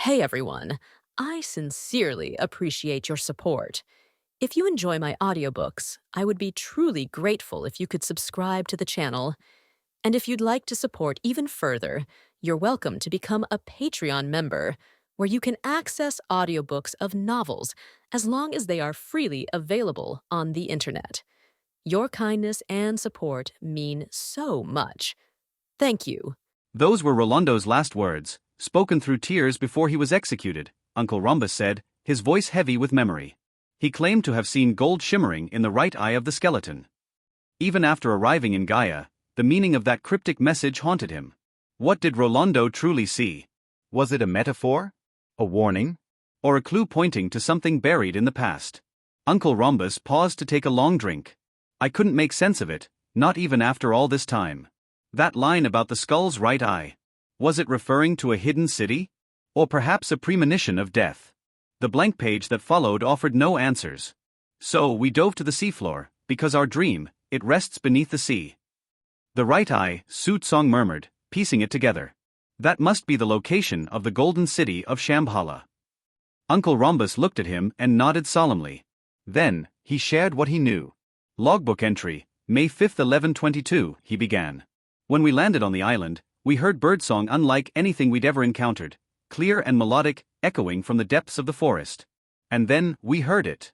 Hey everyone, I sincerely appreciate your support. If you enjoy my audiobooks, I would be truly grateful if you could subscribe to the channel. And if you'd like to support even further, you're welcome to become a Patreon member, where you can access audiobooks of novels as long as they are freely available on the internet. Your kindness and support mean so much. Thank you. Those were Rolando's last words, spoken through tears before he was executed, Uncle Rhombus said, his voice heavy with memory. He claimed to have seen gold shimmering in the right eye of the skeleton. Even after arriving in Gaia, the meaning of that cryptic message haunted him. What did Rolando truly see? Was it a metaphor? A warning? Or a clue pointing to something buried in the past? Uncle Rhombus paused to take a long drink. I couldn't make sense of it, not even after all this time. That line about the skull's right eye. Was it referring to a hidden city? Or perhaps a premonition of death? The blank page that followed offered no answers. So we dove to the seafloor, because our dream, it rests beneath the sea. The right eye, Sutong murmured, piecing it together. That must be the location of the golden city of Shambhala. Uncle Rhombus looked at him and nodded solemnly. Then, he shared what he knew. Logbook entry, May 5, 1122, he began. When we landed on the island, we heard birdsong unlike anything we'd ever encountered, clear and melodic, echoing from the depths of the forest. And then, we heard it.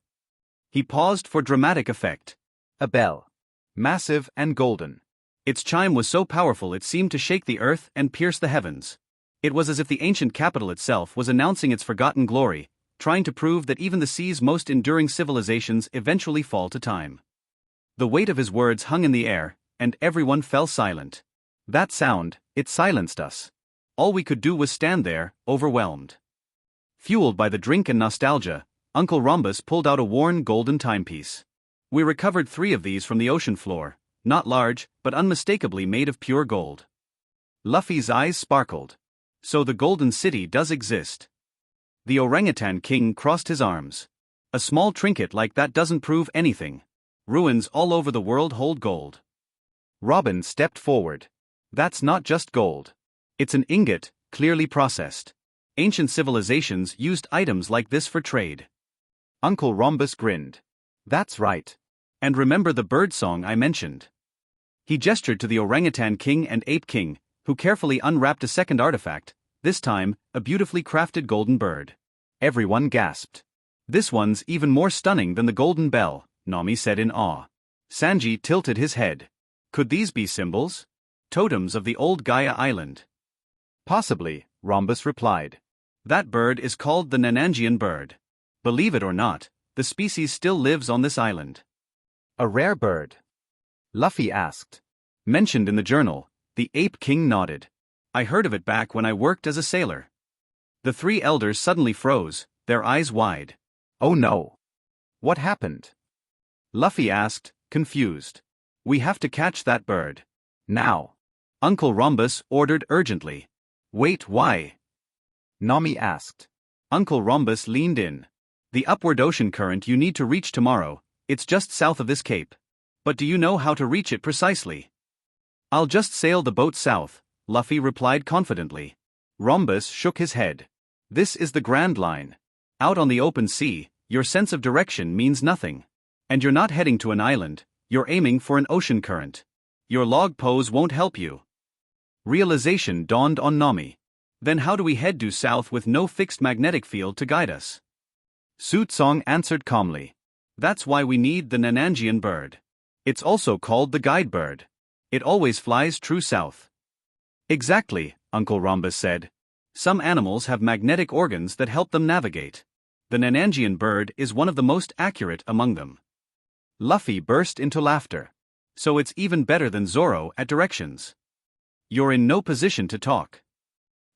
He paused for dramatic effect. A bell. Massive and golden. Its chime was so powerful it seemed to shake the earth and pierce the heavens. It was as if the ancient capital itself was announcing its forgotten glory, trying to prove that even the sea's most enduring civilizations eventually fall to time. The weight of his words hung in the air, and everyone fell silent. That sound, it silenced us. All we could do was stand there, overwhelmed. Fueled by the drink and nostalgia, Uncle Rhombus pulled out a worn golden timepiece. We recovered 3 of these from the ocean floor, not large, but unmistakably made of pure gold. Luffy's eyes sparkled. So the Golden City does exist. The orangutan king crossed his arms. A small trinket like that doesn't prove anything. Ruins all over the world hold gold. Robin stepped forward. That's not just gold. It's an ingot, clearly processed. Ancient civilizations used items like this for trade. Uncle Rhombus grinned. That's right. And remember the bird song I mentioned? He gestured to the orangutan king and ape king, who carefully unwrapped a second artifact, this time, a beautifully crafted golden bird. Everyone gasped. This one's even more stunning than the golden bell, Nami said in awe. Sanji tilted his head. Could these be symbols? Totems of the old Gaia island? Possibly, Rhombus replied. That bird is called the Nanangian bird. Believe it or not, the species still lives on this island. A rare bird? Luffy asked. Mentioned in the journal, the ape king nodded. I heard of it back when I worked as a sailor. The 3 elders suddenly froze, their eyes wide. Oh no. What happened? Luffy asked, confused. We have to catch that bird. Now. Uncle Rhombus ordered urgently. Wait, why? Nami asked. Uncle Rhombus leaned in. The upward ocean current you need to reach tomorrow, it's just south of this cape. But do you know how to reach it precisely? I'll just sail the boat south, Luffy replied confidently. Rhombus shook his head. This is the Grand Line. Out on the open sea, your sense of direction means nothing. And you're not heading to an island, you're aiming for an ocean current. Your log pose won't help you. Realization dawned on Nami. Then how do we head due south with no fixed magnetic field to guide us? Sutong answered calmly. That's why we need the Nanangian bird. It's also called the guide bird. It always flies true south. Exactly, Uncle Rhombus said. Some animals have magnetic organs that help them navigate. The Nanangian bird is one of the most accurate among them. Luffy burst into laughter. So it's even better than Zoro at directions. You're in no position to talk.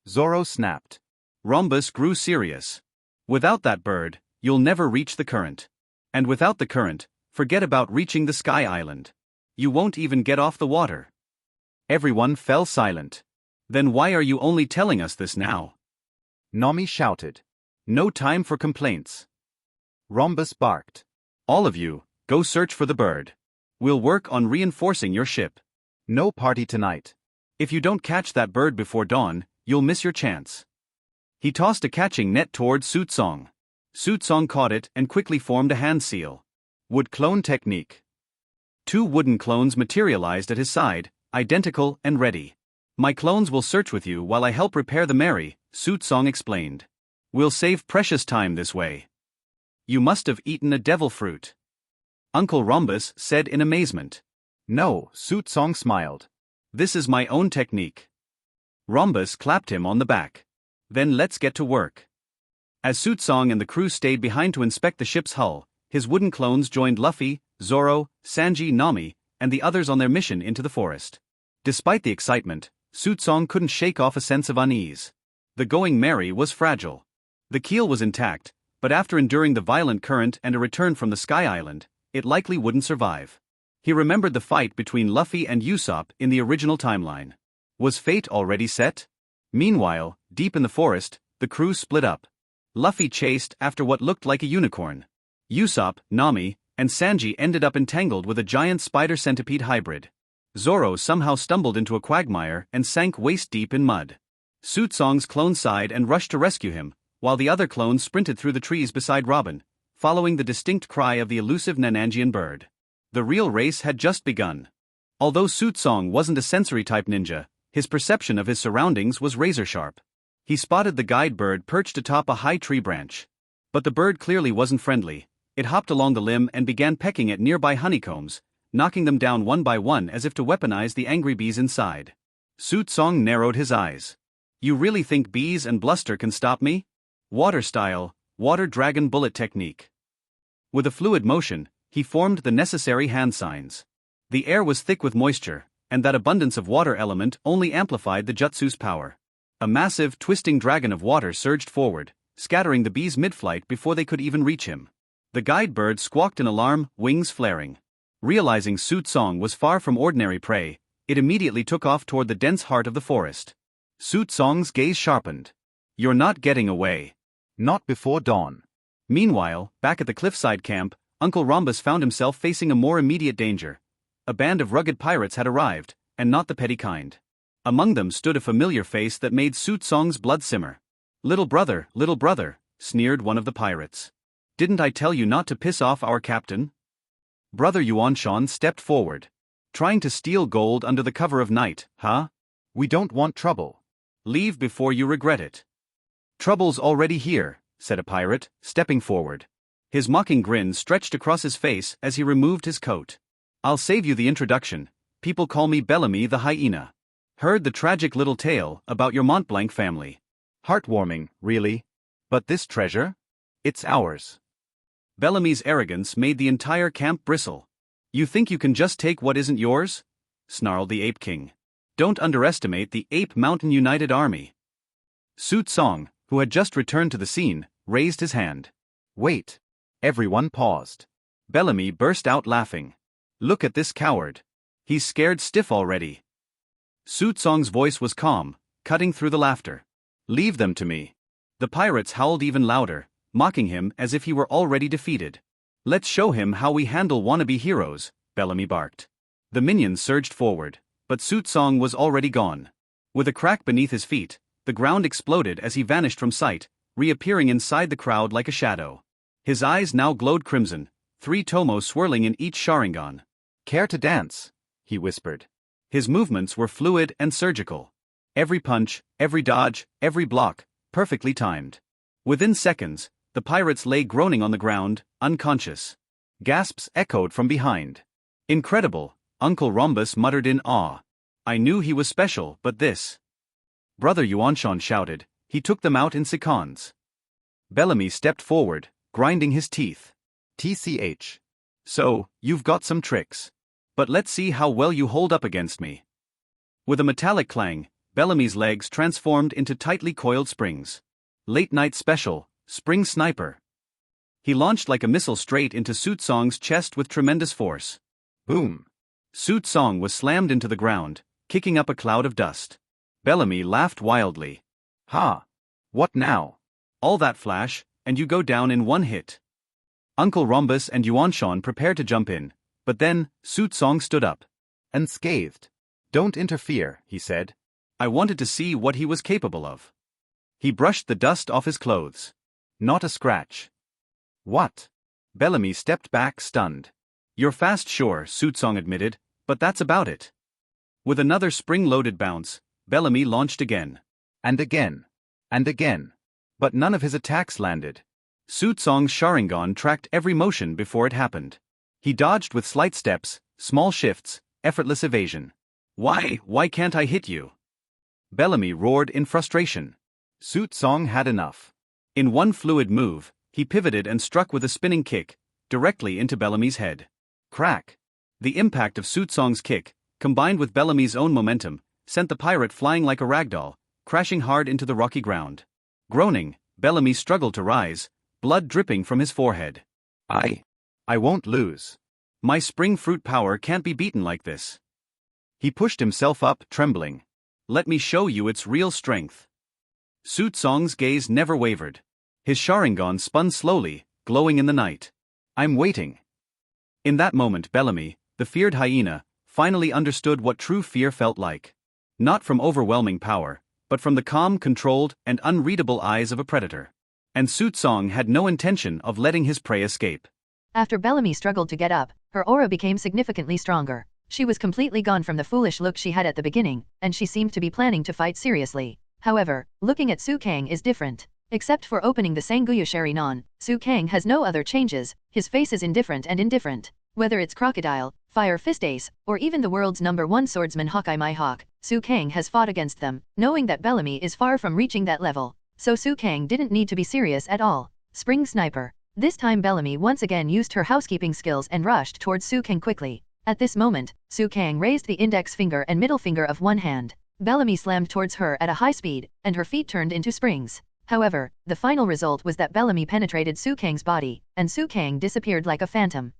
Zoro snapped. Rhombus grew serious. Without that bird, you'll never reach the current. And without the current, forget about reaching the Sky Island. You won't even get off the water. Everyone fell silent. Then why are you only telling us this now? Nami shouted. No time for complaints. Rhombus barked. All of you, go search for the bird. We'll work on reinforcing your ship. No party tonight. If you don't catch that bird before dawn, you'll miss your chance. He tossed a catching net toward Sutong. Sutong caught it and quickly formed a hand seal. Wood clone technique. 2 wooden clones materialized at his side, identical and ready. My clones will search with you while I help repair the Mary, Sutong explained. We'll save precious time this way. You must have eaten a devil fruit. Uncle Rhombus said in amazement. No, Sutong smiled. This is my own technique. Rhombus clapped him on the back. Then let's get to work. As Sutong and the crew stayed behind to inspect the ship's hull, his wooden clones joined Luffy, Zoro, Sanji, Nami, and the others on their mission into the forest. Despite the excitement, Sutong couldn't shake off a sense of unease. The Going Merry was fragile. The keel was intact, but after enduring the violent current and a return from the Sky Island, it likely wouldn't survive. He remembered the fight between Luffy and Usopp in the original timeline. Was fate already set? Meanwhile, deep in the forest, the crew split up. Luffy chased after what looked like a unicorn. Usopp, Nami, and Sanji ended up entangled with a giant spider-centipede hybrid. Zoro somehow stumbled into a quagmire and sank waist-deep in mud. Sutong's clone sighed and rushed to rescue him, while the other clones sprinted through the trees beside Robin, following the distinct cry of the elusive Nanangian bird. The real race had just begun. Although Sutong wasn't a sensory-type ninja, his perception of his surroundings was razor-sharp. He spotted the guide bird perched atop a high tree branch. But the bird clearly wasn't friendly. It hopped along the limb and began pecking at nearby honeycombs, knocking them down one by one as if to weaponize the angry bees inside. Sutong narrowed his eyes. You really think bees and bluster can stop me? Water style, water dragon bullet technique. With a fluid motion, he formed the necessary hand signs. The air was thick with moisture, and that abundance of water element only amplified the jutsu's power. A massive, twisting dragon of water surged forward, scattering the bees mid-flight before they could even reach him. The guide bird squawked in alarm, wings flaring. Realizing Sutong was far from ordinary prey, it immediately took off toward the dense heart of the forest. Sutong's gaze sharpened. You're not getting away. Not before dawn. Meanwhile, back at the cliffside camp, Uncle Rhombus found himself facing a more immediate danger. A band of rugged pirates had arrived, and not the petty kind. Among them stood a familiar face that made Sutong's blood simmer. Little brother, sneered one of the pirates. Didn't I tell you not to piss off our captain? Brother Yuanshan stepped forward. Trying to steal gold under the cover of night, huh? We don't want trouble. Leave before you regret it. Trouble's already here, said a pirate, stepping forward. His mocking grin stretched across his face as he removed his coat. I'll save you the introduction. People call me Bellamy the hyena. Heard the tragic little tale about your Montblanc family. Heartwarming, really. But this treasure? It's ours. Bellamy's arrogance made the entire camp bristle. You think you can just take what isn't yours? Snarled the Ape King. Don't underestimate the Ape Mountain United Army. Sutong, who had just returned to the scene, raised his hand. Wait. Everyone paused. Bellamy burst out laughing. Look at this coward. He's scared stiff already. Sutong's voice was calm, cutting through the laughter. Leave them to me. The pirates howled even louder, mocking him as if he were already defeated. Let's show him how we handle wannabe heroes, Bellamy barked. The minions surged forward, but Sutong was already gone. With a crack beneath his feet, the ground exploded as he vanished from sight, reappearing inside the crowd like a shadow. His eyes now glowed crimson, 3 tomos swirling in each Sharingan. Care to dance? He whispered. His movements were fluid and surgical. Every punch, every dodge, every block, perfectly timed. Within seconds, the pirates lay groaning on the ground, unconscious. Gasps echoed from behind. Incredible, Uncle Rhombus muttered in awe. I knew he was special, but this. Brother Yuanshan shouted, he took them out in seconds. Bellamy stepped forward, grinding his teeth. TCH. So, you've got some tricks. But let's see how well you hold up against me. With a metallic clang, Bellamy's legs transformed into tightly coiled springs. Late night special, Spring Sniper. He launched like a missile straight into Sutong's chest with tremendous force. Boom. Sutong was slammed into the ground, kicking up a cloud of dust. Bellamy laughed wildly. Ha! What now? All that flash, and you go down in one hit. Uncle Rhombus and Yuanshan prepared to jump in, but then, Sutong stood up. Unscathed. Don't interfere, he said. I wanted to see what he was capable of. He brushed the dust off his clothes. Not a scratch. What? Bellamy stepped back, stunned. You're fast, sure, Sutong admitted, but that's about it. With another spring-loaded bounce, Bellamy launched again. And again. And again. But none of his attacks landed. Sutong's Sharingan tracked every motion before it happened. He dodged with slight steps, small shifts, effortless evasion. Why can't I hit you? Bellamy roared in frustration. Sutong had enough. In one fluid move, he pivoted and struck with a spinning kick, directly into Bellamy's head. Crack! The impact of Sutong's kick, combined with Bellamy's own momentum, sent the pirate flying like a ragdoll, crashing hard into the rocky ground. Groaning, Bellamy struggled to rise, blood dripping from his forehead. I won't lose. My spring fruit power can't be beaten like this. He pushed himself up, trembling. Let me show you its real strength. Sutong's gaze never wavered. His Sharingan spun slowly, glowing in the night. I'm waiting. In that moment, Bellamy, the feared hyena, finally understood what true fear felt like. Not from overwhelming power, but from the calm, controlled, and unreadable eyes of a predator. And Sutong had no intention of letting his prey escape. After Bellamy struggled to get up, her aura became significantly stronger. She was completely gone from the foolish look she had at the beginning, and she seemed to be planning to fight seriously. However, looking at Suang is different. Except for opening the Sengoku Sharingan, Suang has no other changes. His face is indifferent. Whether it's Crocodile, Fire Fist Ace, or even the world's #1 swordsman Haki My Hawk, Suang has fought against them, knowing that Bellamy is far from reaching that level. So Suang didn't need to be serious at all. Spring Sniper. This time Bellamy once again used her housekeeping skills and rushed towards Suang quickly. At this moment, Suang raised the index finger and middle finger of one hand. Bellamy slammed towards her at a high speed, and her feet turned into springs. However, the final result was that Bellamy penetrated Suang's body, and Suang disappeared like a phantom.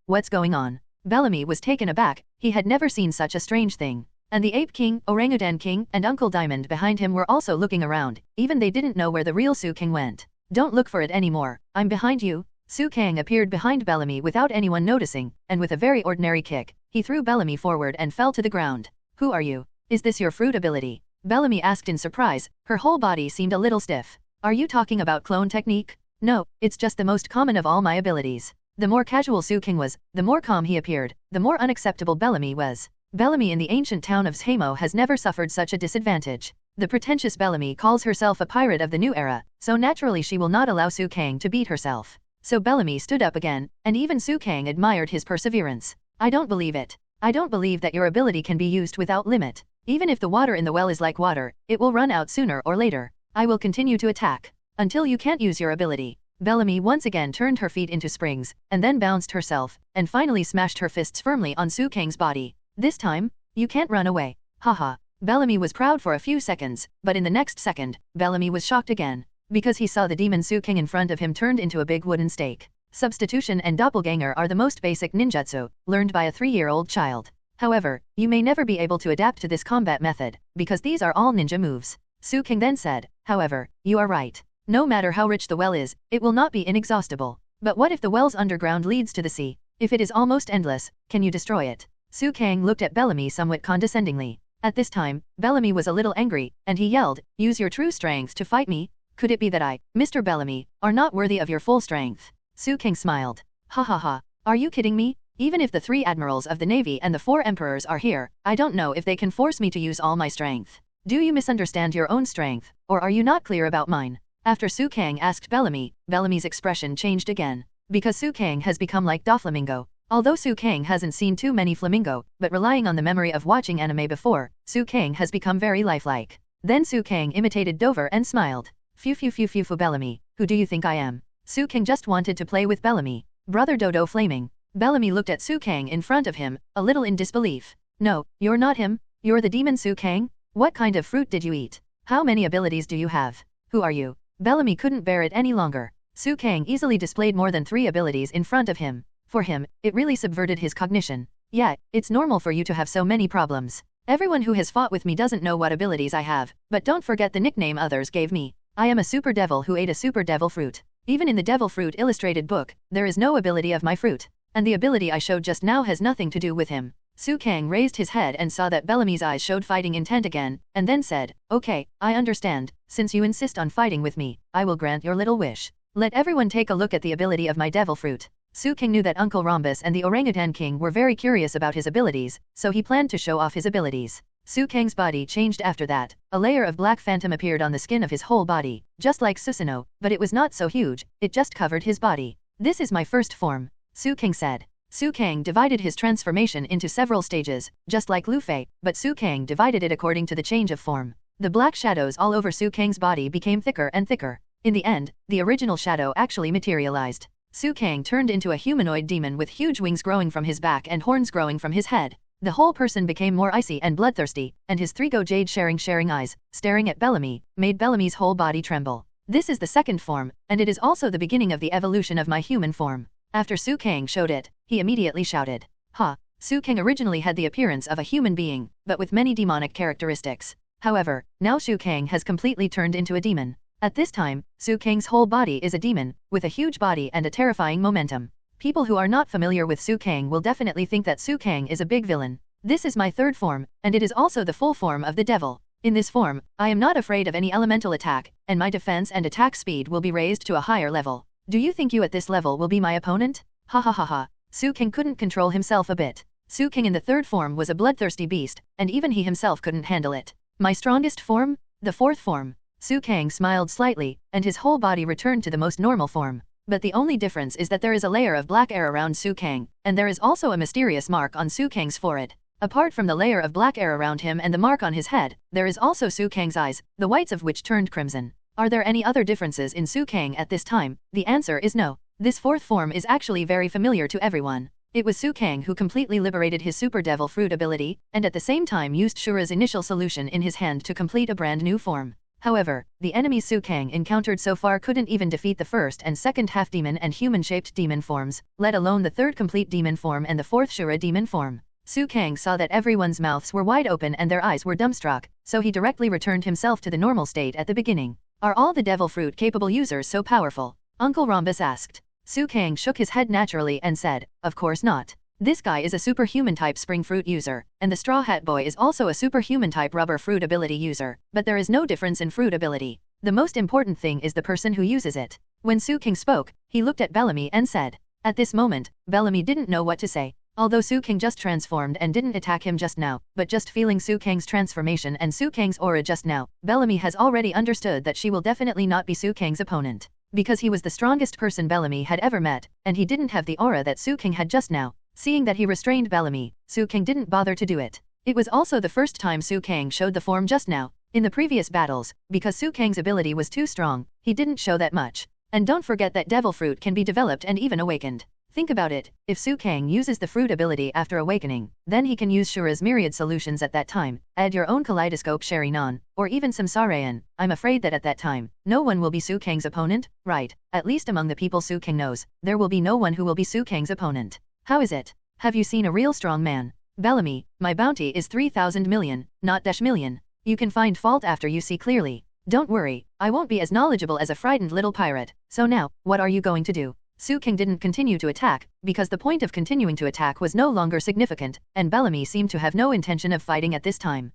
What's going on? Bellamy was taken aback. He had never seen such a strange thing. And the Ape King, Orangutan King, and Uncle Diamond behind him were also looking around. Even they didn't know where the real Suang went. Don't look for it anymore. I'm behind you. Suang appeared behind Bellamy without anyone noticing, and with a very ordinary kick, he threw Bellamy forward and fell to the ground. Who are you? Is this your fruit ability? Bellamy asked in surprise. Her whole body seemed a little stiff. Are you talking about clone technique? No, it's just the most common of all my abilities. The more casual Suang was, the more calm he appeared, the more unacceptable Bellamy was. Bellamy in the ancient town of Shamo has never suffered such a disadvantage. The pretentious Bellamy calls herself a pirate of the new era, so naturally she will not allow Suang to beat herself. So Bellamy stood up again, and even Suang admired his perseverance. I don't believe it. I don't believe that your ability can be used without limit. Even if the water in the well is like water, it will run out sooner or later. I will continue to attack until you can't use your ability. Bellamy once again turned her feet into springs, and then bounced herself, and finally smashed her fists firmly on Suang's body. This time, you can't run away. Haha. Bellamy was proud for a few seconds, but in the next second, Bellamy was shocked again, because he saw the demon Suang in front of him turned into a big wooden stake. Substitution and doppelganger are the most basic ninjutsu, learned by a 3-year-old child. However, you may never be able to adapt to this combat method, because these are all ninja moves. Suang then said, however, you are right. No matter how rich the well is, it will not be inexhaustible. But what if the well's underground leads to the sea? If it is almost endless, can you destroy it? Suang looked at Bellamy somewhat condescendingly. At this time, Bellamy was a little angry, and he yelled, use your true strength to fight me? Could it be that I, Mr. Bellamy, are not worthy of your full strength? Suang smiled. Ha ha ha. Are you kidding me? Even if the 3 admirals of the navy and the 4 emperors are here, I don't know if they can force me to use all my strength. Do you misunderstand your own strength, or are you not clear about mine? After Suang asked Bellamy, Bellamy's expression changed again. Because Suang has become like Doflamingo. Although Suang hasn't seen too many flamingo, but relying on the memory of watching anime before, Suang has become very lifelike. Then Suang imitated Dover and smiled. Phew phew phew phew phew Bellamy, who do you think I am? Suang just wanted to play with Bellamy. Brother Dodo flaming. Bellamy looked at Suang in front of him, a little in disbelief. No, you're not him. You're the demon Suang? What kind of fruit did you eat? How many abilities do you have? Who are you? Bellamy couldn't bear it any longer. Suang easily displayed more than 3 abilities in front of him. For him, it really subverted his cognition. Yeah, it's normal for you to have so many problems. Everyone who has fought with me doesn't know what abilities I have, but don't forget the nickname others gave me. I am a super devil who ate a super devil fruit. Even in the devil fruit illustrated book, there is no ability of my fruit. And the ability I showed just now has nothing to do with him. Kang raised his head and saw that Bellamy's eyes showed fighting intent again, and then said, "Okay, I understand. Since you insist on fighting with me, I will grant your little wish. Let everyone take a look at the ability of my devil fruit." Kang knew that Uncle Rhombus and the Orangutan King were very curious about his abilities, so he planned to show off his abilities. Kang's body changed after that. A layer of black phantom appeared on the skin of his whole body, just like Susanoo, but it was not so huge, it just covered his body. "This is my first form," Kang said. Kang divided his transformation into several stages, just like Luffy, but Kang divided it according to the change of form. The black shadows all over Kang's body became thicker and thicker. In the end, the original shadow actually materialized. Kang turned into a humanoid demon with huge wings growing from his back and horns growing from his head. The whole person became more icy and bloodthirsty, and his three jade sharing eyes, staring at Bellamy, made Bellamy's whole body tremble. "This is the second form, and it is also the beginning of the evolution of my human form." After Kang showed it, he immediately shouted, "Ha!" Kang originally had the appearance of a human being, but with many demonic characteristics. However, now Kang has completely turned into a demon. At this time, Kang's whole body is a demon, with a huge body and a terrifying momentum. People who are not familiar with Kang will definitely think that Kang is a big villain. "This is my third form, and it is also the full form of the devil. In this form, I am not afraid of any elemental attack, and my defense and attack speed will be raised to a higher level. Do you think you at this level will be my opponent?" Ha ha ha ha. Kang couldn't control himself a bit. Kang in the third form was a bloodthirsty beast, and even he himself couldn't handle it. "My strongest form? The fourth form." Kang smiled slightly, and his whole body returned to the most normal form. But the only difference is that there is a layer of black air around Kang, and there is also a mysterious mark on Kang's forehead. Apart from the layer of black air around him and the mark on his head, there is also Kang's eyes, the whites of which turned crimson. Are there any other differences in Kang at this time? The answer is no. This fourth form is actually very familiar to everyone. It was Kang who completely liberated his Super Devil Fruit ability, and at the same time used Shura's initial solution in his hand to complete a brand new form. However, the enemies Kang encountered so far couldn't even defeat the first and second half-demon and human-shaped demon forms, let alone the third complete demon form and the fourth Shura demon form. Kang saw that everyone's mouths were wide open and their eyes were dumbstruck, so he directly returned himself to the normal state at the beginning. "Are all the Devil Fruit capable users so powerful?" Uncle Rhombus asked. Kang shook his head naturally and said, "Of course not. This guy is a superhuman type spring fruit user, and the Straw Hat Boy is also a superhuman type rubber fruit ability user, but there is no difference in fruit ability. The most important thing is the person who uses it." When Kang spoke, he looked at Bellamy and said. At this moment, Bellamy didn't know what to say. Although Kang just transformed and didn't attack him just now, but just feeling Kang's transformation and Kang's aura just now, Bellamy has already understood that she will definitely not be Kang's opponent. Because he was the strongest person Bellamy had ever met, and he didn't have the aura that Kang had just now. Seeing that he restrained Bellamy, Kang didn't bother to do it. It was also the first time Kang showed the form just now. In the previous battles, because Kang's ability was too strong, he didn't show that much. And don't forget that Devil Fruit can be developed and even awakened. Think about it, if Kang uses the fruit ability after awakening, then he can use Shura's myriad solutions at that time, add your own kaleidoscope Sharinon, or even some Sarayan. I'm afraid that at that time, no one will be Kang's opponent, right? At least among the people Kang knows, there will be no one who will be Kang's opponent. How is it? Have you seen a real strong man? Bellamy, my bounty is 3,000 million, not dash million. You can find fault after you see clearly. Don't worry, I won't be as knowledgeable as a frightened little pirate. So now, what are you going to do? Kang didn't continue to attack, because the point of continuing to attack was no longer significant, and Bellamy seemed to have no intention of fighting at this time.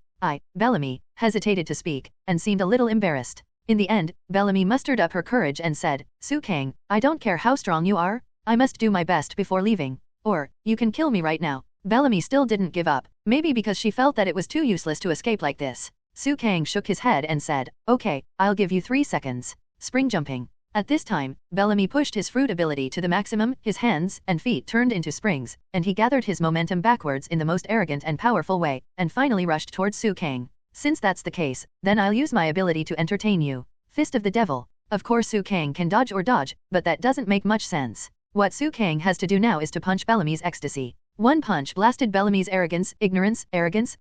Bellamy, hesitated to speak, and seemed a little embarrassed. In the end, Bellamy mustered up her courage and said, Kang, I don't care how strong you are, I must do my best before leaving. Or, you can kill me right now. Bellamy still didn't give up, maybe because she felt that it was too useless to escape like this. Kang shook his head and said, okay, I'll give you 3 seconds. Spring jumping. At this time, Bellamy pushed his fruit ability to the maximum, his hands and feet turned into springs, and he gathered his momentum backwards in the most arrogant and powerful way, and finally rushed towards Kang. Since that's the case, then I'll use my ability to entertain you. Fist of the Devil. Of course Kang can dodge or dodge, but that doesn't make much sense. What Kang has to do now is to punch Bellamy's ecstasy. One punch blasted Bellamy's arrogance, ignorance,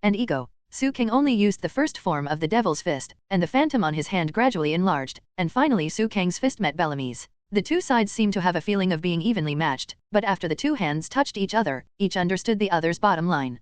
and ego. Kang only used the first form of the Devil's Fist, and the phantom on his hand gradually enlarged, and finally Kang's fist met Bellamy's. The two sides seemed to have a feeling of being evenly matched, but after the two hands touched each other, each understood the other's bottom line.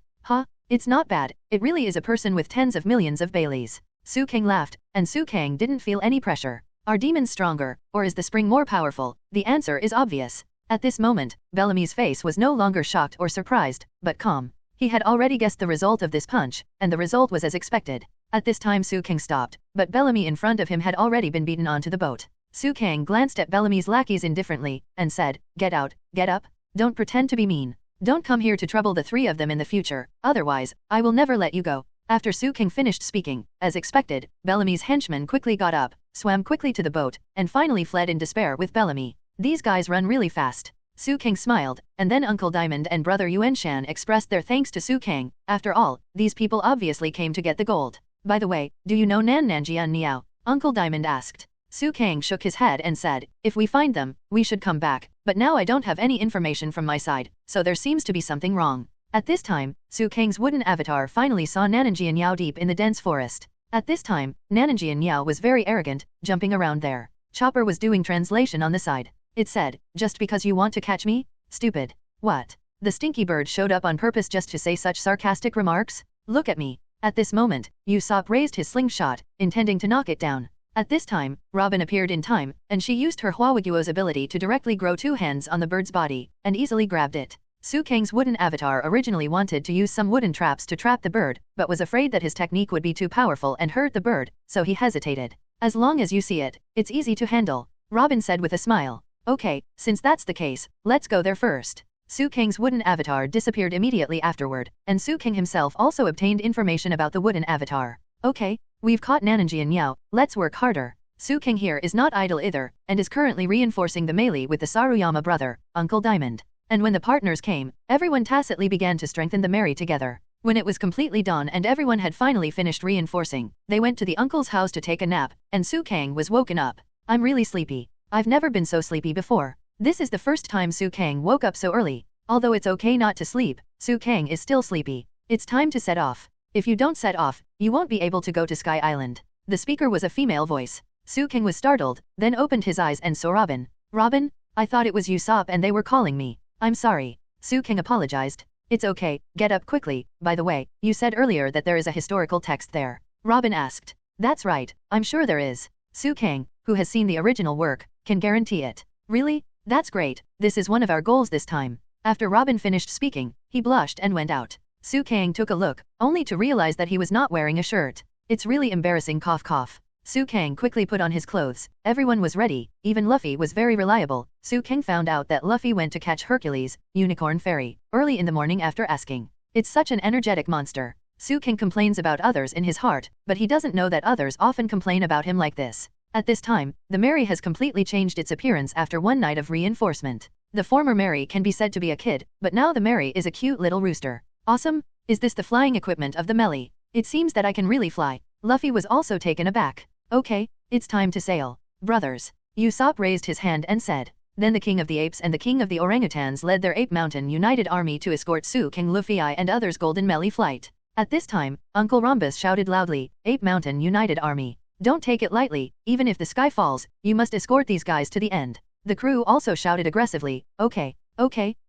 It's not bad, it really is a person with tens of millions of Baileys. Kang laughed, and Kang didn't feel any pressure. Are demons stronger, or is the spring more powerful? The answer is obvious. At this moment, Bellamy's face was no longer shocked or surprised, but calm. He had already guessed the result of this punch, and the result was as expected. At this time Suang stopped, but Bellamy in front of him had already been beaten onto the boat. Suang glanced at Bellamy's lackeys indifferently, and said, "Get out, get up, don't pretend to be mean. Don't come here to trouble the three of them in the future, otherwise, I will never let you go." After Suang finished speaking, as expected, Bellamy's henchman quickly got up, swam quickly to the boat, and finally fled in despair with Bellamy. These guys run really fast. Suang smiled, and then Uncle Diamond and Brother Yuanshan expressed their thanks to Suang. After all, these people obviously came to get the gold. "By the way, do you know Nan Nanjian Niao?" Uncle Diamond asked. Suang shook his head and said, "If we find them, we should come back, but now I don't have any information from my side, so there seems to be something wrong." At this time, Suang's wooden avatar finally saw Nanjian Niao deep in the dense forest. At this time, Nanjian Niao was very arrogant, jumping around there. Chopper was doing translation on the side. It said, "Just because you want to catch me? Stupid. What? The stinky bird showed up on purpose just to say such sarcastic remarks? Look at me." At this moment, Usopp raised his slingshot, intending to knock it down. At this time, Robin appeared in time, and she used her Hwawaguo's ability to directly grow two hands on the bird's body, and easily grabbed it. Suang's wooden avatar originally wanted to use some wooden traps to trap the bird, but was afraid that his technique would be too powerful and hurt the bird, so he hesitated. "As long as you see it, it's easy to handle," Robin said with a smile. "Okay, since that's the case, let's go there first." Suang's wooden avatar disappeared immediately afterward, and Suang himself also obtained information about the wooden avatar. "Okay, we've caught Nanjian Niao, let's work harder." Suang here is not idle either, and is currently reinforcing the melee with the Saruyama brother, Uncle Diamond. And when the partners came, everyone tacitly began to strengthen the melee together. When it was completely dawn and everyone had finally finished reinforcing, they went to the uncle's house to take a nap, and Suang was woken up. "I'm really sleepy. I've never been so sleepy before." This is the first time Suang woke up so early. Although it's okay not to sleep, Suang is still sleepy. "It's time to set off. If you don't set off, you won't be able to go to Sky Island." The speaker was a female voice. Suang was startled, then opened his eyes and saw Robin. "Robin? I thought it was Usopp and they were calling me. I'm sorry." Suang apologized. "It's okay, get up quickly. By the way, you said earlier that there is a historical text there." Robin asked. "That's right, I'm sure there is." Suang, who has seen the original work, can guarantee it. "Really? That's great, this is one of our goals this time." After Robin finished speaking, he blushed and went out. Suang took a look, only to realize that he was not wearing a shirt. "It's really embarrassing, cough cough." Suang quickly put on his clothes. Everyone was ready, even Luffy was very reliable. Suang found out that Luffy went to catch Hercules, Unicorn Fairy, early in the morning after asking. It's such an energetic monster. Suang complains about others in his heart, but he doesn't know that others often complain about him like this. At this time, the Mary has completely changed its appearance after one night of reinforcement. The former Mary can be said to be a kid, but now the Mary is a cute little rooster. "Awesome? Is this the flying equipment of the melee? It seems that I can really fly." Luffy was also taken aback. "Okay, it's time to sail. Brothers." Usopp raised his hand and said. Then the King of the Apes and the King of the Orangutans led their Ape Mountain United Army to escort Suang, Luffy and others' golden melee flight. At this time, Uncle Rhombus shouted loudly, "Ape Mountain United Army. Don't take it lightly, even if the sky falls, you must escort these guys to the end." The crew also shouted aggressively, "Okay,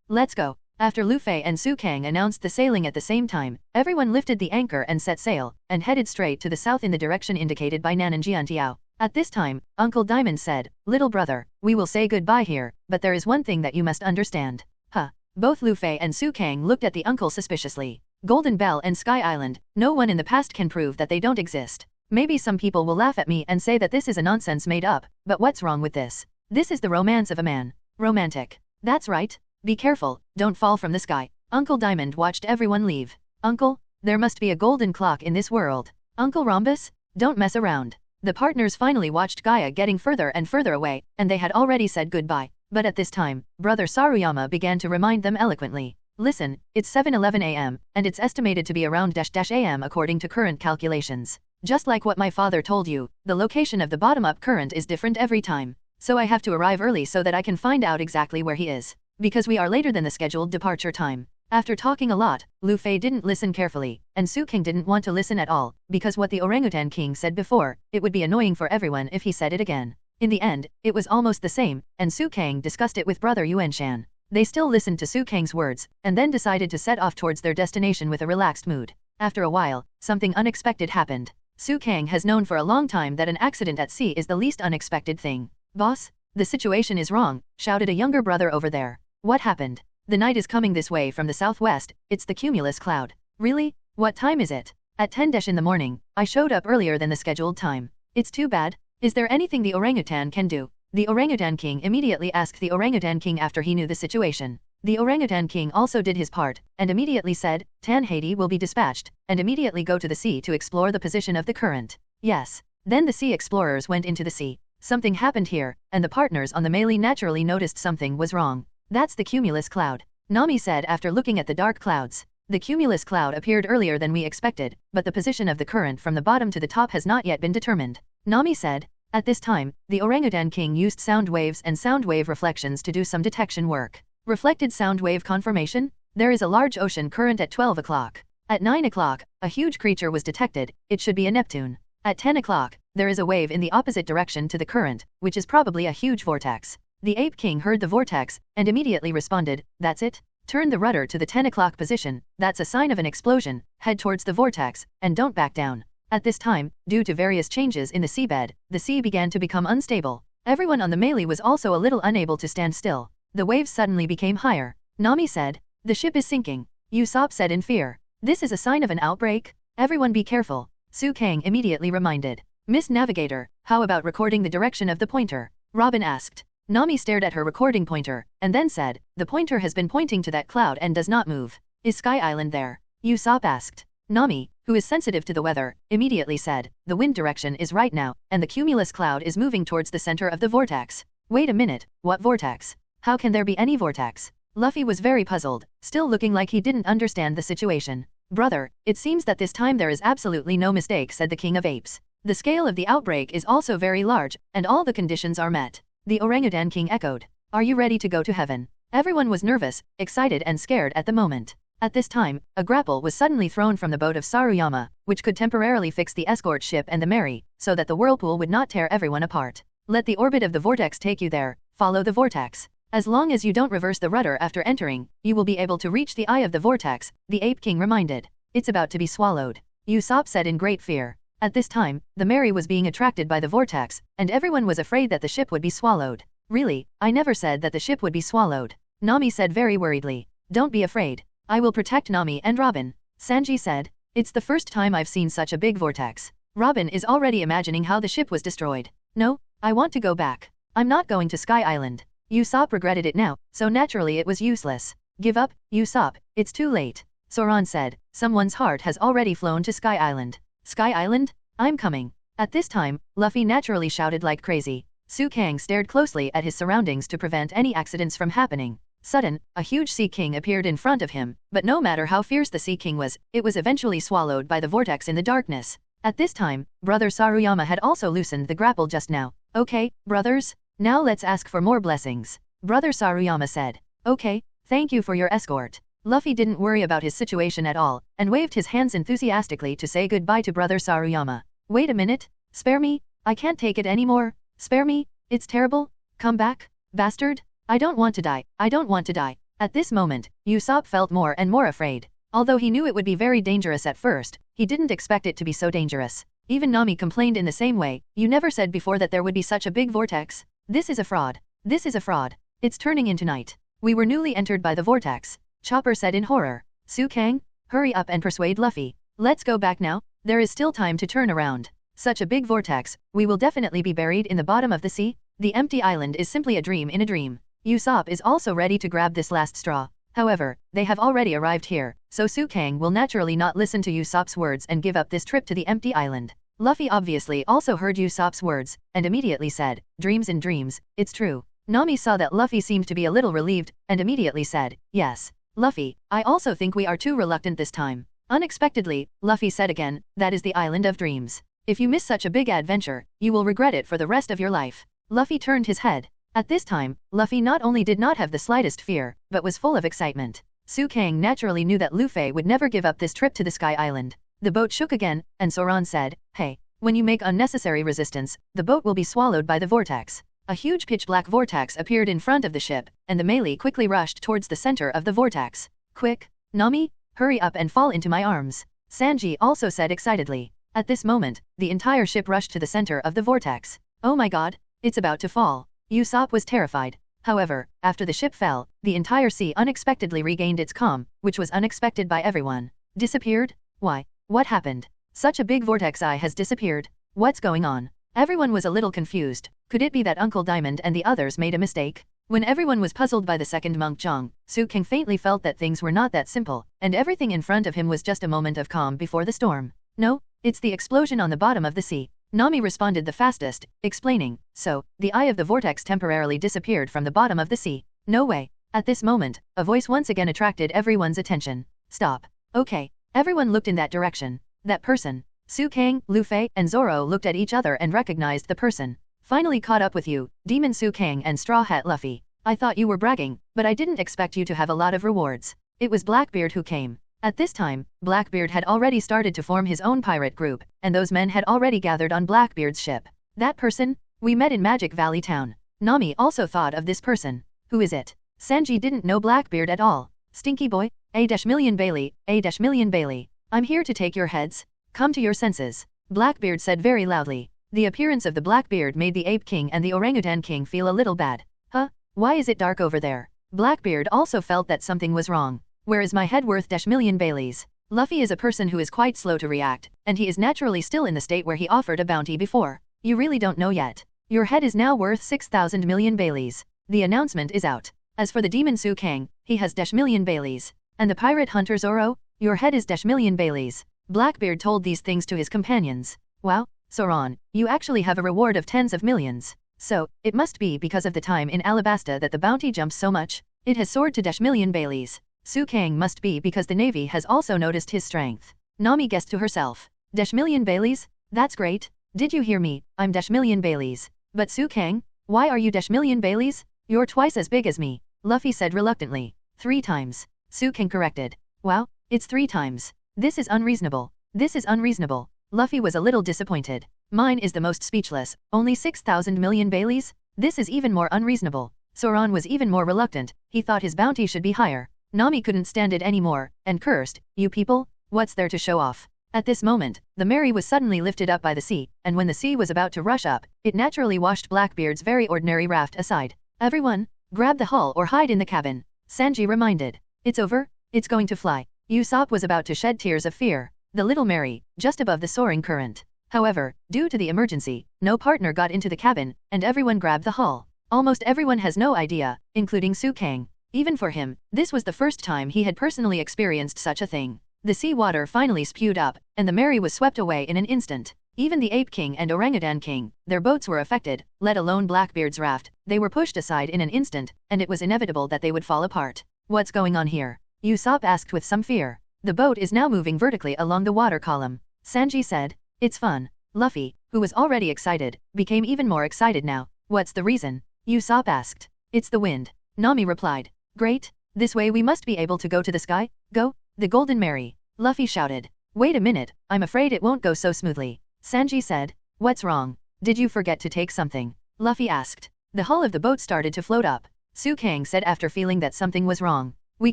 let's go." After Luffy and Suang announced the sailing at the same time, everyone lifted the anchor and set sail, and headed straight to the south in the direction indicated by Nanjian. At this time, Uncle Diamond said, "Little brother, we will say goodbye here, but there is one thing that you must understand." "Huh?" Both Luffy and Suang looked at the uncle suspiciously. Golden Bell and Sky Island, no one in the past can prove that they don't exist. Maybe some people will laugh at me and say that this is a nonsense made up, but what's wrong with this? This is the romance of a man. Romantic. That's right. Be careful, don't fall from the sky. Uncle Diamond watched everyone leave. "Uncle, there must be a golden clock in this world." "Uncle Rhombus, don't mess around." The partners finally watched Gaia getting further and further away, and they had already said goodbye. But at this time, Brother Saruyama began to remind them eloquently. "Listen, it's 7:11 a.m., and it's estimated to be around -am according to current calculations. Just like what my father told you, the location of the bottom-up current is different every time. So I have to arrive early so that I can find out exactly where he is. Because we are later than the scheduled departure time." After talking a lot, Luffy didn't listen carefully, and Suang didn't want to listen at all, because what the Orangutan King said before, it would be annoying for everyone if he said it again. In the end, it was almost the same, and Suang discussed it with Brother Yuanshan. They still listened to Suang's words, and then decided to set off towards their destination with a relaxed mood. After a while, something unexpected happened. Suang has known for a long time that an accident at sea is the least unexpected thing. "Boss, the situation is wrong," shouted a younger brother over there. "What happened?" The night is coming this way from the southwest, it's the cumulus cloud. Really? What time is it? At 10 in the morning, I showed up earlier than the scheduled time. It's too bad. Is there anything the orangutan can do? The orangutan king immediately asked the orangutan king after he knew the situation. The orangutan king also did his part, and immediately said, Tan Haiti will be dispatched, and immediately go to the sea to explore the position of the current. Yes. Then the sea explorers went into the sea. Something happened here, and the partners on the melee naturally noticed something was wrong. That's the cumulus cloud. Nami said after looking at the dark clouds. The cumulus cloud appeared earlier than we expected, but the position of the current from the bottom to the top has not yet been determined. Nami said. At this time, the orangutan king used sound waves and sound wave reflections to do some detection work. Reflected sound wave confirmation? There is a large ocean current at 12 o'clock. At 9 o'clock, a huge creature was detected, it should be a Neptune. At 10 o'clock, there is a wave in the opposite direction to the current, which is probably a huge vortex. The ape king heard the vortex, and immediately responded, that's it? Turn the rudder to the 10 o'clock position, that's a sign of an explosion, head towards the vortex, and don't back down. At this time, due to various changes in the seabed, the sea began to become unstable. Everyone on the melee was also a little unable to stand still. The waves suddenly became higher. Nami said, the ship is sinking. Usopp said in fear. This is a sign of an outbreak? Everyone be careful. Suang immediately reminded. Miss Navigator, how about recording the direction of the pointer? Robin asked. Nami stared at her recording pointer, and then said, the pointer has been pointing to that cloud and does not move. Is Sky Island there? Usopp asked. Nami, who is sensitive to the weather, immediately said, the wind direction is right now, and the cumulus cloud is moving towards the center of the vortex. Wait a minute, what vortex? How can there be any vortex? Luffy was very puzzled, still looking like he didn't understand the situation. Brother, it seems that this time there is absolutely no mistake, said the King of Apes. The scale of the outbreak is also very large, and all the conditions are met. The orangutan king echoed. Are you ready to go to heaven? Everyone was nervous, excited and scared at the moment. At this time, a grapple was suddenly thrown from the boat of Saruyama, which could temporarily fix the escort ship and the Mary, so that the whirlpool would not tear everyone apart. Let the orbit of the vortex take you there, follow the vortex. As long as you don't reverse the rudder after entering, you will be able to reach the eye of the vortex, the Ape King reminded. It's about to be swallowed. Usopp said in great fear. At this time, the Mary was being attracted by the vortex, and everyone was afraid that the ship would be swallowed. Really, I never said that the ship would be swallowed. Nami said very worriedly. Don't be afraid. I will protect Nami and Robin. Sanji said. It's the first time I've seen such a big vortex. Robin is already imagining how the ship was destroyed. No, I want to go back. I'm not going to Sky Island. Usopp regretted it now, so naturally it was useless. Give up, Usopp, it's too late. Zoan said. Someone's heart has already flown to Sky Island. Sky Island? I'm coming. At this time, Luffy naturally shouted like crazy. Suang stared closely at his surroundings to prevent any accidents from happening. Sudden, a huge Sea King appeared in front of him, but no matter how fierce the Sea King was, it was eventually swallowed by the vortex in the darkness. At this time, Brother Saruyama had also loosened the grapple just now. Okay, brothers? Now let's ask for more blessings. Brother Saruyama said. Okay, thank you for your escort. Luffy didn't worry about his situation at all, and waved his hands enthusiastically to say goodbye to Brother Saruyama. Wait a minute, spare me, I can't take it anymore, spare me, it's terrible, come back, bastard, I don't want to die, I don't want to die. At this moment, Usopp felt more and more afraid. Although he knew it would be very dangerous at first, he didn't expect it to be so dangerous. Even Nami complained in the same way, you never said before that there would be such a big vortex. This is a fraud. This is a fraud. It's turning into night. We were newly entered by the vortex. Chopper said in horror. Suang, hurry up and persuade Luffy. Let's go back now, there is still time to turn around. Such a big vortex, we will definitely be buried in the bottom of the sea. The empty island is simply a dream in a dream. Usopp is also ready to grab this last straw. However, they have already arrived here, so Suang will naturally not listen to Usopp's words and give up this trip to the empty island. Luffy obviously also heard Usopp's words, and immediately said, dreams in dreams, it's true. Nami saw that Luffy seemed to be a little relieved, and immediately said, yes. Luffy, I also think we are too reluctant this time. Unexpectedly, Luffy said again, that is the island of dreams. If you miss such a big adventure, you will regret it for the rest of your life. Luffy turned his head. At this time, Luffy not only did not have the slightest fear, but was full of excitement. Suang naturally knew that Luffy would never give up this trip to the Sky Island. The boat shook again, and Zoan said, hey, when you make unnecessary resistance, the boat will be swallowed by the vortex. A huge pitch-black vortex appeared in front of the ship, and the melee quickly rushed towards the center of the vortex. Quick, Nami, hurry up and fall into my arms. Sanji also said excitedly. At this moment, the entire ship rushed to the center of the vortex. Oh my god, it's about to fall. Usopp was terrified. However, after the ship fell, the entire sea unexpectedly regained its calm, which was unexpected by everyone. Disappeared? Why? What happened? Such a big vortex eye has disappeared. What's going on? Everyone was a little confused. Could it be that Uncle Diamond and the others made a mistake? When everyone was puzzled by the second monk Zhang, Suang faintly felt that things were not that simple, and everything in front of him was just a moment of calm before the storm. No, it's the explosion on the bottom of the sea. Nami responded the fastest, explaining, so, the eye of the vortex temporarily disappeared from the bottom of the sea. No way. At this moment, a voice once again attracted everyone's attention. Stop. Okay. Everyone looked in that direction. That person. Suang, Luffy, and Zoro looked at each other and recognized the person. Finally caught up with you, Demon Suang and Straw Hat Luffy. I thought you were bragging, but I didn't expect you to have a lot of rewards. It was Blackbeard who came. At this time, Blackbeard had already started to form his own pirate group, and those men had already gathered on Blackbeard's ship. That person? We met in Magic Valley Town. Nami also thought of this person. Who is it? Sanji didn't know Blackbeard at all. Stinky boy? A-million Bailey, A-million Bailey. I'm here to take your heads. Come to your senses. Blackbeard said very loudly. The appearance of the Blackbeard made the Ape King and the Orangutan King feel a little bad. Huh? Why is it dark over there? Blackbeard also felt that something was wrong. Where is my head worth -million Baileys? Luffy is a person who is quite slow to react, and he is naturally still in the state where he offered a bounty before. You really don't know yet. Your head is now worth 6,000 million Baileys. The announcement is out. As for the demon Suang, he has -million Baileys. And the pirate hunter Zoro, your head is -million Baileys. Blackbeard told these things to his companions. Wow, Zoan, you actually have a reward of tens of millions. So, it must be because of the time in Alabasta that the bounty jumps so much. It has soared to -million Baileys. Suang must be because the Navy has also noticed his strength. Nami guessed to herself. -million Baileys? That's great. Did you hear me? I'm -million Baileys. But Suang, why are you -million Baileys? You're twice as big as me, Luffy said reluctantly. 3 times. Suang corrected. Wow, it's 3 times. This is unreasonable. This is unreasonable. Luffy was a little disappointed. Mine is the most speechless, only 6,000 million Baileys? This is even more unreasonable. Zoan was even more reluctant, he thought his bounty should be higher. Nami couldn't stand it anymore, and cursed, you people, what's there to show off? At this moment, the Mary was suddenly lifted up by the sea, and when the sea was about to rush up, it naturally washed Blackbeard's very ordinary raft aside. Everyone, grab the hull or hide in the cabin, Sanji reminded. It's over, it's going to fly. Usopp was about to shed tears of fear. The little Mary, just above the soaring current. However, due to the emergency, no partner got into the cabin, and everyone grabbed the hull. Almost everyone has no idea, including Suang. Even for him, this was the first time he had personally experienced such a thing. The sea water finally spewed up, and the Mary was swept away in an instant. Even the Ape King and Orangutan King, their boats were affected, let alone Blackbeard's raft. They were pushed aside in an instant, and it was inevitable that they would fall apart. What's going on here? Usopp asked with some fear. The boat is now moving vertically along the water column. Sanji said, it's fun. Luffy, who was already excited, became even more excited now. What's the reason? Usopp asked. It's the wind. Nami replied. Great, this way we must be able to go to the sky. Go, the Golden Mary. Luffy shouted. Wait a minute, I'm afraid it won't go so smoothly. Sanji said. What's wrong? Did you forget to take something? Luffy asked. The hull of the boat started to float up. Suang said after feeling that something was wrong. We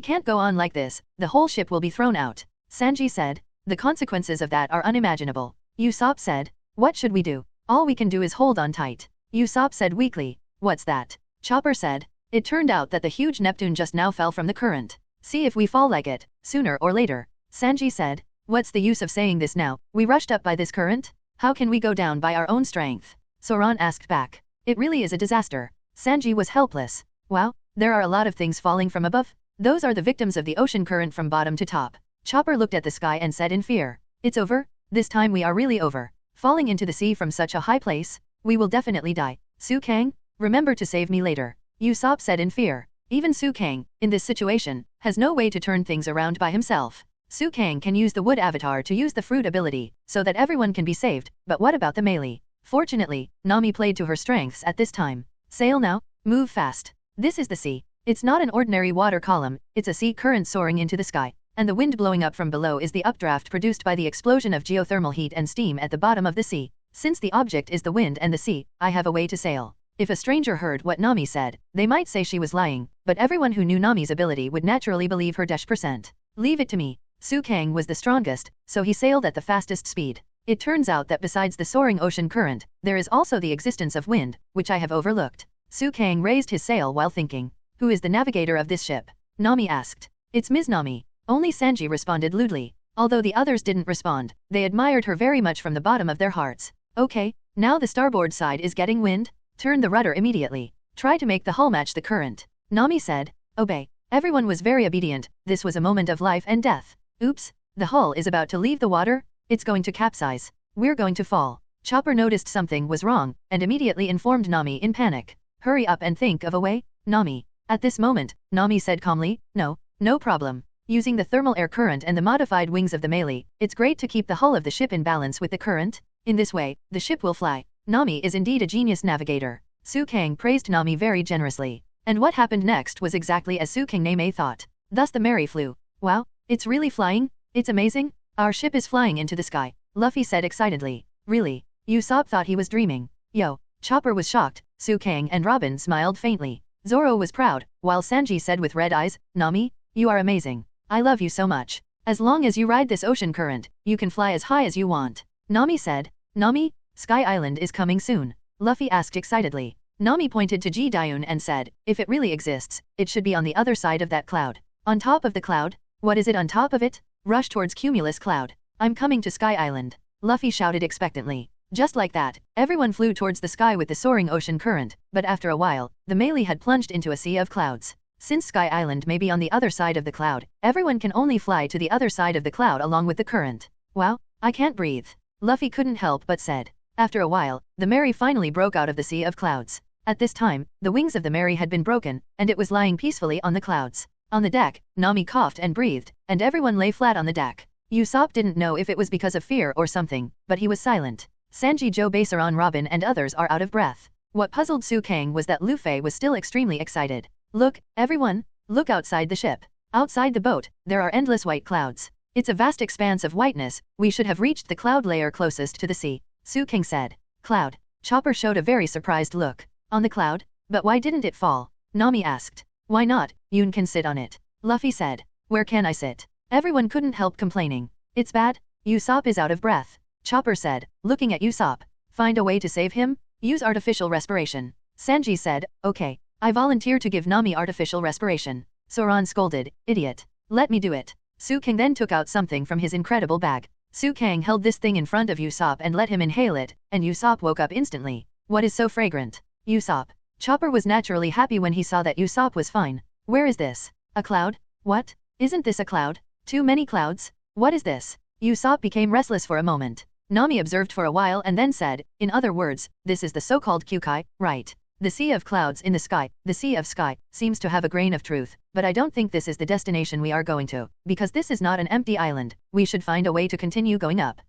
can't go on like this, the whole ship will be thrown out. Sanji said. The consequences of that are unimaginable. Usopp said. What should we do? All we can do is hold on tight. Usopp said weakly. What's that? Chopper said. It turned out that the huge Neptune just now fell from the current. See if we fall like it, sooner or later. Sanji said. What's the use of saying this now? We rushed up by this current? How can we go down by our own strength? Zoan asked back. It really is a disaster. Sanji was helpless. Wow, there are a lot of things falling from above. Those are the victims of the ocean current from bottom to top. Chopper looked at the sky and said in fear. It's over? This time we are really over. Falling into the sea from such a high place? We will definitely die. Suang, remember to save me later. Usopp said in fear. Even Suang, in this situation, has no way to turn things around by himself. Suang can use the wood avatar to use the fruit ability, so that everyone can be saved, but what about the melee? Fortunately, Nami played to her strengths at this time. Sail now, move fast. This is the sea. It's not an ordinary water column, it's a sea current soaring into the sky, and the wind blowing up from below is the updraft produced by the explosion of geothermal heat and steam at the bottom of the sea. Since the object is the wind and the sea, I have a way to sail. If a stranger heard what Nami said, they might say she was lying, but everyone who knew Nami's ability would naturally believe her %. Leave it to me. Suang was the strongest, so he sailed at the fastest speed. It turns out that besides the soaring ocean current, there is also the existence of wind, which I have overlooked. Kang raised his sail while thinking. Who is the navigator of this ship? Nami asked. It's Ms. Nami. Only Sanji responded lewdly. Although the others didn't respond, they admired her very much from the bottom of their hearts. Okay, now the starboard side is getting wind. Turn the rudder immediately. Try to make the hull match the current. Nami said. Obey. Everyone was very obedient. This was a moment of life and death. Oops, the hull is about to leave the water. It's going to capsize. We're going to fall. Chopper noticed something was wrong, and immediately informed Nami in panic. Hurry up and think of a way, Nami. At this moment, Nami said calmly, no problem. Using the thermal air current and the modified wings of the melee, it's great to keep the hull of the ship in balance with the current. In this way, the ship will fly. Nami is indeed a genius navigator. Kang praised Nami very generously. And what happened next was exactly as Kang thought. Thus the Mary flew. Wow, it's really flying? It's amazing. Our ship is flying into the sky, Luffy said excitedly. Really? Usopp thought he was dreaming. Yo. Chopper was shocked. Kang and Robin smiled faintly. Zoro was proud, while Sanji said with red eyes, Nami, you are amazing. I love you so much. As long as you ride this ocean current, you can fly as high as you want. Nami said. Nami, Sky Island is coming soon. Luffy asked excitedly. Nami pointed to Ji-Dayun and said, if it really exists, it should be on the other side of that cloud. On top of the cloud? What is it on top of it? Rush towards Cumulus Cloud. I'm coming to Sky Island. Luffy shouted expectantly. Just like that, everyone flew towards the sky with the soaring ocean current, but after a while, the melee had plunged into a sea of clouds. Since Sky Island may be on the other side of the cloud, everyone can only fly to the other side of the cloud along with the current. Wow, I can't breathe. Luffy couldn't help but said. After a while, the Mary finally broke out of the sea of clouds. At this time, the wings of the Mary had been broken, and it was lying peacefully on the clouds. On the deck, Nami coughed and breathed, and everyone lay flat on the deck. Usopp didn't know if it was because of fear or something, but he was silent. Sanji, Joe, Basaran, Robin and others are out of breath. What puzzled Kang was that Luffy was still extremely excited. Look, everyone, look outside the ship. Outside the boat, there are endless white clouds. It's a vast expanse of whiteness. We should have reached the cloud layer closest to the sea. Kang said. Cloud. Chopper showed a very surprised look. On the cloud? But why didn't it fall? Nami asked. Why not? Yoon can sit on it. Luffy said. Where can I sit? Everyone couldn't help complaining. It's bad. Usopp is out of breath. Chopper said, looking at Usopp. Find a way to save him? Use artificial respiration. Sanji said, okay. I volunteer to give Nami artificial respiration. Zoan scolded, idiot. Let me do it. Kang then took out something from his incredible bag. Kang held this thing in front of Usopp and let him inhale it, and Usopp woke up instantly. What is so fragrant? Usopp. Chopper was naturally happy when he saw that Usopp was fine. Where is this? A cloud? What? Isn't this a cloud? Too many clouds? What is this? Usopp became restless for a moment. Nami observed for a while and then said, in other words, this is the so-called Kyukai, right? The sea of clouds in the sky, the sea of sky, seems to have a grain of truth, but I don't think this is the destination we are going to, because this is not an empty island. We should find a way to continue going up.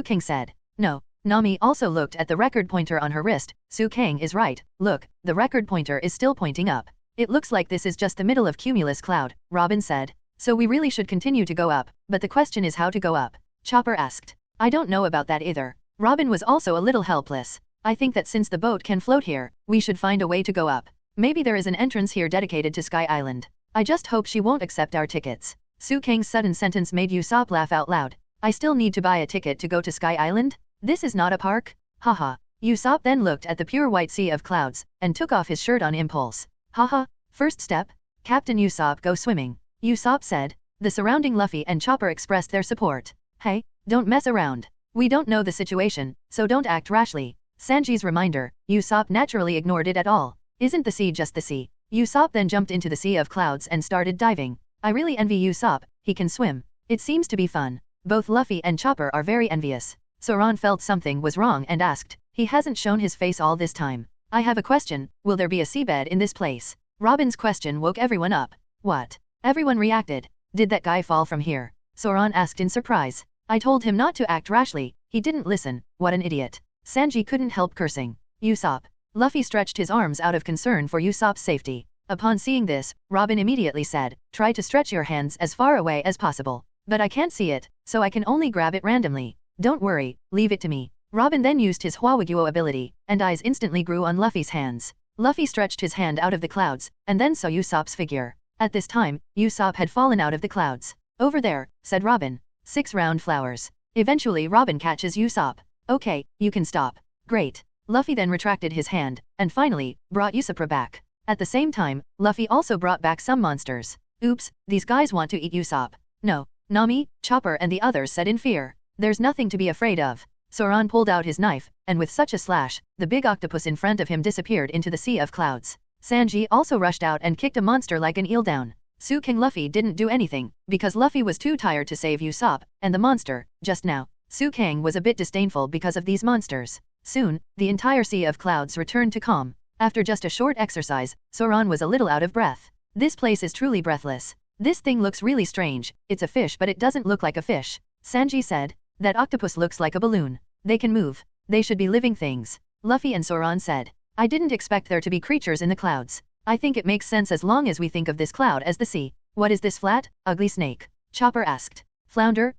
Kang said. No. Nami also looked at the record pointer on her wrist. Kang is right. Look, the record pointer is still pointing up. It looks like this is just the middle of Cumulus Cloud, Robin said. So we really should continue to go up, but the question is how to go up. Chopper asked. I don't know about that either. Robin was also a little helpless. I think that since the boat can float here, we should find a way to go up. Maybe there is an entrance here dedicated to Sky Island. I just hope she won't accept our tickets. Kang's sudden sentence made Usopp laugh out loud. I still need to buy a ticket to go to Sky Island? This is not a park? Haha. Usopp then looked at the pure white sea of clouds, and took off his shirt on impulse. Haha, first step? Captain Usopp go swimming. Usopp said. The surrounding Luffy and Chopper expressed their support. Hey, don't mess around. We don't know the situation, so don't act rashly. Sanji's reminder, Usopp naturally ignored it at all. Isn't the sea just the sea? Usopp then jumped into the sea of clouds and started diving. I really envy Usopp, he can swim. It seems to be fun. Both Luffy and Chopper are very envious. Zoan felt something was wrong and asked, he hasn't shown his face all this time. I have a question, will there be a seabed in this place? Robin's question woke everyone up. What? Everyone reacted. Did that guy fall from here? Zoan asked in surprise. I told him not to act rashly, he didn't listen, what an idiot. Sanji couldn't help cursing. Usopp. Luffy stretched his arms out of concern for Usopp's safety. Upon seeing this, Robin immediately said, try to stretch your hands as far away as possible. But I can't see it, so I can only grab it randomly. Don't worry, leave it to me. Robin then used his Hwawaguo ability, and eyes instantly grew on Luffy's hands. Luffy stretched his hand out of the clouds, and then saw Usopp's figure. At this time, Usopp had fallen out of the clouds. Over there, said Robin. 6 round flowers. Eventually Robin catches Usopp. Okay, you can stop. Great. Luffy then retracted his hand, and finally, brought Usopp back. At the same time, Luffy also brought back some monsters. Oops, these guys want to eat Usopp. No, Nami, Chopper and the others said in fear. There's nothing to be afraid of. Zoan pulled out his knife, and with such a slash, the big octopus in front of him disappeared into the sea of clouds. Sanji also rushed out and kicked a monster like an eel down. Suang Luffy didn't do anything, because Luffy was too tired to save Usopp, and the monster, just now. Suang was a bit disdainful because of these monsters. Soon, the entire sea of clouds returned to calm. After just a short exercise, Zoan was a little out of breath. This place is truly breathless. This thing looks really strange, it's a fish but it doesn't look like a fish. Sanji said. That octopus looks like a balloon. They can move. They should be living things. Luffy and Zoan said. I didn't expect there to be creatures in the clouds. I think it makes sense as long as we think of this cloud as the sea. What is this flat, ugly snake? Chopper asked. Flounder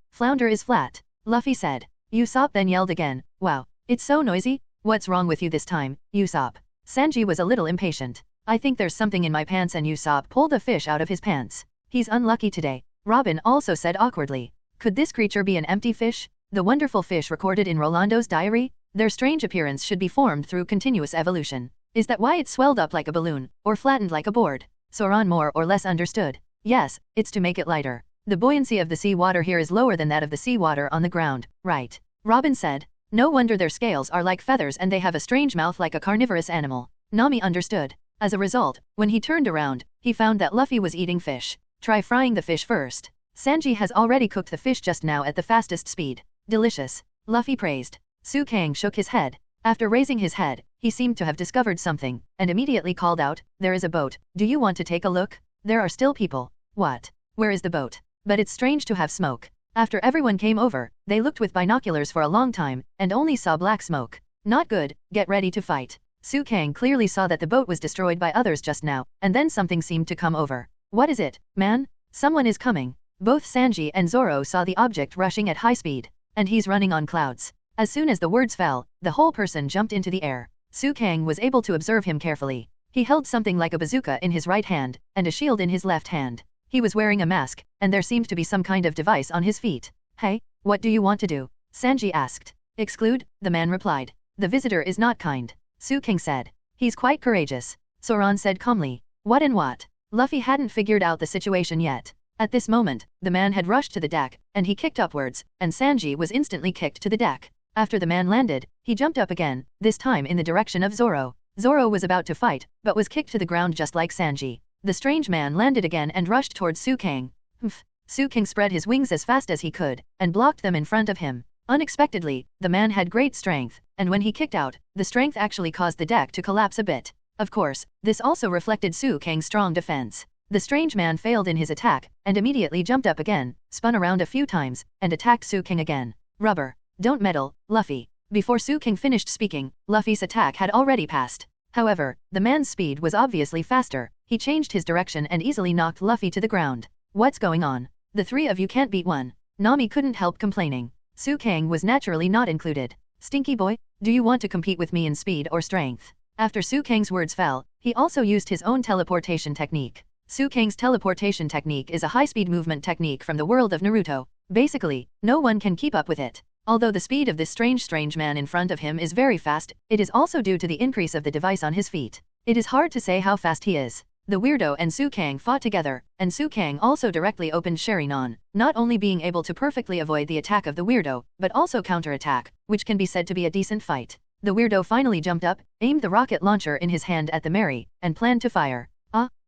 is flat. Luffy said. Usopp then yelled again. Wow, it's so noisy. What's wrong with you this time, Usopp? Sanji was a little impatient. I think there's something in my pants and Usopp pulled a fish out of his pants. He's unlucky today. Robin also said awkwardly. Could this creature be an empty fish? The wonderful fish recorded in Rolando's diary? Their strange appearance should be formed through continuous evolution. Is that why it swelled up like a balloon, or flattened like a board? Zoan more or less understood. Yes, it's to make it lighter. The buoyancy of the sea water here is lower than that of the sea water on the ground, right? Robin said. No wonder their scales are like feathers and they have a strange mouth like a carnivorous animal. Nami understood. As a result, when he turned around, he found that Luffy was eating fish. Try frying the fish first. Sanji has already cooked the fish just now at the fastest speed. Delicious. Luffy praised. Suang shook his head. After raising his head, he seemed to have discovered something, and immediately called out, There is a boat. Do you want to take a look? There are still people. What? Where is the boat? But it's strange to have smoke. After everyone came over, they looked with binoculars for a long time, and only saw black smoke. Not good, get ready to fight. Suang clearly saw that the boat was destroyed by others just now, and then something seemed to come over. What is it, man? Someone is coming. Both Sanji and Zoro saw the object rushing at high speed. And he's running on clouds. As soon as the words fell, the whole person jumped into the air. Suang was able to observe him carefully. He held something like a bazooka in his right hand, and a shield in his left hand. He was wearing a mask, and there seemed to be some kind of device on his feet. Hey, what do you want to do? Sanji asked. Exclude, the man replied. The visitor is not kind. Suang said. He's quite courageous. Zoan said calmly. What and what? Luffy hadn't figured out the situation yet. At this moment, the man had rushed to the deck, and he kicked upwards, and Sanji was instantly kicked to the deck. After the man landed, he jumped up again, this time in the direction of Zoro. Zoro was about to fight, but was kicked to the ground just like Sanji. The strange man landed again and rushed towards Suang. Humph. Suang spread his wings as fast as he could, and blocked them in front of him. Unexpectedly, the man had great strength, and when he kicked out, the strength actually caused the deck to collapse a bit. Of course, this also reflected Suang's strong defense. The strange man failed in his attack, and immediately jumped up again, spun around a few times, and attacked Suang again. Rubber. Don't meddle, Luffy. Before Suang finished speaking, Luffy's attack had already passed. However, the man's speed was obviously faster. He changed his direction and easily knocked Luffy to the ground. What's going on? The three of you can't beat one. Nami couldn't help complaining. Suang was naturally not included. Stinky boy, do you want to compete with me in speed or strength? After Suang's words fell, he also used his own teleportation technique. Suang's teleportation technique is a high-speed movement technique from the world of Naruto. Basically, no one can keep up with it. Although the speed of this strange man in front of him is very fast, it is also due to the increase of the device on his feet. It is hard to say how fast he is. The weirdo and Suang fought together, and Suang also directly opened Sharingan, not only being able to perfectly avoid the attack of the weirdo, but also counterattack, which can be said to be a decent fight. The weirdo finally jumped up, aimed the rocket launcher in his hand at the Mary, and planned to fire.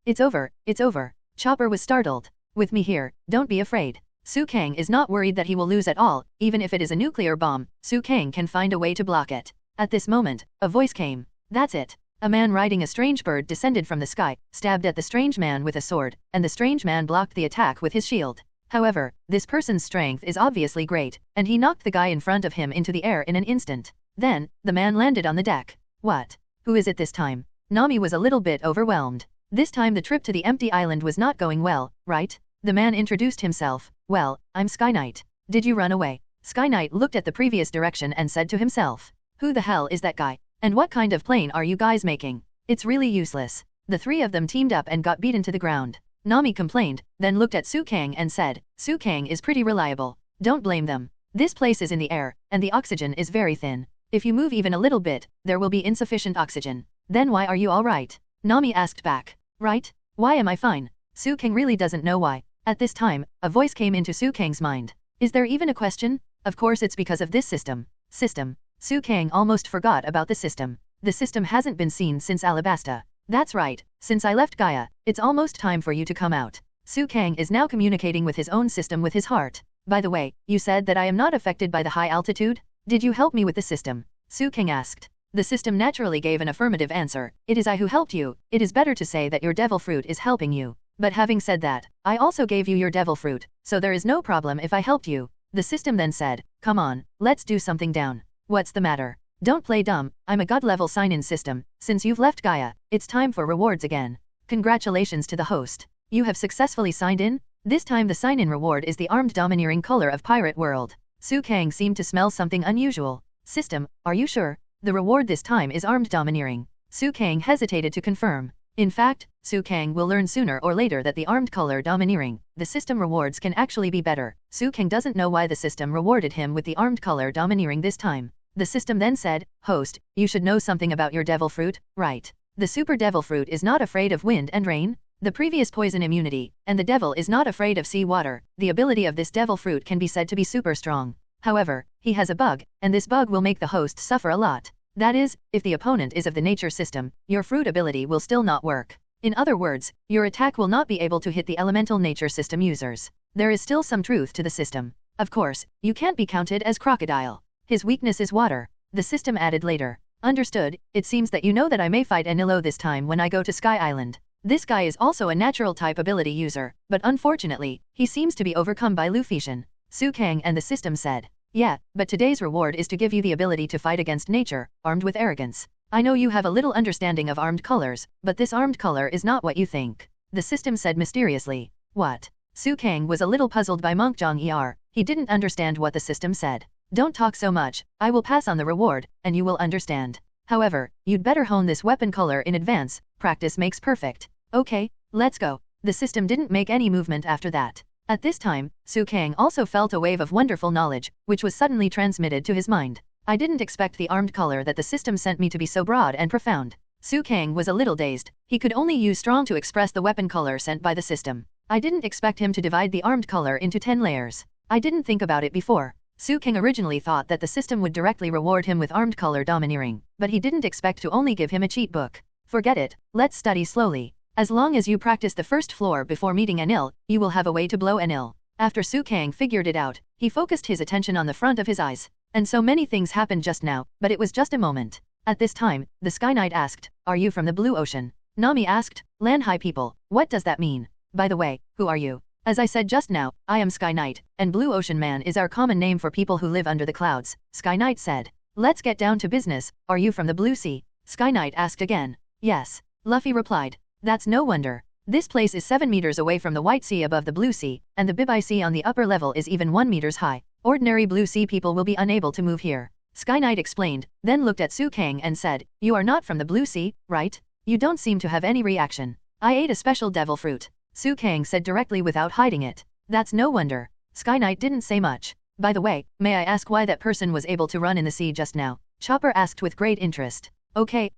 It's over, it's over. Chopper was startled. With me here, don't be afraid. Suang is not worried that he will lose at all, even if it is a nuclear bomb, Suang can find a way to block it. At this moment, a voice came. That's it. A man riding a strange bird descended from the sky, stabbed at the strange man with a sword, and the strange man blocked the attack with his shield. However, this person's strength is obviously great, and he knocked the guy in front of him into the air in an instant. Then, the man landed on the deck. What? Who is it this time? Nami was a little bit overwhelmed. This time the trip to the empty island was not going well, right? The man introduced himself. Well, I'm Sky Knight. Did you run away? Sky Knight looked at the previous direction and said to himself. Who the hell is that guy? And what kind of plane are you guys making? It's really useless. The three of them teamed up and got beaten to the ground. Nami complained, then looked at Suang and said, Suang is pretty reliable. Don't blame them. This place is in the air, and the oxygen is very thin. If you move even a little bit, there will be insufficient oxygen. Then why are you alright? Nami asked back. Right? Why am I fine? Sukang really doesn't know why. At this time, a voice came into Sukang's mind. Is there even a question? Of course it's because of this system. System. Sukang almost forgot about the system. The system hasn't been seen since Alabasta. That's right, since I left Gaia, it's almost time for you to come out. Sukang is now communicating with his own system with his heart. By the way, you said that I am not affected by the high altitude? Did you help me with the system? Sukang asked. The system naturally gave an affirmative answer. It is I who helped you. It is better to say that your devil fruit is helping you. But having said that, I also gave you your devil fruit, so there is no problem if I helped you. The system then said, come on, let's do something down. What's the matter? Don't play dumb, I'm a god-level sign-in system. Since you've left Gaia, it's time for rewards again. Congratulations to the host. You have successfully signed in? This time the sign-in reward is the armed domineering color of Pirate World. Sukang seemed to smell something unusual. System, are you sure? The reward this time is armed domineering. Sukang hesitated to confirm. In fact, Sukang will learn sooner or later that the armed color domineering, the system rewards can actually be better. Sukang doesn't know why the system rewarded him with the armed color domineering this time. The system then said, host, you should know something about your devil fruit, right? The super devil fruit is not afraid of wind and rain, the previous poison immunity, and the devil is not afraid of sea water. The ability of this devil fruit can be said to be super strong. However, he has a bug, and this bug will make the host suffer a lot. That is, if the opponent is of the nature system, your fruit ability will still not work. In other words, your attack will not be able to hit the elemental nature system users. There is still some truth to the system. Of course, you can't be counted as crocodile. His weakness is water. The system added later. Understood, it seems that you know that I may fight Enel this time when I go to Sky Island. This guy is also a natural type ability user, but unfortunately, he seems to be overcome by Lufician. Sukang and the system said. Yeah, but today's reward is to give you the ability to fight against nature, armed with arrogance. I know you have a little understanding of armed colors, but this armed color is not what you think. The system said mysteriously. What? Sukang was a little puzzled by Monkjong he didn't understand what the system said. Don't talk so much, I will pass on the reward, and you will understand. However, you'd better hone this weapon color in advance, practice makes perfect. Okay, let's go. The system didn't make any movement after that. At this time, Sukang also felt a wave of wonderful knowledge, which was suddenly transmitted to his mind. I didn't expect the armed color that the system sent me to be so broad and profound. Sukang was a little dazed, he could only use strong to express the weapon color sent by the system. I didn't expect him to divide the armed color into 10 layers. I didn't think about it before. Sukang originally thought that the system would directly reward him with armed color domineering, but he didn't expect to only give him a cheat book. Forget it, let's study slowly. As long as you practice the first floor before meeting Enel, you will have a way to blow Enel. After Sukang figured it out, he focused his attention on the front of his eyes. And so many things happened just now, but it was just a moment. At this time, the Sky Knight asked, are you from the Blue Ocean? Nami asked, Land High people, what does that mean? By the way, who are you? As I said just now, I am Sky Knight, and Blue Ocean Man is our common name for people who live under the clouds, Sky Knight said. Let's get down to business, are you from the Blue Sea? Sky Knight asked again. Yes. Luffy replied. That's no wonder. This place is 7 meters away from the White Sea above the Blue Sea, and the Bibai Sea on the upper level is even 1 meters high. Ordinary Blue Sea people will be unable to move here. Sky Knight explained, then looked at Sukang and said, you are not from the Blue Sea, right? You don't seem to have any reaction. I ate a special devil fruit. Sukang said directly without hiding it. That's no wonder. Sky Knight didn't say much. By the way, may I ask why that person was able to run in the sea just now? Chopper asked with great interest. Okay,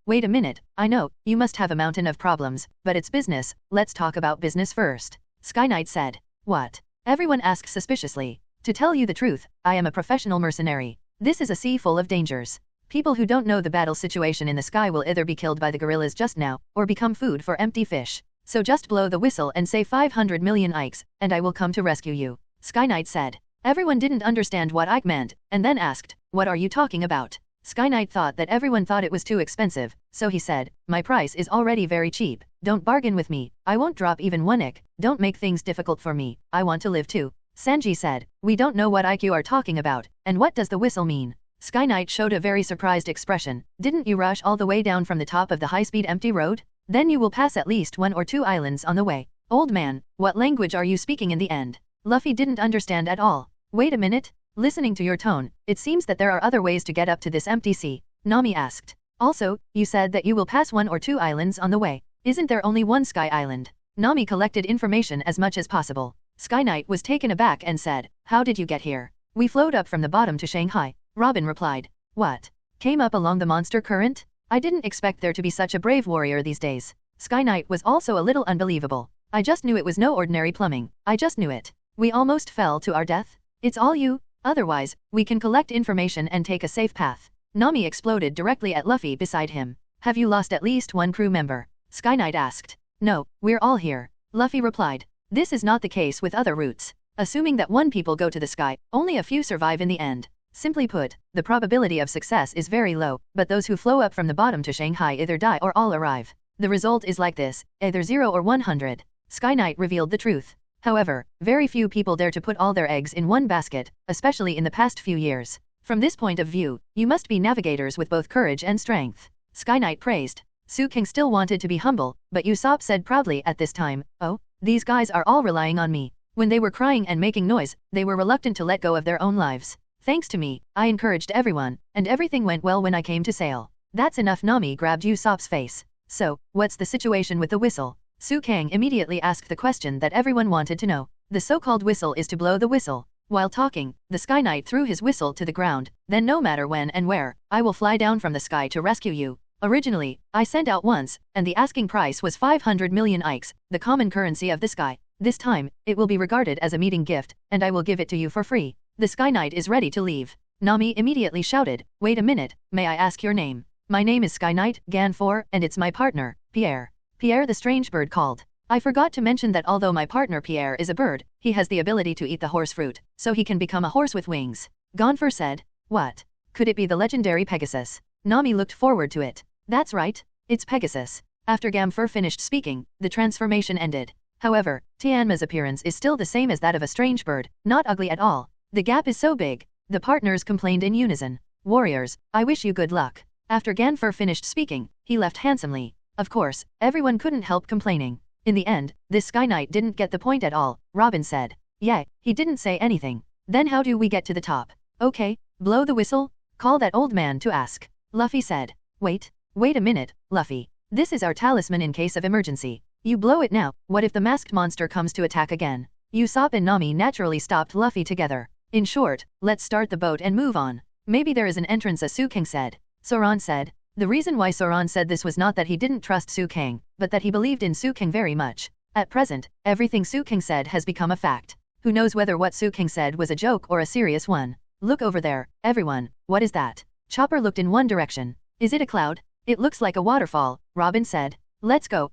wait a minute, I know, you must have a mountain of problems, but it's business, let's talk about business first. Sky Knight said. What? Everyone asked suspiciously. To tell you the truth, I am a professional mercenary. This is a sea full of dangers. People who don't know the battle situation in the sky will either be killed by the gorillas just now, or become food for empty fish. So just blow the whistle and say 500 million Ikes, and I will come to rescue you. Sky Knight said. Everyone didn't understand what Ike meant, and then asked, what are you talking about? Sky Knight thought that everyone thought it was too expensive, so he said, my price is already very cheap, don't bargain with me, I won't drop even 1 ik, don't make things difficult for me, I want to live too. Sanji said, we don't know what IQ are talking about, and what does the whistle mean? Sky Knight showed a very surprised expression, didn't you rush all the way down from the top of the high-speed empty road? Then you will pass at least 1 or 2 islands on the way. Old man, what language are you speaking in the end? Luffy didn't understand at all. Wait a minute. Listening to your tone, it seems that there are other ways to get up to this empty sea. Nami asked. Also, you said that you will pass 1 or 2 islands on the way. Isn't there only 1 Sky Island? Nami collected information as much as possible. Sky Knight was taken aback and said, how did you get here? We flowed up from the bottom to Shanghai. Robin replied. What? Came up along the monster current? I didn't expect there to be such a brave warrior these days. Sky Knight was also a little unbelievable. I just knew it was no ordinary plumbing. I just knew it. We almost fell to our death. It's all you. Otherwise, we can collect information and take a safe path. Nami exploded directly at Luffy beside him. Have you lost at least one crew member? Sky Knight asked. No, we're all here. Luffy replied. This is not the case with other routes. Assuming that one people go to the sky, only a few survive in the end. Simply put, the probability of success is very low, but those who flow up from the bottom to Shanghai either die or all arrive. The result is like this, either 0 or 100. Sky Knight revealed the truth. However, very few people dare to put all their eggs in one basket, especially in the past few years. From this point of view, you must be navigators with both courage and strength. Sky Knight praised. Suang still wanted to be humble, but Usopp said proudly at this time, oh, these guys are all relying on me. When they were crying and making noise, they were reluctant to let go of their own lives. Thanks to me, I encouraged everyone, and everything went well when I came to sail. That's enough. Nami grabbed Usopp's face. So, what's the situation with the whistle? Suang immediately asked the question that everyone wanted to know. The so-called whistle is to blow the whistle. While talking, the Sky Knight threw his whistle to the ground. Then no matter when and where, I will fly down from the sky to rescue you. Originally, I sent out once, and the asking price was 500 million ikes, the common currency of the sky. This time, it will be regarded as a meeting gift, and I will give it to you for free. The Sky Knight is ready to leave. Nami immediately shouted, wait a minute, may I ask your name? My name is Knight Ganfor, and it's my partner, Pierre. Pierre the strange bird called. I forgot to mention that although my partner Pierre is a bird, he has the ability to eat the horse fruit, so he can become a horse with wings. Ganfor said. What? Could it be the legendary Pegasus? Nami looked forward to it. That's right, it's Pegasus. After Ganfor finished speaking, the transformation ended. However, Tianma's appearance is still the same as that of a strange bird, not ugly at all. The gap is so big. The partners complained in unison. Warriors, I wish you good luck. After Ganfor finished speaking, he left handsomely. Of course, everyone couldn't help complaining. In the end, this Sky Knight didn't get the point at all, Robin said. Yeah, he didn't say anything. Then how do we get to the top? Okay, blow the whistle? Call that old man to ask. Luffy said. Wait a minute, Luffy. This is our talisman in case of emergency. You blow it now, what if the masked monster comes to attack again? Usopp and Nami naturally stopped Luffy together. In short, let's start the boat and move on. Maybe there is an entrance, as Suang said. Zoan said. The reason why Zoan said this was not that he didn't trust Suang, but that he believed in Suang very much. At present, everything Suang said has become a fact. Who knows whether what Suang said was a joke or a serious one? Look over there, everyone, what is that? Chopper looked in one direction. Is it a cloud? It looks like a waterfall, Robin said. Let's go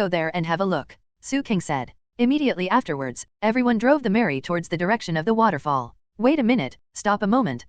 there and have a look, Suang said. Immediately afterwards, everyone drove the Mary towards the direction of the waterfall. Wait a minute, stop a moment.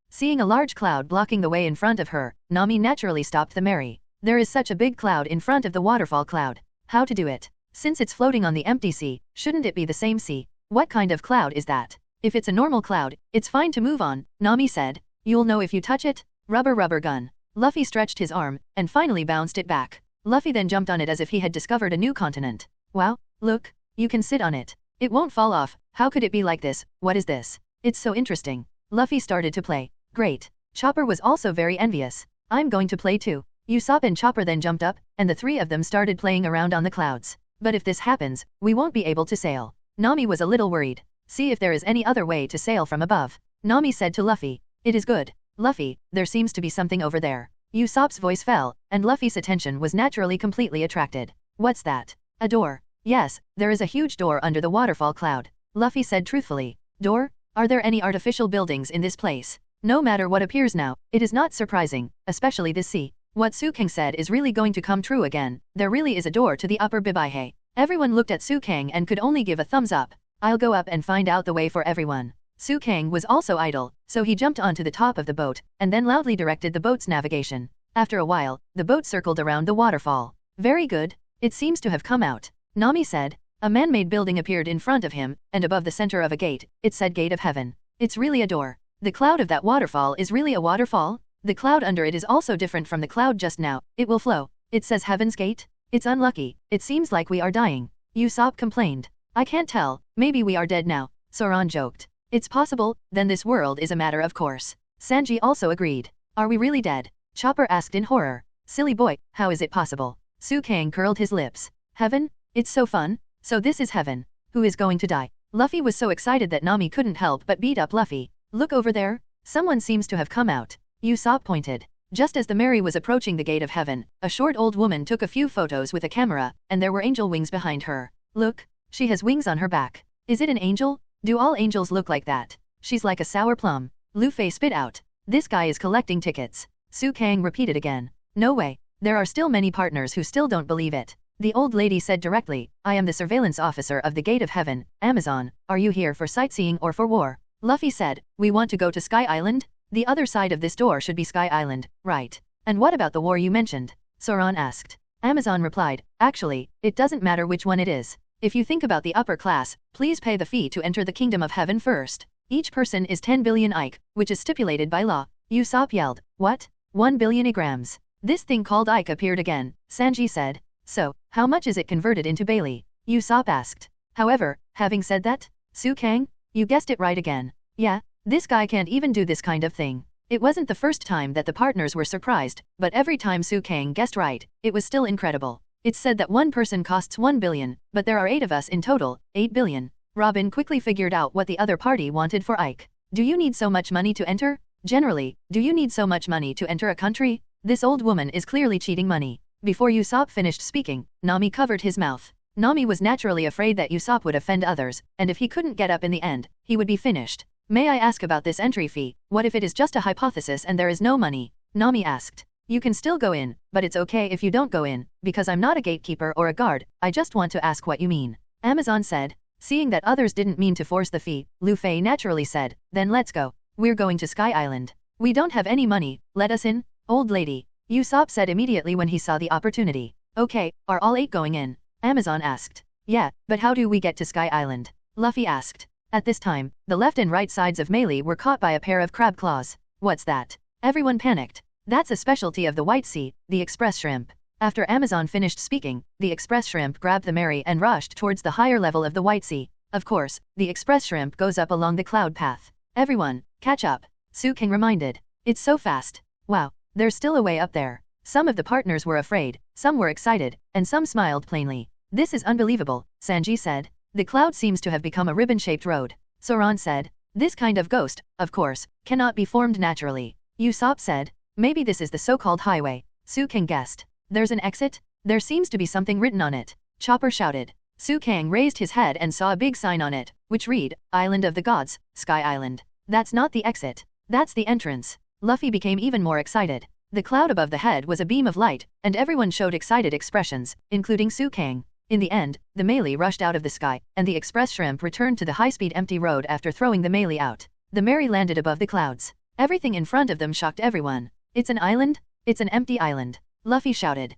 Seeing a large cloud blocking the way in front of her, Nami naturally stopped the Mary. There is such a big cloud in front of the waterfall cloud. How to do it? Since it's floating on the empty sea, shouldn't it be the same sea? What kind of cloud is that? If it's a normal cloud, it's fine to move on, Nami said. You'll know if you touch it. Rubber gun. Luffy stretched his arm, and finally bounced it back. Luffy then jumped on it as if he had discovered a new continent. Wow, look, you can sit on it. It won't fall off. How could it be like this? What is this? It's so interesting. Luffy started to play. Great. Chopper was also very envious. I'm going to play too. Usopp and Chopper then jumped up, and the three of them started playing around on the clouds. But if this happens, we won't be able to sail. Nami was a little worried. See if there is any other way to sail from above. Nami said to Luffy. It is good. Luffy, there seems to be something over there. Usopp's voice fell, and Luffy's attention was naturally completely attracted. What's that? A door. Yes, there is a huge door under the waterfall cloud. Luffy said truthfully. Door? Are there any artificial buildings in this place? No matter what appears now, it is not surprising, especially this sea. What Suang said is really going to come true again. There really is a door to the upper Bibihe. Everyone looked at Suang and could only give a thumbs up. I'll go up and find out the way for everyone. Suang was also idle, so he jumped onto the top of the boat, and then loudly directed the boat's navigation. After a while, the boat circled around the waterfall. Very good. It seems to have come out. Nami said. A man-made building appeared in front of him, and above the center of a gate, it said Gate of Heaven. It's really a door. The cloud of that waterfall is really a waterfall? The cloud under it is also different from the cloud just now. It will flow. It says Heaven's Gate? It's unlucky. It seems like we are dying. Usopp complained. I can't tell. Maybe we are dead now. Zoan joked. It's possible, then this world is a matter of course. Sanji also agreed. Are we really dead? Chopper asked in horror. Silly boy, how is it possible? Suang curled his lips. Heaven? It's so fun. So this is heaven. Who is going to die? Luffy was so excited that Nami couldn't help but beat up Luffy. Look over there. Someone seems to have come out. Usopp pointed. Just as the Mary was approaching the gate of heaven, a short old woman took a few photos with a camera, and there were angel wings behind her. Look, she has wings on her back. Is it an angel? Do all angels look like that? She's like a sour plum. Luffy spit out. This guy is collecting tickets. Suang repeated again. No way. There are still many partners who still don't believe it. The old lady said directly, I am the surveillance officer of the Gate of Heaven, Amazon. Are you here for sightseeing or for war? Luffy said, we want to go to Sky Island? The other side of this door should be Sky Island, right? And what about the war you mentioned? Zoan asked. Amazon replied, actually, it doesn't matter which one it is. If you think about the upper class, please pay the fee to enter the Kingdom of Heaven first. Each person is 10 billion Ike, which is stipulated by law. Usopp yelled, what? 1 billion grams. This thing called Ike appeared again, Sanji said. So, how much is it converted into Bailey? Usopp asked. However, having said that, Suang, you guessed it right again. Yeah, this guy can't even do this kind of thing. It wasn't the first time that the partners were surprised, but every time Suang guessed right, it was still incredible. It's said that one person costs 1 billion, but there are 8 of us in total, 8 billion. Robin quickly figured out what the other party wanted for Ike. Do you need so much money to enter? Generally, do you need so much money to enter a country? This old woman is clearly cheating money. Before Usopp finished speaking, Nami covered his mouth. Nami was naturally afraid that Usopp would offend others, and if he couldn't get up in the end, he would be finished. May I ask about this entry fee? What if it is just a hypothesis and there is no money? Nami asked. You can still go in, but it's okay if you don't go in, because I'm not a gatekeeper or a guard, I just want to ask what you mean. Amazon said. Seeing that others didn't mean to force the fee, Luffy naturally said, then let's go. We're going to Sky Island. We don't have any money, let us in? Old lady. Usopp said immediately when he saw the opportunity. Okay, are all 8 going in? Amazon asked. Yeah, but how do we get to Sky Island? Luffy asked. At this time, the left and right sides of Melee were caught by a pair of crab claws. What's that? Everyone panicked. That's a specialty of the White Sea, the express shrimp. After Amazon finished speaking, the express shrimp grabbed the Mary and rushed towards the higher level of the White Sea. Of course, the express shrimp goes up along the cloud path. Everyone, catch up. Suang reminded. It's so fast. Wow, there's still a way up there. Some of the partners were afraid, some were excited, and some smiled plainly. This is unbelievable, Sanji said. The cloud seems to have become a ribbon-shaped road. Zoan said. This kind of ghost, of course, cannot be formed naturally. Usopp said. Maybe this is the so-called highway. Suang guessed. There's an exit? There seems to be something written on it. Chopper shouted. Suang raised his head and saw a big sign on it, which read, Island of the Gods, Sky Island. That's not the exit. That's the entrance. Luffy became even more excited. The cloud above the head was a beam of light, and everyone showed excited expressions, including Suang. In the end, the Melee rushed out of the sky, and the express shrimp returned to the high-speed empty road after throwing the Melee out. The Mary landed above the clouds. Everything in front of them shocked everyone. It's an island? It's an empty island. Luffy shouted.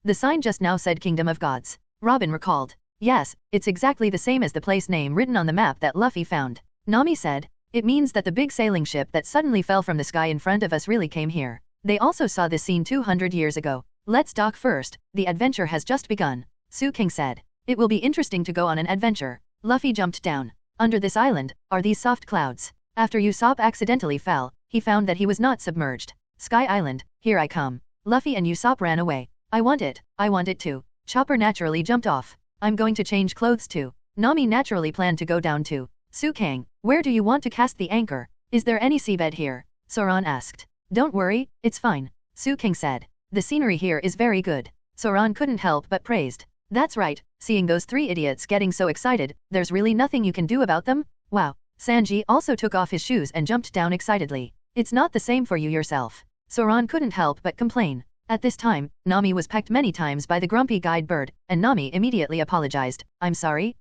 The sign just now said Kingdom of Gods. Robin recalled. Yes, it's exactly the same as the place name written on the map that Luffy found. Nami said. It means that the big sailing ship that suddenly fell from the sky in front of us really came here. They also saw this scene 200 years ago. Let's dock first, the adventure has just begun. Suang said. It will be interesting to go on an adventure. Luffy jumped down. Under this island, are these soft clouds. After Usopp accidentally fell, he found that he was not submerged. Sky Island, here I come. Luffy and Usopp ran away. I want it too. Chopper naturally jumped off. I'm going to change clothes too. Nami naturally planned to go down too. Suang, where do you want to cast the anchor? Is there any seabed here? Zoan asked. Don't worry, it's fine. Suang said. The scenery here is very good. Zoan couldn't help but praised. That's right, seeing those 3 idiots getting so excited, there's really nothing you can do about them? Wow. Sanji also took off his shoes and jumped down excitedly. It's not the same for you yourself. Zoan couldn't help but complain. At this time, Nami was pecked many times by the grumpy guide bird, and Nami immediately apologized. I'm sorry.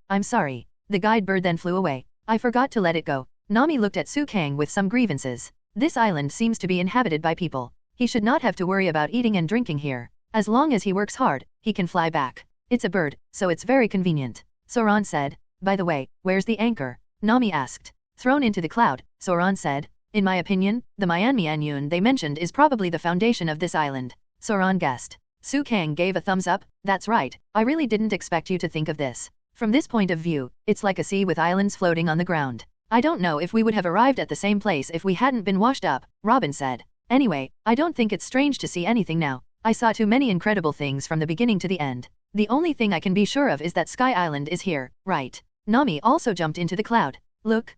The guide bird then flew away. I forgot to let it go. Nami looked at Suang with some grievances. This island seems to be inhabited by people. He should not have to worry about eating and drinking here. As long as he works hard, he can fly back. It's a bird, so it's very convenient. Zoan said. By the way, where's the anchor? Nami asked. Thrown into the cloud, Zoan said. In my opinion, the Myanmar they mentioned is probably the foundation of this island. Zoan guessed. Suang gave a thumbs up. That's right, I really didn't expect you to think of this. From this point of view, it's like a sea with islands floating on the ground. I don't know if we would have arrived at the same place if we hadn't been washed up, Robin said. Anyway, I don't think it's strange to see anything now. I saw too many incredible things from the beginning to the end. The only thing I can be sure of is that Sky Island is here, right? Nami also jumped into the cloud. Look,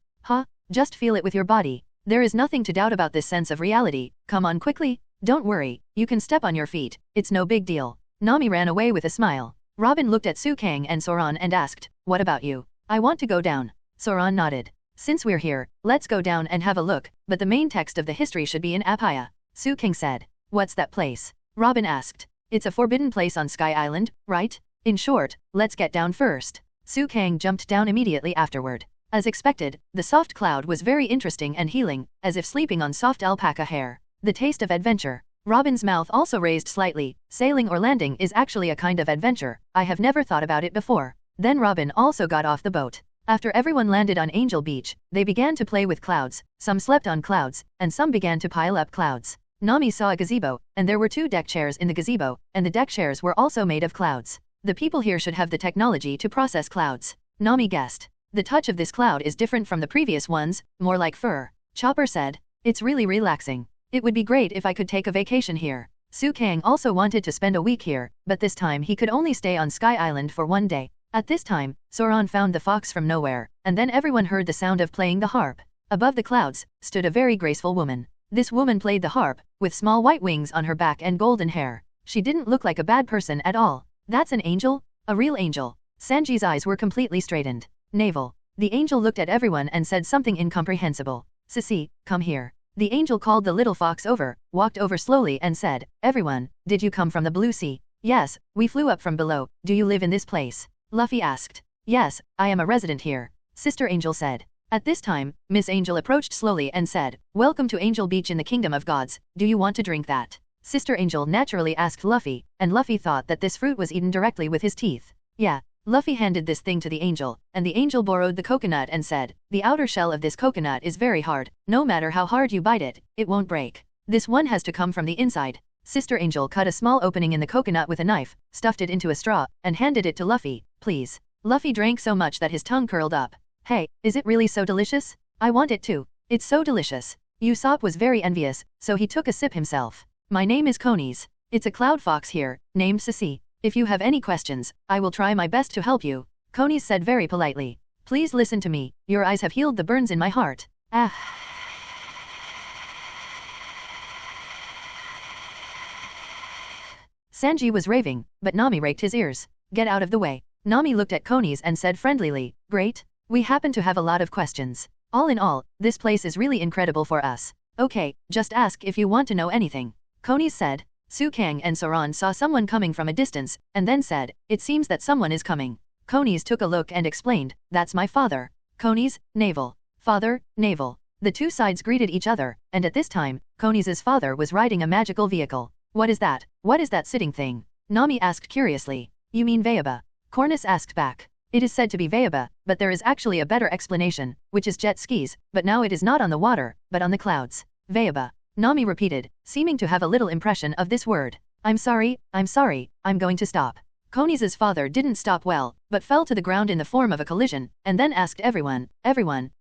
just feel it with your body. There is nothing to doubt about this sense of reality. Come on quickly. Don't worry, you can step on your feet, it's no big deal. Nami ran away with a smile. Robin looked at Sukang and Zoan and asked, what about you? I want to go down. Zoan nodded. Since we're here, let's go down and have a look, but the main text of the history should be in Apia. Sukang said. What's that place? Robin asked. It's a forbidden place on Sky Island, right? In short, let's get down first. Sukang jumped down immediately afterward. As expected, the soft cloud was very interesting and healing, as if sleeping on soft alpaca hair. The taste of adventure. Robin's mouth also raised slightly. Sailing or landing is actually a kind of adventure. I have never thought about it before. Then Robin also got off the boat. After everyone landed on Angel Beach, they began to play with clouds. Some slept on clouds, and some began to pile up clouds. Nami saw a gazebo, and there were 2 deck chairs in the gazebo, and the deck chairs were also made of clouds. The people here should have the technology to process clouds. Nami guessed. The touch of this cloud is different from the previous ones, more like fur. Chopper said. It's really relaxing. It would be great if I could take a vacation here. Sukang also wanted to spend a week here, but this time he could only stay on Sky Island for 1 day. At this time, Zoan found the fox from nowhere, and then everyone heard the sound of playing the harp. Above the clouds, stood a very graceful woman. This woman played the harp, with small white wings on her back and golden hair. She didn't look like a bad person at all. That's an angel? A real angel. Sanji's eyes were completely straightened. Navel. The angel looked at everyone and said something incomprehensible. Sissy, come here. The angel called the little fox over, walked over slowly and said, everyone, did you come from the blue sea? Yes, we flew up from below. Do you live in this place? Luffy asked. Yes, I am a resident here. Sister Angel said. At this time, Miss Angel approached slowly and said, welcome to Angel Beach in the Kingdom of Gods. Do you want to drink that? Sister Angel naturally asked Luffy, and Luffy thought that this fruit was eaten directly with his teeth. Yeah. Luffy handed this thing to the angel, and the angel borrowed the coconut and said, the outer shell of this coconut is very hard. No matter how hard you bite it, it won't break. This one has to come from the inside. Sister Angel cut a small opening in the coconut with a knife, stuffed it into a straw, and handed it to Luffy. Please. Luffy drank so much that his tongue curled up. Hey, is it really so delicious? I want it too. It's so delicious. Usopp was very envious, so he took a sip himself. My name is Enies. It's a cloud fox here, named Sissy. If you have any questions, I will try my best to help you. Enies said very politely. Please listen to me, your eyes have healed the burns in my heart. Ah. Sanji was raving, but Nami raked his ears. Get out of the way. Nami looked at Enies and said friendlily, great. We happen to have a lot of questions. All in all, this place is really incredible for us. Okay, just ask if you want to know anything. Enies said. Sukang and Zoan saw someone coming from a distance, and then said, it seems that someone is coming. Enies took a look and explained, that's my father. Enies, navel. Father, navel. The 2 sides greeted each other, and at this time, Enies' father was riding a magical vehicle. What is that? What is that sitting thing? Nami asked curiously. You mean Vayaba? Cornus asked back. It is said to be Vayaba, but there is actually a better explanation, which is jet skis, but now it is not on the water, but on the clouds. Vayaba. Nami repeated, seeming to have a little impression of this word. I'm sorry, I'm going to stop. Enies' father didn't stop well, but fell to the ground in the form of a collision, and then asked everyone,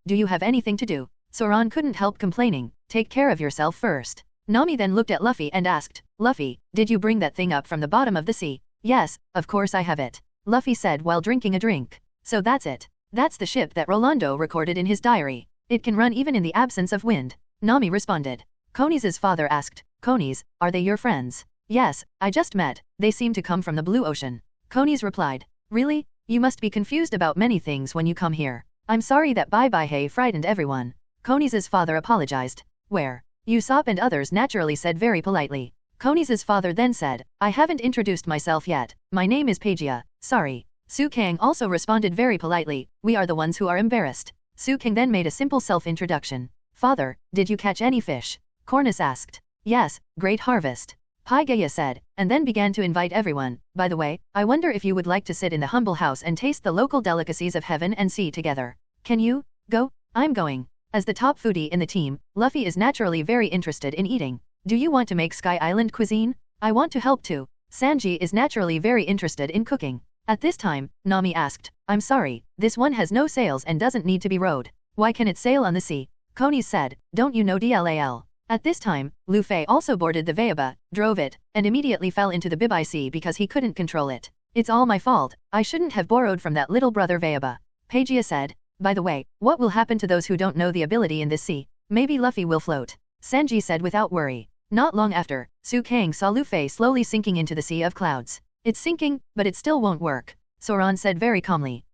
do you have anything to do? Zoan couldn't help complaining, take care of yourself first. Nami then looked at Luffy and asked, Luffy, did you bring that thing up from the bottom of the sea? Yes, of course I have it. Luffy said while drinking a drink. So that's it. That's the ship that Rolando recorded in his diary. It can run even in the absence of wind. Nami responded. Enies' father asked, Enies, are they your friends? Yes, I just met, they seem to come from the blue ocean. Enies replied. Really? You must be confused about many things when you come here. I'm sorry that Bye frightened everyone. Enies' father apologized. Where? Usopp and others naturally said very politely. Enies' father then said, I haven't introduced myself yet, my name is Pagea, sorry. Sukang also responded very politely, we are the ones who are embarrassed. Sukang then made a simple self-introduction. Father, did you catch any fish? Cornus asked. Yes, great harvest. Pagea said, and then began to invite everyone. By the way, I wonder if you would like to sit in the humble house and taste the local delicacies of heaven and sea together. Can you? Go? I'm going. As the top foodie in the team, Luffy is naturally very interested in eating. Do you want to make Sky Island cuisine? I want to help too. Sanji is naturally very interested in cooking. At this time, Nami asked, I'm sorry, this one has no sails and doesn't need to be rowed. Why can it sail on the sea? Enies said, don't you know DLAL? At this time, Luffy also boarded the Vayaba, drove it, and immediately fell into the Bibai Sea because he couldn't control it. It's all my fault, I shouldn't have borrowed from that little brother Vayaba. Pagea said, by the way, what will happen to those who don't know the ability in this sea? Maybe Luffy will float. Sanji said without worry. Not long after, Suang saw Luffy slowly sinking into the sea of clouds. It's sinking, but it still won't work. Zoan said very calmly.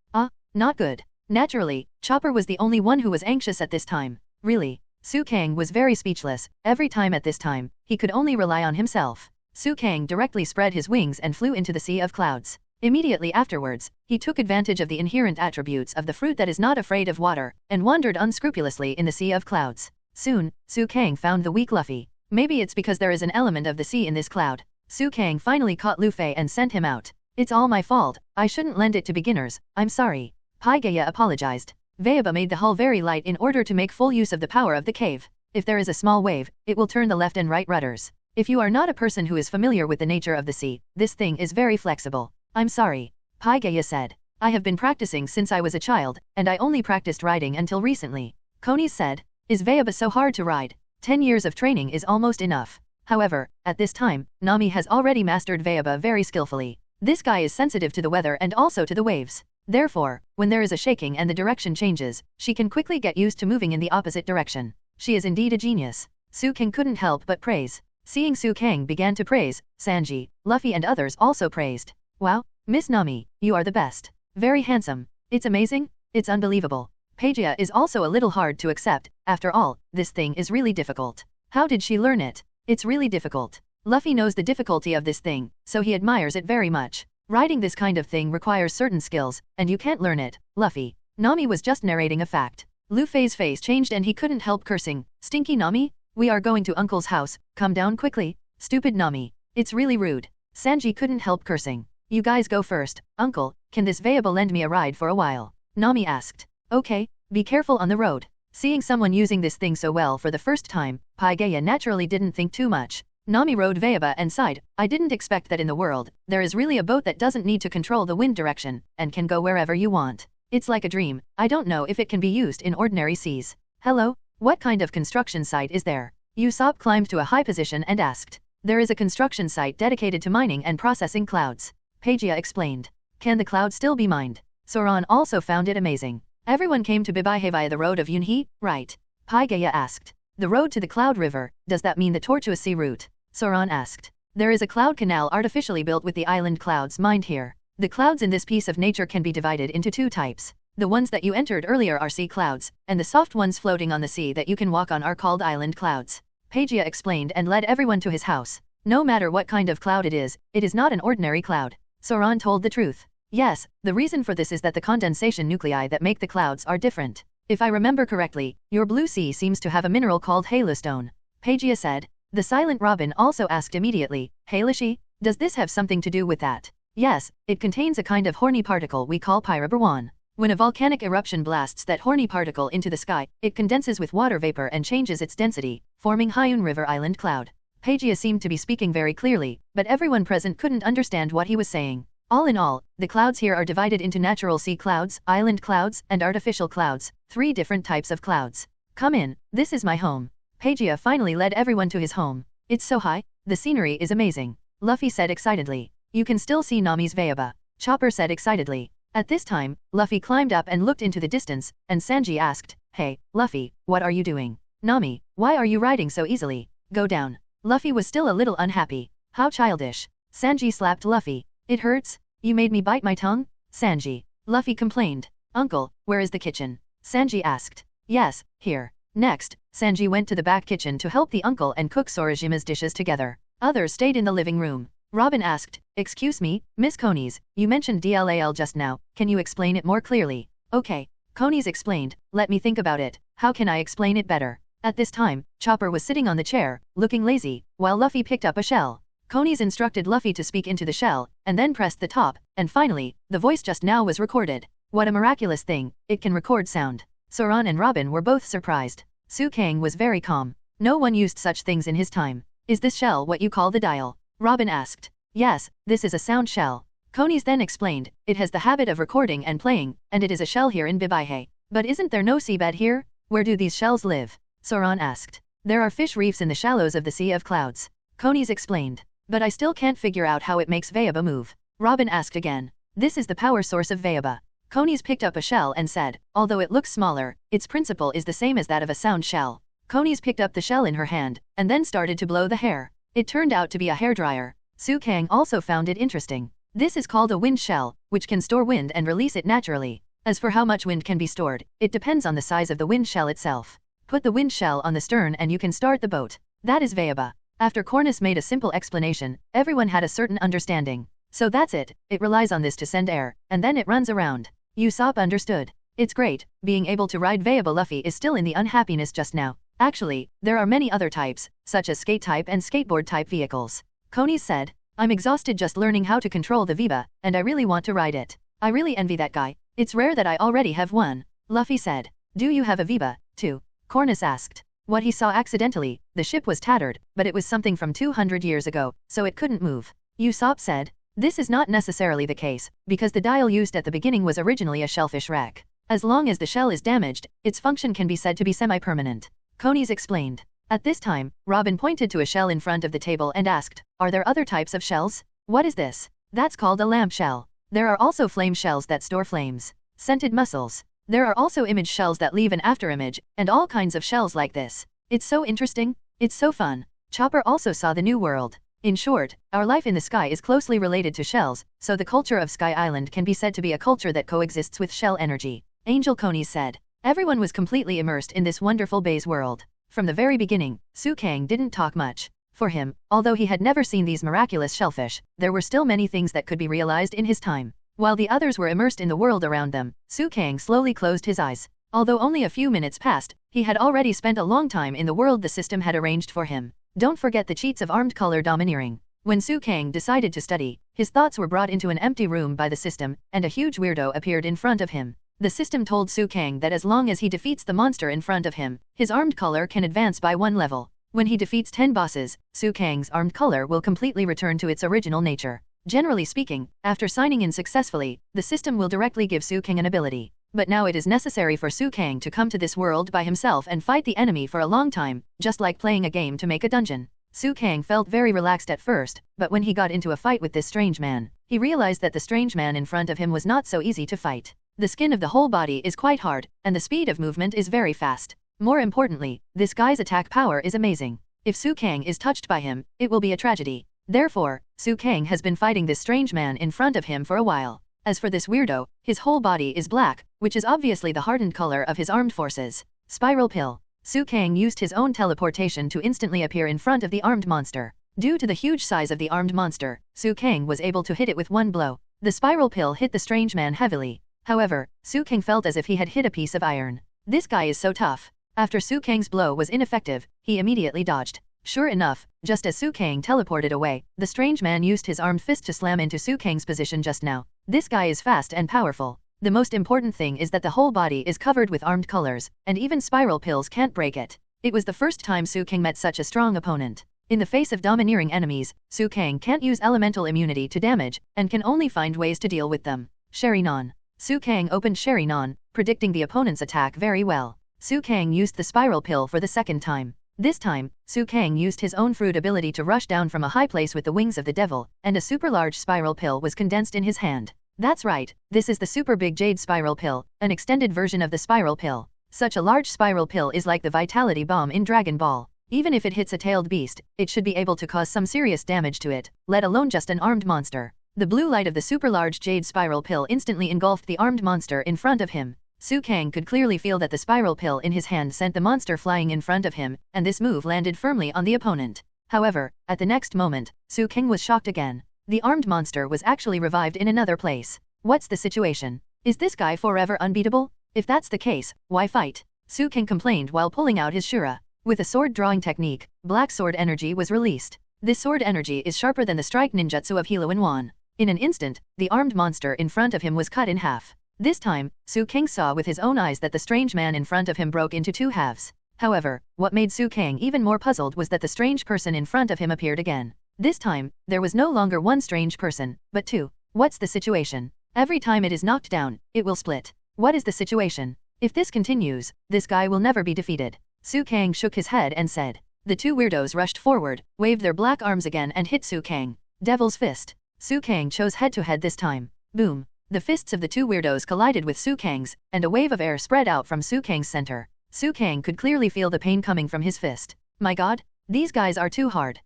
Not good. Naturally, Chopper was the only one who was anxious at this time. Really? Suang was very speechless. Every time at this time, he could only rely on himself. Suang directly spread his wings and flew into the sea of clouds. Immediately afterwards, he took advantage of the inherent attributes of the fruit that is not afraid of water, and wandered unscrupulously in the sea of clouds. Soon, Suang found the weak Luffy. Maybe it's because there is an element of the sea in this cloud. Suang finally caught Luffy and sent him out. It's all my fault, I shouldn't lend it to beginners, I'm sorry. Paigeia apologized. Weaba made the hull very light in order to make full use of the power of the cave. If there is a small wave, it will turn the left and right rudders. If you are not a person who is familiar with the nature of the sea, this thing is very flexible. I'm sorry. Paigeia said. I have been practicing since I was a child, and I only practiced riding until recently. Konies said. Is Weaba so hard to ride? 10 years of training is almost enough. However, at this time, Nami has already mastered Weaba very skillfully. This guy is sensitive to the weather and also to the waves. Therefore, when there is a shaking and the direction changes, she can quickly get used to moving in the opposite direction. She is indeed a genius. Suang couldn't help but praise. Seeing Suang began to praise, Sanji, Luffy and others also praised. Wow, Miss Nami, you are the best. Very handsome. It's amazing, it's unbelievable. Paigeia is also a little hard to accept, after all, this thing is really difficult. How did she learn it? It's really difficult. Luffy knows the difficulty of this thing, so he admires it very much. Riding this kind of thing requires certain skills, and you can't learn it, Luffy. Nami was just narrating a fact. Luffy's face changed and he couldn't help cursing. Stinky Nami? We are going to Uncle's house, come down quickly. Stupid Nami. It's really rude. Sanji couldn't help cursing. You guys go first. Uncle, can this Weaba lend me a ride for a while? Nami asked. Okay, be careful on the road. Seeing someone using this thing so well for the first time, Paigeia naturally didn't think too much. Nami rode Weaba and sighed, I didn't expect that in the world, there is really a boat that doesn't need to control the wind direction, and can go wherever you want. It's like a dream, I don't know if it can be used in ordinary seas. Hello, what kind of construction site is there? Usopp climbed to a high position and asked. There is a construction site dedicated to mining and processing clouds. Paigeia explained. Can the cloud still be mined? Zoan also found it amazing. Everyone came to Bibai via the road of Yunhee, right? Paigeia asked. The road to the Cloud River, does that mean the tortuous sea route? Zoan asked. There is a cloud canal artificially built with the island clouds mined here. The clouds in this piece of nature can be divided into two types. The ones that you entered earlier are sea clouds, and the soft ones floating on the sea that you can walk on are called island clouds. Paigeia explained and led everyone to his house. No matter what kind of cloud it is not an ordinary cloud. Zoan told the truth. Yes, the reason for this is that the condensation nuclei that make the clouds are different. If I remember correctly, your blue sea seems to have a mineral called halostone. Paigeia said. The silent Robin also asked immediately, Halishi, does this have something to do with that? Yes, it contains a kind of horny particle we call pyroberwan. When a volcanic eruption blasts that horny particle into the sky, it condenses with water vapor and changes its density, forming Hyun River Island Cloud. Paigeia seemed to be speaking very clearly, but everyone present couldn't understand what he was saying. All in all, the clouds here are divided into natural sea clouds, island clouds, and artificial clouds, 3 different types of clouds. Come in, this is my home. Paigeia finally led everyone to his home. It's so high, the scenery is amazing. Luffy said excitedly. You can still see Nami's Weaba. Chopper said excitedly. At this time, Luffy climbed up and looked into the distance, and Sanji asked, Hey, Luffy, what are you doing? Nami, why are you riding so easily? Go down. Luffy was still a little unhappy. How childish. Sanji slapped Luffy. It hurts? You made me bite my tongue? Sanji. Luffy complained. Uncle, where is the kitchen? Sanji asked. Yes, here. Next, Sanji went to the back kitchen to help the uncle and cook Sorajima's dishes together. Others stayed in the living room. Robin asked, Excuse me, Miss Konies, you mentioned DLAL just now, can you explain it more clearly? Okay. Konies explained, let me think about it, how can I explain it better? At this time, Chopper was sitting on the chair, looking lazy, while Luffy picked up a shell. Konies instructed Luffy to speak into the shell, and then pressed the top, and finally, the voice just now was recorded. What a miraculous thing, it can record sound. Zoan and Robin were both surprised. Suang was very calm. No one used such things in his time. Is this shell what you call the dial? Robin asked. Yes, this is a sound shell. Konies then explained, it has the habit of recording and playing, and it is a shell here in Bibaihe. But isn't there no seabed here? Where do these shells live? Zoan asked. There are fish reefs in the shallows of the Sea of Clouds. Konies explained. But I still can't figure out how it makes Weaba move. Robin asked again. This is the power source of Weaba. Konies picked up a shell and said, although it looks smaller, its principle is the same as that of a sound shell. Konies picked up the shell in her hand, and then started to blow the hair. It turned out to be a hairdryer. Suang also found it interesting. This is called a wind shell, which can store wind and release it naturally. As for how much wind can be stored, it depends on the size of the wind shell itself. Put the wind shell on the stern and you can start the boat. That is Vayaba. After Cornus made a simple explanation, everyone had a certain understanding. So that's it, it relies on this to send air, and then it runs around. Usopp understood. It's great, being able to ride Vayaba Luffy is still in the unhappiness just now. Actually, there are many other types, such as skate-type and skateboard-type vehicles. Konies said, I'm exhausted just learning how to control the Viva, and I really want to ride it. I really envy that guy. It's rare that I already have one. Luffy said, do you have a Viva, too? Cornus asked. What he saw accidentally, the ship was tattered, but it was something from 200 years ago, so it couldn't move. Usopp said, this is not necessarily the case, because the dial used at the beginning was originally a shellfish wreck. As long as the shell is damaged, its function can be said to be semi-permanent. Konies explained. At this time, Robin pointed to a shell in front of the table and asked, are there other types of shells? What is this? That's called a lamp shell. There are also flame shells that store flames. Scented mussels. There are also image shells that leave an afterimage, and all kinds of shells like this. It's so interesting. It's so fun. Chopper also saw the new world. In short, our life in the sky is closely related to shells, so the culture of Sky Island can be said to be a culture that coexists with shell energy. Angel Konies said. Everyone was completely immersed in this wonderful Bay's world. From the very beginning, Suang didn't talk much. For him, although he had never seen these miraculous shellfish, there were still many things that could be realized in his time. While the others were immersed in the world around them, Suang slowly closed his eyes. Although only a few minutes passed, he had already spent a long time in the world the system had arranged for him. Don't forget the cheats of armed color domineering. When Suang decided to study, his thoughts were brought into an empty room by the system, and a huge weirdo appeared in front of him. The system told Suang that as long as he defeats the monster in front of him, his armed color can advance by 1 level. When he defeats 10 bosses, Suang's armed color will completely return to its original nature. Generally speaking, after signing in successfully, the system will directly give Suang an ability. But now it is necessary for Suang to come to this world by himself and fight the enemy for a long time, just like playing a game to make a dungeon. Suang felt very relaxed at first, but when he got into a fight with this strange man, he realized that the strange man in front of him was not so easy to fight. The skin of the whole body is quite hard, and the speed of movement is very fast. More importantly, this guy's attack power is amazing. If Suang is touched by him, it will be a tragedy. Therefore, Suang has been fighting this strange man in front of him for a while. As for this weirdo, his whole body is black, which is obviously the hardened color of his armed forces. Spiral Pill. Suang used his own teleportation to instantly appear in front of the armed monster. Due to the huge size of the armed monster, Suang was able to hit it with one blow. The spiral pill hit the strange man heavily. However, Suang felt as if he had hit a piece of iron. This guy is so tough. After Suang's blow was ineffective, he immediately dodged. Sure enough, just as Suang teleported away, the strange man used his armed fist to slam into Suang's position just now. This guy is fast and powerful. The most important thing is that the whole body is covered with armed colors, and even spiral pills can't break it. It was the first time Suang met such a strong opponent. In the face of domineering enemies, Suang can't use elemental immunity to damage, and can only find ways to deal with them. Sherry-non. Suang opened Sherry-non, predicting the opponent's attack very well. Suang used the spiral pill for the second time. This time, Suang used his own fruit ability to rush down from a high place with the wings of the devil, and a super large spiral pill was condensed in his hand. That's right, this is the super big jade spiral pill, an extended version of the spiral pill. Such a large spiral pill is like the vitality bomb in Dragon Ball. Even if it hits a tailed beast, it should be able to cause some serious damage to it, let alone just an armed monster. The blue light of the super large jade spiral pill instantly engulfed the armed monster in front of him. Suang could clearly feel that the spiral pill in his hand sent the monster flying in front of him, and this move landed firmly on the opponent. However, at the next moment, Suang was shocked again. The armed monster was actually revived in another place. What's the situation? Is this guy forever unbeatable? If that's the case, why fight? Suang complained while pulling out his shura. With a sword drawing technique, black sword energy was released. This sword energy is sharper than the strike ninjutsu of Hilo and Wan. In an instant, the armed monster in front of him was cut in half. This time, Suang saw with his own eyes that the strange man in front of him broke into 2 halves. However, what made Suang even more puzzled was that the strange person in front of him appeared again. This time, there was no longer one strange person, but 2. What's the situation? Every time it is knocked down, it will split. What is the situation? If this continues, this guy will never be defeated. Suang shook his head and said. The 2 weirdos rushed forward, waved their black arms again and hit Suang. Devil's Fist. Suang chose head-to-head this time. Boom. The fists of the 2 weirdos collided with Suang's, and a wave of air spread out from Suang's center. Kang could clearly feel the pain coming from his fist. My god, these guys are too hard.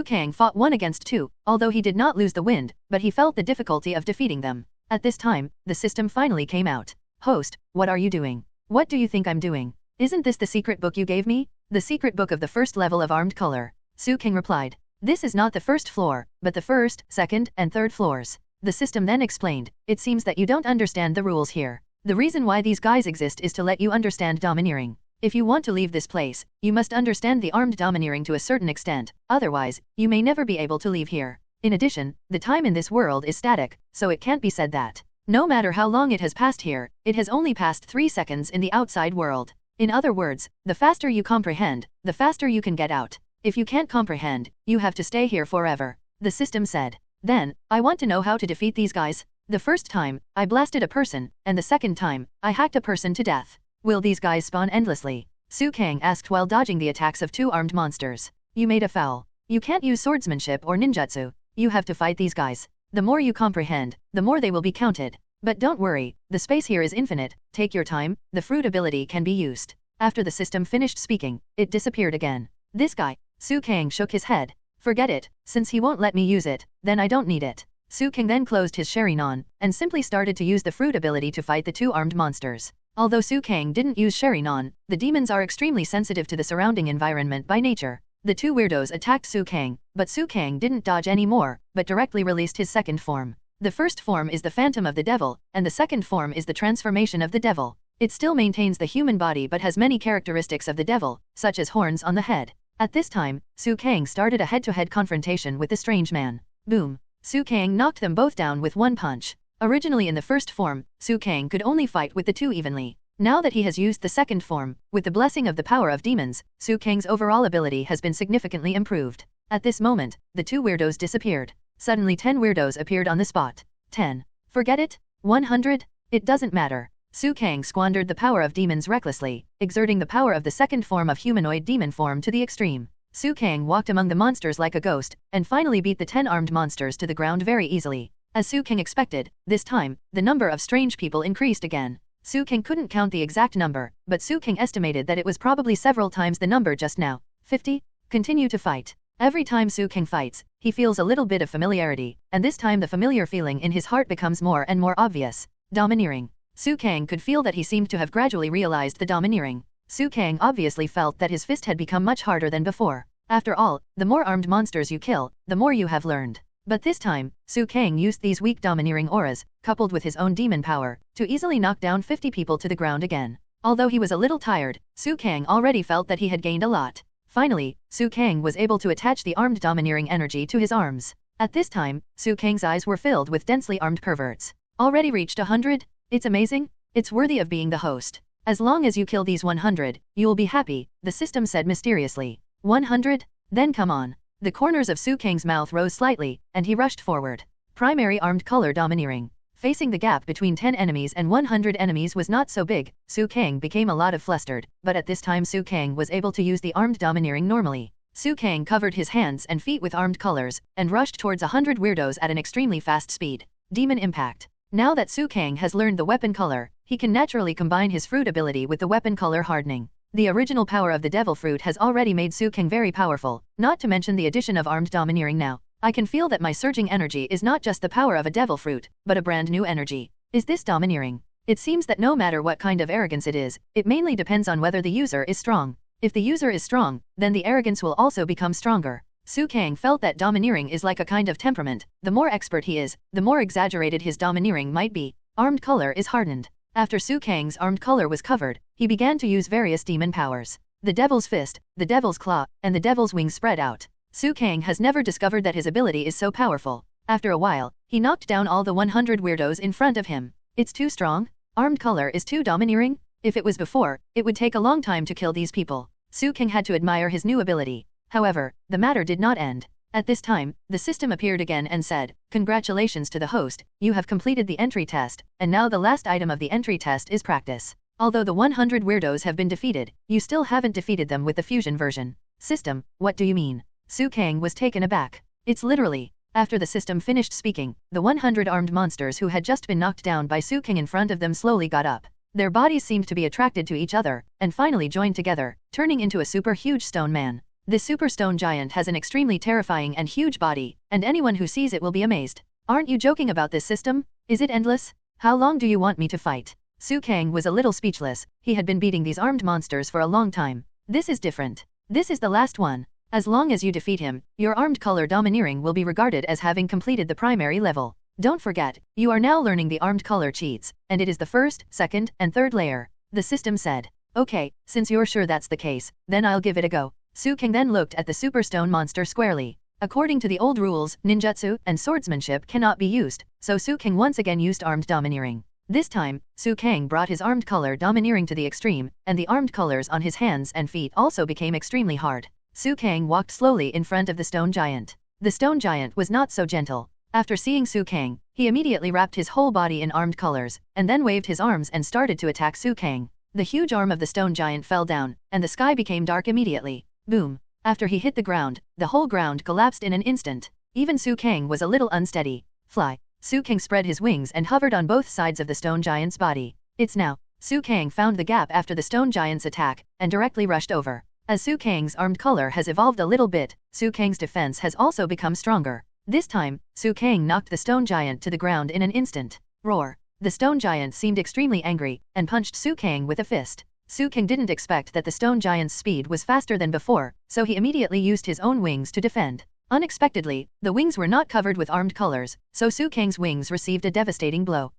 Kang fought 1 against 2, although he did not lose the wind, but he felt the difficulty of defeating them. At this time, the system finally came out. Host, what are you doing? What do you think I'm doing? Isn't this the secret book you gave me? The secret book of the first level of armed color. Kang replied. This is not the first floor, but the first, second, and third floors. The system then explained, it seems that you don't understand the rules here. The reason why these guys exist is to let you understand domineering. If you want to leave this place, you must understand the armed domineering to a certain extent, otherwise, you may never be able to leave here. In addition, the time in this world is static, so it can't be said that, no matter how long it has passed here, it has only passed 3 seconds in the outside world. In other words, the faster you comprehend, the faster you can get out. If you can't comprehend, you have to stay here forever. The system said. Then, I want to know how to defeat these guys. The first time, I blasted a person, and the second time, I hacked a person to death. Will these guys spawn endlessly? Kang asked while dodging the attacks of 2 armed monsters. You made a foul. You can't use swordsmanship or ninjutsu. You have to fight these guys. The more you comprehend, the more they will be counted. But don't worry, the space here is infinite, take your time, the fruit ability can be used. After the system finished speaking, it disappeared again. This guy, Kang shook his head. Forget it, since he won't let me use it, then I don't need it. Kang then closed his Sharingan, and simply started to use the fruit ability to fight the 2 armed monsters. Although Kang didn't use Sharingan, the demons are extremely sensitive to the surrounding environment by nature. The 2 weirdos attacked Kang, but Kang didn't dodge anymore, but directly released his second form. The first form is the Phantom of the Devil, and the second form is the Transformation of the Devil. It still maintains the human body but has many characteristics of the devil, such as horns on the head. At this time, Kang started a head-to-head confrontation with the strange man. Boom! Kang knocked them both down with 1 punch. Originally in the first form, Kang could only fight with the 2 evenly. Now that he has used the second form, with the blessing of the power of demons, Kang's overall ability has been significantly improved. At this moment, the 2 weirdos disappeared. Suddenly 10 weirdos appeared on the spot. 10. Forget it? 100? It doesn't matter. Kang squandered the power of demons recklessly, exerting the power of the second form of humanoid demon form to the extreme. Kang walked among the monsters like a ghost, and finally beat the 10 armed monsters to the ground very easily. As Kang expected, this time, the number of strange people increased again. Kang couldn't count the exact number, but Kang estimated that it was probably several times the number just now. 50? Continue to fight. Every time Kang fights, he feels a little bit of familiarity, and this time the familiar feeling in his heart becomes more and more obvious. Domineering. Kang could feel that he seemed to have gradually realized the domineering. Kang obviously felt that his fist had become much harder than before. After all, the more armed monsters you kill, the more you have learned. But this time, Kang used these weak domineering auras, coupled with his own demon power, to easily knock down 50 people to the ground again. Although he was a little tired, Kang already felt that he had gained a lot. Finally, Kang was able to attach the armed domineering energy to his arms. At this time, Kang's eyes were filled with densely armed perverts. Already reached 100? It's amazing. It's worthy of being the host. As long as you kill these 100, you will be happy, the system said mysteriously. 100? Then come on. The corners of Kang's mouth rose slightly, and he rushed forward. Primary armed color domineering. Facing the gap between 10 enemies and 100 enemies was not so big, Kang became a lot of flustered, but at this time Kang was able to use the armed domineering normally. Kang covered his hands and feet with armed colors, and rushed towards 100 weirdos at an extremely fast speed. Demon impact. Now that Kang has learned the weapon color, he can naturally combine his fruit ability with the weapon color hardening. The original power of the devil fruit has already made Kang very powerful, not to mention the addition of armed domineering now. I can feel that my surging energy is not just the power of a devil fruit, but a brand new energy. Is this domineering? It seems that no matter what kind of arrogance it is, it mainly depends on whether the user is strong. If the user is strong, then the arrogance will also become stronger. Kang felt that domineering is like a kind of temperament. The more expert he is, the more exaggerated his domineering might be. Armed color is hardened. After Kang's armed color was covered, he began to use various demon powers. The Devil's Fist, the Devil's Claw, and the Devil's Wing spread out. Kang has never discovered that his ability is so powerful. After a while, he knocked down all the 100 weirdos in front of him. It's too strong? Armed color is too domineering? If it was before, it would take a long time to kill these people. Kang had to admire his new ability. However, the matter did not end. At this time, the system appeared again and said, "Congratulations to the host, you have completed the entry test, and now the last item of the entry test is practice. Although the 100 weirdos have been defeated, you still haven't defeated them with the fusion version." System, what do you mean? Kang was taken aback. It's literally. After the system finished speaking, the 100 armed monsters who had just been knocked down by Kang in front of them slowly got up. Their bodies seemed to be attracted to each other, and finally joined together, turning into a super huge stone man. This super stone giant has an extremely terrifying and huge body, and anyone who sees it will be amazed. Aren't you joking about this system? Is it endless? How long do you want me to fight? Suang was a little speechless. He had been beating these armed monsters for a long time. This is different. This is the last one. As long as you defeat him, your armed color domineering will be regarded as having completed the primary level. Don't forget, you are now learning the armed color cheats, and it is the first, second, and third layer. The system said. Okay, since you're sure that's the case, then I'll give it a go. Suang then looked at the super stone monster squarely. According to the old rules, ninjutsu and swordsmanship cannot be used, so Suang once again used armed domineering. This time, Suang brought his armed color domineering to the extreme, and the armed colors on his hands and feet also became extremely hard. Suang walked slowly in front of the stone giant. The stone giant was not so gentle. After seeing Suang, he immediately wrapped his whole body in armed colors, and then waved his arms and started to attack Suang. The huge arm of the stone giant fell down, and the sky became dark immediately. Boom! After he hit the ground, the whole ground collapsed in an instant. Even Suang was a little unsteady. Fly! Suang spread his wings and hovered on both sides of the stone giant's body. It's now. Suang found the gap after the stone giant's attack, and directly rushed over. As Suang's armed color has evolved a little bit, Suang's defense has also become stronger. This time, Suang knocked the stone giant to the ground in an instant. Roar! The stone giant seemed extremely angry, and punched Suang with a fist. Suang didn't expect that the stone giant's speed was faster than before, so he immediately used his own wings to defend. Unexpectedly, the wings were not covered with armed colors, so Suang's wings received a devastating blow.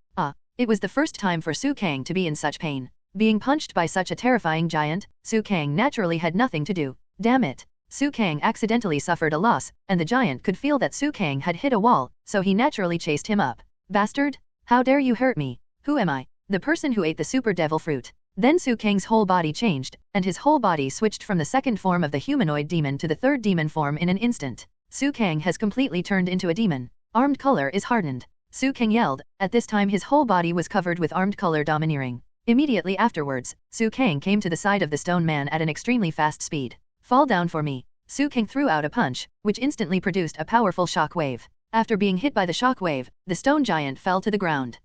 It was the first time for Suang to be in such pain. Being punched by such a terrifying giant, Suang naturally had nothing to do. Damn it! Suang accidentally suffered a loss, and the giant could feel that Suang had hit a wall, so he naturally chased him up. Bastard! How dare you hurt me? Who am I? The person who ate the super devil fruit. Then Suang's whole body changed, and his whole body switched from the second form of the humanoid demon to the third demon form in an instant. Suang has completely turned into a demon. Armed color is hardened. Suang yelled. At this time his whole body was covered with armed color domineering. Immediately afterwards, Suang came to the side of the stone man at an extremely fast speed. Fall down for me. Suang threw out a punch, which instantly produced a powerful shock wave. After being hit by the shock wave, the stone giant fell to the ground.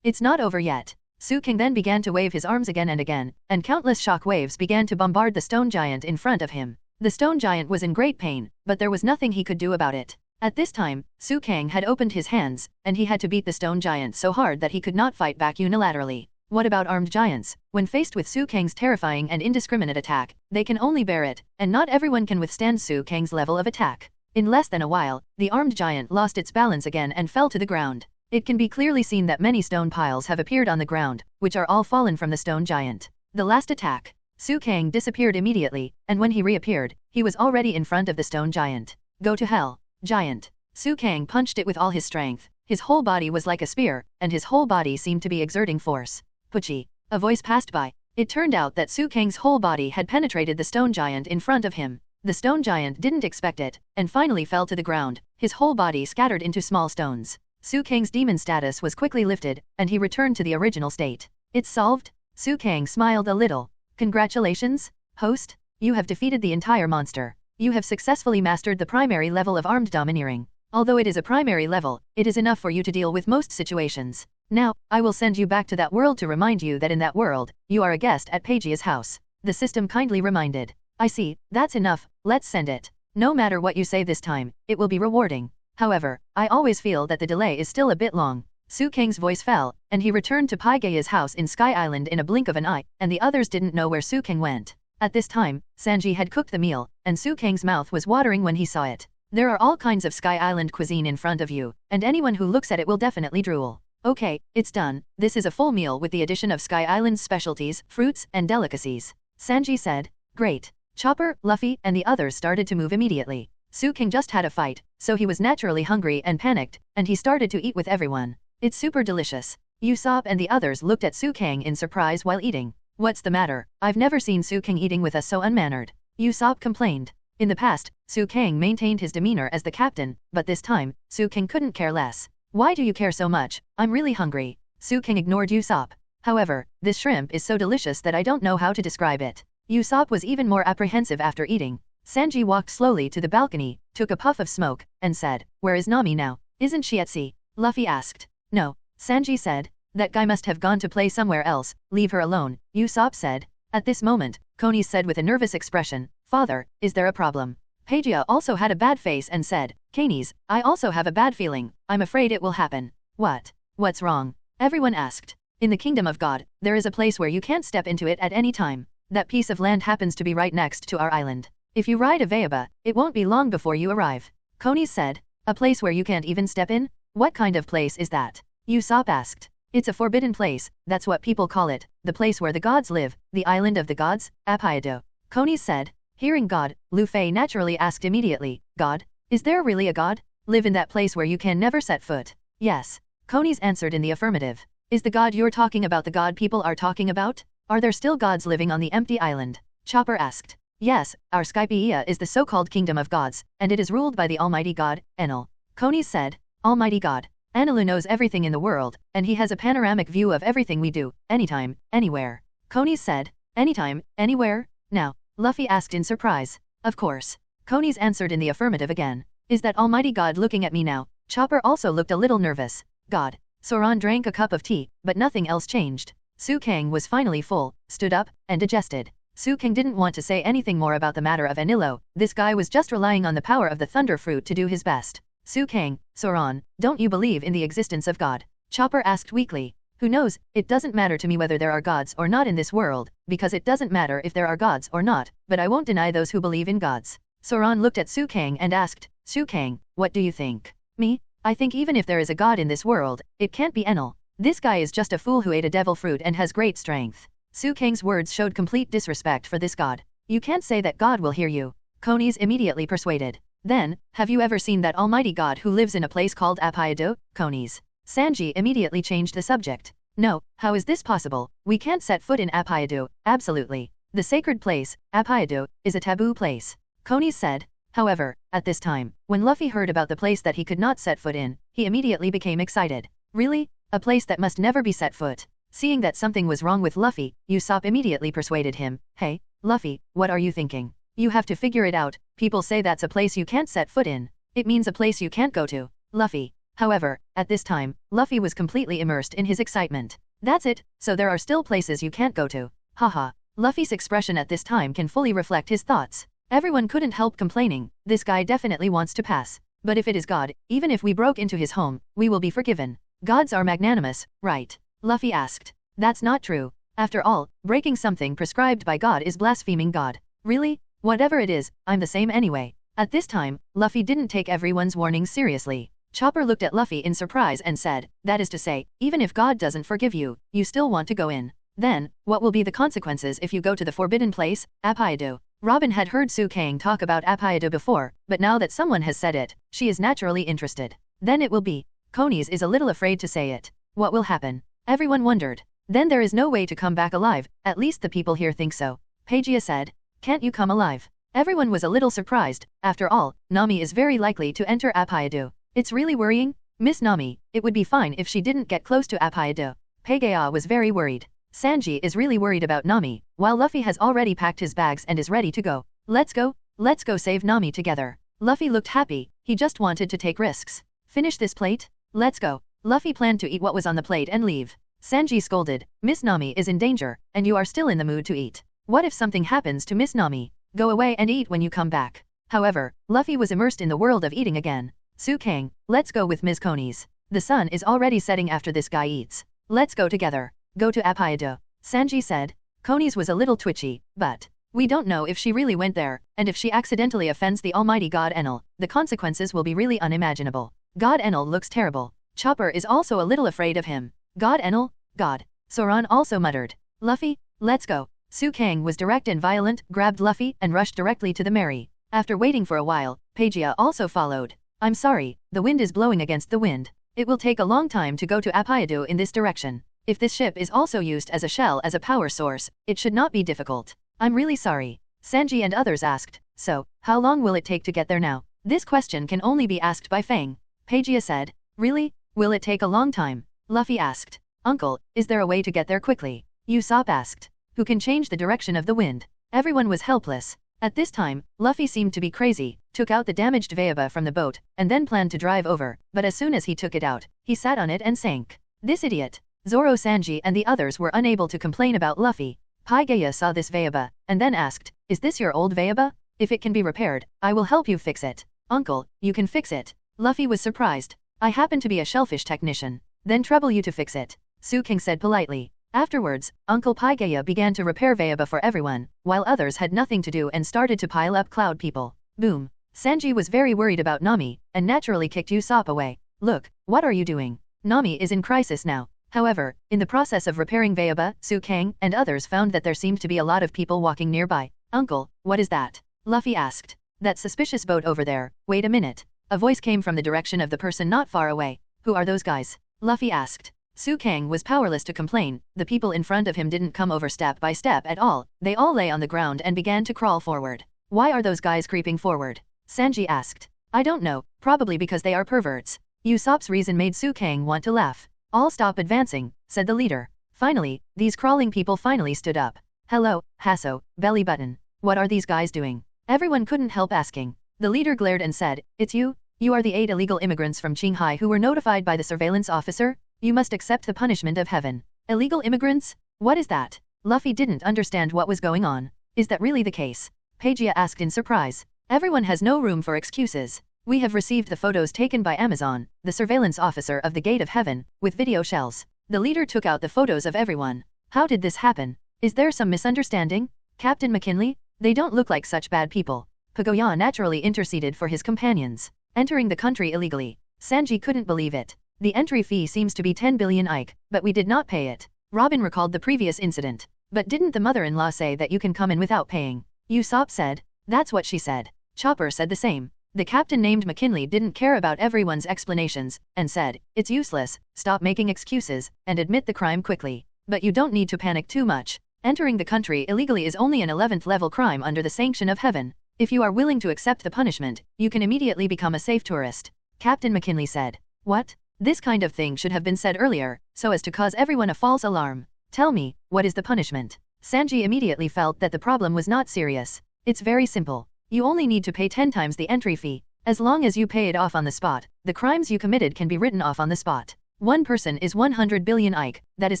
It's not over yet. Suang then began to wave his arms again, and countless shock waves began to bombard the stone giant in front of him. The stone giant was in great pain, but there was nothing he could do about it. At this time, Suang had opened his hands, and he had to beat the stone giant so hard that he could not fight back unilaterally. What about armed giants? When faced with Suang's terrifying and indiscriminate attack, they can only bear it, and not everyone can withstand Suang's level of attack. In less than a while, the armed giant lost its balance again and fell to the ground. It can be clearly seen that many stone piles have appeared on the ground, which are all fallen from the stone giant. The last attack. Suang disappeared immediately, and when he reappeared, he was already in front of the stone giant. Go to hell, giant. Suang punched it with all his strength. His whole body was like a spear, and his whole body seemed to be exerting force. Puchi. A voice passed by. It turned out that Suang's whole body had penetrated the stone giant in front of him. The stone giant didn't expect it, and finally fell to the ground, his whole body scattered into small stones. Suang's demon status was quickly lifted, and he returned to the original state. It's solved? Suang smiled a little. Congratulations, host. You have defeated the entire monster. You have successfully mastered the primary level of armed domineering. Although it is a primary level, it is enough for you to deal with most situations. Now, I will send you back to that world to remind you that in that world, you are a guest at Paigea's house. The system kindly reminded. I see, that's enough, let's send it. No matter what you say this time, it will be rewarding. However, I always feel that the delay is still a bit long. Suang's voice fell, and he returned to Paigea's house in Sky Island in a blink of an eye, and the others didn't know where Suang went. At this time, Sanji had cooked the meal, and Suang's mouth was watering when he saw it. There are all kinds of Sky Island cuisine in front of you, and anyone who looks at it will definitely drool. Okay, it's done. This is a full meal with the addition of Sky Island's specialties, fruits, and delicacies. Sanji said. Great. Chopper, Luffy, and the others started to move immediately. Suang just had a fight, so he was naturally hungry and panicked, and he started to eat with everyone. It's super delicious. Usopp and the others looked at Suang in surprise while eating. What's the matter? I've never seen Suang eating with us so unmannered. Usopp complained. In the past, Suang maintained his demeanor as the captain, but this time, Suang couldn't care less. Why do you care so much? I'm really hungry. Suang ignored Usopp. However, this shrimp is so delicious that I don't know how to describe it. Usopp was even more apprehensive after eating. Sanji walked slowly to the balcony, took a puff of smoke, and said, Where is Nami now? Isn't she at sea? Luffy asked. No, Sanji said. That guy must have gone to play somewhere else, leave her alone, Usopp said. At this moment, Enies said with a nervous expression, Father, is there a problem? Apia also had a bad face and said, Enies, I also have a bad feeling, I'm afraid it will happen. What? What's wrong? Everyone asked. In the kingdom of God, there is a place where you can't step into it at any time. That piece of land happens to be right next to our island. If you ride a Vayaba, it won't be long before you arrive. Enies said, a place where you can't even step in? What kind of place is that? Usopp asked. It's a forbidden place, that's what people call it, the place where the gods live, the island of the gods, Apia. Enies said. Hearing God, Luffy naturally asked immediately, God? Is there really a god? Live in that place where you can never set foot? Yes. Enies answered in the affirmative. Is the god you're talking about the god people are talking about? Are there still gods living on the empty island? Chopper asked. Yes, our Skypiea is the so-called kingdom of gods, and it is ruled by the almighty god, Enel. Enies said. Almighty god. Enel knows everything in the world, and he has a panoramic view of everything we do, anytime, anywhere. Enies said. Anytime, anywhere? Now, Luffy asked in surprise. Of course. Enies answered in the affirmative again. Is that almighty god looking at me now? Chopper also looked a little nervous. God. Zoan drank a cup of tea, but nothing else changed. Suang was finally full, stood up, and digested. Suang didn't want to say anything more about the matter of Enel. This guy was just relying on the power of the thunder fruit to do his best. Suang, Zoan, don't you believe in the existence of God? Chopper asked weakly. Who knows, it doesn't matter to me whether there are gods or not in this world, because it doesn't matter if there are gods or not, but I won't deny those who believe in gods. Zoan looked at Suang and asked, Suang, what do you think? Me? I think even if there is a god in this world, it can't be Enel. This guy is just a fool who ate a devil fruit and has great strength. Suang's words showed complete disrespect for this god. You can't say that God will hear you. Enies immediately persuaded. Then, have you ever seen that almighty god who lives in a place called Apia? Enies. Sanji immediately changed the subject. No, how is this possible? We can't set foot in Apia. Absolutely. The sacred place, Apia, is a taboo place. Enies said. However, at this time, when Luffy heard about the place that he could not set foot in, he immediately became excited. Really? A place that must never be set foot? Seeing that something was wrong with Luffy, Usopp immediately persuaded him. Hey, Luffy, what are you thinking? You have to figure it out. People say that's a place you can't set foot in. It means a place you can't go to. Luffy. However, at this time, Luffy was completely immersed in his excitement. That's it, so there are still places you can't go to. Haha. Luffy's expression at this time can fully reflect his thoughts. Everyone couldn't help complaining, this guy definitely wants to pass. But if it is God, even if we broke into his home, we will be forgiven. Gods are magnanimous, right? Luffy asked. That's not true. After all, breaking something prescribed by God is blaspheming God. Really? Whatever it is, I'm the same anyway. At this time, Luffy didn't take everyone's warnings seriously. Chopper looked at Luffy in surprise and said, that is to say, even if God doesn't forgive you, you still want to go in. Then, what will be the consequences if you go to the forbidden place, Apia? Robin had heard Suang talk about Apia before, but now that someone has said it, she is naturally interested. Then it will be. Enies is a little afraid to say it. What will happen? Everyone wondered. Then there is no way to come back alive, at least the people here think so. Apia said. Can't you come alive? Everyone was a little surprised. After all, Nami is very likely to enter Apia. It's really worrying? Miss Nami, it would be fine if she didn't get close to Apia. Pagaya was very worried. Sanji is really worried about Nami, while Luffy has already packed his bags and is ready to go. Let's go save Nami together. Luffy looked happy, he just wanted to take risks. Finish this plate? Let's go. Luffy planned to eat what was on the plate and leave. Sanji scolded, Miss Nami is in danger, and you are still in the mood to eat. What if something happens to Miss Nami? Go away and eat when you come back. However, Luffy was immersed in the world of eating again. Suang, let's go with Ms. Enies. The sun is already setting after this guy eats. Let's go together. Go to Apia. Sanji said. Enies was a little twitchy, but we don't know if she really went there, and if she accidentally offends the almighty god Enel, the consequences will be really unimaginable. God Enel looks terrible. Chopper is also a little afraid of him. God Enel? God. Zoan also muttered. Luffy, let's go. Suang was direct and violent, grabbed Luffy, and rushed directly to the Mary. After waiting for a while, Apia also followed. I'm sorry, the wind is blowing against the wind. It will take a long time to go to Apia in this direction. If this ship is also used as a shell as a power source, it should not be difficult. I'm really sorry. Sanji and others asked, so, how long will it take to get there now? This question can only be asked by Fang. Apia said, really? Will it take a long time? Luffy asked, Uncle, is there a way to get there quickly? Usopp asked, who can change the direction of the wind? Everyone was helpless. At this time, Luffy seemed to be crazy, took out the damaged Vayaba from the boat, and then planned to drive over, but as soon as he took it out, he sat on it and sank. This idiot. Zoro, Sanji and the others were unable to complain about Luffy. Paigeia saw this Vayaba, and then asked, "Is this your old Vayaba? If it can be repaired, I will help you fix it." "Uncle, you can fix it." Luffy was surprised. "I happen to be a shellfish technician." "Then trouble you to fix it," Suang said politely. Afterwards, Uncle Paigeia began to repair Vayaba for everyone, while others had nothing to do and started to pile up cloud people. Boom. Sanji was very worried about Nami, and naturally kicked Usopp away. "Look, what are you doing? Nami is in crisis now." However, in the process of repairing Vayaba, Suang and others found that there seemed to be a lot of people walking nearby. "Uncle, what is that?" Luffy asked. "That suspicious boat over there." "Wait a minute." A voice came from the direction of the person not far away. "Who are those guys?" Luffy asked. Suang was powerless to complain. The people in front of him didn't come over step by step at all. They all lay on the ground and began to crawl forward. "Why are those guys creeping forward?" Sanji asked. "I don't know, probably because they are perverts." Usopp's reason made Suang want to laugh. "All stop advancing," said the leader. Finally, these crawling people finally stood up. "Hello, Hasso, belly button. What are these guys doing?" Everyone couldn't help asking. The leader glared and said, "It's you? You are the 8 illegal immigrants from Qinghai who were notified by the surveillance officer? You must accept the punishment of heaven." "Illegal immigrants? What is that?" Luffy didn't understand what was going on. "Is that really the case?" Paigeia asked in surprise. "Everyone has no room for excuses. We have received the photos taken by Amazon, the surveillance officer of the Gate of Heaven, with video shells." The leader took out the photos of everyone. "How did this happen? Is there some misunderstanding? Captain McKinley? They don't look like such bad people." Pagoya naturally interceded for his companions. "Entering the country illegally." Sanji couldn't believe it. "The entry fee seems to be 10 billion Ike, but we did not pay it." Robin recalled the previous incident. "But didn't the mother-in-law say that you can come in without paying?" Usopp said. "That's what she said." Chopper said the same. The captain named McKinley didn't care about everyone's explanations, and said, "It's useless, stop making excuses, and admit the crime quickly. But you don't need to panic too much. Entering the country illegally is only an 11th level crime under the sanction of heaven. If you are willing to accept the punishment, you can immediately become a safe tourist." Captain McKinley said. "What? This kind of thing should have been said earlier, so as to cause everyone a false alarm. Tell me, what is the punishment?" Sanji immediately felt that the problem was not serious. "It's very simple. You only need to pay 10 times the entry fee. As long as you pay it off on the spot, the crimes you committed can be written off on the spot. One person is 100 billion Ike, that is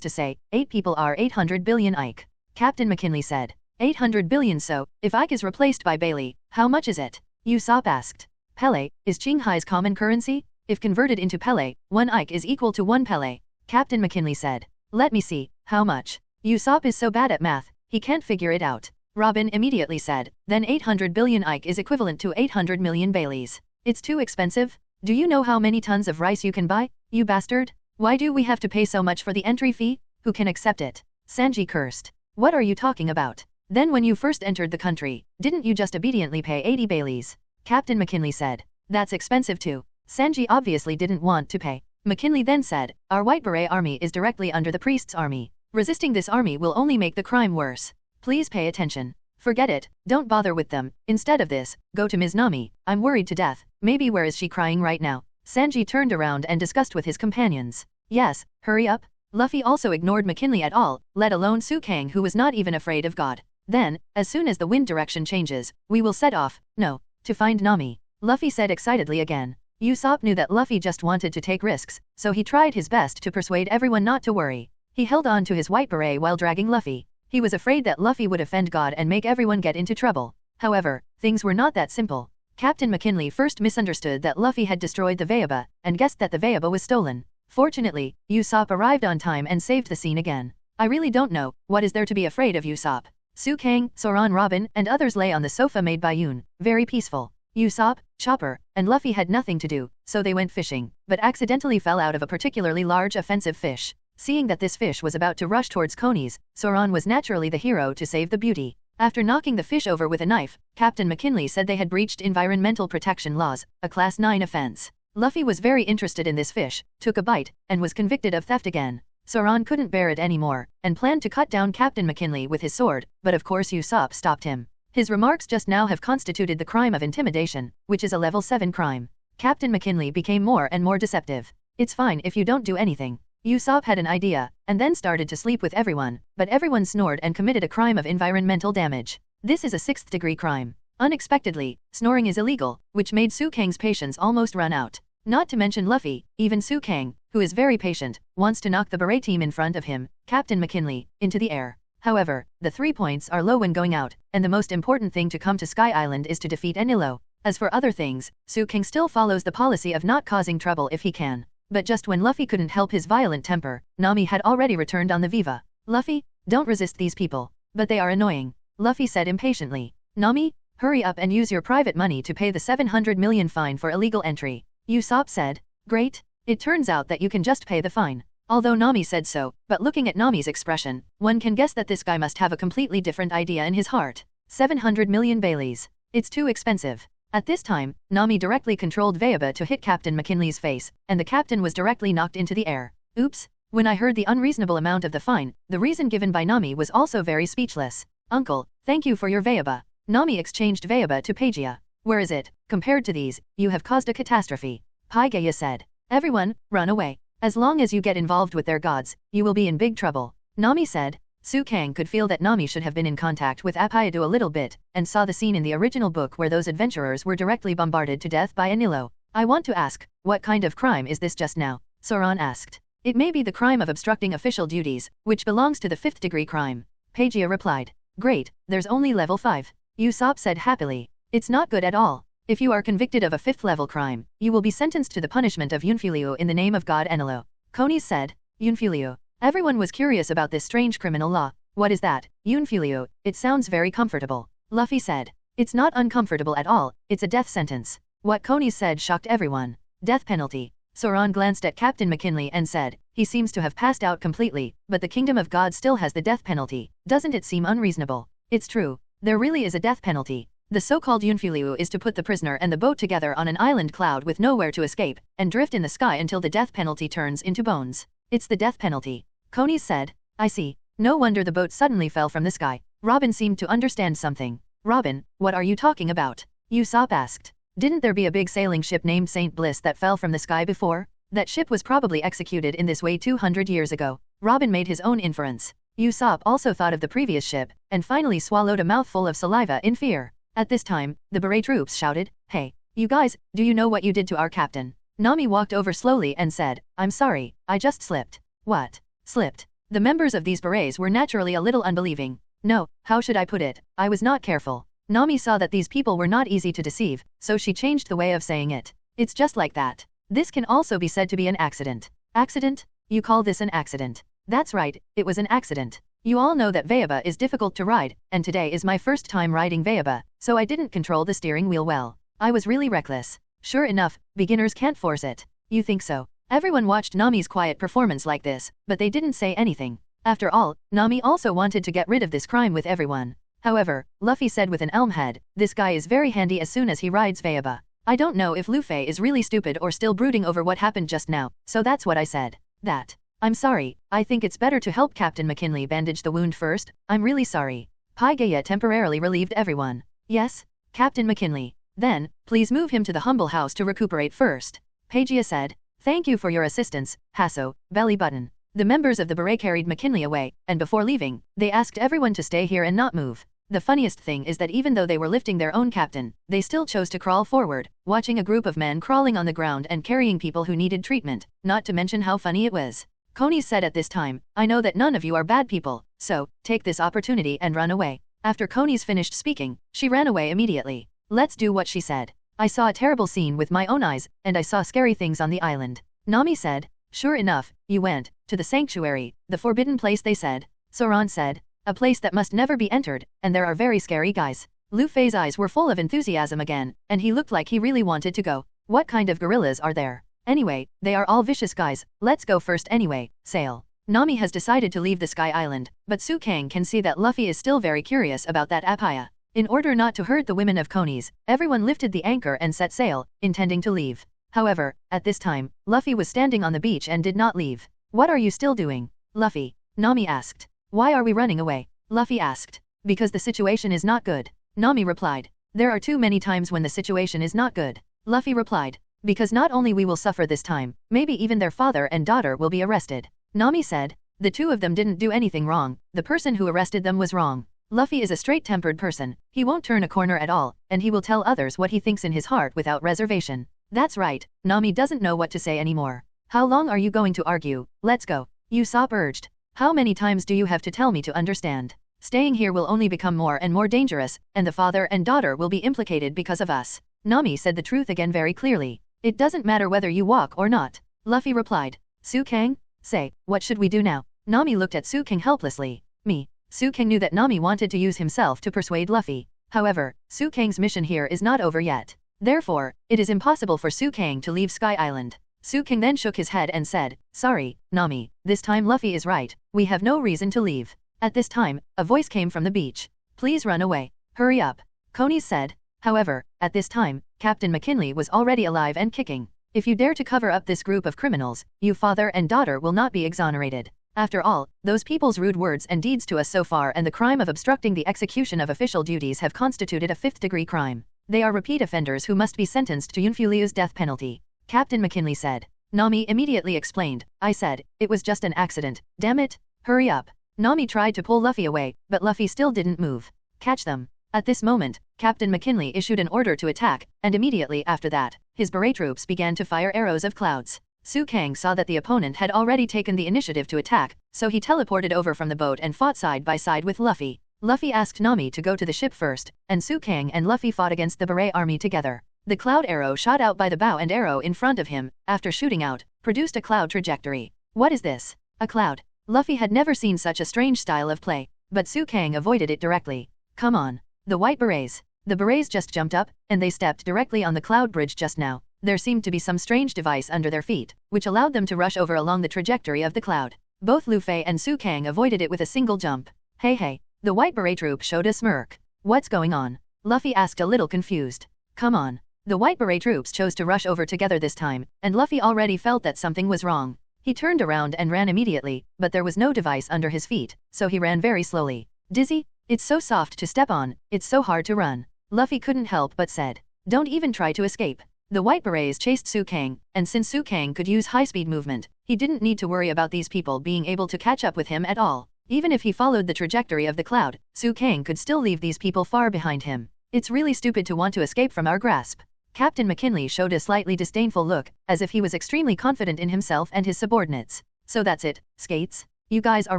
to say, 8 people are 800 billion Ike." Captain McKinley said. 800 billion. So, if Ike is replaced by Bailey, how much is it? Usopp asked. "Pele, is Qinghai's common currency? If converted into Pele, 1 Ike is equal to 1 Pele." Captain McKinley said. "Let me see, how much?" Usopp is so bad at math, he can't figure it out. Robin immediately said, "Then 800 billion Ike is equivalent to 800 million Baileys. It's too expensive. Do you know how many tons of rice you can buy, you bastard? Why do we have to pay so much for the entry fee? Who can accept it?" Sanji cursed. "What are you talking about? Then when you first entered the country, didn't you just obediently pay 80 Baileys?" Captain McKinley said. "That's expensive too." Sanji obviously didn't want to pay. McKinley then said, "Our White Beret army is directly under the priest's army. Resisting this army will only make the crime worse. Please pay attention. Forget it, don't bother with them. Instead of this, go to Ms. Nami. I'm worried to death. Maybe where is she crying right now?" Sanji turned around and discussed with his companions. "Yes, hurry up." Luffy also ignored McKinley at all, let alone Suang, who was not even afraid of God. "Then, as soon as the wind direction changes, we will set off, no, to find Nami," Luffy said excitedly again. Usopp knew that Luffy just wanted to take risks, so he tried his best to persuade everyone not to worry. He held on to his white beret while dragging Luffy. He was afraid that Luffy would offend God and make everyone get into trouble. However, things were not that simple. Captain McKinley first misunderstood that Luffy had destroyed the Vayaba, and guessed that the Vayaba was stolen. Fortunately, Usopp arrived on time and saved the scene again. "I really don't know, what is there to be afraid of, Usopp?" Suang, Soran, Robin, and others lay on the sofa made by Yoon, very peaceful. Usopp, Chopper, and Luffy had nothing to do, so they went fishing, but accidentally fell out of a particularly large offensive fish. Seeing that this fish was about to rush towards Enies, Soran was naturally the hero to save the beauty. After knocking the fish over with a knife, Captain McKinley said they had breached environmental protection laws, a Class 9 offense. Luffy was very interested in this fish, took a bite, and was convicted of theft again. Soran couldn't bear it anymore, and planned to cut down Captain McKinley with his sword, but of course Usopp stopped him. His remarks just now have constituted the crime of intimidation, which is a level 7 crime. Captain McKinley became more and more deceptive. "It's fine if you don't do anything." Usopp had an idea, and then started to sleep with everyone, but everyone snored and committed a crime of environmental damage. This is a 6th degree crime. Unexpectedly, snoring is illegal, which made Suang's patience almost run out. Not to mention Luffy, even Sutong, who is very patient, wants to knock the beret team in front of him, Captain McKinley, into the air. However, the 3 points are low when going out, and the most important thing to come to Sky Island is to defeat Enel. As for other things, Sutong still follows the policy of not causing trouble if he can. But just when Luffy couldn't help his violent temper, Nami had already returned on the Viva. Luffy, don't resist these people. But they are annoying, Luffy said impatiently. Nami, hurry up and use your private money to pay the 700 million fine for illegal entry. Usopp said. Great. It turns out that you can just pay the fine. Although Nami said so, but looking at Nami's expression, one can guess that this guy must have a completely different idea in his heart. 700 million Baileys. It's too expensive. At this time, Nami directly controlled Vayaba to hit Captain McKinley's face, and the captain was directly knocked into the air. Oops. When I heard the unreasonable amount of the fine, the reason given by Nami was also very speechless. Uncle, thank you for your Vayaba. Nami exchanged Vayaba to Pagia. Where is it? Compared to these, you have caused a catastrophe. Pagia said. Everyone, run away. As long as you get involved with their gods, you will be in big trouble. Nami said. Sutong could feel that Nami should have been in contact with Apia a little bit, and saw the scene in the original book where those adventurers were directly bombarded to death by Enel. I want to ask, what kind of crime is this just now? Zoan asked. It may be the crime of obstructing official duties, which belongs to the 5th degree crime. Pagia replied. Great, there's only level 5. Usopp said happily. It's not good at all. If you are convicted of a 5th level crime, you will be sentenced to the punishment of Yunfulio in the name of God Enel. Konies said. Yunfulio. Everyone was curious about this strange criminal law. What is that? Yunfulio, it sounds very comfortable. Luffy said. It's not uncomfortable at all, it's a death sentence. What Konies said shocked everyone. Death penalty. Zoan glanced at Captain McKinley and said, he seems to have passed out completely, but the Kingdom of God still has the death penalty. Doesn't it seem unreasonable? It's true. There really is a death penalty. The so-called Yunfulio is to put the prisoner and the boat together on an island cloud with nowhere to escape, and drift in the sky until the death penalty turns into bones. It's the death penalty. Konies said. I see. No wonder the boat suddenly fell from the sky. Robin seemed to understand something. Robin, what are you talking about? Usopp asked. Didn't there be a big sailing ship named Saint Bliss that fell from the sky before? That ship was probably executed in this way 200 years ago. Robin made his own inference. Usopp also thought of the previous ship, and finally swallowed a mouthful of saliva in fear. At this time, the beret troops shouted, Hey, you guys, do you know what you did to our captain? Nami walked over slowly and said, I'm sorry, I just slipped. What? Slipped? The members of these berets were naturally a little unbelieving. No, how should I put it? I was not careful. Nami saw that these people were not easy to deceive, so she changed the way of saying it. It's just like that. This can also be said to be an accident. Accident? You call this an accident? That's right, it was an accident. You all know that Vayaba is difficult to ride, and today is my first time riding Vayaba, so I didn't control the steering wheel well. I was really reckless. Sure enough, beginners can't force it. You think so? Everyone watched Nami's quiet performance like this, but they didn't say anything. After all, Nami also wanted to get rid of this crime with everyone. However, Luffy said with an elm head, this guy is very handy as soon as he rides Vayaba. I don't know if Luffy is really stupid or still brooding over what happened just now, so that's what I said. That. I'm sorry, I think it's better to help Captain McKinley bandage the wound first. I'm really sorry. Pagia temporarily relieved everyone. Yes, Captain McKinley. Then, please move him to the humble house to recuperate first. Pagia said. Thank you for your assistance, Hasso, belly button. The members of the beret carried McKinley away, and before leaving, they asked everyone to stay here and not move. The funniest thing is that even though they were lifting their own captain, they still chose to crawl forward, watching a group of men crawling on the ground and carrying people who needed treatment, not to mention how funny it was. Konies said at this time, I know that none of you are bad people, so, take this opportunity and run away. After Konies finished speaking, she ran away immediately. Let's do what she said. I saw a terrible scene with my own eyes, and I saw scary things on the island. Nami said. Sure enough, you went, to the sanctuary, the forbidden place they said. Zoan said. A place that must never be entered, and there are very scary guys. Luffy's eyes were full of enthusiasm again, and he looked like he really wanted to go. What kind of gorillas are there? Anyway, they are all vicious guys. Let's go first anyway. Sail. Nami has decided to leave the Sky Island, but Sutong can see that Luffy is still very curious about that Apia. In order not to hurt the women of Konies, everyone lifted the anchor and set sail, intending to leave. However, at this time, Luffy was standing on the beach and did not leave. What are you still doing? Luffy. Nami asked. Why are we running away? Luffy asked. Because the situation is not good. Nami replied. There are too many times when the situation is not good. Luffy replied. Because not only we will suffer this time, maybe even their father and daughter will be arrested. Nami said. The two of them didn't do anything wrong, the person who arrested them was wrong. Luffy is a straight-tempered person, he won't turn a corner at all, and he will tell others what he thinks in his heart without reservation. That's right, Nami doesn't know what to say anymore. How long are you going to argue? Let's go. Usopp urged. How many times do you have to tell me to understand? Staying here will only become more and more dangerous, and the father and daughter will be implicated because of us. Nami said the truth again very clearly. It doesn't matter whether you walk or not. Luffy replied. Sukang? Say, what should we do now? Nami looked at Sukang helplessly. Me. Sukang knew that Nami wanted to use himself to persuade Luffy. However, Sukang's mission here is not over yet. Therefore, it is impossible for Sukang to leave Sky Island. Sukang then shook his head and said, sorry, Nami, this time Luffy is right, we have no reason to leave. At this time, a voice came from the beach. Please run away. Hurry up. Konies said. However, at this time, Captain McKinley was already alive and kicking. If you dare to cover up this group of criminals, you father and daughter will not be exonerated. After all, those people's rude words and deeds to us so far and the crime of obstructing the execution of official duties have constituted a fifth-degree crime. They are repeat offenders who must be sentenced to Yunfuliu's death penalty. Captain McKinley said. Nami immediately explained. I said, it was just an accident. Damn it. Hurry up. Nami tried to pull Luffy away, but Luffy still didn't move. Catch them. At this moment, Captain McKinley issued an order to attack, and immediately after that, his beret troops began to fire arrows of clouds. Sukang saw that the opponent had already taken the initiative to attack, so he teleported over from the boat and fought side by side with Luffy. Luffy asked Nami to go to the ship first, and Sukang and Luffy fought against the beret army together. The cloud arrow shot out by the bow and arrow in front of him, after shooting out, produced a cloud trajectory. What is this? A cloud. Luffy had never seen such a strange style of play, but Sukang avoided it directly. Come on. The white berets. The berets just jumped up, and they stepped directly on the cloud bridge just now. There seemed to be some strange device under their feet, which allowed them to rush over along the trajectory of the cloud. Both Luffy and Sukang avoided it with a single jump. Hey. The white beret troop showed a smirk. What's going on? Luffy asked a little confused. Come on. The white beret troops chose to rush over together this time, and Luffy already felt that something was wrong. He turned around and ran immediately, but there was no device under his feet, so he ran very slowly. Dizzy? It's so soft to step on, it's so hard to run. Luffy couldn't help but said. Don't even try to escape. The white berets chased Sukang, and since Sukang could use high-speed movement, he didn't need to worry about these people being able to catch up with him at all. Even if he followed the trajectory of the cloud, Sukang could still leave these people far behind him. It's really stupid to want to escape from our grasp. Captain McKinley showed a slightly disdainful look, as if he was extremely confident in himself and his subordinates. So that's it, skates? You guys are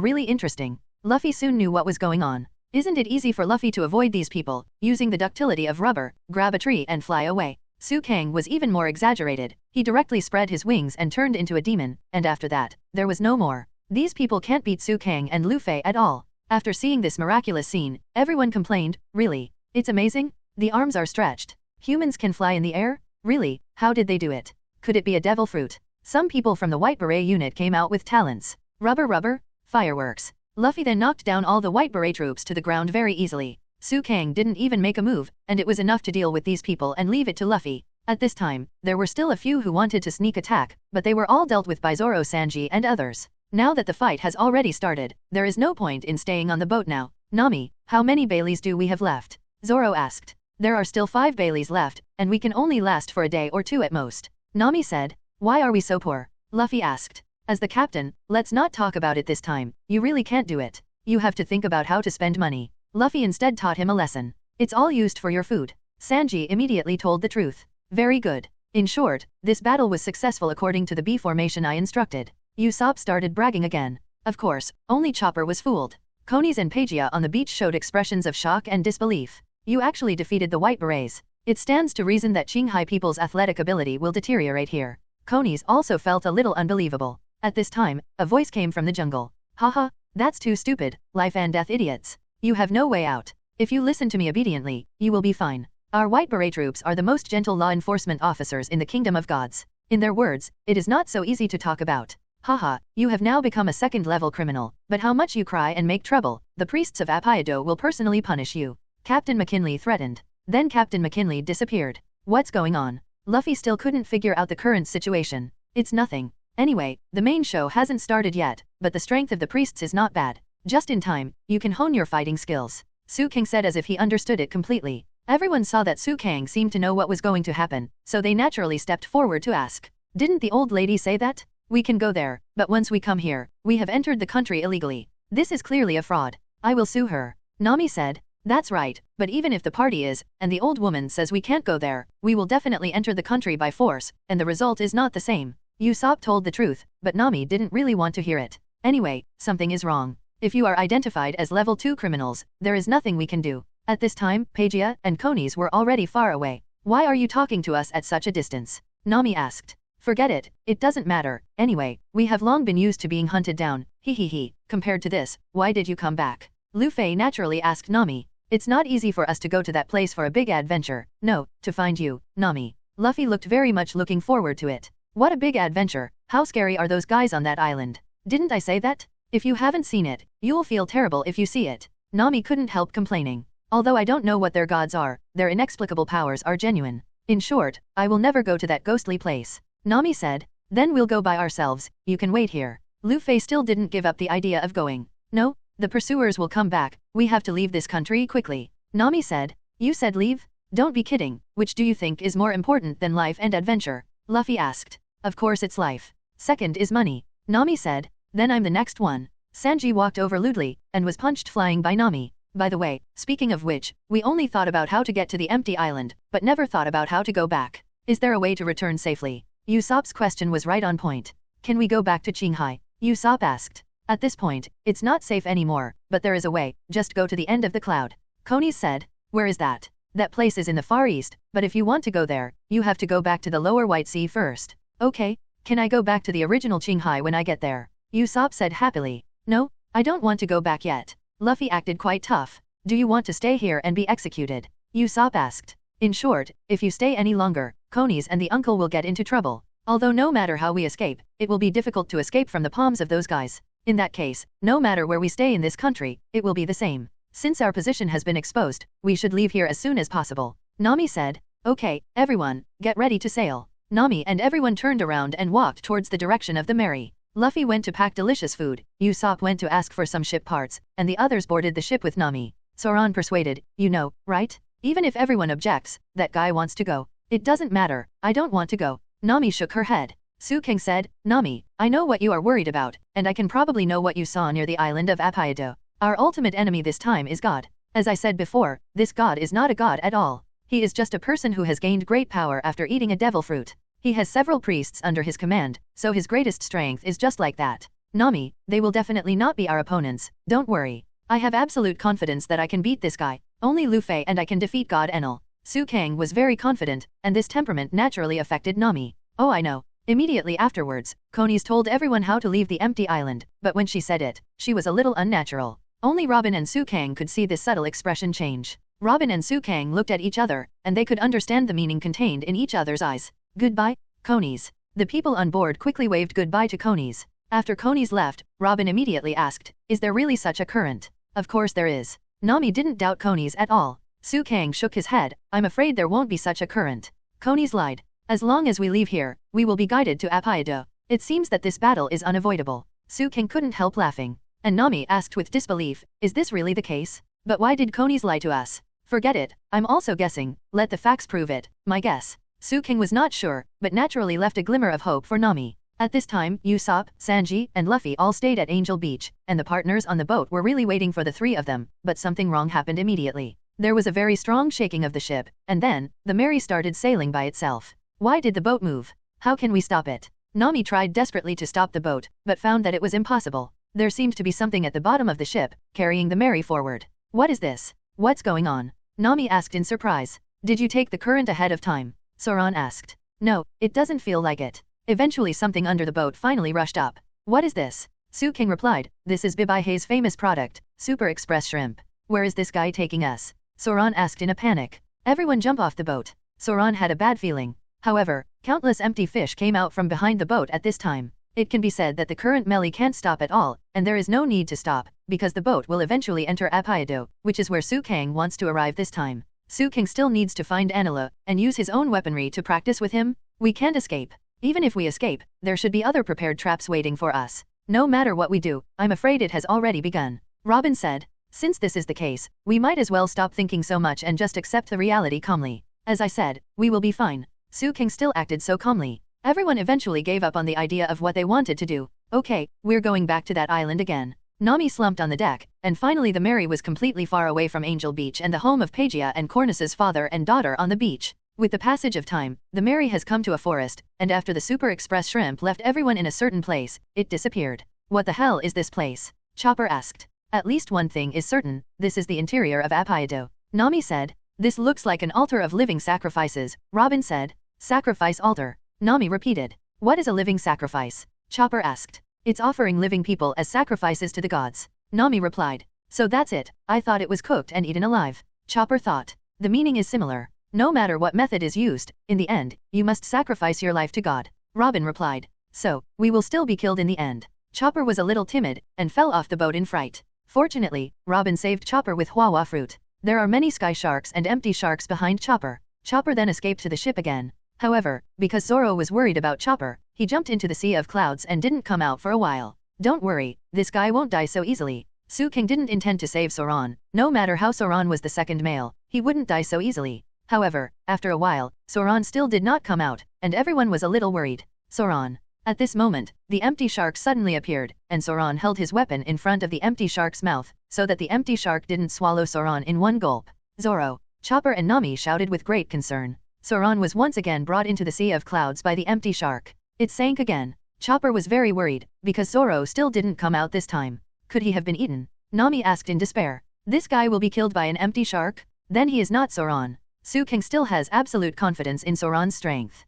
really interesting. Luffy soon knew what was going on. Isn't it easy for Luffy to avoid these people, using the ductility of rubber, grab a tree and fly away? Sukang was even more exaggerated. He directly spread his wings and turned into a demon, and after that, there was no more. These people can't beat Sukang and Luffy at all. After seeing this miraculous scene, everyone complained, really? It's amazing? The arms are stretched. Humans can fly in the air? Really? How did they do it? Could it be a devil fruit? Some people from the White Beret unit came out with talents. Rubber, fireworks. Luffy then knocked down all the White Beret troops to the ground very easily. Sukang didn't even make a move, and it was enough to deal with these people and leave it to Luffy. At this time, there were still a few who wanted to sneak attack, but they were all dealt with by Zoro Sanji and others. Now that the fight has already started, there is no point in staying on the boat now. Nami, how many Baileys do we have left? Zoro asked. There are still 5 Baileys left, and we can only last for a day or 2 at most. Nami said. Why are we so poor? Luffy asked. As the captain, let's not talk about it this time. You really can't do it. You have to think about how to spend money. Luffy instead taught him a lesson. It's all used for your food. Sanji immediately told the truth. Very good. In short, this battle was successful according to the B formation I instructed. Usopp started bragging again. Of course, only Chopper was fooled. Konies and Pagia on the beach showed expressions of shock and disbelief. You actually defeated the White Berets. It stands to reason that Qinghai people's athletic ability will deteriorate here. Konies also felt a little unbelievable. At this time, a voice came from the jungle. Haha, that's too stupid, life and death idiots. You have no way out. If you listen to me obediently, you will be fine. Our White Beret troops are the most gentle law enforcement officers in the Kingdom of Gods. In their words, it is not so easy to talk about. Haha, you have now become a second-level criminal, but how much you cry and make trouble, the priests of Apia will personally punish you. Captain McKinley threatened. Then Captain McKinley disappeared. What's going on? Luffy still couldn't figure out the current situation. It's nothing. Anyway, the main show hasn't started yet, but the strength of the priests is not bad. Just in time, you can hone your fighting skills. Sukang said as if he understood it completely. Everyone saw that Sukang seemed to know what was going to happen, so they naturally stepped forward to ask. Didn't the old lady say that? We can go there, but once we come here, we have entered the country illegally. This is clearly a fraud. I will sue her. Nami said. That's right, but even if the party is, and the old woman says we can't go there, we will definitely enter the country by force, and the result is not the same. Usopp told the truth, but Nami didn't really want to hear it. Anyway, something is wrong. If you are identified as level 2 criminals, there is nothing we can do. At this time, Pagia and Enies were already far away. Why are you talking to us at such a distance? Nami asked. Forget it, it doesn't matter. Anyway, we have long been used to being hunted down. Hehehe. Compared to this, why did you come back? Luffy naturally asked Nami. It's not easy for us to go to that place for a big adventure. No, to find you, Nami. Luffy looked very much looking forward to it. What a big adventure. How scary are those guys on that island? Didn't I say that? If you haven't seen it, you'll feel terrible if you see it. Nami couldn't help complaining. Although I don't know what their gods are, their inexplicable powers are genuine. In short, I will never go to that ghostly place. Nami said. Then we'll go by ourselves, you can wait here. Luffy still didn't give up the idea of going. No, the pursuers will come back, we have to leave this country quickly. Nami said. You said leave? Don't be kidding, which do you think is more important than life and adventure? Luffy asked. Of course it's life. Second is money. Nami said. Then I'm the next one. Sanji walked over lewdly, and was punched flying by Nami. By the way, speaking of which, we only thought about how to get to the empty island, but never thought about how to go back. Is there a way to return safely? Usopp's question was right on point. Can we go back to Qinghai? Usopp asked. At this point, it's not safe anymore, but there is a way, just go to the end of the cloud. Enies said. Where is that? That place is in the Far East, but if you want to go there, you have to go back to the lower White Sea first. Okay, can I go back to the original Qinghai when I get there? Usopp said happily. No, I don't want to go back yet. Luffy acted quite tough. Do you want to stay here and be executed? Usopp asked. In short, if you stay any longer, Enies and the uncle will get into trouble. Although no matter how we escape, it will be difficult to escape from the palms of those guys. In that case, no matter where we stay in this country, it will be the same. Since our position has been exposed, we should leave here as soon as possible. Nami said. Okay, everyone, get ready to sail. Nami and everyone turned around and walked towards the direction of the Mary. Luffy went to pack delicious food, Usopp went to ask for some ship parts, and the others boarded the ship with Nami. Zoan persuaded, you know, right? Even if everyone objects, that guy wants to go. It doesn't matter, I don't want to go. Nami shook her head. Suang said, Nami, I know what you are worried about, and I can probably know what you saw near the island of Apia. Our ultimate enemy this time is God. As I said before, this God is not a god at all. He is just a person who has gained great power after eating a devil fruit. He has several priests under his command, so his greatest strength is just like that. Nami, they will definitely not be our opponents, don't worry. I have absolute confidence that I can beat this guy. Only Luffy and I can defeat God Enel. Suang was very confident, and this temperament naturally affected Nami. Oh I know. Immediately afterwards, Enies told everyone how to leave the empty island, but when she said it, she was a little unnatural. Only Robin and Suang could see this subtle expression change. Robin and Suang looked at each other, and they could understand the meaning contained in each other's eyes. Goodbye, Enies. The people on board quickly waved goodbye to Enies. After Enies left, Robin immediately asked, is there really such a current? Of course there is. Nami didn't doubt Enies at all. Suang shook his head, I'm afraid there won't be such a current. Enies lied. As long as we leave here, we will be guided to Apia. It seems that this battle is unavoidable. Suang couldn't help laughing. And Nami asked with disbelief, is this really the case? But why did Enies lie to us? Forget it, I'm also guessing, let the facts prove it, my guess. Suang was not sure, but naturally left a glimmer of hope for Nami. At this time, Usopp, Sanji, and Luffy all stayed at Angel Beach, and the partners on the boat were really waiting for the three of them, but something wrong happened immediately. There was a very strong shaking of the ship, and then, the Mary started sailing by itself. Why did the boat move? How can we stop it? Nami tried desperately to stop the boat, but found that it was impossible. There seemed to be something at the bottom of the ship, carrying the Mary forward. What is this? What's going on? Nami asked in surprise. Did you take the current ahead of time? Zoan asked. No, it doesn't feel like it. Eventually something under the boat finally rushed up. What is this? Suang replied, this is Bibaihe's famous product, Super Express Shrimp. Where is this guy taking us? Zoan asked in a panic. Everyone jump off the boat. Zoan had a bad feeling. However, countless empty fish came out from behind the boat at this time. It can be said that the current melee can't stop at all, and there is no need to stop, because the boat will eventually enter Apia, which is where Suang wants to arrive this time. Suang still needs to find Enel, and use his own weaponry to practice with him. We can't escape. Even if we escape, there should be other prepared traps waiting for us. No matter what we do, I'm afraid it has already begun. Robin said. Since this is the case, we might as well stop thinking so much and just accept the reality calmly. As I said, we will be fine. Suang still acted so calmly. Everyone eventually gave up on the idea of what they wanted to do. Okay, we're going back to that island again. Nami slumped on the deck, and finally the Mary was completely far away from Angel Beach and the home of Pagia and Cornus's father and daughter on the beach. With the passage of time, the Mary has come to a forest, and after the Super Express shrimp left everyone in a certain place, it disappeared. What the hell is this place? Chopper asked. At least one thing is certain, this is the interior of Apia. Nami said. This looks like an altar of living sacrifices, Robin said. Sacrifice altar. Nami repeated. What is a living sacrifice? Chopper asked. It's offering living people as sacrifices to the gods. Nami replied. So that's it, I thought it was cooked and eaten alive. Chopper thought. The meaning is similar. No matter what method is used, in the end, you must sacrifice your life to God. Robin replied. So, we will still be killed in the end. Chopper was a little timid, and fell off the boat in fright. Fortunately, Robin saved Chopper with Huahua fruit. There are many sky sharks and empty sharks behind Chopper. Chopper then escaped to the ship again. However, because Zoro was worried about Chopper, he jumped into the sea of clouds and didn't come out for a while. Don't worry, this guy won't die so easily. Suang didn't intend to save Zoan. No matter how Zoan was the second male, he wouldn't die so easily. However, after a while, Zoan still did not come out, and everyone was a little worried. Zoan. At this moment, the empty shark suddenly appeared, and Zoan held his weapon in front of the empty shark's mouth, so that the empty shark didn't swallow Zoan in one gulp. Zoro, Chopper and Nami shouted with great concern. Zoan was once again brought into the sea of clouds by the empty shark. It sank again. Chopper was very worried, because Zoro still didn't come out this time. Could he have been eaten? Nami asked in despair. This guy will be killed by an empty shark? Then he is not Zoan. Suang still has absolute confidence in Zoan's strength.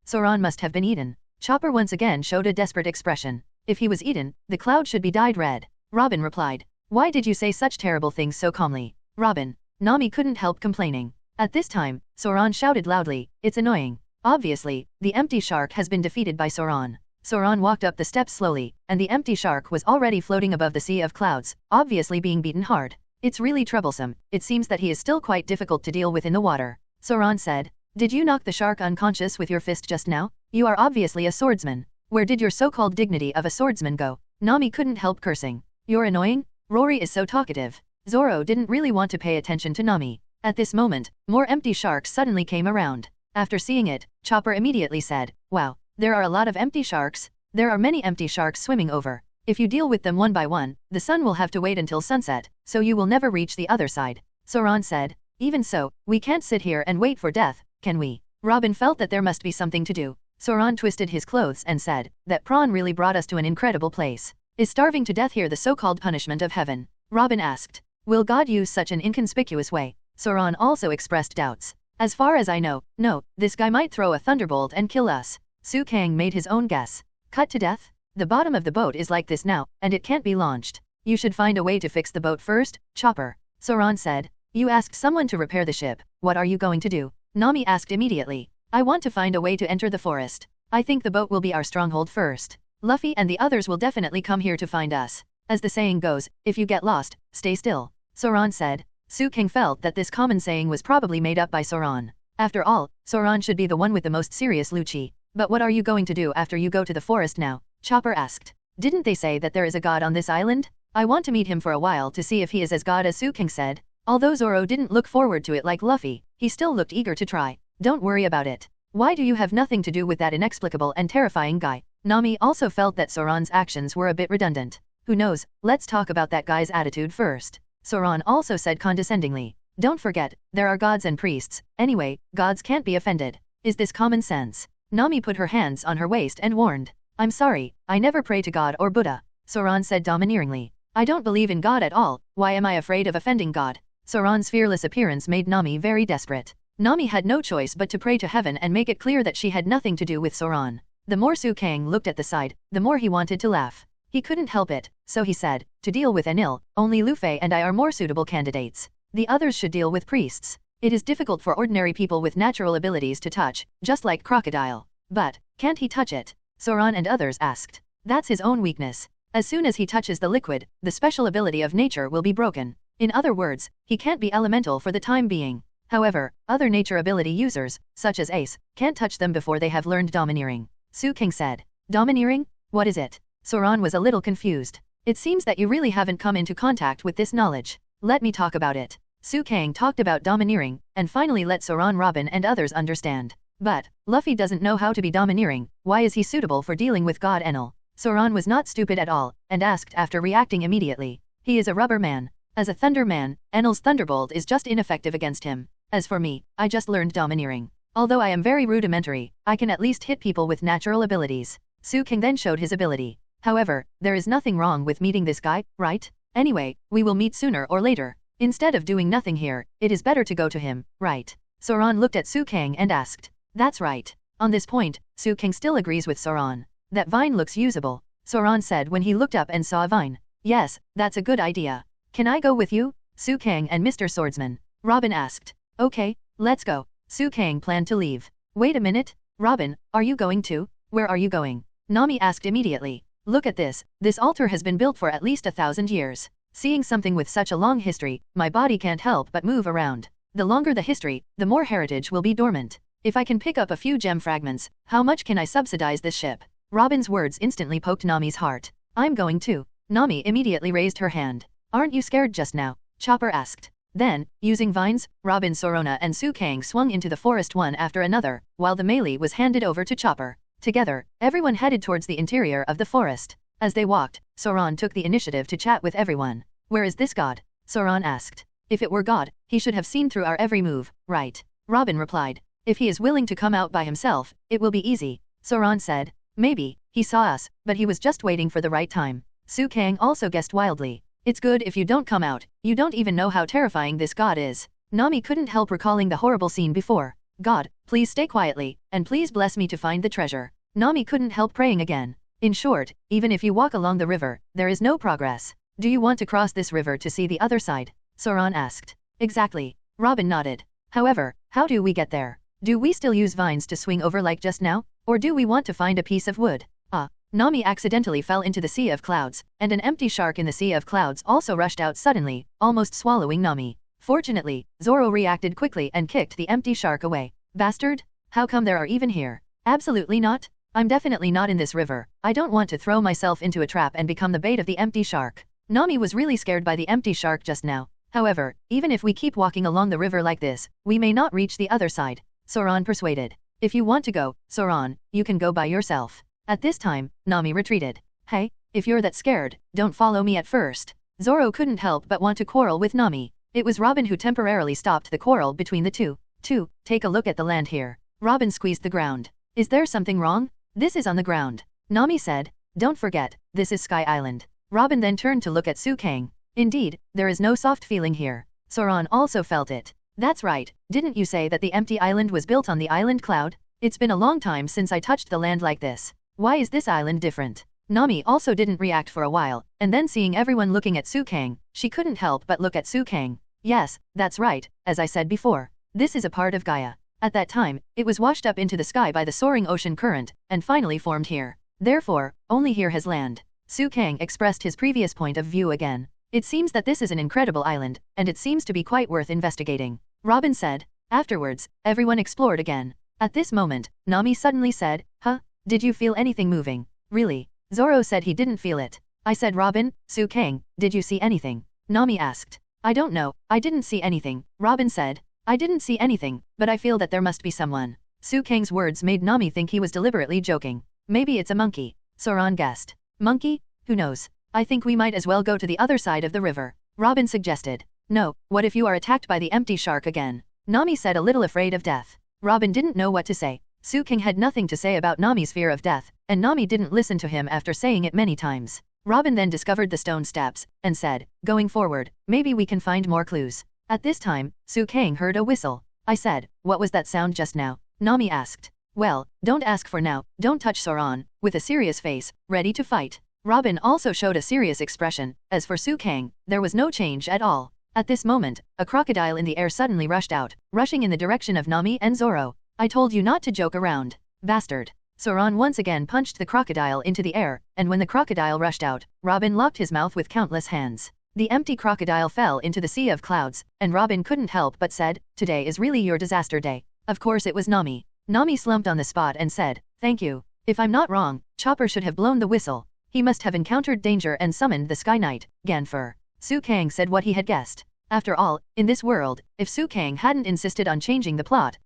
Zoan must have been eaten. Chopper once again showed a desperate expression. If he was eaten, the cloud should be dyed red. Robin replied. Why did you say such terrible things so calmly? Robin. Nami couldn't help complaining. At this time, Zoan shouted loudly, it's annoying. Obviously, the empty shark has been defeated by Zoan. Zoan walked up the steps slowly, and the empty shark was already floating above the sea of clouds, obviously being beaten hard. It's really troublesome. It seems that he is still quite difficult to deal with in the water. Zoan said. Did you knock the shark unconscious with your fist just now? You are obviously a swordsman. Where did your so-called dignity of a swordsman go? Nami couldn't help cursing. You're annoying? Rory is so talkative. Zoro didn't really want to pay attention to Nami. At this moment, more empty sharks suddenly came around. After seeing it, Chopper immediately said, wow, there are a lot of empty sharks. There are many empty sharks swimming over. If you deal with them one by one, the sun will have to wait until sunset, so you will never reach the other side. Zoan said, even so, we can't sit here and wait for death, can we? Robin felt that there must be something to do. Zoan twisted his clothes and said, that prawn really brought us to an incredible place. Is starving to death here the so-called punishment of heaven? Robin asked. Will God use such an inconspicuous way? Zoan also expressed doubts. As far as I know, no, this guy might throw a thunderbolt and kill us. Suang made his own guess. Cut to death? The bottom of the boat is like this now, and it can't be launched. You should find a way to fix the boat first, Chopper. Zoan said. You asked someone to repair the ship. What are you going to do? Nami asked immediately. I want to find a way to enter the forest. I think the boat will be our stronghold first. Luffy and the others will definitely come here to find us. As the saying goes, if you get lost, stay still. Zoan said. Suang felt that this common saying was probably made up by Zoan. After all, Zoan should be the one with the most serious Lucci. But what are you going to do after you go to the forest now? Chopper asked. Didn't they say that there is a god on this island? I want to meet him for a while to see if he is as god as Suang said. Although Zoro didn't look forward to it like Luffy, he still looked eager to try. Don't worry about it. Why do you have nothing to do with that inexplicable and terrifying guy? Nami also felt that Zoran's actions were a bit redundant. Who knows, let's talk about that guy's attitude first. Zoan also said condescendingly. Don't forget, there are gods and priests, anyway, gods can't be offended. Is this common sense? Nami put her hands on her waist and warned. I'm sorry, I never pray to God or Buddha. Zoan said domineeringly. I don't believe in God at all, why am I afraid of offending God? Zoran's fearless appearance made Nami very desperate. Nami had no choice but to pray to heaven and make it clear that she had nothing to do with Zoan. The more Suang looked at the side, the more he wanted to laugh. He couldn't help it, so he said, to deal with Enel, only Luffy and I are more suitable candidates. The others should deal with priests. It is difficult for ordinary people with natural abilities to touch, just like crocodile. But, can't he touch it? Zoan and others asked. That's his own weakness. As soon as he touches the liquid, the special ability of nature will be broken. In other words, he can't be elemental for the time being. However, other nature ability users, such as Ace, can't touch them before they have learned domineering. Suang said. Domineering? What is it? Zoan was a little confused. It seems that you really haven't come into contact with this knowledge. Let me talk about it. Suang talked about domineering, and finally let Zoan, Robin and others understand. But, Luffy doesn't know how to be domineering, why is he suitable for dealing with God Enel? Soran was not stupid at all, and asked after reacting immediately. He is a rubber man. As a thunder man, Enel's thunderbolt is just ineffective against him. As for me, I just learned domineering. Although I am very rudimentary, I can at least hit people with natural abilities. Suang then showed his ability. However, there is nothing wrong with meeting this guy, right? Anyway, we will meet sooner or later. Instead of doing nothing here, it is better to go to him, right? Soran looked at Suang and asked. That's right. On this point, Suang still agrees with Soran. That vine looks usable, Soran said when he looked up and saw a vine. Yes, that's a good idea. Can I go with you? Suang and Mr. Swordsman. Robin asked. Okay, let's go. Suang planned to leave. Wait a minute, Robin, are you going too? Where are you going? Nami asked immediately. Look at this, this altar has been built for at least 1,000 years. Seeing something with such a long history, my body can't help but move around. The longer the history, the more heritage will be dormant. If I can pick up a few gem fragments, how much can I subsidize this ship? Robin's words instantly poked Nami's heart. I'm going too. Nami immediately raised her hand. Aren't you scared just now? Chopper asked. Then, using vines, Robin, Sorona and Suang swung into the forest one after another, while the melee was handed over to Chopper. Together, everyone headed towards the interior of the forest. As they walked, Soran took the initiative to chat with everyone. Where is this god? Soran asked. If it were God, he should have seen through our every move, right? Robin replied. If he is willing to come out by himself, it will be easy. Soran said. Maybe, he saw us, but he was just waiting for the right time. Suang also guessed wildly. It's good if you don't come out, you don't even know how terrifying this god is. Nami couldn't help recalling the horrible scene before. God, please stay quietly, and please bless me to find the treasure. Nami couldn't help praying again. In short, even if you walk along the river, there is no progress. Do you want to cross this river to see the other side? Soran asked. Exactly. Robin nodded. However, how do we get there? Do we still use vines to swing over like just now? Or do we want to find a piece of wood? Nami accidentally fell into the sea of clouds, and an empty shark in the sea of clouds also rushed out suddenly, almost swallowing Nami. Fortunately, Zoro reacted quickly and kicked the empty shark away. Bastard? How come there are even here? Absolutely not. I'm definitely not in this river. I don't want to throw myself into a trap and become the bait of the empty shark. Nami was really scared by the empty shark just now. However, even if we keep walking along the river like this, we may not reach the other side. Soran persuaded. If you want to go, Soran, you can go by yourself. At this time, Nami retreated. Hey, if you're that scared, don't follow me at first. Zoro couldn't help but want to quarrel with Nami. It was Robin who temporarily stopped the quarrel between the two. Take a look at the land here. Robin squeezed the ground. Is there something wrong? This is on the ground. Nami said. Don't forget, this is Sky Island. Robin then turned to look at Suang. Indeed, there is no soft feeling here. Soran also felt it. That's right, didn't you say that the empty island was built on the island cloud? It's been a long time since I touched the land like this. Why is this island different? Nami also didn't react for a while, and then seeing everyone looking at Suang, she couldn't help but look at Suang. Yes, that's right, as I said before. This is a part of Gaia. At that time, it was washed up into the sky by the soaring ocean current, and finally formed here. Therefore, only here has land. Suang expressed his previous point of view again. It seems that this is an incredible island, and it seems to be quite worth investigating. Robin said. Afterwards, everyone explored again. At this moment, Nami suddenly said, Did you feel anything moving? Really? Zoro said he didn't feel it. I said Robin, Suang, did you see anything? Nami asked. I don't know, I didn't see anything, Robin said. I didn't see anything, but I feel that there must be someone. Suang's words made Nami think he was deliberately joking. Maybe it's a monkey. Soran guessed. Monkey? Who knows? I think we might as well go to the other side of the river. Robin suggested. No, what if you are attacked by the empty shark again? Nami said, a little afraid of death. Robin didn't know what to say. Suang had nothing to say about Nami's fear of death, and Nami didn't listen to him after saying it many times. Robin then discovered the stone steps, and said, going forward, maybe we can find more clues. At this time, Suang heard a whistle. I said, what was that sound just now? Nami asked. Well, don't ask for now, don't touch Soran, with a serious face, ready to fight. Robin also showed a serious expression. As for Suang, there was no change at all. At this moment, a crocodile in the air suddenly rushed out, rushing in the direction of Nami and Zoro. I told you not to joke around. Bastard. Soran once again punched the crocodile into the air, and when the crocodile rushed out, Robin locked his mouth with countless hands. The empty crocodile fell into the sea of clouds, and Robin couldn't help but said, today is really your disaster day. Of course it was Nami. Nami slumped on the spot and said, thank you. If I'm not wrong, Chopper should have blown the whistle. He must have encountered danger and summoned the Sky Knight, Ganfor. Suang said what he had guessed. After all, in this world, if Suang hadn't insisted on changing the plot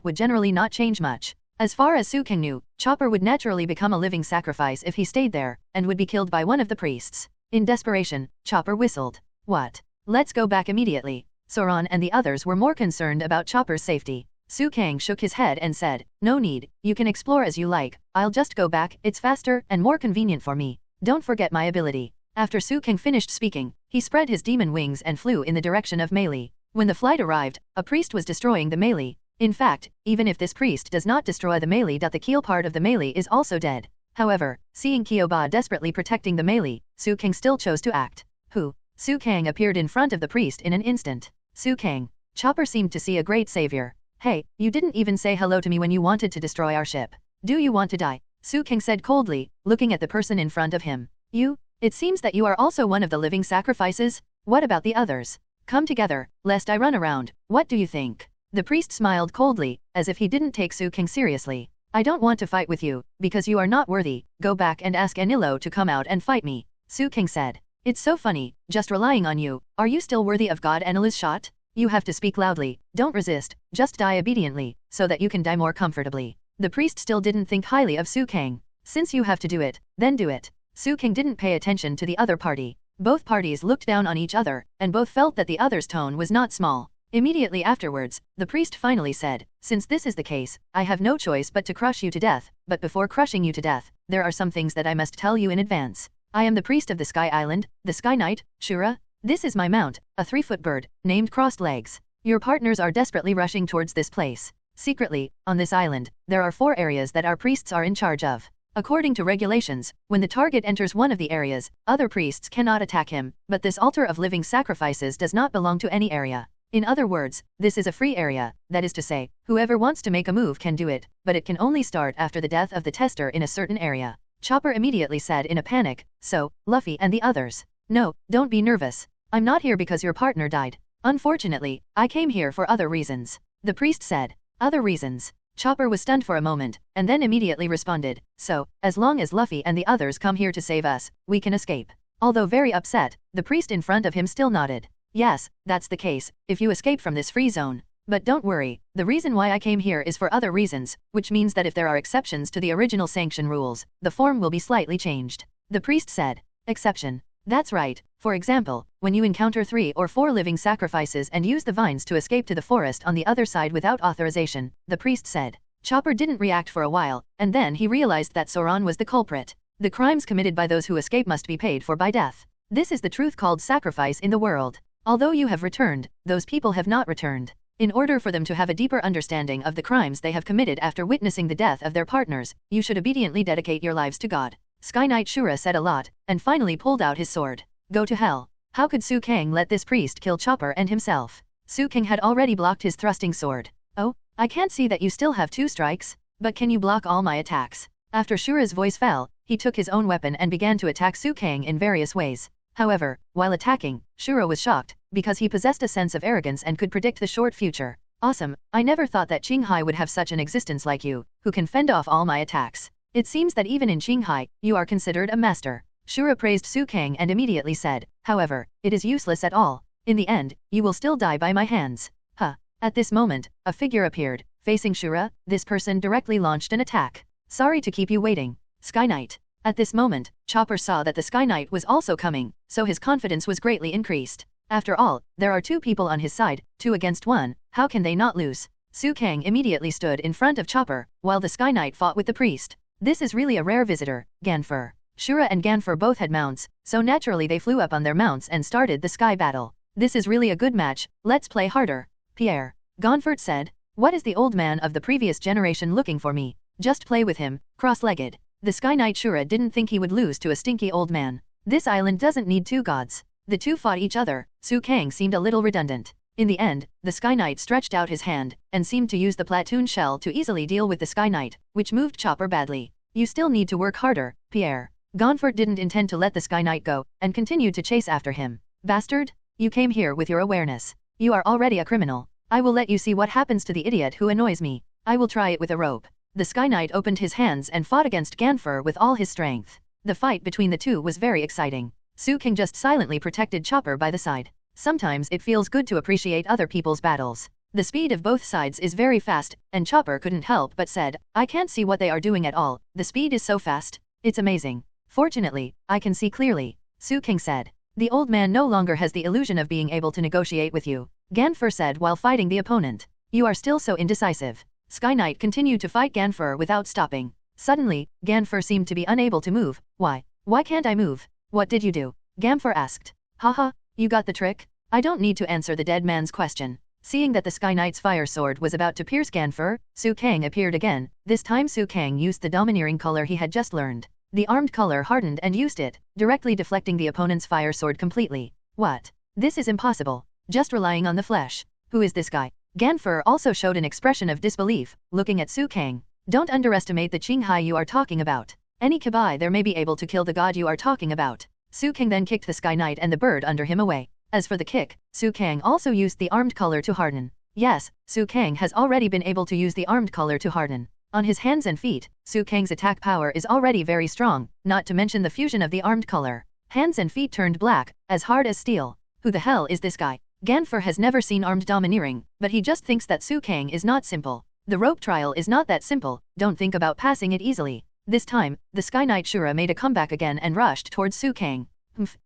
would generally not change much. As far as Sutong knew, Chopper would naturally become a living sacrifice if he stayed there, and would be killed by one of the priests. In desperation, Chopper whistled. What? Let's go back immediately. Zoan and the others were more concerned about Chopper's safety. Sutong shook his head and said, no need, you can explore as you like, I'll just go back, it's faster and more convenient for me. Don't forget my ability. After Sutong finished speaking, he spread his demon wings and flew in the direction of melee. When the flight arrived, a priest was destroying the melee. In fact, even if this priest does not destroy the melee, the keel part of the melee is also dead. However, seeing Kyoba desperately protecting the melee, Sutong still chose to act. Who? Sutong appeared in front of the priest in an instant. Sutong. Chopper seemed to see a great savior. Hey, you didn't even say hello to me when you wanted to destroy our ship. Do you want to die? Sutong said coldly, looking at the person in front of him. You? It seems that you are also one of the living sacrifices? What about the others? Come together, lest I run around, what do you think? The priest smiled coldly, as if he didn't take Sutong seriously. I don't want to fight with you, because you are not worthy, go back and ask Enel to come out and fight me. Sutong said. It's so funny, just relying on you, are you still worthy of God Enel's shot? You have to speak loudly, don't resist, just die obediently, so that you can die more comfortably. The priest still didn't think highly of Sutong. Since you have to do it, then do it. Sutong didn't pay attention to the other party. Both parties looked down on each other, and both felt that the other's tone was not small. Immediately afterwards, the priest finally said, since this is the case, I have no choice but to crush you to death, but before crushing you to death, there are some things that I must tell you in advance. I am the priest of the Sky Island, the Sky Knight, Shura. This is my mount, a 3-foot bird, named Crossed Legs. Your partners are desperately rushing towards this place. Secretly, on this island, there are 4 areas that our priests are in charge of. According to regulations, when the target enters one of the areas, other priests cannot attack him, but this altar of living sacrifices does not belong to any area. In other words, this is a free area, that is to say, whoever wants to make a move can do it, but it can only start after the death of the tester in a certain area. Chopper immediately said in a panic, so, Luffy and the others. No, don't be nervous. I'm not here because your partner died. Unfortunately, I came here for other reasons. The priest said. Other reasons. Chopper was stunned for a moment, and then immediately responded, so, as long as Luffy and the others come here to save us, we can escape. Although very upset, the priest in front of him still nodded. Yes, that's the case, if you escape from this free zone. But don't worry, the reason why I came here is for other reasons, which means that if there are exceptions to the original sanction rules, the form will be slightly changed. The priest said. Exception. That's right, for example, when you encounter 3 or 4 living sacrifices and use the vines to escape to the forest on the other side without authorization, the priest said. Chopper didn't react for a while, and then he realized that Zoan was the culprit. The crimes committed by those who escape must be paid for by death. This is the truth called sacrifice in the world. Although you have returned, those people have not returned. In order for them to have a deeper understanding of the crimes they have committed after witnessing the death of their partners, you should obediently dedicate your lives to God. Sky Knight Shura said a lot, and finally pulled out his sword. Go to hell. How could Sutong let this priest kill Chopper and himself? Sutong had already blocked his thrusting sword. Oh, I can't see that you still have 2 strikes, but can you block all my attacks? After Shura's voice fell, he took his own weapon and began to attack Sutong in various ways. However, while attacking, Shura was shocked, because he possessed a sense of arrogance and could predict the short future. Awesome, I never thought that Qinghai would have such an existence like you, who can fend off all my attacks. It seems that even in Qinghai, you are considered a master. Shura praised Sutong and immediately said, however, it is useless at all. In the end, you will still die by my hands. Huh. At this moment, a figure appeared, facing Shura. This person directly launched an attack. Sorry to keep you waiting. Sky Knight. At this moment, Chopper saw that the Sky Knight was also coming, so his confidence was greatly increased. After all, there are 2 people on his side, 2 against 1, how can they not lose? Sutong immediately stood in front of Chopper, while the Sky Knight fought with the priest. This is really a rare visitor, Ganfor. Shura and Ganfor both had mounts, so naturally they flew up on their mounts and started the sky battle. This is really a good match, let's play harder. Pierre. Ganfor said. What is the old man of the previous generation looking for me? Just play with him, cross-legged. The Sky Knight Shura didn't think he would lose to a stinky old man. This island doesn't need 2 gods. The 2 fought each other. Sutong seemed a little redundant. In the end, the Sky Knight stretched out his hand, and seemed to use the platoon shell to easily deal with the Sky Knight, which moved Chopper badly. You still need to work harder, Pierre. Ganfor didn't intend to let the Sky Knight go, and continued to chase after him. Bastard! You came here with your awareness. You are already a criminal. I will let you see what happens to the idiot who annoys me. I will try it with a rope. The Sky Knight opened his hands and fought against Ganfor with all his strength. The fight between the 2 was very exciting. Sutong just silently protected Chopper by the side. Sometimes it feels good to appreciate other people's battles. The speed of both sides is very fast, and Chopper couldn't help but said, I can't see what they are doing at all, the speed is so fast. It's amazing. Fortunately, I can see clearly, Suang said. The old man no longer has the illusion of being able to negotiate with you, Ganfor said while fighting the opponent. You are still so indecisive. Sky Knight continued to fight Ganfor without stopping. Suddenly, Ganfor seemed to be unable to move. Why? Why can't I move? What did you do? Ganfor asked. Haha, you got the trick? I don't need to answer the dead man's question. Seeing that the Sky Knight's fire sword was about to pierce Ganfor, Suang appeared again. This time Suang used the domineering color he had just learned. The armed color hardened and used it, directly deflecting the opponent's fire sword completely. What? This is impossible. Just relying on the flesh. Who is this guy? Ganfor also showed an expression of disbelief, looking at Suang. Don't underestimate the Qinghai you are talking about. Any Kabai there may be able to kill the god you are talking about. Suang then kicked the Sky Knight and the bird under him away. As for the kick, Suang also used the armed color to harden. Yes, Suang has already been able to use the armed color to harden. On his hands and feet, Suang's attack power is already very strong, not to mention the fusion of the armed color. Hands and feet turned black, as hard as steel. Who the hell is this guy? Ganfor has never seen armed domineering, but he just thinks that Suang is not simple. The rope trial is not that simple, don't think about passing it easily. This time, the Sky Knight Shura made a comeback again and rushed towards Suang.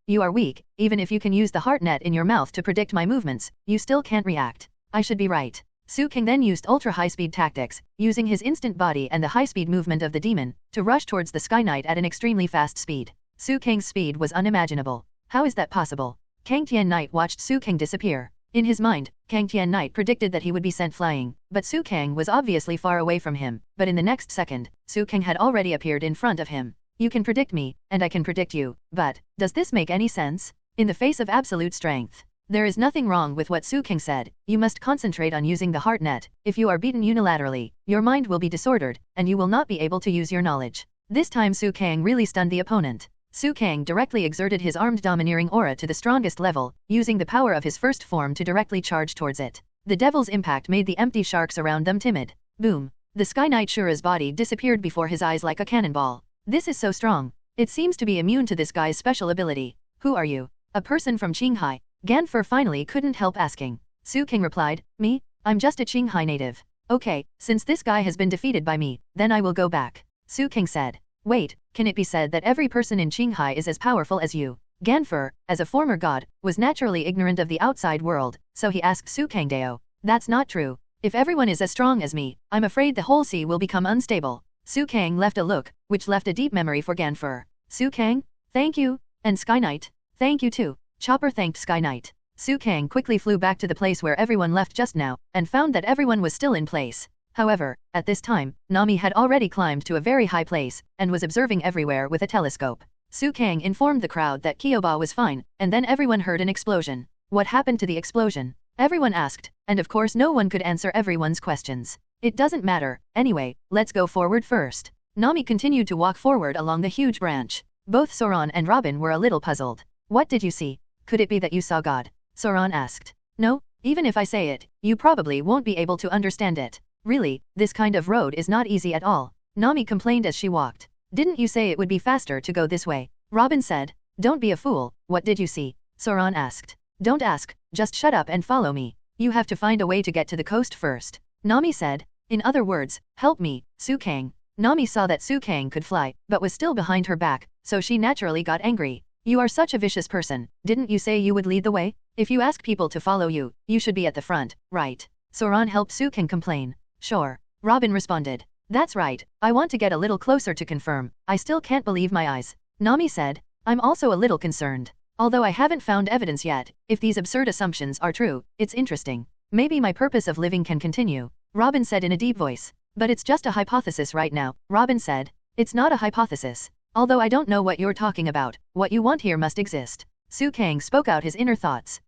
You are weak, even if you can use the heart net in your mouth to predict my movements, you still can't react. I should be right. Suang then used ultra-high-speed tactics, using his instant body and the high-speed movement of the demon, to rush towards the Sky Knight at an extremely fast speed. Suang's speed was unimaginable. How is that possible? Kang Tian Knight watched Suang disappear. In his mind, Kang Tian Knight predicted that he would be sent flying, but Suang was obviously far away from him, but in the next second, Suang had already appeared in front of him. You can predict me, and I can predict you, but, does this make any sense? In the face of absolute strength. There is nothing wrong with what Suang said, you must concentrate on using the heart net. If you are beaten unilaterally, your mind will be disordered, and you will not be able to use your knowledge. This time Suang really stunned the opponent. Suang directly exerted his armed domineering aura to the strongest level, using the power of his first form to directly charge towards it. The devil's impact made the empty sharks around them timid. Boom! The Sky Knight Shura's body disappeared before his eyes like a cannonball. This is so strong. It seems to be immune to this guy's special ability. Who are you? A person from Qinghai. Ganfor finally couldn't help asking. Suang replied, me? I'm just a Qinghai native. Okay, since this guy has been defeated by me, then I will go back. Suang said. Wait, can it be said that every person in Qinghai is as powerful as you? Ganfor, as a former god, was naturally ignorant of the outside world, so he asked Suang Deo. That's not true. If everyone is as strong as me, I'm afraid the whole sea will become unstable. Suang left a look, which left a deep memory for Ganfor. Suang, thank you, and Sky Knight, thank you too. Chopper thanked Sky Knight. Suang quickly flew back to the place where everyone left just now, and found that everyone was still in place. However, at this time, Nami had already climbed to a very high place, and was observing everywhere with a telescope. Suang informed the crowd that Kyoba was fine, and then everyone heard an explosion. What happened to the explosion? Everyone asked, and of course no one could answer everyone's questions. It doesn't matter, anyway, let's go forward first. Nami continued to walk forward along the huge branch. Both Zoan and Robin were a little puzzled. What did you see? Could it be that you saw God? Zoan asked. No, even if I say it, you probably won't be able to understand it. Really, this kind of road is not easy at all. Nami complained as she walked. Didn't you say it would be faster to go this way? Robin said. Don't be a fool, what did you see? Zoan asked. Don't ask, just shut up and follow me. You have to find a way to get to the coast first. Nami said. In other words, help me, Suang. Nami saw that Suang could fly, but was still behind her back, so she naturally got angry. You are such a vicious person, didn't you say you would lead the way? If you ask people to follow you, you should be at the front, right? Zoan helped Suang complain. Sure. Robin responded. That's right, I want to get a little closer to confirm, I still can't believe my eyes. Nami said. I'm also a little concerned. Although I haven't found evidence yet, if these absurd assumptions are true, it's interesting. Maybe my purpose of living can continue. Robin said in a deep voice. But it's just a hypothesis right now, Robin said. It's not a hypothesis. Although I don't know what you're talking about, what you want here must exist. Suang spoke out his inner thoughts.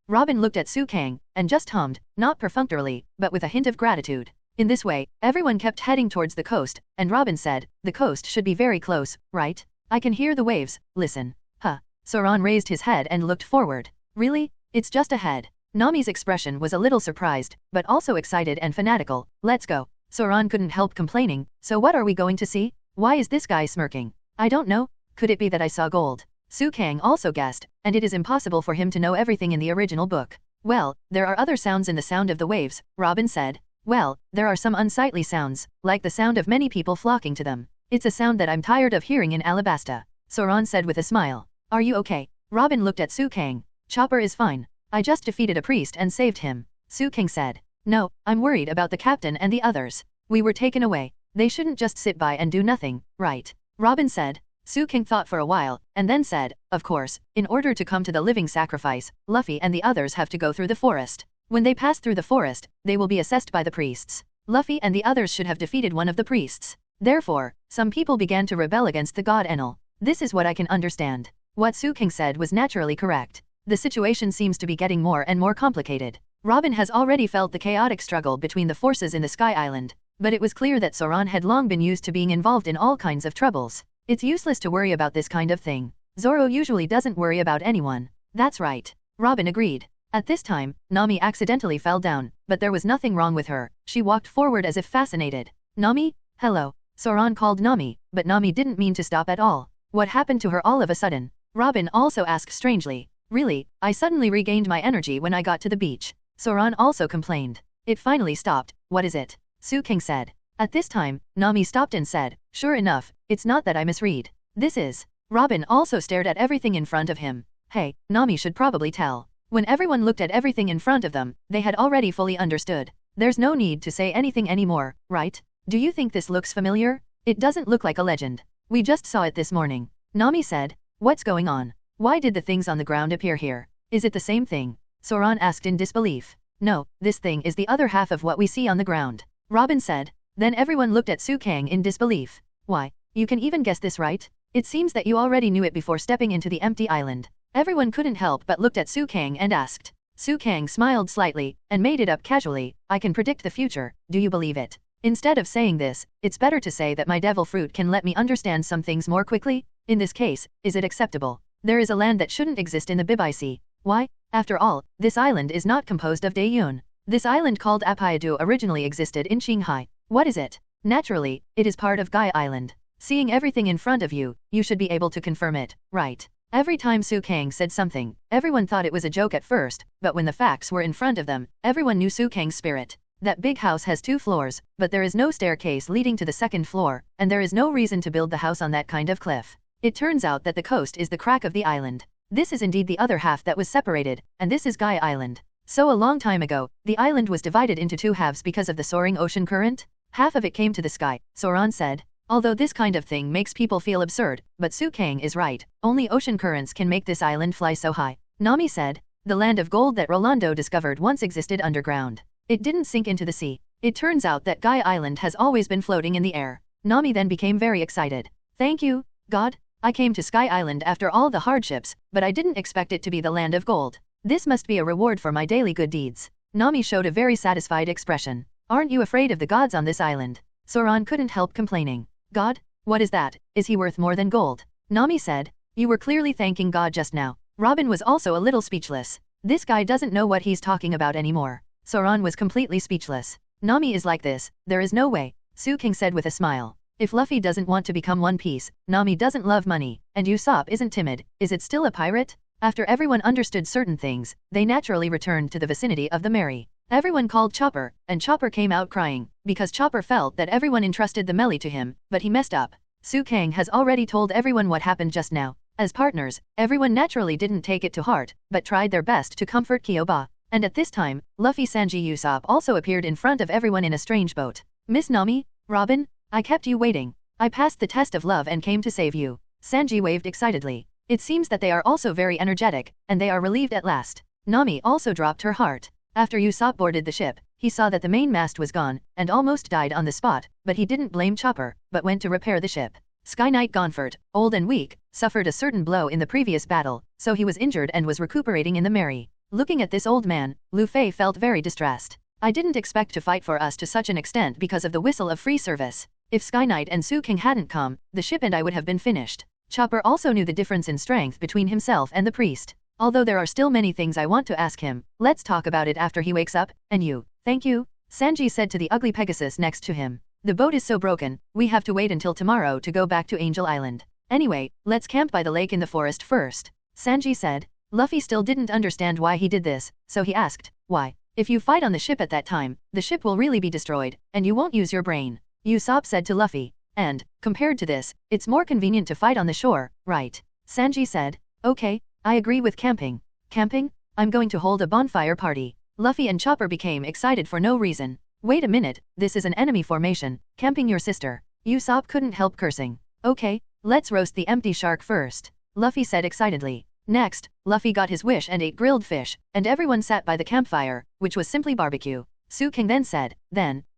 Robin looked at Suang, and just hummed, not perfunctorily, but with a hint of gratitude. In this way, everyone kept heading towards the coast, and Robin said, the coast should be very close, right? I can hear the waves, listen. Huh. Zoan raised his head and looked forward. Really? It's just ahead. Nami's expression was a little surprised, but also excited and fanatical. Let's go. Zoan couldn't help complaining, so what are we going to see? Why is this guy smirking? I don't know, could it be that I saw gold? Suang also guessed, and it is impossible for him to know everything in the original book. Well, there are other sounds in the sound of the waves, Robin said. Well, there are some unsightly sounds, like the sound of many people flocking to them. It's a sound that I'm tired of hearing in Alabasta, Zoan said with a smile. Are you okay? Robin looked at Sutong. Chopper is fine. I just defeated a priest and saved him, Sutong said. No, I'm worried about the captain and the others. We were taken away. They shouldn't just sit by and do nothing, right? Robin said. Sutong thought for a while, and then said, of course, in order to come to the living sacrifice, Luffy and the others have to go through the forest. When they pass through the forest, they will be assessed by the priests. Luffy and the others should have defeated one of the priests. Therefore, some people began to rebel against the god Enel. This is what I can understand. What Sutong said was naturally correct. The situation seems to be getting more and more complicated. Robin has already felt the chaotic struggle between the forces in the Sky Island, but it was clear that Zoan had long been used to being involved in all kinds of troubles. It's useless to worry about this kind of thing. Zoro usually doesn't worry about anyone. That's right. Robin agreed. At this time, Nami accidentally fell down, but there was nothing wrong with her. She walked forward as if fascinated. Nami? Hello. Zoan called Nami, but Nami didn't mean to stop at all. What happened to her all of a sudden? Robin also asked strangely. Really, I suddenly regained my energy when I got to the beach. Zoan also complained. It finally stopped. What is it? Sutong said. At this time, Nami stopped and said, sure enough, it's not that I misread. This is. Robin also stared at everything in front of him. Hey, Nami should probably tell. When everyone looked at everything in front of them, they had already fully understood. There's no need to say anything anymore, right? Do you think this looks familiar? It doesn't look like a legend. We just saw it this morning. Nami said. What's going on? Why did the things on the ground appear here? Is it the same thing? Zoan asked in disbelief. No, this thing is the other half of what we see on the ground. Robin said. Then everyone looked at Sutong in disbelief. Why, you can even guess this, right? It seems that you already knew it before stepping into the empty island. Everyone couldn't help but looked at Sutong and asked. Sutong smiled slightly, and made it up casually, I can predict the future, do you believe it? Instead of saying this, it's better to say that my devil fruit can let me understand some things more quickly. In this case, is it acceptable? There is a land that shouldn't exist in the Bibai Sea. Why? After all, this island is not composed of Daeyeon. This island called Apia originally existed in Qinghai. What is it? Naturally, it is part of Gai Island. Seeing everything in front of you, you should be able to confirm it, right? Every time Sutong said something, everyone thought it was a joke at first, but when the facts were in front of them, everyone knew Sutong's spirit. That big house has 2 floors, but there is no staircase leading to the 2nd floor, and there is no reason to build the house on that kind of cliff. It turns out that the coast is the crack of the island. This is indeed the other half that was separated, and this is Gai Island. So a long time ago, the island was divided into 2 halves because of the soaring ocean current. Half of it came to the sky, Zoan said. Although this kind of thing makes people feel absurd, but Sutong is right, only ocean currents can make this island fly so high. Nami said, the land of gold that Rolando discovered once existed underground. It didn't sink into the sea. It turns out that Gai Island has always been floating in the air. Nami then became very excited. Thank you, God. I came to Sky Island after all the hardships, but I didn't expect it to be the land of gold. This must be a reward for my daily good deeds. Nami showed a very satisfied expression. Aren't you afraid of the gods on this island? Zoan couldn't help complaining. God? What is that? Is he worth more than gold? Nami said. You were clearly thanking God just now. Robin was also a little speechless. This guy doesn't know what he's talking about anymore. Zoan was completely speechless. Nami is like this, there is no way, Sutong said with a smile. If Luffy doesn't want to become One Piece, Nami doesn't love money, and Usopp isn't timid, is it still a pirate? After everyone understood certain things, they naturally returned to the vicinity of the Mary. Everyone called Chopper, and Chopper came out crying, because Chopper felt that everyone entrusted the Melly to him, but he messed up. Sutong has already told everyone what happened just now. As partners, everyone naturally didn't take it to heart, but tried their best to comfort Kyoba. And at this time, Luffy Sanji Usopp also appeared in front of everyone in a strange boat. Miss Nami? Robin? I kept you waiting. I passed the test of love and came to save you. Sanji waved excitedly. It seems that they are also very energetic, and they are relieved at last. Nami also dropped her heart. After Usopp boarded the ship, he saw that the main mast was gone, and almost died on the spot, but he didn't blame Chopper, but went to repair the ship. Knight Ganfor, old and weak, suffered a certain blow in the previous battle, so he was injured and was recuperating in the Mary. Looking at this old man, Luffy felt very distressed. I didn't expect to fight for us to such an extent because of the whistle of free service. If Knight and Sutong hadn't come, the ship and I would have been finished. Chopper also knew the difference in strength between himself and the priest. Although there are still many things I want to ask him, let's talk about it after he wakes up, and you. Thank you, Sanji said to the ugly Pegasus next to him. The boat is so broken, we have to wait until tomorrow to go back to Angel Island. Anyway, let's camp by the lake in the forest first. Sanji said. Luffy still didn't understand why he did this, so he asked, why? If you fight on the ship at that time, the ship will really be destroyed, and you won't use your brain. Usopp said to Luffy. And, compared to this, it's more convenient to fight on the shore, right? Sanji said. Okay, I agree with camping. Camping? I'm going to hold a bonfire party. Luffy and Chopper became excited for no reason. Wait a minute, this is an enemy formation, camping your sister. Usopp couldn't help cursing. Okay, let's roast the empty shark first. Luffy said excitedly. Next, Luffy got his wish and ate grilled fish, and everyone sat by the campfire, which was simply barbecue. Suang then said,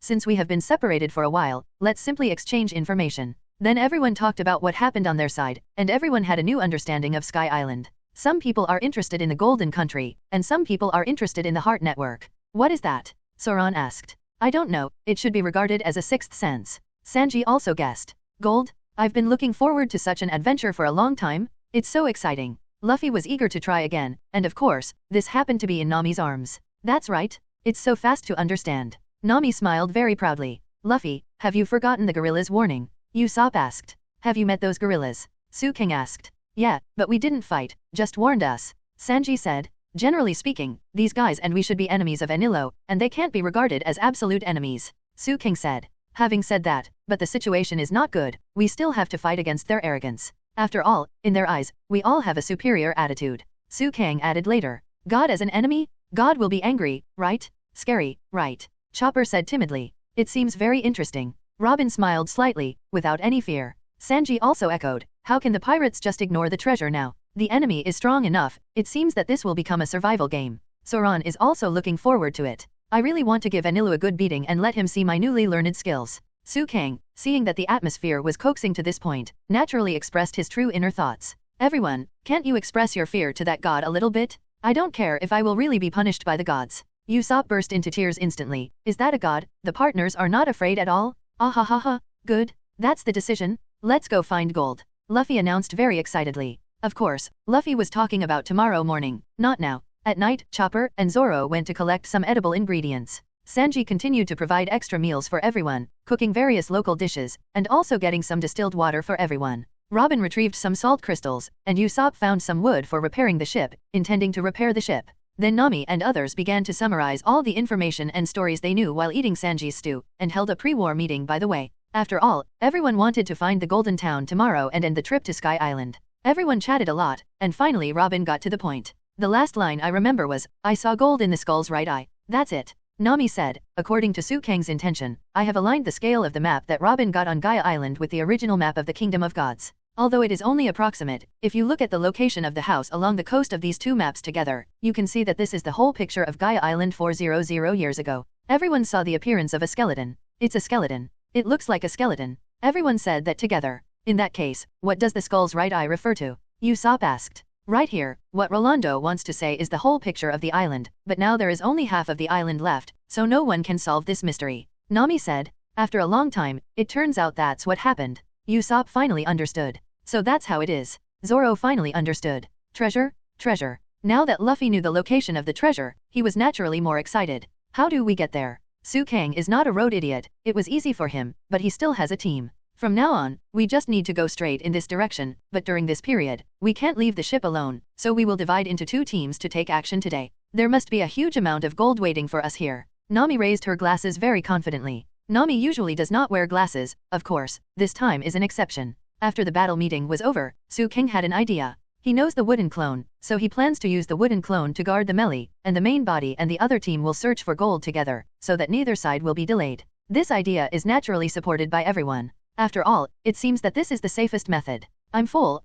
since we have been separated for a while, let's simply exchange information. Then everyone talked about what happened on their side, and everyone had a new understanding of Sky Island. Some people are interested in the Golden Country, and some people are interested in the Heart Network. What is that? Zoan asked. I don't know, it should be regarded as a sixth sense. Sanji also guessed. Gold? I've been looking forward to such an adventure for a long time. It's so exciting. Luffy was eager to try again, and of course, this happened to be in Nami's arms. That's right. It's so fast to understand. Nami smiled very proudly. Luffy, have you forgotten the gorilla's warning? Usopp asked. Have you met those gorillas? Suang asked. Yeah, but we didn't fight, just warned us. Sanji said. Generally speaking, these guys and we should be enemies of Enel, and they can't be regarded as absolute enemies. Suang said. Having said that, but the situation is not good, we still have to fight against their arrogance. After all, in their eyes, we all have a superior attitude. Suang added later. God as an enemy? God will be angry, right? Scary, right? Chopper said timidly. It seems very interesting. Robin smiled slightly, without any fear. Sanji also echoed. How can the pirates just ignore the treasure now? The enemy is strong enough, it seems that this will become a survival game. Zoan is also looking forward to it. I really want to give Enel a good beating and let him see my newly learned skills. Suang, seeing that the atmosphere was coaxing to this point, naturally expressed his true inner thoughts. Everyone, can't you express your fear to that god a little bit? I don't care if I will really be punished by the gods. Usopp burst into tears instantly. Is that a god? The partners are not afraid at all? Ah ha ha ha, good. That's the decision. Let's go find gold. Luffy announced very excitedly. Of course, Luffy was talking about tomorrow morning, not now. At night, Chopper and Zoro went to collect some edible ingredients. Sanji continued to provide extra meals for everyone, cooking various local dishes, and also getting some distilled water for everyone. Robin retrieved some salt crystals, and Usopp found some wood for repairing the ship, intending to repair the ship. Then Nami and others began to summarize all the information and stories they knew while eating Sanji's stew, and held a pre-war meeting by the way. After all, everyone wanted to find the Golden Town tomorrow and end the trip to Sky Island. Everyone chatted a lot, and finally Robin got to the point. The last line I remember was, I saw gold in the skull's right eye. That's it. Nami said, according to Suang's intention, I have aligned the scale of the map that Robin got on Gaia Island with the original map of the Kingdom of Gods. Although it is only approximate, if you look at the location of the house along the coast of these two maps together, you can see that this is the whole picture of Gaia Island 400 years ago. Everyone saw the appearance of a skeleton. It's a skeleton. It looks like a skeleton. Everyone said that together. In that case, what does the skull's right eye refer to? Usopp asked. Right here, what Rolando wants to say is the whole picture of the island, but now there is only half of the island left, so no one can solve this mystery. Nami said. After a long time, it turns out that's what happened. Usopp finally understood. So that's how it is. Zoro finally understood. Treasure? Treasure. Now that Luffy knew the location of the treasure, he was naturally more excited. How do we get there? Suang is not a road idiot, it was easy for him, but he still has a team. From now on, we just need to go straight in this direction, but during this period, we can't leave the ship alone, so we will divide into two teams to take action today. There must be a huge amount of gold waiting for us here. Nami raised her glasses very confidently. Nami usually does not wear glasses, of course, this time is an exception. After the battle meeting was over, Suang had an idea. He knows the wooden clone, so he plans to use the wooden clone to guard the melee, and the main body and the other team will search for gold together, so that neither side will be delayed. This idea is naturally supported by everyone. After all, it seems that this is the safest method. I'm full.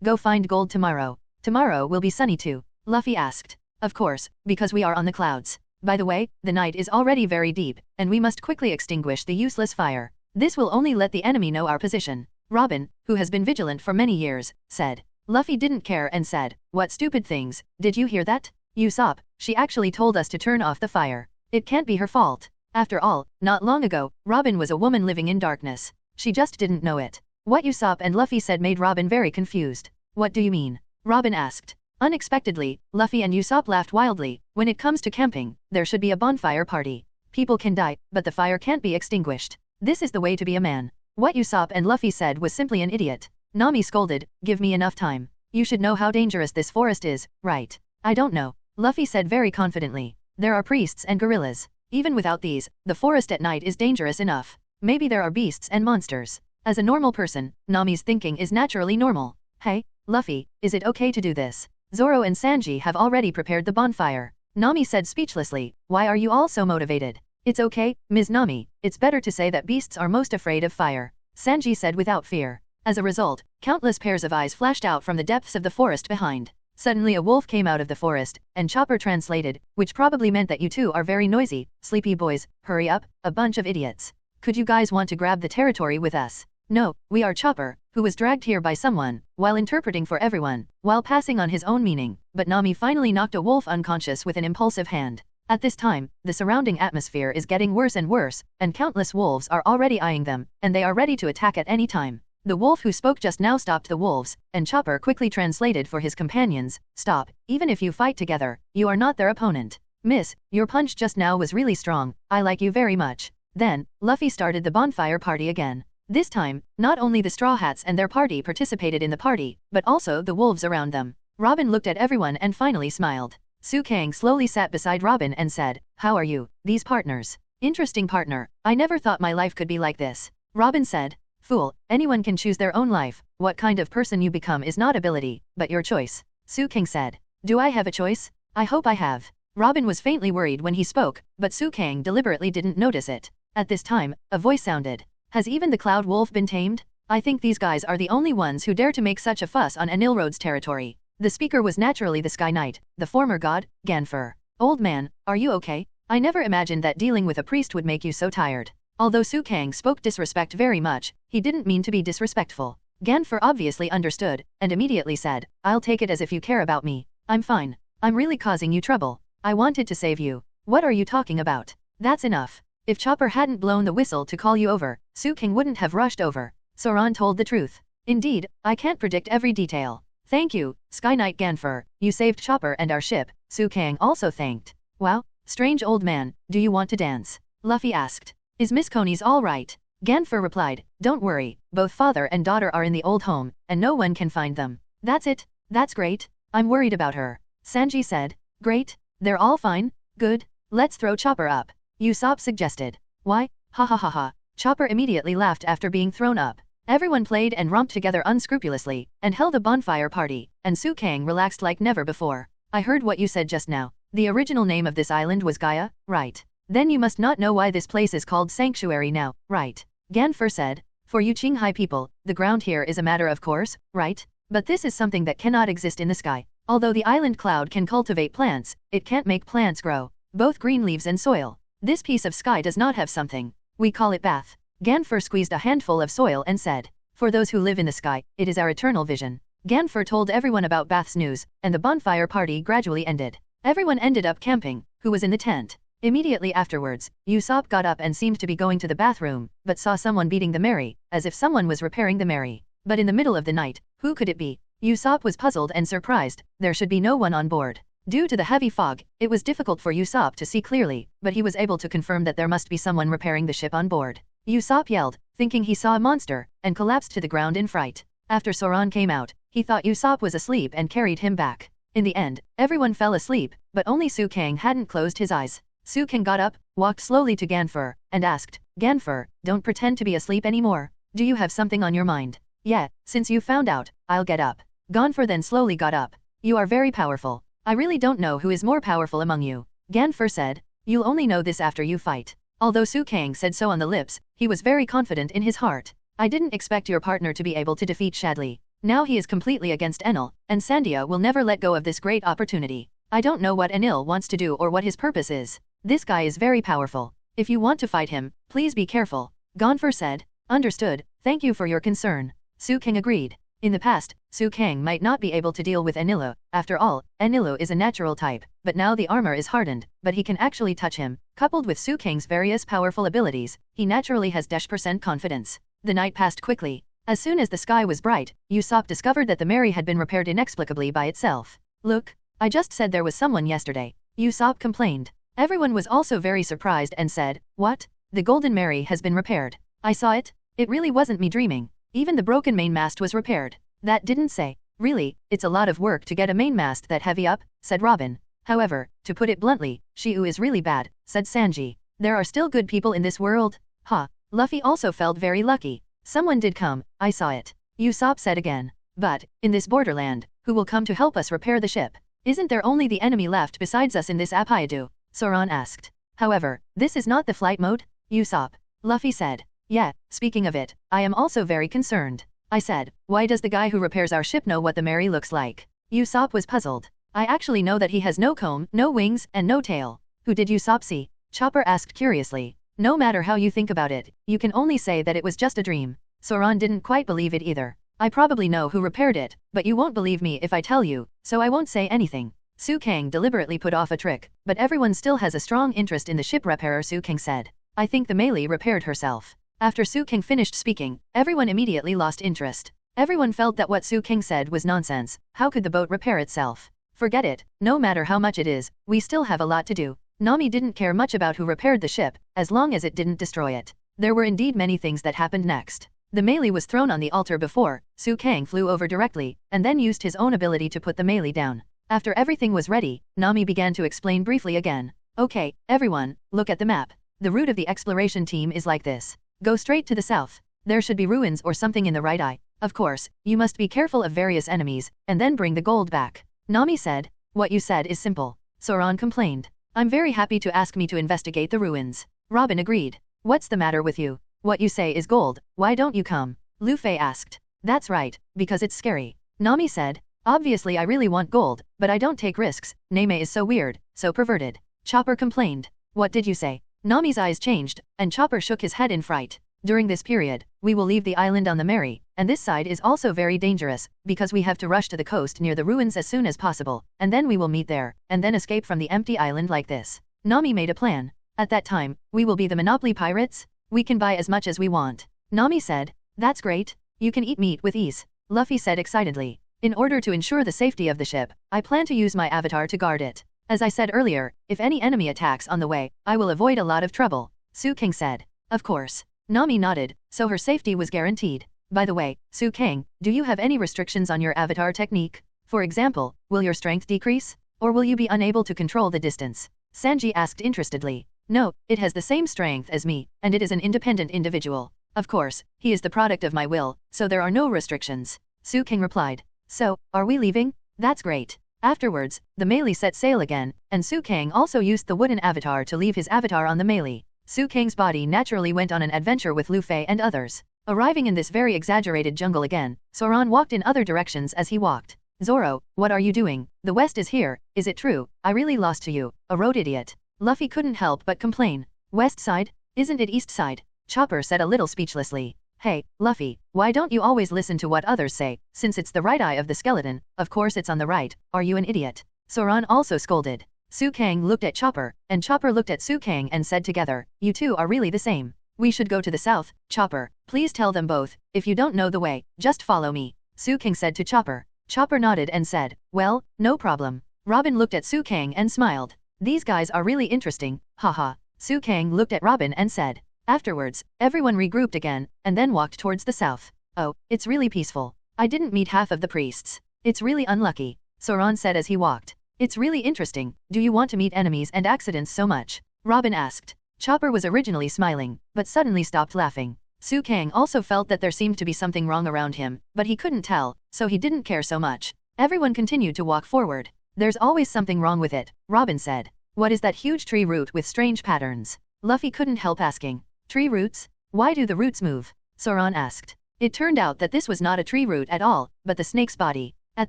Go find gold tomorrow. Tomorrow will be sunny too, Luffy asked. Of course, because we are on the clouds. By the way, the night is already very deep, and we must quickly extinguish the useless fire. This will only let the enemy know our position. Robin, who has been vigilant for many years, said. Luffy didn't care and said, what stupid things, did you hear that? Usopp, she actually told us to turn off the fire. It can't be her fault. After all, not long ago, Robin was a woman living in darkness. She just didn't know it. What Usopp and Luffy said made Robin very confused. What do you mean? Robin asked. Unexpectedly, Luffy and Usopp laughed wildly. When it comes to camping, there should be a bonfire party. People can die, but the fire can't be extinguished. This is the way to be a man. What Usopp and Luffy said was simply an idiot. Nami scolded, give me enough time. You should know how dangerous this forest is, right? I don't know, Luffy said very confidently. There are priests and gorillas. Even without these, the forest at night is dangerous enough. Maybe there are beasts and monsters. As a normal person, Nami's thinking is naturally normal. Hey, Luffy, is it okay to do this? Zoro and Sanji have already prepared the bonfire. Nami said speechlessly, why are you all so motivated? It's okay, Ms. Nami, it's better to say that beasts are most afraid of fire. Sanji said without fear. As a result, countless pairs of eyes flashed out from the depths of the forest behind. Suddenly a wolf came out of the forest, and Chopper translated, which probably meant that you two are very noisy, sleepy boys, hurry up, a bunch of idiots. Could you guys want to grab the territory with us? No, we are Chopper, who was dragged here by someone, while interpreting for everyone, while passing on his own meaning, but Nami finally knocked a wolf unconscious with an impulsive hand. At this time, the surrounding atmosphere is getting worse and worse, and countless wolves are already eyeing them, and they are ready to attack at any time. The wolf who spoke just now stopped the wolves, and Chopper quickly translated for his companions, stop, even if you fight together, you are not their opponent. Miss, your punch just now was really strong, I like you very much. Then, Luffy started the bonfire party again. This time, not only the Straw Hats and their party participated in the party, but also the wolves around them. Robin looked at everyone and finally smiled. Suang slowly sat beside Robin and said, how are you, these partners? Interesting partner, I never thought my life could be like this. Robin said, fool, anyone can choose their own life, what kind of person you become is not ability, but your choice. Suang said, do I have a choice? I hope I have. Robin was faintly worried when he spoke, but Suang deliberately didn't notice it. At this time, a voice sounded. Has even the Cloud Wolf been tamed? I think these guys are the only ones who dare to make such a fuss on Enel's territory. The speaker was naturally the Sky Knight, the former god, Ganfor. Old man, are you okay? I never imagined that dealing with a priest would make you so tired. Although Suang spoke disrespect very much, he didn't mean to be disrespectful. Ganfor obviously understood, and immediately said, I'll take it as if you care about me. I'm fine. I'm really causing you trouble. I wanted to save you. What are you talking about? That's enough. If Chopper hadn't blown the whistle to call you over, Suang wouldn't have rushed over. Zoan told the truth. Indeed, I can't predict every detail. Thank you, Sky Knight Ganfor, you saved Chopper and our ship, Suang also thanked. Wow, strange old man, do you want to dance? Luffy asked. Is Miss Coney's all right? Ganfor replied, don't worry, both father and daughter are in the old home, and no one can find them. That's it? That's great. I'm worried about her. Sanji said. Great, they're all fine? Good. Let's throw Chopper up. Usopp suggested. Why? Ha ha ha ha. Chopper immediately laughed after being thrown up. Everyone played and romped together unscrupulously, and held a bonfire party, and Suang relaxed like never before. I heard what you said just now. The original name of this island was Gaia, right? Then you must not know why this place is called Sanctuary now, right? Ganfor said. For you Qinghai people, the ground here is a matter of course, right? But this is something that cannot exist in the sky. Although the island cloud can cultivate plants, it can't make plants grow. Both green leaves and soil. This piece of sky does not have something. We call it bath. Ganfor squeezed a handful of soil and said, for those who live in the sky, it is our eternal vision. Ganfor told everyone about Bath's news, and the bonfire party gradually ended. Everyone ended up camping, who was in the tent. Immediately afterwards, Usopp got up and seemed to be going to the bathroom, but saw someone beating the Mary, as if someone was repairing the Mary. But in the middle of the night, who could it be? Usopp was puzzled and surprised, there should be no one on board. Due to the heavy fog, it was difficult for Usopp to see clearly, but he was able to confirm that there must be someone repairing the ship on board. Usopp yelled, thinking he saw a monster, and collapsed to the ground in fright. After Zoan came out, he thought Usopp was asleep and carried him back. In the end, everyone fell asleep, but only Suang hadn't closed his eyes. Suang got up, walked slowly to Ganfor, and asked, Ganfor, don't pretend to be asleep anymore. Do you have something on your mind? Yeah, since you found out, I'll get up. Ganfor then slowly got up. You are very powerful. I really don't know who is more powerful among you. Ganfor said, you'll only know this after you fight. Although Suang said so on the lips, he was very confident in his heart. I didn't expect your partner to be able to defeat Shadley. Now he is completely against Enel, and Sandia will never let go of this great opportunity. I don't know what Enel wants to do or what his purpose is. This guy is very powerful. If you want to fight him, please be careful. Ganfor said. Understood, thank you for your concern. Suang agreed. In the past, Suang might not be able to deal with Enelu. After all, Enelu is a natural type, but now the armor is hardened, but he can actually touch him. Coupled with Suang's various powerful abilities, he naturally has %% confidence. The night passed quickly. As soon as the sky was bright, Usopp discovered that the Mary had been repaired inexplicably by itself. Look, I just said there was someone yesterday. Usopp complained. Everyone was also very surprised and said, what? The Golden Mary has been repaired. I saw it. It really wasn't me dreaming. Even the broken mainmast was repaired. That didn't say. Really, it's a lot of work to get a mainmast that heavy up, said Robin. However, to put it bluntly, Shiu is really bad, said Sanji. There are still good people in this world? Ha. Luffy also felt very lucky. Someone did come, I saw it. Usopp said again. But, in this borderland, who will come to help us repair the ship? Isn't there only the enemy left besides us in this Apia? Zoan asked. However, this is not the flight mode? Usopp. Luffy said. Yeah, speaking of it, I am also very concerned. I said, why does the guy who repairs our ship know what the Mary looks like? Usopp was puzzled. I actually know that he has no comb, no wings, and no tail. Who did Usopp see? Chopper asked curiously. No matter how you think about it, you can only say that it was just a dream. Zoan didn't quite believe it either. I probably know who repaired it, but you won't believe me if I tell you, so I won't say anything. Suang deliberately put off a trick, but everyone still has a strong interest in the ship repairer, Suang said. I think the Melee repaired herself. After Suang finished speaking, everyone immediately lost interest. Everyone felt that what Suang said was nonsense. How could the boat repair itself? Forget it, no matter how much it is, we still have a lot to do. Nami didn't care much about who repaired the ship, as long as it didn't destroy it. There were indeed many things that happened next. The melee was thrown on the altar before, Suang flew over directly, and then used his own ability to put the melee down. After everything was ready, Nami began to explain briefly again. Okay, everyone, look at the map. The route of the exploration team is like this. Go straight to the south. There should be ruins or something in the right eye. Of course, you must be careful of various enemies, and then bring the gold back. Nami said. What you said is simple. Zoan complained. I'm very happy to ask me to investigate the ruins. Robin agreed. What's the matter with you? What you say is gold, why don't you come? Luffy asked. That's right, because it's scary. Nami said. Obviously I really want gold, but I don't take risks. Name is so weird, so perverted. Chopper complained. What did you say? Nami's eyes changed, and Chopper shook his head in fright. During this period, we will leave the island on the Mary, and this side is also very dangerous, because we have to rush to the coast near the ruins as soon as possible, and then we will meet there, and then escape from the empty island like this. Nami made a plan. At that time, we will be the Monopoly pirates? We can buy as much as we want. Nami said. That's great. You can eat meat with ease. Luffy said excitedly. In order to ensure the safety of the ship, I plan to use my avatar to guard it. As I said earlier, if any enemy attacks on the way, I will avoid a lot of trouble. Suang said. Of course. Nami nodded, so her safety was guaranteed. By the way, Suang, do you have any restrictions on your avatar technique? For example, will your strength decrease? Or will you be unable to control the distance? Sanji asked interestedly. No, it has the same strength as me, and it is an independent individual. Of course, he is the product of my will, so there are no restrictions. Suang replied. So, are we leaving? That's great. Afterwards, the melee set sail again, and Suang also used the wooden avatar to leave his avatar on the melee. Suang's body naturally went on an adventure with Luffy and others. Arriving in this very exaggerated jungle again, Zoan walked in other directions as he walked. Zoro, what are you doing? The west is here, is it true? I really lost to you, a road idiot. Luffy couldn't help but complain. West side? Isn't it east side? Chopper said a little speechlessly. Hey, Luffy, why don't you always listen to what others say? Since it's the right eye of the skeleton, of course it's on the right. Are you an idiot? Zoan also scolded. Suang looked at Chopper, and Chopper looked at Suang and said together, you two are really the same. We should go to the south. Chopper, please tell them both. If you don't know the way, just follow me. Suang said to Chopper. Chopper nodded and said, well, no problem. Robin looked at Suang and smiled. These guys are really interesting, haha. Suang looked at Robin and said. Afterwards, everyone regrouped again, and then walked towards the south. Oh, it's really peaceful. I didn't meet half of the priests. It's really unlucky. Zoan said as he walked. It's really interesting. Do you want to meet enemies and accidents so much? Robin asked. Chopper was originally smiling, but suddenly stopped laughing. Suang also felt that there seemed to be something wrong around him, but he couldn't tell, so he didn't care so much. Everyone continued to walk forward. There's always something wrong with it, Robin said. What is that huge tree root with strange patterns? Luffy couldn't help asking. Tree roots? Why do the roots move? Zoan asked. It turned out that this was not a tree root at all, but the snake's body. At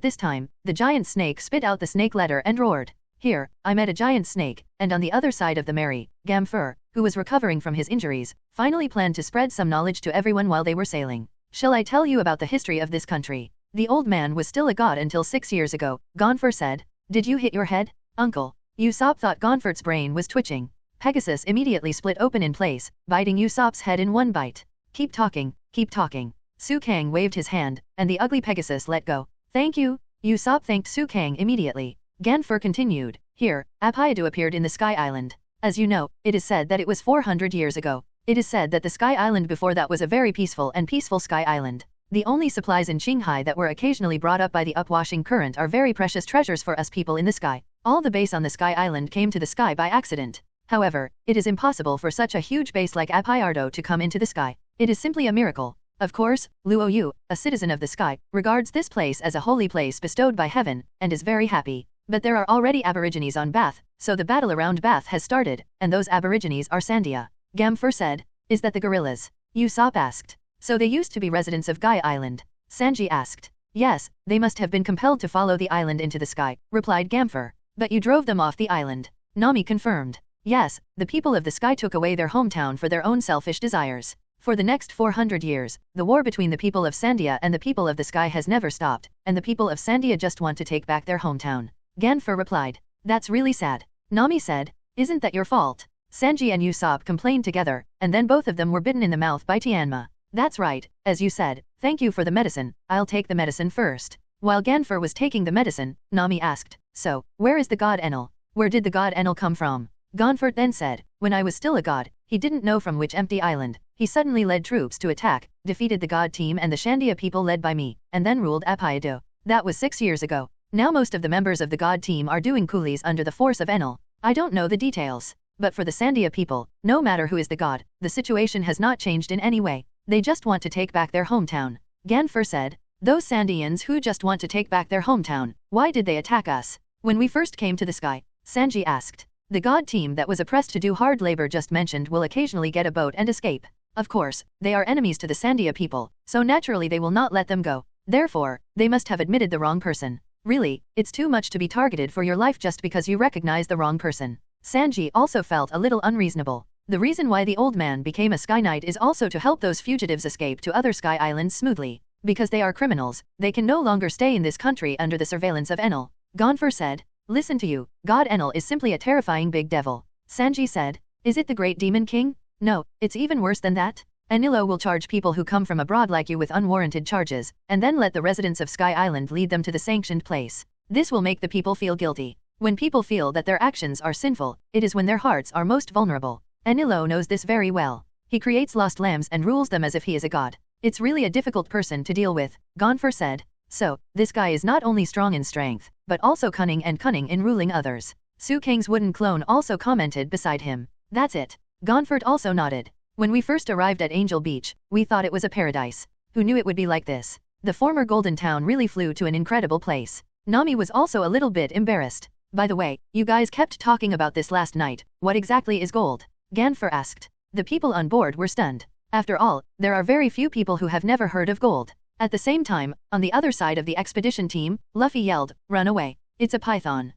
this time, the giant snake spit out the snake letter and roared. Here, I met a giant snake, and on the other side of the Mary, Ganfor, who was recovering from his injuries, finally planned to spread some knowledge to everyone while they were sailing. Shall I tell you about the history of this country? The old man was still a god until 6 years ago, Ganfor said. Did you hit your head, uncle? Usopp thought Ganfor's brain was twitching. Pegasus immediately split open in place, biting Usopp's head in one bite. Keep talking, keep talking. Suang waved his hand, and the ugly Pegasus let go. Thank you. Usopp thanked Suang immediately. Ganfor continued. Here, Apia appeared in the Sky Island. As you know, it is said that it was 400 years ago. It is said that the Sky Island before that was a very peaceful Sky Island. The only supplies in Qinghai that were occasionally brought up by the upwashing current are very precious treasures for us people in the sky. All the base on the Sky Island came to the sky by accident. However, it is impossible for such a huge base like Apia to come into the sky. It is simply a miracle. Of course, Luo Yu, a citizen of the sky, regards this place as a holy place bestowed by heaven, and is very happy. But there are already aborigines on Bath, so the battle around Bath has started, and those aborigines are Sandia. Ganfor said. Is that the gorillas? Usopp asked. So they used to be residents of Gaia Island? Sanji asked. Yes, they must have been compelled to follow the island into the sky, replied Ganfor. But you drove them off the island. Nami confirmed. Yes, the people of the sky took away their hometown for their own selfish desires. For the next 400 years, the war between the people of Sandia and the people of the sky has never stopped, and the people of Sandia just want to take back their hometown. Ganfor replied. That's really sad. Nami said. Isn't that your fault? Sanji and Usopp complained together, and then both of them were bitten in the mouth by Tianma. That's right, as you said. Thank you for the medicine. I'll take the medicine first. While Ganfor was taking the medicine, Nami asked, so, where is the god Enel? Where did the god Enel come from? Ganfor then said, when I was still a god, he didn't know from which empty island. He suddenly led troops to attack, defeated the god team and the Shandia people led by me, and then ruled Apia. That was 6 years ago. Now most of the members of the god team are doing coolies under the force of Enel. I don't know the details. But for the Sandia people, no matter who is the god, the situation has not changed in any way. They just want to take back their hometown. Ganfor said. Those Sandians who just want to take back their hometown, why did they attack us? When we first came to the sky, Sanji asked. The god team that was oppressed to do hard labor just mentioned will occasionally get a boat and escape. Of course, they are enemies to the Sandia people, so naturally they will not let them go. Therefore, they must have admitted the wrong person. Really, it's too much to be targeted for your life just because you recognize the wrong person. Sanji also felt a little unreasonable. The reason why the old man became a Sky Knight is also to help those fugitives escape to other Sky Islands smoothly. Because they are criminals, they can no longer stay in this country under the surveillance of Enel. Ganfor said. Listen to you, God Enel is simply a terrifying big devil. Sanji said. Is it the great demon king? No, it's even worse than that. Enilo will charge people who come from abroad like you with unwarranted charges, and then let the residents of Sky Island lead them to the sanctioned place. This will make the people feel guilty. When people feel that their actions are sinful, it is when their hearts are most vulnerable. Enilo knows this very well. He creates lost lambs and rules them as if he is a god. It's really a difficult person to deal with, Ganfor said. So, this guy is not only strong in strength, but also cunning in ruling others. Sukang's wooden clone also commented beside him. That's it. Ganfor also nodded. When we first arrived at Angel Beach, we thought it was a paradise. Who knew it would be like this? The former Golden Town really flew to an incredible place. Nami was also a little bit embarrassed. By the way, you guys kept talking about this last night. What exactly is gold? Ganfor asked. The people on board were stunned. After all, there are very few people who have never heard of gold. At the same time, on the other side of the expedition team, Luffy yelled, run away. It's a python.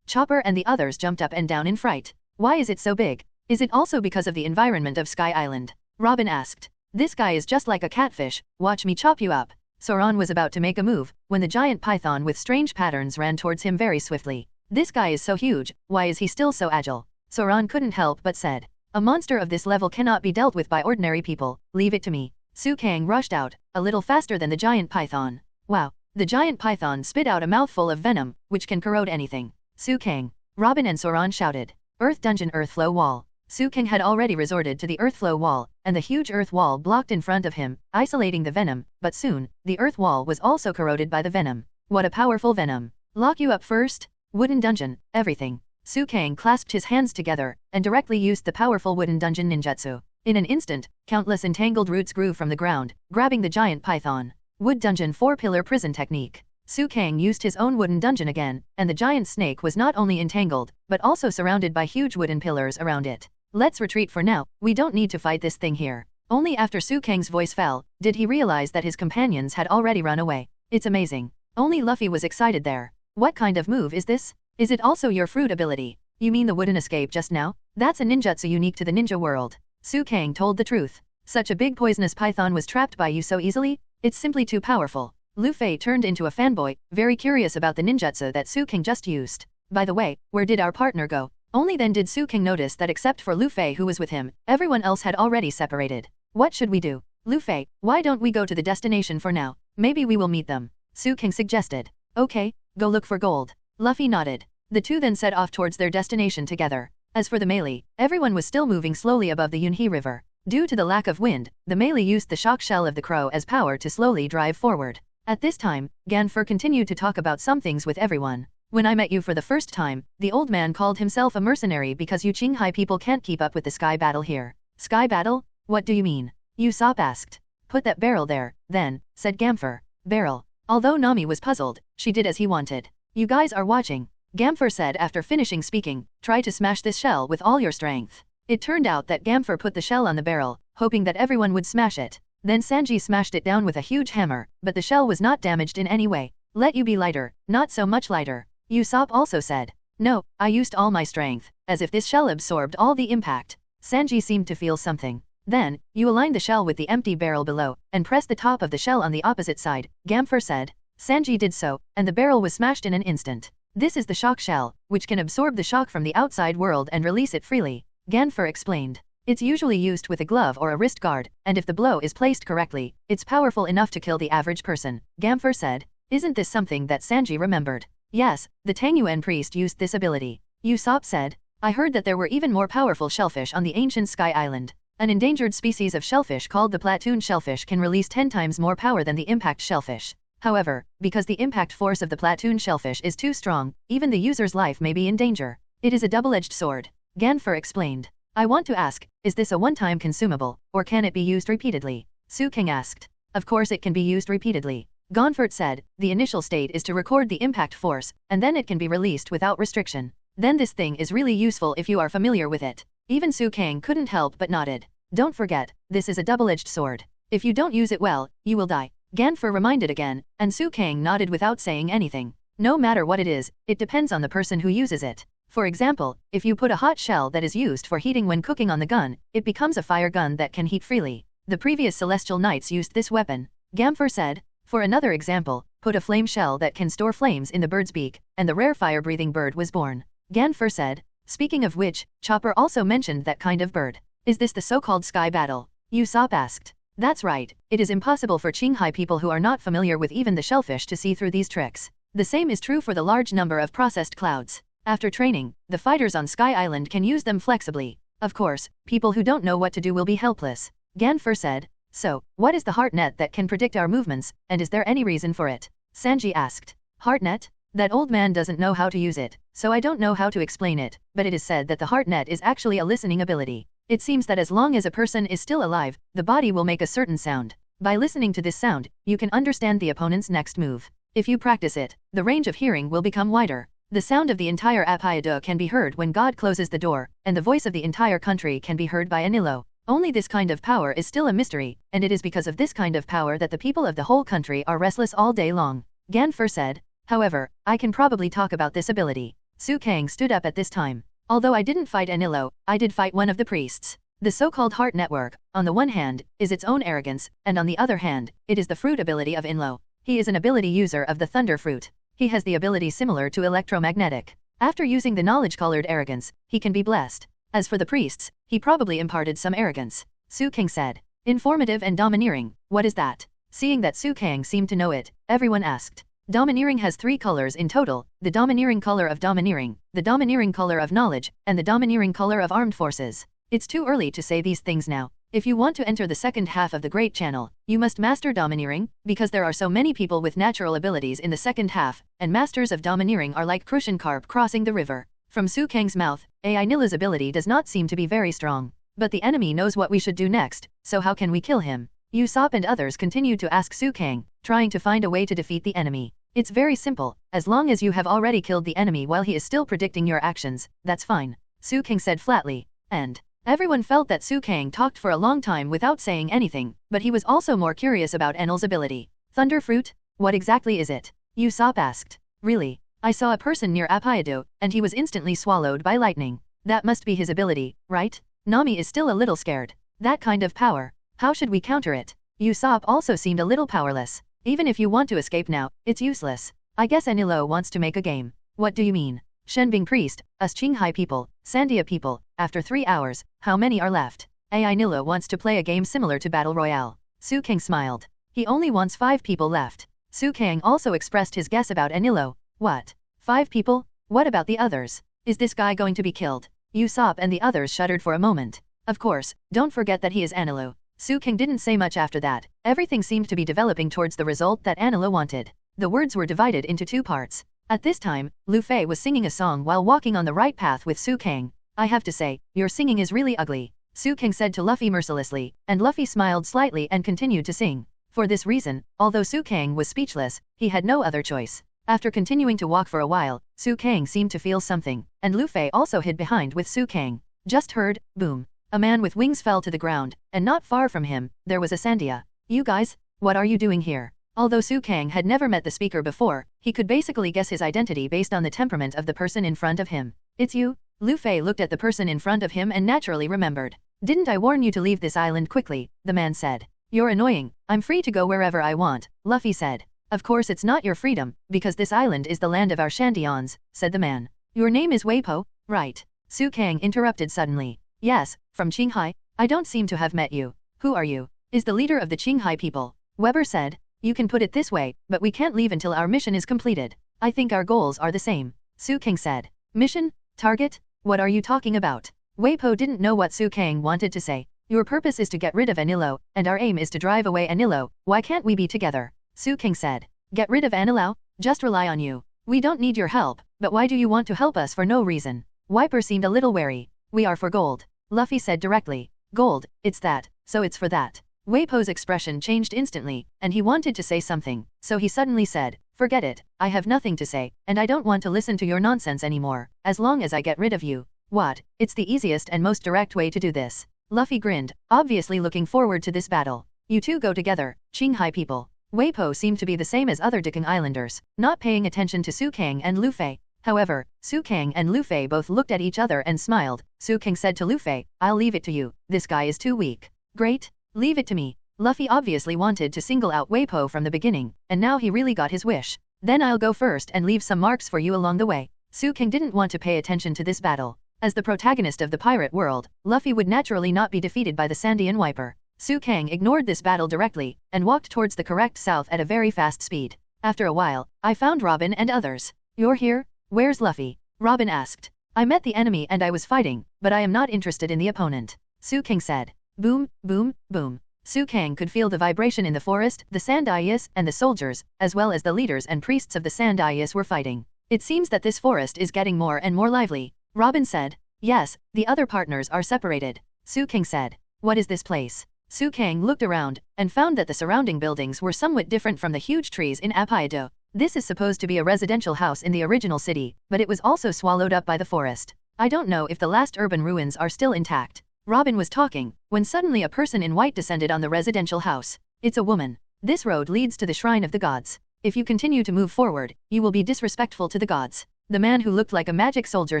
Chopper and the others jumped up and down in fright. Why is it so big? Is it also because of the environment of Sky Island? Robin asked. This guy is just like a catfish, watch me chop you up. Zoan was about to make a move, when the giant python with strange patterns ran towards him very swiftly. This guy is so huge, why is he still so agile? Zoan couldn't help but said. A monster of this level cannot be dealt with by ordinary people, leave it to me. Sukang rushed out, a little faster than the giant python. Wow, the giant python spit out a mouthful of venom, which can corrode anything. Sukang, Robin and Zoan shouted. Earth Dungeon Earthflow Wall. Sukang had already resorted to the Earthflow Wall, and the huge Earth Wall blocked in front of him, isolating the venom, but soon, the Earth Wall was also corroded by the venom. What a powerful venom. Lock you up first? Wooden Dungeon, everything. Sukang clasped his hands together, and directly used the powerful Wooden Dungeon ninjutsu. In an instant, countless entangled roots grew from the ground, grabbing the giant python. Wood Dungeon 4-pillar prison technique. Sukang used his own wooden dungeon again, and the giant snake was not only entangled, but also surrounded by huge wooden pillars around it. Let's retreat for now, we don't need to fight this thing here. Only after Sukang's voice fell, did he realize that his companions had already run away. It's amazing. Only Luffy was excited there. What kind of move is this? Is it also your fruit ability? You mean the wooden escape just now? That's a ninjutsu unique to the ninja world. Sukang told the truth. Such a big poisonous python was trapped by you so easily? It's simply too powerful. Luffy turned into a fanboy, very curious about the ninjutsu that Sukang just used. By the way, where did our partner go? Only then did Sukang notice that except for Luffy who was with him, everyone else had already separated. What should we do? Luffy, why don't we go to the destination for now? Maybe we will meet them. Sukang suggested. Okay, go look for gold. Luffy nodded. The two then set off towards their destination together. As for the melee, everyone was still moving slowly above the Yunhee River. Due to the lack of wind, the melee used the shock shell of the crow as power to slowly drive forward. At this time, Ganfor continued to talk about some things with everyone. When I met you for the first time, the old man called himself a mercenary because you Qinghai people can't keep up with the sky battle here. Sky battle? What do you mean? Usopp asked. Put that barrel there, then, said Ganfor. Barrel. Although Nami was puzzled, she did as he wanted. You guys are watching. Ganfor said after finishing speaking, try to smash this shell with all your strength. It turned out that Ganfor put the shell on the barrel, hoping that everyone would smash it. Then Sanji smashed it down with a huge hammer, but the shell was not damaged in any way. Let you be lighter, not so much lighter. Usopp also said. No, I used all my strength, as if this shell absorbed all the impact. Sanji seemed to feel something. Then, you align the shell with the empty barrel below, and press the top of the shell on the opposite side, Ganfor said. Sanji did so, and the barrel was smashed in an instant. This is the shock shell, which can absorb the shock from the outside world and release it freely. Ganfor explained. It's usually used with a glove or a wrist guard, and if the blow is placed correctly, it's powerful enough to kill the average person, Ganfor said. Isn't this something that Sanji remembered? Yes, the Tangyuan priest used this ability. Usopp said. I heard that there were even more powerful shellfish on the ancient Sky Island. An endangered species of shellfish called the platoon shellfish can release 10 times more power than the impact shellfish. However, because the impact force of the platoon shellfish is too strong, even the user's life may be in danger. It is a double-edged sword. Ganfor explained. I want to ask, is this a one-time consumable, or can it be used repeatedly? Suang asked. Of course it can be used repeatedly. Gonfort said, the initial state is to record the impact force, and then it can be released without restriction. Then this thing is really useful if you are familiar with it. Even Suang couldn't help but nodded. Don't forget, this is a double-edged sword. If you don't use it well, you will die. Ganfor reminded again, and Suang nodded without saying anything. No matter what it is, it depends on the person who uses it. For example, if you put a hot shell that is used for heating when cooking on the gun, it becomes a fire gun that can heat freely. The previous Celestial Knights used this weapon. Ganfor said. For another example, put a flame shell that can store flames in the bird's beak, and the rare fire-breathing bird was born. Ganfor said. Speaking of which, Chopper also mentioned that kind of bird. Is this the so-called sky battle? Usopp asked. That's right, it is impossible for Qinghai people who are not familiar with even the shellfish to see through these tricks. The same is true for the large number of processed clouds. After training, the fighters on Sky Island can use them flexibly. Of course, people who don't know what to do will be helpless. Ganfor said. So, what is the heartnet that can predict our movements, and is there any reason for it? Sanji asked. Heartnet? That old man doesn't know how to use it, so I don't know how to explain it, but it is said that the heartnet is actually a listening ability. It seems that as long as a person is still alive, the body will make a certain sound. By listening to this sound, you can understand the opponent's next move. If you practice it, the range of hearing will become wider. The sound of the entire Apia can be heard when God closes the door, and the voice of the entire country can be heard by Enel. Only this kind of power is still a mystery, and it is because of this kind of power that the people of the whole country are restless all day long. Ganfor said. However, I can probably talk about this ability. Suang stood up at this time. Although I didn't fight Enel, I did fight one of the priests. The so-called heart network, on the one hand, is its own arrogance, and on the other hand, it is the fruit ability of Enel. He is an ability user of the thunder fruit. He has the ability similar to electromagnetic. After using the knowledge-colored arrogance, he can be blessed. As for the priests, he probably imparted some arrogance. Suang said. Informative and domineering, what is that? Seeing that Suang seemed to know it, everyone asked. Domineering has 3 colors in total, the domineering color of domineering, the domineering color of knowledge, and the domineering color of armed forces. It's too early to say these things now. If you want to enter the second half of the Great Channel, you must master domineering, because there are so many people with natural abilities in the second half, and masters of domineering are like crucian carp crossing the river. From Suang's mouth, Enies' ability does not seem to be very strong. But the enemy knows what we should do next, so how can we kill him? Usopp and others continued to ask Suang, trying to find a way to defeat the enemy. It's very simple, as long as you have already killed the enemy while he is still predicting your actions, that's fine. Suang said flatly. And everyone felt that Suang talked for a long time without saying anything, but he was also more curious about Enel's ability. Thunder fruit? What exactly is it? Usopp asked. Really? I saw a person near Apia, and he was instantly swallowed by lightning. That must be his ability, right? Nami is still a little scared. That kind of power. How should we counter it? Usopp also seemed a little powerless. Even if you want to escape now, it's useless. I guess Enel wants to make a game. What do you mean? Shenbing priest, us Qinghai people, Sandia people, after 3 hours, how many are left? Enel wants to play a game similar to Battle Royale. Suang smiled. He only wants 5 people left. Suang also expressed his guess about Enel. What? 5 people? What about the others? Is this guy going to be killed? Usopp and the others shuddered for a moment. Of course, don't forget that he is Anilu. Suang didn't say much after that. Everything seemed to be developing towards the result that Anilu wanted. The words were divided into two parts. At this time, Lu Fei was singing a song while walking on the right path with Suang. I have to say, your singing is really ugly, Suang said to Luffy mercilessly, and Luffy smiled slightly and continued to sing. For this reason, although Suang was speechless, he had no other choice. After continuing to walk for a while, Suang seemed to feel something, and Lu Fei also hid behind with Suang. Just heard, boom. A man with wings fell to the ground, and not far from him, there was a Sandia. You guys, what are you doing here? Although Suang had never met the speaker before, he could basically guess his identity based on the temperament of the person in front of him. It's you? Lu Fei looked at the person in front of him and naturally remembered. Didn't I warn you to leave this island quickly? The man said. You're annoying. I'm free to go wherever I want, Luffy said. Of course it's not your freedom, because this island is the land of our Shandians, said the man. Your name is Weipo, right? Suang interrupted suddenly. Yes, from Qinghai. I don't seem to have met you. Who are you? Is the leader of the Qinghai people. Weber said. You can put it this way, but we can't leave until our mission is completed. I think our goals are the same. Suang said. Mission? Target? What are you talking about? Weipo didn't know what Suang wanted to say. Your purpose is to get rid of Anilo, and our aim is to drive away Anilo. Why can't we be together? Suang said. Get rid of Anilo? Just rely on you. We don't need your help, but why do you want to help us for no reason? Wiper seemed a little wary. We are for gold. Luffy said directly. Gold, it's that, so it's for that. Weipo's expression changed instantly, and he wanted to say something, so he suddenly said, forget it, I have nothing to say, and I don't want to listen to your nonsense anymore, as long as I get rid of you. What? It's the easiest and most direct way to do this. Luffy grinned, obviously looking forward to this battle. You two go together, Qinghai people. Weipo seemed to be the same as other Dikang Islanders, not paying attention to Suang and Lu Fei. However, Suang and Lu Fei both looked at each other and smiled. Suang said to Lu Fei, I'll leave it to you, this guy is too weak. Great. Leave it to me. Luffy obviously wanted to single out Weipo from the beginning, and now he really got his wish. Then I'll go first and leave some marks for you along the way. Suang didn't want to pay attention to this battle. As the protagonist of the pirate world, Luffy would naturally not be defeated by the Sandian Wiper. Suang ignored this battle directly, and walked towards the correct south at a very fast speed. After a while, I found Robin and others. You're here? Where's Luffy? Robin asked. I met the enemy and I was fighting, but I am not interested in the opponent. Suang said. Boom, boom, boom. Suang could feel the vibration in the forest, the Sandias, and the soldiers, as well as the leaders and priests of the Sandias were fighting. It seems that this forest is getting more and more lively. Robin said. Yes, the other partners are separated. Suang said. What is this place? Suang looked around, and found that the surrounding buildings were somewhat different from the huge trees in Apia. This is supposed to be a residential house in the original city, but it was also swallowed up by the forest. I don't know if the last urban ruins are still intact. Robin was talking, when suddenly a person in white descended on the residential house. It's a woman. This road leads to the shrine of the gods. If you continue to move forward, you will be disrespectful to the gods. The man who looked like a magic soldier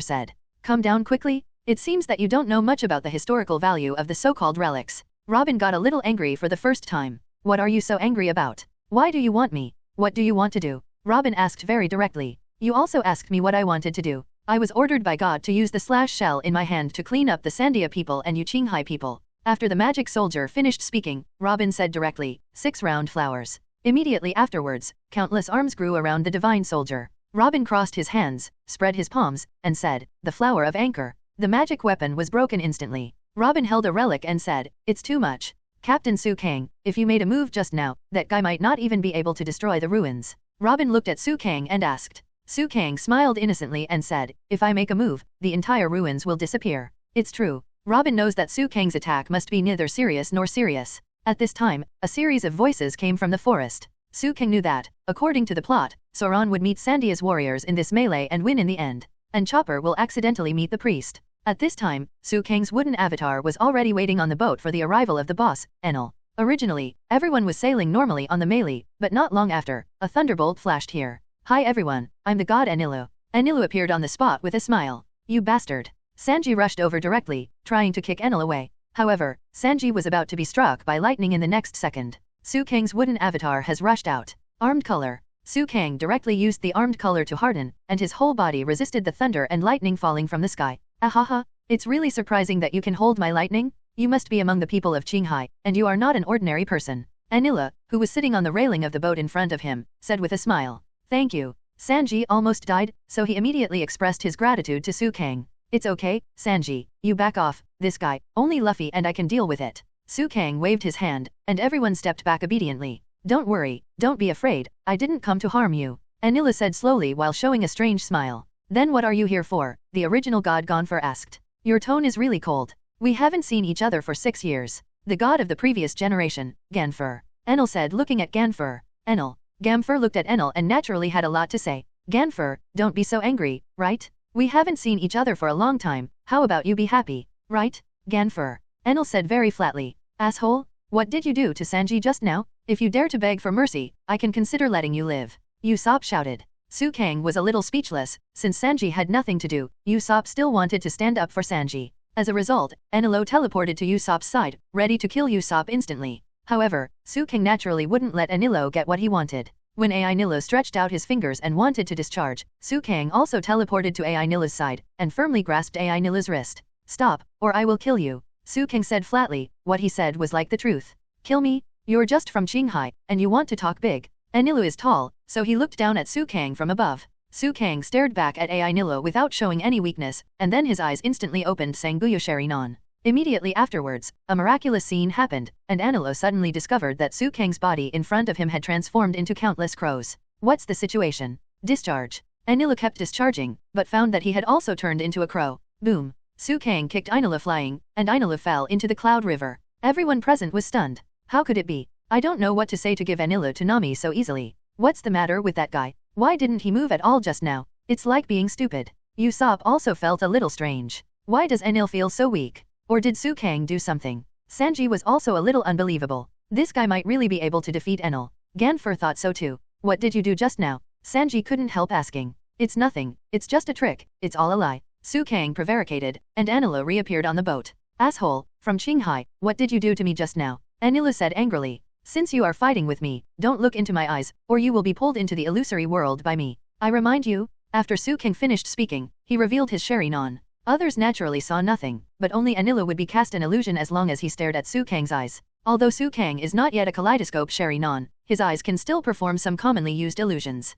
said. Come down quickly? It seems that you don't know much about the historical value of the so-called relics. Robin got a little angry for the first time. What are you so angry about? Why do you want me? What do you want to do? Robin asked very directly. You also asked me what I wanted to do. I was ordered by God to use the slash shell in my hand to clean up the Sandia people and you Qinghai people. After the magic soldier finished speaking, Robin said directly, 6 round flowers. Immediately afterwards, countless arms grew around the divine soldier. Robin crossed his hands, spread his palms, and said, the flower of anchor. The magic weapon was broken instantly. Robin held a relic and said, it's too much. Captain Suang, if you made a move just now, that guy might not even be able to destroy the ruins. Robin looked at Suang and asked. Suang smiled innocently and said, if I make a move, the entire ruins will disappear. It's true. Robin knows that Suang's attack must be neither serious nor serious. At this time, a series of voices came from the forest. Suang knew that, according to the plot, Zoan would meet Sandia's warriors in this melee and win in the end. And Chopper will accidentally meet the priest. At this time, Suang's wooden avatar was already waiting on the boat for the arrival of the boss, Enel. Originally, everyone was sailing normally on the melee, but not long after, a thunderbolt flashed here. Hi everyone, I'm the god Enilu. Enilu appeared on the spot with a smile. You bastard. Sanji rushed over directly, trying to kick Enel away. However, Sanji was about to be struck by lightning in the next second. Suang's wooden avatar has rushed out. Armed color. Suang directly used the armed color to harden, and his whole body resisted the thunder and lightning falling from the sky. Ahaha, it's really surprising that you can hold my lightning? You must be among the people of Qinghai, and you are not an ordinary person. Anila, who was sitting on the railing of the boat in front of him, said with a smile. Thank you. Sanji almost died, so he immediately expressed his gratitude to Suang. It's okay, Sanji, you back off, this guy, only Luffy and I can deal with it. Suang waved his hand, and everyone stepped back obediently. Don't worry, don't be afraid, I didn't come to harm you, Enel said slowly while showing a strange smile. Then what are you here for? The original god Ganfor asked. Your tone is really cold. We haven't seen each other for 6 years. The god of the previous generation, Ganfor. Enel said looking at Ganfor. Enel. Ganfor looked at Enel and naturally had a lot to say. Ganfor, don't be so angry, right? We haven't seen each other for a long time, how about you be happy, right? Ganfor. Enel said very flatly. Asshole? What did you do to Sanji just now? If you dare to beg for mercy, I can consider letting you live. Usopp shouted. Suang was a little speechless, since Sanji had nothing to do, Usopp still wanted to stand up for Sanji. As a result, Enel teleported to Usopp's side, ready to kill Usopp instantly. However, Suang naturally wouldn't let Enel get what he wanted. When Enel stretched out his fingers and wanted to discharge, Suang also teleported to Enel's side, and firmly grasped Enel's wrist. Stop, or I will kill you, Suang said flatly. What he said was like the truth. Kill me? You're just from Qinghai, and you want to talk big. Enel is tall, so he looked down at Suang from above. Suang stared back at Enel without showing any weakness, and then his eyes instantly opened Sengoku Sharinon. Immediately afterwards, a miraculous scene happened, and Enel suddenly discovered that Suang's body in front of him had transformed into countless crows. What's the situation? Discharge. Enel kept discharging, but found that he had also turned into a crow. Boom. Suang kicked Enel flying, and Enel fell into the cloud river. Everyone present was stunned. How could it be? I don't know what to say to give Enel to Nami so easily. What's the matter with that guy? Why didn't he move at all just now? It's like being stupid. Usopp also felt a little strange. Why does Enel feel so weak? Or did Suang do something? Sanji was also a little unbelievable. This guy might really be able to defeat Enel. Ganfor thought so too. What did you do just now? Sanji couldn't help asking. It's nothing, it's just a trick, it's all a lie. Suang prevaricated, and Enel reappeared on the boat. Asshole, from Qinghai, what did you do to me just now? Enel said angrily. Since you are fighting with me, don't look into my eyes, or you will be pulled into the illusory world by me. I remind you? After Suang finished speaking, he revealed his Sharinon. Others naturally saw nothing, but only Enel would be cast an illusion as long as he stared at Suang's eyes. Although Suang is not yet a kaleidoscope Sharinon, his eyes can still perform some commonly used illusions.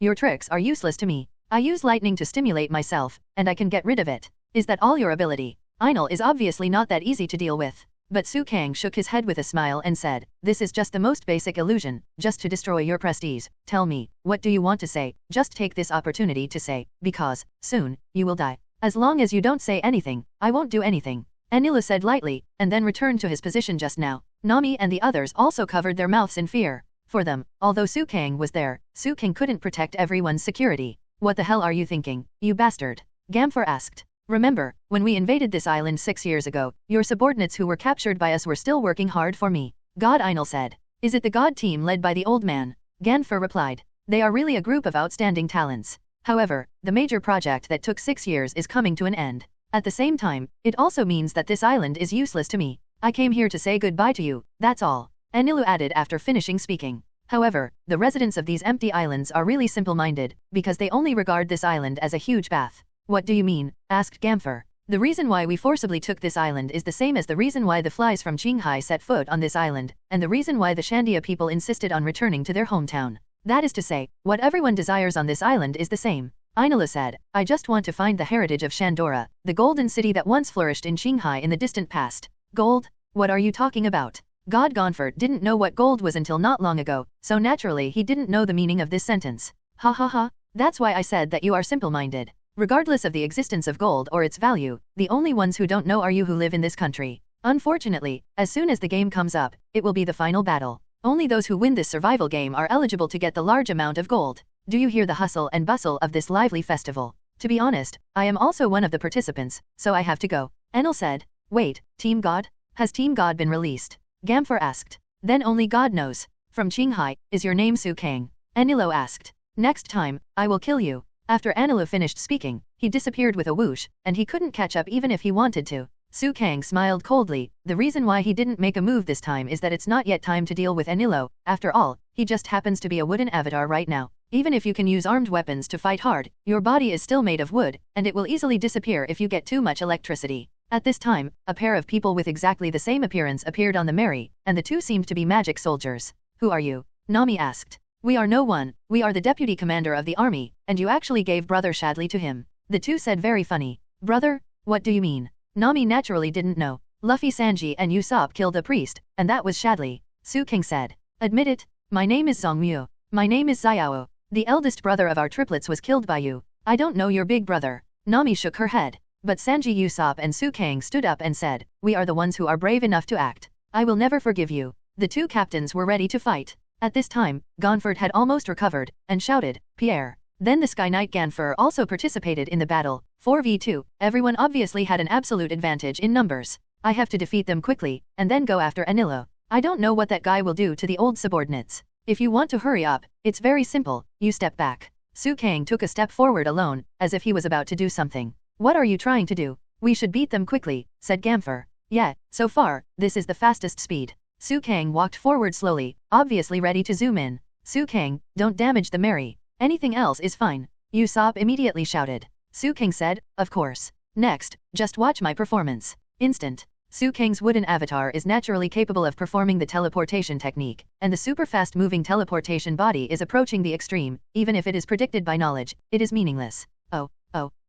Your tricks are useless to me. I use lightning to stimulate myself, and I can get rid of it. Is that all your ability? Enel is obviously not that easy to deal with. But Suang shook his head with a smile and said, this is just the most basic illusion, just to destroy your prestige. Tell me, what do you want to say? Just take this opportunity to say, because, soon, you will die. As long as you don't say anything, I won't do anything. Enel said lightly, and then returned to his position just now. Nami and the others also covered their mouths in fear. For them, although Suang was there, Suang couldn't protect everyone's security. What the hell are you thinking, you bastard? Ganfor asked. Remember, when we invaded this island 6 years ago, your subordinates who were captured by us were still working hard for me. God, Enel said. Is it the god team led by the old man? Ganfor replied. They are really a group of outstanding talents. However, the major project that took 6 years is coming to an end. At the same time, it also means that this island is useless to me. I came here to say goodbye to you, that's all. Enel added after finishing speaking. However, the residents of these empty islands are really simple-minded, because they only regard this island as a huge bath. What do you mean? Asked Ganfor. The reason why we forcibly took this island is the same as the reason why the flies from Qinghai set foot on this island, and the reason why the Shandia people insisted on returning to their hometown. That is to say, what everyone desires on this island is the same. Enel said, I just want to find the heritage of Shandora, the golden city that once flourished in Qinghai in the distant past. Gold? What are you talking about? God Ganfor didn't know what gold was until not long ago, so naturally he didn't know the meaning of this sentence. Ha ha ha, that's why I said that you are simple-minded. Regardless of the existence of gold or its value, the only ones who don't know are you who live in this country. Unfortunately, as soon as the game comes up, it will be the final battle. Only those who win this survival game are eligible to get the large amount of gold. Do you hear the hustle and bustle of this lively festival? To be honest, I am also one of the participants, so I have to go. Enel said. Wait, Team God? Has Team God been released? Ganfor asked. Then only God knows. From Qinghai, is your name Suang? Enel asked. Next time, I will kill you. After Enel finished speaking, he disappeared with a whoosh, and he couldn't catch up even if he wanted to. Suang smiled coldly. The reason why he didn't make a move this time is that it's not yet time to deal with Enel. After all, he just happens to be a wooden avatar right now. Even if you can use armed weapons to fight hard, your body is still made of wood, and it will easily disappear if you get too much electricity. At this time, a pair of people with exactly the same appearance appeared on the Mary, and the two seemed to be magic soldiers. Who are you? Nami asked. We are no one, we are the deputy commander of the army, and you actually gave Brother Shadley to him. The two said very funny. Brother? What do you mean? Nami naturally didn't know. Luffy, Sanji and Usopp killed a priest, and that was Shadley. Suang said. Admit it. My name is Zongmu. My name is Xiao. The eldest brother of our triplets was killed by you. I don't know your big brother. Nami shook her head. But Sanji, Usopp and Suang stood up and said, we are the ones who are brave enough to act. I will never forgive you. The two captains were ready to fight. At this time, Ganfor had almost recovered, and shouted, Pierre. Then the Knight Ganfor also participated in the battle, 4v2, everyone obviously had an absolute advantage in numbers. I have to defeat them quickly, and then go after Enel. I don't know what that guy will do to the old subordinates. If you want to hurry up, it's very simple, you step back. Suang took a step forward alone, as if he was about to do something. What are you trying to do? We should beat them quickly, said Ganfor. Yeah, so far, this is the fastest speed. Suang walked forward slowly, obviously ready to zoom in. Suang, don't damage the Mary. Anything else is fine. Usopp immediately shouted. Suang said, of course. Next, just watch my performance. Instant. Suang's wooden avatar is naturally capable of performing the teleportation technique, and the super fast moving teleportation body is approaching the extreme, even if it is predicted by knowledge, it is meaningless. Oh.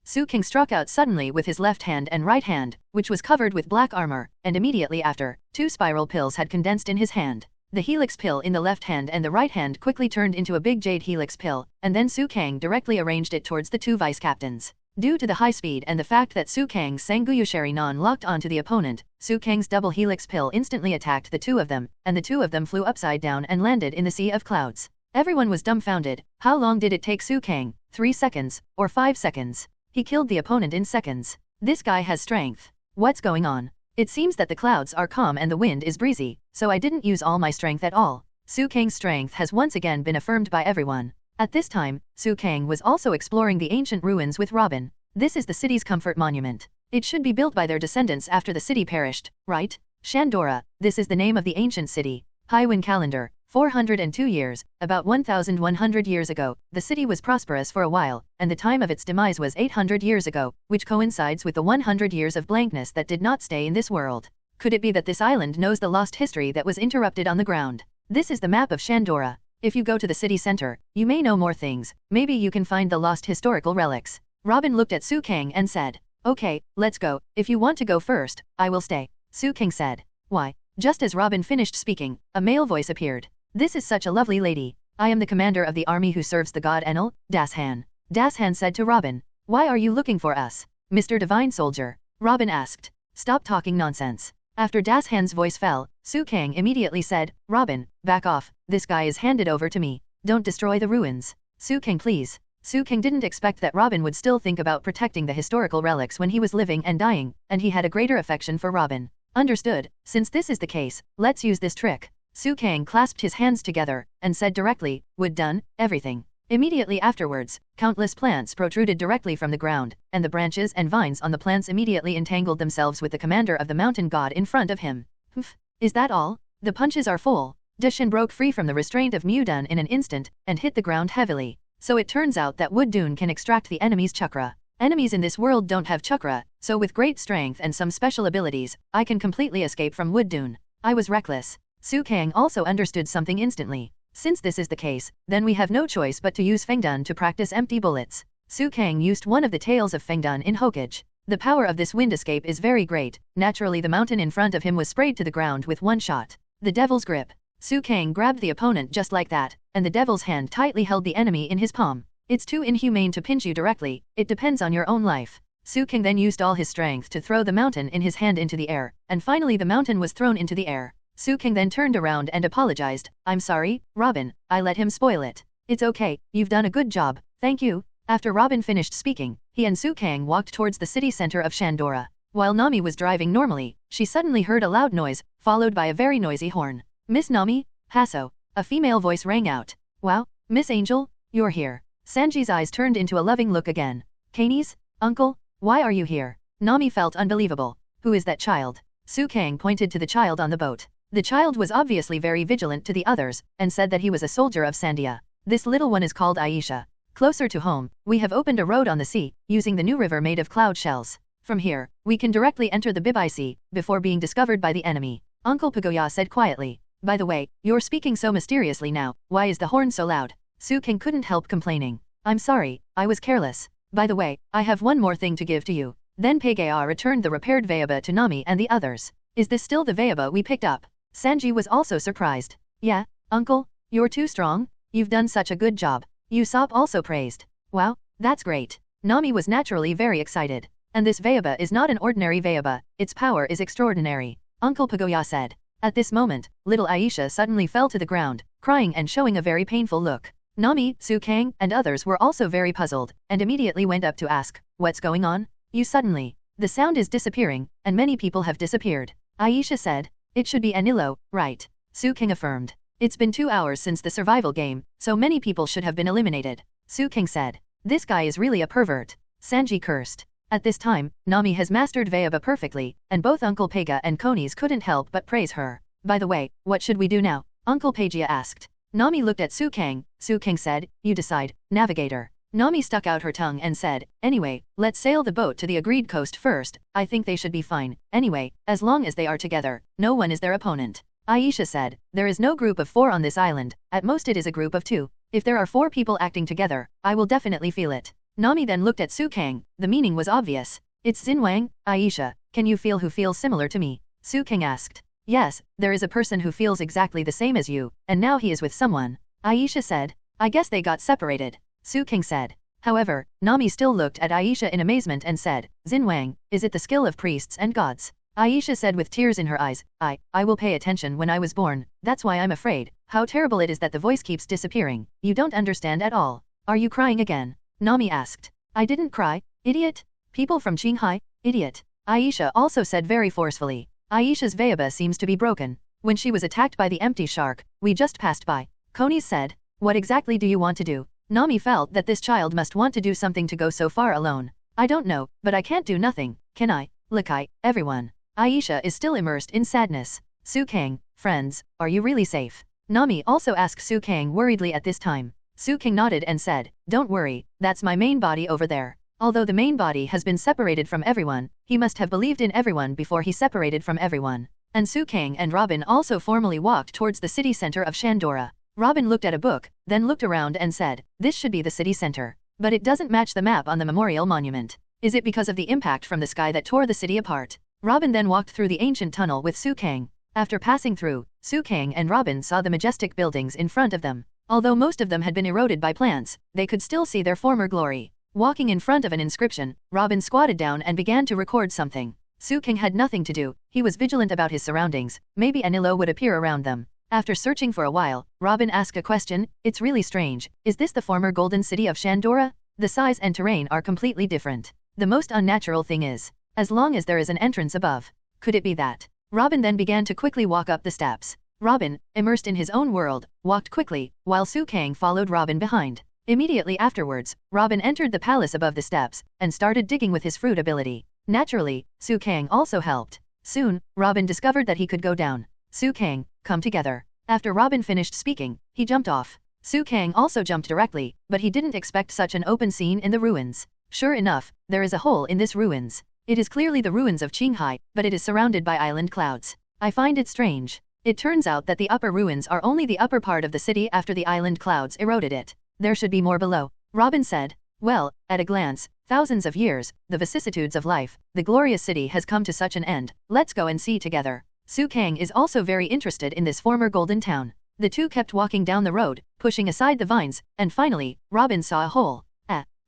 Suang struck out suddenly with his left hand and right hand, which was covered with black armor, and immediately after, two spiral pills had condensed in his hand. The helix pill in the left hand and the right hand quickly turned into a big jade helix pill, and then Suang directly arranged it towards the two vice captains. Due to the high speed and the fact that Suang's Sengoku Sharingan locked onto the opponent, Suang's double helix pill instantly attacked the two of them, and the two of them flew upside down and landed in the sea of clouds. Everyone was dumbfounded. How long did it take Suang? 3 seconds, or 5 seconds? He killed the opponent in seconds. This guy has strength. What's going on? It seems that the clouds are calm and the wind is breezy, so I didn't use all my strength at all. Suang's strength has once again been affirmed by everyone. At this time, Suang was also exploring the ancient ruins with Robin. This is the city's comfort monument. It should be built by their descendants after the city perished, right? Shandor, this is the name of the ancient city. Highwind calendar, 402 years, about 1,100 years ago, the city was prosperous for a while, and the time of its demise was 800 years ago, which coincides with the 100 years of blankness that did not stay in this world. Could it be that this island knows the lost history that was interrupted on the ground? This is the map of Shandor. If you go to the city center, you may know more things, maybe you can find the lost historical relics. Robin looked at Suang and said, okay, let's go, if you want to go first, I will stay. Suang said, why? Just as Robin finished speaking, a male voice appeared. This is such a lovely lady. I am the commander of the army who serves the god Enel, Dashan. Dashan said to Robin, why are you looking for us, Mr. Divine Soldier? Robin asked. Stop talking nonsense. After Dashan's voice fell, Suang immediately said, Robin, back off, this guy is handed over to me. Don't destroy the ruins. Suang, please. Suang didn't expect that Robin would still think about protecting the historical relics when he was living and dying, and he had a greater affection for Robin. Understood, since this is the case, let's use this trick. Suang clasped his hands together, and said directly, wood done, everything. Immediately afterwards, countless plants protruded directly from the ground, and the branches and vines on the plants immediately entangled themselves with the commander of the mountain god in front of him. Humph, is that all? The punches are full. Dashan broke free from the restraint of Mudun in an instant, and hit the ground heavily. So it turns out that Wood Dune can extract the enemy's chakra. Enemies in this world don't have chakra, so with great strength and some special abilities, I can completely escape from Wood Dune. I was reckless. Suang also understood something instantly. Since this is the case, then we have no choice but to use Fengdun to practice empty bullets. Suang used one of the tails of Fengdun in Hokage. The power of this wind escape is very great. Naturally the mountain in front of him was sprayed to the ground with one shot. The Devil's Grip. Suang grabbed the opponent just like that, and the Devil's hand tightly held the enemy in his palm. It's too inhumane to pinch you directly, it depends on your own life. Suang then used all his strength to throw the mountain in his hand into the air, and finally the mountain was thrown into the air. Suang then turned around and apologized, I'm sorry, Robin, I let him spoil it. It's okay, you've done a good job, thank you. After Robin finished speaking, he and Suang walked towards the city center of Shandor. While Nami was driving normally, she suddenly heard a loud noise, followed by a very noisy horn. Miss Nami? Hasso. A female voice rang out. Wow, Miss Angel, you're here. Sanji's eyes turned into a loving look again. Enies? Uncle? Why are you here? Nami felt unbelievable. Who is that child? Suang pointed to the child on the boat. The child was obviously very vigilant to the others, and said that he was a soldier of Sandia. This little one is called Aisha. Closer to home, we have opened a road on the sea, using the new river made of cloud shells. From here, we can directly enter the Bibai Sea, before being discovered by the enemy. Uncle Pagoya said quietly. By the way, you're speaking so mysteriously now, why is the horn so loud? Suang couldn't help complaining. I'm sorry, I was careless. By the way, I have one more thing to give to you. Then Pagaya returned the repaired Vayaba to Nami and the others. Is this still the Vayaba we picked up? Sanji was also surprised. Yeah, uncle, you're too strong. You've done such a good job. Usopp also praised. Wow, that's great. Nami was naturally very excited. And this Vayaba is not an ordinary Vayaba, its power is extraordinary, Uncle Pagoya said. At this moment, little Aisha suddenly fell to the ground, crying and showing a very painful look. Nami, Sutong, and others were also very puzzled, and immediately went up to ask, what's going on? You suddenly. The sound is disappearing, and many people have disappeared. Aisha said. It should be Enel, right? Sutong affirmed. It's been 2 hours since the survival game, so many people should have been eliminated. Sutong said. This guy is really a pervert. Sanji cursed. At this time, Nami has mastered Vayaba perfectly, and both Uncle Pega and Conies couldn't help but praise her. By the way, what should we do now? Uncle Pagaya asked. Nami looked at Sutong. Sutong said, you decide, navigator. Nami stuck out her tongue and said, anyway, let's sail the boat to the agreed coast first, I think they should be fine. Anyway, as long as they are together, no one is their opponent. Aisha said, there is no group of 4 on this island, at most it is a group of 2. If there are 4 people acting together, I will definitely feel it. Nami then looked at Sutong, the meaning was obvious. It's Xinwang, Aisha, can you feel who feels similar to me? Sutong asked. Yes, there is a person who feels exactly the same as you, and now he is with someone. Aisha said. I guess they got separated. Sutong said. However, Nami still looked at Aisha in amazement and said, Xinwang, is it the skill of priests and gods? Aisha said with tears in her eyes, I will pay attention when I was born, that's why I'm afraid. How terrible it is that the voice keeps disappearing. You don't understand at all. Are you crying again? Nami asked. I didn't cry, idiot. People from Qinghai, idiot. Aisha also said very forcefully. Aisha's Vayaba seems to be broken. When she was attacked by the empty shark, we just passed by. Conies said. What exactly do you want to do? Nami felt that this child must want to do something to go so far alone. I don't know, but I can't do nothing, can I? Lakai, everyone. Aisha is still immersed in sadness. Sutong, friends, are you really safe? Nami also asked Sutong worriedly at this time. Sutong nodded and said, don't worry, that's my main body over there. Although the main body has been separated from everyone, he must have believed in everyone before he separated from everyone. And Sutong and Robin also formally walked towards the city center of Shandor. Robin looked at a book, then looked around and said, this should be the city center. But it doesn't match the map on the memorial monument. Is it because of the impact from the sky that tore the city apart? Robin then walked through the ancient tunnel with Sutong. After passing through, Sutong and Robin saw the majestic buildings in front of them. Although most of them had been eroded by plants, they could still see their former glory. Walking in front of an inscription, Robin squatted down and began to record something. Sutong had nothing to do, he was vigilant about his surroundings, maybe Enel would appear around them. After searching for a while, Robin asked a question, it's really strange, is this the former golden city of Shandor? The size and terrain are completely different. The most unnatural thing is, as long as there is an entrance above. Could it be that? Robin then began to quickly walk up the steps. Robin, immersed in his own world, walked quickly, while Sutong followed Robin behind. Immediately afterwards, Robin entered the palace above the steps, and started digging with his fruit ability. Naturally, Sutong also helped. Soon, Robin discovered that he could go down. Sutong, come together. After Robin finished speaking, he jumped off. Sutong also jumped directly, but he didn't expect such an open scene in the ruins. Sure enough, there is a hole in this ruins. It is clearly the ruins of Qinghai, but it is surrounded by island clouds. I find it strange. It turns out that the upper ruins are only the upper part of the city after the island clouds eroded it. There should be more below. Robin said. Well, at a glance, thousands of years, the vicissitudes of life, the glorious city has come to such an end. Let's go and see together. Sutong is also very interested in this former golden town. The two kept walking down the road, pushing aside the vines, and finally, Robin saw a hole.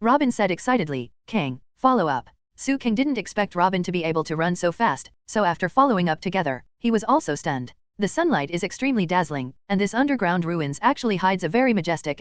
Robin said excitedly, Kang, follow up. Sutong didn't expect Robin to be able to run so fast, so after following up together, he was also stunned. The sunlight is extremely dazzling, and this underground ruins actually hides a very majestic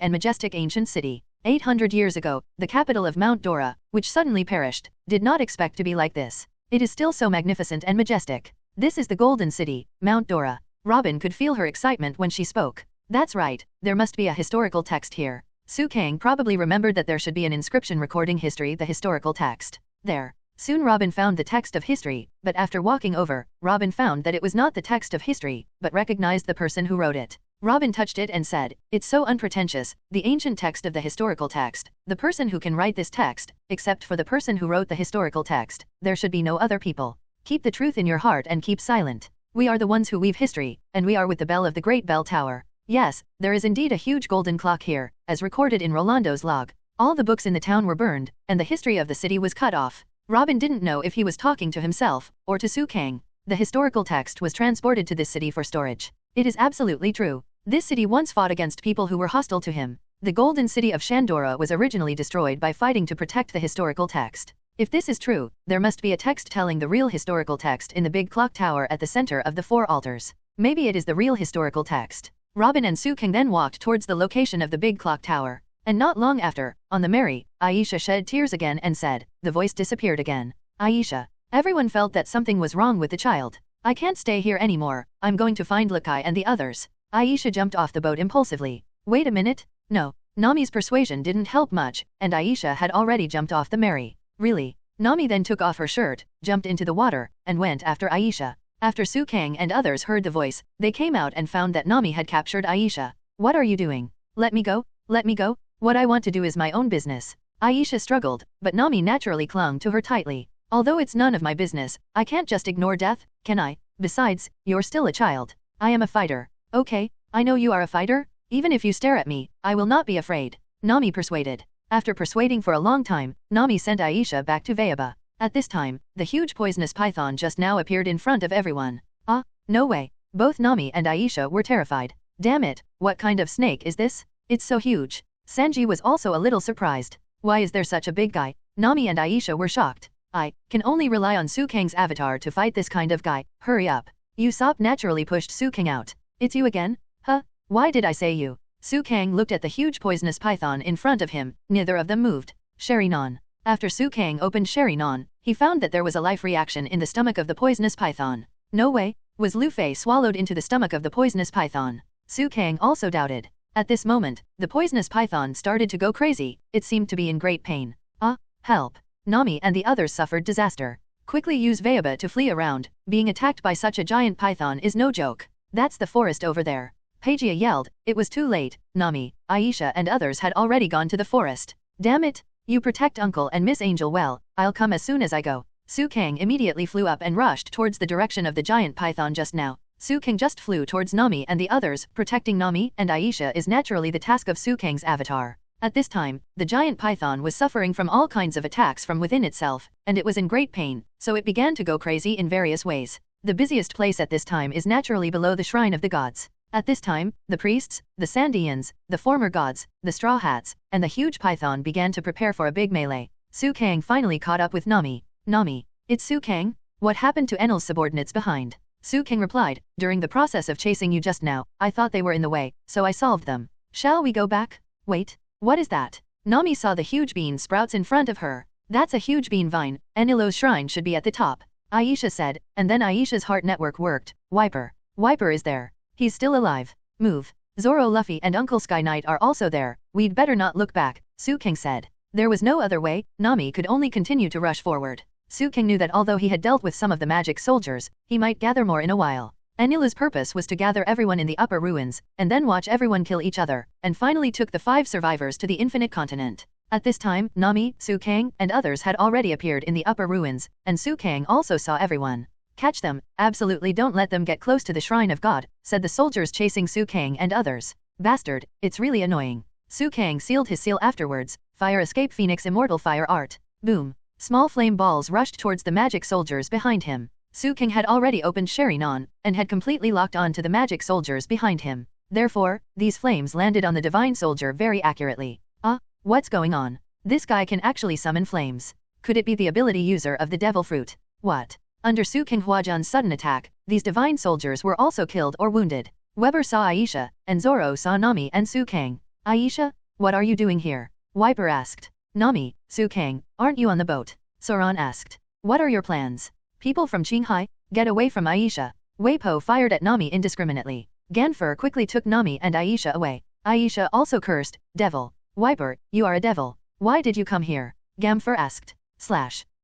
ancient city. 800 years ago, the capital of Mount Dora, which suddenly perished, did not expect to be like this. It is still so magnificent and majestic. This is the Golden City, Mount Dora. Robin could feel her excitement when she spoke. That's right, there must be a historical text here. Sutong probably remembered that there should be an inscription recording history, the historical text. There. Soon Robin found the text of history, but after walking over, Robin found that it was not the text of history, but recognized the person who wrote it. Robin touched it and said, it's so unpretentious, the ancient text of the historical text, the person who can write this text, except for the person who wrote the historical text, there should be no other people. Keep the truth in your heart and keep silent. We are the ones who weave history, and we are with the bell of the Great Bell Tower. Yes, there is indeed a huge golden clock here, as recorded in Rolando's log. All the books in the town were burned, and the history of the city was cut off. Robin didn't know if he was talking to himself or to Sutong. The historical text was transported to this city for storage. It is absolutely true. This city once fought against people who were hostile to him. The golden city of Shandor was originally destroyed by fighting to protect the historical text. If this is true, there must be a text telling the real historical text in the big clock tower at the center of the 4 altars. Maybe it is the real historical text. Robin and Sutong then walked towards the location of the big clock tower. And not long after, on the Mary, Aisha shed tears again and said, the voice disappeared again. Aisha. Everyone felt that something was wrong with the child. I can't stay here anymore, I'm going to find Lakai and the others. Aisha jumped off the boat impulsively. Wait a minute. No. Nami's persuasion didn't help much, and Aisha had already jumped off the Mary. Really? Nami then took off her shirt, jumped into the water, and went after Aisha. After Sutong and others heard the voice, they came out and found that Nami had captured Aisha. What are you doing? Let me go? Let me go? What I want to do is my own business. Aisha struggled, but Nami naturally clung to her tightly. Although it's none of my business, I can't just ignore death, can I? Besides, you're still a child. I am a fighter. Okay, I know you are a fighter. Even if you stare at me, I will not be afraid. Nami persuaded. After persuading for a long time, Nami sent Aisha back to Vayaba. At this time, the huge poisonous python just now appeared in front of everyone. Ah, no way. Both Nami and Aisha were terrified. Damn it, what kind of snake is this? It's so huge. Sanji was also a little surprised. Why is there such a big guy? Nami and Aisha were shocked. I can only rely on Sukang's avatar to fight this kind of guy. Hurry up. Usopp naturally pushed Sukang out. It's you again? Huh? Why did I say you? Sukang looked at the huge poisonous python in front of him. Neither of them moved. Sherry-non. After Sukang opened Sherry-non, he found that there was a life reaction in the stomach of the poisonous python. No way. Was Luffy swallowed into the stomach of the poisonous python? Sukang also doubted. At this moment, the poisonous python started to go crazy. It seemed to be in great pain. Ah, help. Nami and the others suffered disaster. Quickly use Vayaba to flee around. Being attacked by such a giant python is no joke. That's the forest over there. Pagia yelled. It was too late. Nami, Aisha and others had already gone to the forest. Damn it. You protect Uncle and Miss Angel well. I'll come as soon as I go. Sukang immediately flew up and rushed towards the direction of the giant python just now. Sukang just flew towards Nami and the others. Protecting Nami and Aisha is naturally the task of Sukang's avatar. At this time, the giant python was suffering from all kinds of attacks from within itself, and it was in great pain, so it began to go crazy in various ways. The busiest place at this time is naturally below the shrine of the gods. At this time, the priests, the Sandians, the former gods, the Straw Hats, and the huge python began to prepare for a big melee. Sukang finally caught up with Nami. Nami, it's Sukang? What happened to Enel's subordinates behind? Sukang replied, during the process of chasing you just now, I thought they were in the way, so I solved them. Shall we go back? Wait, what is that? Nami saw the huge bean sprouts in front of her. That's a huge bean vine. Enilo's shrine should be at the top. Aisha said, and then Aisha's heart network worked. Wiper. Wiper is there. He's still alive. Move. Zoro, Luffy and Uncle Sky Knight are also there. We'd better not look back, Sukang said. There was no other way. Nami could only continue to rush forward. Sukang knew that although he had dealt with some of the magic soldiers, he might gather more in a while. Enila's purpose was to gather everyone in the upper ruins, and then watch everyone kill each other, and finally took the 5 survivors to the infinite continent. At this time, Nami, Sukang, and others had already appeared in the upper ruins, and Sukang also saw everyone. Catch them, absolutely don't let them get close to the shrine of God, said the soldiers chasing Sukang and others. Bastard, it's really annoying. Sukang sealed his seal afterwards. Fire escape Phoenix immortal fire art. Boom. Small flame balls rushed towards the magic soldiers behind him. Sukang had already opened Sherry-non, and had completely locked on to the magic soldiers behind him. Therefore, these flames landed on the divine soldier very accurately. What's going on? This guy can actually summon flames. Could it be the ability user of the devil fruit? What? Under Sukang Huajan's sudden attack, these divine soldiers were also killed or wounded. Weber saw Aisha, and Zoro saw Nami and Sukang. Aisha? What are you doing here? Wiper asked. Nami, Sukang, aren't you on the boat? Soran asked. What are your plans? People from Qinghai, get away from Aisha. Weipo fired at Nami indiscriminately. Ganfor quickly took Nami and Aisha away. Aisha also cursed, devil. Wiper, you are a devil. Why did you come here? Ganfor asked.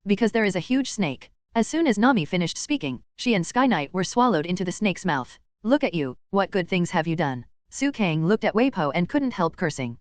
Because there is a huge snake. As soon as Nami finished speaking, she and Sky Knight were swallowed into the snake's mouth. Look at you, what good things have you done? Sukang looked at Weipo and couldn't help cursing.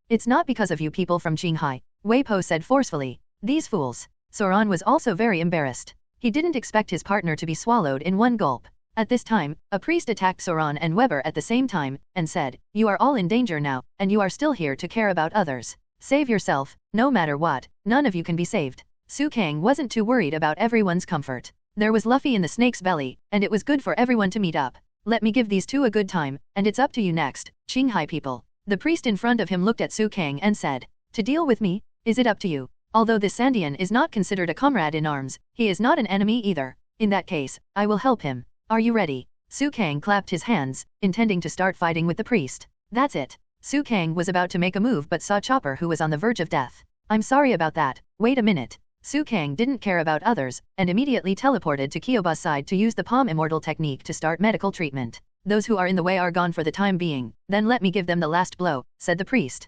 It's not because of you people from Qinghai, Weipo said forcefully. These fools. Soran was also very embarrassed. He didn't expect his partner to be swallowed in one gulp. At this time, a priest attacked Soran and Weber at the same time, and said, you are all in danger now, and you are still here to care about others. Save yourself, no matter what, none of you can be saved. Suang wasn't too worried about everyone's comfort. There was Luffy in the snake's belly, and it was good for everyone to meet up. Let me give these two a good time, and it's up to you next, Qinghai people. The priest in front of him looked at Suang and said, to deal with me? Is it up to you? Although this Sandian is not considered a comrade in arms, he is not an enemy either. In that case, I will help him. Are you ready? Suang clapped his hands, intending to start fighting with the priest. That's it. Suang was about to make a move but saw Chopper, who was on the verge of death. I'm sorry about that, wait a minute. Suang didn't care about others, and immediately teleported to Kyoba's side to use the palm immortal technique to start medical treatment. Those who are in the way are gone for the time being, then let me give them the last blow, said the priest.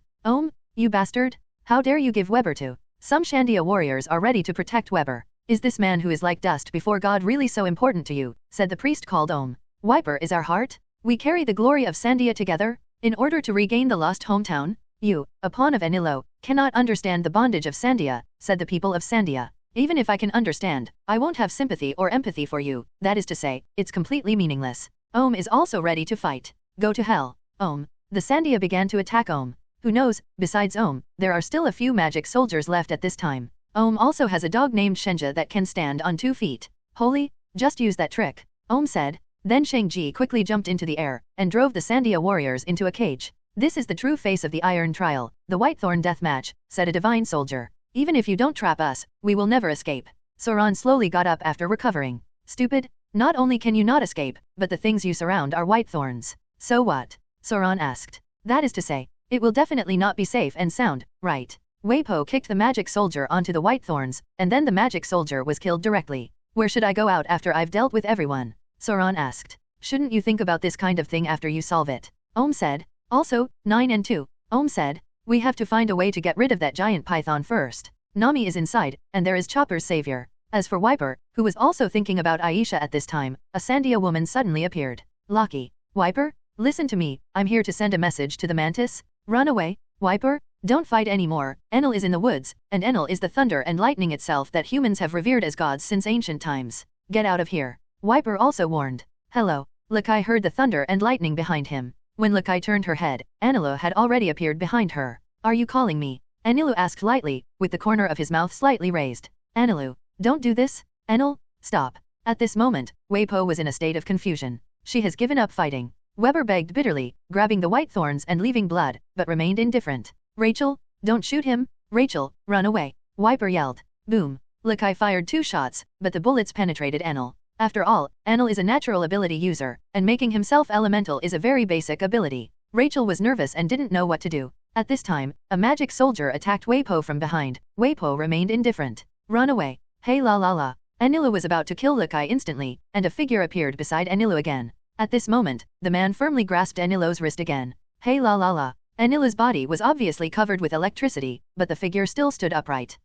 You bastard? How dare you give Weber to? Some Shandia warriors are ready to protect Weber. Is this man who is like dust before God really so important to you? Said the priest called Wiper is our heart? We carry the glory of Sandia together, in order to regain the lost hometown? You, a pawn of Enilo, cannot understand the bondage of Sandia, said the people of Sandia. Even if I can understand, I won't have sympathy or empathy for you, that is to say, it's completely meaningless. Is also ready to fight. Go to hell. The Sandia began to attack Who knows, besides there are still a few magic soldiers left at this time. Also has a dog named Shenja that can stand on 2 feet. Holy, just use that trick, said. Then Shang-Ji quickly jumped into the air, and drove the Sandia warriors into a cage. This is the true face of the Iron Trial, the Whitethorn death match, said a divine soldier. Even if you don't trap us, we will never escape. Zoan slowly got up after recovering. Stupid, not only can you not escape, but the things you surround are whitethorns. So what? Zoan asked. That is to say, it will definitely not be safe and sound, right? Weipo kicked the magic soldier onto the whitethorns, and then the magic soldier was killed directly. Where should I go out after I've dealt with everyone? Zoan asked. Shouldn't you think about this kind of thing after you solve it? Said. Also, 9 and 2. Said. We have to find a way to get rid of that giant python first. Nami is inside, and there is Chopper's savior. As for Wiper, who was also thinking about Aisha at this time, a Sandia woman suddenly appeared. Lucky. Wiper? Listen to me, I'm here to send a message to the mantis. Run away, Wiper, don't fight anymore. Enel is in the woods, and Enel is the thunder and lightning itself that humans have revered as gods since ancient times. Get out of here. Wiper also warned. Hello. Lakai heard the thunder and lightning behind him. When Lakai turned her head, Anilu had already appeared behind her. Are you calling me? Anilu asked lightly, with the corner of his mouth slightly raised. Anilu, don't do this. Enel, stop. At this moment, Weipo was in a state of confusion. She has given up fighting. Weber begged bitterly, grabbing the white thorns and leaving blood, but remained indifferent. Rachel, don't shoot him. Rachel, run away. Wiper yelled. Boom. Lakai fired 2 shots, but the bullets penetrated Enel. After all, Enel is a natural ability user, and making himself elemental is a very basic ability. Rachel was nervous and didn't know what to do. At this time, a magic soldier attacked Weipo from behind. Weipo remained indifferent. Run away. Hey la la la. Enilu was about to kill Lakai instantly, and a figure appeared beside Enilu again. At this moment, the man firmly grasped Enilu's wrist again. Hey la la la. Enilu's body was obviously covered with electricity, but the figure still stood upright.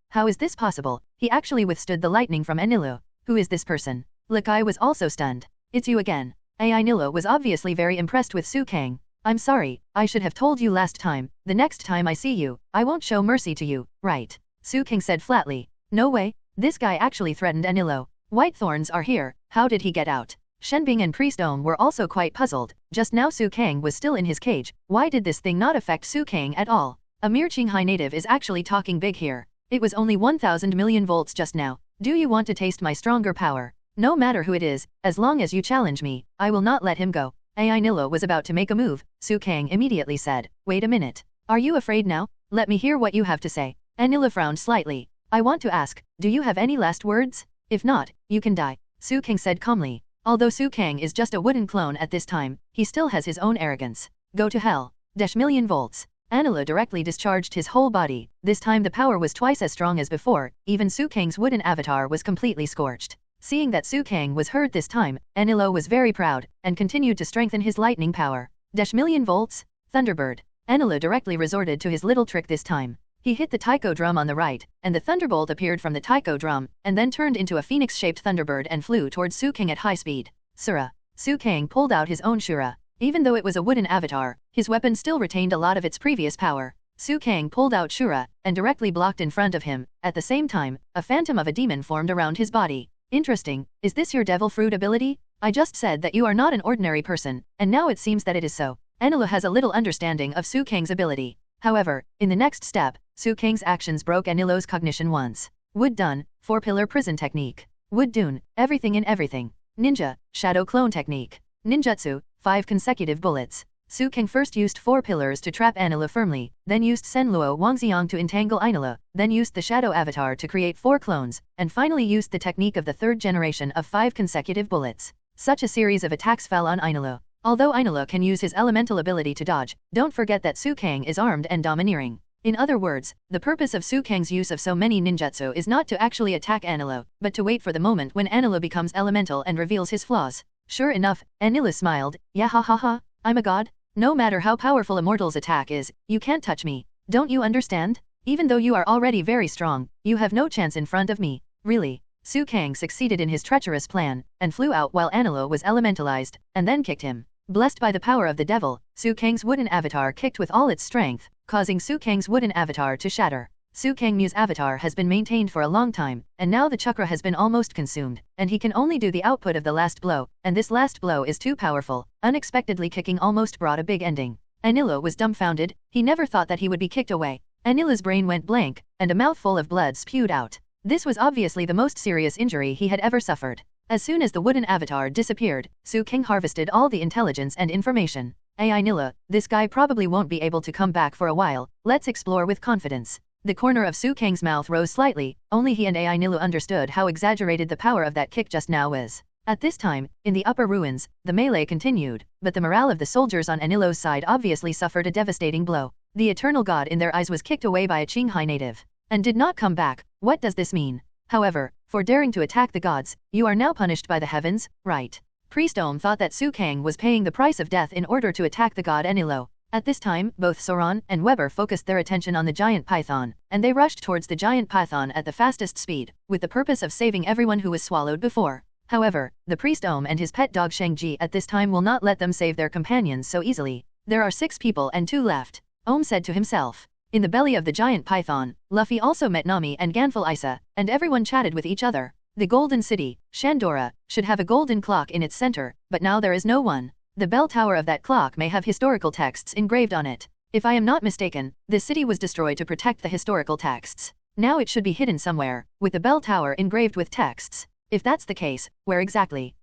How is this possible? He actually withstood the lightning from Enilu. Who is this person? Lakai was also stunned. It's you again. AI Nilo was obviously very impressed with Suang. I'm sorry, I should have told you last time. The next time I see you, I won't show mercy to you, right? Suang said flatly. No way, this guy actually threatened Enilo. White thorns are here, how did he get out? Shenbing and Priest Ohm were also quite puzzled. Just now Suang was still in his cage, why did this thing not affect Suang at all? A mere Qinghai native is actually talking big here. It was only 1,000 million volts just now. Do you want to taste my stronger power? No matter who it is, as long as you challenge me, I will not let him go. AI Nilo was about to make a move. Suang immediately said, wait a minute. Are you afraid now? Let me hear what you have to say. Anila frowned slightly. I want to ask, do you have any last words? If not, you can die. Suang said calmly. Although Suang is just a wooden clone at this time, he still has his own arrogance. Go to hell. -million volts. Anila directly discharged his whole body. This time the power was twice as strong as before, even Suang's wooden avatar was completely scorched. Seeing that Suang was hurt this time, Enilo was very proud, and continued to strengthen his lightning power. -million volts? Thunderbird. Enilo directly resorted to his little trick this time. He hit the taiko drum on the right, and the thunderbolt appeared from the taiko drum, and then turned into a phoenix-shaped thunderbird and flew towards Suang at high speed. Sura. Suang pulled out his own Shura. Even though it was a wooden avatar, his weapon still retained a lot of its previous power. Suang pulled out Shura, and directly blocked in front of him. At the same time, a phantom of a demon formed around his body. Interesting, is this your devil fruit ability? I just said that you are not an ordinary person, and now it seems that it is so. Enelu has a little understanding of Suang's ability. However, in the next step, Suang's actions broke Enilo's cognition once. Wood done, 4-pillar prison technique. Wood dune, everything in everything. Ninja, shadow clone technique. Ninjutsu, 5 consecutive bullets. Sukeng first used 4 pillars to trap Enel firmly, then used Senluo Wangxiang to entangle Enel, then used the shadow avatar to create 4 clones, and finally used the technique of the 3rd generation of 5 consecutive bullets. Such a series of attacks fell on Enel. Although Enel can use his elemental ability to dodge, don't forget that Sukeng is armed and domineering. In other words, the purpose of Sukeng's use of so many ninjutsu is not to actually attack Enel, but to wait for the moment when Enel becomes elemental and reveals his flaws. Sure enough, Enel smiled, yeah ha ha ha, I'm a god? No matter how powerful a mortal's attack is, you can't touch me. Don't you understand? Even though you are already very strong, you have no chance in front of me. Really? Sukeng succeeded in his treacherous plan, and flew out while Enel was elementalized, and then kicked him. Blessed by the power of the devil, Sukeng's wooden avatar kicked with all its strength, causing Sukeng's wooden avatar to shatter. Sukeng's avatar has been maintained for a long time, and now the chakra has been almost consumed, and he can only do the output of the last blow, and this last blow is too powerful. Unexpectedly kicking almost brought a big ending. Enel was dumbfounded, he never thought that he would be kicked away. Enel's brain went blank, and a mouthful of blood spewed out. This was obviously the most serious injury he had ever suffered. As soon as the wooden avatar disappeared, Sukeng harvested all the intelligence and information. Nila, this guy probably won't be able to come back for a while, let's explore with confidence. The corner of Sukeng's mouth rose slightly, only he and Nila understood how exaggerated the power of that kick just now was. At this time, in the upper ruins, the melee continued, but the morale of the soldiers on Enilo's side obviously suffered a devastating blow. The eternal god in their eyes was kicked away by a Qinghai native, and did not come back. What does this mean? However, for daring to attack the gods, you are now punished by the heavens, right? Priest Ohm thought that Sukeng was paying the price of death in order to attack the god Enilo. At this time, both Soran and Weber focused their attention on the giant python, and they rushed towards the giant python at the fastest speed, with the purpose of saving everyone who was swallowed before. However, the priest Ohm and his pet dog Shangji at this time will not let them save their companions so easily. There are 6 people and 2 left, Ohm said to himself. In the belly of the giant python, Luffy also met Nami and Ganful Isa, and everyone chatted with each other. The Golden City, Shandora, should have a golden clock in its center, but now there is no one. The bell tower of that clock may have historical texts engraved on it. If I am not mistaken, this city was destroyed to protect the historical texts. Now it should be hidden somewhere, with the bell tower engraved with texts. If that's the case, where exactly?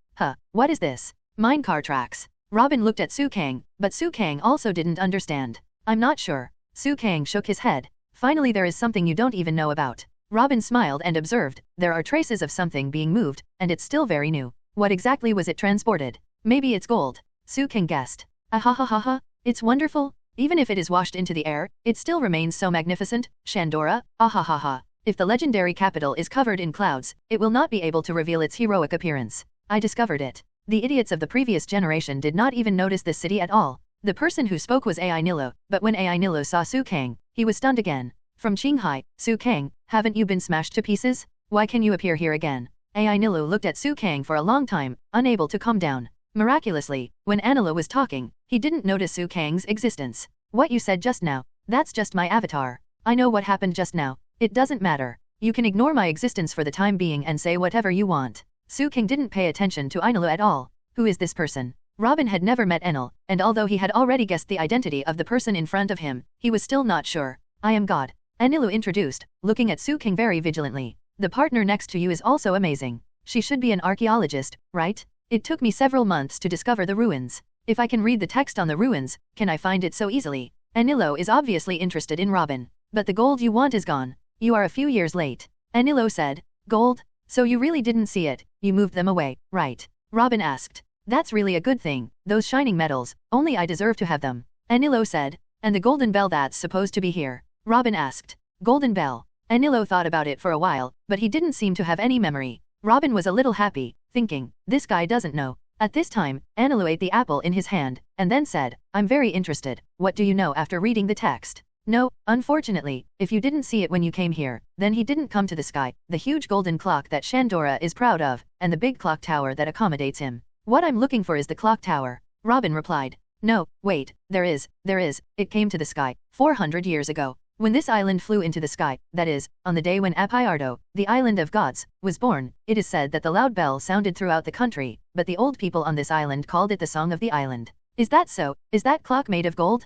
What is this? Minecart tracks. Robin looked at Sukeng, but Sukeng also didn't understand. I'm not sure. Sukeng shook his head. Finally there is something you don't even know about. Robin smiled and observed, there are traces of something being moved, and it's still very new. What exactly was it transported? Maybe it's gold. Sukeng guessed. Ahahaha, it's wonderful. Even if it is washed into the air, it still remains so magnificent. Shandora, ahahaha. If the legendary capital is covered in clouds, it will not be able to reveal its heroic appearance. I discovered it. The idiots of the previous generation did not even notice this city at all. The person who spoke was Ai Nilo, but when Ai Nilo saw Sukeng, he was stunned again. From Qinghai, Sukeng, haven't you been smashed to pieces? Why can you appear here again? Ai Nilo looked at Sukeng for a long time, unable to calm down. Miraculously, when Anila was talking, he didn't notice Sukeng's existence. What you said just now, that's just my avatar. I know what happened just now. It doesn't matter. You can ignore my existence for the time being and say whatever you want. Sukeng didn't pay attention to Enel at all. Who is this person? Robin had never met Enel, and although he had already guessed the identity of the person in front of him, he was still not sure. I am God. Enelu introduced, looking at Sukeng very vigilantly. The partner next to you is also amazing. She should be an archaeologist, right? It took me several months to discover the ruins. If I can read the text on the ruins, can I find it so easily? Enilo is obviously interested in Robin. But the gold you want is gone. You are a few years late. Enilo said. Gold? So you really didn't see it, you moved them away, right? Robin asked. That's really a good thing, those shining metals, only I deserve to have them. Enilo said. And the golden bell that's supposed to be here? Robin asked. Golden bell. Enilo thought about it for a while, but he didn't seem to have any memory. Robin was a little happy, thinking, this guy doesn't know. At this time, Enilo ate the apple in his hand, and then said, I'm very interested. What do you know after reading the text? No, unfortunately, if you didn't see it when you came here, then he didn't come to the sky, the huge golden clock that Shandora is proud of, and the big clock tower that accommodates him. What I'm looking for is the clock tower. Robin replied. No, wait, there is, it came to the sky, 400 years ago. When this island flew into the sky, that is, on the day when Apiardo, the island of gods, was born, it is said that the loud bell sounded throughout the country, but the old people on this island called it the song of the island. Is that so? Is that clock made of gold?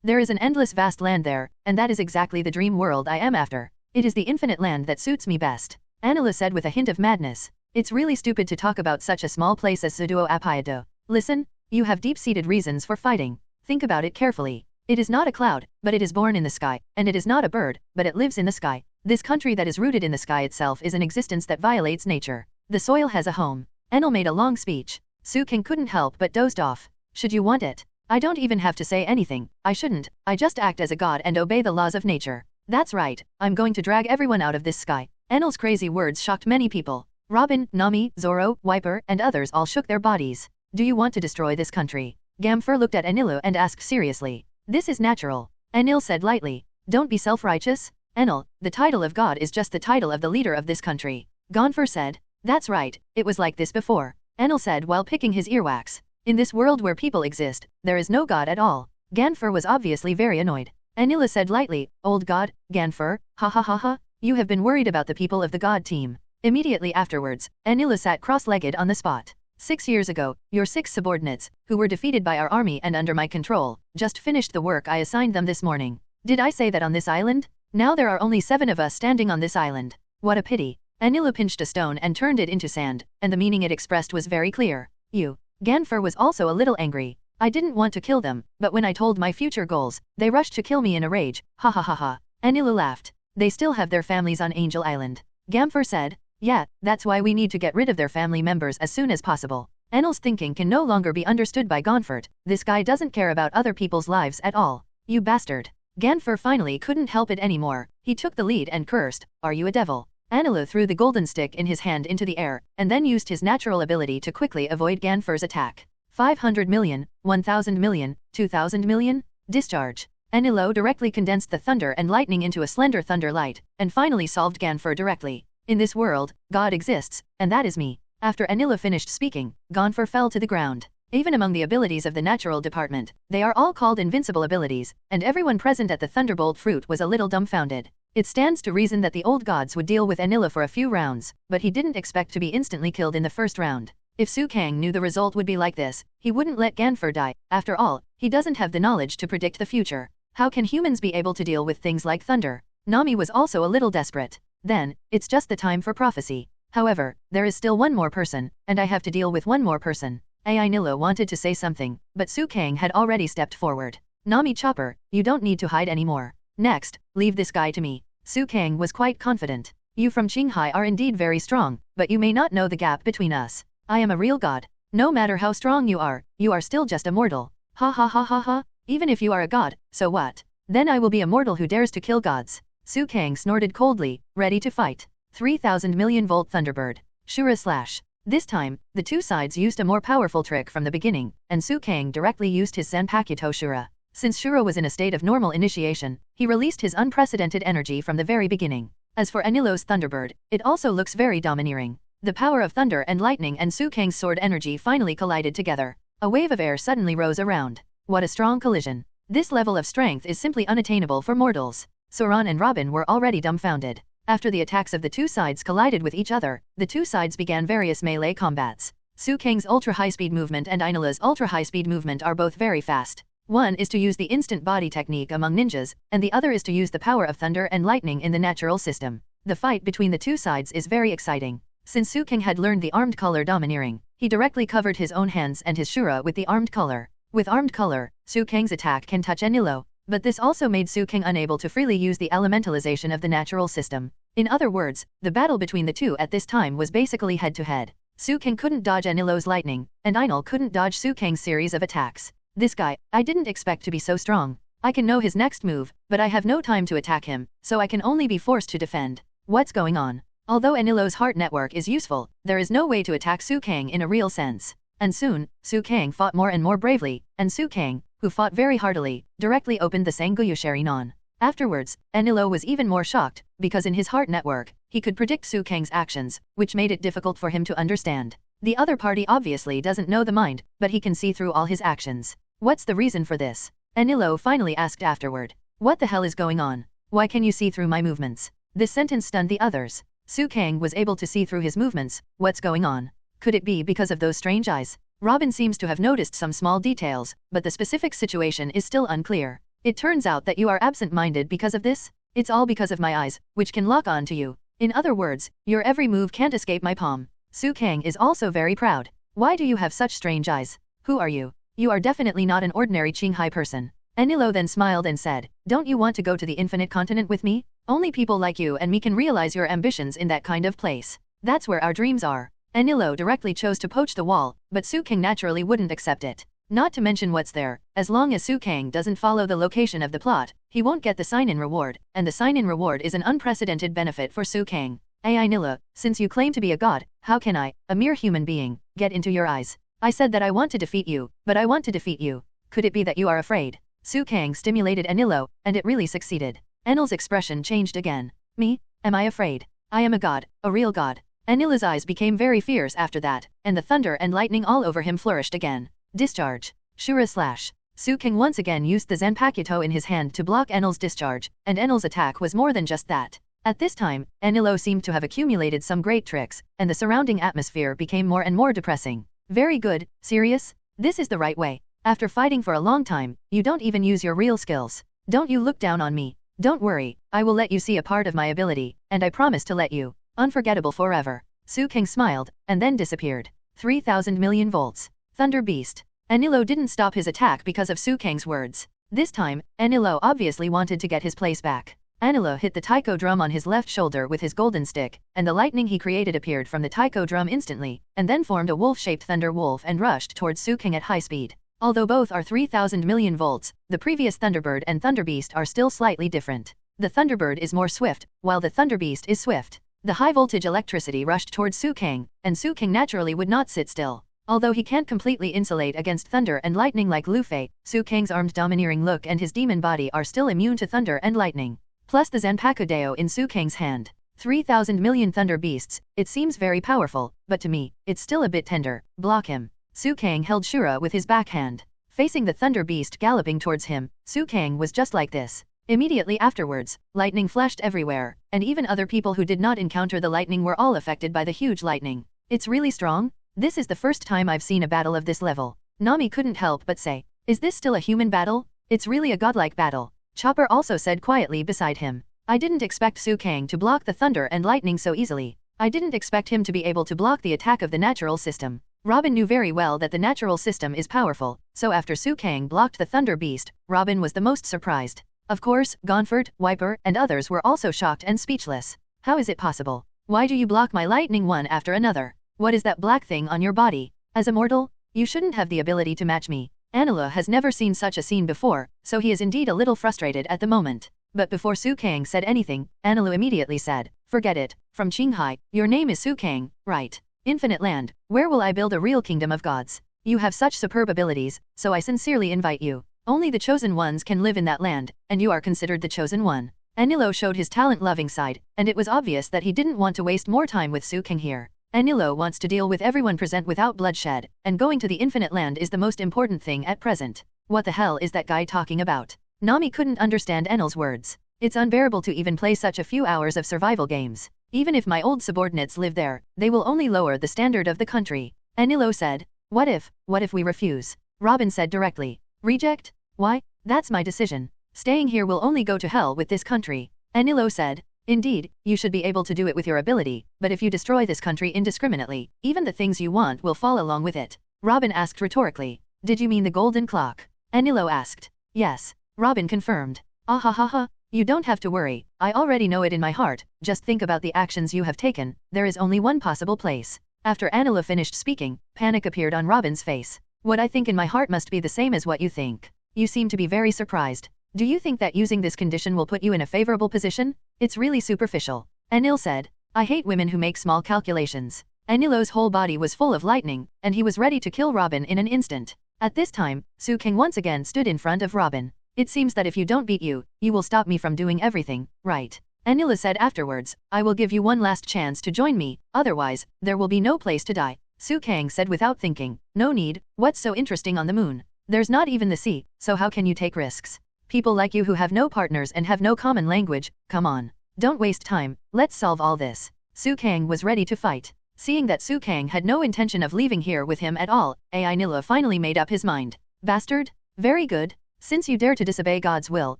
There is an endless vast land there, and that is exactly the dream world I am after. It is the infinite land that suits me best. Enel said with a hint of madness. It's really stupid to talk about such a small place as Suduo Apia. Listen, you have deep-seated reasons for fighting. Think about it carefully. It is not a cloud, but it is born in the sky, and it is not a bird, but it lives in the sky. This country that is rooted in the sky itself is an existence that violates nature. The soil has a home. Enel made a long speech. Suang couldn't help but dozed off. Should you want it? I don't even have to say anything. I shouldn't. I just act as a god and obey the laws of nature. That's right. I'm going to drag everyone out of this sky. Enel's crazy words shocked many people. Robin, Nami, Zoro, Wiper, and others all shook their bodies. Do you want to destroy this country? Ganfor looked at Enel and asked seriously. This is natural. Enel said lightly. Don't be self-righteous. Enel, the title of god is just the title of the leader of this country. Ganfor said. That's right, it was like this before. Enel said while picking his earwax. In this world where people exist, there is no god at all. Ganfor was obviously very annoyed. Enel said lightly, old god, Ganfor, ha ha ha ha, you have been worried about the people of the god team. Immediately afterwards, Enel sat cross-legged on the spot. 6 years ago, your 6 subordinates, who were defeated by our army and under my control, just finished the work I assigned them this morning. Did I say that on this island? Now there are only 7 of us standing on this island. What a pity. Enel pinched a stone and turned it into sand, and the meaning it expressed was very clear. You. Ganfor was also a little angry. I didn't want to kill them, but when I told my future goals, they rushed to kill me in a rage, ha ha ha ha. Enel laughed. They still have their families on Angel Island. Ganfor said. Yeah, that's why we need to get rid of their family members as soon as possible. Enel's thinking can no longer be understood by Ganfor. This guy doesn't care about other people's lives at all. You bastard. Ganfor finally couldn't help it anymore. He took the lead and cursed, are you a devil? Enel threw the golden stick in his hand into the air, and then used his natural ability to quickly avoid Ganfor's attack. 500 million, 1000 million, 2000 million? Discharge. Enel directly condensed the thunder and lightning into a slender thunder light, and finally solved Ganfor directly. In this world, God exists, and that is me. After Enel finished speaking, Ganfor fell to the ground. Even among the abilities of the natural department, they are all called invincible abilities, and everyone present at the Thunderbolt fruit was a little dumbfounded. It stands to reason that the old gods would deal with Enel for a few rounds, but he didn't expect to be instantly killed in the first round. If Suang knew the result would be like this, he wouldn't let Ganfor die. After all, he doesn't have the knowledge to predict the future. How can humans be able to deal with things like thunder? Nami was also a little desperate. Then, it's just the time for prophecy. However, there is still one more person, and I have to deal with one more person. Ai Nilo wanted to say something, but Suang had already stepped forward. Nami Chopper, you don't need to hide anymore. Next, leave this guy to me. Suang was quite confident. You from Qinghai are indeed very strong, but you may not know the gap between us. I am a real god. No matter how strong you are still just a mortal. Ha ha ha ha ha, even if you are a god, so what? Then I will be a mortal who dares to kill gods. Suang snorted coldly, ready to fight. 3000 million volt Thunderbird. Shura slash. This time, the two sides used a more powerful trick from the beginning, and Suang directly used his Zanpakuto Shura. Since Shura was in a state of normal initiation, he released his unprecedented energy from the very beginning. As for Enilo's Thunderbird, it also looks very domineering. The power of thunder and lightning and Suang's sword energy finally collided together. A wave of air suddenly rose around. What a strong collision. This level of strength is simply unattainable for mortals. Zoan and Robin were already dumbfounded. After the attacks of the two sides collided with each other, the two sides began various melee combats. Suang's ultra-high-speed movement and Ainula's ultra-high-speed movement are both very fast. One is to use the instant body technique among ninjas, and the other is to use the power of thunder and lightning in the natural system. The fight between the two sides is very exciting. Since Suang had learned the armed color domineering, he directly covered his own hands and his shura with the armed color. With armed color, Suang's attack can touch Enilo, but this also made Suang unable to freely use the elementalization of the natural system. In other words, the battle between the two at this time was basically head-to-head. Suang couldn't dodge Enilo's lightning, and Enel couldn't dodge Suang's series of attacks. This guy, I didn't expect to be so strong. I can know his next move, but I have no time to attack him, so I can only be forced to defend. What's going on? Although Enilo's heart network is useful, there is no way to attack Suang in a real sense. And soon, Suang fought more and more bravely, and Suang, who fought very heartily, directly opened the Sengoku Sharinon. Afterwards, Enilo was even more shocked, because in his heart network, he could predict Suang's actions, which made it difficult for him to understand. The other party obviously doesn't know the mind, but he can see through all his actions. What's the reason for this? Enilo finally asked afterward. What the hell is going on? Why can you see through my movements? This sentence stunned the others. Suang was able to see through his movements. What's going on? Could it be because of those strange eyes? Robin seems to have noticed some small details, but the specific situation is still unclear. It turns out that you are absent-minded because of this? It's all because of my eyes, which can lock on to you. In other words, your every move can't escape my palm. Suang is also very proud. Why do you have such strange eyes? Who are you? You are definitely not an ordinary Qinghai person. Enel then smiled and said, don't you want to go to the infinite continent with me? Only people like you and me can realize your ambitions in that kind of place. That's where our dreams are. Enel directly chose to poach the wall, but Suang naturally wouldn't accept it. Not to mention what's there, as long as Suang doesn't follow the location of the plot, he won't get the sign-in reward, and the sign-in reward is an unprecedented benefit for Suang. Ai Nila, since you claim to be a god, how can I, a mere human being, get into your eyes? I said that I want to defeat you, but I want to defeat you. Could it be that you are afraid? Suang stimulated Enel, and it really succeeded. Enel's expression changed again. Me? Am I afraid? I am a god, a real god. Enel's eyes became very fierce after that, and the thunder and lightning all over him flourished again. Discharge. Shura slash. Suang once again used the Zanpakuto in his hand to block Enel's discharge, and Enel's attack was more than just that. At this time, Enel seemed to have accumulated some great tricks, and the surrounding atmosphere became more and more depressing. Very good, serious? This is the right way. After fighting for a long time, you don't even use your real skills. Don't you look down on me. Don't worry, I will let you see a part of my ability, and I promise to let you. Unforgettable forever. Suang smiled, and then disappeared. 3,000 million volts. Thunder Beast. Enel didn't stop his attack because of Suang's words. This time, Enel obviously wanted to get his place back. Enel hit the taiko drum on his left shoulder with his golden stick, and the lightning he created appeared from the taiko drum instantly, and then formed a wolf-shaped thunder wolf and rushed towards Suang at high speed. Although both are 3,000 million volts, the previous Thunderbird and Thunderbeast are still slightly different. The Thunderbird is more swift, while the Thunderbeast is swift. The high-voltage electricity rushed towards Suang, and Suang naturally would not sit still. Although he can't completely insulate against thunder and lightning like Luffy, Suang's armed domineering look and his demon body are still immune to thunder and lightning. Plus the Zanpakuto in Suang's hand. 3,000 million thunder beasts, it seems very powerful, but to me, it's still a bit tender. Block him. Suang held Shura with his backhand. Facing the thunder beast galloping towards him, Suang was just like this. Immediately afterwards, lightning flashed everywhere, and even other people who did not encounter the lightning were all affected by the huge lightning. It's really strong? This is the first time I've seen a battle of this level. Nami couldn't help but say, is this still a human battle? It's really a godlike battle. Chopper also said quietly beside him. I didn't expect Suang to block the thunder and lightning so easily. I didn't expect him to be able to block the attack of the natural system. Robin knew very well that the natural system is powerful, so after Suang blocked the thunder beast, Robin was the most surprised. Of course, Ganfor, Wiper, and others were also shocked and speechless. How is it possible? Why do you block my lightning one after another? What is that black thing on your body? As a mortal, you shouldn't have the ability to match me. Enel has never seen such a scene before, so he is indeed a little frustrated at the moment. But before Suang said anything, Enel immediately said, forget it, from Qinghai, your name is Suang, right? Infinite land, where will I build a real kingdom of gods? You have such superb abilities, so I sincerely invite you. Only the chosen ones can live in that land, and you are considered the chosen one. Enel showed his talent-loving side, and it was obvious that he didn't want to waste more time with Suang here. Enel wants to deal with everyone present without bloodshed, and going to the infinite land is the most important thing at present. What the hell is that guy talking about? Nami couldn't understand Enel's words. It's unbearable to even play such a few hours of survival games. Even if my old subordinates live there, they will only lower the standard of the country. Enel said, what if we refuse? Robin said directly. Reject? Why? That's my decision. Staying here will only go to hell with this country. Enel said, indeed, you should be able to do it with your ability, but if you destroy this country indiscriminately, even the things you want will fall along with it. Robin asked rhetorically. Did you mean the golden clock? Enel asked. Yes. Robin confirmed. Ahahaha, you don't have to worry, I already know it in my heart, just think about the actions you have taken, there is only one possible place. After Enel finished speaking, panic appeared on Robin's face. What I think in my heart must be the same as what you think. You seem to be very surprised. Do you think that using this condition will put you in a favorable position? It's really superficial. Enel said, I hate women who make small calculations. Enel's whole body was full of lightning, and he was ready to kill Robin in an instant. At this time, Suang once again stood in front of Robin. It seems that if you don't beat you, you will stop me from doing everything, right? Enel said afterwards, I will give you one last chance to join me, otherwise, there will be no place to die. Suang said without thinking, no need, what's so interesting on the moon? There's not even the sea, so how can you take risks? People like you who have no partners and have no common language, come on. Don't waste time, let's solve all this. Suang was ready to fight. Seeing that Suang had no intention of leaving here with him at all, Ai Nila finally made up his mind. Bastard? Very good. Since you dare to disobey God's will,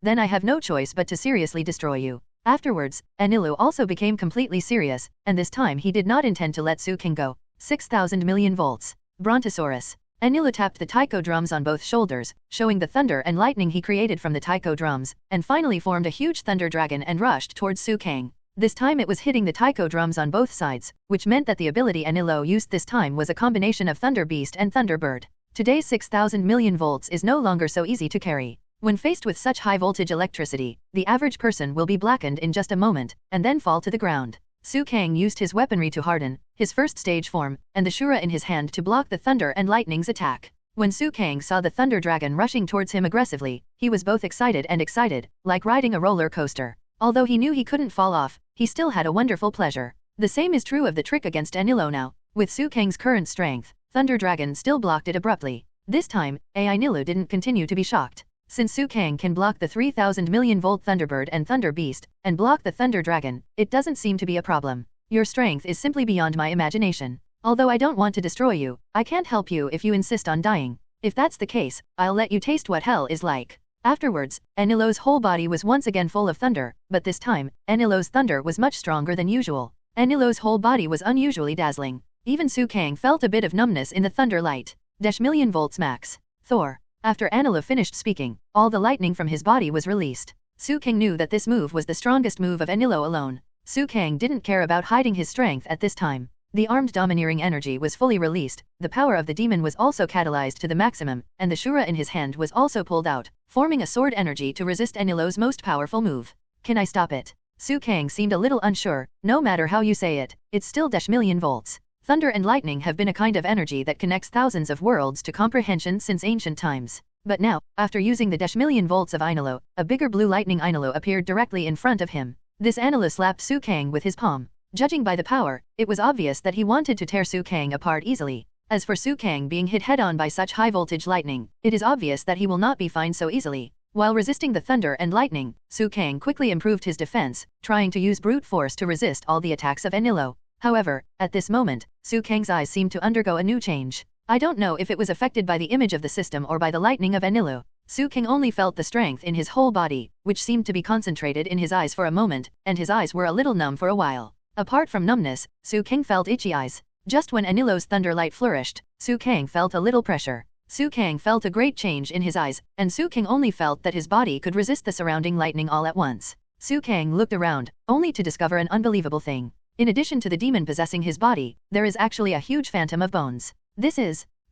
then I have no choice but to seriously destroy you. Afterwards, Enel also became completely serious, and this time he did not intend to let Suang go. 6,000 million volts. Brontosaurus. Enel tapped the taiko drums on both shoulders, showing the thunder and lightning he created from the taiko drums, and finally formed a huge thunder dragon and rushed towards Suang. This time it was hitting the taiko drums on both sides, which meant that the ability Enel used this time was a combination of Thunder Beast and Thunderbird. Today's 6,000 million volts is no longer so easy to carry. When faced with such high voltage electricity, the average person will be blackened in just a moment, and then fall to the ground. Suang used his weaponry to harden, his first stage form, and the shura in his hand to block the thunder and lightning's attack. When Suang saw the thunder dragon rushing towards him aggressively, he was both excited and excited, like riding a roller coaster. Although he knew he couldn't fall off, he still had a wonderful pleasure. The same is true of the trick against Enel now. With Suang's current strength, Thunder Dragon still blocked it abruptly. This time, Enel didn't continue to be shocked. Since Suang can block the 3,000 million volt Thunderbird and Thunder Beast, and block the Thunder Dragon, it doesn't seem to be a problem. Your strength is simply beyond my imagination. Although I don't want to destroy you, I can't help you if you insist on dying. If that's the case, I'll let you taste what hell is like. Afterwards, Enel's whole body was once again full of thunder, but this time, Enel's thunder was much stronger than usual. Enel's whole body was unusually dazzling. Even Suang felt a bit of numbness in the thunder light. Million volts max. Thor. After Enel finished speaking, all the lightning from his body was released. Suang knew that this move was the strongest move of Enel alone. Suang didn't care about hiding his strength at this time. The armed domineering energy was fully released, the power of the demon was also catalyzed to the maximum, and the shura in his hand was also pulled out, forming a sword energy to resist Enel's most powerful move. Can I stop it? Suang seemed a little unsure. No matter how you say it, it's still million volts. Thunder and lightning have been a kind of energy that connects thousands of worlds to comprehension since ancient times. But now, after using the million volts of Enel, a bigger blue lightning Enel appeared directly in front of him. This Enel slapped Suang with his palm. Judging by the power, it was obvious that he wanted to tear Suang apart easily. As for Suang being hit head-on by such high-voltage lightning, it is obvious that he will not be fined so easily. While resisting the thunder and lightning, Suang quickly improved his defense, trying to use brute force to resist all the attacks of Enel. However, at this moment, Suang's eyes seemed to undergo a new change. I don't know if it was affected by the image of the system or by the lightning of Enel. Suang only felt the strength in his whole body, which seemed to be concentrated in his eyes for a moment, and his eyes were a little numb for a while. Apart from numbness, Suang felt itchy eyes. Just when Enel's thunder light flourished, Suang felt a little pressure. Suang felt a great change in his eyes, and Suang only felt that his body could resist the surrounding lightning all at once. Suang looked around, only to discover an unbelievable thing. In addition to the demon possessing his body, there is actually a huge phantom of bones.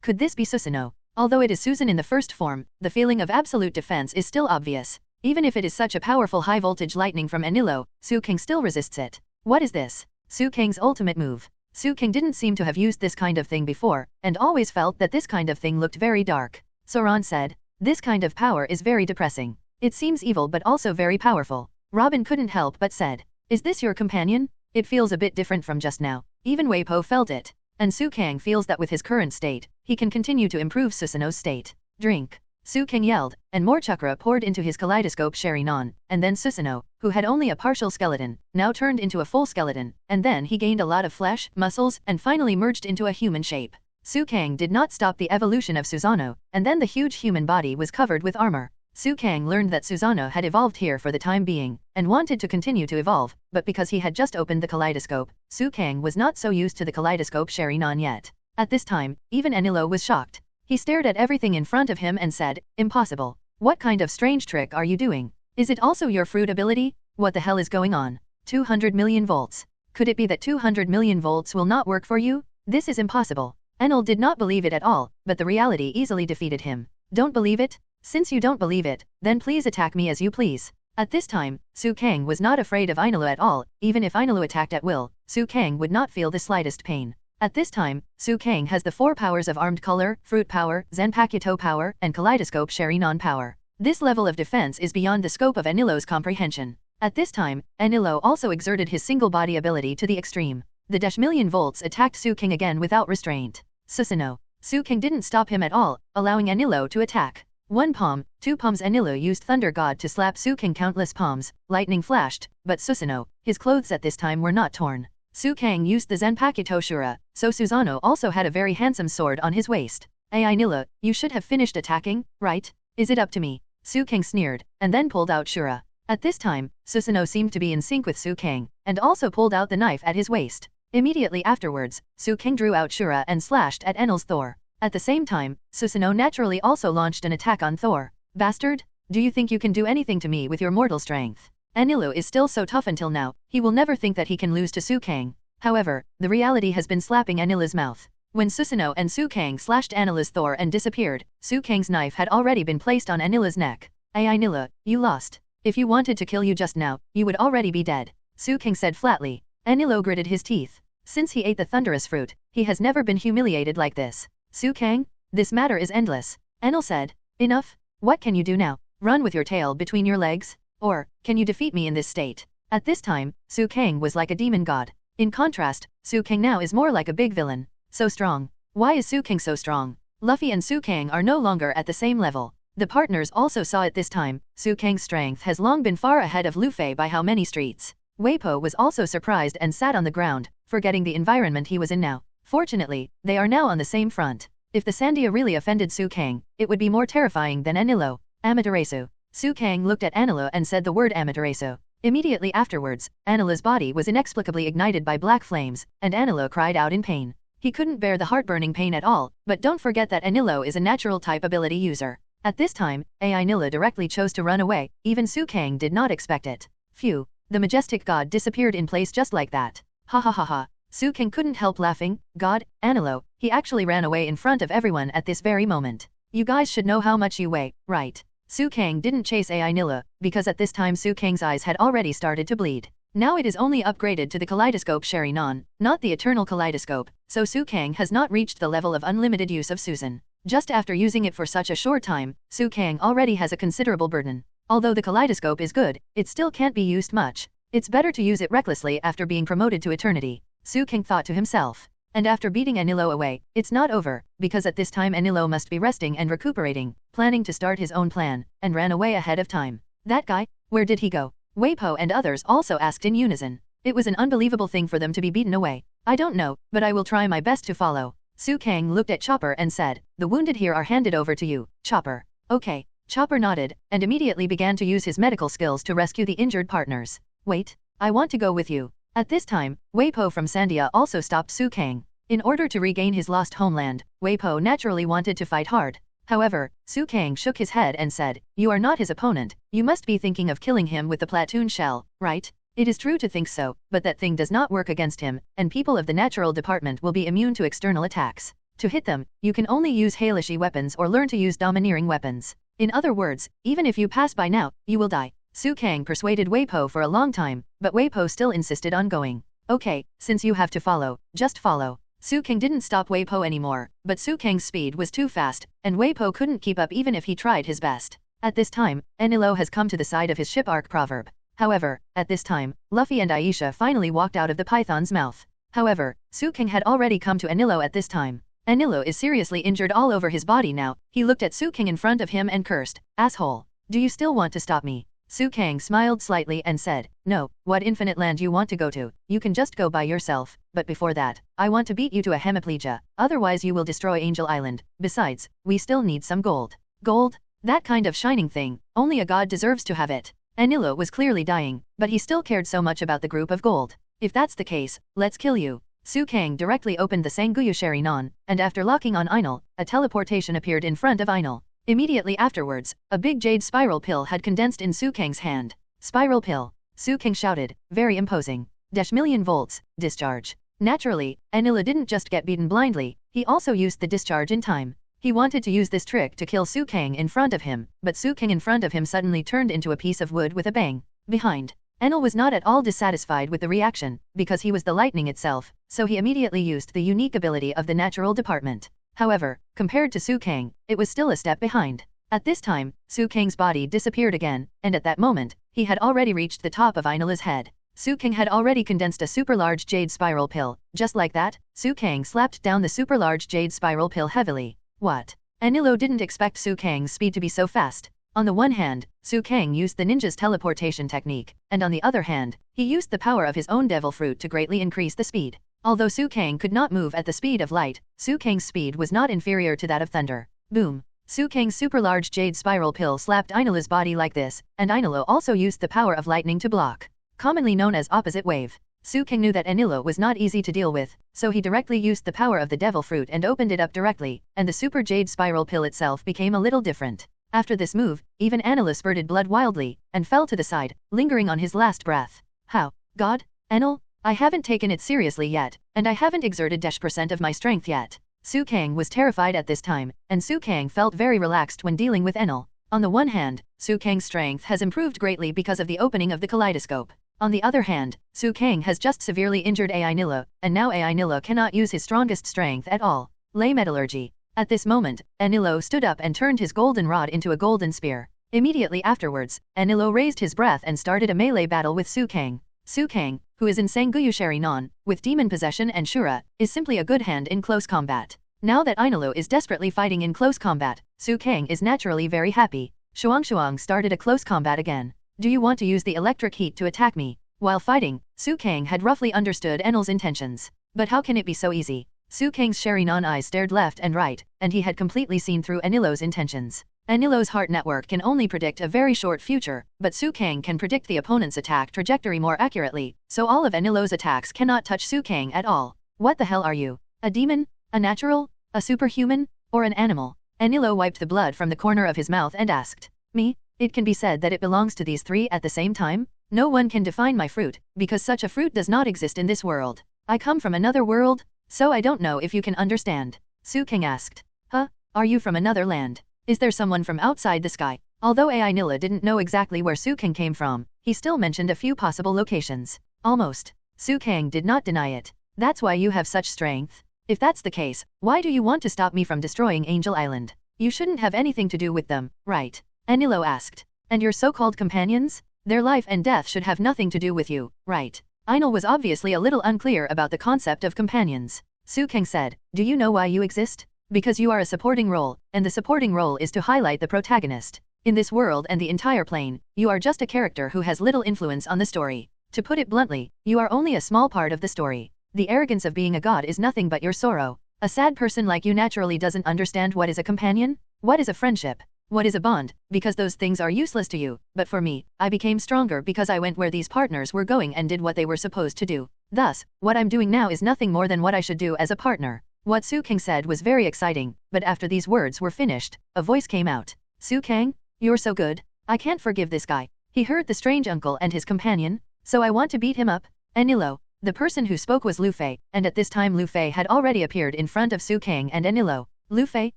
Could this be Susanoo? Although it is Susan in the first form, the feeling of absolute defense is still obvious. Even if it is such a powerful high-voltage lightning from Enel, Suang still resists it. What is this? Suang's ultimate move. Suang didn't seem to have used this kind of thing before, and always felt that this kind of thing looked very dark. Zoan said, "This kind of power is very depressing. It seems evil but also very powerful." Robin couldn't help but said, "Is this your companion? It feels a bit different from just now." Even Weipo felt it. And Suang feels that with his current state, he can continue to improve Susanoo's state. Drink. Suang yelled, and more chakra poured into his kaleidoscope Sharinon, and then Susanoo, who had only a partial skeleton, now turned into a full skeleton, and then he gained a lot of flesh, muscles, and finally merged into a human shape. Suang did not stop the evolution of Susanoo, and then the huge human body was covered with armor. Suang learned that Susanoo had evolved here for the time being, and wanted to continue to evolve, but because he had just opened the kaleidoscope, Suang was not so used to the kaleidoscope Sharinon yet. At this time, even Enel was shocked. He stared at everything in front of him and said, "Impossible. What kind of strange trick are you doing? Is it also your fruit ability? What the hell is going on? 200 million volts. Could it be that 200 million volts will not work for you? This is impossible." Enel did not believe it at all, but the reality easily defeated him. "Don't believe it? Since you don't believe it, then please attack me as you please." At this time, Suang was not afraid of Enel at all. Even if Enel attacked at will, Suang would not feel the slightest pain. At this time, Suang has the 4 powers of Armed Color, Fruit Power, Zanpakuto Power, and Kaleidoscope Sharinon Power. This level of defense is beyond the scope of Enel's comprehension. At this time, Enel also exerted his single body ability to the extreme. The million volts attacked Suang again without restraint. Susanoo. Suang didn't stop him at all, allowing Enel to attack. 1 palm, 2 palms. Enel used Thunder God to slap Suang countless palms. Lightning flashed, but Susanoo, his clothes at this time were not torn. Suang used the Zanpakuto Shura, so Susanoo also had a very handsome sword on his waist. Enel, you should have finished attacking, right? Is it up to me? Kang sneered, and then pulled out Shura. At this time, Susanoo seemed to be in sync with Kang, and also pulled out the knife at his waist. Immediately afterwards, Kang drew out Shura and slashed at Enel's Thor. At the same time, Susanoo naturally also launched an attack on Thor. Bastard! Do you think you can do anything to me with your mortal strength? Enelu is still so tough until now, he will never think that he can lose to Kang. However, the reality has been slapping Enila's mouth. When Susanoo and Kang slashed Enila's Thor and disappeared, Kang's knife had already been placed on Enila's neck. Ai Nila, you lost. If you wanted to kill you just now, you would already be dead. Kang said flatly. Enilo gritted his teeth. Since he ate the thunderous fruit, he has never been humiliated like this. Kang, this matter is endless. Enel said. Enough? What can you do now? Run with your tail between your legs? Or, can you defeat me in this state? At this time, Kang was like a demon god. In contrast, Kang now is more like a big villain. So strong. Why is Kang so strong? Luffy and Kang are no longer at the same level. The partners also saw it this time. Kang's strength has long been far ahead of Luffy by how many streets. Weipo was also surprised and sat on the ground, forgetting the environment he was in now. Fortunately, they are now on the same front. If the Sandia really offended Kang, it would be more terrifying than Enilo. Amaterasu. Kang looked at Anila and said the word Amaterasu. Immediately afterwards, Anila's body was inexplicably ignited by black flames, and Anila cried out in pain. He couldn't bear the heartburning pain at all, but don't forget that Anilo is a natural type ability user. At this time, Ai Nila directly chose to run away, even Kang did not expect it. Phew, the majestic god disappeared in place just like that. Ha ha ha ha. Kang couldn't help laughing. God, Anilo, he actually ran away in front of everyone at this very moment. You guys should know how much you weigh, right? Kang didn't chase Ai Nila, because at this time Kang's eyes had already started to bleed. Now it is only upgraded to the Kaleidoscope Sharinon, not the Eternal Kaleidoscope, so Kang has not reached the level of unlimited use of Susan. Just after using it for such a short time, Kang already has a considerable burden. Although the Kaleidoscope is good, it still can't be used much. It's better to use it recklessly after being promoted to eternity. Kang thought to himself. And after beating Enilo away, it's not over, because at this time Enilo must be resting and recuperating, planning to start his own plan, and ran away ahead of time. That guy? Where did he go? Weipo and others also asked in unison. It was an unbelievable thing for them to be beaten away. I don't know, but I will try my best to follow. Kang looked at Chopper and said, the wounded here are handed over to you, Chopper. Okay. Chopper nodded, and immediately began to use his medical skills to rescue the injured partners. Wait, I want to go with you. At this time, Weipo from Sandia also stopped Kang. In order to regain his lost homeland, Weipo naturally wanted to fight hard. However, Kang shook his head and said, you are not his opponent, you must be thinking of killing him with the platoon shell, right? It is true to think so, but that thing does not work against him, and people of the natural department will be immune to external attacks. To hit them, you can only use hellish weapons or learn to use domineering weapons. In other words, even if you pass by now, you will die. Kang persuaded Weipo for a long time, but Weipo still insisted on going. Okay, since you have to follow, just follow. Kang didn't stop Weipo anymore, but Kang's speed was too fast, and Weipo couldn't keep up even if he tried his best. At this time, Enilo has come to the side of his ship arc proverb. However, at this time, Luffy and Aisha finally walked out of the python's mouth. However, Kang had already come to Enilo at this time. Enilo is seriously injured all over his body now. He looked at Kang in front of him and cursed, asshole. Do you still want to stop me? Kang smiled slightly and said, no, what infinite land you want to go to, you can just go by yourself, but before that, I want to beat you to a hemiplegia, otherwise you will destroy Angel Island. Besides, we still need some gold. Gold? That kind of shining thing, only a god deserves to have it. Enilo was clearly dying, but he still cared so much about the group of gold. If that's the case, let's kill you. Kang directly opened the Sangoku Sharinon, and after locking on Enel, a teleportation appeared in front of Enel. Immediately afterwards, a big jade spiral pill had condensed in Kang's hand. Spiral pill. Kang shouted, very imposing. -1,000,000 volts, discharge. Naturally, Enila didn't just get beaten blindly, he also used the discharge in time. He wanted to use this trick to kill Kang in front of him, but Kang in front of him suddenly turned into a piece of wood with a bang. Behind. Enel was not at all dissatisfied with the reaction, because he was the lightning itself, so he immediately used the unique ability of the natural department. However, compared to Kang, it was still a step behind. At this time, Kang's body disappeared again, and at that moment, he had already reached the top of Enila's head. Kang had already condensed a super large jade spiral pill. Just like that, Kang slapped down the super large jade spiral pill heavily. What? Enilo didn't expect Kang's speed to be so fast. On the one hand, Kang used the ninja's teleportation technique, and on the other hand, he used the power of his own devil fruit to greatly increase the speed. Although Kang could not move at the speed of light, Kang's speed was not inferior to that of thunder. Boom! Sukang's super large jade spiral pill slapped Enel's body like this, and Enel also used the power of lightning to block. Commonly known as opposite wave. Sukang knew that Enel was not easy to deal with, so he directly used the power of the devil fruit and opened it up directly, and the super jade spiral pill itself became a little different. After this move, even Enel spurted blood wildly, and fell to the side, lingering on his last breath. How? God? Enel? I haven't taken it seriously yet, and I haven't exerted -% of my strength yet. Sukang was terrified at this time, and Sukang felt very relaxed when dealing with Enel. On the one hand, Sukang's strength has improved greatly because of the opening of the kaleidoscope. On the other hand, Sukang has just severely injured Ai Nila, and now Ai Nila cannot use his strongest strength at all. Lay metallurgy. At this moment, Enilo stood up and turned his golden rod into a golden spear. Immediately afterwards, Enilo raised his breath and started a melee battle with Sukang. Sukang, who is in Sengoku Sharinon, with demon possession and Shura, is simply a good hand in close combat. Now that Enilo is desperately fighting in close combat, Sukang is naturally very happy. Suang started a close combat again. Do you want to use the electric heat to attack me? While fighting, Sukang had roughly understood Enel's intentions. But how can it be so easy? Sukang's Sharinon eyes stared left and right, and he had completely seen through Enilo's intentions. Enilo's heart network can only predict a very short future, but Sukang can predict the opponent's attack trajectory more accurately, so all of Enilo's attacks cannot touch Sukang at all. What the hell are you? A demon? A natural? A superhuman? Or an animal? Enilo wiped the blood from the corner of his mouth and asked. Me? It can be said that it belongs to these three at the same time? No one can define my fruit, because such a fruit does not exist in this world. I come from another world? So I don't know if you can understand. Sukang asked. Huh? Are you from another land? Is there someone from outside the sky? Although Ai Nila didn't know exactly where Sukang came from, he still mentioned a few possible locations. Almost. Sukang did not deny it. That's why you have such strength? If that's the case, why do you want to stop me from destroying Angel Island? You shouldn't have anything to do with them, right? Enilo asked. And your so-called companions? Their life and death should have nothing to do with you, right? Enel was obviously a little unclear about the concept of companions. Sukang said, do you know why you exist? Because you are a supporting role, and the supporting role is to highlight the protagonist. In this world and the entire plane, you are just a character who has little influence on the story. To put it bluntly, you are only a small part of the story. The arrogance of being a god is nothing but your sorrow. A sad person like you naturally doesn't understand what is a companion, what is a friendship, what is a bond, because those things are useless to you, but for me, I became stronger because I went where these partners were going and did what they were supposed to do. Thus, what I'm doing now is nothing more than what I should do as a partner. What Sukang said was very exciting, but after these words were finished, a voice came out. Sukang, you're so good. I can't forgive this guy. He hurt the strange uncle and his companion, so I want to beat him up. Enilo. The person who spoke was Luffy, and at this time Luffy had already appeared in front of Sukang and Enilo. Luffy,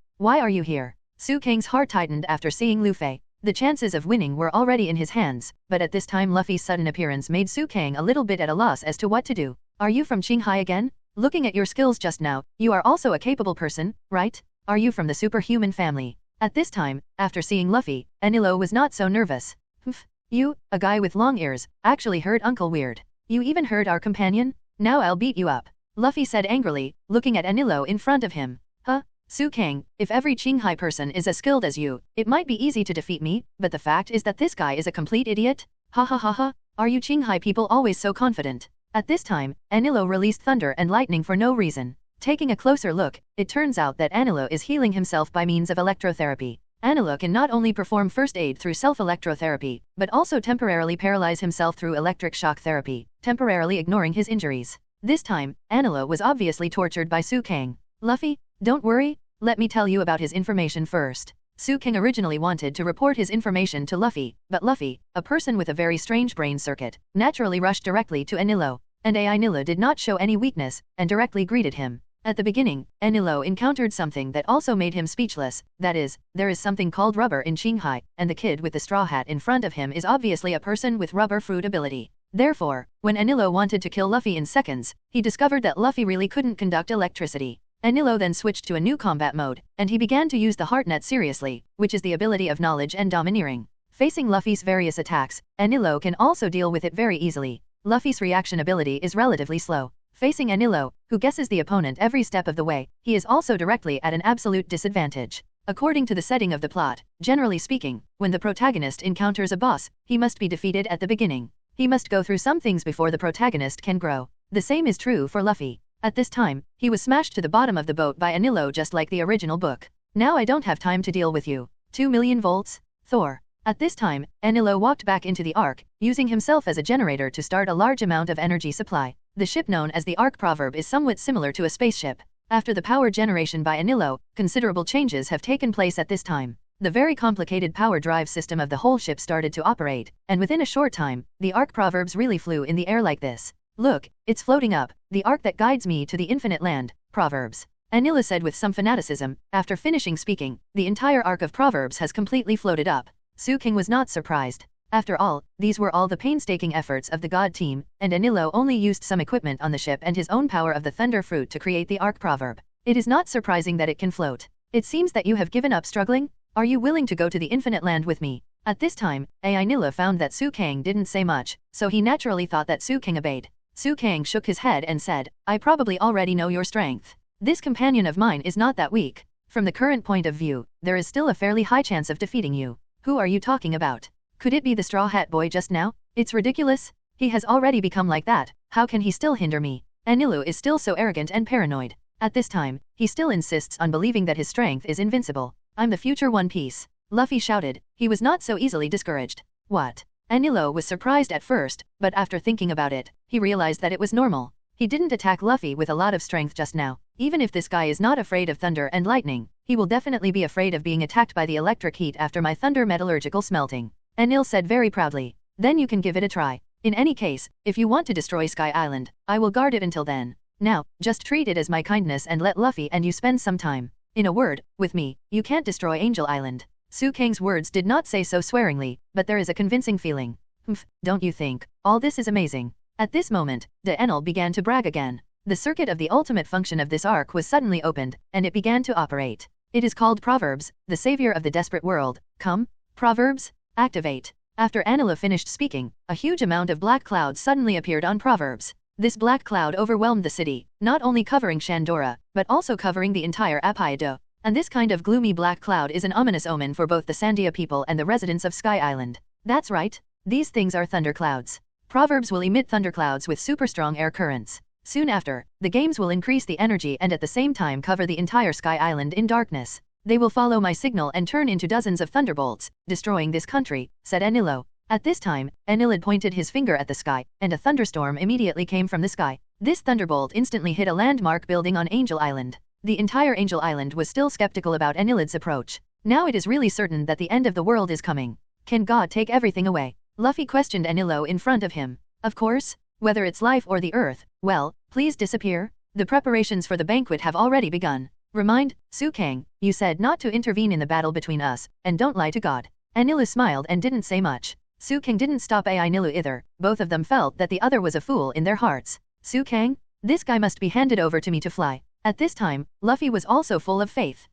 why are you here? Sukang's heart tightened after seeing Luffy. The chances of winning were already in his hands, but at this time Luffy's sudden appearance made Sukang a little bit at a loss as to what to do. Are you from Qinghai again? Looking at your skills just now, you are also a capable person, right? Are you from the superhuman family? At this time, after seeing Luffy, Enilo was not so nervous. Humph, you, a guy with long ears, actually heard Uncle Weird. You even heard our companion? Now I'll beat you up. Luffy said angrily, looking at Enilo in front of him. Huh? Sukang, if every Qinghai person is as skilled as you, it might be easy to defeat me, but the fact is that this guy is a complete idiot? Ha ha ha ha, are you Qinghai people always so confident? At this time, Enilo released thunder and lightning for no reason. Taking a closer look, it turns out that Enilo is healing himself by means of electrotherapy. Enilo can not only perform first aid through self-electrotherapy, but also temporarily paralyze himself through electric shock therapy, temporarily ignoring his injuries. This time, Enilo was obviously tortured by Sukang. Luffy, don't worry, let me tell you about his information first. Sukang originally wanted to report his information to Luffy, but Luffy, a person with a very strange brain circuit, naturally rushed directly to Enilo, and Ai Nila did not show any weakness, and directly greeted him. At the beginning, Enilo encountered something that also made him speechless, that is, there is something called rubber in Qinghai, and the kid with the straw hat in front of him is obviously a person with rubber fruit ability. Therefore, when Enilo wanted to kill Luffy in seconds, he discovered that Luffy really couldn't conduct electricity. Enilo then switched to a new combat mode, and he began to use the Heartnet seriously, which is the ability of knowledge and domineering. Facing Luffy's various attacks, Enilo can also deal with it very easily. Luffy's reaction ability is relatively slow. Facing Enilo, who guesses the opponent every step of the way, he is also directly at an absolute disadvantage. According to the setting of the plot, generally speaking, when the protagonist encounters a boss, he must be defeated at the beginning. He must go through some things before the protagonist can grow. The same is true for Luffy. At this time, he was smashed to the bottom of the boat by Enilo just like the original book. Now I don't have time to deal with you. 2 million volts? Thor. At this time, Enel walked back into the Ark, using himself as a generator to start a large amount of energy supply. The ship known as the Ark proverb is somewhat similar to a spaceship. After the power generation by Enel, considerable changes have taken place at this time. The very complicated power drive system of the whole ship started to operate, and within a short time, the Ark proverbs really flew in the air like this. Look, it's floating up, the Ark that guides me to the infinite land, proverbs. Enel said with some fanaticism. After finishing speaking, the entire Ark of proverbs has completely floated up. Suang was not surprised. After all, these were all the painstaking efforts of the god team, and Enel only used some equipment on the ship and his own power of the thunder fruit to create the Ark proverb. It is not surprising that it can float. It seems that you have given up struggling? Are you willing to go to the infinite land with me? At this time, Enel found that Suang didn't say much, so he naturally thought that Suang obeyed. Suang shook his head and said, I probably already know your strength. This companion of mine is not that weak. From the current point of view, there is still a fairly high chance of defeating you. Who are you talking about? Could it be the Straw Hat Boy just now? It's ridiculous. He has already become like that. How can he still hinder me? Enel is still so arrogant and paranoid. At this time, he still insists on believing that his strength is invincible. I'm the future One Piece. Luffy shouted. He was not so easily discouraged. What? Enel was surprised at first, but after thinking about it, he realized that it was normal. He didn't attack Luffy with a lot of strength just now. Even if this guy is not afraid of thunder and lightning, he will definitely be afraid of being attacked by the electric heat after my thunder metallurgical smelting. Enel said very proudly. Then you can give it a try. In any case, if you want to destroy Sky Island, I will guard it until then. Now, just treat it as my kindness and let Luffy and you spend some time. In a word, with me, you can't destroy Angel Island. Suang's words did not say so swearingly, but there is a convincing feeling. Humph, don't you think? All this is amazing. At this moment, Enel began to brag again. The circuit of the ultimate function of this arc was suddenly opened, and it began to operate. It is called Proverbs, the savior of the desperate world. Come, Proverbs, activate. After Enel finished speaking, a huge amount of black clouds suddenly appeared on Proverbs. This black cloud overwhelmed the city, not only covering Shandor, but also covering the entire Apia. And this kind of gloomy black cloud is an ominous omen for both the Sandia people and the residents of Sky Island. That's right. These things are thunderclouds. Proverbs will emit thunderclouds with super strong air currents. Soon after, the games will increase the energy and at the same time cover the entire Sky Island in darkness. They will follow my signal and turn into dozens of thunderbolts, destroying this country, said Enel. At this time, Enel had pointed his finger at the sky, and a thunderstorm immediately came from the sky. This thunderbolt instantly hit a landmark building on Angel Island. The entire Angel Island was still skeptical about Enel's approach. Now it is really certain that the end of the world is coming. Can God take everything away? Luffy questioned Enel in front of him. Of course. Whether it's life or the earth, well, please disappear. The preparations for the banquet have already begun. Remind, Suang, you said not to intervene in the battle between us, and don't lie to God. Enel smiled and didn't say much. Suang didn't stop Enel either. Both of them felt that the other was a fool in their hearts. Suang, this guy must be handed over to me to fly. At this time, Luffy was also full of faith.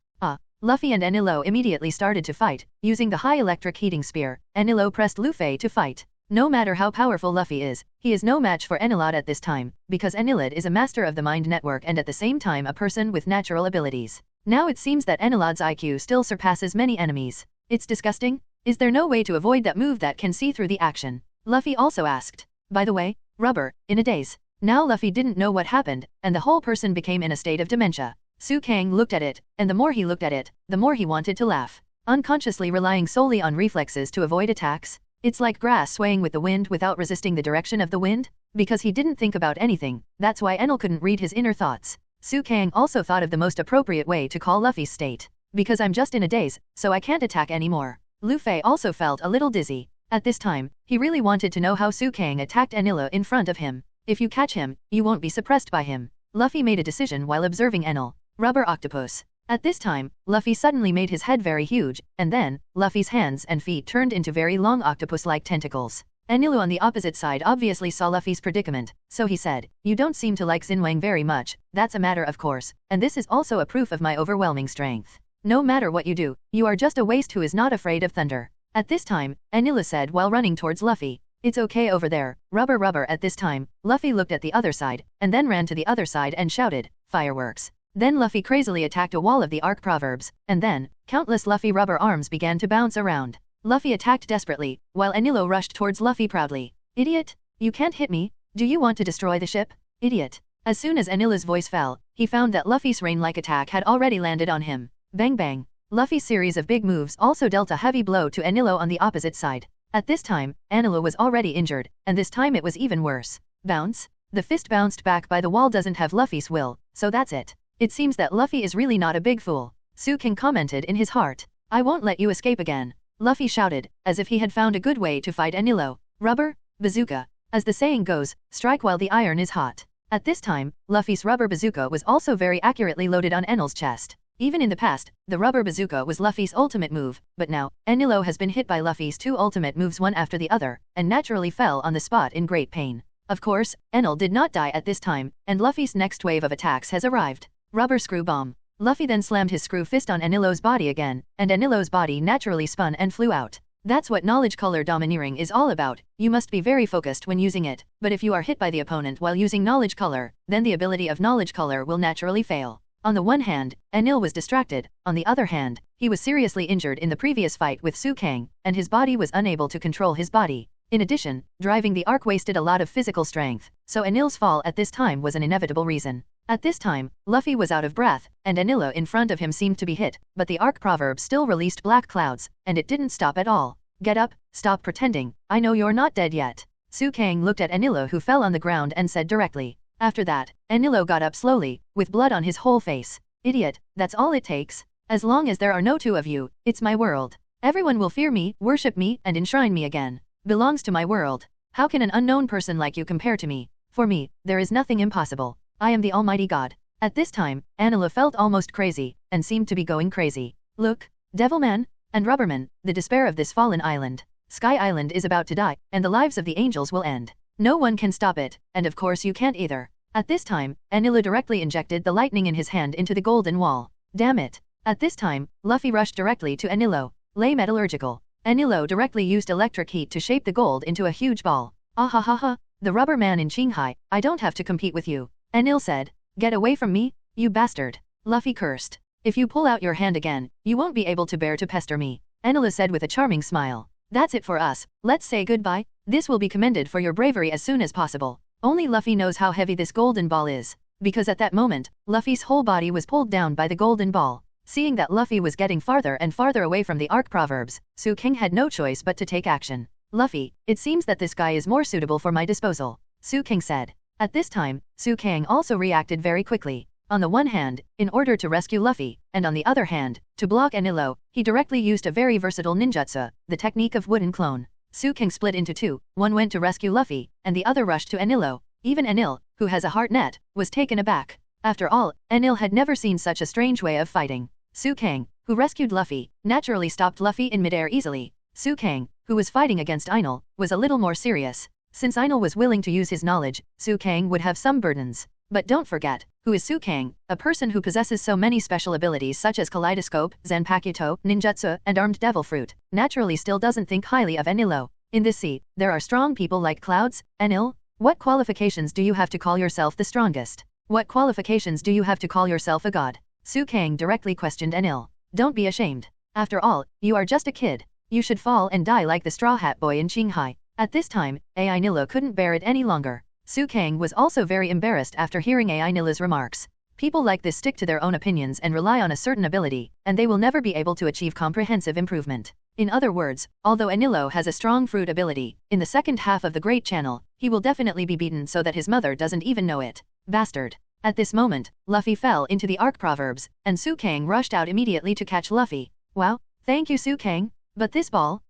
Luffy and Enel immediately started to fight, using the high electric heating spear. Enel pressed Luffy to fight. No matter how powerful Luffy is, he is no match for Enel at this time, because Enel is a master of the mind network and at the same time a person with natural abilities. Now it seems that Enel's IQ still surpasses many enemies. It's disgusting. Is there no way to avoid that move that can see through the action? Luffy also asked. By the way, rubber, in a daze. Now Luffy didn't know what happened, and the whole person became in a state of dementia. Suang looked at it, and the more he looked at it, the more he wanted to laugh. Unconsciously relying solely on reflexes to avoid attacks, it's like grass swaying with the wind without resisting the direction of the wind? Because he didn't think about anything, that's why Enel couldn't read his inner thoughts. Suang also thought of the most appropriate way to call Luffy's state. Because I'm just in a daze, so I can't attack anymore. Luffy also felt a little dizzy. At this time, he really wanted to know how Suang attacked Enel in front of him. If you catch him, you won't be suppressed by him. Luffy made a decision while observing Enel. Rubber octopus. At this time, Luffy suddenly made his head very huge, and then, Luffy's hands and feet turned into very long octopus-like tentacles. Enel on the opposite side obviously saw Luffy's predicament, so he said, you don't seem to like Xinwang very much, that's a matter of course, and this is also a proof of my overwhelming strength. No matter what you do, you are just a waste who is not afraid of thunder. At this time, Enel said while running towards Luffy. It's okay over there, rubber. At this time, Luffy looked at the other side, and then ran to the other side and shouted, fireworks. Then Luffy crazily attacked a wall of the Arc Proverbs, and then, countless Luffy rubber arms began to bounce around. Luffy attacked desperately, while Enel rushed towards Luffy proudly. Idiot! You can't hit me! Do you want to destroy the ship? Idiot! As soon as Enel's voice fell, he found that Luffy's rain-like attack had already landed on him. Bang bang. Luffy's series of big moves also dealt a heavy blow to Enel on the opposite side. At this time, Enel was already injured, and this time it was even worse. Bounce. The fist bounced back by the wall doesn't have Luffy's will, so that's it. It seems that Luffy is really not a big fool. Suang commented in his heart. I won't let you escape again. Luffy shouted, as if he had found a good way to fight Enel. Rubber, bazooka. As the saying goes, strike while the iron is hot. At this time, Luffy's rubber bazooka was also very accurately loaded on Enel's chest. Even in the past, the rubber bazooka was Luffy's ultimate move, but now, Enel has been hit by Luffy's two ultimate moves one after the other, and naturally fell on the spot in great pain. Of course, Enel did not die at this time, and Luffy's next wave of attacks has arrived. Rubber screw bomb. Luffy then slammed his screw fist on Enel's body again, and Enel's body naturally spun and flew out. That's what knowledge color domineering is all about. You must be very focused when using it, but if you are hit by the opponent while using knowledge color, then the ability of knowledge color will naturally fail. On the one hand, Enel was distracted, on the other hand, he was seriously injured in the previous fight with Suang, and his body was unable to control his body. In addition, driving the arc wasted a lot of physical strength, so Enel's fall at this time was an inevitable reason. At this time, Luffy was out of breath, and Enel in front of him seemed to be hit, but the arc proverb still released black clouds, and it didn't stop at all. Get up, stop pretending, I know you're not dead yet. Suang looked at Enel who fell on the ground and said directly. After that, Enel got up slowly, with blood on his whole face. Idiot, that's all it takes. As long as there are no two of you, it's my world. Everyone will fear me, worship me, and enshrine me again. Belongs to my world. How can an unknown person like you compare to me? For me, there is nothing impossible. I am the Almighty God. At this time, Enel felt almost crazy, and seemed to be going crazy. Look, Devilman, and Rubberman, the despair of this fallen island. Sky Island is about to die, and the lives of the angels will end. No one can stop it, and of course you can't either. At this time, Enel directly injected the lightning in his hand into the golden wall. Damn it. At this time, Luffy rushed directly to Enel. Lay metallurgical. Enel directly used electric heat to shape the gold into a huge ball. Ahahaha, the rubber man in Qinghai, I don't have to compete with you. Enel said. Get away from me, you bastard. Luffy cursed. If you pull out your hand again, you won't be able to bear to pester me. Enel said with a charming smile. That's it for us, let's say goodbye. This will be commended for your bravery as soon as possible. Only Luffy knows how heavy this golden ball is. Because at that moment, Luffy's whole body was pulled down by the golden ball. Seeing that Luffy was getting farther and farther away from the arc proverbs, Suang had no choice but to take action. Luffy, it seems that this guy is more suitable for my disposal, Suang said. At this time, Suang also reacted very quickly. On the one hand, in order to rescue Luffy, and on the other hand, to block Enel, he directly used a very versatile ninjutsu, the technique of wooden clone. Suang split into two, one went to rescue Luffy, and the other rushed to Enel. Even Enel, who has a heart net, was taken aback. After all, Enel had never seen such a strange way of fighting. Suang, who rescued Luffy, naturally stopped Luffy in midair easily. Suang, who was fighting against Enel, was a little more serious. Since Enel was willing to use his knowledge, Suang would have some burdens. But don't forget, who is Suang, a person who possesses so many special abilities such as Kaleidoscope, Zanpakuto, Ninjutsu, and Armed Devil Fruit, naturally still doesn't think highly of Enel. In this sea, there are strong people like clouds. Enel, what qualifications do you have to call yourself the strongest? What qualifications do you have to call yourself a god? Suang directly questioned Enel. Don't be ashamed. After all, you are just a kid. You should fall and die like the Straw Hat Boy in Qinghai. At this time, Enel couldn't bear it any longer. Suang was also very embarrassed after hearing Enel's remarks. People like this stick to their own opinions and rely on a certain ability, and they will never be able to achieve comprehensive improvement. In other words, although Enel has a strong fruit ability, in the second half of the Great Channel, he will definitely be beaten so that his mother doesn't even know it. Bastard. At this moment, Luffy fell into the arc proverbs, and Suang rushed out immediately to catch Luffy. Wow, thank you Suang, but this ball?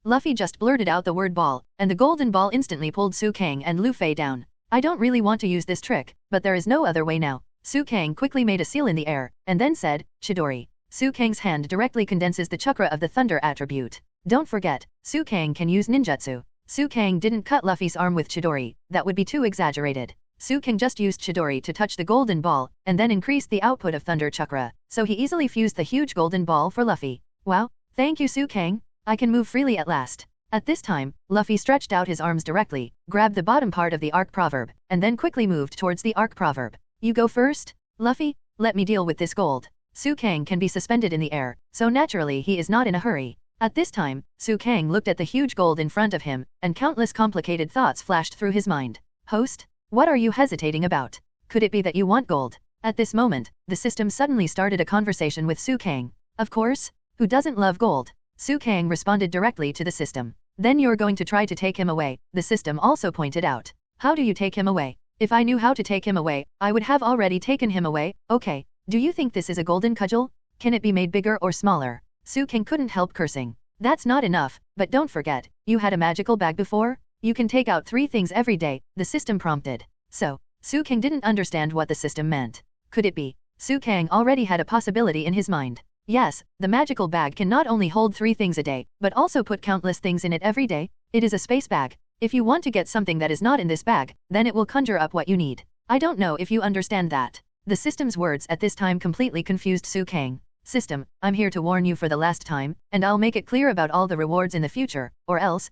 Luffy just blurted out the word ball, and the golden ball instantly pulled Suang and Luffy down. I don't really want to use this trick, but there is no other way now. Suang quickly made a seal in the air, and then said, Chidori. Suang's hand directly condenses the chakra of the thunder attribute. Don't forget, Suang can use ninjutsu. Suang didn't cut Luffy's arm with Chidori, that would be too exaggerated. Suang just used Chidori to touch the golden ball, and then increased the output of thunder chakra, so he easily fused the huge golden ball for Luffy. Wow, thank you Suang. I can move freely at last. At this time, Luffy stretched out his arms directly, grabbed the bottom part of the arc proverb, and then quickly moved towards the arc proverb. You go first? Luffy, let me deal with this gold. Suang can be suspended in the air, so naturally he is not in a hurry. At this time, Suang looked at the huge gold in front of him, and countless complicated thoughts flashed through his mind. Host, what are you hesitating about? Could it be that you want gold? At this moment, the system suddenly started a conversation with Sutong. Of course, who doesn't love gold? Sutong responded directly to the system. Then you're going to try to take him away, the system also pointed out. How do you take him away? If I knew how to take him away, I would have already taken him away. Okay, do you think this is a golden cudgel? Can it be made bigger or smaller? Sutong couldn't help cursing. That's not enough, but don't forget, you had a magical bag before? You can take out 3 things every day, the system prompted. So, Sutong didn't understand what the system meant. Could it be? Sutong already had a possibility in his mind. Yes, the magical bag can not only hold 3 things a day, but also put countless things in it every day. It is a space bag. If you want to get something that is not in this bag, then it will conjure up what you need. I don't know if you understand that. The system's words at this time completely confused Sutong. System, I'm here to warn you for the last time, and I'll make it clear about all the rewards in the future, or else,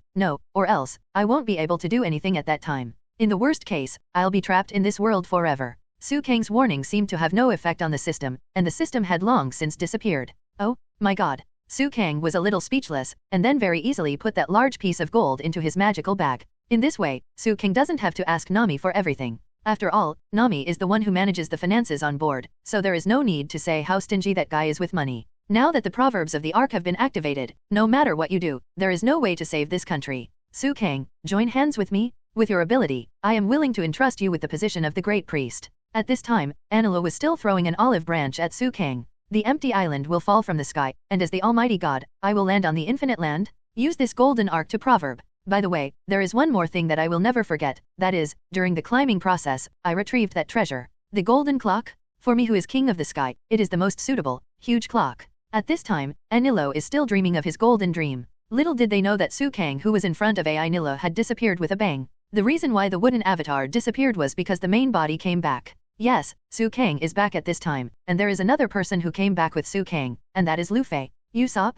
I won't be able to do anything at that time. In the worst case, I'll be trapped in this world forever. Sutong's warning seemed to have no effect on the system, and the system had long since disappeared. Oh, my god. Sutong was a little speechless, and then very easily put that large piece of gold into his magical bag. In this way, Sutong doesn't have to ask Nami for everything. After all, Nami is the one who manages the finances on board, so there is no need to say how stingy that guy is with money. Now that the proverbs of the ark have been activated, no matter what you do, there is no way to save this country. Sutong, join hands with me? With your ability, I am willing to entrust you with the position of the great priest. At this time, Enel was still throwing an olive branch at Sutong. The empty island will fall from the sky, and as the Almighty God, I will land on the infinite land. Use this golden ark to proverb. By the way, there is one more thing that I will never forget, that is, during the climbing process, I retrieved that treasure. The golden clock? For me who is king of the sky, it is the most suitable, huge clock. At this time, Enel is still dreaming of his golden dream. Little did they know that Sutong who was in front of Enel had disappeared with a bang. The reason why the wooden avatar disappeared was because the main body came back. Yes, Sutong is back at this time, and there is another person who came back with Sutong, and that is Luffy. Usopp?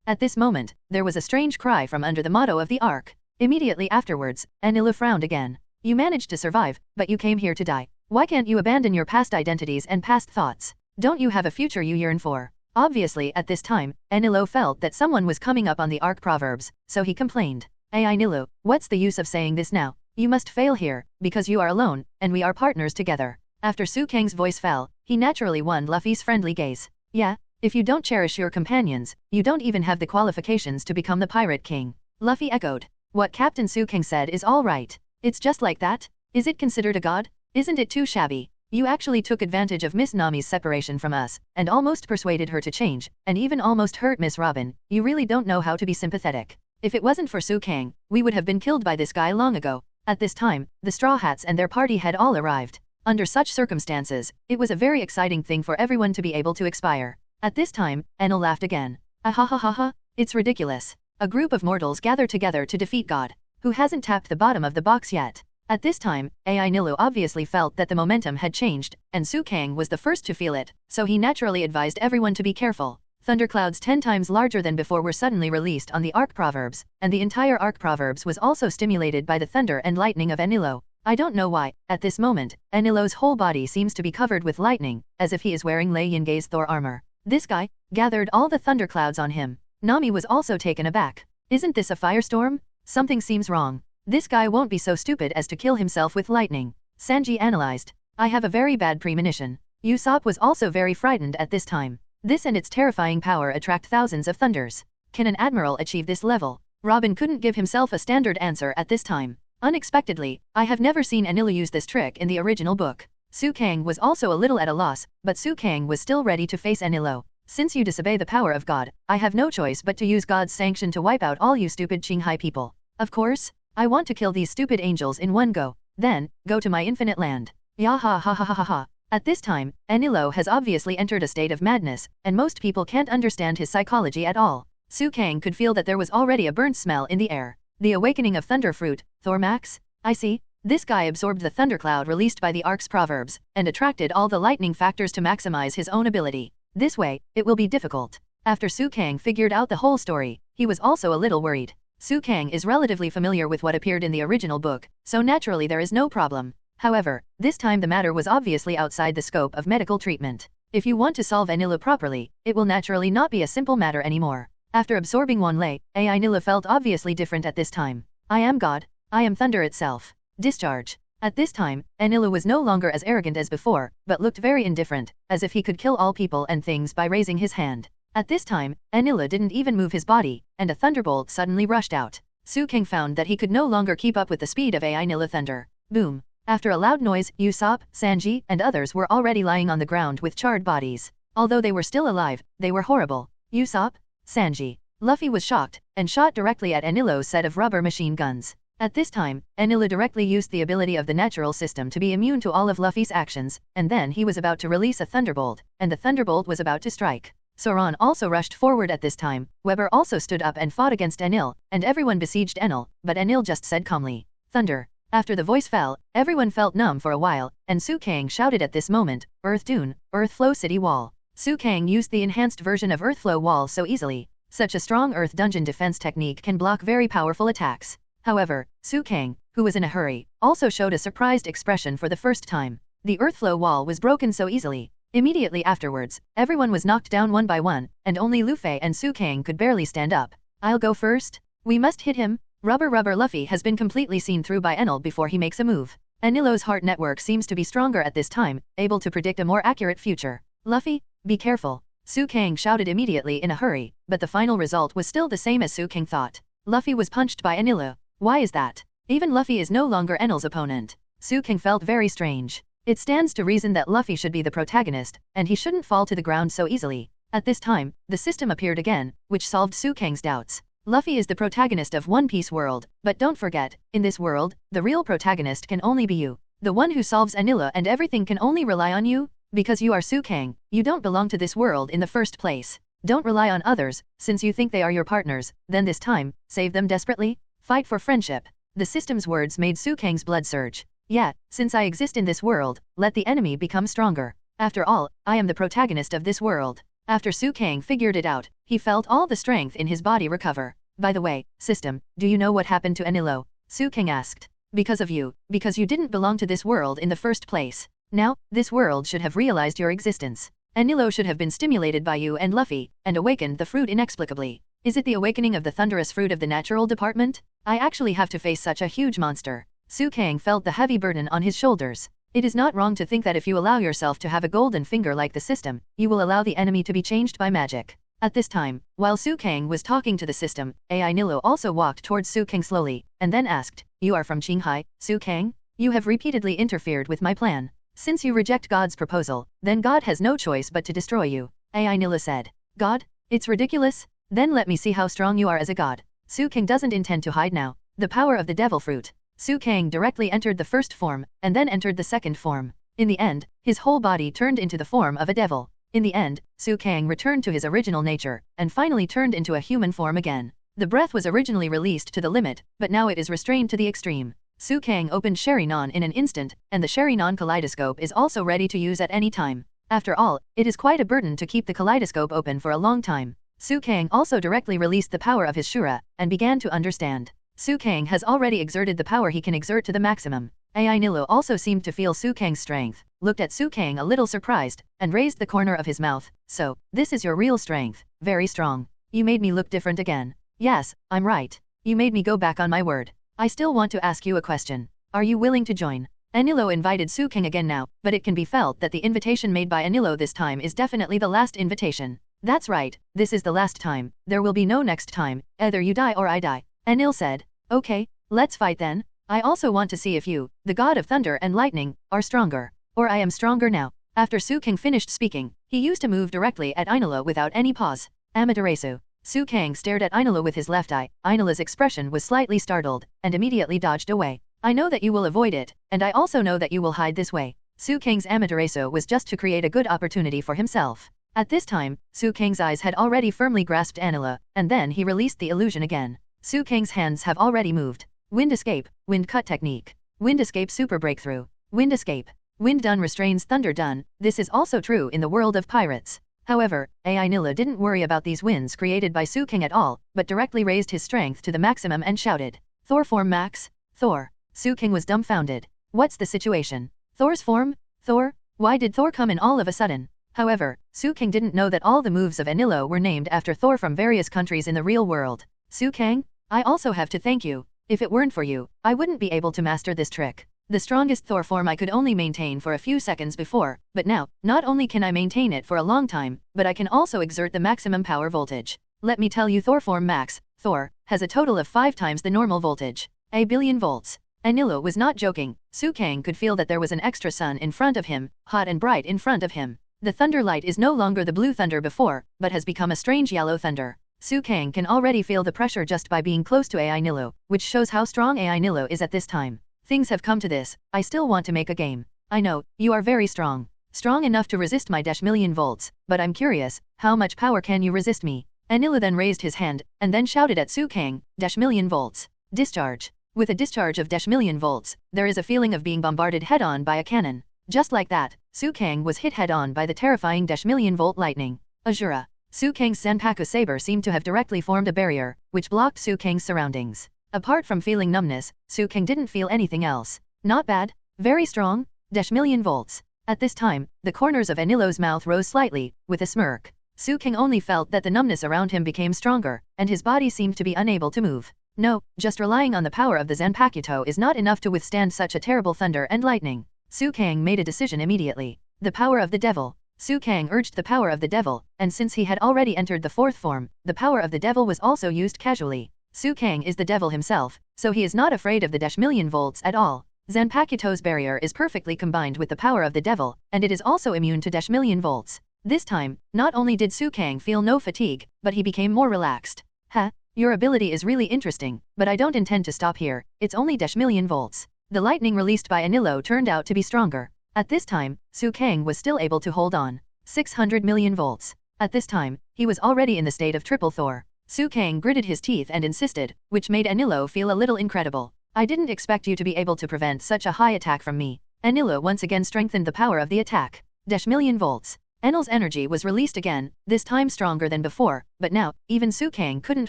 At this moment, there was a strange cry from under the motto of the ark. Immediately afterwards, Enel frowned again. You managed to survive, but you came here to die. Why can't you abandon your past identities and past thoughts? Don't you have a future you yearn for? Obviously at this time, Enel felt that someone was coming up on the ark proverbs, so he complained. Enel, what's the use of saying this now? You must fail here, because you are alone, and we are partners together. After Sutong's voice fell, he naturally won Luffy's friendly gaze. Yeah? If you don't cherish your companions, you don't even have the qualifications to become the Pirate King. Luffy echoed. What Captain Sutong said is all right. It's just like that? Is it considered a god? Isn't it too shabby? You actually took advantage of Miss Nami's separation from us, and almost persuaded her to change, and even almost hurt Miss Robin. You really don't know how to be sympathetic. If it wasn't for Sutong, we would have been killed by this guy long ago. At this time, the Straw Hats and their party had all arrived. Under such circumstances, it was a very exciting thing for everyone to be able to expire. At this time, Enel laughed again. Ha, it's ridiculous. A group of mortals gather together to defeat God. Who hasn't tapped the bottom of the box yet? At this time, Enel obviously felt that the momentum had changed, and Sutong was the first to feel it, so he naturally advised everyone to be careful. Thunderclouds 10 times larger than before were suddenly released on the ark proverbs, and the entire ark proverbs was also stimulated by the thunder and lightning of Enel. I don't know why, at this moment, Enel's whole body seems to be covered with lightning, as if he is wearing Lei Yingei's Thor armor. This guy gathered all the thunderclouds on him. Nami was also taken aback. Isn't this a firestorm? Something seems wrong. This guy won't be so stupid as to kill himself with lightning. Sanji analyzed. I have a very bad premonition. Usopp was also very frightened at this time. This and its terrifying power attract thousands of thunders. Can an admiral achieve this level? Robin couldn't give himself a standard answer at this time. Unexpectedly, I have never seen Enel use this trick in the original book. Sutong was also a little at a loss, but Sutong was still ready to face Enel. Since you disobey the power of God, I have no choice but to use God's sanction to wipe out all you stupid Qinghai people. Of course, I want to kill these stupid angels in one go. Then, go to my infinite land. Yaha. At this time, Enel has obviously entered a state of madness, and most people can't understand his psychology at all. Sutong could feel that there was already a burnt smell in the air. The awakening of thunder fruit, Thormax? I see. This guy absorbed the thundercloud released by the ark's proverbs, and attracted all the lightning factors to maximize his own ability. This way, it will be difficult. After Sutong figured out the whole story, he was also a little worried. Sutong is relatively familiar with what appeared in the original book, so naturally there is no problem. However, this time the matter was obviously outside the scope of medical treatment. If you want to solve Enel properly, it will naturally not be a simple matter anymore. After absorbing Wanlei, Enel felt obviously different at this time. I am God. I am thunder itself. Discharge. At this time, Enel was no longer as arrogant as before, but looked very indifferent, as if he could kill all people and things by raising his hand. At this time, Enel didn't even move his body, and a thunderbolt suddenly rushed out. Suang found that he could no longer keep up with the speed of Enel thunder. Boom! After a loud noise, Usopp, Sanji, and others were already lying on the ground with charred bodies. Although they were still alive, they were horrible. Usopp, Sanji, Luffy was shocked, and shot directly at Enel's set of rubber machine guns. At this time, Enel directly used the ability of the natural system to be immune to all of Luffy's actions, and then he was about to release a thunderbolt, and the thunderbolt was about to strike. Zoan also rushed forward at this time. Weber also stood up and fought against Enel, and everyone besieged Enel, but Enel just said calmly, "Thunder." After the voice fell, everyone felt numb for a while, and Suang shouted at this moment, "Earth Dune, Earth Flow City Wall." Suang used the enhanced version of Earth Flow Wall so easily. Such a strong Earth Dungeon defense technique can block very powerful attacks. However, Suang, who was in a hurry, also showed a surprised expression for the first time. The Earth Flow Wall was broken so easily. Immediately afterwards, everyone was knocked down one by one, and only Luffy and Suang could barely stand up. "I'll go first. We must hit him." Rubber Luffy has been completely seen through by Enel before he makes a move. Enel's heart network seems to be stronger at this time, able to predict a more accurate future. "Luffy, be careful." Suang shouted immediately in a hurry, but the final result was still the same as Suang thought. Luffy was punched by Enel. Why is that? Even Luffy is no longer Enel's opponent. Suang felt very strange. It stands to reason that Luffy should be the protagonist, and he shouldn't fall to the ground so easily. At this time, the system appeared again, which solved Suang's doubts. Luffy is the protagonist of One Piece world, but don't forget, in this world, the real protagonist can only be you. The one who solves Enel and everything can only rely on you. Because you are Suang, you don't belong to this world in the first place. Don't rely on others, since you think they are your partners, then this time, save them desperately. Fight for friendship. The system's words made Suang's blood surge. Yeah, since I exist in this world, let the enemy become stronger. After all, I am the protagonist of this world. After Suang figured it out, he felt all the strength in his body recover. "By the way, system, do you know what happened to Enel?" Suang asked. "Because of you, because you didn't belong to this world in the first place. Now, this world should have realized your existence. Enel should have been stimulated by you and Luffy, and awakened the fruit inexplicably. Is it the awakening of the thunderous fruit of the natural department? I actually have to face such a huge monster." Suang felt the heavy burden on his shoulders. It is not wrong to think that if you allow yourself to have a golden finger like the system, you will allow the enemy to be changed by magic. At this time, while Suang was talking to the system, Enel also walked towards Suang slowly, and then asked, "You are from Qinghai, Suang? You have repeatedly interfered with my plan. Since you reject God's proposal, then God has no choice but to destroy you." Enel said. "God? It's ridiculous. Then let me see how strong you are as a god." Suang doesn't intend to hide now. The power of the devil fruit. Suang directly entered the first form, and then entered the second form. In the end, his whole body turned into the form of a devil. In the end, Suang returned to his original nature, and finally turned into a human form again. The breath was originally released to the limit, but now it is restrained to the extreme. Suang opened Sharingan in an instant, and the Sharingan kaleidoscope is also ready to use at any time. After all, it is quite a burden to keep the kaleidoscope open for a long time. Suang also directly released the power of his Shura, and began to understand. Suang has already exerted the power he can exert to the maximum. Enel also seemed to feel Suang's strength, looked at Suang a little surprised, and raised the corner of his mouth. "So, this is your real strength, very strong. You made me look different again." "Yes, I'm right. You made me go back on my word. I still want to ask you a question. Are you willing to join?" Enel invited Suang again now, but it can be felt that the invitation made by Enel this time is definitely the last invitation. "That's right, this is the last time. There will be no next time, either you die or I die." Enel said. "Okay, let's fight then. I also want to see if you, the god of thunder and lightning, are stronger. Or I am stronger now." After Suang finished speaking, he used a move directly at Enel without any pause. Amaterasu. Suang stared at Enel with his left eye. Enel's expression was slightly startled, and immediately dodged away. "I know that you will avoid it, and I also know that you will hide this way." Suang's Amaterasu was just to create a good opportunity for himself. At this time, Suang's eyes had already firmly grasped Enel, and then he released the illusion again. Suang's hands have already moved. Wind escape, wind cut technique. Wind escape super breakthrough. Wind escape. Wind done restrains thunder done. This is also true in the world of pirates. However, Enel didn't worry about these winds created by Suang at all, but directly raised his strength to the maximum and shouted, "Thor form max, Thor." Suang was dumbfounded. What's the situation? Thor's form? Thor? Why did Thor come in all of a sudden? However, Suang didn't know that all the moves of Enel were named after Thor from various countries in the real world. "Suang, I also have to thank you. If it weren't for you, I wouldn't be able to master this trick." The strongest Thor form I could only maintain for a few seconds before, but now, not only can I maintain it for a long time, but I can also exert the maximum power voltage. Let me tell you, Thor form max, Thor, has a total of 5 times the normal voltage. A billion volts. Enel was not joking. Suang could feel that there was an extra sun in front of him, hot and bright in front of him. The thunder light is no longer the blue thunder before, but has become a strange yellow thunder. Suang can already feel the pressure just by being close to Enel, which shows how strong Enel is at this time. Things have come to this, I still want to make a game. I know, you are very strong. Strong enough to resist my -million volts, but I'm curious, how much power can you resist me? Enel then raised his hand, and then shouted at Suang, -million volts. Discharge. With a discharge of -million volts, there is a feeling of being bombarded head-on by a cannon. Just like that, Suang was hit head-on by the terrifying -million volt lightning. Azura. Suang's Zanpaku saber seemed to have directly formed a barrier, which blocked Suang's surroundings. Apart from feeling numbness, Suang didn't feel anything else. Not bad. Very strong. -million volts. At this time, the corners of Enel's mouth rose slightly, with a smirk. Suang only felt that the numbness around him became stronger, and his body seemed to be unable to move. No, just relying on the power of the Zanpakuto is not enough to withstand such a terrible thunder and lightning. Suang made a decision immediately. The power of the devil. Suang urged the power of the devil, and since he had already entered the 4th form, the power of the devil was also used casually. Suang is the devil himself, so he is not afraid of the -million volts at all. Zanpakuto's barrier is perfectly combined with the power of the devil, and it is also immune to -million volts. This time, not only did Suang feel no fatigue, but he became more relaxed. Ha, your ability is really interesting, but I don't intend to stop here, it's only -million volts. The lightning released by Enel turned out to be stronger. At this time, Suang was still able to hold on. 600 million volts. At this time, he was already in the state of triple Thor. Suang gritted his teeth and insisted, which made Enel feel a little incredible. I didn't expect you to be able to prevent such a high attack from me. Enel once again strengthened the power of the attack. -million volts. Enel's energy was released again, this time stronger than before, but now, even Suang couldn't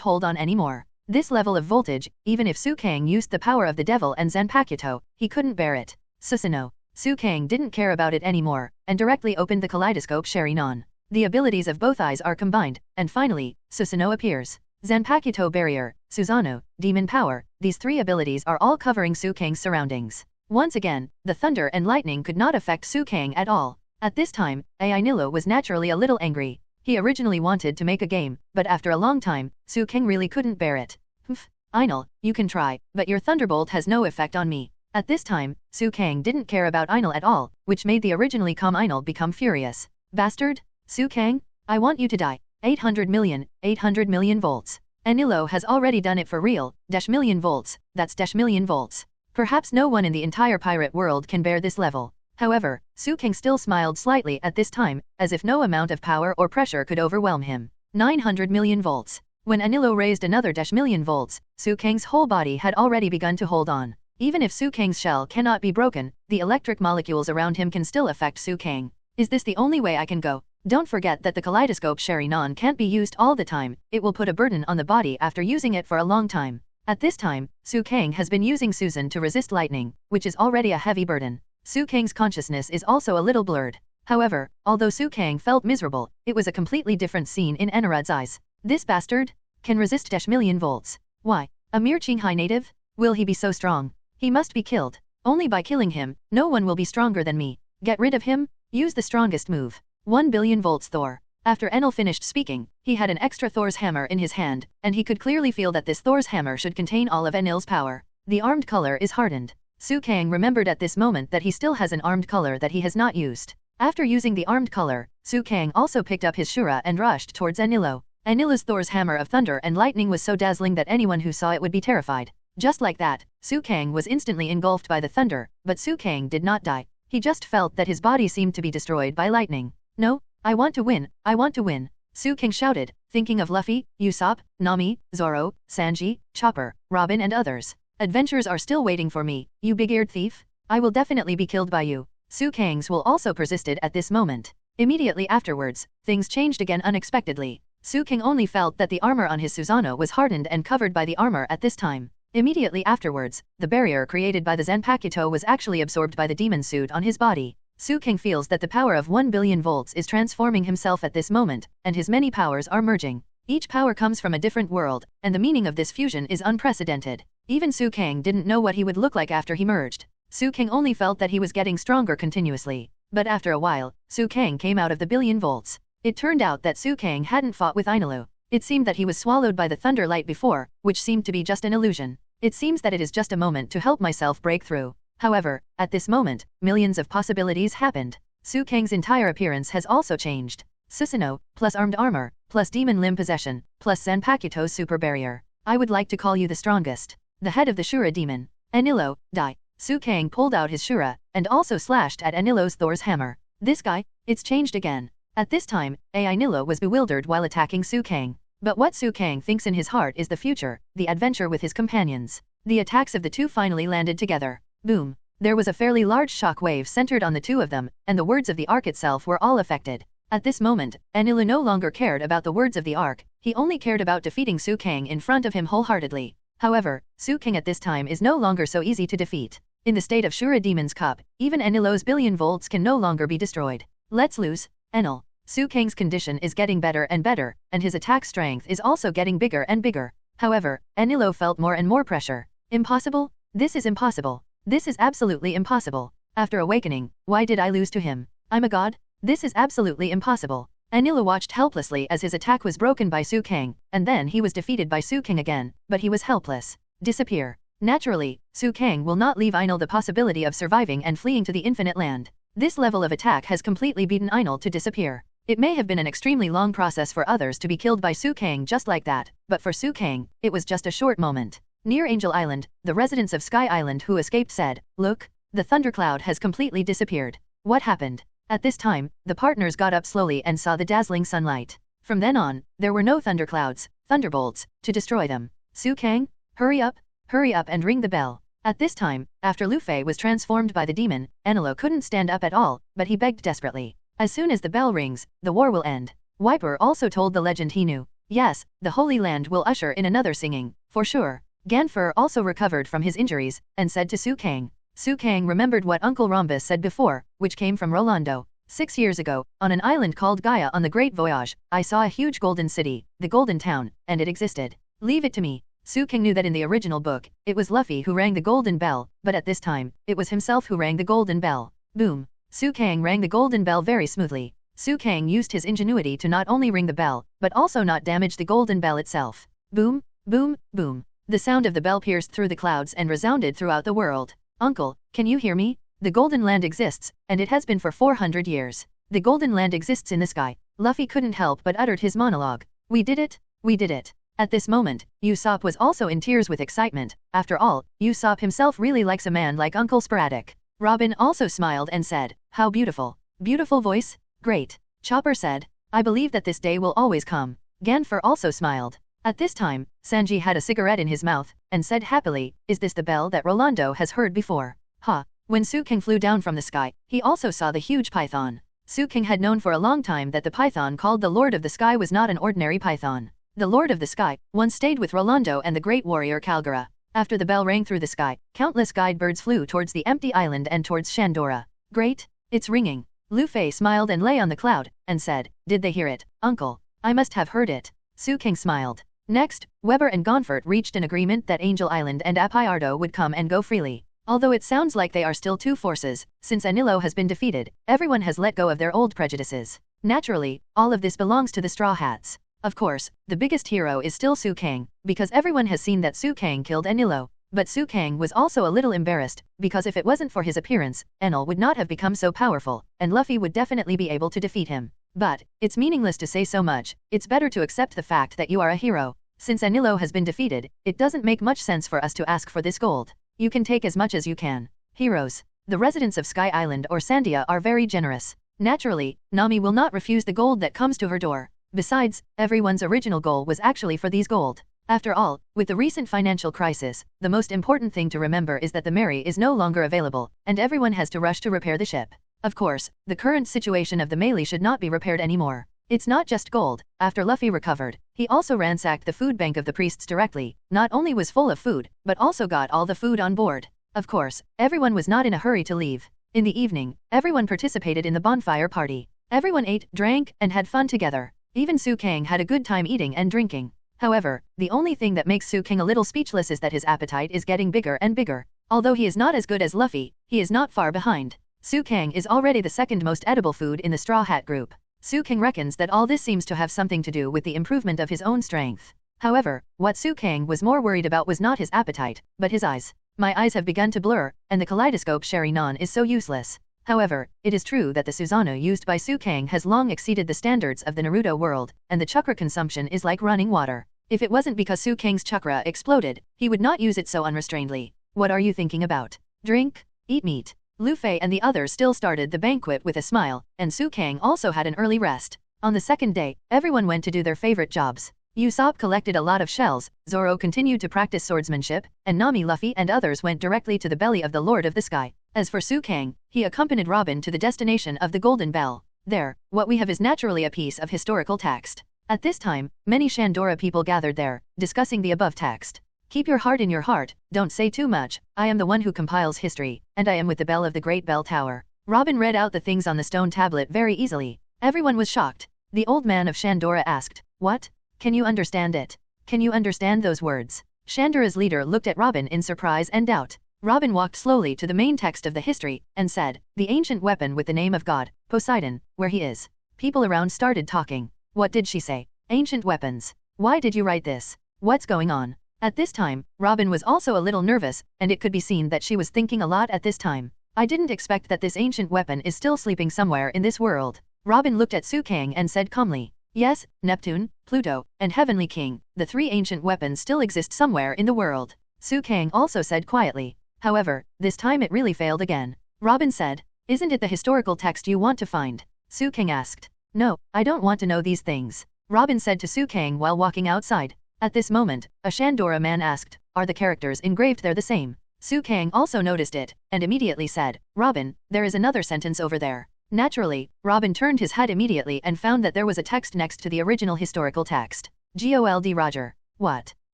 hold on anymore. This level of voltage, even if Suang used the power of the devil and Zanpakuto, he couldn't bear it. Susanoo. Suang didn't care about it anymore, and directly opened the kaleidoscope Sharingan. The abilities of both eyes are combined, and finally, Susanoo appears. Zanpakuto barrier, Susanoo, demon power, these 3 abilities are all covering Suang's surroundings. Once again, the thunder and lightning could not affect Suang at all. At this time, Enel was naturally a little angry. He originally wanted to make a game, but after a long time, Suang really couldn't bear it. Humph, Enel, you can try, but your thunderbolt has no effect on me. At this time, Suang didn't care about Enel at all, which made the originally calm Enel become furious. Bastard! Suang, I want you to die. 800 million volts. Enel has already done it for real, -million volts, that's -million volts. Perhaps no one in the entire pirate world can bear this level. However, Suang still smiled slightly at this time, as if no amount of power or pressure could overwhelm him. 900 million volts. When Enel raised another -million volts, Suang's whole body had already begun to hold on. Even if Suang's shell cannot be broken, the electric molecules around him can still affect Suang. Is this the only way I can go? Don't forget that the kaleidoscope Sharingan can't be used all the time, it will put a burden on the body after using it for a long time. At this time, Suang has been using Susan to resist lightning, which is already a heavy burden. Suang's consciousness is also a little blurred. However, although Suang felt miserable, it was a completely different scene in Enerad's eyes. This bastard can resist -million volts. Why? A mere Qinghai native? Will he be so strong? He must be killed. Only by killing him, no one will be stronger than me. Get rid of him? Use the strongest move. 1 billion volts Thor. After Enel finished speaking, he had an extra Thor's hammer in his hand, and he could clearly feel that this Thor's hammer should contain all of Enel's power. The armed color is hardened. Suang remembered at this moment that he still has an armed color that he has not used. After using the armed color, Suang also picked up his shura and rushed towards Enel. Enel's Thor's hammer of thunder and lightning was so dazzling that anyone who saw it would be terrified. Just like that, Suang was instantly engulfed by the thunder, but Suang did not die. He just felt that his body seemed to be destroyed by lightning. No, I want to win, I want to win. Suang shouted, thinking of Luffy, Usopp, Nami, Zoro, Sanji, Chopper, Robin and others. Adventures are still waiting for me, you big-eared thief. I will definitely be killed by you. Suang's will also persisted at this moment. Immediately afterwards, things changed again unexpectedly. Suang only felt that the armor on his Susanoo was hardened and covered by the armor at this time. Immediately afterwards, the barrier created by the Zanpakuto was actually absorbed by the demon suit on his body. Suang feels that the power of 1 billion volts is transforming himself at this moment, and his many powers are merging. Each power comes from a different world, and the meaning of this fusion is unprecedented. Even Suang didn't know what he would look like after he merged. Sutong only felt that he was getting stronger continuously. But after a while, Sutong came out of the billion volts. It turned out that Sutong hadn't fought with Enel. It seemed that he was swallowed by the thunder light before, which seemed to be just an illusion. It seems that it is just a moment to help myself break through. However, at this moment, millions of possibilities happened. Sutong's entire appearance has also changed. Susanoo, plus armed armor, plus demon limb possession, plus Zanpakuto's super barrier. I would like to call you the strongest. The head of the Shura demon. Enel, die. Sutong pulled out his Shura, and also slashed at Enel's Thor's hammer. This guy, it's changed again. At this time, Enel was bewildered while attacking Sutong. But what Sutong thinks in his heart is the future, the adventure with his companions. The attacks of the two finally landed together. Boom. There was a fairly large shock wave centered on the two of them, and the words of the arc itself were all affected. At this moment, Enel no longer cared about the words of the arc, he only cared about defeating Sutong in front of him wholeheartedly. However, Sutong at this time is no longer so easy to defeat. In the state of Shura Demon's Cup, even Enel's billion volts can no longer be destroyed. Let's lose, Enel. Sutong's condition is getting better and better, and his attack strength is also getting bigger and bigger. However, Enel felt more and more pressure. Impossible? This is impossible. This is absolutely impossible. After awakening, why did I lose to him? I'm a god? This is absolutely impossible. Enel watched helplessly as his attack was broken by Sutong, and then he was defeated by Sutong again, but he was helpless. Disappear. Naturally, Sutong will not leave Enel the possibility of surviving and fleeing to the infinite land. This level of attack has completely beaten Enel to disappear. It may have been an extremely long process for others to be killed by Sutong just like that, but for Sutong, it was just a short moment. Near Angel Island, the residents of Sky Island who escaped said, "Look, the thundercloud has completely disappeared. What happened?" At this time, the partners got up slowly and saw the dazzling sunlight. From then on, there were no thunderclouds, thunderbolts, to destroy them. Sutong, hurry up and ring the bell. At this time, after Luffy was transformed by the demon, Enel couldn't stand up at all, but he begged desperately. As soon as the bell rings, the war will end. Wiper also told the legend he knew. Yes, the Holy Land will usher in another singing, for sure. Ganfor also recovered from his injuries, and said to Sutong. Sutong remembered what Uncle Rhombus said before, which came from Rolando. 6 years ago, on an island called Gaia on the Great Voyage, I saw a huge golden city, the Golden Town, and it existed. Leave it to me. Sutong knew that in the original book, it was Luffy who rang the golden bell, but at this time, it was himself who rang the golden bell. Boom. Sutong rang the golden bell very smoothly. Sutong used his ingenuity to not only ring the bell, but also not damage the golden bell itself. Boom, boom, boom. The sound of the bell pierced through the clouds and resounded throughout the world. Uncle, can you hear me? The Golden Land exists, and it has been for 400 years. The Golden Land exists in the sky. Luffy couldn't help but uttered his monologue. We did it, we did it. At this moment, Usopp was also in tears with excitement. After all, Usopp himself really likes a man like Uncle Sporadic. Robin also smiled and said, "How beautiful. Beautiful voice? Great." Chopper said, "I believe that this day will always come." Ganfor also smiled. At this time, Sanji had a cigarette in his mouth, and said happily, "Is this the bell that Rolando has heard before?" Ha! When Sutong flew down from the sky, he also saw the huge python. Sutong had known for a long time that the python called the Lord of the Sky was not an ordinary python. The Lord of the Sky once stayed with Rolando and the great warrior Kalgara. After the bell rang through the sky, countless guide birds flew towards the empty island and towards Shandor. Great, it's ringing. Luffy smiled and lay on the cloud, and said, "Did they hear it, Uncle? I must have heard it." Sutong smiled. Next, Weber and Gonfort reached an agreement that Angel Island and Apia would come and go freely. Although it sounds like they are still two forces, since Enel has been defeated, everyone has let go of their old prejudices. Naturally, all of this belongs to the Straw Hats. Of course, the biggest hero is still Sutong, because everyone has seen that Sutong killed Enel. But Sutong was also a little embarrassed, because if it wasn't for his appearance, Enel would not have become so powerful, and Luffy would definitely be able to defeat him. But, it's meaningless to say so much, it's better to accept the fact that you are a hero. Since Enel has been defeated, it doesn't make much sense for us to ask for this gold. You can take as much as you can. Heroes. The residents of Sky Island or Sandia are very generous. Naturally, Nami will not refuse the gold that comes to her door. Besides, everyone's original goal was actually for these gold. After all, with the recent financial crisis, the most important thing to remember is that the Mary is no longer available, and everyone has to rush to repair the ship. Of course, the current situation of the Melee should not be repaired anymore. It's not just gold. After Luffy recovered, he also ransacked the food bank of the priests directly, not only was full of food, but also got all the food on board. Of course, everyone was not in a hurry to leave. In the evening, everyone participated in the bonfire party. Everyone ate, drank, and had fun together. Even Sutong had a good time eating and drinking. However, the only thing that makes Sutong a little speechless is that his appetite is getting bigger and bigger. Although he is not as good as Luffy, he is not far behind. Suang is already the second most edible food in the Straw Hat group. Suang reckons that all this seems to have something to do with the improvement of his own strength. However, what Suang was more worried about was not his appetite, but his eyes. My eyes have begun to blur, and the kaleidoscope Sherry Non is so useless. However, it is true that the Susanoo used by Suang has long exceeded the standards of the Naruto world, and the chakra consumption is like running water. If it wasn't because Suang's chakra exploded, he would not use it so unrestrainedly. What are you thinking about? Drink? Eat meat? Luffy and the others still started the banquet with a smile, and Suang also had an early rest. On the second day, everyone went to do their favorite jobs. Usopp collected a lot of shells, Zoro continued to practice swordsmanship, and Nami, Luffy and others went directly to the belly of the Lord of the Sky. As for Suang, he accompanied Robin to the destination of the Golden Bell. There, what we have is naturally a piece of historical text. At this time, many Shandora people gathered there, discussing the above text. Keep your heart in your heart, don't say too much, I am the one who compiles history, and I am with the bell of the Great Bell Tower. Robin read out the things on the stone tablet very easily. Everyone was shocked. The old man of Shandora asked, "What? Can you understand it? Can you understand those words?" Shandora's leader looked at Robin in surprise and doubt. Robin walked slowly to the main text of the history, and said, "The ancient weapon with the name of God, Poseidon, where he is." People around started talking. What did she say? Ancient weapons. Why did you write this? What's going on? At this time, Robin was also a little nervous, and it could be seen that she was thinking a lot at this time. I didn't expect that this ancient weapon is still sleeping somewhere in this world. Robin looked at Suang and said calmly, "Yes, Neptune, Pluto, and Heavenly King, the three ancient weapons still exist somewhere in the world." Suang also said quietly. However, this time it really failed again. Robin said, "Isn't it the historical text you want to find?" Suang asked. "No, I don't want to know these things," Robin said to Suang while walking outside. At this moment, a Shandora man asked, "Are the characters engraved there the same?" Suang also noticed it, and immediately said, "Robin, there is another sentence over there." Naturally, Robin turned his head immediately and found that there was a text next to the original historical text. Gold Roger. What?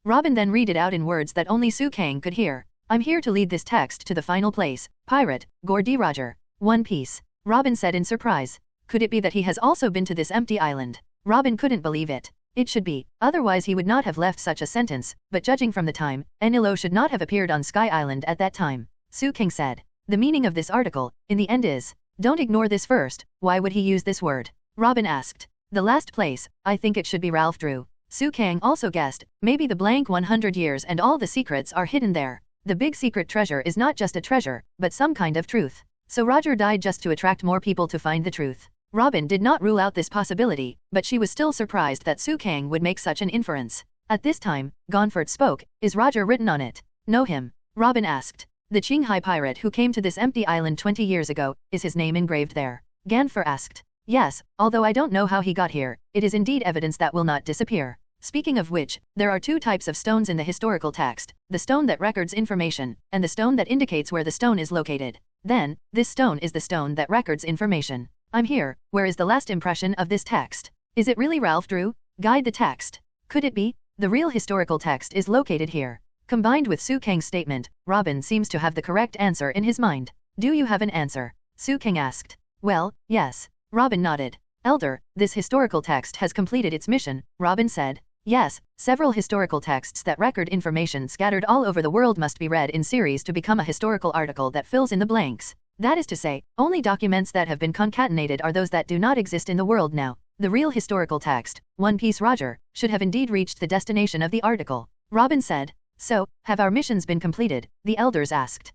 Robin then read it out in words that only Suang could hear. "I'm here to lead this text to the final place, Pirate, Gordy Roger. One Piece." Robin said in surprise. Could it be that he has also been to this empty island? Robin couldn't believe it. It should be, otherwise he would not have left such a sentence, but judging from the time, Enel should not have appeared on Sky Island at that time. Suang said, "The meaning of this article, in the end is, don't ignore this first, why would he use this word?" Robin asked. "The last place, I think it should be Ralph Drew." Suang also guessed, maybe the blank 100 years and all the secrets are hidden there. The big secret treasure is not just a treasure, but some kind of truth. So Roger died just to attract more people to find the truth. Robin did not rule out this possibility, but she was still surprised that Suang would make such an inference. At this time, Ganfor spoke, "Is Roger written on it?" "Know him?" Robin asked. "The Qinghai pirate who came to this empty island 20 years ago, is his name engraved there?" Ganfor asked. "Yes, although I don't know how he got here, it is indeed evidence that will not disappear." Speaking of which, there are two types of stones in the historical text, the stone that records information, and the stone that indicates where the stone is located. Then, this stone is the stone that records information. I'm here, where is the last impression of this text? Is it really Ralph Drew? Guide the text. Could it be? The real historical text is located here. Combined with Suang's statement, Robin seems to have the correct answer in his mind. "Do you have an answer?" Suang asked. "Well, yes." Robin nodded. "Elder, this historical text has completed its mission," Robin said. "Yes, several historical texts that record information scattered all over the world must be read in series to become a historical article that fills in the blanks. That is to say, only documents that have been concatenated are those that do not exist in the world now. The real historical text, One Piece Roger, should have indeed reached the destination of the article." Robin said. "So, have our missions been completed?" the elders asked.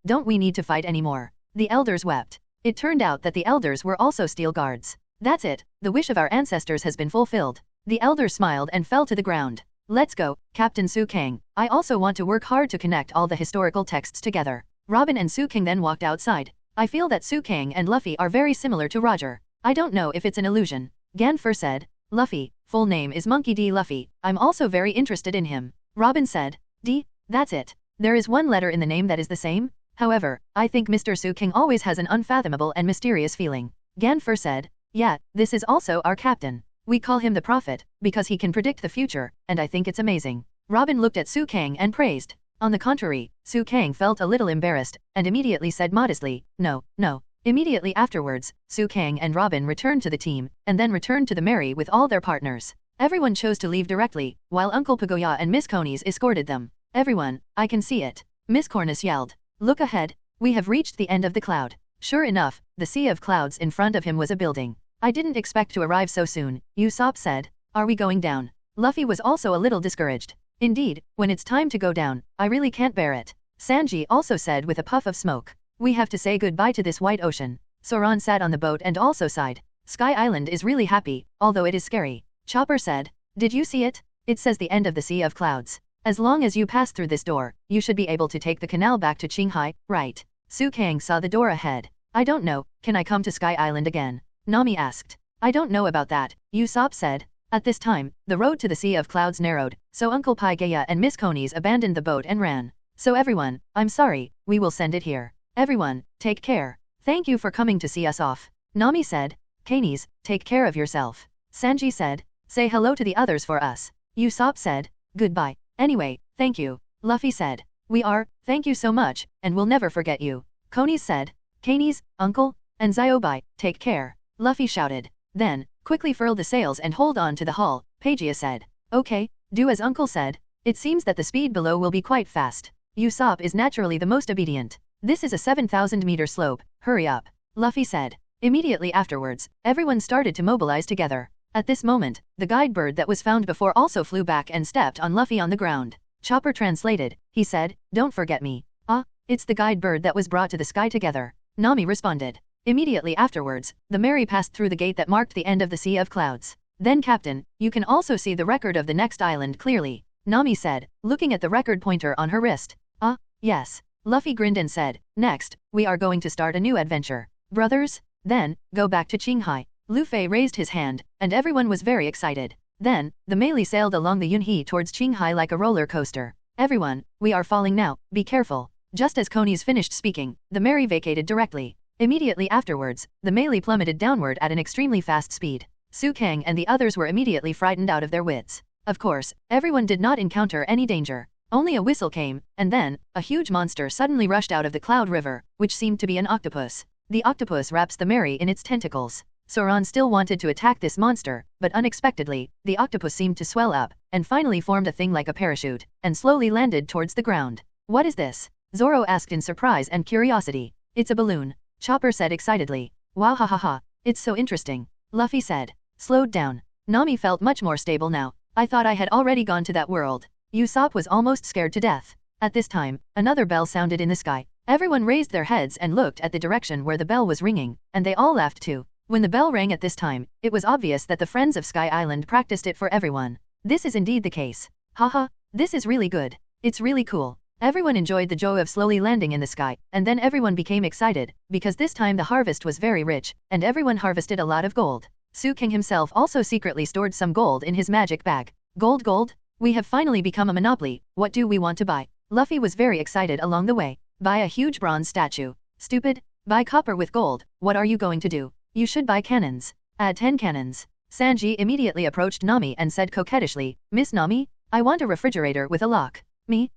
Don't we need to fight anymore?" The elders wept. It turned out that the elders were also steel guards. "That's it, the wish of our ancestors has been fulfilled." The elders smiled and fell to the ground. "Let's go, Captain Suang. I also want to work hard to connect all the historical texts together." Robin and Suang then walked outside. "I feel that Suang and Luffy are very similar to Roger. I don't know if it's an illusion." Ganfor said. "Luffy, full name is Monkey D. Luffy. I'm also very interested in him." Robin said. "D? That's it. There is one letter in the name that is the same. However, I think Mr. Suang always has an unfathomable and mysterious feeling." Ganfor said. "Yeah, this is also our captain. We call him the Prophet, because he can predict the future, and I think it's amazing." Robin looked at Suang and praised. On the contrary, Suang felt a little embarrassed, and immediately said modestly, "No, no." Immediately afterwards, Suang and Robin returned to the team, and then returned to the Mary with all their partners. Everyone chose to leave directly, while Uncle Pagoya and Miss Conies escorted them. "Everyone, I can see it. Miss Cornus yelled. Look ahead, we have reached the end of the cloud. Sure enough, the sea of clouds in front of him was a building. I didn't expect to arrive so soon, Usopp said. Are we going down? Luffy was also a little discouraged. Indeed, when it's time to go down, I really can't bear it. Sanji also said with a puff of smoke. We have to say goodbye to this white ocean. Zoan sat on the boat and also sighed. Sky Island is really happy, although it is scary. Chopper said. Did you see it? It says the end of the Sea of Clouds. As long as you pass through this door, you should be able to take the canal back to Qinghai, right? Suang saw the door ahead. I don't know, can I come to Sky Island again? Nami asked. I don't know about that, Usopp said. At this time, the road to the Sea of Clouds narrowed, so Uncle Paigeia and Miss Conies abandoned the boat and ran. So everyone, I'm sorry, we will send it here. Everyone, take care. Thank you for coming to see us off. Nami said. Kanies, take care of yourself. Sanji said. Say hello to the others for us. Usopp said. Goodbye. Anyway, thank you. Luffy said. We are, thank you so much, and we'll never forget you. Conies said. Kanies, Uncle, and Ziobai, take care. Luffy shouted. Then, quickly furl the sails and hold on to the hull, Paigeia said. Okay, do as Uncle said. It seems that the speed below will be quite fast. Usopp is naturally the most obedient. This is a 7,000-meter slope, hurry up. Luffy said. Immediately afterwards, everyone started to mobilize together. At this moment, the guide bird that was found before also flew back and stepped on Luffy on the ground. Chopper translated, he said, don't forget me. Ah, it's the guide bird that was brought to the sky together. Nami responded. Immediately afterwards, the Mary passed through the gate that marked the end of the Sea of Clouds. Then Captain, you can also see the record of the next island clearly, Nami said, looking at the record pointer on her wrist. Ah, yes. Luffy grinned and said, next, we are going to start a new adventure. Brothers? Then, go back to Qinghai. Luffy raised his hand, and everyone was very excited. Then, the melee sailed along the Yunhe towards Qinghai like a roller coaster. Everyone, we are falling now, be careful. Just as Conies finished speaking, the Mary vacated directly. Immediately afterwards, the melee plummeted downward at an extremely fast speed. Suang and the others were immediately frightened out of their wits. Of course, everyone did not encounter any danger. Only a whistle came, and then, a huge monster suddenly rushed out of the Cloud River, which seemed to be an octopus. The octopus wraps the Mary in its tentacles. Zoan still wanted to attack this monster, but unexpectedly, the octopus seemed to swell up, and finally formed a thing like a parachute, and slowly landed towards the ground. What is this? Zoro asked in surprise and curiosity. It's a balloon, Chopper said excitedly. Wow ha ha ha, it's so interesting. Luffy said. Slowed down. Nami felt much more stable now. I thought I had already gone to that world. Usopp was almost scared to death. At this time, another bell sounded in the sky. Everyone raised their heads and looked at the direction where the bell was ringing, and they all laughed too. When the bell rang at this time, it was obvious that the friends of Sky Island practiced it for everyone. This is indeed the case. Haha, this is really good. It's really cool. Everyone enjoyed the joy of slowly landing in the sky, and then everyone became excited, because this time the harvest was very rich, and everyone harvested a lot of gold. Suang himself also secretly stored some gold in his magic bag. Gold? We have finally become a monopoly, what do we want to buy? Luffy was very excited along the way. Buy a huge bronze statue. Stupid. Buy copper with gold, what are you going to do? You should buy cannons. Add 10 cannons. Sanji immediately approached Nami and said coquettishly, Miss Nami, I want a refrigerator with a lock. Me,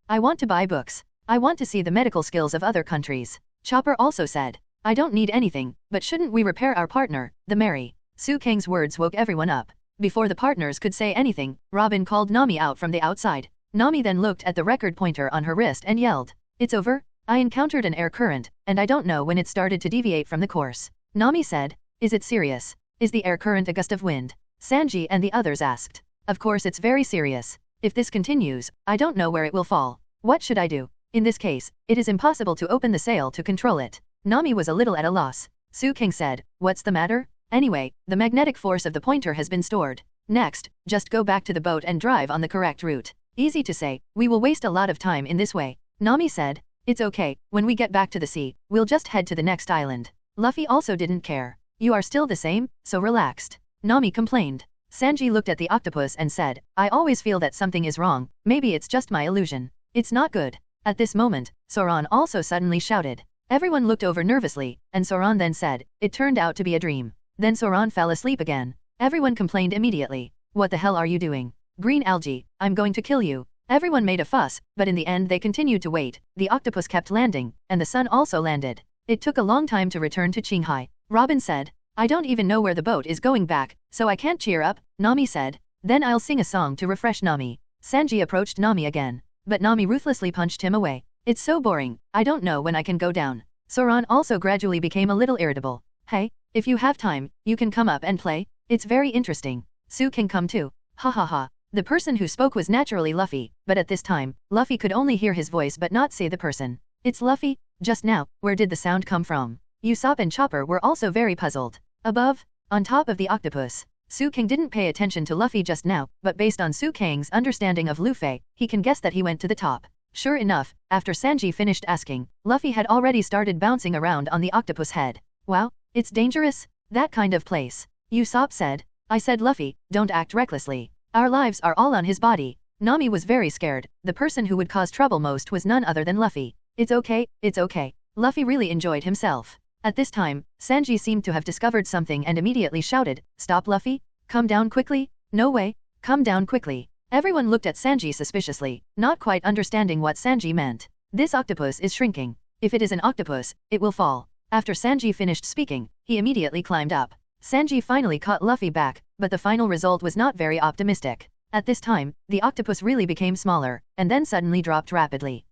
I want to buy books. I want to see the medical skills of other countries. Chopper also said, I don't need anything, but shouldn't we repair our partner, the Mary? Suang's words woke everyone up. Before the partners could say anything, Robin called Nami out from the outside. Nami then looked at the record pointer on her wrist and yelled, It's over? I encountered an air current, and I don't know when it started to deviate from the course. Nami said, Is it serious? Is the air current a gust of wind? Sanji and the others asked. Of course it's very serious. If this continues, I don't know where it will fall. What should I do? In this case, it is impossible to open the sail to control it. Nami was a little at a loss. Suang said, What's the matter? Anyway, the magnetic force of the pointer has been stored. Next, just go back to the boat and drive on the correct route. Easy to say, we will waste a lot of time in this way. Nami said, It's okay, when we get back to the sea, we'll just head to the next island. Luffy also didn't care. You are still the same, so relaxed. Nami complained. Sanji looked at the octopus and said, I always feel that something is wrong, maybe it's just my illusion. It's not good. At this moment, Zoan also suddenly shouted. Everyone looked over nervously, and Zoan then said, It turned out to be a dream. Then Zoan fell asleep again. Everyone complained immediately. What the hell are you doing? Green algae, I'm going to kill you. Everyone made a fuss, but in the end they continued to wait. The octopus kept landing, and the sun also landed. It took a long time to return to Qinghai. Robin said, I don't even know where the boat is going back, so I can't cheer up, Nami said. Then I'll sing a song to refresh Nami. Sanji approached Nami again, but Nami ruthlessly punched him away. It's so boring, I don't know when I can go down. Zoan also gradually became a little irritable. Hey, if you have time, you can come up and play. It's very interesting. Sue can come too. Ha ha ha. The person who spoke was naturally Luffy, but at this time, Luffy could only hear his voice but not see the person. It's Luffy? Just now, where did the sound come from? Usopp and Chopper were also very puzzled. Above, on top of the octopus. Suang didn't pay attention to Luffy just now, but based on Suang's understanding of Luffy, he can guess that he went to the top. Sure enough, after Sanji finished asking, Luffy had already started bouncing around on the octopus head. Wow, it's dangerous? That kind of place. Usopp said. I said Luffy, don't act recklessly. Our lives are all on his body. Nami was very scared. The person who would cause trouble most was none other than Luffy. It's okay, it's okay. Luffy really enjoyed himself. At this time, Sanji seemed to have discovered something and immediately shouted, Stop Luffy? Come down quickly? No way, come down quickly. Everyone looked at Sanji suspiciously, not quite understanding what Sanji meant. This octopus is shrinking. If it is an octopus, it will fall. After Sanji finished speaking, he immediately climbed up. Sanji finally caught Luffy back, but the final result was not very optimistic. At this time, the octopus really became smaller, and then suddenly dropped rapidly.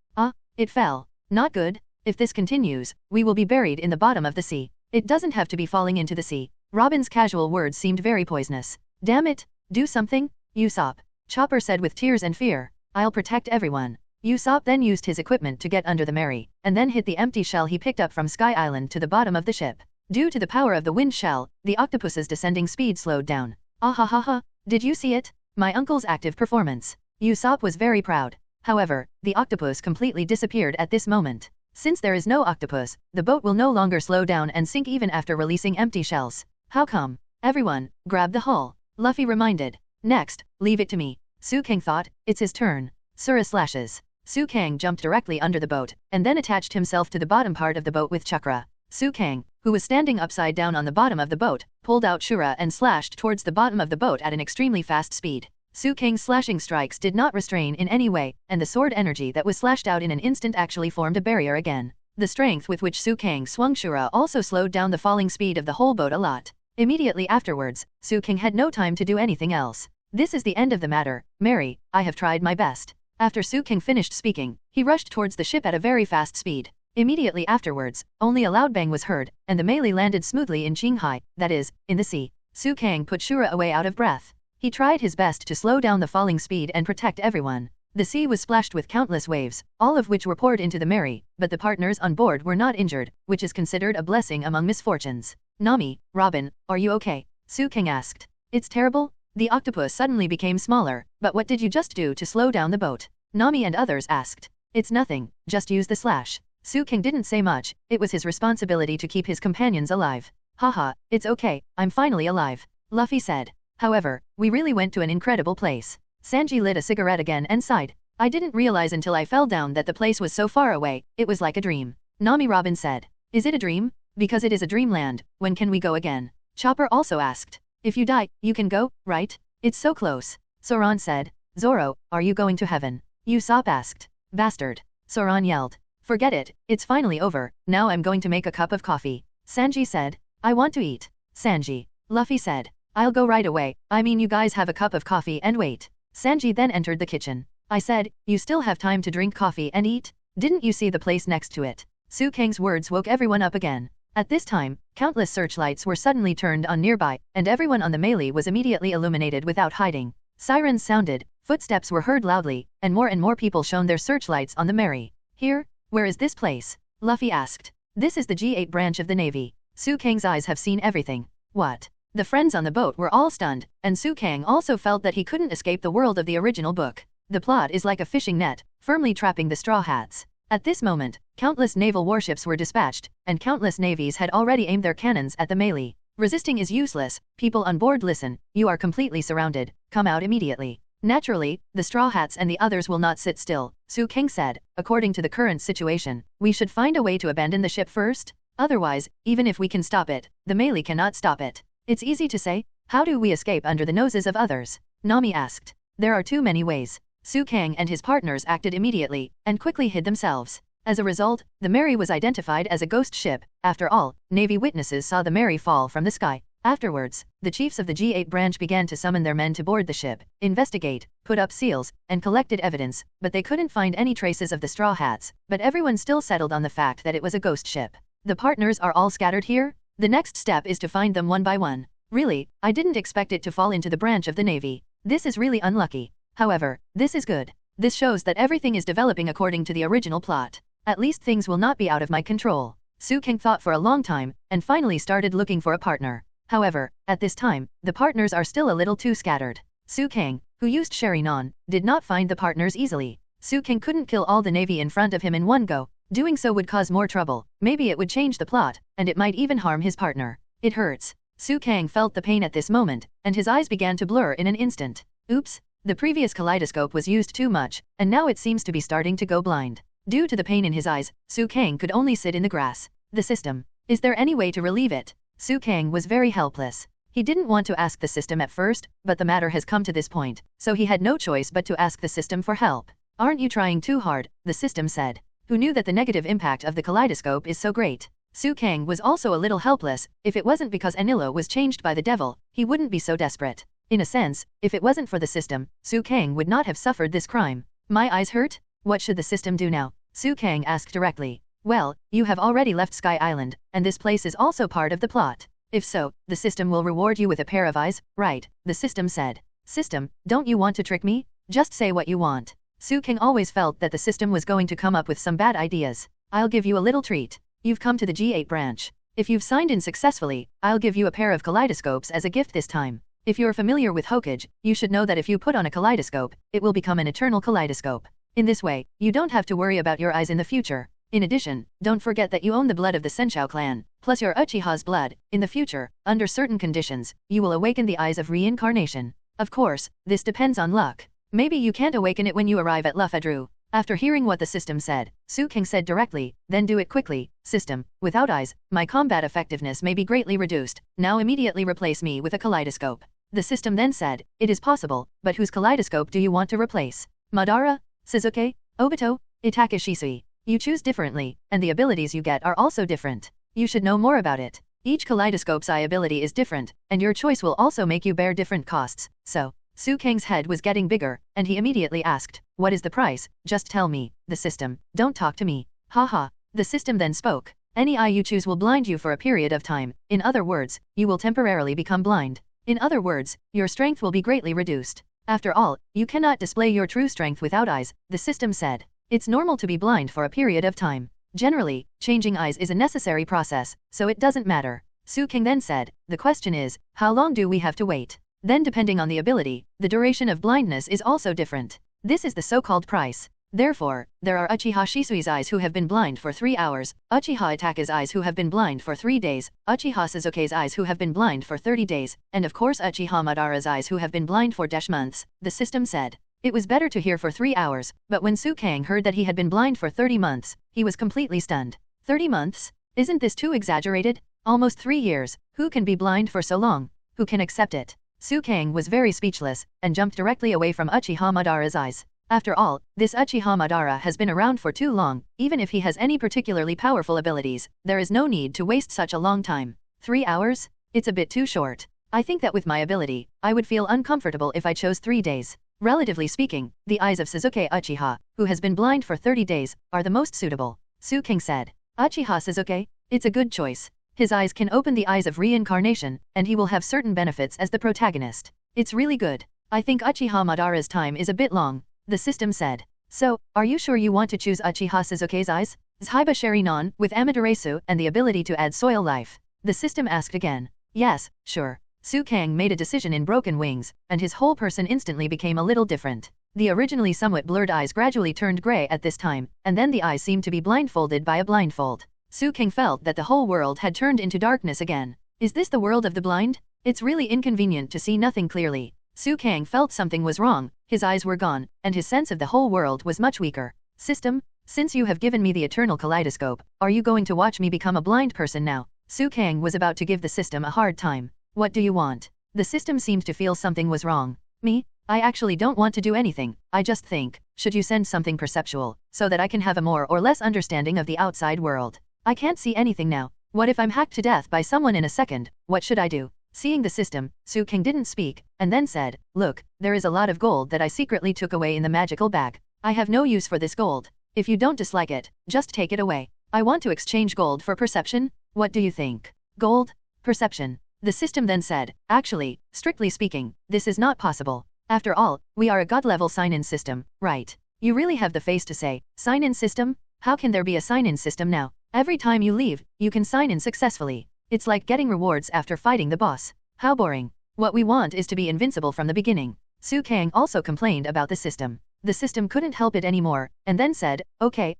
It fell. Not good. If this continues, we will be buried in the bottom of the sea. It doesn't have to be falling into the sea. Robin's casual words seemed very poisonous. Damn it, do something, Usopp. Chopper said with tears and fear. I'll protect everyone. Usopp then used his equipment to get under the Mary, and then hit the empty shell he picked up from Sky Island to the bottom of the ship. Due to the power of the wind shell, the octopus's descending speed slowed down. Ahahaha, did you see it? My uncle's active performance. Usopp was very proud. However, the octopus completely disappeared at this moment. Since there is no octopus, the boat will no longer slow down and sink even after releasing empty shells. How come? Everyone, grab the hull. Luffy reminded. Next, leave it to me. Suang thought, it's his turn. Sura slashes. Suang jumped directly under the boat, and then attached himself to the bottom part of the boat with chakra. Suang, who was standing upside down on the bottom of the boat, pulled out Shura and slashed towards the bottom of the boat at an extremely fast speed. Suang's slashing strikes did not restrain in any way, and the sword energy that was slashed out in an instant actually formed a barrier again. The strength with which Suang swung Shura also slowed down the falling speed of the whole boat a lot. Immediately afterwards, Suang had no time to do anything else. This is the end of the matter, Mary, I have tried my best. After Suang finished speaking, he rushed towards the ship at a very fast speed. Immediately afterwards, only a loud bang was heard, and the melee landed smoothly in Qinghai, that is, in the sea. Suang put Shura away out of breath. He tried his best to slow down the falling speed and protect everyone. The sea was splashed with countless waves, all of which were poured into the Mary, but the partners on board were not injured, which is considered a blessing among misfortunes. Nami, Robin, are you okay? Suang asked. It's terrible. The octopus suddenly became smaller, but what did you just do to slow down the boat? Nami and others asked. It's nothing, just use the slash. Suang didn't say much, it was his responsibility to keep his companions alive. Haha, it's okay, I'm finally alive. Luffy said. However, we really went to an incredible place. Sanji lit a cigarette again and sighed. I didn't realize until I fell down that the place was so far away, it was like a dream. Nami Robin said. Is it a dream? Because it is a dreamland, when can we go again? Chopper also asked. If you die, you can go, right? It's so close. Zoan said. Zoro, are you going to heaven? Usopp asked. Bastard. Zoan yelled. Forget it, it's finally over, now I'm going to make a cup of coffee. Sanji said. I want to eat. Sanji. Luffy said. I'll go right away, I mean you guys have a cup of coffee and wait. Sanji then entered the kitchen. I said, you still have time to drink coffee and eat? Didn't you see the place next to it? Suang's words woke everyone up again. At this time, countless searchlights were suddenly turned on nearby, and everyone on the melee was immediately illuminated without hiding. Sirens sounded, footsteps were heard loudly, and more people shone their searchlights on the Mary. Here? Where is this place? Luffy asked. This is the G8 branch of the Navy. Suang's eyes have seen everything. What? The friends on the boat were all stunned, and Suang also felt that he couldn't escape the world of the original book. The plot is like a fishing net, firmly trapping the Straw Hats. At this moment, countless naval warships were dispatched, and countless navies had already aimed their cannons at the melee. Resisting is useless, people on board listen, you are completely surrounded, come out immediately. Naturally, the Straw Hats and the others will not sit still, Suang said. According to the current situation, we should find a way to abandon the ship first. Otherwise, even if we can stop it, the melee cannot stop it. It's easy to say, how do we escape under the noses of others? Nami asked. There are too many ways. Suang and his partners acted immediately, and quickly hid themselves. As a result, the Mary was identified as a ghost ship. After all, Navy witnesses saw the Mary fall from the sky. Afterwards, the chiefs of the G8 branch began to summon their men to board the ship, investigate, put up seals, and collected evidence, but they couldn't find any traces of the Straw Hats, but everyone still settled on the fact that it was a ghost ship. The partners are all scattered here? The next step is to find them one by one. Really, I didn't expect it to fall into the branch of the Navy. This is really unlucky. However, this is good. This shows that everything is developing according to the original plot. At least things will not be out of my control. Suang thought for a long time, and finally started looking for a partner. However, at this time, the partners are still a little too scattered. Suang, who used Sherinon, did not find the partners easily. Suang couldn't kill all the Navy in front of him in one go. Doing so would cause more trouble. Maybe it would change the plot, and it might even harm his partner. It hurts. Suang felt the pain at this moment, and his eyes began to blur in an instant. Oops, the previous kaleidoscope was used too much, and now it seems to be starting to go blind. Due to the pain in his eyes, Suang could only sit in the grass. The system. Is there any way to relieve it? Suang was very helpless. He didn't want to ask the system at first, but the matter has come to this point, so he had no choice but to ask the system for help. Aren't you trying too hard? The system said. Who knew that the negative impact of the kaleidoscope is so great? Suang was also a little helpless. If it wasn't because Enel was changed by the devil, he wouldn't be so desperate. In a sense, if it wasn't for the system, Suang would not have suffered this crime. My eyes hurt? What should the system do now? Suang asked directly. Well, you have already left Sky Island, and this place is also part of the plot. If so, the system will reward you with a pair of eyes, right? The system said. System, don't you want to trick me? Just say what you want. Suang always felt that the system was going to come up with some bad ideas. I'll give you a little treat. You've come to the G8 branch. If you've signed in successfully, I'll give you a pair of kaleidoscopes as a gift this time. If you're familiar with Hokage, you should know that if you put on a kaleidoscope, it will become an eternal kaleidoscope. In this way, you don't have to worry about your eyes in the future. In addition, don't forget that you own the blood of the Senshou clan, plus your Uchiha's blood. In the future, under certain conditions, you will awaken the eyes of reincarnation. Of course, this depends on luck. Maybe you can't awaken it when you arrive at Lufadru. After hearing what the system said, Suang said directly, then do it quickly. System, without eyes, my combat effectiveness may be greatly reduced. Now immediately replace me with a kaleidoscope. The system then said, it is possible, but whose kaleidoscope do you want to replace? Madara? Suzuki? Obito? Itachi Shisui? You choose differently, and the abilities you get are also different. You should know more about it. Each kaleidoscope's eye ability is different, and your choice will also make you bear different costs. So, Suang's head was getting bigger, and he immediately asked, what is the price? Just tell me. The system, don't talk to me. Haha. The system then spoke. Any eye you choose will blind you for a period of time. In other words, you will temporarily become blind. In other words, your strength will be greatly reduced. After all, you cannot display your true strength without eyes, the system said. It's normal to be blind for a period of time. Generally, changing eyes is a necessary process, so it doesn't matter. Suang then said, the question is, how long do we have to wait? Then depending on the ability, the duration of blindness is also different. This is the so-called price. Therefore, there are Uchiha Shisui's eyes who have been blind for 3 hours, Uchiha Itachi's eyes who have been blind for 3 days, Uchiha Suzuki's eyes who have been blind for 30 days, and of course Uchiha Madara's eyes who have been blind for months, the system said. It was better to hear for 3 hours, but when Suang heard that he had been blind for 30 months, he was completely stunned. 30 months? Isn't this too exaggerated? Almost 3 years. Who can be blind for so long? Who can accept it? Suang was very speechless, and jumped directly away from Uchiha Madara's eyes. After all, this Uchiha Madara has been around for too long. Even if he has any particularly powerful abilities, there is no need to waste such a long time. 3 hours? It's a bit too short. I think that with my ability, I would feel uncomfortable if I chose 3 days. Relatively speaking, the eyes of Suzuki Uchiha, who has been blind for 30 days, are the most suitable. Suang said. Uchiha Suzuki? It's a good choice. His eyes can open the eyes of reincarnation, and he will have certain benefits as the protagonist. It's really good. I think Uchiha Madara's time is a bit long, the system said. So, are you sure you want to choose Uchiha Suzuki's eyes? Zhiba Sherinon, with Amaterasu and the ability to add soil life. The system asked again. Yes, sure. Suang made a decision in broken wings, and his whole person instantly became a little different. The originally somewhat blurred eyes gradually turned gray at this time, and then the eyes seemed to be blindfolded by a blindfold. Suang felt that the whole world had turned into darkness again. Is this the world of the blind? It's really inconvenient to see nothing clearly. Suang felt something was wrong, his eyes were gone, and his sense of the whole world was much weaker. System, since you have given me the eternal kaleidoscope, are you going to watch me become a blind person now? Suang was about to give the system a hard time. What do you want? The system seemed to feel something was wrong. Me? I actually don't want to do anything. I just think, should you send something perceptual, so that I can have a more or less understanding of the outside world? I can't see anything now. What if I'm hacked to death by someone in a second? What should I do? Seeing the system, Suang didn't speak, and then said, "Look, there is a lot of gold that I secretly took away in the magical bag. I have no use for this gold. If you don't dislike it, just take it away. I want to exchange gold for perception. What do you think?" Gold? Perception. The system then said, "Actually, strictly speaking, this is not possible. After all, we are a god-level sign-in system, right? You really have the face to say, sign-in system? How can there be a sign-in system now? Every time you leave, you can sign in successfully. It's like getting rewards after fighting the boss. How boring. What we want is to be invincible from the beginning." Suang also complained about the system. The system couldn't help it anymore, and then said, okay,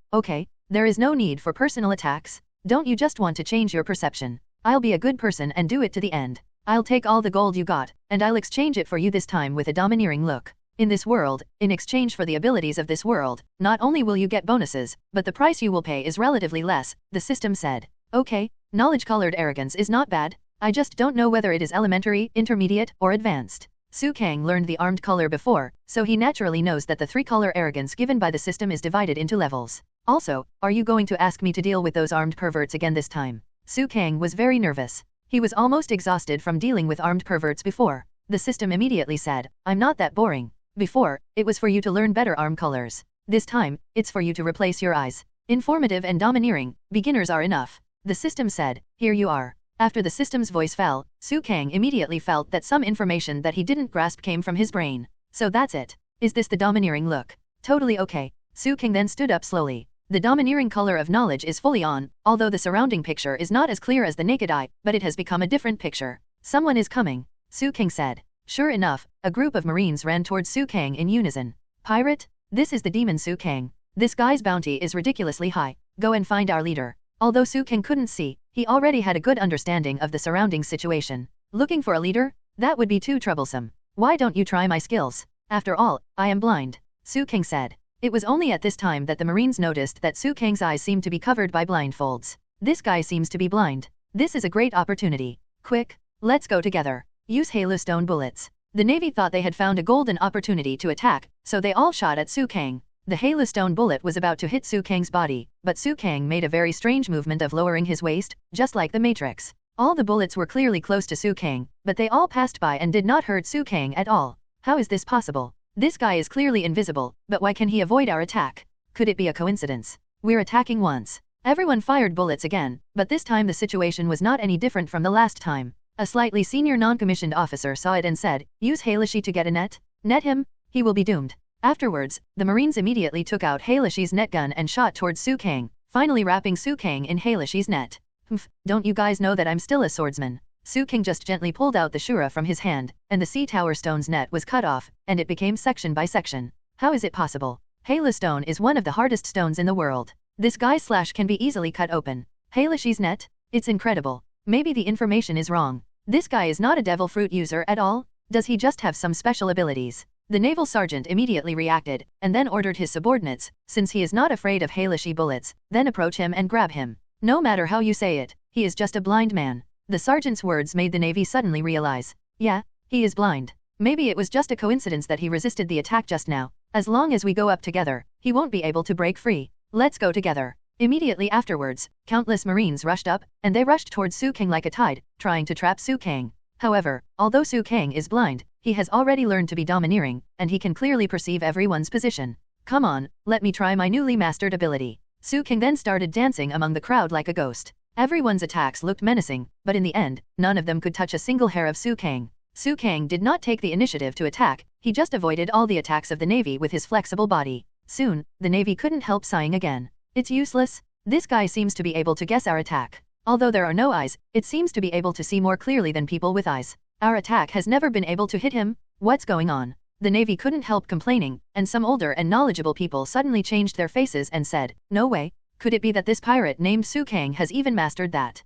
there is no need for personal attacks. Don't you just want to change your perception? I'll be a good person and do it to the end. I'll take all the gold you got, and I'll exchange it for you this time with a domineering look. In this world, in exchange for the abilities of this world, not only will you get bonuses, but the price you will pay is relatively less, the system said. Okay, knowledge-colored arrogance is not bad. I just don't know whether it is elementary, intermediate, or advanced. Suang learned the armed color before, so he naturally knows that the three-color arrogance given by the system is divided into levels. Also, are you going to ask me to deal with those armed perverts again this time? Suang was very nervous. He was almost exhausted from dealing with armed perverts before. The system immediately said, "I'm not that boring. Before, it was for you to learn better arm colors. This time, it's for you to replace your eyes. Informative and domineering, beginners are enough." The system said, "Here you are." After the system's voice fell, Suang immediately felt that some information that he didn't grasp came from his brain. So that's it. Is this the domineering look? Totally okay. Suang then stood up slowly. The domineering color of knowledge is fully on, although the surrounding picture is not as clear as the naked eye, but it has become a different picture. Someone is coming, Suang said. Sure enough, a group of Marines ran towards Suang in unison. Pirate? This is the demon Suang. This guy's bounty is ridiculously high. Go and find our leader. Although Suang couldn't see, he already had a good understanding of the surrounding situation. Looking for a leader? That would be too troublesome. Why don't you try my skills? After all, I am blind, Suang said. It was only at this time that the Marines noticed that Suang's eyes seemed to be covered by blindfolds. This guy seems to be blind. This is a great opportunity. Quick, let's go together. Use hailstone bullets. The Navy thought they had found a golden opportunity to attack, so they all shot at Suang. The hailstone bullet was about to hit Suang's body, but Suang made a very strange movement of lowering his waist, just like the Matrix. All the bullets were clearly close to Suang, but they all passed by and did not hurt Suang at all. How is this possible? This guy is clearly invisible, but why can he avoid our attack? Could it be a coincidence? We're attacking once. Everyone fired bullets again, but this time the situation was not any different from the last time. A slightly senior non-commissioned officer saw it and said, "Use Hailashii to get a net. Net him, he will be doomed." Afterwards, the Marines immediately took out Hailashii's net gun and shot towards Suang, finally wrapping Suang in Hailashii's net. "Humph, don't you guys know that I'm still a swordsman?" Suang just gently pulled out the shura from his hand, and the sea tower stone's net was cut off, and it became section by section. How is it possible? Hailstone is one of the hardest stones in the world. This guy's slash can be easily cut open. Hailashii's net? It's incredible. Maybe the information is wrong. This guy is not a devil fruit user at all? Does he just have some special abilities? The naval sergeant immediately reacted, and then ordered his subordinates, since he is not afraid of Hailashii bullets, then approach him and grab him. No matter how you say it, he is just a blind man. The sergeant's words made the Navy suddenly realize. Yeah, he is blind. Maybe it was just a coincidence that he resisted the attack just now. As long as we go up together, he won't be able to break free. Let's go together. Immediately afterwards, countless Marines rushed up, and they rushed towards Suang like a tide, trying to trap Suang. However, although Suang is blind, he has already learned to be domineering, and he can clearly perceive everyone's position. Come on, let me try my newly mastered ability. Suang then started dancing among the crowd like a ghost. Everyone's attacks looked menacing, but in the end, none of them could touch a single hair of Suang. Suang did not take the initiative to attack, he just avoided all the attacks of the Navy with his flexible body. Soon, the Navy couldn't help sighing again. It's useless. This guy seems to be able to guess our attack. Although there are no eyes, it seems to be able to see more clearly than people with eyes. Our attack has never been able to hit him. What's going on? The Navy couldn't help complaining, and some older and knowledgeable people suddenly changed their faces and said, "No way. Could it be that this pirate named Suang has even mastered that?"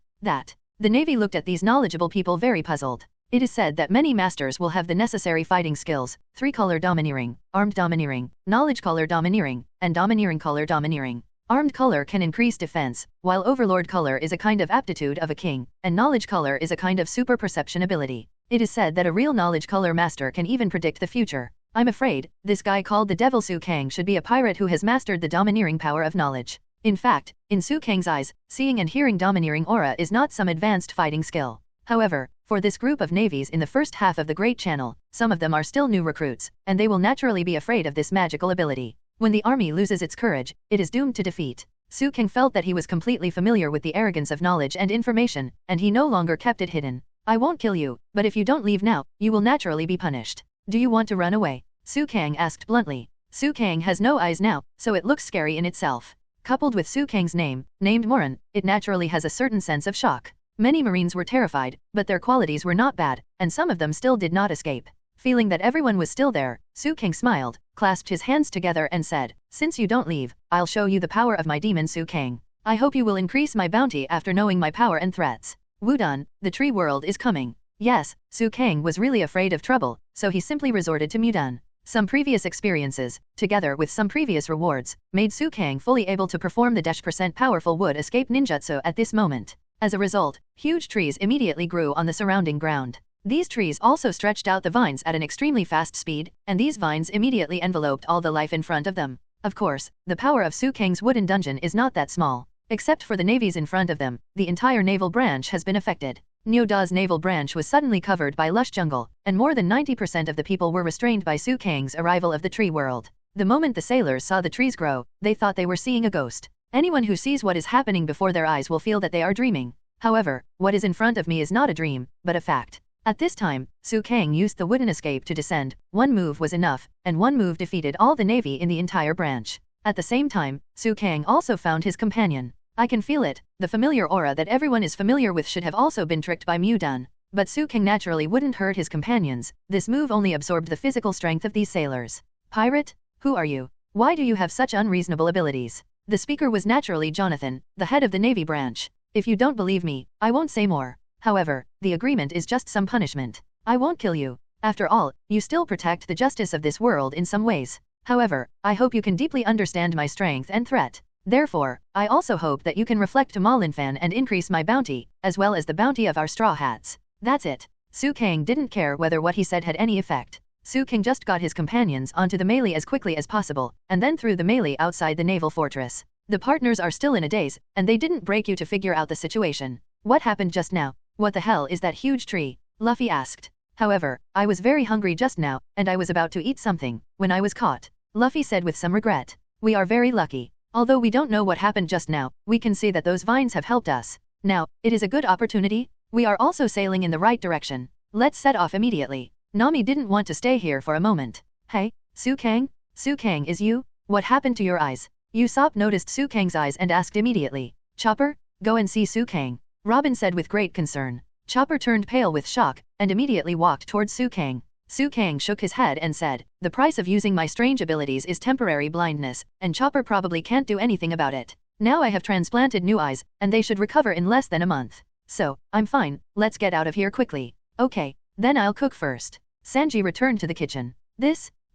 The Navy looked at these knowledgeable people very puzzled. It is said that many masters will have the necessary fighting skills: 3-color domineering, armed domineering, knowledge color domineering, and domineering color domineering. Armed color can increase defense, while overlord color is a kind of aptitude of a king, and knowledge color is a kind of super perception ability. It is said that a real knowledge color master can even predict the future. I'm afraid, this guy called the Devil Suang should be a pirate who has mastered the domineering power of knowledge. In fact, in Suang's eyes, seeing and hearing domineering aura is not some advanced fighting skill. However, For this group of navies in the first half of the Great Channel, some of them are still new recruits, and they will naturally be afraid of this magical ability. When the army loses its courage, it is doomed to defeat. Sutong felt that he was completely familiar with the arrogance of knowledge and information, and he no longer kept it hidden. I won't kill you, but if you don't leave now, you will naturally be punished. Do you want to run away? Suang asked bluntly. Suang has no eyes now, so it looks scary in itself. Coupled with Suang's name, named Morin, it naturally has a certain sense of shock. Many Marines were terrified, but their qualities were not bad, and some of them still did not escape. Feeling that everyone was still there, Suang smiled, clasped his hands together and said, "Since you don't leave, I'll show you the power of my demon Suang. I hope you will increase my bounty after knowing my power and threats. Wudun, the tree world is coming." Yes, Suang was really afraid of trouble, so he simply resorted to Mudun. Some previous experiences, together with some previous rewards, made Suang fully able to perform the % powerful wood escape ninjutsu at this moment. As a result, huge trees immediately grew on the surrounding ground. These trees also stretched out the vines at an extremely fast speed, and these vines immediately enveloped all the life in front of them. Of course, the power of Suang's wooden dungeon is not that small. Except for the navies in front of them, the entire naval branch has been affected. Nyoda's naval branch was suddenly covered by lush jungle, and more than 90% of the people were restrained by Suang's arrival of the tree world. The moment the sailors saw the trees grow, they thought they were seeing a ghost. Anyone who sees what is happening before their eyes will feel that they are dreaming. However, what is in front of me is not a dream, but a fact. At this time, Suang used the wooden escape to descend. One move was enough, and one move defeated all the navy in the entire branch. At the same time, Suang also found his companion. I can feel it, the familiar aura that everyone is familiar with should have also been tricked by Mudun. But Suang naturally wouldn't hurt his companions, this move only absorbed the physical strength of these sailors. Pirate? Who are you? Why do you have such unreasonable abilities? The speaker was naturally Jonathan, the head of the Navy branch. If you don't believe me, I won't say more. However, the agreement is just some punishment. I won't kill you. After all, you still protect the justice of this world in some ways. However, I hope you can deeply understand my strength and threat. Therefore, I also hope that you can reflect to Malinfan and increase my bounty, as well as the bounty of our straw hats. That's it. Suang didn't care whether what he said had any effect. Suang just got his companions onto the melee as quickly as possible, and then threw the melee outside the naval fortress. The partners are still in a daze, and they didn't break you to figure out the situation. What happened just now? What the hell is that huge tree? Luffy asked. However, I was very hungry just now, and I was about to eat something, when I was caught. Luffy said with some regret. We are very lucky. Although we don't know what happened just now, we can see that those vines have helped us. Now, it is a good opportunity. We are also sailing in the right direction. Let's set off immediately. Nami didn't want to stay here for a moment. Hey, Suang? Suang, is you? What happened to your eyes? Usopp noticed Suang's eyes and asked immediately. Chopper, go and see Suang. Robin said with great concern. Chopper turned pale with shock, and immediately walked towards Suang. Suang shook his head and said, the price of using my strange abilities is temporary blindness, and Chopper probably can't do anything about it. Now I have transplanted new eyes, and they should recover in less than a month. So, I'm fine, let's get out of here quickly. Okay, then I'll cook first. Sanji returned to the kitchen.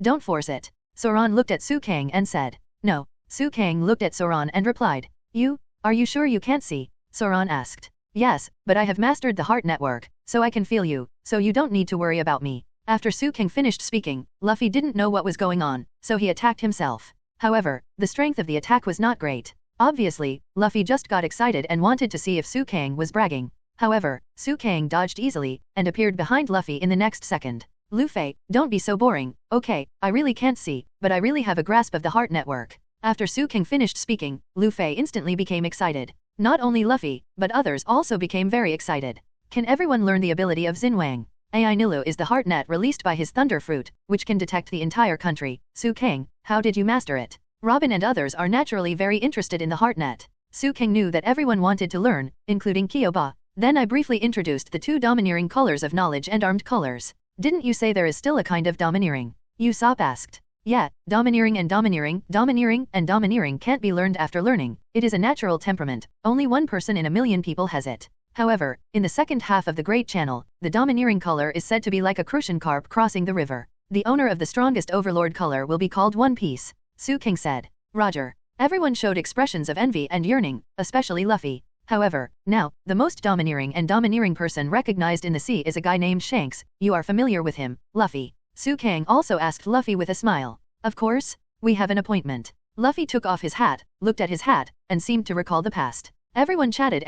Don't force it. Soran looked at Suang and said. No. Suang looked at Soran and replied. Are you sure you can't see? Soran asked. Yes, but I have mastered the heart network, so I can feel you, so you don't need to worry about me. After Suang finished speaking, Luffy didn't know what was going on, so he attacked himself. However, the strength of the attack was not great. Obviously, Luffy just got excited and wanted to see if Suang was bragging. However, Suang dodged easily, and appeared behind Luffy in the next second. Luffy, don't be so boring. Okay, I really can't see, but I really have a grasp of the heart network. After Suang finished speaking, Luffy instantly became excited. Not only Luffy, but others also became very excited. Can everyone learn the ability of Xinwang? Ai Nilu is the heart net released by his thunder fruit, which can detect the entire country. Suang, how did you master it? Robin and others are naturally very interested in the heart net. Suang knew that everyone wanted to learn, including Kyoba. Then I briefly introduced the two domineering colors of knowledge and armed colors. Didn't you say there is still a kind of domineering? Usopp asked. Yeah, domineering and domineering can't be learned after learning. It is a natural temperament. Only one person in a million people has it. However, in the second half of the Great Channel, the domineering color is said to be like a crucian carp crossing the river. The owner of the strongest overlord color will be called One Piece. Suang said. Roger. Everyone showed expressions of envy and yearning, especially Luffy. However, now, the most domineering person recognized in the sea is a guy named Shanks. You are familiar with him, Luffy. Suang also asked Luffy with a smile. Of course, we have an appointment. Luffy took off his hat, looked at his hat, and seemed to recall the past. Everyone chatted,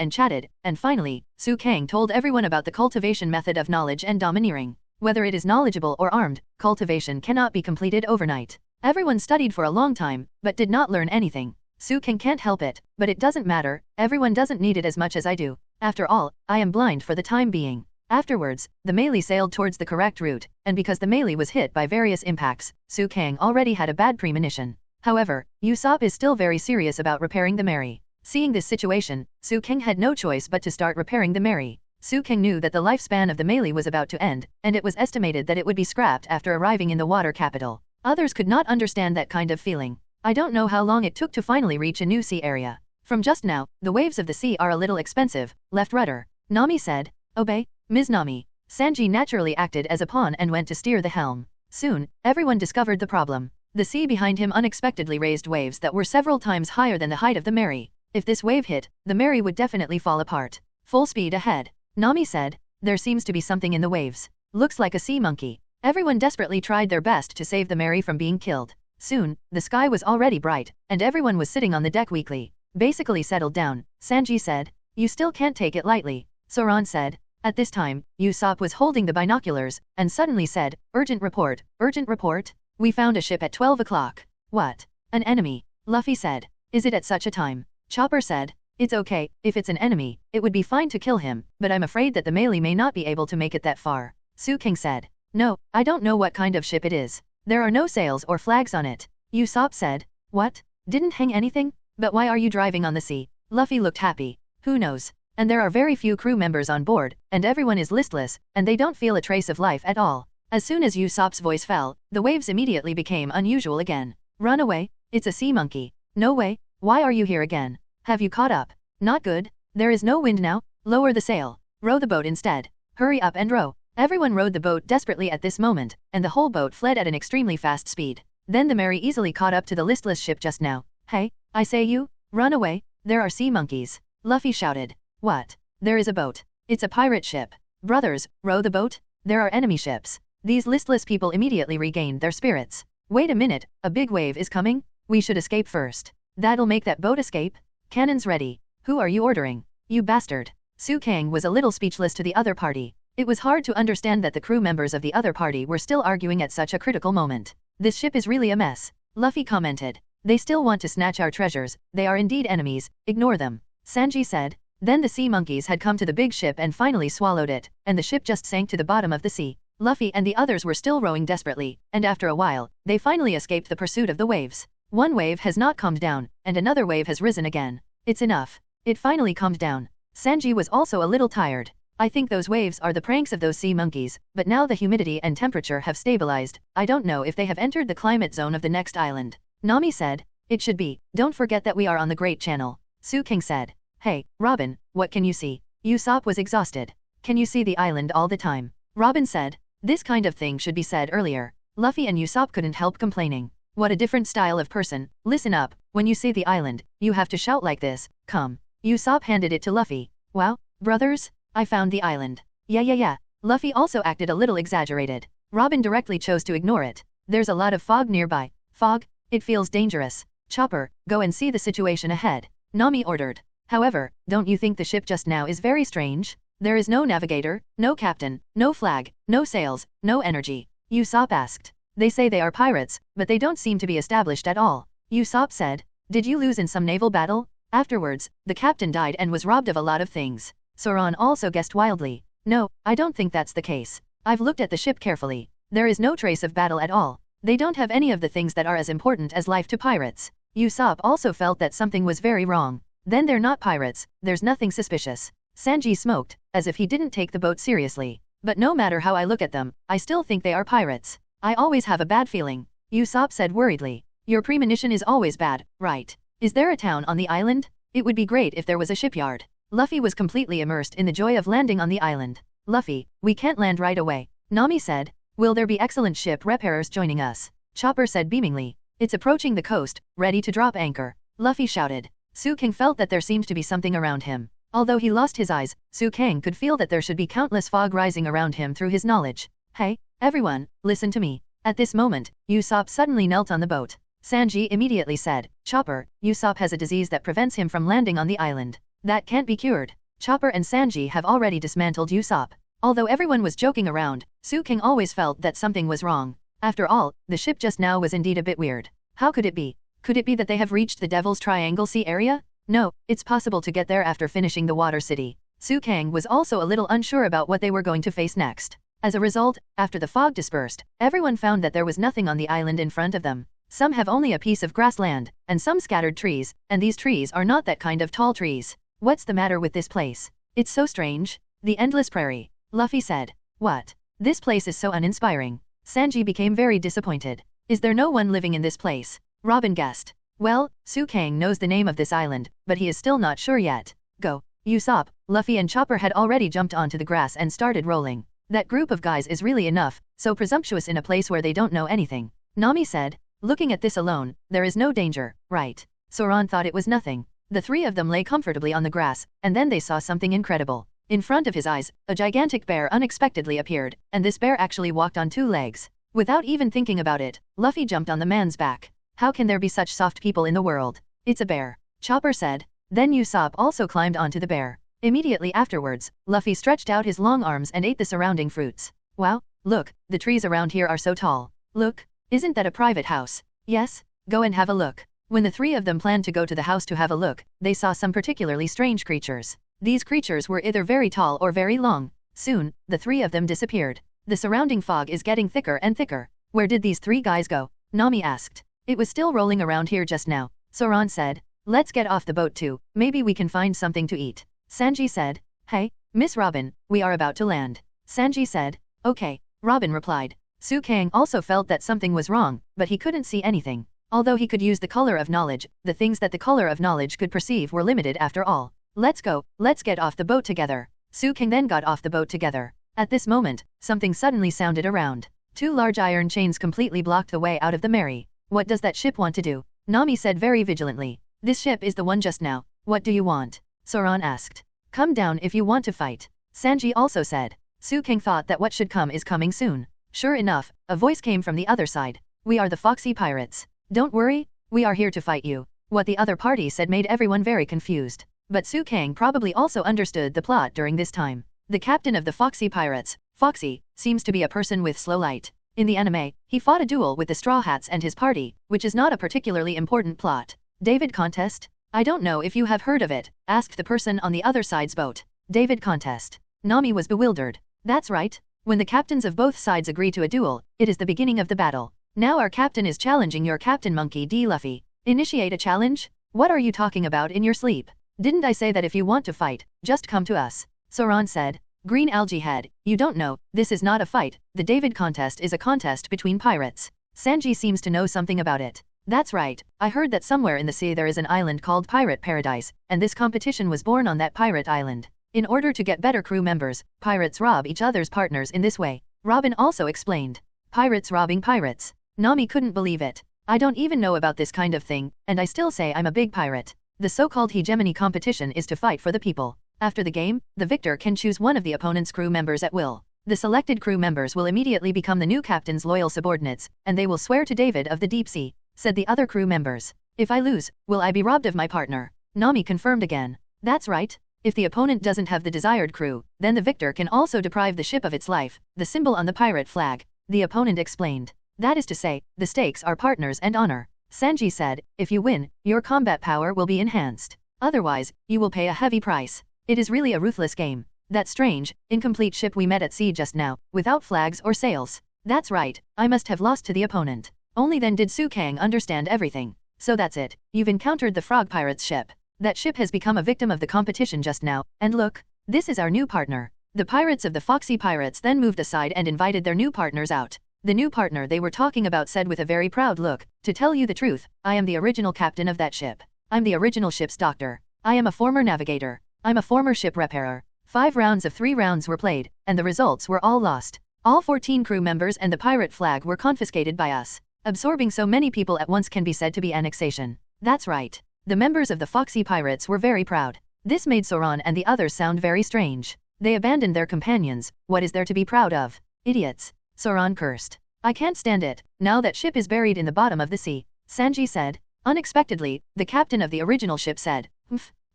and finally, Suang told everyone about the cultivation method of knowledge and domineering. Whether it is knowledgeable or armed, cultivation cannot be completed overnight. Everyone studied for a long time, but did not learn anything. Suang can't help it, but it doesn't matter, everyone doesn't need it as much as I do. After all, I am blind for the time being. Afterwards, the melee sailed towards the correct route, and because the melee was hit by various impacts, Suang already had a bad premonition. However, Usopp is still very serious about repairing the Mary. Seeing this situation, Suang had no choice but to start repairing the Mary. Suang knew that the lifespan of the melee was about to end, and it was estimated that it would be scrapped after arriving in the water capital. Others could not understand that kind of feeling. I don't know how long it took to finally reach a new sea area. From just now, the waves of the sea are a little expensive, left rudder. Nami said. Obey, Ms. Nami. Sanji naturally acted as a pawn and went to steer the helm. Soon, everyone discovered the problem. The sea behind him unexpectedly raised waves that were several times higher than the height of the Mary. If this wave hit, the Mary would definitely fall apart. Full speed ahead. Nami said. There seems to be something in the waves. Looks like a sea monkey. Everyone desperately tried their best to save the Mary from being killed. Soon, the sky was already bright, and everyone was sitting on the deck weakly. Basically settled down, Sanji said. You still can't take it lightly. Zoan said. At this time, Usopp was holding the binoculars, and suddenly said, Urgent report, urgent report. We found a ship at 12 o'clock. What? An enemy? Luffy said. Is it at such a time? Chopper said. It's okay, if it's an enemy, it would be fine to kill him, but I'm afraid that the melee may not be able to make it that far. Suang said. No, I don't know what kind of ship it is. There are no sails or flags on it. Usopp said. What? Didn't hang anything? But why are you driving on the sea? Luffy looked happy. Who knows? And there are very few crew members on board, and everyone is listless, and they don't feel a trace of life at all. As soon as Usopp's voice fell, the waves immediately became unusual again. Run away? It's a sea monkey. No way. Why are you here again? Have you caught up? Not good. There is no wind now. Lower the sail. Row the boat instead. Hurry up and row. Everyone rowed the boat desperately at this moment, and the whole boat fled at an extremely fast speed. Then the Mary easily caught up to the listless ship just now. Hey, I say you, run away, there are sea monkeys. Luffy shouted. What? There is a boat. It's a pirate ship. Brothers, row the boat? There are enemy ships. These listless people immediately regained their spirits. Wait a minute, a big wave is coming? We should escape first. That'll make that boat escape? Cannons ready. Who are you ordering? You bastard. Suang was a little speechless to the other party. It was hard to understand that the crew members of the other party were still arguing at such a critical moment. This ship is really a mess. Luffy commented. They still want to snatch our treasures, they are indeed enemies, ignore them. Sanji said. Then the sea monkeys had come to the big ship and finally swallowed it, and the ship just sank to the bottom of the sea. Luffy and the others were still rowing desperately, and after a while, they finally escaped the pursuit of the waves. One wave has not calmed down, and another wave has risen again. It's enough. It finally calmed down. Sanji was also a little tired. I think those waves are the pranks of those sea monkeys, but now the humidity and temperature have stabilized. I don't know if they have entered the climate zone of the next island. Nami said. It should be. Don't forget that we are on the Great Channel. Suang said. Hey, Robin, what can you see? Usopp was exhausted. Can you see the island all the time? Robin said. This kind of thing should be said earlier. Luffy and Usopp couldn't help complaining. What a different style of person. Listen up, when you see the island, you have to shout like this. Come. Usopp handed it to Luffy. Wow, brothers? I found the island. Yeah. Luffy also acted a little exaggerated. Robin directly chose to ignore it. There's a lot of fog nearby. Fog? It feels dangerous. Chopper, go and see the situation ahead. Nami ordered. However, don't you think the ship just now is very strange? There is no navigator, no captain, no flag, no sails, no energy. Usopp asked. They say they are pirates, but they don't seem to be established at all. Usopp said. Did you lose in some naval battle? Afterwards, the captain died and was robbed of a lot of things. Zoan also guessed wildly. No, I don't think that's the case. I've looked at the ship carefully. There is no trace of battle at all. They don't have any of the things that are as important as life to pirates. Usopp also felt that something was very wrong. Then they're not pirates, there's nothing suspicious. Sanji smoked, as if he didn't take the boat seriously. But no matter how I look at them, I still think they are pirates. I always have a bad feeling. Usopp said worriedly. Your premonition is always bad, right? Is there a town on the island? It would be great if there was a shipyard. Luffy was completely immersed in the joy of landing on the island. Luffy, we can't land right away. Nami said. Will there be excellent ship repairers joining us? Chopper said beamingly. It's approaching the coast, ready to drop anchor. Luffy shouted. Suang felt that there seemed to be something around him. Although he lost his eyes, Suang could feel that there should be countless fog rising around him through his knowledge. Hey, everyone, listen to me. At this moment, Usopp suddenly knelt on the boat. Sanji immediately said, Chopper, Usopp has a disease that prevents him from landing on the island. That can't be cured. Chopper and Sanji have already dismantled Usopp. Although everyone was joking around, Suang always felt that something was wrong. After all, the ship just now was indeed a bit weird. How could it be? Could it be that they have reached the Devil's Triangle Sea area? No, it's possible to get there after finishing the Water City. Suang was also a little unsure about what they were going to face next. As a result, after the fog dispersed, everyone found that there was nothing on the island in front of them. Some have only a piece of grassland, and some scattered trees, and these trees are not that kind of tall trees. What's the matter with this place? It's so strange. The endless prairie. Luffy said. What? This place is so uninspiring. Sanji became very disappointed. Is there no one living in this place? Robin guessed. Well, Suang knows the name of this island, but he is still not sure yet. Go. Usopp, Luffy and Chopper had already jumped onto the grass and started rolling. That group of guys is really enough, so presumptuous in a place where they don't know anything. Nami said. Looking at this alone, there is no danger, right? Zoan thought it was nothing. The three of them lay comfortably on the grass, and then they saw something incredible. In front of his eyes, a gigantic bear unexpectedly appeared, and this bear actually walked on 2 legs. Without even thinking about it, Luffy jumped on the man's back. How can there be such soft people in the world? It's a bear. Chopper said. Then Usopp also climbed onto the bear. Immediately afterwards, Luffy stretched out his long arms and ate the surrounding fruits. Wow, look, the trees around here are so tall. Look, isn't that a private house? Yes, go and have a look. When the three of them planned to go to the house to have a look, they saw some particularly strange creatures. These creatures were either very tall or very long. Soon, the three of them disappeared. The surrounding fog is getting thicker and thicker. Where did these 3 guys go? Nami asked. It was still rolling around here just now. Zoan said. Let's get off the boat too, maybe we can find something to eat. Sanji said. Hey, Miss Robin, we are about to land. Sanji said. Okay, Robin replied. Suang also felt that something was wrong, but he couldn't see anything. Although he could use the color of knowledge, the things that the color of knowledge could perceive were limited after all. Let's go, let's get off the boat together. Suang then got off the boat together. At this moment, something suddenly sounded around. 2 large iron chains completely blocked the way out of the Mary. What does that ship want to do? Nami said very vigilantly. This ship is the one just now. What do you want? Zoan asked. Come down if you want to fight. Sanji also said. Suang thought that what should come is coming soon. Sure enough, a voice came from the other side. We are the Foxy Pirates. Don't worry, we are here to fight you. What the other party said made everyone very confused. But Suang probably also understood the plot during this time. The captain of the Foxy Pirates, Foxy, seems to be a person with slow light. In the anime, he fought a duel with the Straw Hats and his party, which is not a particularly important plot. David contest? I don't know if you have heard of it, asked the person on the other side's boat. David contest. Nami was bewildered. That's right. When the captains of both sides agree to a duel, it is the beginning of the battle. Now our captain is challenging your captain Monkey D. Luffy. Initiate a challenge? What are you talking about in your sleep? Didn't I say that if you want to fight, just come to us? Zoan said. Green Algae Head, you don't know, this is not a fight, the David contest is a contest between pirates. Sanji seems to know something about it. That's right, I heard that somewhere in the sea there is an island called Pirate Paradise, and this competition was born on that pirate island. In order to get better crew members, pirates rob each other's partners in this way. Robin also explained. Pirates robbing pirates. Nami couldn't believe it. I don't even know about this kind of thing, and I still say I'm a big pirate. The so-called hegemony competition is to fight for the people. After the game, the victor can choose one of the opponent's crew members at will. The selected crew members will immediately become the new captain's loyal subordinates, and they will swear to David of the Deep Sea, said the other crew members. If I lose, will I be robbed of my partner? Nami confirmed again. That's right. If the opponent doesn't have the desired crew, then the victor can also deprive the ship of its life, the symbol on the pirate flag, the opponent explained. That is to say, the stakes are partners and honor. Sanji said, if you win, your combat power will be enhanced. Otherwise, you will pay a heavy price. It is really a ruthless game. That strange, incomplete ship we met at sea just now, without flags or sails. That's right, I must have lost to the opponent. Only then did Suang understand everything. So that's it, you've encountered the Frog Pirates ship. That ship has become a victim of the competition just now, and look, this is our new partner. The pirates of the Foxy Pirates then moved aside and invited their new partners out. The new partner they were talking about said with a very proud look, to tell you the truth, I am the original captain of that ship. I'm the original ship's doctor. I am a former navigator. I'm a former ship repairer. 5 rounds of 3 rounds were played, and the results were all lost. All 14 crew members and the pirate flag were confiscated by us. Absorbing so many people at once can be said to be annexation. That's right. The members of the Foxy Pirates were very proud. This made Zoan and the others sound very strange. They abandoned their companions. What is there to be proud of? Idiots. Zoan cursed. I can't stand it. Now that ship is buried in the bottom of the sea. Sanji said. Unexpectedly, the captain of the original ship said.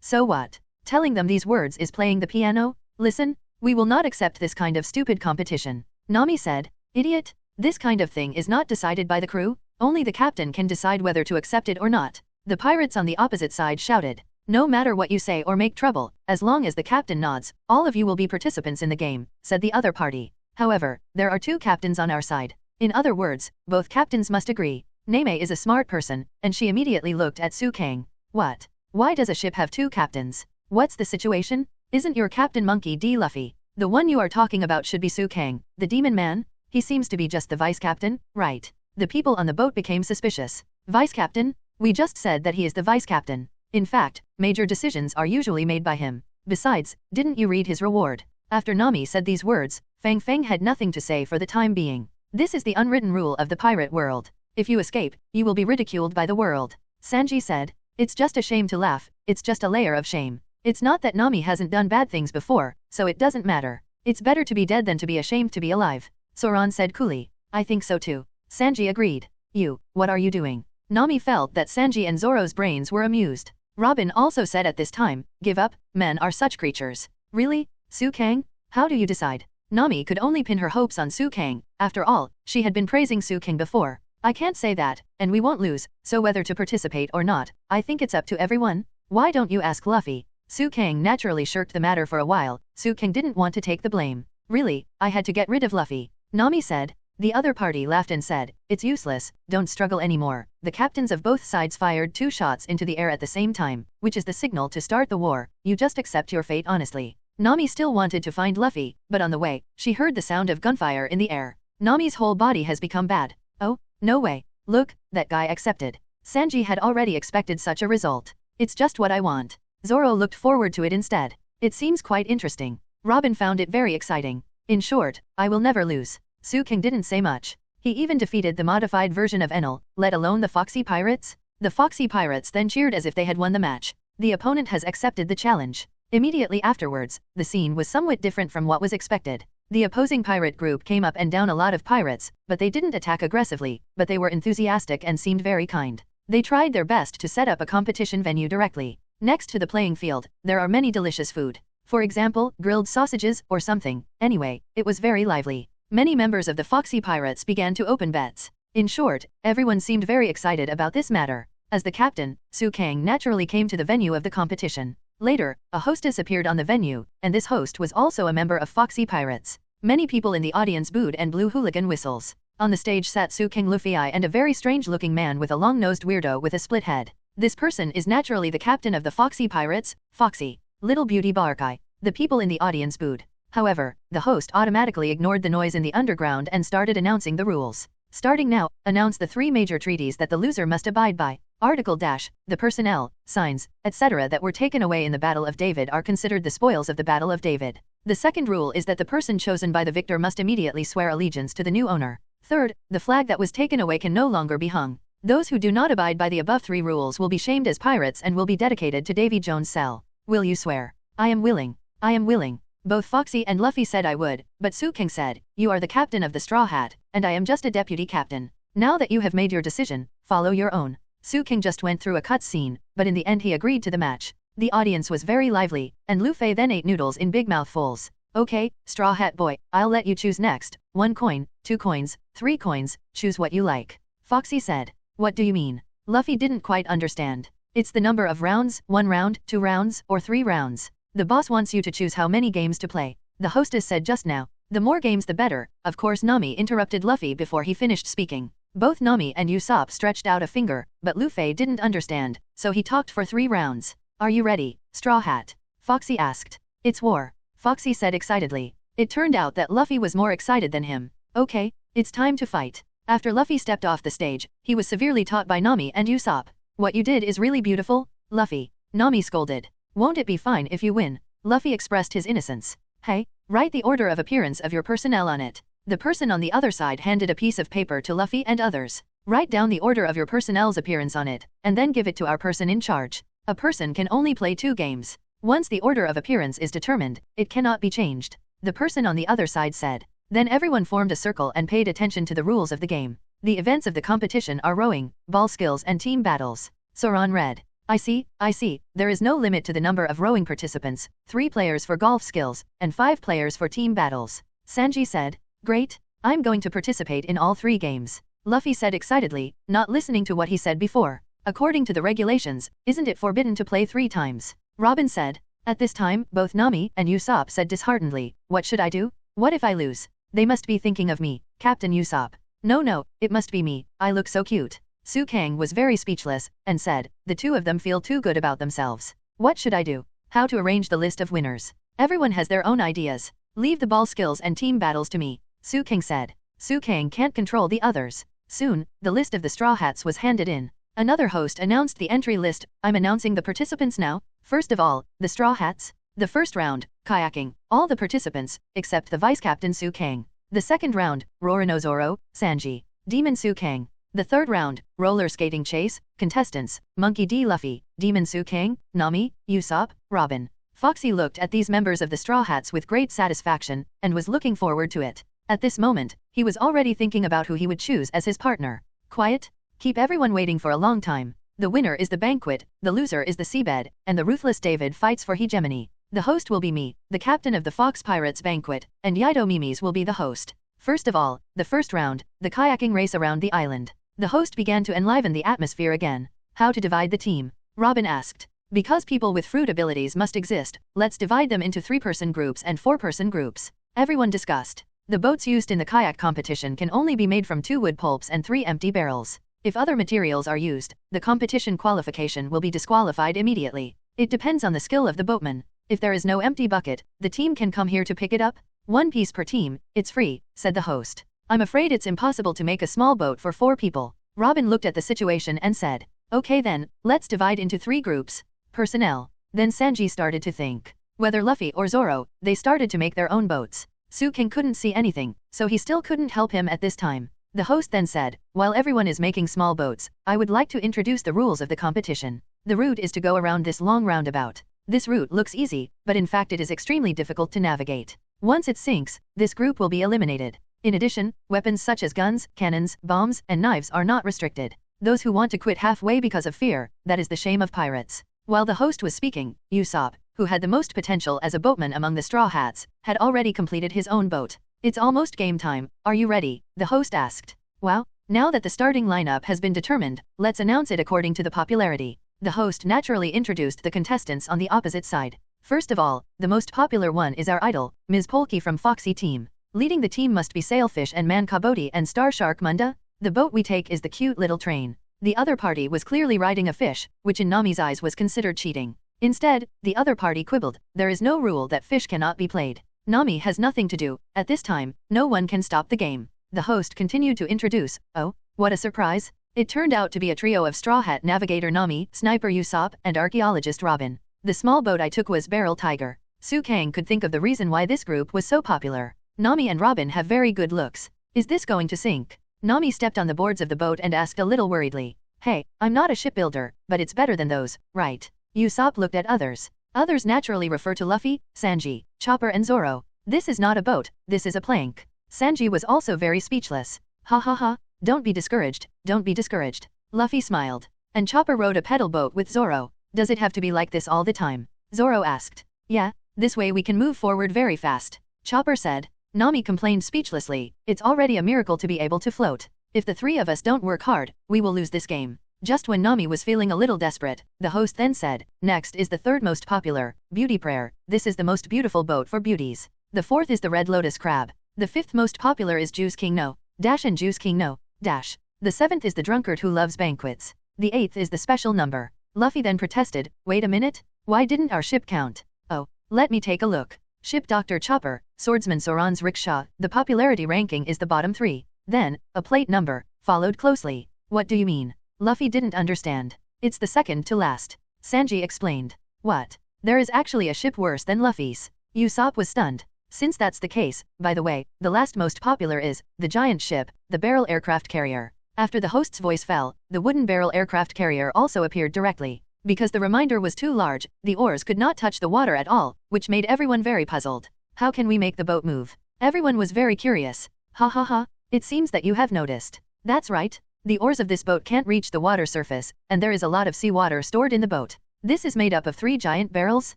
So what? Telling them these words is playing the piano? Listen, we will not accept this kind of stupid competition. Nami said, idiot, this kind of thing is not decided by the crew, only the captain can decide whether to accept it or not. The pirates on the opposite side shouted, no matter what you say or make trouble, as long as the captain nods, all of you will be participants in the game, said the other party. However, there are 2 captains on our side. In other words, both captains must agree. Neme is a smart person, and she immediately looked at Sutong. What? Why does a ship have 2 captains? What's the situation? Isn't your captain Monkey D. Luffy? The one you are talking about should be Sutong, the demon man? He seems to be just the vice captain, right? The people on the boat became suspicious. Vice captain? We just said that he is the vice captain. In fact, major decisions are usually made by him. Besides, didn't you read his reward? After Nami said these words, Fang Fang had nothing to say for the time being. This is the unwritten rule of the pirate world. If you escape, you will be ridiculed by the world. Sanji said, it's just a shame to laugh, it's just a layer of shame. It's not that Nami hasn't done bad things before, so it doesn't matter. It's better to be dead than to be ashamed to be alive. Zoan said coolly. I think so too. Sanji agreed. You, what are you doing? Nami felt that Sanji and Zoro's brains were amused. Robin also said at this time, give up, men are such creatures. Really? Sutong? How do you decide? Nami could only pin her hopes on Sutong. After all, she had been praising Sutong before. I can't say that, and we won't lose, so whether to participate or not, I think it's up to everyone. Why don't you ask Luffy? Sutong naturally shirked the matter for a while. Sutong didn't want to take the blame. Really, I had to get rid of Luffy. Nami said. The other party laughed and said, it's useless, don't struggle anymore. The captains of both sides fired 2 shots into the air at the same time, which is the signal to start the war. You just accept your fate honestly. Nami still wanted to find Luffy, but on the way, she heard the sound of gunfire in the air. Nami's whole body has become bad. Oh, no way. Look, that guy accepted. Sanji had already expected such a result. It's just what I want. Zoro looked forward to it instead. It seems quite interesting. Robin found it very exciting. In short, I will never lose. Sutong didn't say much. He even defeated the modified version of Enel, let alone the Foxy Pirates. The Foxy Pirates then cheered as if they had won the match. The opponent has accepted the challenge. Immediately afterwards, the scene was somewhat different from what was expected. The opposing pirate group came up and down a lot of pirates, but they didn't attack aggressively, but they were enthusiastic and seemed very kind. They tried their best to set up a competition venue directly. Next to the playing field, there are many delicious food. For example, grilled sausages or something. Anyway, it was very lively. Many members of the Foxy Pirates began to open bets. In short, everyone seemed very excited about this matter. As the captain, Sutong naturally came to the venue of the competition. Later, a hostess appeared on the venue, and this host was also a member of Foxy Pirates. Many people in the audience booed and blew hooligan whistles. On the stage sat Sutong Luffy and a very strange-looking man with a long-nosed weirdo with a split head. This person is naturally the captain of the Foxy Pirates, Foxy, Little Beauty Barkai. The people in the audience booed. However, the host automatically ignored the noise in the underground and started announcing the rules. Starting now, announce the 3 major treaties that the loser must abide by. Article - the personnel, signs, etc. that were taken away in the Battle of David are considered the spoils of the Battle of David. The second rule is that the person chosen by the victor must immediately swear allegiance to the new owner. Third, the flag that was taken away can no longer be hung. Those who do not abide by the above 3 rules will be shamed as pirates and will be dedicated to Davy Jones' cell. Will you swear? I am willing. I am willing. Both Foxy and Luffy said I would, but Sutong said, you are the captain of the Straw Hat, and I am just a deputy captain. Now that you have made your decision, follow your own. Sutong just went through a cut scene, but in the end he agreed to the match. The audience was very lively, and Luffy then ate noodles in big mouthfuls. Okay, Straw Hat Boy, I'll let you choose next. 1 coin, 2 coins, 3 coins, choose what you like. Foxy said. What do you mean? Luffy didn't quite understand. It's the number of rounds, 1 round, 2 rounds, or 3 rounds. The boss wants you to choose how many games to play. The hostess said just now. The more games the better. Of course Nami interrupted Luffy before he finished speaking. Both Nami and Usopp stretched out a finger, but Luffy didn't understand, so he talked for 3 rounds. Are you ready, Straw Hat? Foxy asked. It's war. Foxy said excitedly. It turned out that Luffy was more excited than him. Okay, it's time to fight. After Luffy stepped off the stage, he was severely taught by Nami and Usopp. What you did is really beautiful, Luffy. Nami scolded. Won't it be fine if you win? Luffy expressed his innocence. Hey, write the order of appearance of your personnel on it. The person on the other side handed a piece of paper to Luffy and others. Write down the order of your personnel's appearance on it, and then give it to our person in charge. A person can only play 2 games. Once the order of appearance is determined, it cannot be changed. The person on the other side said. Then everyone formed a circle and paid attention to the rules of the game. The events of the competition are rowing, ball skills and team battles. Zoan read. I see. There is no limit to the number of rowing participants, 3 players for golf skills, and 5 players for team battles. Sanji said. Great. I'm going to participate in all 3 games. Luffy said excitedly, not listening to what he said before. According to the regulations, isn't it forbidden to play 3 times? Robin said. At this time, both Nami and Usopp said disheartenedly, what should I do? What if I lose? They must be thinking of me, Captain Usopp. No, it must be me, I look so cute. Suang was very speechless, and said, the 2 of them feel too good about themselves. What should I do? How to arrange the list of winners? Everyone has their own ideas. Leave the ball skills and team battles to me, Suang said. Suang can't control the others. Soon, the list of the Straw Hats was handed in. Another host announced the entry list. I'm announcing the participants now. First of all, the Straw Hats. The first round, kayaking, all the participants, except the vice-captain Suang. The second round, Roronoa Zoro, Sanji, Demon Suang. The third round, roller skating chase, contestants, Monkey D. Luffy, Demon Suang, Nami, Usopp, Robin. Foxy looked at these members of the Straw Hats with great satisfaction, and was looking forward to it. At this moment, he was already thinking about who he would choose as his partner. Quiet. Keep everyone waiting for a long time. The winner is the banquet, the loser is the seabed, and the ruthless David fights for hegemony. The host will be me, the captain of the Fox Pirates banquet, and Yaido Mimis will be the host. First of all, the first round, the kayaking race around the island. The host began to enliven the atmosphere again. How to divide the team? Robin asked. Because people with fruit abilities must exist, let's divide them into 3-person groups and 4-person groups. Everyone discussed. The boats used in the kayak competition can only be made from 2 wood pulps and 3 empty barrels. If other materials are used, the competition qualification will be disqualified immediately. It depends on the skill of the boatman. If there is no empty bucket, the team can come here to pick it up. 1 piece per team, it's free, said the host. I'm afraid it's impossible to make a small boat for 4 people. Robin looked at the situation and said, okay then, let's divide into 3 groups. Personnel. Then Sanji started to think. Whether Luffy or Zoro, they started to make their own boats. Suang couldn't see anything, so he still couldn't help him at this time. The host then said, while everyone is making small boats, I would like to introduce the rules of the competition. The route is to go around this long roundabout. This route looks easy, but in fact it is extremely difficult to navigate. Once it sinks, this group will be eliminated. In addition, weapons such as guns, cannons, bombs, and knives are not restricted. Those who want to quit halfway because of fear, that is the shame of pirates. While the host was speaking, Usopp, who had the most potential as a boatman among the Straw Hats, had already completed his own boat. It's almost game time, are you ready? The host asked. Wow, now that the starting lineup has been determined, let's announce it according to the popularity. The host naturally introduced the contestants on the opposite side. First of all, the most popular one is our idol, Ms. Polky from Foxy Team. Leading the team must be Sailfish and Man Kaboti and Star Shark Munda. The boat we take is the cute little train. The other party was clearly riding a fish, which in Nami's eyes was considered cheating. Instead, the other party quibbled, there is no rule that fish cannot be played. Nami has nothing to do, at this time, no one can stop the game. The host continued to introduce, oh, what a surprise. It turned out to be a trio of Straw Hat Navigator Nami, Sniper Usopp, and Archaeologist Robin. The small boat I took was Barrel Tiger. Suang could think of the reason why this group was so popular. Nami and Robin have very good looks. Is this going to sink? Nami stepped on the boards of the boat and asked a little worriedly. Hey, I'm not a shipbuilder, but it's better than those, right? Usopp looked at others. Others naturally refer to Luffy, Sanji, Chopper and Zoro. This is not a boat, this is a plank. Sanji was also very speechless. Ha ha ha, don't be discouraged, don't be discouraged. Luffy smiled. And Chopper rode a pedal boat with Zoro. Does it have to be like this all the time? Zoro asked. Yeah, this way we can move forward very fast. Chopper said. Nami complained speechlessly, it's already a miracle to be able to float. If the 3 of us don't work hard, we will lose this game. Just when Nami was feeling a little desperate, the host then said, next is the 3rd most popular, Beauty Prayer. This is the most beautiful boat for beauties. The 4th is the Red Lotus Crab. The 5th most popular is Juice King No, Dash and Juice King No, Dash. The 7th is the Drunkard Who Loves Banquets. The 8th is the special number. Luffy then protested, wait a minute, why didn't our ship count? Oh, let me take a look. Ship Dr. Chopper, Swordsman Soran's Rickshaw, the popularity ranking is the bottom 3. Then, a plate number, followed closely. What do you mean? Luffy didn't understand. It's the second to last. Sanji explained. What? There is actually a ship worse than Luffy's. Usopp was stunned. Since that's the case, by the way, the last most popular is, the giant ship, the Barrel Aircraft Carrier. After the host's voice fell, the wooden Barrel Aircraft Carrier also appeared directly. Because the reminder was too large, the oars could not touch the water at all, which made everyone very puzzled. How can we make the boat move? Everyone was very curious. Ha ha ha, it seems that you have noticed. That's right. The oars of this boat can't reach the water surface, and there is a lot of seawater stored in the boat. This is made up of 3 giant barrels.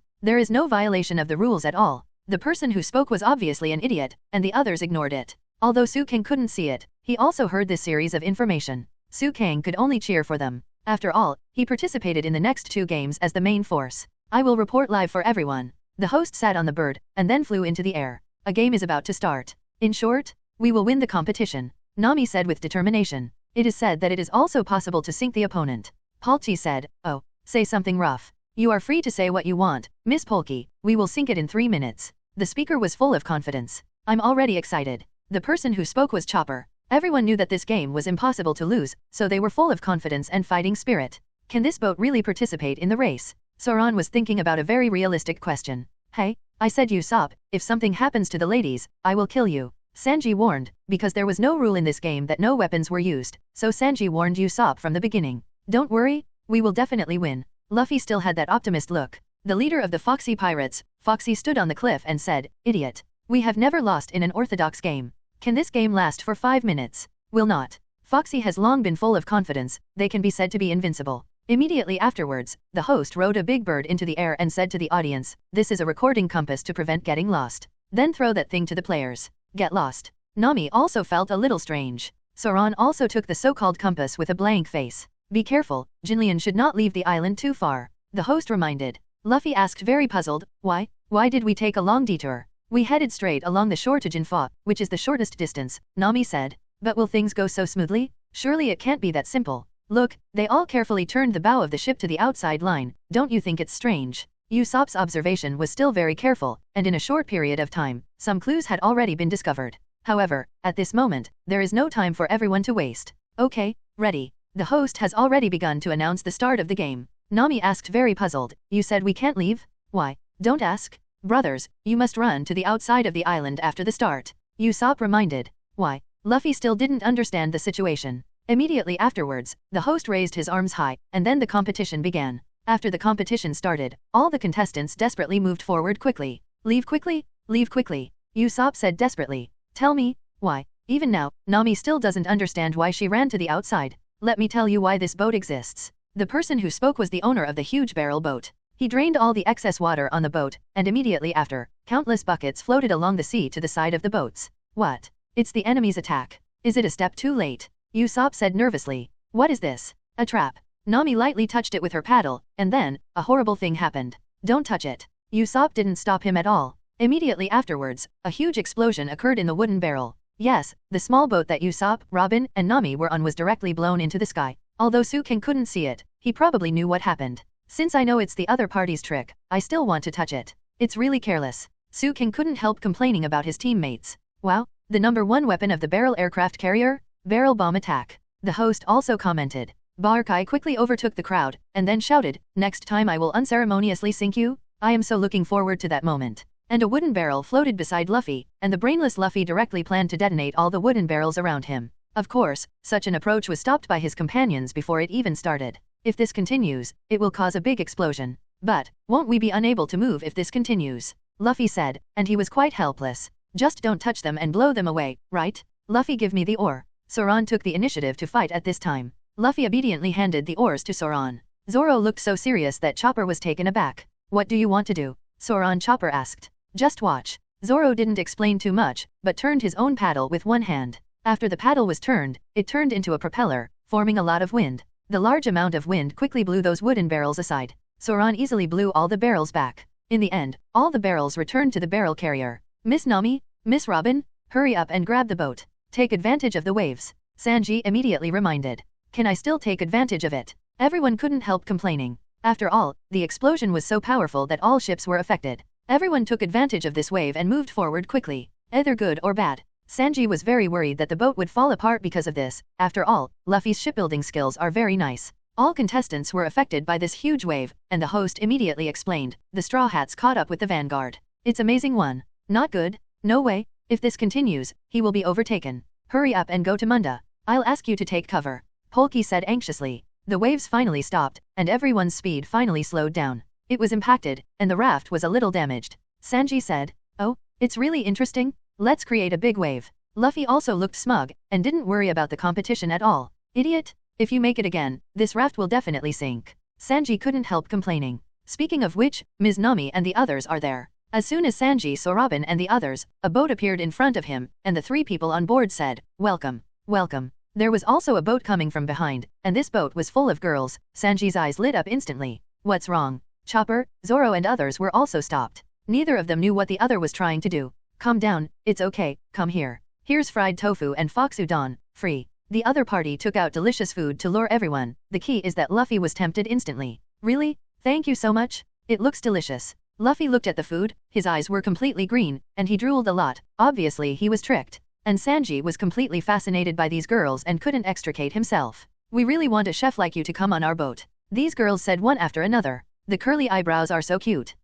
There is no violation of the rules at all. The person who spoke was obviously an idiot, and the others ignored it. Although Sutong couldn't see it, he also heard this series of information. Sutong could only cheer for them. After all, he participated in the next 2 games as the main force. I will report live for everyone. The host sat on the bird, and then flew into the air. A game is about to start. In short, we will win the competition, Nami said with determination. It is said that it is also possible to sink the opponent. Polchi said, oh, say something rough. You are free to say what you want, Miss Polki, we will sink it in 3 minutes. The speaker was full of confidence. I'm already excited. The person who spoke was Chopper. Everyone knew that this game was impossible to lose, so they were full of confidence and fighting spirit. Can this boat really participate in the race? Zoan was thinking about a very realistic question. Hey, I said Usopp, if something happens to the ladies, I will kill you. Sanji warned, because there was no rule in this game that no weapons were used, so Sanji warned Usopp from the beginning. Don't worry, we will definitely win. Luffy still had that optimist look. The leader of the Foxy Pirates, Foxy stood on the cliff and said, idiot. We have never lost in an orthodox game. Can this game last for 5 minutes? Will not. Foxy has long been full of confidence, they can be said to be invincible. Immediately afterwards, the host rode a big bird into the air and said to the audience, this is a recording compass to prevent getting lost. Then throw that thing to the players. Get lost. Nami also felt a little strange. Zoan also took the so-called compass with a blank face. Be careful, Jinlian should not leave the island too far. The host reminded. Luffy asked very puzzled, why? Why did we take a long detour? We headed straight along the shore to Jinfa, which is the shortest distance, Nami said. But will things go so smoothly? Surely it can't be that simple. Look, they all carefully turned the bow of the ship to the outside line, don't you think it's strange? Usopp's observation was still very careful, and in a short period of time, some clues had already been discovered. However, at this moment, there is no time for everyone to waste. Okay, ready. The host has already begun to announce the start of the game. Nami asked very puzzled, you said we can't leave? Why? Don't ask. Brothers, you must run to the outside of the island after the start. Usopp reminded. Why? Luffy still didn't understand the situation. Immediately afterwards, the host raised his arms high, and then the competition began. After the competition started, all the contestants desperately moved forward quickly. Leave quickly? Leave quickly. Usopp said desperately. Tell me, why? Even now, Nami still doesn't understand why she ran to the outside. Let me tell you why this boat exists. The person who spoke was the owner of the huge barrel boat. He drained all the excess water on the boat, and immediately after, countless buckets floated along the sea to the side of the boats. What? It's the enemy's attack. Is it a step too late? Usopp said nervously. What is this? A trap. Nami lightly touched it with her paddle, and then, a horrible thing happened. Don't touch it. Usopp didn't stop him at all. Immediately afterwards, a huge explosion occurred in the wooden barrel. Yes, the small boat that Usopp, Robin, and Nami were on was directly blown into the sky. Although Sutong couldn't see it, he probably knew what happened. Since I know it's the other party's trick, I still want to touch it. It's really careless. Sutong couldn't help complaining about his teammates. Wow, the #1 weapon of the barrel aircraft carrier? Barrel bomb attack. The host also commented. Barkai quickly overtook the crowd, and then shouted, next time I will unceremoniously sink you? I am so looking forward to that moment. And a wooden barrel floated beside Luffy, and the brainless Luffy directly planned to detonate all the wooden barrels around him. Of course, such an approach was stopped by his companions before it even started. If this continues, it will cause a big explosion. But, won't we be unable to move if this continues? Luffy said, and he was quite helpless. Just don't touch them and blow them away, right? Luffy, give me the oar. Zoan took the initiative to fight at this time. Luffy obediently handed the oars to Zoan. Zoro looked so serious that Chopper was taken aback. What do you want to do? Zoan Chopper asked. Just watch. Zoro didn't explain too much, but turned his own paddle with one hand. After the paddle was turned, it turned into a propeller, forming a lot of wind. The large amount of wind quickly blew those wooden barrels aside. Zoan easily blew all the barrels back. In the end, all the barrels returned to the barrel carrier. Miss Nami, Miss Robin, hurry up and grab the boat. Take advantage of the waves. Sanji immediately reminded. Can I still take advantage of it? Everyone couldn't help complaining. After all, the explosion was so powerful that all ships were affected. Everyone took advantage of this wave and moved forward quickly. Either good or bad. Sanji was very worried that the boat would fall apart because of this. After all, Luffy's shipbuilding skills are very nice. All contestants were affected by this huge wave, and the host immediately explained. The Straw Hats caught up with the vanguard. It's amazing one. Not good. No way. If this continues, he will be overtaken. Hurry up and go to Munda. I'll ask you to take cover. Polki said anxiously. The waves finally stopped, and everyone's speed finally slowed down. It was impacted, and the raft was a little damaged. Sanji said, oh, it's really interesting. Let's create a big wave. Luffy also looked smug, and didn't worry about the competition at all. Idiot! If you make it again, this raft will definitely sink. Sanji couldn't help complaining. Speaking of which, Ms. Nami and the others are there. As soon as Sanji saw Robin and the others, a boat appeared in front of him, and the 3 people on board said, "Welcome, welcome." There was also a boat coming from behind, and this boat was full of girls. Sanji's eyes lit up instantly. What's wrong? Chopper, Zoro and others were also stopped. Neither of them knew what the other was trying to do. Calm down, it's okay, come here. Here's fried tofu and fox udon, free. The other party took out delicious food to lure everyone. The key is that Luffy was tempted instantly. Really? Thank you so much. It looks delicious. Luffy looked at the food, his eyes were completely green, and he drooled a lot. Obviously he was tricked. And Sanji was completely fascinated by these girls and couldn't extricate himself. We really want a chef like you to come on our boat. These girls said one after another. The curly eyebrows are so cute.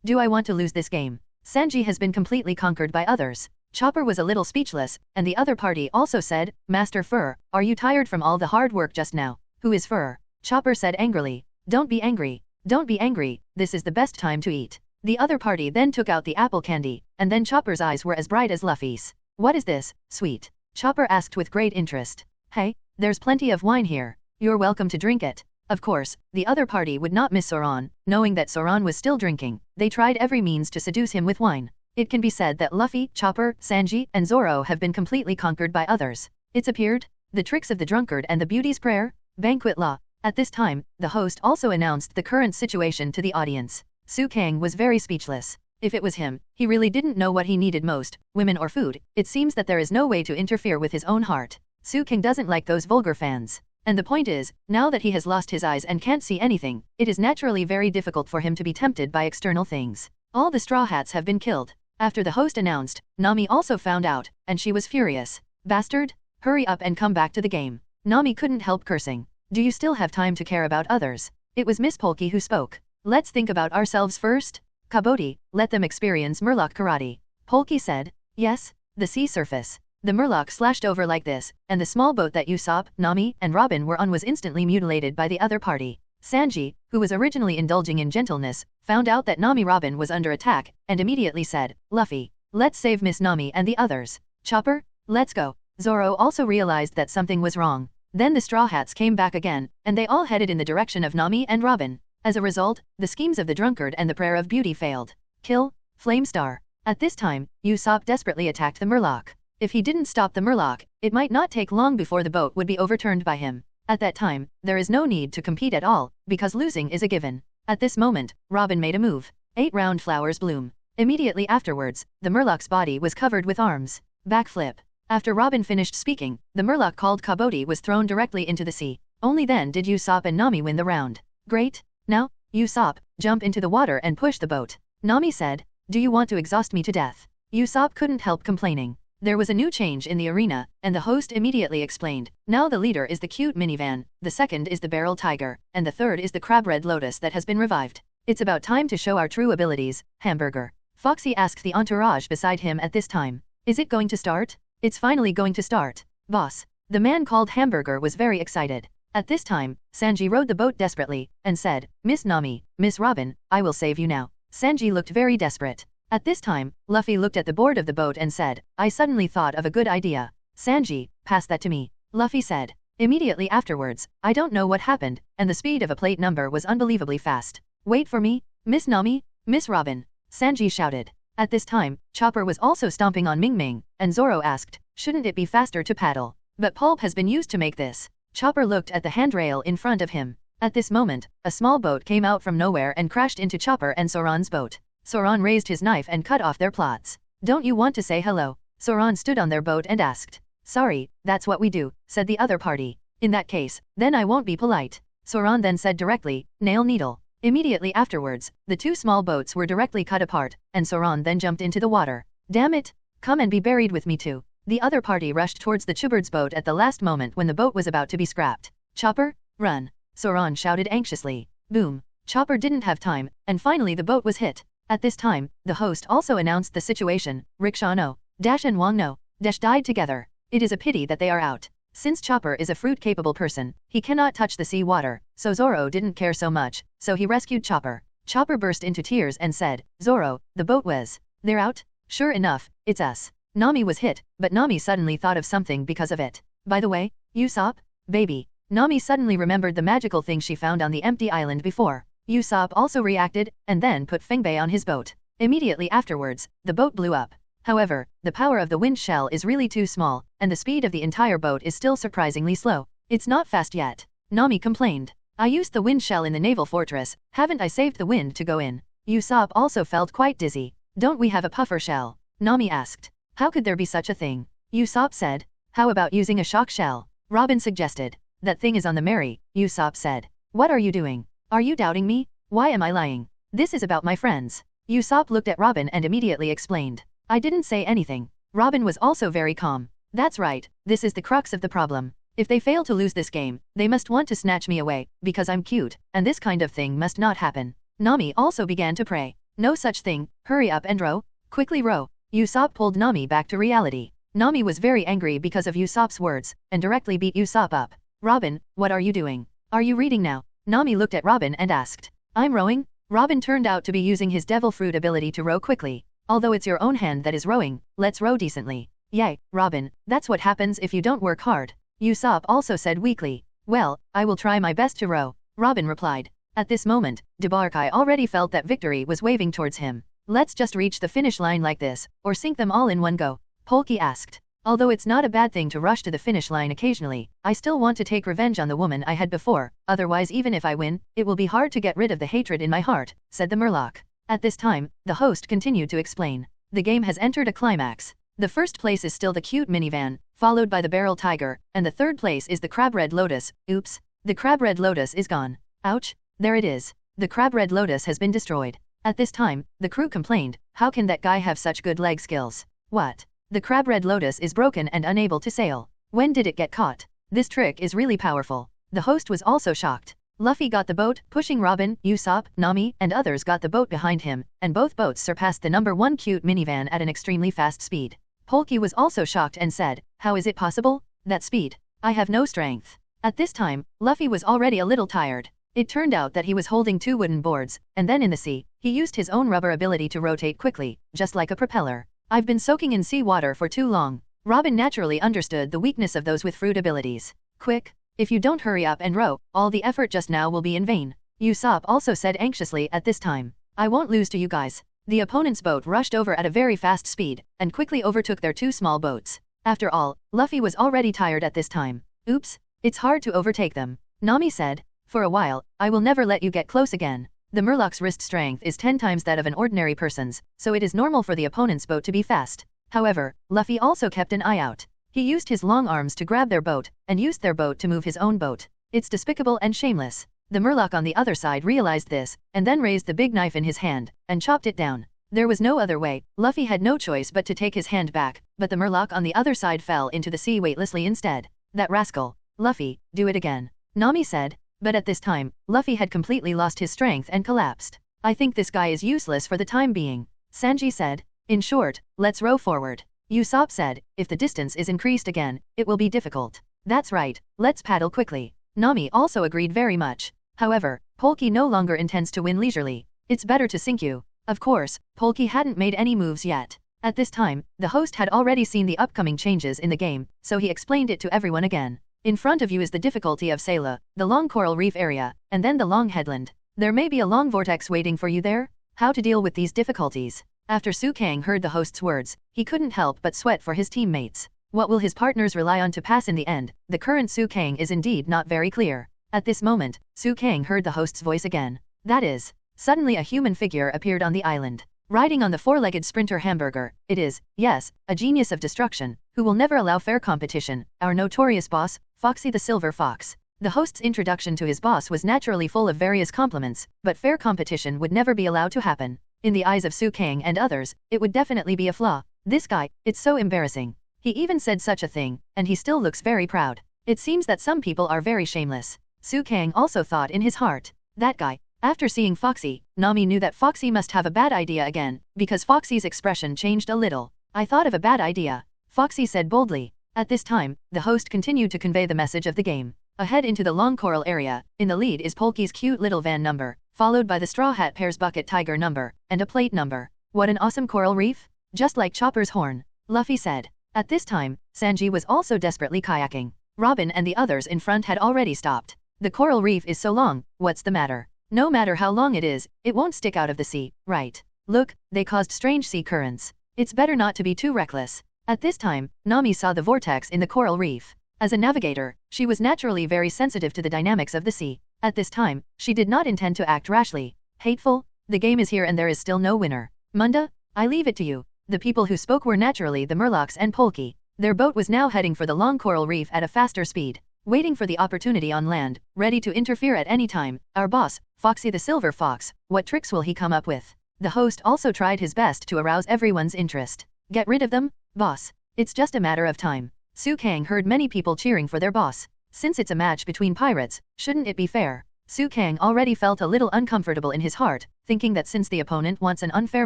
Do I want to lose this game? Sanji has been completely conquered by others. Chopper was a little speechless, and the other party also said, Master Fur, are you tired from all the hard work just now? Who is Fur? Chopper said angrily. Don't be angry. Don't be angry, this is the best time to eat. The other party then took out the apple candy, and then Chopper's eyes were as bright as Luffy's. What is this, sweet? Chopper asked with great interest. Hey, there's plenty of wine here. You're welcome to drink it. Of course, the other party would not miss Zoan. Knowing that Zoan was still drinking, they tried every means to seduce him with wine. It can be said that Luffy, Chopper, Sanji, and Zoro have been completely conquered by others. It's appeared, the tricks of the drunkard and the beauty's prayer, banquet law. At this time, the host also announced the current situation to the audience. Suang was very speechless. If it was him, he really didn't know what he needed most, women or food. It seems that there is no way to interfere with his own heart. Suang doesn't like those vulgar fans. And the point is, now that he has lost his eyes and can't see anything, it is naturally very difficult for him to be tempted by external things. All the Straw Hats have been killed. After the host announced, Nami also found out, and she was furious. Bastard! Hurry up and come back to the game. Nami couldn't help cursing. Do you still have time to care about others? It was Miss Polky who spoke. Let's think about ourselves first. Kaboti, let them experience Murloc karate. Polky said. Yes, the sea surface. The Murloc slashed over like this, and the small boat that Usopp, Nami, and Robin were on was instantly mutilated by the other party. Sanji, who was originally indulging in gentleness, found out that Nami Robin was under attack, and immediately said, Luffy, let's save Miss Nami and the others. Chopper, let's go. Zoro also realized that something was wrong. Then the Straw Hats came back again, and they all headed in the direction of Nami and Robin. As a result, the schemes of the drunkard and the prayer of beauty failed. Kill, Flame Star. At this time, Usopp desperately attacked the Murloc. If he didn't stop the Murloc, it might not take long before the boat would be overturned by him. At that time, there is no need to compete at all, because losing is a given. At this moment, Robin made a move. 8 round flowers bloom. Immediately afterwards, the Murloc's body was covered with arms. Backflip. After Robin finished speaking, the Murloc called Kaboti was thrown directly into the sea. Only then did Usopp and Nami win the round. Great. Now, Usopp, jump into the water and push the boat. Nami said, do you want to exhaust me to death? Usopp couldn't help complaining. There was a new change in the arena, and the host immediately explained. Now the leader is the cute minivan, the second is the barrel tiger, and the third is the crab red lotus that has been revived. It's about time to show our true abilities, Hamburger. Foxy asked the entourage beside him at this time. Is it going to start? It's finally going to start. Boss. The man called Hamburger was very excited. At this time, Sanji rowed the boat desperately, and said, Miss Nami, Miss Robin, I will save you now. Sanji looked very desperate. At this time, Luffy looked at the board of the boat and said, I suddenly thought of a good idea. Sanji, pass that to me. Luffy said. Immediately afterwards, I don't know what happened, and the speed of a plate number was unbelievably fast. Wait for me, Miss Nami, Miss Robin. Sanji shouted. At this time, Chopper was also stomping on Ming Ming, and Zoro asked, shouldn't it be faster to paddle? But pulp has been used to make this. Chopper looked at the handrail in front of him. At this moment, a small boat came out from nowhere and crashed into Chopper and Soran's boat. Zoan raised his knife and cut off their plots. Don't you want to say hello? Zoan stood on their boat and asked. Sorry, that's what we do, said the other party. In that case, then I won't be polite. Zoan then said directly, nail needle. Immediately afterwards, the 2 small boats were directly cut apart, and Zoan then jumped into the water. Damn it! Come and be buried with me too. The other party rushed towards the Chubbard's boat at the last moment when the boat was about to be scrapped. Chopper, run! Zoan shouted anxiously. Boom! Chopper didn't have time, and finally the boat was hit. At this time, the host also announced the situation. Rickshaw no, Dash and Wang no, Dash died together. It is a pity that they are out. Since Chopper is a fruit-capable person, he cannot touch the sea water, so Zoro didn't care so much, so he rescued Chopper. Chopper burst into tears and said, Zoro, the boat was. They're out? Sure enough, it's us. Nami was hit, but Nami suddenly thought of something because of it. By the way, Usopp, Baby. Nami suddenly remembered the magical thing she found on the empty island before. Usopp also reacted, and then put Fengbei on his boat. Immediately afterwards, the boat blew up. However, the power of the wind shell is really too small, and the speed of the entire boat is still surprisingly slow. It's not fast yet. Nami complained. I used the wind shell in the naval fortress, haven't I saved the wind to go in? Usopp also felt quite dizzy. Don't we have a puffer shell? Nami asked. How could there be such a thing? Usopp said. How about using a shock shell? Robin suggested. That thing is on the Mary, Usopp said. What are you doing? Are you doubting me? Why am I lying? This is about my friends. Usopp looked at Robin and immediately explained. I didn't say anything. Robin was also very calm. That's right, this is the crux of the problem. If they fail to lose this game, they must want to snatch me away, because I'm cute, and this kind of thing must not happen. Nami also began to pray. No such thing, hurry up and row. Quickly row. Usopp pulled Nami back to reality. Nami was very angry because of Usopp's words, and directly beat Usopp up. Robin, what are you doing? Are you reading now? Nami looked at Robin and asked. I'm rowing? Robin turned out to be using his devil fruit ability to row quickly. Although it's your own hand that is rowing, let's row decently. Yay, Robin, that's what happens if you don't work hard. Usopp also said weakly. Well, I will try my best to row, Robin replied. At this moment, Debarkai already felt that victory was waving towards him. Let's just reach the finish line like this, or sink them all in one go, Polki asked. Although it's not a bad thing to rush to the finish line occasionally, I still want to take revenge on the woman I had before, otherwise even if I win, it will be hard to get rid of the hatred in my heart, said the Murloc. At this time, the host continued to explain. The game has entered a climax. The first place is still the cute minivan, followed by the barrel tiger, and the third place is the crab red lotus. Oops, the crab red lotus is gone. Ouch, there it is. The crab red lotus has been destroyed. At this time, the crew complained, how can that guy have such good leg skills? What? The crab red lotus is broken and unable to sail. When did it get caught? This trick is really powerful. The host was also shocked. Luffy got the boat, pushing Robin, Usopp, Nami, and others got the boat behind him, and both boats surpassed the number 1 cute minivan at an extremely fast speed. Polki was also shocked and said, how is it possible? That speed. I have no strength. At this time, Luffy was already a little tired. It turned out that he was holding 2 wooden boards, and then in the sea, he used his own rubber ability to rotate quickly, just like a propeller. I've been soaking in seawater for too long. Robin naturally understood the weakness of those with fruit abilities. Quick! If you don't hurry up and row, all the effort just now will be in vain. Usopp also said anxiously at this time. I won't lose to you guys. The opponent's boat rushed over at a very fast speed, and quickly overtook their 2 small boats. After all, Luffy was already tired at this time. Oops, it's hard to overtake them. Nami said. For a while, I will never let you get close again. The Murloc's wrist strength is 10 times that of an ordinary person's, so it is normal for the opponent's boat to be fast. However, Luffy also kept an eye out. He used his long arms to grab their boat, and used their boat to move his own boat. It's despicable and shameless. The Murloc on the other side realized this, and then raised the big knife in his hand, and chopped it down. There was no other way. Luffy had no choice but to take his hand back, but the Murloc on the other side fell into the sea weightlessly instead. That rascal. Luffy, do it again. Nami said. But at this time, Luffy had completely lost his strength and collapsed. I think this guy is useless for the time being. Sanji said. In short, let's row forward. Usopp said, if the distance is increased again, it will be difficult. That's right, let's paddle quickly. Nami also agreed very much. However, Polki no longer intends to win leisurely. It's better to sink you. Of course, Polki hadn't made any moves yet. At this time, the host had already seen the upcoming changes in the game, so he explained it to everyone again. In front of you is the difficulty of Sayla, the long coral reef area, and then the long headland. There may be a long vortex waiting for you there. How to deal with these difficulties? After Suang heard the host's words, he couldn't help but sweat for his teammates. What will his partners rely on to pass in the end? The current Suang is indeed not very clear. At this moment, Suang heard the host's voice again. That is. Suddenly a human figure appeared on the island. Riding on the 4-legged sprinter hamburger, it is, yes, a genius of destruction, who will never allow fair competition, our notorious boss, Foxy the Silver Fox. The host's introduction to his boss was naturally full of various compliments, but fair competition would never be allowed to happen. In the eyes of Suang and others, it would definitely be a flaw. This guy, it's so embarrassing. He even said such a thing, and he still looks very proud. It seems that some people are very shameless. Suang also thought in his heart. That guy. After seeing Foxy, Nami knew that Foxy must have a bad idea again, because Foxy's expression changed a little. I thought of a bad idea, Foxy said boldly. At this time, the host continued to convey the message of the game. Ahead into the long coral area, in the lead is Polki's cute little van number, followed by the Straw Hat Pair's bucket tiger number, and a plate number. What an awesome coral reef! Just like Chopper's horn, Luffy said. At this time, Sanji was also desperately kayaking. Robin and the others in front had already stopped. The coral reef is so long, what's the matter? No matter how long it is, it won't stick out of the sea, right? Look, they caused strange sea currents. It's better not to be too reckless. At this time, Nami saw the vortex in the coral reef. As a navigator, she was naturally very sensitive to the dynamics of the sea. At this time, she did not intend to act rashly. Hateful, the game is here and there is still no winner. Munda, I leave it to you. The people who spoke were naturally the Murlocs and Polki. Their boat was now heading for the long coral reef at a faster speed, waiting for the opportunity on land, ready to interfere at any time. Our boss, Foxy the Silver Fox, what tricks will he come up with? The host also tried his best to arouse everyone's interest. Get rid of them, boss. It's just a matter of time. Suang heard many people cheering for their boss. Since it's a match between pirates, shouldn't it be fair? Suang already felt a little uncomfortable in his heart, thinking that since the opponent wants an unfair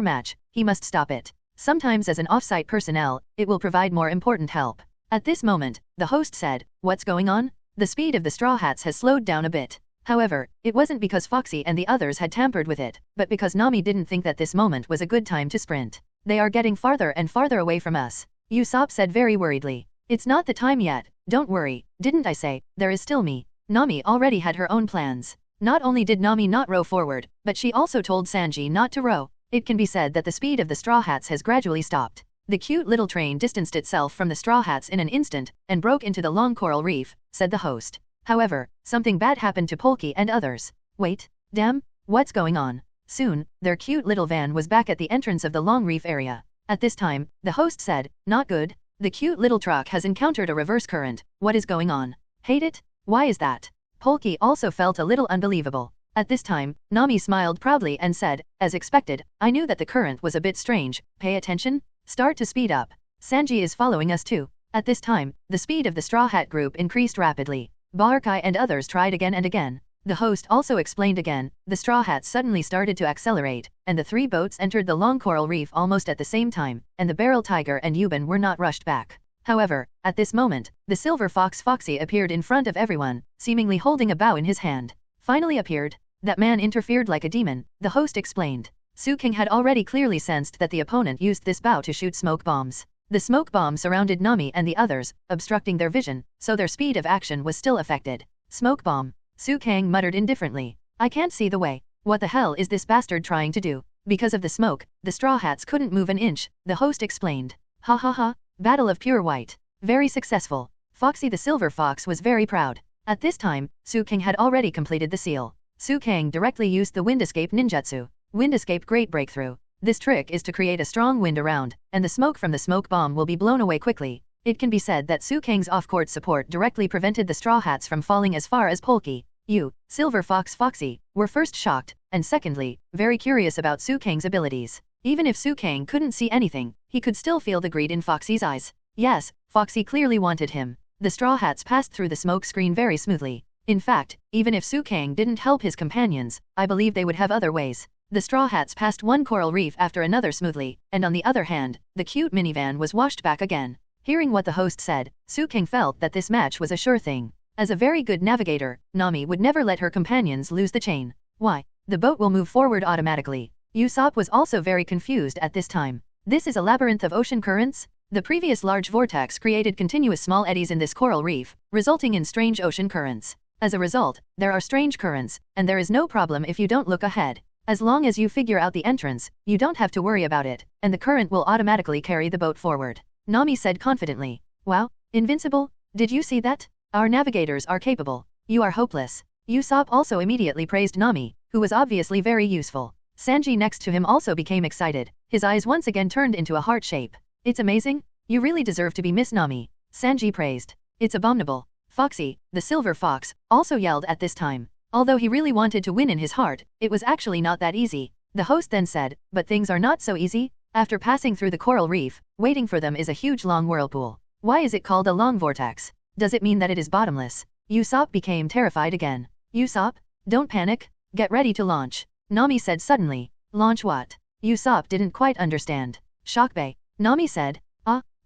match, he must stop it. Sometimes as an off-site personnel, it will provide more important help. At this moment, the host said, "What's going on?" The speed of the Straw Hats has slowed down a bit. However, it wasn't because Foxy and the others had tampered with it, but because Nami didn't think that this moment was a good time to sprint. They are getting farther and farther away from us. Usopp said very worriedly. It's not the time yet, don't worry, didn't I say, there is still me. Nami already had her own plans. Not only did Nami not row forward, but she also told Sanji not to row. It can be said that the speed of the Straw Hats has gradually stopped. The cute little train distanced itself from the Straw Hats in an instant, and broke into the long coral reef, said the host. However, something bad happened to Polki and others. Wait, damn, what's going on? Soon, their cute little van was back at the entrance of the long reef area. At this time, the host said, "Not good. The cute little truck has encountered a reverse current. What is going on? Hate it? Why is that?" Polki also felt a little unbelievable. At this time, Nami smiled proudly and said, "As expected, I knew that the current was a bit strange. Pay attention. Start to speed up. Sanji is following us too." At this time, the speed of the Straw Hat group increased rapidly. Barkai and others tried again and again. The host also explained again. The Straw Hats suddenly started to accelerate, and the three boats entered the long coral reef almost at the same time, and the Barrel Tiger and Yuban were not rushed back. However, at this moment, the Silver Fox Foxy appeared in front of everyone, seemingly holding a bow in his hand. Finally appeared. That man interfered like a demon, the host explained. Suang had already clearly sensed that the opponent used this bow to shoot smoke bombs. The smoke bomb surrounded Nami and the others, obstructing their vision, so their speed of action was still affected. Smoke bomb. Suang muttered indifferently. "I can't see the way. What the hell is this bastard trying to do?" Because of the smoke, the Straw Hats couldn't move an inch, the host explained. "Ha ha ha, battle of pure white. Very successful." Foxy the Silver Fox was very proud. At this time, Suang had already completed the seal. Suang directly used the wind escape ninjutsu. Wind escape great breakthrough. This trick is to create a strong wind around, and the smoke from the smoke bomb will be blown away quickly. It can be said that Suang's off-court support directly prevented the Straw Hats from falling as far as Polki. You, Silver Fox Foxy, were first shocked, and secondly, very curious about Suang's abilities. Even if Suang couldn't see anything, he could still feel the greed in Foxy's eyes. Yes, Foxy clearly wanted him. The Straw Hats passed through the smoke screen very smoothly. In fact, even if Suang didn't help his companions, I believe they would have other ways. The Straw Hats passed one coral reef after another smoothly, and on the other hand, the cute minivan was washed back again. Hearing what the host said, Suang felt that this match was a sure thing. As a very good navigator, Nami would never let her companions lose the chain. Why? The boat will move forward automatically. Usopp was also very confused at this time. This is a labyrinth of ocean currents? The previous large vortex created continuous small eddies in this coral reef, resulting in strange ocean currents. As a result, there are strange currents, and there is no problem if you don't look ahead. As long as you figure out the entrance, you don't have to worry about it, and the current will automatically carry the boat forward. Nami said confidently. Wow, invincible? Did you see that? Our navigators are capable. You are hopeless. Usopp also immediately praised Nami, who was obviously very useful. Sanji next to him also became excited. His eyes once again turned into a heart shape. It's amazing. You really deserve to be Miss Nami. Sanji praised. It's abominable. Foxy, the Silver Fox, also yelled at this time. Although he really wanted to win in his heart, it was actually not that easy. The host then said, "But things are not so easy. After passing through the coral reef, waiting for them is a huge long whirlpool. Why is it called a long vortex? Does it mean that it is bottomless?" Usopp became terrified again. "Usopp, don't panic. Get ready to launch," Nami said suddenly. "Launch what?" Usopp didn't quite understand. "Shockbay," Nami said.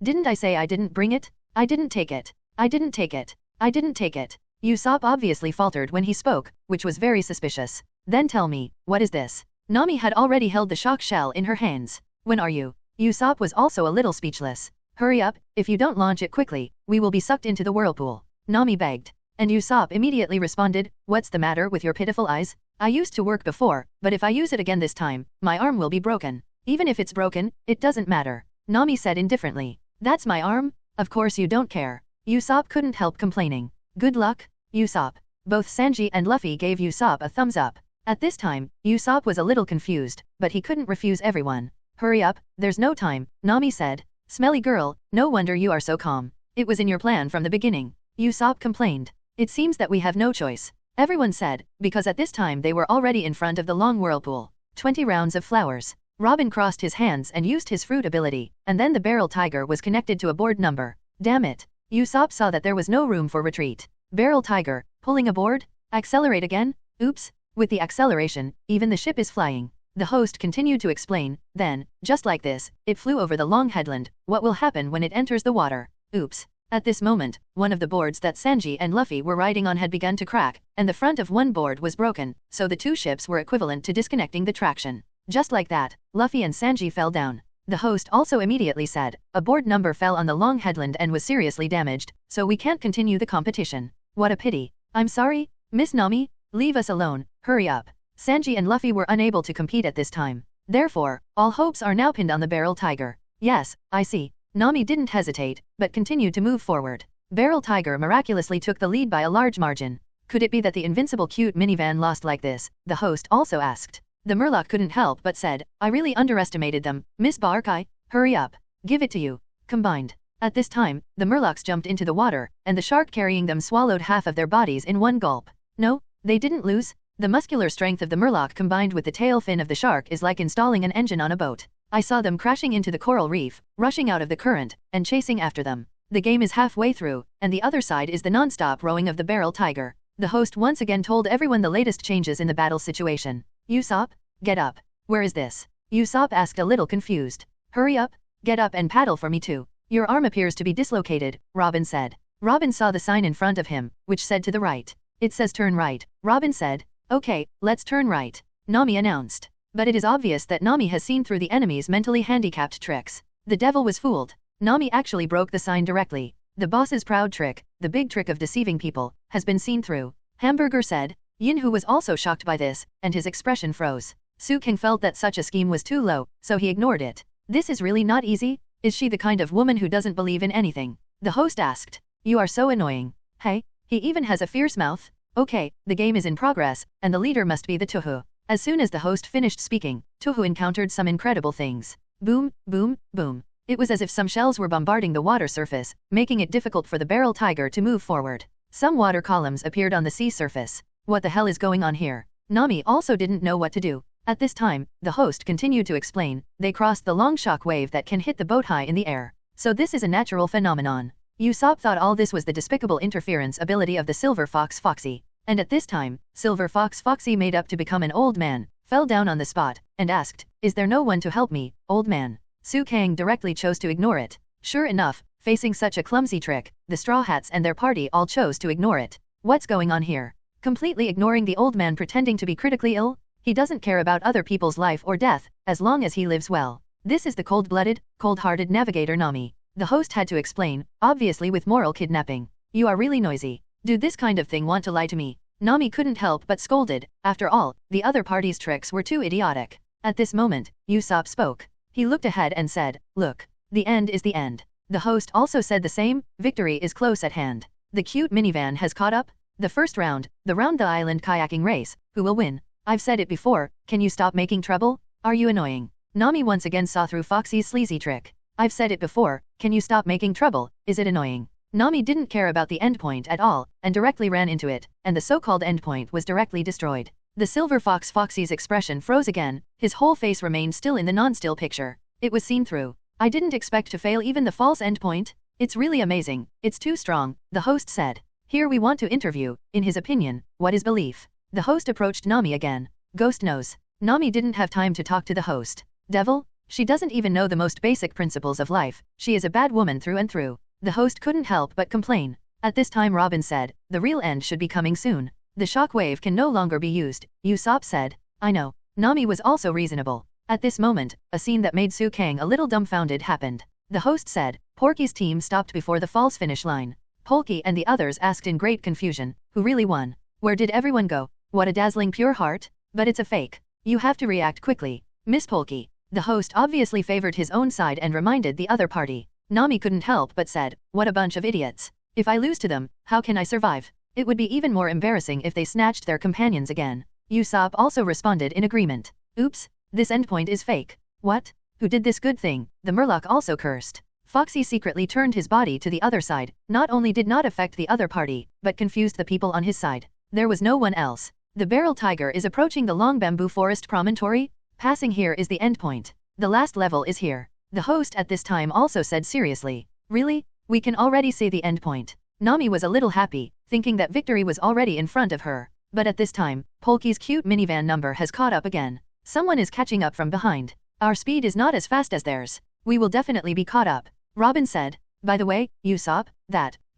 Didn't I say I didn't bring it? I didn't take it. I didn't take it. I didn't take it." Usopp obviously faltered when he spoke, which was very suspicious. "Then tell me, what is this?" Nami had already held the shock shell in her hands. "When are you?" Usopp was also a little speechless. "Hurry up, if you don't launch it quickly, we will be sucked into the whirlpool." Nami begged. And Usopp immediately responded, "What's the matter with your pitiful eyes? I used to work before, but if I use it again this time, my arm will be broken. Even if it's broken, it doesn't matter." Nami said indifferently. "That's my arm? Of course you don't care." Usopp couldn't help complaining. "Good luck, Usopp." Both Sanji and Luffy gave Usopp a thumbs up. At this time, Usopp was a little confused, but he couldn't refuse everyone. "Hurry up, there's no time," Nami said. "Smelly girl, no wonder you are so calm. It was in your plan from the beginning." Usopp complained. "It seems that we have no choice," everyone said, because at this time they were already in front of the long whirlpool. 20 rounds of flowers. Robin crossed his hands and used his fruit ability, and then the barrel tiger was connected to a board number. Damn it. Usopp saw that there was no room for retreat. Barrel tiger, pulling a board? Accelerate again? Oops. With the acceleration, even the ship is flying. The host continued to explain, then, just like this, it flew over the long headland. What will happen when it enters the water? Oops. At this moment, one of the boards that Sanji and Luffy were riding on had begun to crack, and the front of one board was broken, so the two ships were equivalent to disconnecting the traction. Just like that, Luffy and Sanji fell down. The host also immediately said, "A board number fell on the long headland and was seriously damaged, so we can't continue the competition." What a pity. "I'm sorry, Miss Nami, leave us alone, hurry up." Sanji and Luffy were unable to compete at this time. Therefore, all hopes are now pinned on the barrel tiger. "Yes, I see." Nami didn't hesitate, but continued to move forward. Barrel tiger miraculously took the lead by a large margin. Could it be that the invincible cute minivan lost like this? The host also asked. The Murloc couldn't help but said, "I really underestimated them, Miss Barkai, hurry up. Give it to you." Combined. At this time, the Murlocs jumped into the water, and the shark carrying them swallowed half of their bodies in one gulp. No, they didn't lose. The muscular strength of the Murloc combined with the tail fin of the shark is like installing an engine on a boat. I saw them crashing into the coral reef, rushing out of the current, and chasing after them. The game is halfway through, and the other side is the non-stop rowing of the barrel tiger. The host once again told everyone the latest changes in the battle situation. "Usopp, get up. Where is this?" Usopp asked a little confused. "Hurry up, get up and paddle for me too. Your arm appears to be dislocated," Robin said. Robin saw the sign in front of him, which said to the right. "It says turn right," Robin said. "Okay, let's turn right," Nami announced. But it is obvious that Nami has seen through the enemy's mentally handicapped tricks. The devil was fooled. Nami actually broke the sign directly. The boss's proud trick, the big trick of deceiving people, has been seen through. Hamburger said. Yinhu was also shocked by this, and his expression froze. Suang felt that such a scheme was too low, so he ignored it. "This is really not easy? Is she the kind of woman who doesn't believe in anything?" The host asked. "You are so annoying. Hey, he even has a fierce mouth." Okay, the game is in progress, and the leader must be the Tuhu. As soon as the host finished speaking, Tuhu encountered some incredible things. Boom, boom, boom. It was as if some shells were bombarding the water surface, making it difficult for the barrel tiger to move forward. Some water columns appeared on the sea surface. What the hell is going on here? Nami also didn't know what to do. At this time, the host continued to explain, they crossed the long shock wave that can hit the boat high in the air. So this is a natural phenomenon. Usopp thought all this was the despicable interference ability of the Silver Fox Foxy. And at this time, Silver Fox Foxy made up to become an old man, fell down on the spot, and asked, "Is there no one to help me, old man?" Suang directly chose to ignore it. Sure enough, facing such a clumsy trick, the Straw Hats and their party all chose to ignore it. What's going on here? Completely ignoring the old man pretending to be critically ill? He doesn't care about other people's life or death, as long as he lives well. This is the cold-blooded, cold-hearted navigator Nami. The host had to explain, obviously with moral kidnapping. "You are really noisy. Do this kind of thing want to lie to me?" Nami couldn't help but scolded. After all, the other party's tricks were too idiotic. At this moment, Usopp spoke. He looked ahead and said, "Look, the end is the end." The host also said the same, victory is close at hand. The cute minivan has caught up. The first round, the round the island kayaking race, who will win? I've said it before, can you stop making trouble? Are you annoying? Nami once again saw through Foxy's sleazy trick. I've said it before, can you stop making trouble? Is it annoying? Nami didn't care about the endpoint at all, and directly ran into it, and the so-called endpoint was directly destroyed. The Silver Fox Foxy's expression froze again, his whole face remained still in the non-still picture. It was seen through. "I didn't expect to fail even the false endpoint. It's really amazing, it's too strong," the host said. "Here we want to interview, in his opinion, what is belief?" The host approached Nami again. Ghost knows. Nami didn't have time to talk to the host. Devil? She doesn't even know the most basic principles of life, she is a bad woman through and through. The host couldn't help but complain. At this time Robin said, "The real end should be coming soon. The shock wave can no longer be used," Usopp said. "I know." Nami was also reasonable. At this moment, a scene that made Suang a little dumbfounded happened. The host said, "Porky's team stopped before the false finish line. Polky and the others asked in great confusion, who really won? Where did everyone go? What a dazzling pure heart? But it's a fake. You have to react quickly. Miss Polky. The host obviously favored his own side and reminded the other party. Nami couldn't help but said, what a bunch of idiots. If I lose to them, how can I survive? It would be even more embarrassing if they snatched their companions again. Usopp also responded in agreement. Oops, this endpoint is fake. What? Who did this good thing? The Murloc also cursed. Foxy secretly turned his body to the other side, not only did not affect the other party, but confused the people on his side. There was no one else. The Barrel Tiger is approaching the long bamboo forest promontory. Passing here is the endpoint. The last level is here. The host at this time also said seriously. Really? We can already see the endpoint. Nami was a little happy, thinking that victory was already in front of her. But at this time, Polky's cute minivan number has caught up again. Someone is catching up from behind. Our speed is not as fast as theirs. We will definitely be caught up. Robin said. By the way, Usopp,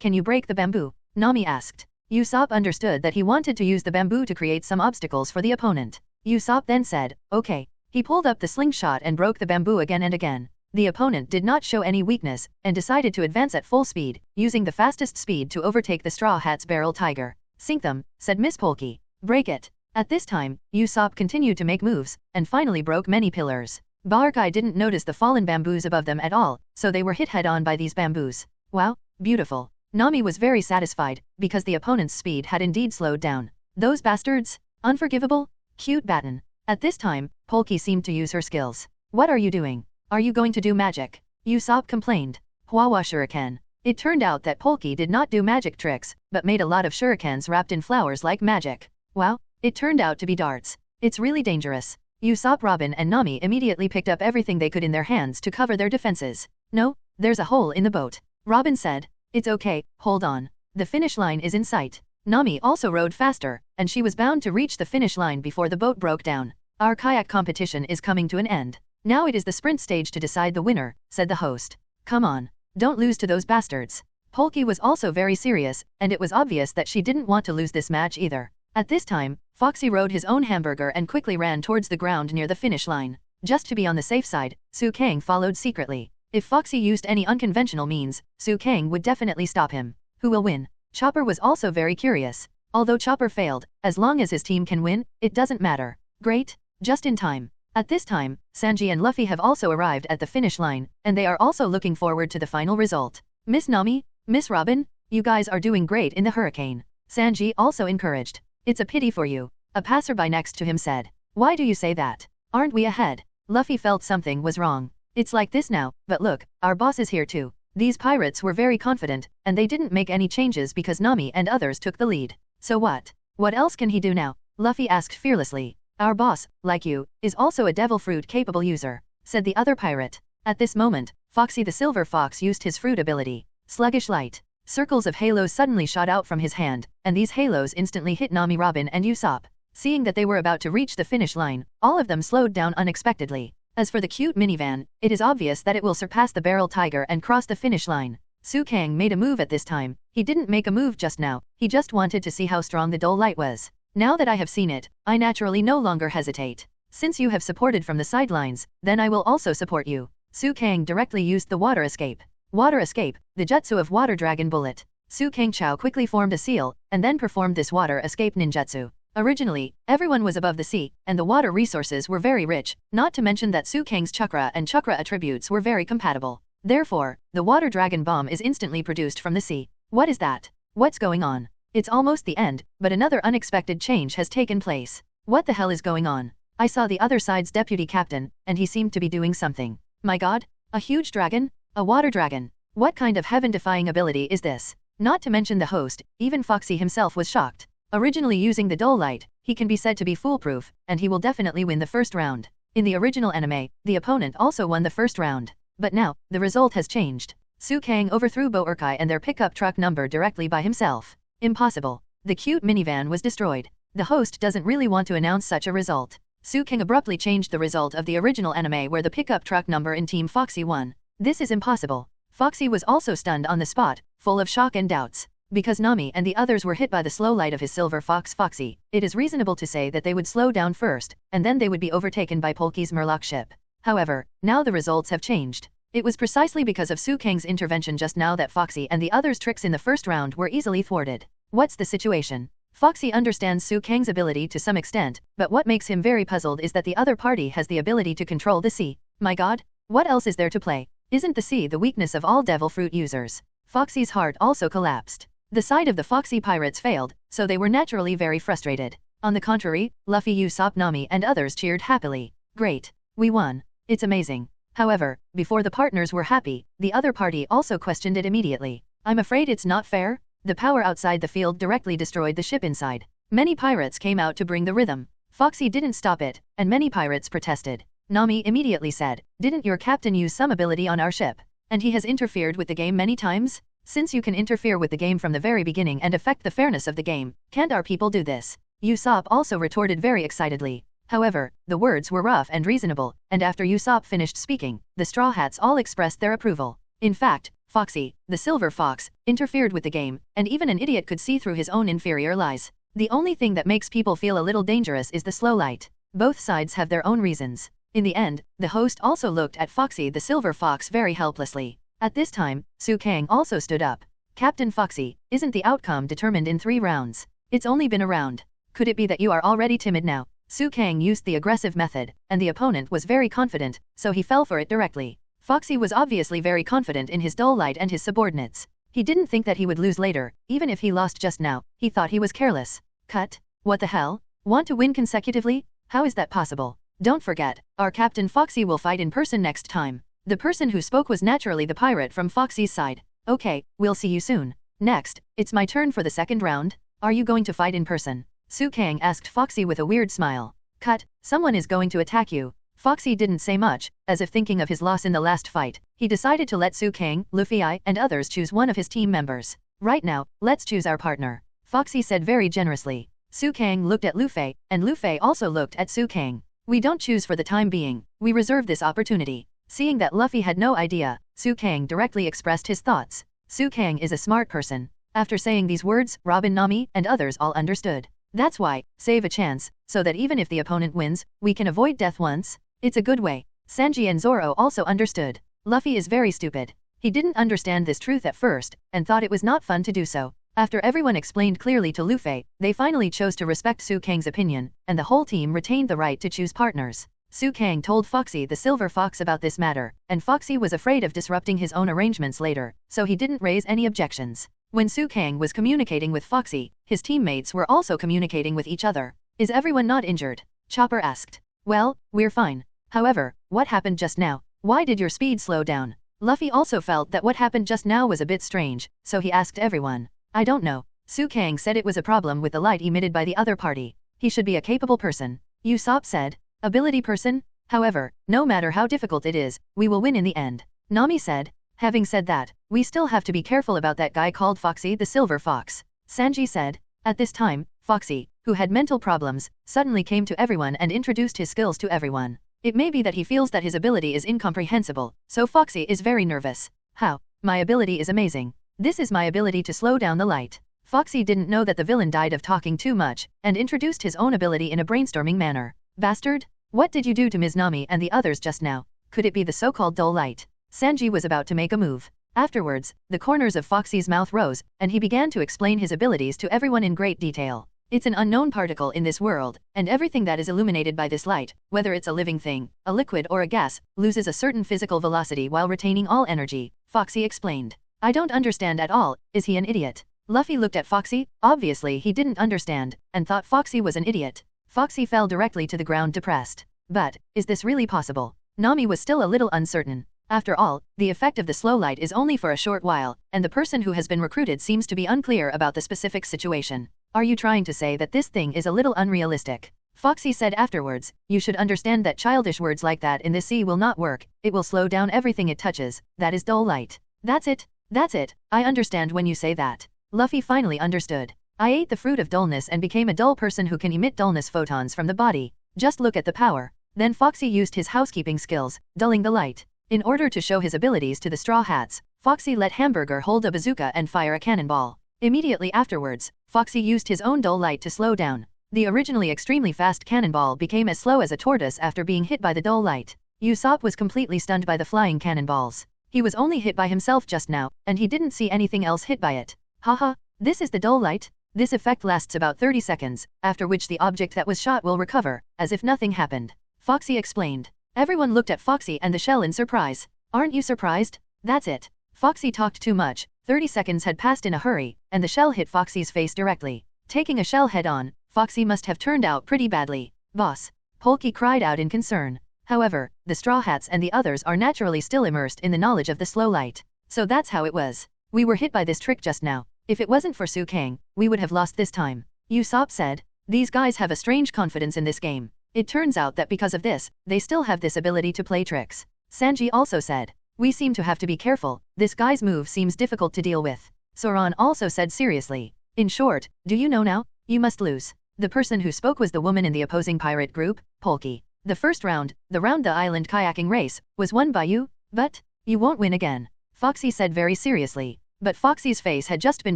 can you break the bamboo? Nami asked. Usopp understood that he wanted to use the bamboo to create some obstacles for the opponent. Usopp then said, okay. He pulled up the slingshot and broke the bamboo again and again. The opponent did not show any weakness, and decided to advance at full speed, using the fastest speed to overtake the Straw Hat's Barrel Tiger. Sink them, said Miss Polky. Break it. At this time, Usopp continued to make moves, and finally broke many pillars. Barkai didn't notice the fallen bamboos above them at all, so they were hit head-on by these bamboos. Wow, beautiful. Nami was very satisfied, because the opponent's speed had indeed slowed down. Those bastards? Unforgivable? Cute baton. At this time, Polky seemed to use her skills. What are you doing? Are you going to do magic? Usopp complained. Huawa shuriken. It turned out that Polky did not do magic tricks, but made a lot of shurikens wrapped in flowers like magic. Wow, it turned out to be darts. It's really dangerous. Usopp, Robin and Nami immediately picked up everything they could in their hands to cover their defenses. No, there's a hole in the boat. Robin said. It's okay, hold on. The finish line is in sight. Nami also rowed faster, and she was bound to reach the finish line before the boat broke down. Our kayak competition is coming to an end. Now it is the sprint stage to decide the winner, said the host. Come on, don't lose to those bastards. Polky was also very serious, and it was obvious that she didn't want to lose this match either. At this time, Foxy rode his own hamburger and quickly ran towards the ground near the finish line. Just to be on the safe side, Suang followed secretly. If Foxy used any unconventional means, Suang would definitely stop him. Who will win? Chopper was also very curious. Although Chopper failed, as long as his team can win, it doesn't matter. Great, just in time. At this time, Sanji and Luffy have also arrived at the finish line, and they are also looking forward to the final result. Miss Nami, Miss Robin, you guys are doing great in the hurricane. Sanji also encouraged. It's a pity for you. A passerby next to him said. Why do you say that? Aren't we ahead? Luffy felt something was wrong. It's like this now, but look, our boss is here too. These pirates were very confident, and they didn't make any changes because Nami and others took the lead. So what? What else can he do now? Luffy asked fearlessly. Our boss, like you, is also a devil fruit capable user, said the other pirate. At this moment, Foxy the Silver Fox used his fruit ability. Sluggish light. Circles of halos suddenly shot out from his hand, and these halos instantly hit Nami, Robin and Usopp. Seeing that they were about to reach the finish line, all of them slowed down unexpectedly. As for the cute minivan, it is obvious that it will surpass the Barrel Tiger and cross the finish line. Suang made a move at this time. He didn't make a move just now, he just wanted to see how strong the dull light was. Now that I have seen it, I naturally no longer hesitate. Since you have supported from the sidelines, then I will also support you. Suang directly used the water escape. Water escape, the jutsu of water dragon bullet. Suang Chao quickly formed a seal, and then performed this water escape ninjutsu. Originally, everyone was above the sea, and the water resources were very rich, not to mention that Suang's chakra and chakra attributes were very compatible. Therefore, the water dragon bomb is instantly produced from the sea. What is that? What's going on? It's almost the end, but another unexpected change has taken place. What the hell is going on? I saw the other side's deputy captain, and he seemed to be doing something. My god, a huge dragon? A water dragon? What kind of heaven-defying ability is this? Not to mention the host, even Foxy himself was shocked. Originally using the dull light, he can be said to be foolproof, and he will definitely win the first round. In the original anime, the opponent also won the first round. But now, the result has changed. Suang overthrew Bourkai and their pickup truck number directly by himself. Impossible. The cute minivan was destroyed. The host doesn't really want to announce such a result. Suang abruptly changed the result of the original anime where the pickup truck number in Team Foxy won. This is impossible. Foxy was also stunned on the spot, full of shock and doubts. Because Nami and the others were hit by the slow light of his silver fox Foxy, it is reasonable to say that they would slow down first, and then they would be overtaken by Polky's Murloc ship. However, now the results have changed. It was precisely because of Sukang's intervention just now that Foxy and the others' tricks in the first round were easily thwarted. What's the situation? Foxy understands Sukang's ability to some extent, but what makes him very puzzled is that the other party has the ability to control the sea. My god, what else is there to play? Isn't the sea the weakness of all devil fruit users? Foxy's heart also collapsed. The side of the Foxy pirates failed, so they were naturally very frustrated. On the contrary, Luffy, Usopp, Nami and others cheered happily. Great. We won. It's amazing. However, before the partners were happy, the other party also questioned it immediately. I'm afraid it's not fair. The power outside the field directly destroyed the ship inside. Many pirates came out to bring the rhythm. Foxy didn't stop it, and many pirates protested. Nami immediately said, "Didn't your captain use some ability on our ship? And he has interfered with the game many times? Since you can interfere with the game from the very beginning and affect the fairness of the game, can't our people do this?" Usopp also retorted very excitedly. However, the words were rough and reasonable, and after Usopp finished speaking, the Straw Hats all expressed their approval. In fact, Foxy, the Silver Fox, interfered with the game, and even an idiot could see through his own inferior lies. The only thing that makes people feel a little dangerous is the slow light. Both sides have their own reasons. In the end, the host also looked at Foxy the Silver Fox very helplessly. At this time, Sukang also stood up. "Captain Foxy, isn't the outcome determined in 3 rounds? It's only been a round. Could it be that you are already timid now?" Sukang used the aggressive method, and the opponent was very confident, so he fell for it directly. Foxy was obviously very confident in his dull light and his subordinates. He didn't think that he would lose later, even if he lost just now, he thought he was careless. Cut? What the hell? Want to win consecutively? How is that possible? Don't forget, our Captain Foxy will fight in person next time. The person who spoke was naturally the pirate from Foxy's side. Okay, we'll see you soon. Next, it's my turn for the second round. Are you going to fight in person? Sukang asked Foxy with a weird smile. Cut, someone is going to attack you. Foxy didn't say much, as if thinking of his loss in the last fight. He decided to let Sukang, Luffy and others choose one of his team members. Right now, let's choose our partner. Foxy said very generously. Sukang looked at Luffy, and Luffy also looked at Sukang. We don't choose for the time being, we reserve this opportunity. Seeing that Luffy had no idea, Sukang directly expressed his thoughts. Sukang is a smart person. After saying these words, Robin, Nami, and others all understood. That's why, save a chance, so that even if the opponent wins, we can avoid death once. It's a good way. Sanji and Zoro also understood. Luffy is very stupid. He didn't understand this truth at first, and thought it was not fun to do so. After everyone explained clearly to Luffy, they finally chose to respect Sukang's opinion, and the whole team retained the right to choose partners. Sukang told Foxy the Silver Fox about this matter, and Foxy was afraid of disrupting his own arrangements later, so he didn't raise any objections. When Sukang was communicating with Foxy, his teammates were also communicating with each other. Is everyone not injured? Chopper asked. Well, we're fine. However, what happened just now? Why did your speed slow down? Luffy also felt that what happened just now was a bit strange, so he asked everyone. I don't know. Sukang said it was a problem with the light emitted by the other party. He should be a capable person. Usopp said. Ability person? However, no matter how difficult it is, we will win in the end. Nami said. Having said that, we still have to be careful about that guy called Foxy the Silver Fox. Sanji said. At this time, Foxy, who had mental problems, suddenly came to everyone and introduced his skills to everyone. It may be that he feels that his ability is incomprehensible, so Foxy is very nervous. How? My ability is amazing. This is my ability to slow down the light. Foxy didn't know that the villain died of talking too much, and introduced his own ability in a brainstorming manner. Bastard? What did you do to Ms. Nami and the others just now? Could it be the so-called dull light? Sanji was about to make a move. Afterwards, the corners of Foxy's mouth rose, and he began to explain his abilities to everyone in great detail. It's an unknown particle in this world, and everything that is illuminated by this light, whether it's a living thing, a liquid or a gas, loses a certain physical velocity while retaining all energy, Foxy explained. I don't understand at all, is he an idiot? Luffy looked at Foxy, obviously he didn't understand, and thought Foxy was an idiot. Foxy fell directly to the ground depressed. But, is this really possible? Nami was still a little uncertain. After all, the effect of the slow light is only for a short while, and the person who has been recruited seems to be unclear about the specific situation. Are you trying to say that this thing is a little unrealistic? Foxy said afterwards, you should understand that childish words like that in the sea will not work, it will slow down everything it touches, that is dull light. That's it, I understand when you say that. Luffy finally understood. I ate the fruit of dullness and became a dull person who can emit dullness photons from the body. Just look at the power. Then Foxy used his housekeeping skills, dulling the light. In order to show his abilities to the Straw Hats, Foxy let Hamburger hold a bazooka and fire a cannonball. Immediately afterwards, Foxy used his own dull light to slow down. The originally extremely fast cannonball became as slow as a tortoise after being hit by the dull light. Usopp was completely stunned by the flying cannonballs. He was only hit by himself just now, and he didn't see anything else hit by it. Haha, this is the dull light? This effect lasts about 30 seconds, after which the object that was shot will recover, as if nothing happened. Foxy explained. Everyone looked at Foxy and the shell in surprise. Aren't you surprised? That's it. Foxy talked too much. 30 seconds had passed in a hurry, and the shell hit Foxy's face directly. Taking a shell head-on, Foxy must have turned out pretty badly. Boss. Polky cried out in concern. However, the Straw Hats and the others are naturally still immersed in the knowledge of the slow light. So that's how it was. We were hit by this trick just now. If it wasn't for Suang, we would have lost this time. Usopp said. These guys have a strange confidence in this game. It turns out that because of this, they still have this ability to play tricks. Sanji also said. We seem to have to be careful, this guy's move seems difficult to deal with. Zoan also said seriously. In short, do you know now? You must lose. The person who spoke was the woman in the opposing pirate group, Polky. The first round, the island kayaking race, was won by you, but you won't win again. Foxy said very seriously. But Foxy's face had just been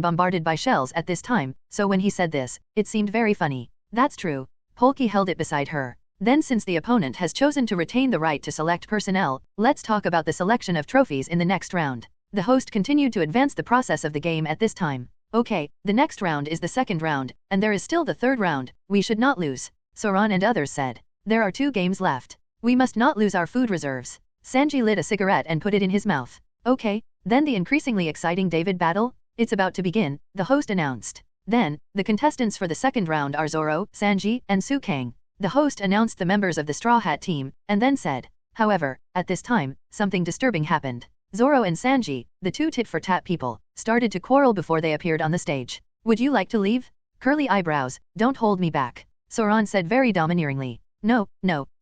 bombarded by shells at this time, so when he said this, it seemed very funny. That's true. Polky held it beside her. Then since the opponent has chosen to retain the right to select personnel, let's talk about the selection of trophies in the next round. The host continued to advance the process of the game at this time. Okay, the next round is the second round, and there is still the third round, we should not lose. Zoan and others said. There are 2 games left. We must not lose our food reserves. Sanji lit a cigarette and put it in his mouth. Okay, then the increasingly exciting David battle? It's about to begin, the host announced. Then, the contestants for the second round are Zoro, Sanji, and Suang. The host announced the members of the Straw Hat team, and then said. However, at this time, something disturbing happened. Zoro and Sanji, the 2 tit-for-tat people, started to quarrel before they appeared on the stage. Would you like to leave? Curly eyebrows, don't hold me back. Zoan said very domineeringly. No,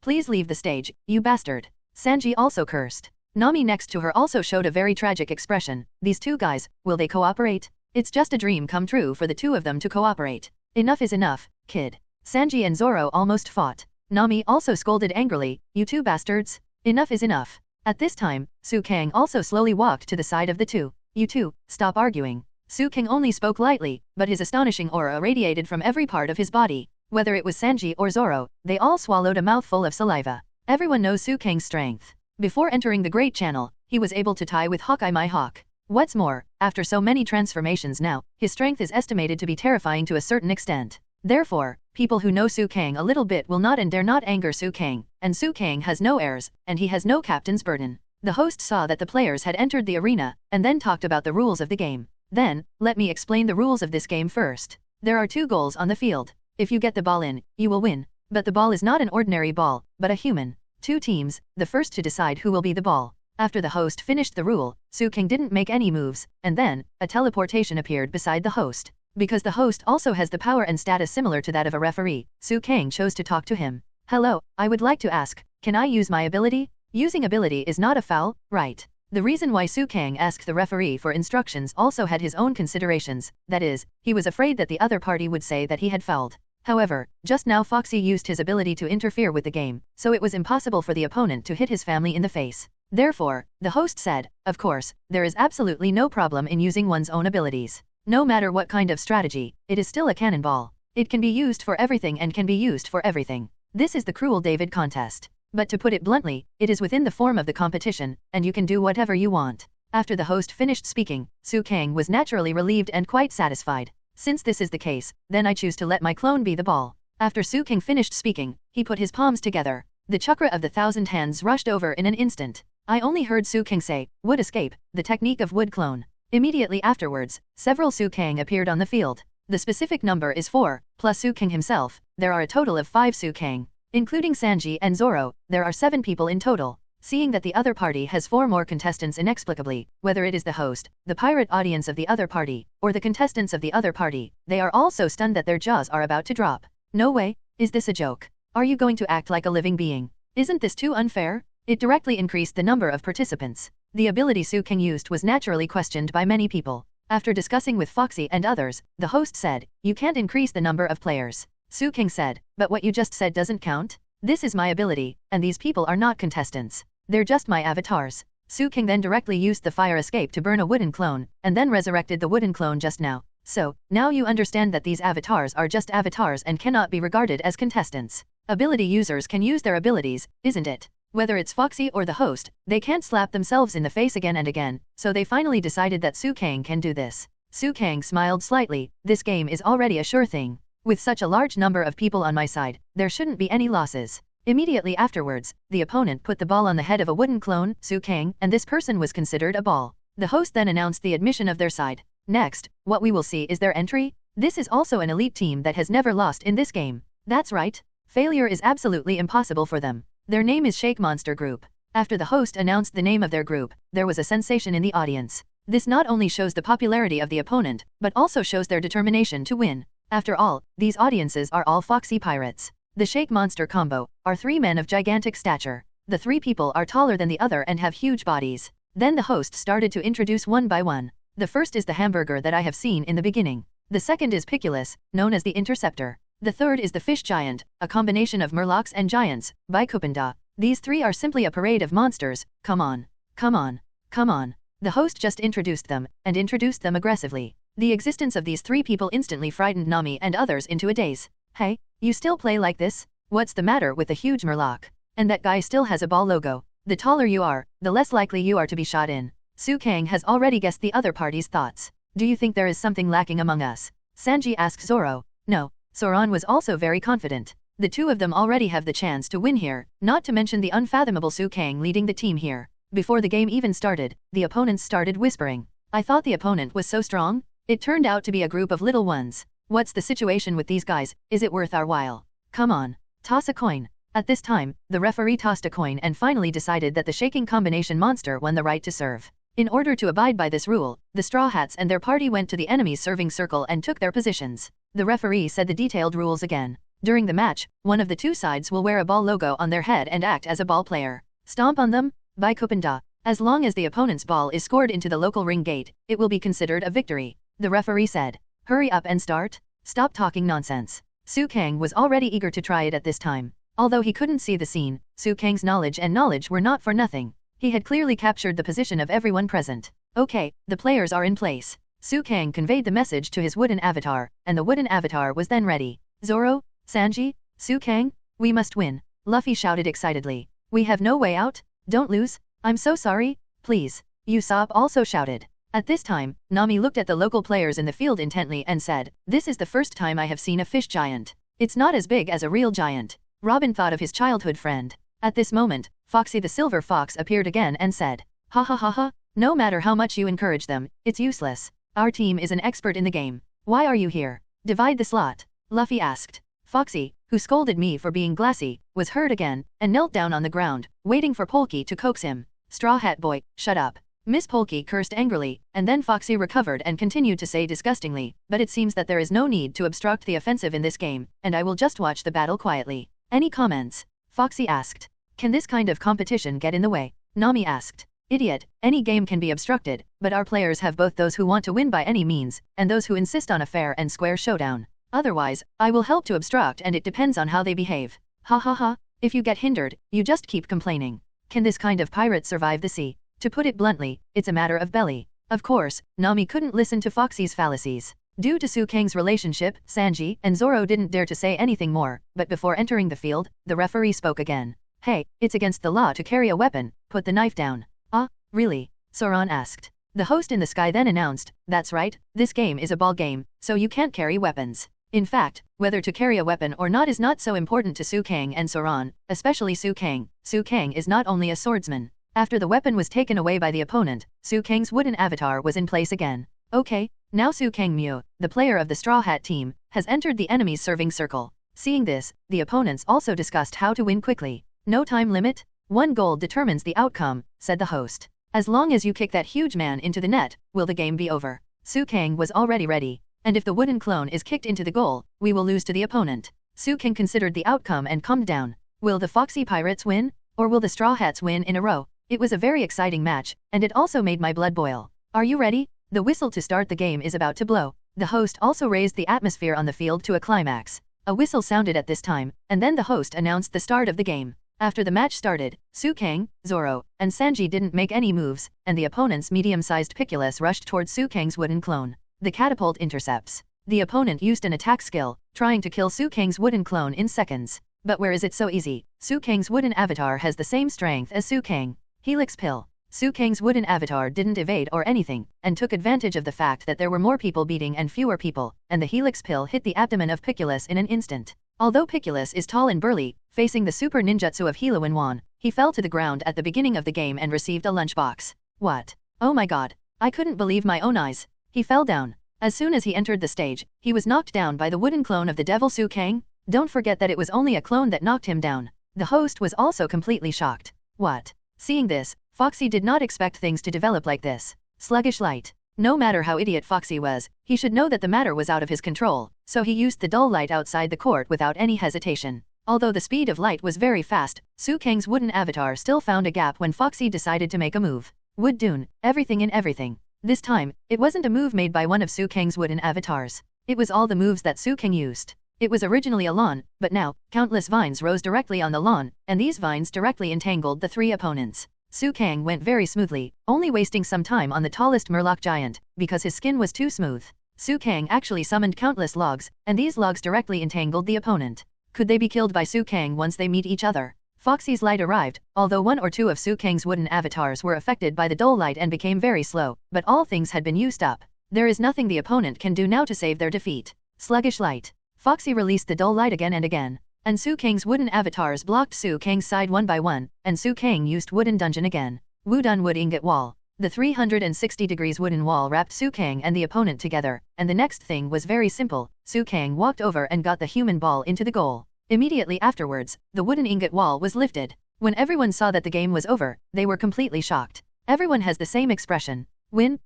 please leave the stage, you bastard. Sanji also cursed. Nami next to her also showed a very tragic expression. These 2 guys, will they cooperate? It's just a dream come true for the 2 of them to cooperate. Enough is enough, kid. Sanji and Zoro almost fought. Nami also scolded angrily, you 2 bastards. Enough is enough. At this time, Suang also slowly walked to the side of the 2. You 2, stop arguing. Suang only spoke lightly, but his astonishing aura radiated from every part of his body. Whether it was Sanji or Zoro, they all swallowed a mouthful of saliva. Everyone knows Suang's strength. Before entering the Great Channel, he was able to tie with Hawkeye my hawk. What's more, after so many transformations now, his strength is estimated to be terrifying to a certain extent. Therefore, people who know Suang a little bit will not and dare not anger Suang, and Suang has no heirs, and he has no captain's burden. The host saw that the players had entered the arena, and then talked about the rules of the game. Then, let me explain the rules of this game first. There are 2 goals on the field. If you get the ball in, you will win. But the ball is not an ordinary ball, but a human. 2 teams, the first to decide who will be the ball. After the host finished the rule, Suang didn't make any moves, and then, a teleportation appeared beside the host. Because the host also has the power and status similar to that of a referee, Suang chose to talk to him. Hello, I would like to ask, can I use my ability? Using ability is not a foul, right? The reason why Suang asked the referee for instructions also had his own considerations, that is, he was afraid that the other party would say that he had fouled. However, just now Foxy used his ability to interfere with the game, so it was impossible for the opponent to hit his family in the face. Therefore, the host said, of course, there is absolutely no problem in using one's own abilities. No matter what kind of strategy, it is still a cannonball. It can be used for everything and can be used for everything. This is the Cruel David contest. But to put it bluntly, it is within the form of the competition, and you can do whatever you want. After the host finished speaking, Suang was naturally relieved and quite satisfied. Since this is the case, then I choose to let my clone be the ball. After Suang finished speaking, he put his palms together. The chakra of the 1,000 hands rushed over in an instant. I only heard Suang say, wood escape, the technique of wood clone. Immediately afterwards, several Suang appeared on the field. The specific number is 4, plus Suang himself, there are a total of 5 Suang. Including Sanji and Zoro, there are 7 people in total. Seeing that the other party has 4 more contestants inexplicably, whether it is the host, the pirate audience of the other party, or the contestants of the other party, they are all so stunned that their jaws are about to drop. No way, is this a joke? Are you going to act like a living being? Isn't this too unfair? It directly increased the number of participants. The ability Suang used was naturally questioned by many people. After discussing with Foxy and others, the host said, you can't increase the number of players. Suang said, but what you just said doesn't count? This is my ability, and these people are not contestants. They're just my avatars. Suang then directly used the fire escape to burn a wooden clone, and then resurrected the wooden clone just now. So, now you understand that these avatars are just avatars and cannot be regarded as contestants. Ability users can use their abilities, isn't it? Whether it's Foxy or the host, they can't slap themselves in the face again and again, so they finally decided that Suang can do this. Suang smiled slightly. This game is already a sure thing. With such a large number of people on my side, there shouldn't be any losses. Immediately afterwards, the opponent put the ball on the head of a wooden clone, Suang, and this person was considered a ball. The host then announced the admission of their side. Next, what we will see is their entry. This is also an elite team that has never lost in this game. That's right. Failure is absolutely impossible for them. Their name is Shake Monster Group. After the host announced the name of their group, there was a sensation in the audience. This not only shows the popularity of the opponent, but also shows their determination to win. After all, these audiences are all Foxy pirates. The Shake Monster combo are 3 men of gigantic stature. The 3 people are taller than the other and have huge bodies. Then the host started to introduce one by one. The first is the hamburger that I have seen in the beginning. The second is Piculus, known as the Interceptor. The third is the Fish Giant, a combination of Murlocs and Giants, by Kupanda. These 3 are simply a parade of monsters. Come on. Come on. Come on. The host just introduced them, and introduced them aggressively. The existence of these 3 people instantly frightened Nami and others into a daze. Hey, you still play like this? What's the matter with the huge Murloc? And that guy still has a ball logo. The taller you are, the less likely you are to be shot in. Suang has already guessed the other party's thoughts. Do you think there is something lacking among us? Sanji asked Zoro. No. Zoan was also very confident. The 2 of them already have the chance to win here, not to mention the unfathomable Suang leading the team here. Before the game even started, the opponents started whispering. I thought the opponent was so strong. It turned out to be a group of little ones. What's the situation with these guys? Is it worth our while? Come on. Toss a coin. At this time, the referee tossed a coin and finally decided that the shaking combination monster won the right to serve. In order to abide by this rule, the Straw Hats and their party went to the enemy's serving circle and took their positions. The referee said the detailed rules again. During the match, one of the 2 sides will wear a ball logo on their head and act as a ball player. Stomp on them, by Kupanda. As long as the opponent's ball is scored into the local ring gate, it will be considered a victory. The referee said. Hurry up and start. Stop talking nonsense. Suang was already eager to try it at this time. Although he couldn't see the scene, Suang's knowledge were not for nothing. He had clearly captured the position of everyone present. Okay, the players are in place. Suang conveyed the message to his wooden avatar, and the wooden avatar was then ready. Zoro, Sanji, Suang, we must win. Luffy shouted excitedly. We have no way out? Don't lose. I'm so sorry. Please. Usopp also shouted. At this time, Nami looked at the local players in the field intently and said, this is the first time I have seen a fish giant. It's not as big as a real giant. Robin thought of his childhood friend. At this moment, Foxy the Silver Fox appeared again and said, ha ha ha ha, no matter how much you encourage them, it's useless. Our team is an expert in the game. Why are you here? Divide the slot. Luffy asked. Foxy, who scolded me for being glassy, was hurt again, and knelt down on the ground, waiting for Polky to coax him. Straw Hat Boy, shut up. Miss Polky cursed angrily, and then Foxy recovered and continued to say disgustingly, but it seems that there is no need to obstruct the offensive in this game, and I will just watch the battle quietly. Any comments? Foxy asked. Can this kind of competition get in the way? Nami asked. Idiot, any game can be obstructed, but our players have both those who want to win by any means, and those who insist on a fair and square showdown. Otherwise, I will help to obstruct and it depends on how they behave. Ha ha ha, if you get hindered, you just keep complaining. Can this kind of pirate survive the sea? To put it bluntly, it's a matter of belly. Of course, Nami couldn't listen to Foxy's fallacies. Due to Suang's relationship, Sanji and Zoro didn't dare to say anything more, but before entering the field, the referee spoke again. Hey, it's against the law to carry a weapon, put the knife down. Ah, really? Zoan asked. The host in the sky then announced, that's right, this game is a ball game, so you can't carry weapons. In fact, whether to carry a weapon or not is not so important to Suang and Zoan, especially Suang. Suang is not only a swordsman. After the weapon was taken away by the opponent, Suang's wooden avatar was in place again. Okay, now Suang Mu, the player of the Straw Hat team, has entered the enemy's serving circle. Seeing this, the opponents also discussed how to win quickly. No time limit? 1 goal determines the outcome, said the host. As long as you kick that huge man into the net, will the game be over? Suang was already ready. And if the wooden clone is kicked into the goal, we will lose to the opponent. Suang considered the outcome and calmed down. Will the Foxy Pirates win? Or will the Straw Hats win in a row? It was a very exciting match, and it also made my blood boil. Are you ready? The whistle to start the game is about to blow. The host also raised the atmosphere on the field to a climax. A whistle sounded at this time, and then the host announced the start of the game. After the match started, Suang, Zoro, and Sanji didn't make any moves, and the opponent's medium-sized Piculus rushed towards Suang's wooden clone. The catapult intercepts. The opponent used an attack skill, trying to kill Suang's wooden clone in seconds. But where is it so easy? Sukang's wooden avatar has the same strength as Sukang. Helix Pill. Sukang's wooden avatar didn't evade or anything, and took advantage of the fact that there were more people beating and fewer people, and the Helix Pill hit the abdomen of Piculus in an instant. Although Piculus is tall and burly, facing the super ninjutsu of Hilo and Wan, he fell to the ground at the beginning of the game and received a lunchbox. What? Oh my god. I couldn't believe my own eyes. He fell down. As soon as he entered the stage, he was knocked down by the wooden clone of the devil Sukang. Don't forget that it was only a clone that knocked him down. The host was also completely shocked. What? Seeing this, Foxy did not expect things to develop like this. Sluggish light. No matter how idiot Foxy was, he should know that the matter was out of his control, so he used the dull light outside the court without any hesitation. Although the speed of light was very fast, Sukang's wooden avatar still found a gap when Foxy decided to make a move. Wood Dune, everything in everything. This time, it wasn't a move made by one of Sukang's wooden avatars. It was all the moves that Sukang used. It was originally a lawn, but now, countless vines rose directly on the lawn, and these vines directly entangled the three opponents. Sukang went very smoothly, only wasting some time on the tallest Murloc giant, because his skin was too smooth. Sukang actually summoned countless logs, and these logs directly entangled the opponent. Could they be killed by Sukang once they meet each other? Foxy's light arrived, although one or two of Sukang's wooden avatars were affected by the dull light and became very slow, but all things had been used up. There is nothing the opponent can do now to save their defeat. Sluggish light. Foxy released the dull light again and again, and Sukang's wooden avatars blocked Sukang's side one by one, and Sukang used wooden dungeon again. Wudun wood ingot wall. The 360 degrees wooden wall wrapped Sukang and the opponent together, and the next thing was very simple. Sukang walked over and got the human ball into the goal. Immediately afterwards, the wooden ingot wall was lifted. When everyone saw that the game was over, they were completely shocked. Everyone has the same expression. Win,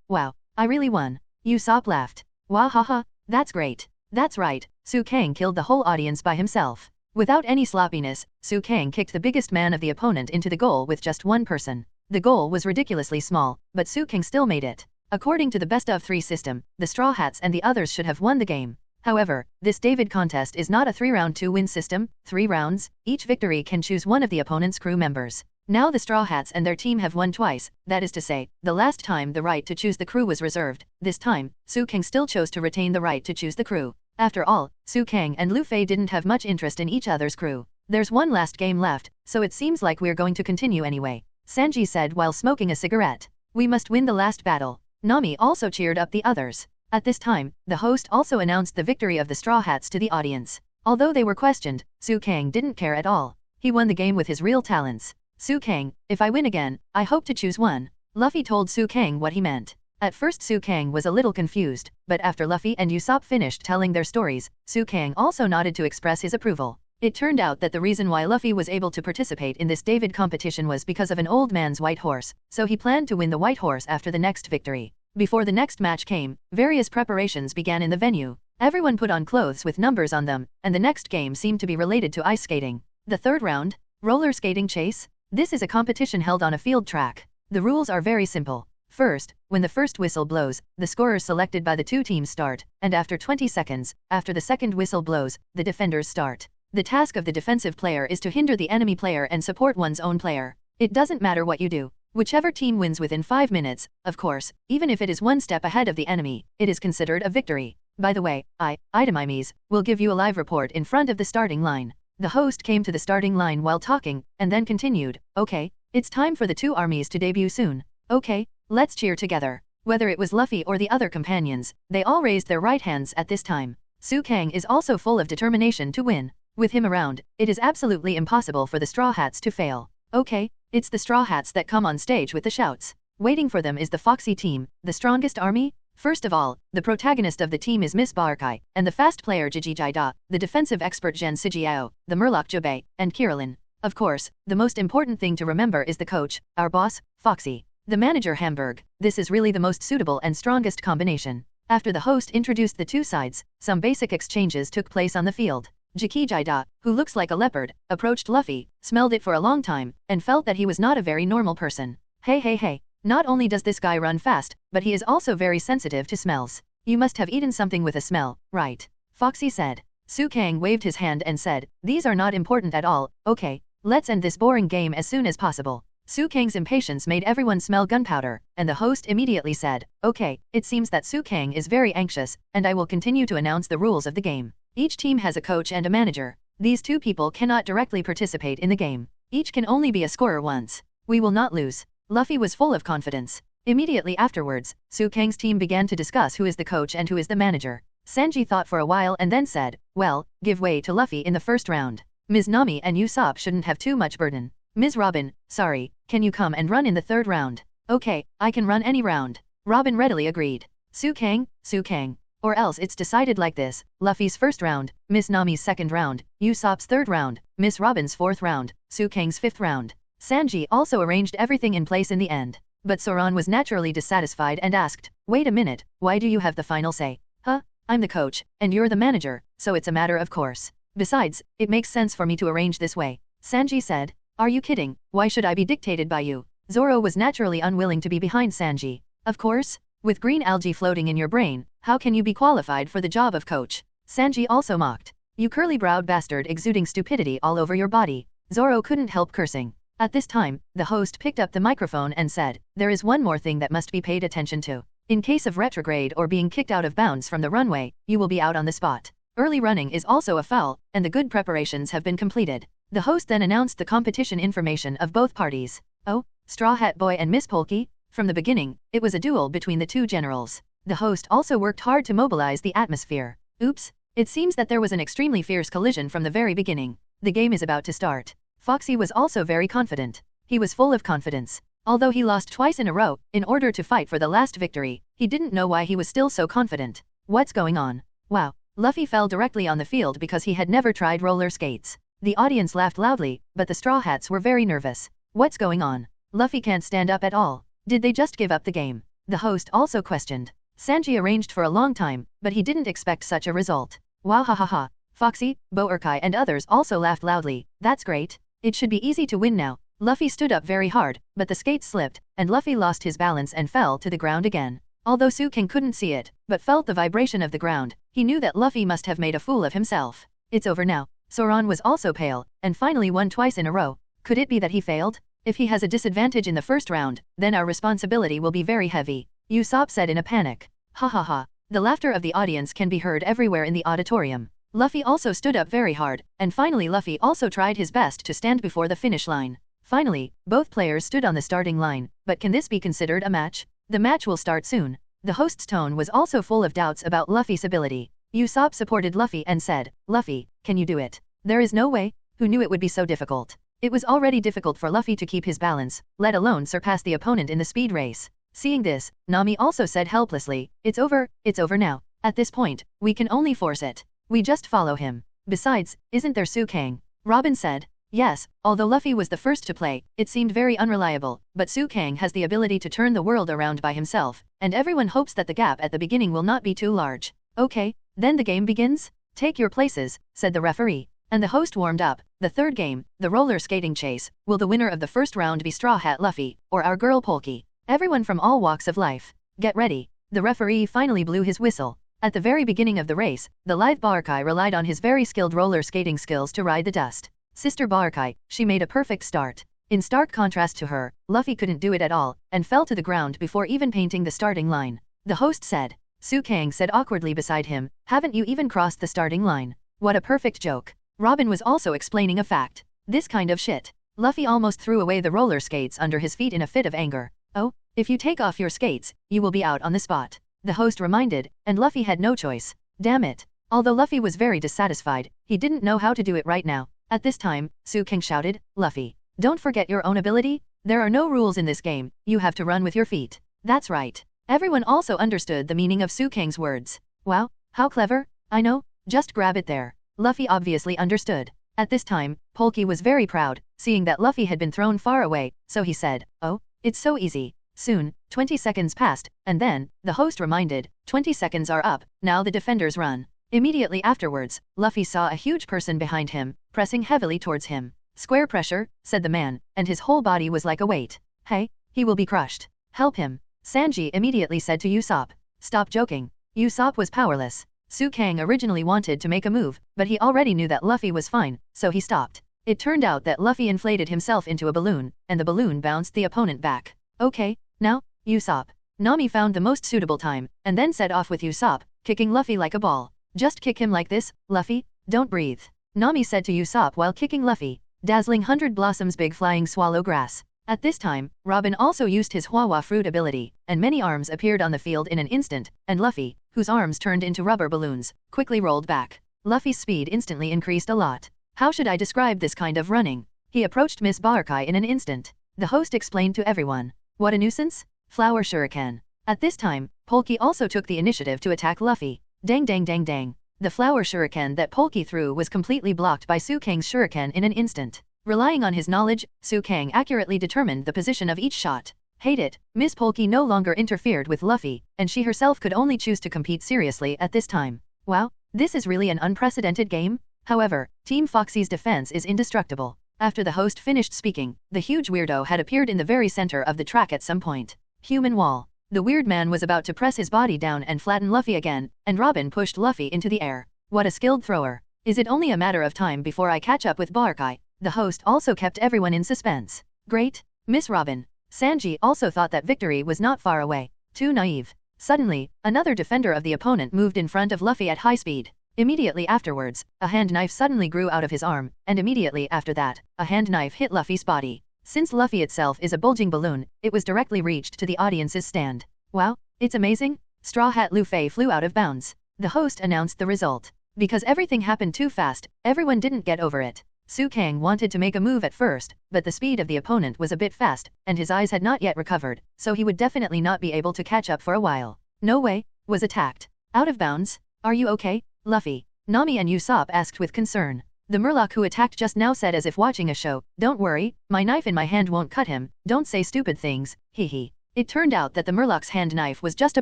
wow, I really won. Usopp laughed. Wahaha, that's great. That's right, Sukang killed the whole audience by himself. Without any sloppiness, Sukang kicked the biggest man of the opponent into the goal with just one person. The goal was ridiculously small, but Sukang still made it. According to the best-of-3 system, the Straw Hats and the others should have won the game. However, this David contest is not a 3-round 2-win system, 3 rounds, each victory can choose one of the opponent's crew members. Now the Straw Hats and their team have won twice, that is to say, the last time the right to choose the crew was reserved, this time, Sukang still chose to retain the right to choose the crew. After all, Sukang and Luffy didn't have much interest in each other's crew. There's one last game left, so it seems like we're going to continue anyway, Sanji said while smoking a cigarette. We must win the last battle. Nami also cheered up the others. At this time, the host also announced the victory of the Straw Hats to the audience. Although they were questioned, Sukang didn't care at all. He won the game with his real talents. Sukang, if I win again, I hope to choose one. Luffy told Sukang what he meant. At first Sukang was a little confused, but after Luffy and Usopp finished telling their stories, Sukang also nodded to express his approval. It turned out that the reason why Luffy was able to participate in this David competition was because of an old man's white horse, so he planned to win the white horse after the next victory. Before the next match came, various preparations began in the venue. Everyone put on clothes with numbers on them, and the next game seemed to be related to ice skating. The third round, roller skating chase. This is a competition held on a field track. The rules are very simple. First, when the first whistle blows, the scorers selected by the two teams start, and after 20 seconds, after the second whistle blows, the defenders start. The task of the defensive player is to hinder the enemy player and support one's own player. It doesn't matter what you do. Whichever team wins within 5 minutes, of course, even if it is one step ahead of the enemy, it is considered a victory. By the way, Enies, will give you a live report in front of the starting line. The host came to the starting line while talking, and then continued, okay, it's time for the two armies to debut soon. Okay, let's cheer together. Whether it was Luffy or the other companions, they all raised their right hands at this time. Sukang is also full of determination to win. With him around, it is absolutely impossible for the Straw Hats to fail. Okay, it's the Straw Hats that come on stage with the shouts. Waiting for them is the Foxy team, the strongest army. First of all, the protagonist of the team is Miss Barkai, and the fast player Jiji Jaida, the defensive expert Gen Sijiao, the Murloc Jubei, and Kirillin. Of course, the most important thing to remember is the coach, our boss, Foxy. The manager Hamburg. This is really the most suitable and strongest combination. After the host introduced the two sides, some basic exchanges took place on the field. Jiki Jaida, who looks like a leopard, approached Luffy, smelled it for a long time, and felt that he was not a very normal person. Hey. Not only does this guy run fast, but he is also very sensitive to smells. You must have eaten something with a smell, right? Foxy said. Sukang waved his hand and said, these are not important at all, okay, let's end this boring game as soon as possible. Sukang's impatience made everyone smell gunpowder, and the host immediately said, okay, it seems that Sukang is very anxious, and I will continue to announce the rules of the game. Each team has a coach and a manager. These two people cannot directly participate in the game. Each can only be a scorer once. We will not lose. Luffy was full of confidence. Immediately afterwards, Sukang's team began to discuss who is the coach and who is the manager. Sanji thought for a while and then said, well, give way to Luffy in the first round. Ms. Nami and Usopp shouldn't have too much burden. Ms. Robin, sorry, can you come and run in the third round? Okay, I can run any round. Robin readily agreed. Sukang. Or else it's decided like this, Luffy's first round, Ms. Nami's second round, Usopp's third round, Ms. Robin's fourth round, Sukang's fifth round. Sanji also arranged everything in place in the end. But Zoan was naturally dissatisfied and asked, wait a minute, why do you have the final say? Huh? I'm the coach, and you're the manager, so it's a matter of course. Besides, it makes sense for me to arrange this way. Sanji said, are you kidding? Why should I be dictated by you? Zoro was naturally unwilling to be behind Sanji. Of course, with green algae floating in your brain, how can you be qualified for the job of coach? Sanji also mocked. You curly-browed bastard exuding stupidity all over your body. Zoro couldn't help cursing. At this time, the host picked up the microphone and said, there is one more thing that must be paid attention to. In case of retrograde or being kicked out of bounds from the runway, you will be out on the spot. Early running is also a foul, and the good preparations have been completed. The host then announced the competition information of both parties. Oh, Straw Hat Boy and Miss Polky? From the beginning, it was a duel between the two generals. The host also worked hard to mobilize the atmosphere. Oops, it seems that there was an extremely fierce collision from the very beginning. The game is about to start. Foxy was also very confident. He was full of confidence. Although he lost twice in a row, in order to fight for the last victory, he didn't know why he was still so confident. What's going on? Wow. Luffy fell directly on the field because he had never tried roller skates. The audience laughed loudly, but the Straw Hats were very nervous. What's going on? Luffy can't stand up at all. Did they just give up the game? The host also questioned. Sanji arranged for a long time, but he didn't expect such a result. Wow, ha ha ha. Foxy, Boerkai and others also laughed loudly. That's great. It should be easy to win now. Luffy stood up very hard, but the skates slipped, and Luffy lost his balance and fell to the ground again. Although Sukang couldn't see it, but felt the vibration of the ground, he knew that Luffy must have made a fool of himself. It's over now. Zoan was also pale, and finally won twice in a row. Could it be that he failed? If he has a disadvantage in the first round, then our responsibility will be very heavy. Usopp said in a panic. Ha ha ha. The laughter of the audience can be heard everywhere in the auditorium. Luffy also stood up very hard, and finally Luffy also tried his best to stand before the finish line. Finally, both players stood on the starting line, but can this be considered a match? The match will start soon. The host's tone was also full of doubts about Luffy's ability. Usopp supported Luffy and said, Luffy, can you do it? There is no way. Who knew it would be so difficult? It was already difficult for Luffy to keep his balance, let alone surpass the opponent in the speed race. Seeing this, Nami also said helplessly, it's over now. At this point, we can only force it. We just follow him. Besides, isn't there Sukang? Robin said. Yes, although Luffy was the first to play, it seemed very unreliable, but Sukang has the ability to turn the world around by himself, and everyone hopes that the gap at the beginning will not be too large. Okay, then the game begins? Take your places, said the referee. And the host warmed up. The third game, the roller skating chase. Will the winner of the first round be Straw Hat Luffy, or our girl Polky? Everyone from all walks of life. Get ready. The referee finally blew his whistle. At the very beginning of the race, the live Boerkai relied on his very skilled roller skating skills to ride the dust. Sister Boerkai, she made a perfect start. In stark contrast to her, Luffy couldn't do it at all, and fell to the ground before even painting the starting line. The host said. Sukang said awkwardly beside him, haven't you even crossed the starting line? What a perfect joke. Robin was also explaining a fact. This kind of shit. Luffy almost threw away the roller skates under his feet in a fit of anger. Oh, if you take off your skates, you will be out on the spot. The host reminded, and Luffy had no choice. Damn it. Although Luffy was very dissatisfied, he didn't know how to do it right now. At this time, Sukang shouted, Luffy, don't forget your own ability. There are no rules in this game, you have to run with your feet. That's right. Everyone also understood the meaning of Sukang's words. Wow, how clever. I know, just grab it there. Luffy obviously understood. At this time, Polky was very proud, seeing that Luffy had been thrown far away, so he said, oh, it's so easy. Soon, 20 seconds passed, and then, the host reminded, 20 seconds are up, now the defenders run. Immediately afterwards, Luffy saw a huge person behind him, pressing heavily towards him. Square pressure, said the man, and his whole body was like a weight. Hey, he will be crushed. Help him. Sanji immediately said to Usopp. Stop joking. Usopp was powerless. Sukang originally wanted to make a move, but he already knew that Luffy was fine, so he stopped. It turned out that Luffy inflated himself into a balloon, and the balloon bounced the opponent back. Okay, now, Usopp. Nami found the most suitable time, and then set off with Usopp, kicking Luffy like a ball. Just kick him like this, Luffy, don't breathe. Nami said to Usopp while kicking Luffy, dazzling 100 blossoms big flying swallow grass. At this time, Robin also used his Hwawa fruit ability, and many arms appeared on the field in an instant, and Luffy, whose arms turned into rubber balloons, quickly rolled back. Luffy's speed instantly increased a lot. How should I describe this kind of running? He approached Miss Barakai in an instant. The host explained to everyone. What a nuisance? Flower shuriken. At this time, Polki also took the initiative to attack Luffy. Dang dang dang dang. The flower shuriken that Polki threw was completely blocked by Sukang's shuriken in an instant. Relying on his knowledge, Sukang accurately determined the position of each shot. Hate it, Miss Polki no longer interfered with Luffy, and she herself could only choose to compete seriously at this time. Wow, this is really an unprecedented game? However, Team Foxy's defense is indestructible. After the host finished speaking, the huge weirdo had appeared in the very center of the track at some point. Human wall. The weird man was about to press his body down and flatten Luffy again, and Robin pushed Luffy into the air. What a skilled thrower. Is it only a matter of time before I catch up with Barakai? The host also kept everyone in suspense. Great, Miss Robin. Sanji also thought that victory was not far away. Too naive. Suddenly, another defender of the opponent moved in front of Luffy at high speed. Immediately afterwards, a hand knife suddenly grew out of his arm, and immediately after that, a hand knife hit Luffy's body. Since Luffy itself is a bulging balloon, it was directly reached to the audience's stand. Wow, it's amazing. Straw Hat Luffy flew out of bounds. The host announced the result. Because everything happened too fast, everyone didn't get over it. Sukang wanted to make a move at first, but the speed of the opponent was a bit fast, and his eyes had not yet recovered, so he would definitely not be able to catch up for a while. No way, was attacked. Out of bounds? Are you okay, Luffy? Nami and Usopp asked with concern. The Murloc who attacked just now said as if watching a show, "Don't worry, my knife in my hand won't cut him, don't say stupid things, hee." It turned out that the Murloc's hand knife was just a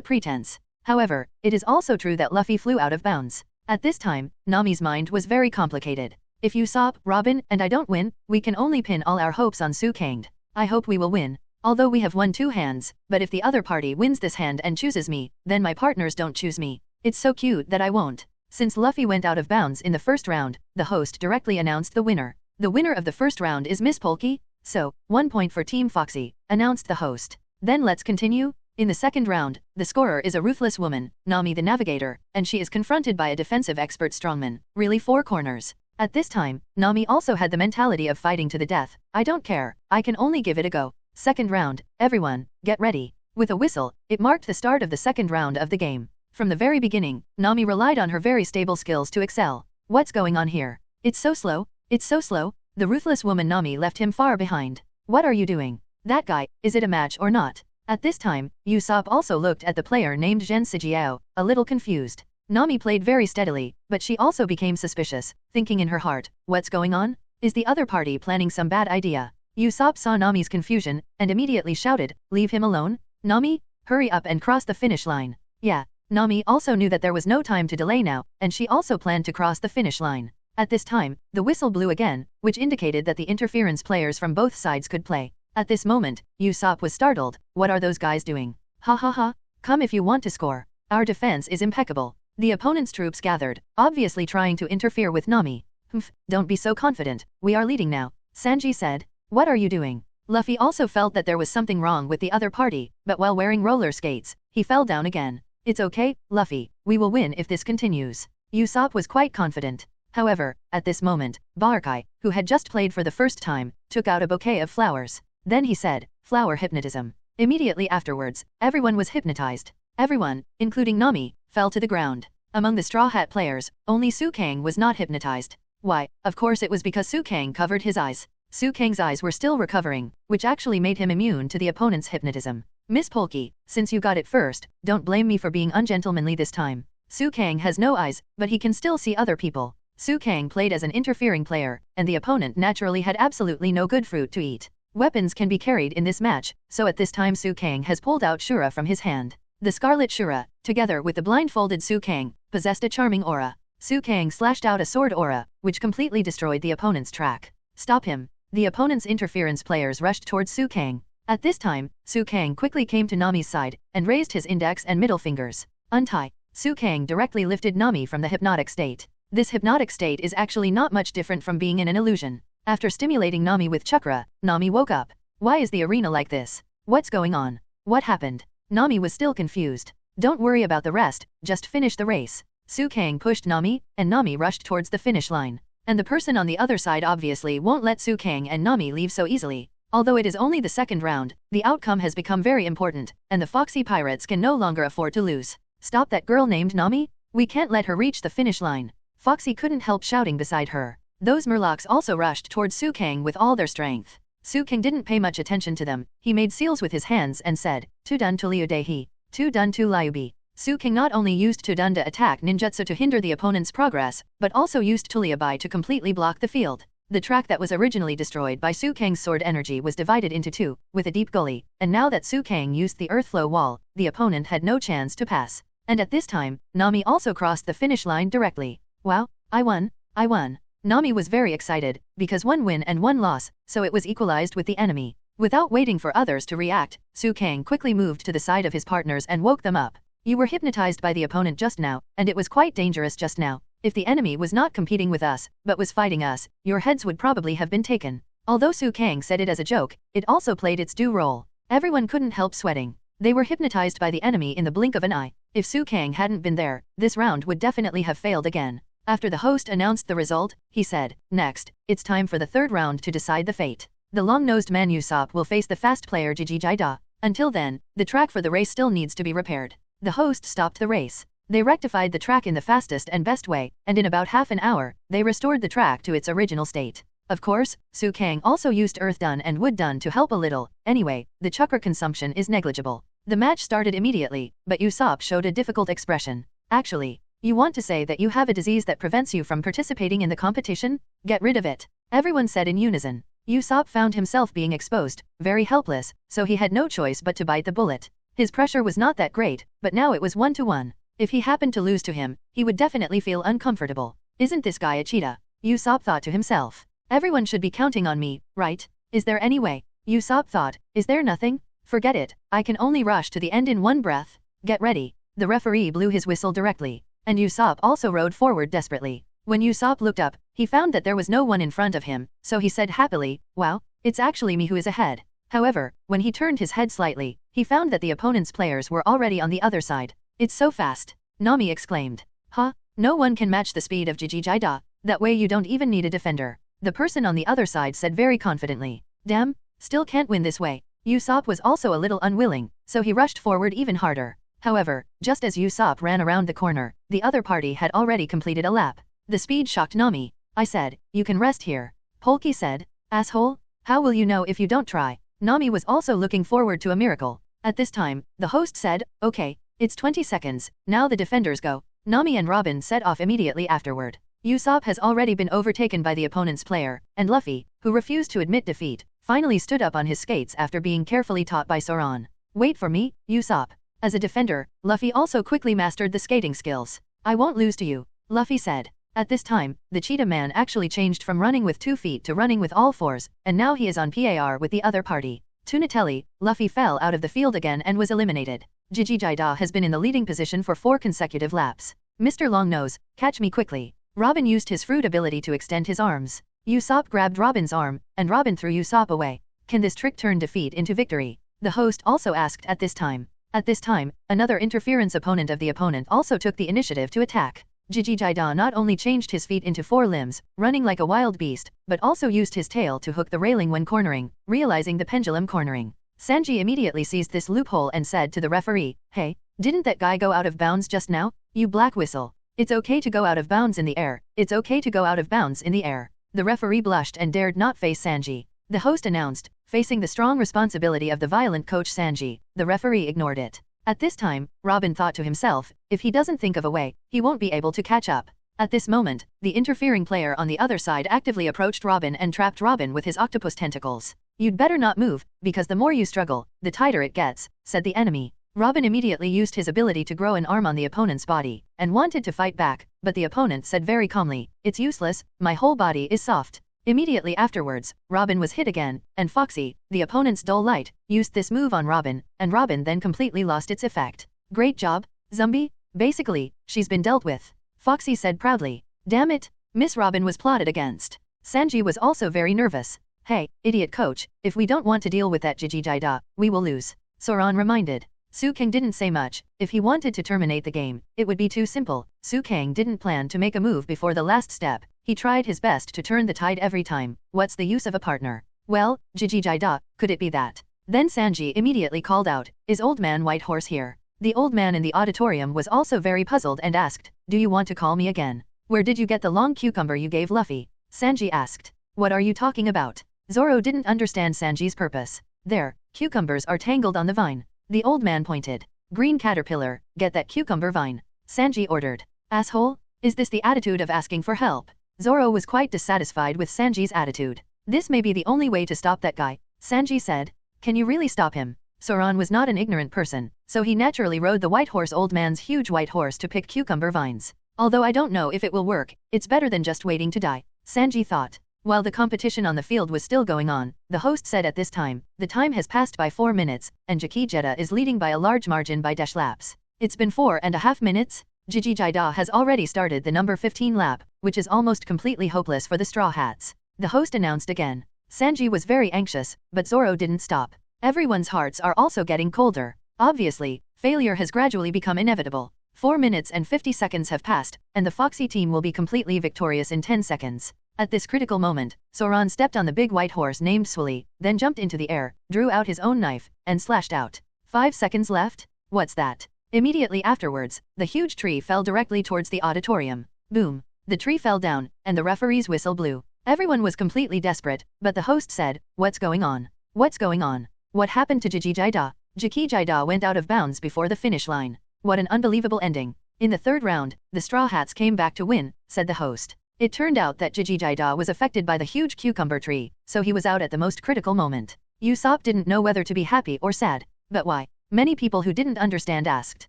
pretense. However, it is also true that Luffy flew out of bounds. At this time, Nami's mind was very complicated. If Usopp, Robin, and I don't win, we can only pin all our hopes on Sukang. I hope we will win. Although we have won 2 hands, but if the other party wins this hand and chooses me, then my partners don't choose me. It's so cute that I won't. Since Luffy went out of bounds in the first round, the host directly announced the winner. The winner of the first round is Miss Polki, so, 1 point for Team Foxy, announced the host. Then let's continue. In the second round, the scorer is a ruthless woman, Nami the Navigator, and she is confronted by a defensive expert strongman, really 4 corners. At this time, Nami also had the mentality of fighting to the death. I don't care, I can only give it a go. Second round, everyone, get ready. With a whistle, it marked the start of the second round of the game. From the very beginning, Nami relied on her very stable skills to excel. What's going on here? It's so slow, it's so slow. The ruthless woman Nami left him far behind. What are you doing? That guy, is it a match or not? At this time, Usopp also looked at the player named Zhen Sijiao, a little confused. Nami played very steadily, but she also became suspicious, thinking in her heart, what's going on? Is the other party planning some bad idea? Usopp saw Nami's confusion, and immediately shouted, leave him alone? Nami, hurry up and cross the finish line. Yeah. Nami also knew that there was no time to delay now, and she also planned to cross the finish line. At this time, the whistle blew again, which indicated that the interference players from both sides could play. At this moment, Usopp was startled. What are those guys doing? Ha ha ha, come if you want to score. Our defense is impeccable. The opponent's troops gathered, obviously trying to interfere with Nami. Humph, don't be so confident, we are leading now, Sanji said. What are you doing? Luffy also felt that there was something wrong with the other party, but while wearing roller skates, he fell down again. It's okay, Luffy, we will win if this continues. Usopp was quite confident. However, at this moment, Barakai, who had just played for the first time, took out a bouquet of flowers. Then he said, flower hypnotism. Immediately afterwards, everyone was hypnotized. Everyone, including Nami, fell to the ground. Among the Straw Hat players, only Sukang was not hypnotized. Why, of course it was because Sukang covered his eyes. Sukang's eyes were still recovering, which actually made him immune to the opponent's hypnotism. Miss Polki, since you got it first, don't blame me for being ungentlemanly this time. Sukang has no eyes, but he can still see other people. Sukang played as an interfering player, and the opponent naturally had absolutely no good fruit to eat. Weapons can be carried in this match, so at this time Sukang has pulled out Shura from his hand. The Scarlet Shura, together with the blindfolded Sukang, possessed a charming aura. Sukang slashed out a sword aura, which completely destroyed the opponent's track. Stop him. The opponent's interference players rushed towards Sukang. At this time, Sukang quickly came to Nami's side, and raised his index and middle fingers. Untie. Sukang directly lifted Nami from the hypnotic state. This hypnotic state is actually not much different from being in an illusion. After stimulating Nami with chakra, Nami woke up. Why is the arena like this? What's going on? What happened? Nami was still confused. Don't worry about the rest, just finish the race. Sukang pushed Nami, and Nami rushed towards the finish line. And the person on the other side obviously won't let Suang and Nami leave so easily. Although it is only the second round, the outcome has become very important, and the foxy pirates can no longer afford to lose. Stop that girl named Nami? We can't let her reach the finish line. Foxy couldn't help shouting beside her. Those murlocs also rushed towards Suang with all their strength. Suang didn't pay much attention to them. He made seals with his hands and said, "Tudun to liudehi, Tudun to liubi." Suang not only used Tudun to attack ninjutsu to hinder the opponent's progress, but also used Tuliabai to completely block the field. The track that was originally destroyed by Suang's sword energy was divided into two, with a deep gully, and now that Suang used the earthflow wall, the opponent had no chance to pass. And at this time, Nami also crossed the finish line directly. Wow, I won, I won. Nami was very excited, because one win and one loss, so it was equalized with the enemy. Without waiting for others to react, Suang quickly moved to the side of his partners and woke them up. You were hypnotized by the opponent just now, and it was quite dangerous just now. If the enemy was not competing with us, but was fighting us, your heads would probably have been taken. Although Suang said it as a joke, it also played its due role. Everyone couldn't help sweating. They were hypnotized by the enemy in the blink of an eye. If Suang hadn't been there, this round would definitely have failed again. After the host announced the result, he said, "Next, it's time for the third round to decide the fate. The long-nosed man Usopp will face the fast player Jijijida. Until then, the track for the race still needs to be repaired." The host stopped the race. They rectified the track in the fastest and best way, and in about half an hour, they restored the track to its original state. Of course, Suang also used earth dun and wood dun to help a little. Anyway, the chakra consumption is negligible. The match started immediately, but Usopp showed a difficult expression. "Actually, you want to say that you have a disease that prevents you from participating in the competition? Get rid of it," everyone said in unison. Usopp found himself being exposed, very helpless, so he had no choice but to bite the bullet. His pressure was not that great, but now it was 1-1. If he happened to lose to him, he would definitely feel uncomfortable. Isn't this guy a cheetah? Usopp thought to himself. Everyone should be counting on me, right? Is there any way? Usopp thought, is there nothing? Forget it, I can only rush to the end in one breath. Get ready. The referee blew his whistle directly, and Usopp also rode forward desperately. When Usopp looked up, he found that there was no one in front of him, so he said happily, "Wow, it's actually me who is ahead." However, when he turned his head slightly, he found that the opponent's players were already on the other side. "It's so fast," Nami exclaimed. "Huh? No one can match the speed of Jijijida, that way you don't even need a defender," the person on the other side said very confidently. "Damn, still can't win this way." Usopp was also a little unwilling, so he rushed forward even harder. However, just as Usopp ran around the corner, the other party had already completed a lap. The speed shocked Nami. "I said, you can rest here." Polki said. "Asshole? How will you know if you don't try?" Nami was also looking forward to a miracle. At this time, the host said, "Okay, it's 20 seconds, now the defenders go." Nami and Robin set off immediately afterward. Usopp has already been overtaken by the opponent's player, and Luffy, who refused to admit defeat, finally stood up on his skates after being carefully taught by Zoan. "Wait for me, Usopp." As a defender, Luffy also quickly mastered the skating skills. "I won't lose to you," Luffy said. At this time, the cheetah man actually changed from running with 2 feet to running with all 4s, and now he is on par with the other party. Tunatelli, Luffy fell out of the field again and was eliminated. Jijijida has been in the leading position for 4 consecutive laps. "Mr. Longnose, catch me quickly." Robin used his fruit ability to extend his arms. Usopp grabbed Robin's arm, and Robin threw Usopp away. Can this trick turn defeat into victory? The host also asked at this time. At this time, another interference opponent of the opponent also took the initiative to attack. Jijijida not only changed his feet into 4 limbs, running like a wild beast, but also used his tail to hook the railing when cornering, realizing the pendulum cornering. Sanji immediately seized this loophole and said to the referee, "Hey, didn't that guy go out of bounds just now? You black whistle. It's okay to go out of bounds in the air, it's okay to go out of bounds in the air." The referee blushed and dared not face Sanji. The host announced, facing the strong responsibility of the violent coach Sanji, the referee ignored it. At this time, Robin thought to himself, if he doesn't think of a way, he won't be able to catch up. At this moment, the interfering player on the other side actively approached Robin and trapped Robin with his octopus tentacles. "You'd better not move, because the more you struggle, the tighter it gets," said the enemy. Robin immediately used his ability to grow an arm on the opponent's body, and wanted to fight back, but the opponent said very calmly, "It's useless, my whole body is soft." Immediately afterwards, Robin was hit again, and Foxy, the opponent's dull light, used this move on Robin, and Robin then completely lost its effect. "Great job, Zombie. Basically, she's been dealt with," Foxy said proudly. "Damn it, Miss Robin was plotted against." Sanji was also very nervous. "Hey, idiot coach, if we don't want to deal with that Jijijida, we will lose," Zoan reminded. Suang didn't say much. If he wanted to terminate the game, it would be too simple. Suang didn't plan to make a move before the last step. He tried his best to turn the tide every time. What's the use of a partner? Well, Jijijida, could it be that? Then Sanji immediately called out, is Old Man White Horse here? The old man in the auditorium was also very puzzled and asked, do you want to call me again? Where did you get the long cucumber you gave Luffy? Sanji asked. What are you talking about? Zoro didn't understand Sanji's purpose. There, cucumbers are tangled on the vine. The old man pointed. Green caterpillar, get that cucumber vine. Sanji ordered. Asshole? Is this the attitude of asking for help? Zoro was quite dissatisfied with Sanji's attitude. This may be the only way to stop that guy, Sanji said. Can you really stop him? Soran was not an ignorant person, so he naturally rode the white horse old man's huge white horse to pick cucumber vines. Although I don't know if it will work, it's better than just waiting to die, Sanji thought. While the competition on the field was still going on, the host said at this time, the time has passed by 4 minutes, and Jiki is leading by a large margin by dash laps. It's been 4.5 minutes? Jiji has already started the number 15 lap, which is almost completely hopeless for the Straw Hats. The host announced again. Sanji was very anxious, but Zoro didn't stop. Everyone's hearts are also getting colder. Obviously, failure has gradually become inevitable. 4 minutes and 50 seconds have passed, and the Foxy team will be completely victorious in 10 seconds. At this critical moment, Soran stepped on the big white horse named Swilly, then jumped into the air, drew out his own knife, and slashed out. 5 seconds left? What's that? Immediately afterwards, the huge tree fell directly towards the auditorium. Boom! The tree fell down, and the referee's whistle blew. Everyone was completely desperate, but the host said, what's going on? What's going on? What happened to Jiki went out of bounds before the finish line. What an unbelievable ending. In the third round, the Straw Hats came back to win, said the host. It turned out that Jiki was affected by the huge cucumber tree, so he was out at the most critical moment. Usopp didn't know whether to be happy or sad. But why? Many people who didn't understand asked.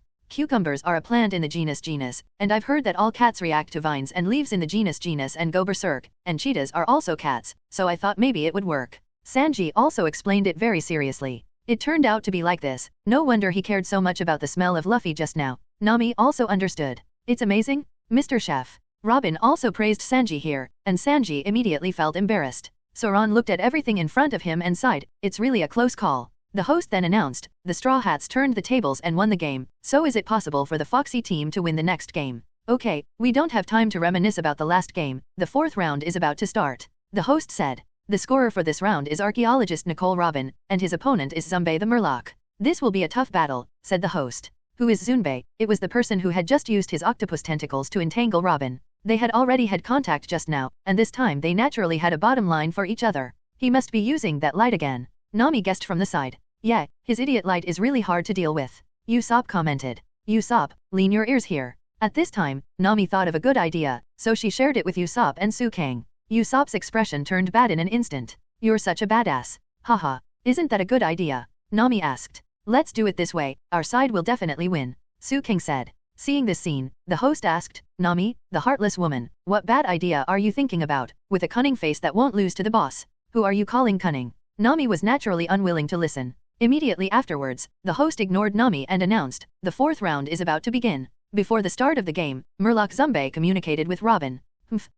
Cucumbers are a plant in the genus, and I've heard that all cats react to vines and leaves in the genus and go berserk, and cheetahs are also cats, so I thought maybe it would work. Sanji also explained it very seriously. It turned out to be like this. No wonder he cared so much about the smell of Luffy just now. Nami also understood. It's amazing, Mr. Chef. Robin also praised Sanji here, and Sanji immediately felt embarrassed. Soran looked at everything in front of him and sighed, it's really a close call. The host then announced, the Straw Hats turned the tables and won the game, so is it possible for the Foxy team to win the next game? Okay, we don't have time to reminisce about the last game, the 4th round is about to start. The host said. The scorer for this round is archaeologist Nicole Robin, and his opponent is Zunbei the Murloc. This will be a tough battle, said the host. Who is Zunbei? It was the person who had just used his octopus tentacles to entangle Robin. They had already had contact just now, and this time they naturally had a bottom line for each other. He must be using that light again. Nami guessed from the side. Yeah, his idiot light is really hard to deal with. Usopp commented. Usopp, lean your ears here. At this time, Nami thought of a good idea, so she shared it with Usopp and Suang. Usopp's expression turned bad in an instant. You're such a badass. Haha, isn't that a good idea? Nami asked. Let's do it this way, our side will definitely win. Suang said. Seeing this scene, the host asked, Nami, the heartless woman, what bad idea are you thinking about, with a cunning face that won't lose to the boss? Who are you calling cunning? Nami was naturally unwilling to listen. Immediately afterwards, the host ignored Nami and announced, the 4th round is about to begin. Before the start of the game, Murloc Zunbei communicated with Robin.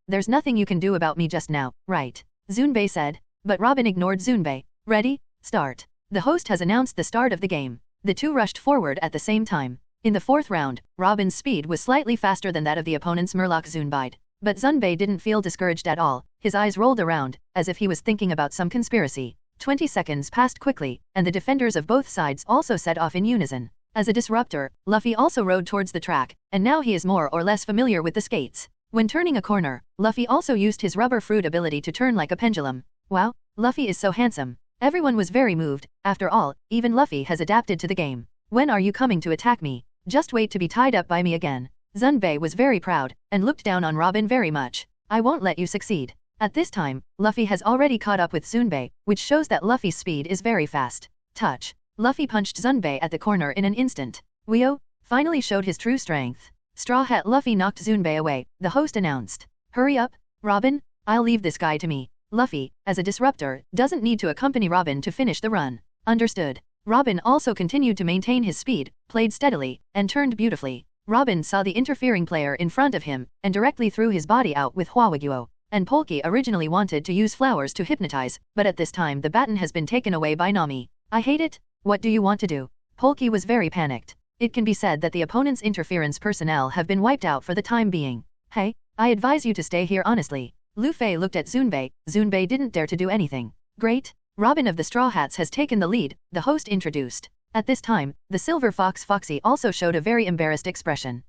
There's nothing you can do about me just now, right? Zunbei said. But Robin ignored Zunbei. Ready? Start. The host has announced the start of the game. The two rushed forward at the same time. In the 4th round, Robin's speed was slightly faster than that of the opponent's Murloc Zunbei. But Zunbei didn't feel discouraged at all. His eyes rolled around, as if he was thinking about some conspiracy. 20 seconds passed quickly, and the defenders of both sides also set off in unison. As a disruptor, Luffy also rode towards the track, and now he is more or less familiar with the skates. When turning a corner, Luffy also used his rubber fruit ability to turn like a pendulum. Wow, Luffy is so handsome. Everyone was very moved. After all, even Luffy has adapted to the game. When are you coming to attack me? Just wait to be tied up by me again. Zunbei was very proud, and looked down on Robin very much. I won't let you succeed. At this time, Luffy has already caught up with Zunbei, which shows that Luffy's speed is very fast. Touch. Luffy punched Zunbei at the corner in an instant. Wio finally showed his true strength. Straw Hat Luffy knocked Zunbei away, the host announced. Hurry up, Robin, I'll leave this guy to me. Luffy, as a disruptor, doesn't need to accompany Robin to finish the run. Understood. Robin also continued to maintain his speed, played steadily, and turned beautifully. Robin saw the interfering player in front of him, and directly threw his body out with Hwawaguo. And Polki originally wanted to use flowers to hypnotize, but at this time the baton has been taken away by Nami. I hate it. What do you want to do? Polki was very panicked. It can be said that the opponent's interference personnel have been wiped out for the time being. Hey, I advise you to stay here honestly. Lu Fei looked at Zunbei. Zunbei didn't dare to do anything. Great. Robin of the Straw Hats has taken the lead, the host introduced. At this time, the Silver Fox Foxy also showed a very embarrassed expression.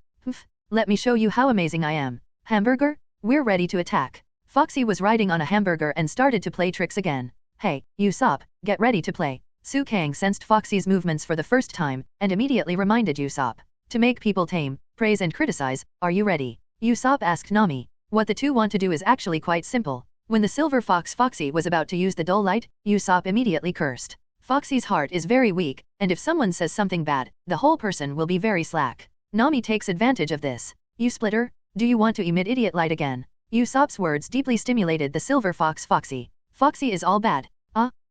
Let me show you how amazing I am. Hamburger? We're ready to attack. Foxy was riding on a hamburger and started to play tricks again. Hey, Usopp, get ready to play. Suang sensed Foxy's movements for the first time, and immediately reminded Usopp. To make people tame, praise and criticize, are you ready? Usopp asked Nami. What the two want to do is actually quite simple. When the Silver Fox Foxy was about to use the dull light, Usopp immediately cursed. Foxy's heart is very weak, and if someone says something bad, the whole person will be very slack. Nami takes advantage of this. You splitter, do you want to emit idiot light again? Usopp's words deeply stimulated the Silver Fox Foxy. Foxy is all bad.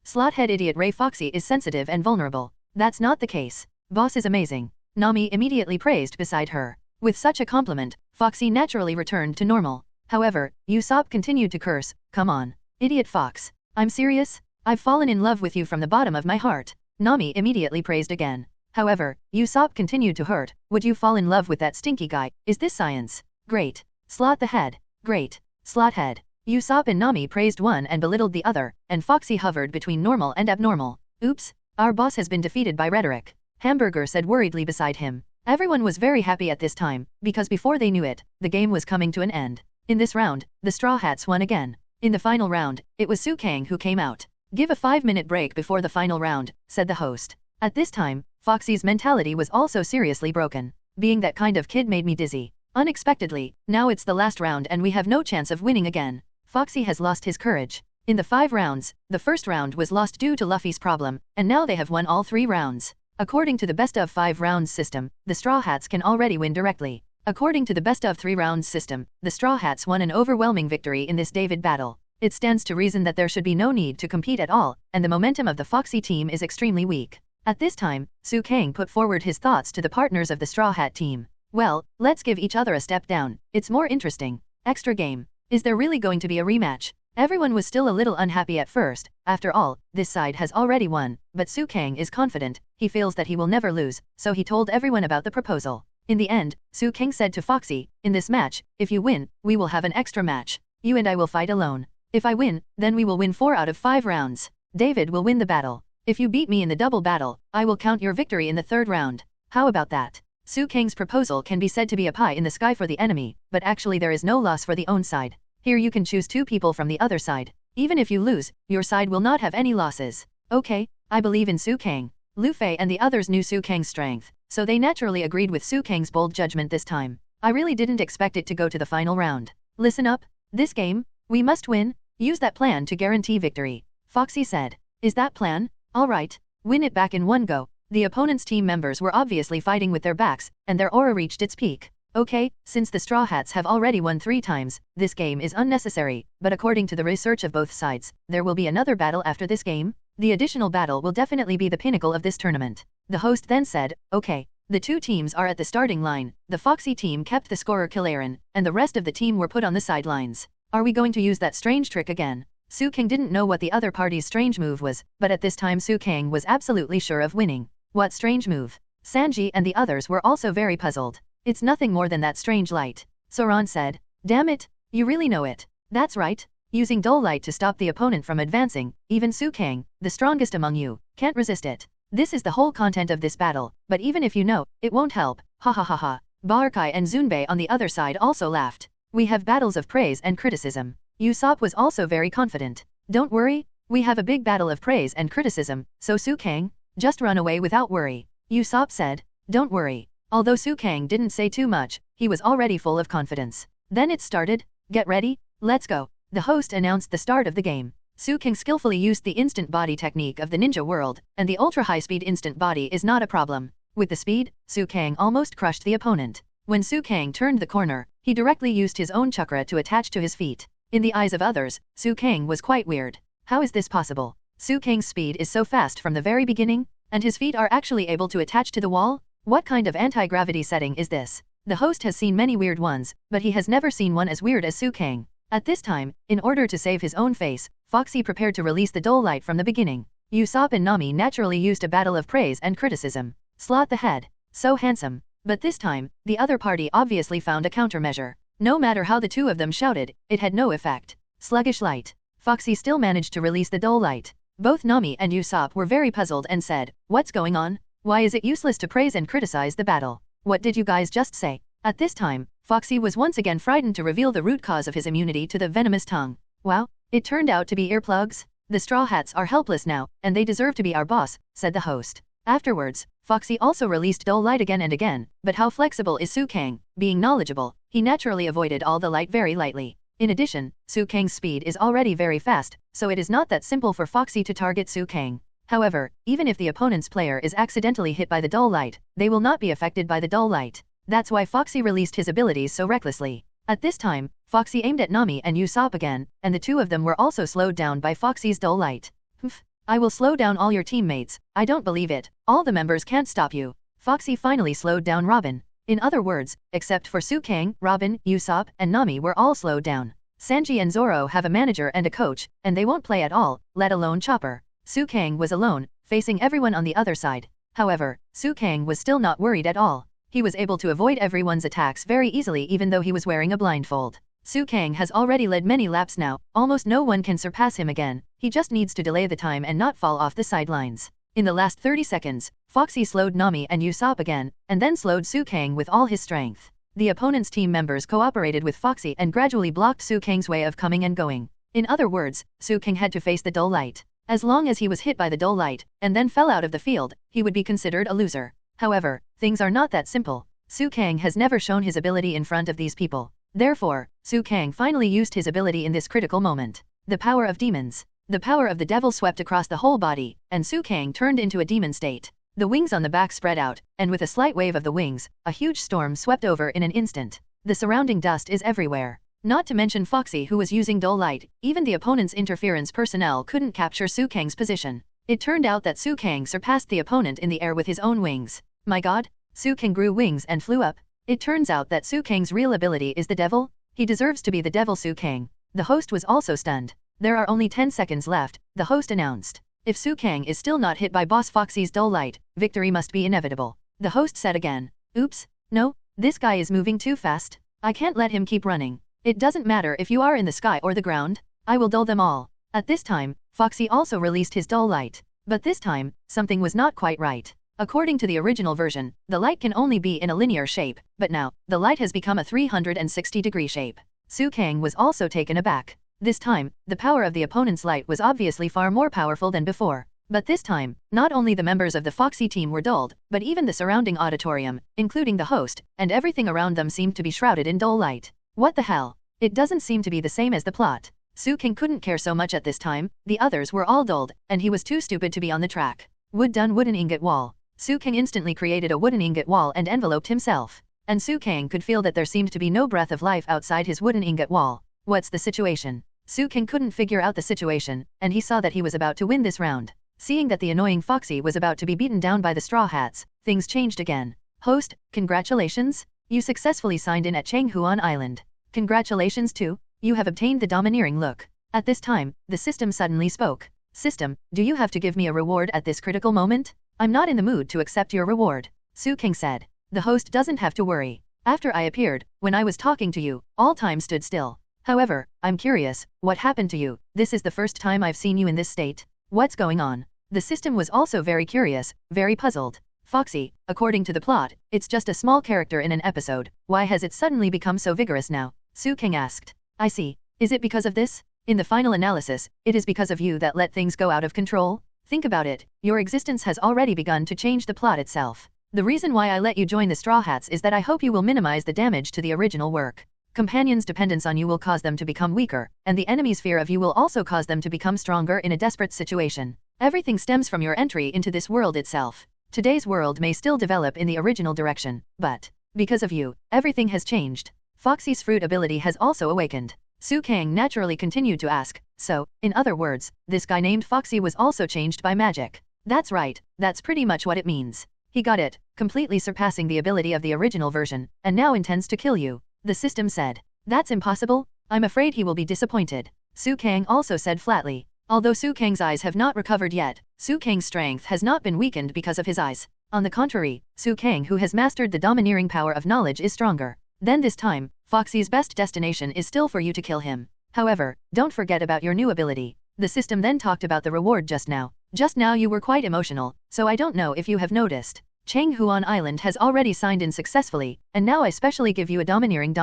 Slothead idiot Ray Foxy is sensitive and vulnerable. That's not the case. Boss is amazing. Nami immediately praised beside her. With such a compliment, Foxy naturally returned to normal. However, Usopp continued to curse, come on. Idiot Fox. I'm serious? I've fallen in love with you from the bottom of my heart. Nami immediately praised again. However, Usopp continued to hurt. Would you fall in love with that stinky guy? Is this science? Great. Sloth the head. Great. Slothead. Usopp and Nami praised one and belittled the other, and Foxy hovered between normal and abnormal. Oops, our boss has been defeated by rhetoric. Hamburger said worriedly beside him. Everyone was very happy at this time, because before they knew it, the game was coming to an end. In this round, the Straw Hats won again. In the final round, it was Suang who came out. Give a 5-minute break before the final round, said the host. At this time, Foxy's mentality was also seriously broken. Being that kind of kid made me dizzy. Unexpectedly, now it's the last round and we have no chance of winning again. Foxy has lost his courage. In the 5 rounds, the first round was lost due to Luffy's problem, and now they have won all 3 rounds. According to the best of 5 rounds system, the Straw Hats can already win directly. According to the best of 3 rounds system, the Straw Hats won an overwhelming victory in this David battle. It stands to reason that there should be no need to compete at all, and the momentum of the Foxy team is extremely weak. At this time, Suang put forward his thoughts to the partners of the Straw Hat team. Well, let's give each other a step down. It's more interesting. Extra game. Is there really going to be a rematch? Everyone was still a little unhappy at first. After all, this side has already won, but Suang is confident. He feels that he will never lose, so he told everyone about the proposal. In the end, Suang said to Foxy, in this match, if you win, we will have an extra match. You and I will fight alone. If I win, then we will win 4 out of 5 rounds. David will win the battle. If you beat me in the double battle, I will count your victory in the 3rd round. How about that? Suang's proposal can be said to be a pie in the sky for the enemy, but actually there is no loss for the own side. Here you can choose 2 people from the other side. Even if you lose, your side will not have any losses. Okay, I believe in Suang. Lu Fei and the others knew Suang's strength, so they naturally agreed with Suang's bold judgment this time. I really didn't expect it to go to the final round. Listen up, this game, we must win. Use that plan to guarantee victory. Foxy said. Is that plan? Alright, win it back in one go. The opponent's team members were obviously fighting with their backs, and their aura reached its peak. Okay, since the Straw Hats have already won 3 times, this game is unnecessary, but according to the research of both sides, there will be another battle after this game. The additional battle will definitely be the pinnacle of this tournament. The host then said, okay. The 2 teams are at the starting line. The Foxy team kept the scorer Kilaran, and the rest of the team were put on the sidelines. Are we going to use that strange trick again? Suang didn't know what the other party's strange move was, but at this time Suang was absolutely sure of winning. What strange move? Sanji and the others were also very puzzled. It's nothing more than that strange light. Zoan said. Damn it, you really know it. That's right. Using dull light to stop the opponent from advancing, even Suang, the strongest among you, can't resist it. This is the whole content of this battle, but even if you know, it won't help. Ha ha ha ha. Barkai and Zunbei on the other side also laughed. We have battles of praise and criticism. Usopp was also very confident. Don't worry, we have a big battle of praise and criticism, so Suang, just run away without worry. Usopp said. Don't worry. Although Suang didn't say too much, he was already full of confidence. Then it started. Get ready, let's go. The host announced the start of the game. Suang skillfully used the instant body technique of the ninja world, and the ultra-high-speed instant body is not a problem. With the speed, Suang almost crushed the opponent. When Suang turned the corner, he directly used his own chakra to attach to his feet. In the eyes of others, Suang was quite weird. How is this possible? Suang's speed is so fast from the very beginning, and his feet are actually able to attach to the wall? What kind of anti-gravity setting is this? The host has seen many weird ones, but he has never seen one as weird as Suang. At this time, in order to save his own face, Foxy prepared to release the dull light from the beginning. Usopp and Nami naturally used a battle of praise and criticism. Sloth the head. So handsome. But this time, the other party obviously found a countermeasure. No matter how the two of them shouted, it had no effect. Sluggish light. Foxy still managed to release the dull light. Both Nami and Usopp were very puzzled and said, "What's going on? Why is it useless to praise and criticize the battle? What did you guys just say?" At this time, Foxy was once again frightened to reveal the root cause of his immunity to the venomous tongue. "Wow, it turned out to be earplugs? The Straw Hats are helpless now, and they deserve to be our boss," said the host. Afterwards, Foxy also released dull light again and again, but how flexible is Suang? Being knowledgeable, he naturally avoided all the light very lightly. In addition, Suang's speed is already very fast, so it is not that simple for Foxy to target Suang. However, even if the opponent's player is accidentally hit by the dull light, they will not be affected by the dull light. That's why Foxy released his abilities so recklessly. At this time, Foxy aimed at Nami and Usopp again, and the two of them were also slowed down by Foxy's dull light. "Humph. I will slow down all your teammates. I don't believe it. All the members can't stop you." Foxy finally slowed down Robin. In other words, except for Suang, Robin, Usopp, and Nami were all slowed down. Sanji and Zoro have a manager and a coach, and they won't play at all, let alone Chopper. Suang was alone, facing everyone on the other side. However, Suang was still not worried at all. He was able to avoid everyone's attacks very easily even though he was wearing a blindfold. Suang has already led many laps now, almost no one can surpass him again, he just needs to delay the time and not fall off the sidelines. In the last 30 seconds, Foxy slowed Nami and Usopp again, and then slowed Suang with all his strength. The opponent's team members cooperated with Foxy and gradually blocked Suang's way of coming and going. In other words, Suang had to face the dull light. As long as he was hit by the dull light, and then fell out of the field, he would be considered a loser. However, things are not that simple. Suang has never shown his ability in front of these people. Therefore, Suang finally used his ability in this critical moment. The power of demons. The power of the devil swept across the whole body, and Suang turned into a demon state. The wings on the back spread out, and with a slight wave of the wings, a huge storm swept over in an instant. The surrounding dust is everywhere. Not to mention Foxy who was using dull light, even the opponent's interference personnel couldn't capture Suang's position. It turned out that Suang surpassed the opponent in the air with his own wings. My god, Suang grew wings and flew up. It turns out that Suang's real ability is the devil. He deserves to be the devil Suang. The host was also stunned. There are only 10 seconds left, the host announced. If Suang is still not hit by Boss Foxy's dull light, victory must be inevitable. The host said again. Oops, no, this guy is moving too fast. I can't let him keep running. It doesn't matter if you are in the sky or the ground. I will dull them all. At this time, Foxy also released his dull light. But this time, something was not quite right. According to the original version, the light can only be in a linear shape, but now, the light has become a 360-degree shape. Suang was also taken aback. This time, the power of the opponent's light was obviously far more powerful than before. But this time, not only the members of the Foxy team were dulled, but even the surrounding auditorium, including the host, and everything around them seemed to be shrouded in dull light. What the hell? It doesn't seem to be the same as the plot. Suang couldn't care so much at this time, the others were all dulled, and he was too stupid to be on the track. Wood-done wooden ingot wall. Suang instantly created a wooden ingot wall and enveloped himself. And Suang could feel that there seemed to be no breath of life outside his wooden ingot wall. What's the situation? Suang couldn't figure out the situation, and he saw that he was about to win this round. Seeing that the annoying Foxy was about to be beaten down by the Straw Hats, things changed again. Host, congratulations! You successfully signed in at Changhuan Island. Congratulations too, you have obtained the domineering look. At this time, the system suddenly spoke. System, do you have to give me a reward at this critical moment? I'm not in the mood to accept your reward. Suang said. The host doesn't have to worry. After I appeared, when I was talking to you, all time stood still. However, I'm curious, what happened to you? This is the first time I've seen you in this state. What's going on? The system was also very curious, very puzzled. Foxy, according to the plot, it's just a small character in an episode. Why has it suddenly become so vigorous now? Suang asked. I see. Is it because of this? In the final analysis, it is because of you that let things go out of control? Think about it, your existence has already begun to change the plot itself. The reason why I let you join the Straw Hats is that I hope you will minimize the damage to the original work. Companions' dependence on you will cause them to become weaker, and the enemy's fear of you will also cause them to become stronger in a desperate situation. Everything stems from your entry into this world itself. Today's world may still develop in the original direction, but, because of you, everything has changed. Foxy's fruit ability has also awakened. Suang naturally continued to ask, so, in other words, this guy named Foxy was also changed by magic. That's right, that's pretty much what it means. He got it, completely surpassing the ability of the original version, and now intends to kill you. The system said. That's impossible, I'm afraid he will be disappointed. Suang also said flatly. Although Suang's eyes have not recovered yet, Suang's strength has not been weakened because of his eyes. On the contrary, Suang who has mastered the domineering power of knowledge is stronger. Then this time, Foxy's best destination is still for you to kill him. However, don't forget about your new ability. The system then talked about the reward just now. Just now you were quite emotional, so I don't know if you have noticed. Changhuan Island has already signed in successfully, and now I specially give you a domineering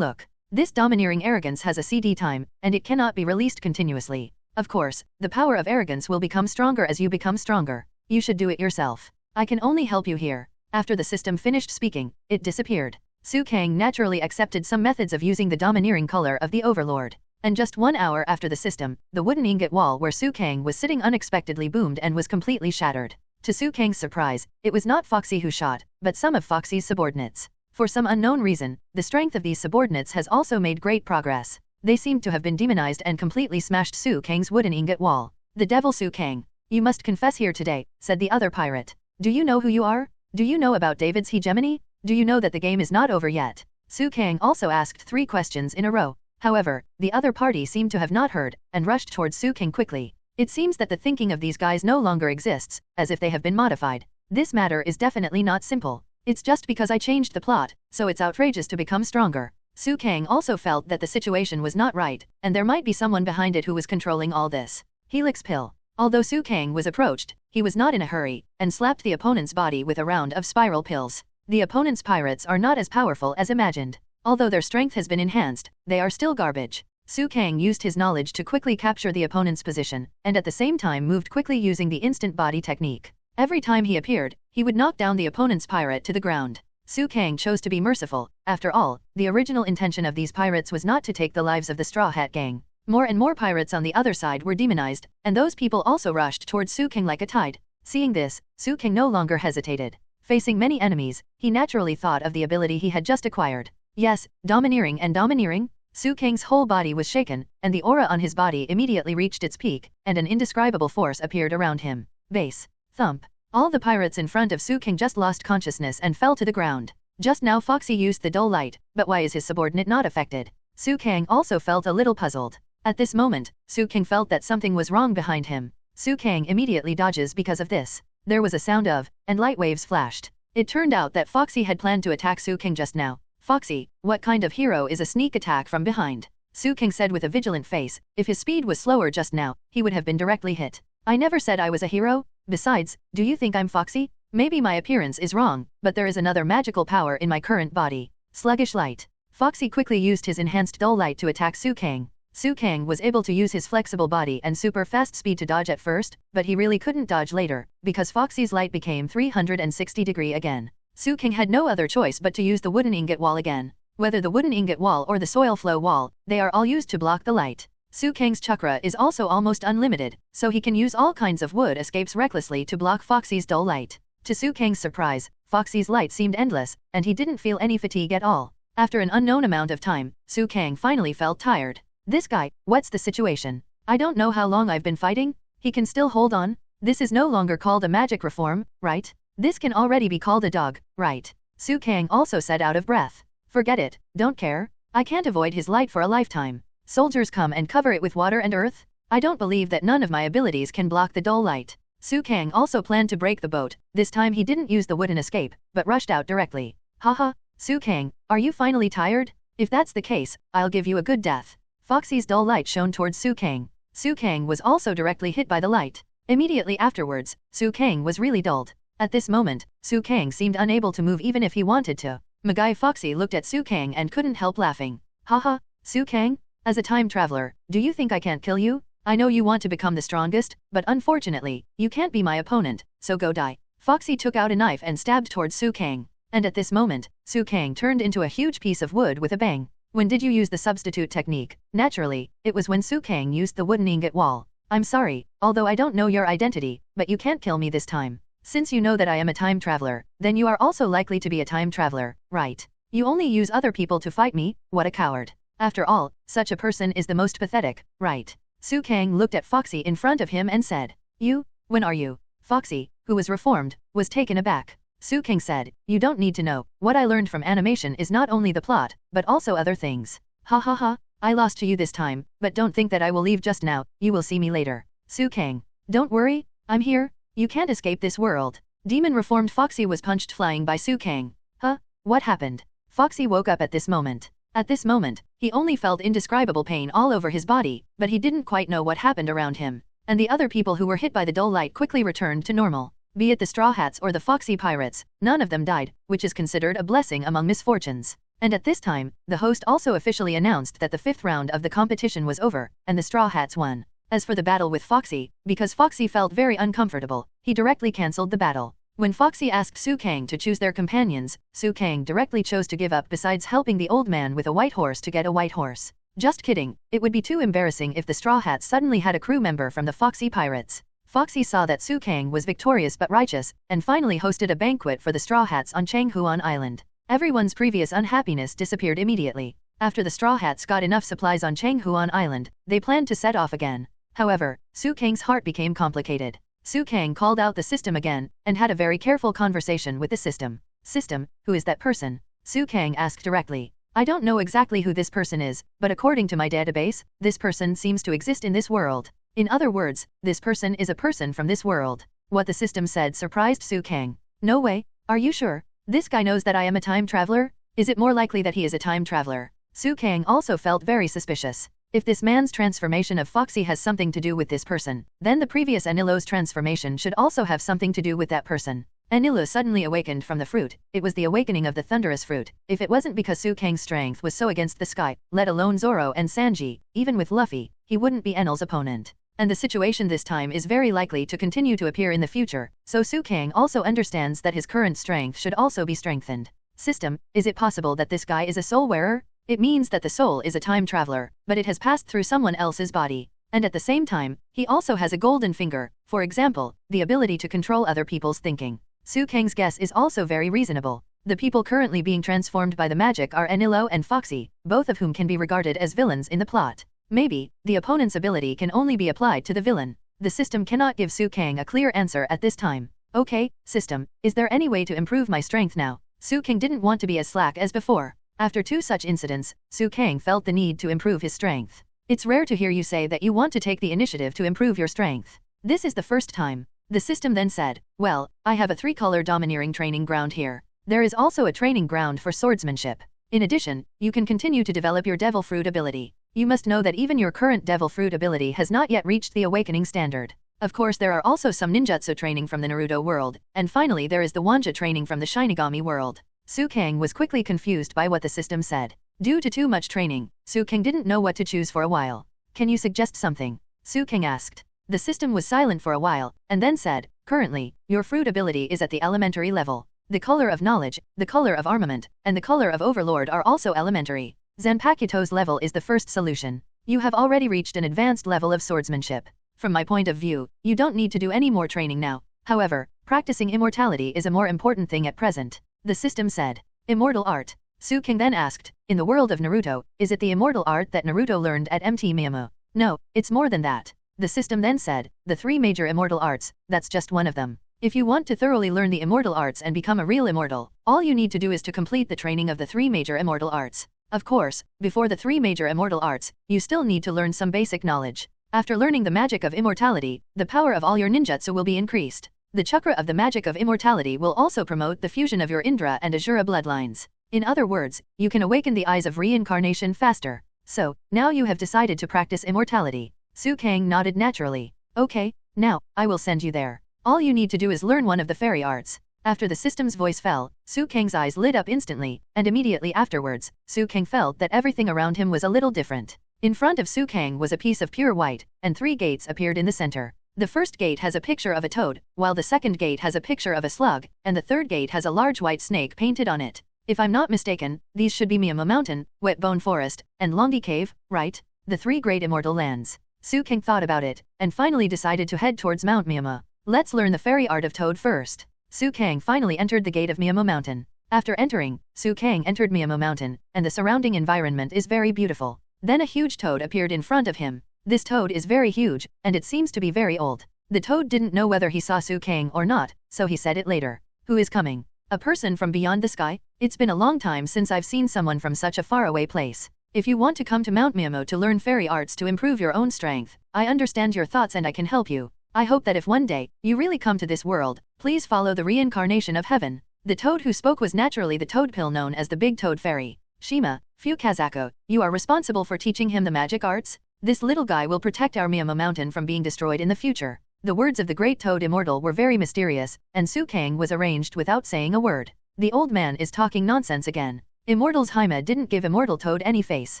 look. This domineering arrogance has a CD time, and it cannot be released continuously. Of course, the power of arrogance will become stronger as you become stronger. You should do it yourself. I can only help you here. After the system finished speaking, it disappeared. Suang naturally accepted some methods of using the domineering color of the Overlord. And just 1 hour after the system, the wooden ingot wall where Suang was sitting unexpectedly boomed and was completely shattered. To Suang's surprise, it was not Foxy who shot, but some of Foxy's subordinates. For some unknown reason, the strength of these subordinates has also made great progress. They seemed to have been demonized and completely smashed Suang's wooden ingot wall. The devil Suang. You must confess here today, said the other pirate. Do you know who you are? Do you know about David's hegemony? Do you know that the game is not over yet? Suang also asked 3 questions in a row. However, the other party seemed to have not heard, and rushed towards Suang quickly. It seems that the thinking of these guys no longer exists, as if they have been modified. This matter is definitely not simple. It's just because I changed the plot, so it's outrageous to become stronger. Suang also felt that the situation was not right, and there might be someone behind it who was controlling all this. Helix pill. Although Suang was approached, he was not in a hurry, and slapped the opponent's body with a round of spiral pills. The opponent's pirates are not as powerful as imagined. Although their strength has been enhanced, they are still garbage. Suang used his knowledge to quickly capture the opponent's position, and at the same time moved quickly using the instant body technique. Every time he appeared, he would knock down the opponent's pirate to the ground. Suang chose to be merciful. After all, the original intention of these pirates was not to take the lives of the Straw Hat Gang. More and more pirates on the other side were demonized, and those people also rushed towards Suang like a tide. Seeing this, Suang no longer hesitated. Facing many enemies, he naturally thought of the ability he had just acquired. Yes, domineering and domineering? Suang's whole body was shaken, and the aura on his body immediately reached its peak, and an indescribable force appeared around him. Bass. Thump. All the pirates in front of Suang just lost consciousness and fell to the ground. Just now Foxy used the dull light, but why is his subordinate not affected? Suang also felt a little puzzled. At this moment, Suang felt that something was wrong behind him. Suang immediately dodges because of this. There was a sound of, and light waves flashed. It turned out that Foxy had planned to attack Suang just now. Foxy, what kind of hero is a sneak attack from behind? Suang said with a vigilant face. If his speed was slower just now, he would have been directly hit. I never said I was a hero. Besides, do you think I'm Foxy? Maybe my appearance is wrong, but there is another magical power in my current body. Sluggish light. Foxy quickly used his enhanced dull light to attack Suang. Suang was able to use his flexible body and super fast speed to dodge at first, but he really couldn't dodge later, because Foxy's light became 360° again. Suang had no other choice but to use the wooden ingot wall again. Whether the wooden ingot wall or the soil flow wall, they are all used to block the light. Suang's chakra is also almost unlimited, so he can use all kinds of wood escapes recklessly to block Foxy's dull light. To Suang's surprise, Foxy's light seemed endless, and he didn't feel any fatigue at all. After an unknown amount of time, Suang finally felt tired. This guy, what's the situation? I don't know how long I've been fighting. He can still hold on. This is no longer called a magic reform, right? This can already be called a dog, right? Suang also said out of breath. Forget it, don't care. I can't avoid his light for a lifetime. Soldiers come and cover it with water and earth. I don't believe that none of my abilities can block the dull light. Suang also planned to break the boat. This time he didn't use the wooden escape, but rushed out directly. Haha, Suang, are you finally tired? If that's the case, I'll give you a good death. Foxy's dull light shone towards Suang. Suang was also directly hit by the light. Immediately afterwards, Suang was really dulled. At this moment, Suang seemed unable to move even if he wanted to. Magai Foxy looked at Suang and couldn't help laughing. Haha, Suang? As a time traveler, do you think I can't kill you? I know you want to become the strongest, but unfortunately, you can't be my opponent, so go die. Foxy took out a knife and stabbed towards Suang. And at this moment, Suang turned into a huge piece of wood with a bang. When did you use the substitute technique? Naturally, it was when Suang used the wooden ingot wall. I'm sorry, although I don't know your identity, but you can't kill me this time. Since you know that I am a time traveler, then you are also likely to be a time traveler, right? You only use other people to fight me, what a coward. After all, such a person is the most pathetic, right? Suang looked at Foxy in front of him and said, You, when are you? Foxy, who was reformed, was taken aback. Suang said, you don't need to know. What I learned from animation is not only the plot, but also other things. Ha ha ha, I lost to you this time, but don't think that I will leave just now, you will see me later. Suang, don't worry, I'm here, you can't escape this world. Demon reformed Foxy was punched flying by Suang. Huh? What happened? Foxy woke up at this moment. At this moment, he only felt indescribable pain all over his body, but he didn't quite know what happened around him. And the other people who were hit by the dull light quickly returned to normal. Be it the Straw Hats or the Foxy Pirates, none of them died, which is considered a blessing among misfortunes. And at this time, the host also officially announced that the 5th round of the competition was over, and the Straw Hats won. As for the battle with Foxy, because Foxy felt very uncomfortable, he directly cancelled the battle. When Foxy asked Sutong to choose their companions, Sutong directly chose to give up besides helping the old man with a white horse to get a white horse. Just kidding, it would be too embarrassing if the Straw Hats suddenly had a crew member from the Foxy Pirates. Foxy saw that Sutong was victorious but righteous, and finally hosted a banquet for the Straw Hats on Changhuan Island. Everyone's previous unhappiness disappeared immediately. After the Straw Hats got enough supplies on Changhuan Island, they planned to set off again. However, Sutong's heart became complicated. Sutong called out the system again, and had a very careful conversation with the system. System, who is that person? Sutong asked directly. I don't know exactly who this person is, but according to my database, this person seems to exist in this world. In other words, this person is a person from this world. What the system said surprised Sutong. No way, are you sure? This guy knows that I am a time traveler? Is it more likely that he is a time traveler? Sutong also felt very suspicious. If this man's transformation of Foxy has something to do with this person, then the previous Enilo's transformation should also have something to do with that person. Enilo suddenly awakened from the fruit. It was the awakening of the thunderous fruit. If it wasn't because Sutong's strength was so against the sky, let alone Zoro and Sanji, even with Luffy, he wouldn't be Enel's opponent. And the situation this time is very likely to continue to appear in the future, so Sutong also understands that his current strength should also be strengthened. System, is it possible that this guy is a soul wearer? It means that the soul is a time traveler, but it has passed through someone else's body. And at the same time, he also has a golden finger, for example, the ability to control other people's thinking. Sutong's guess is also very reasonable. The people currently being transformed by the magic are Enilo and Foxy, both of whom can be regarded as villains in the plot. Maybe, the opponent's ability can only be applied to the villain. The system cannot give Sutong a clear answer at this time. Okay, system, is there any way to improve my strength now? Sutong didn't want to be as slack as before. After 2 such incidents, Sutong felt the need to improve his strength. It's rare to hear you say that you want to take the initiative to improve your strength. This is the first time. The system then said, well, I have a 3-color domineering training ground here. There is also a training ground for swordsmanship. In addition, you can continue to develop your devil fruit ability. You must know that even your current devil fruit ability has not yet reached the awakening standard. Of course there are also some ninjutsu training from the Naruto world, and finally there is the Wanja training from the Shinigami world. Sutong was quickly confused by what the system said. Due to too much training, Sutong didn't know what to choose for a while. Can you suggest something? Sutong asked. The system was silent for a while, and then said, currently, your fruit ability is at the elementary level. The color of knowledge, the color of armament, and the color of overlord are also elementary. Zanpakuto's level is the first solution. You have already reached an advanced level of swordsmanship. From my point of view, you don't need to do any more training now. However, practicing immortality is a more important thing at present. The system said. Immortal art. Sutong then asked, in the world of Naruto, is it the immortal art that Naruto learned at Mt. Miyamo? No, it's more than that. The system then said, the 3 major immortal arts, that's just one of them. If you want to thoroughly learn the immortal arts and become a real immortal, all you need to do is to complete the training of the 3 major immortal arts. Of course, before the 3 major immortal arts, you still need to learn some basic knowledge. After learning the magic of immortality, the power of all your ninjutsu will be increased. The chakra of the magic of immortality will also promote the fusion of your Indra and Asura bloodlines. In other words, you can awaken the eyes of reincarnation faster. So, now you have decided to practice immortality. Sutong nodded naturally. Okay, now, I will send you there. All you need to do is learn one of the fairy arts. After the system's voice fell, Sutong's eyes lit up instantly, and immediately afterwards, Sutong felt that everything around him was a little different. In front of Sutong was a piece of pure white, and 3 gates appeared in the center. The first gate has a picture of a toad, while the second gate has a picture of a slug, and the third gate has a large white snake painted on it. If I'm not mistaken, these should be Miyamo Mountain, Wet Bone Forest, and Longi Cave, right? The 3 great immortal lands. Sutong thought about it, and finally decided to head towards Mount Miyamo. Let's learn the fairy art of toad first. Sutong finally entered the gate of Miyamo Mountain. After entering, Sutong entered Miyamo Mountain, and the surrounding environment is very beautiful. Then a huge toad appeared in front of him. This toad is very huge, and it seems to be very old. The toad didn't know whether he saw Sutong or not, so he said it later. Who is coming? A person from beyond the sky? It's been a long time since I've seen someone from such a faraway place. If you want to come to Mount Miyamo to learn fairy arts to improve your own strength, I understand your thoughts and I can help you. I hope that if one day, you really come to this world, please follow the reincarnation of heaven. The toad who spoke was naturally the toadpill known as the Big Toad Fairy. Shima, Fukazako, you are responsible for teaching him the magic arts? This little guy will protect our Miyama mountain from being destroyed in the future. The words of the Great Toad Immortal were very mysterious, and Sukang was arranged without saying a word. The old man is talking nonsense again. Immortal's Haima didn't give Immortal Toad any face.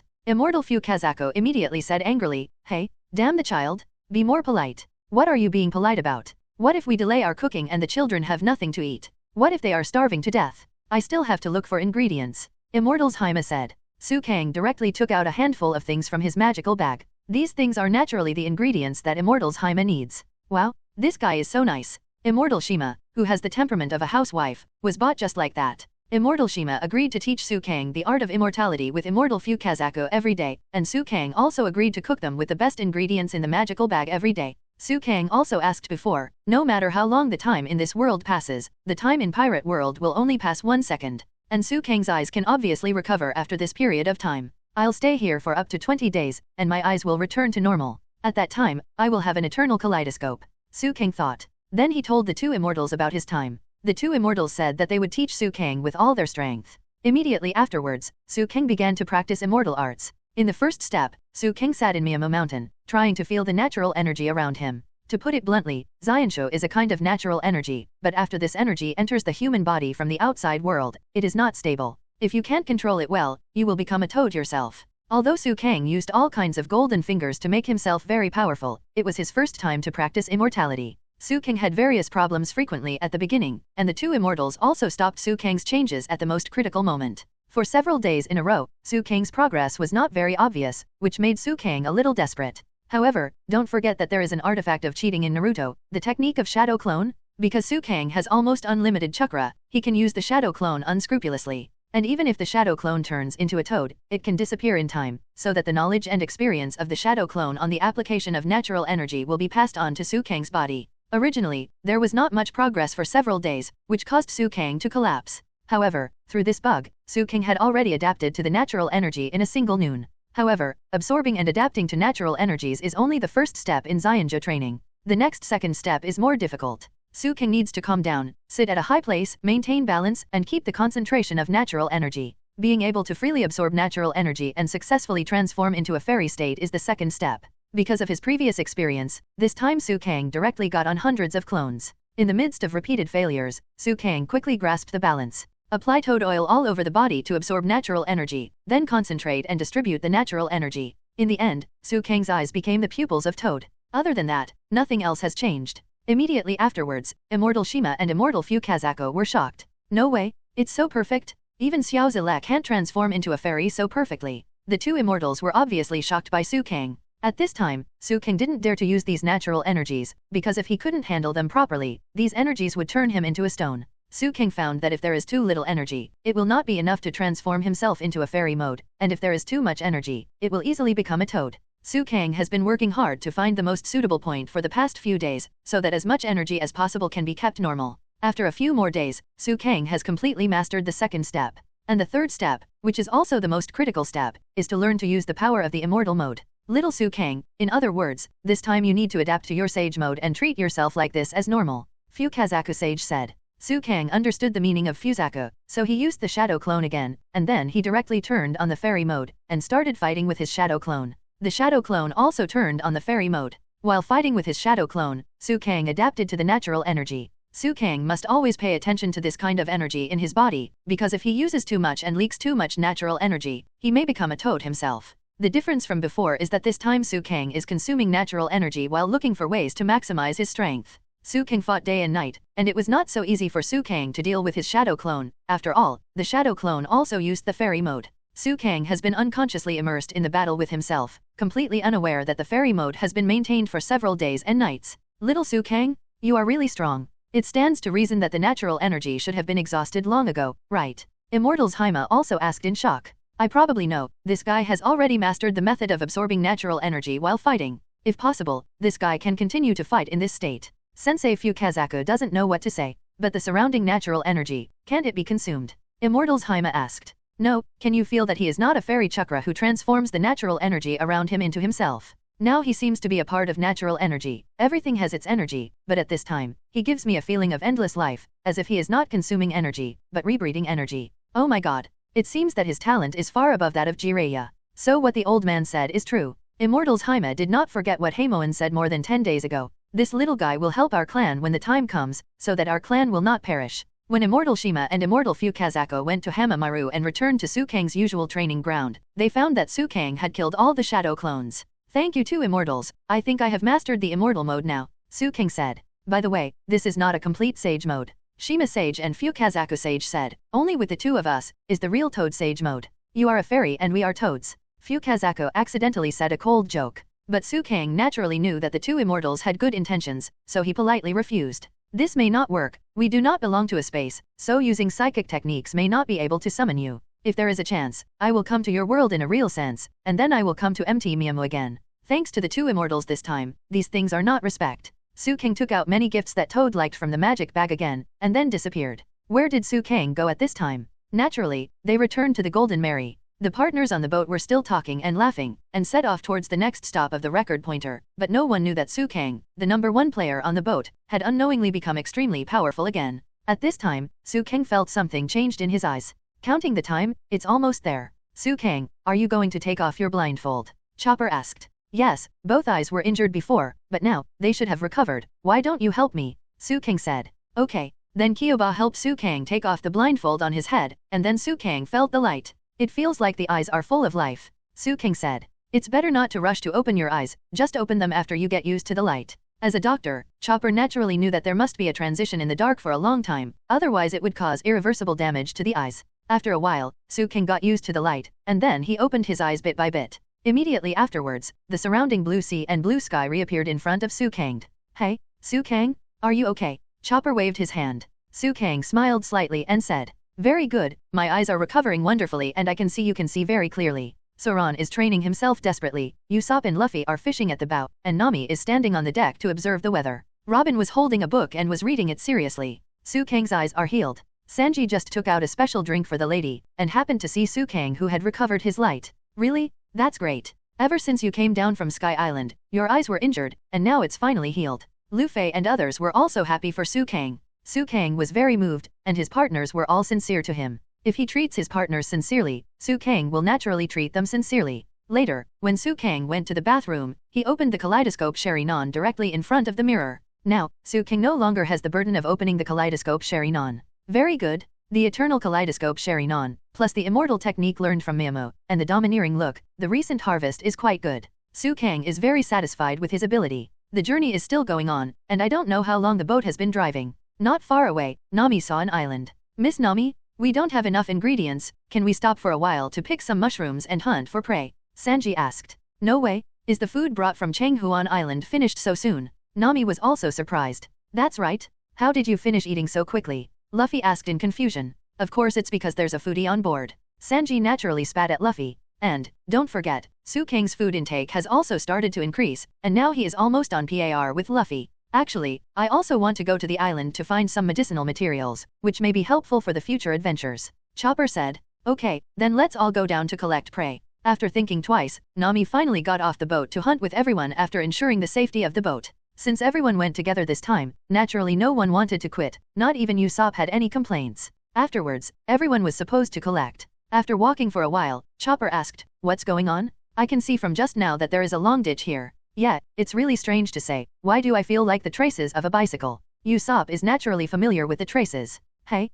Immortal Fukazako immediately said angrily, "Hey, damn the child, be more polite. What are you being polite about? What if we delay our cooking and the children have nothing to eat? What if they are starving to death? I still have to look for ingredients." Immortal's Haima said. Sukang directly took out a handful of things from his magical bag. These things are naturally the ingredients that Immortal's Haima needs. Wow, this guy is so nice. Immortal Shima, who has the temperament of a housewife, was bought just like that. Immortal Shima agreed to teach Sukang the art of immortality with Immortal Fukazako every day, and Sukang also agreed to cook them with the best ingredients in the magical bag every day. Sukang also asked before, no matter how long the time in this world passes, the time in pirate world will only pass 1 second. And Sukang's eyes can obviously recover after this period of time. I'll stay here for up to 20 days, and my eyes will return to normal. At that time, I will have an eternal kaleidoscope. Sukang thought. Then he told the two immortals about his time. The two immortals said that they would teach Sukang with all their strength. Immediately afterwards, Sukang began to practice immortal arts. In the first step, Sukang sat in Miyama Mountain, trying to feel the natural energy around him. To put it bluntly, Xianshu is a kind of natural energy, but after this energy enters the human body from the outside world, it is not stable. If you can't control it well, you will become a toad yourself. Although Sukang used all kinds of golden fingers to make himself very powerful, it was his first time to practice immortality. Sukang had various problems frequently at the beginning, and the two immortals also stopped Sukang's changes at the most critical moment. For several days in a row, Sukang's progress was not very obvious, which made Sukang a little desperate. However, don't forget that there is an artifact of cheating in Naruto, the technique of shadow clone. Because Sukang has almost unlimited chakra, he can use the shadow clone unscrupulously. And even if the shadow clone turns into a toad, it can disappear in time, so that the knowledge and experience of the shadow clone on the application of natural energy will be passed on to Sukang's body. Originally, there was not much progress for several days, which caused Sukang to collapse. However, through this bug, Sukang had already adapted to the natural energy in a single noon. However, absorbing and adapting to natural energies is only the first step in Xianzhou training. The next second step is more difficult. Sukang needs to calm down, sit at a high place, maintain balance, and keep the concentration of natural energy. Being able to freely absorb natural energy and successfully transform into a fairy state is the second step. Because of his previous experience, this time Sukang directly got on hundreds of clones. In the midst of repeated failures, Sukang quickly grasped the balance. Apply toad oil all over the body to absorb natural energy, then concentrate and distribute the natural energy. In the end, Sukang's eyes became the pupils of Toad. Other than that, nothing else has changed. Immediately afterwards, Immortal Shima and Immortal Fukazako were shocked. No way, it's so perfect. Even Xiao Zile can't transform into a fairy so perfectly. The two immortals were obviously shocked by Sukang. At this time, Sukang didn't dare to use these natural energies, because if he couldn't handle them properly, these energies would turn him into a stone. Sukang found that if there is too little energy, it will not be enough to transform himself into a fairy mode, and if there is too much energy, it will easily become a toad. Sukang has been working hard to find the most suitable point for the past few days, so that as much energy as possible can be kept normal. After a few more days, Sukang has completely mastered the second step. And the third step, which is also the most critical step, is to learn to use the power of the immortal mode. Little Sukang, in other words, this time you need to adapt to your sage mode and treat yourself like this as normal. Fukazaku sage said. Sukang understood the meaning of Fuzaku, so he used the shadow clone again, and then he directly turned on the fairy mode, and started fighting with his shadow clone. The shadow clone also turned on the fairy mode. While fighting with his shadow clone, Sukang adapted to the natural energy. Sukang must always pay attention to this kind of energy in his body, because if he uses too much and leaks too much natural energy, he may become a toad himself. The difference from before is that this time Sukang is consuming natural energy while looking for ways to maximize his strength. Sukang fought day and night, and it was not so easy for Sukang to deal with his shadow clone. After all, the shadow clone also used the fairy mode. Sukang has been unconsciously immersed in the battle with himself, completely unaware that the fairy mode has been maintained for several days and nights. Little Sukang, you are really strong. It stands to reason that the natural energy should have been exhausted long ago, right? Immortals Haima also asked in shock. I probably know, this guy has already mastered the method of absorbing natural energy while fighting. If possible, this guy can continue to fight in this state. Sensei Fukazaku doesn't know what to say, but the surrounding natural energy, can't it be consumed? Immortals Haima asked. No, can you feel that he is not a fairy chakra who transforms the natural energy around him into himself? Now he seems to be a part of natural energy. Everything has its energy, but at this time, he gives me a feeling of endless life, as if he is not consuming energy, but rebreathing energy. Oh my god. It seems that his talent is far above that of Jiraiya. So what the old man said is true. Immortals Jaime did not forget what Hamoan said more than 10 days ago. This little guy will help our clan when the time comes, so that our clan will not perish. When Immortal Shima and Immortal Fukazako went to Hamamaru and returned to Sukang's usual training ground, they found that Sukang had killed all the shadow clones. Thank you to Immortals, I think I have mastered the Immortal mode now, Sukang said. By the way, this is not a complete Sage mode. Shima Sage and Fukazako Sage said, only with the two of us, is the real Toad Sage mode. You are a fairy and we are toads. Fukazako accidentally said a cold joke. But Sukang naturally knew that the two immortals had good intentions, so he politely refused. This may not work, we do not belong to a space, so using psychic techniques may not be able to summon you. If there is a chance, I will come to your world in a real sense, and then I will come to MT Miyamu again. Thanks to the two immortals this time, these things are not respect. Sukang took out many gifts that Toad liked from the magic bag again, and then disappeared. Where did Sukang go at this time? Naturally, they returned to the Golden Mary. The partners on the boat were still talking and laughing, and set off towards the next stop of the record pointer, but no one knew that Sukang, the #1 player on the boat, had unknowingly become extremely powerful again. At this time, Sukang felt something changed in his eyes. Counting the time, it's almost there. Sukang, are you going to take off your blindfold? Chopper asked. Yes, both eyes were injured before, but now, they should have recovered. Why don't you help me? Sukang said. Okay. Then Kyoba helped Sukang take off the blindfold on his head, and then Sukang felt the light. It feels like the eyes are full of life. Sukang said. It's better not to rush to open your eyes, just open them after you get used to the light. As a doctor, Chopper naturally knew that there must be a transition in the dark for a long time, otherwise it would cause irreversible damage to the eyes. After a while, Sukang got used to the light, and then he opened his eyes bit by bit. Immediately afterwards, the surrounding blue sea and blue sky reappeared in front of Sukang. Hey, Sukang, are you okay? Chopper waved his hand. Sukang smiled slightly and said, very good, my eyes are recovering wonderfully and I can see you can see very clearly. Zoan is training himself desperately, Usopp and Luffy are fishing at the bow, and Nami is standing on the deck to observe the weather. Robin was holding a book and was reading it seriously. Sukang's eyes are healed. Sanji just took out a special drink for the lady, and happened to see Sukang who had recovered his light. Really? That's great. Ever since you came down from Sky Island, your eyes were injured, and now it's finally healed. Luffy and others were also happy for Sukang. Sukang was very moved, and his partners were all sincere to him. If he treats his partners sincerely, Sukang will naturally treat them sincerely. Later, when Sukang went to the bathroom, he opened the kaleidoscope Sherry-non directly in front of the mirror. Now, Sukang no longer has the burden of opening the kaleidoscope Sherry-non. Very good. The eternal kaleidoscope Sherry-non, plus the immortal technique learned from Miyamoto, and the domineering look, the recent harvest is quite good. Sukang is very satisfied with his ability. The journey is still going on, and I don't know how long the boat has been driving. Not far away, Nami saw an island. Miss Nami, we don't have enough ingredients, can we stop for a while to pick some mushrooms and hunt for prey? Sanji asked. No way, is the food brought from Changhuan Island finished so soon? Nami was also surprised. That's right. How did you finish eating so quickly? Luffy asked in confusion. Of course it's because there's a foodie on board. Sanji naturally spat at Luffy. And, don't forget, Sukang's food intake has also started to increase, and now he is almost on par with Luffy. Actually, I also want to go to the island to find some medicinal materials, which may be helpful for the future adventures. Chopper said. Okay, then let's all go down to collect prey. After thinking twice, Nami finally got off the boat to hunt with everyone after ensuring the safety of the boat. Since everyone went together this time, naturally no one wanted to quit, not even Usopp had any complaints. Afterwards, everyone was supposed to collect. After walking for a while, Chopper asked, what's going on? I can see from just now that there is a long ditch here. Yeah, it's really strange to say, why do I feel like the traces of a bicycle? Usopp is naturally familiar with the traces. Hey,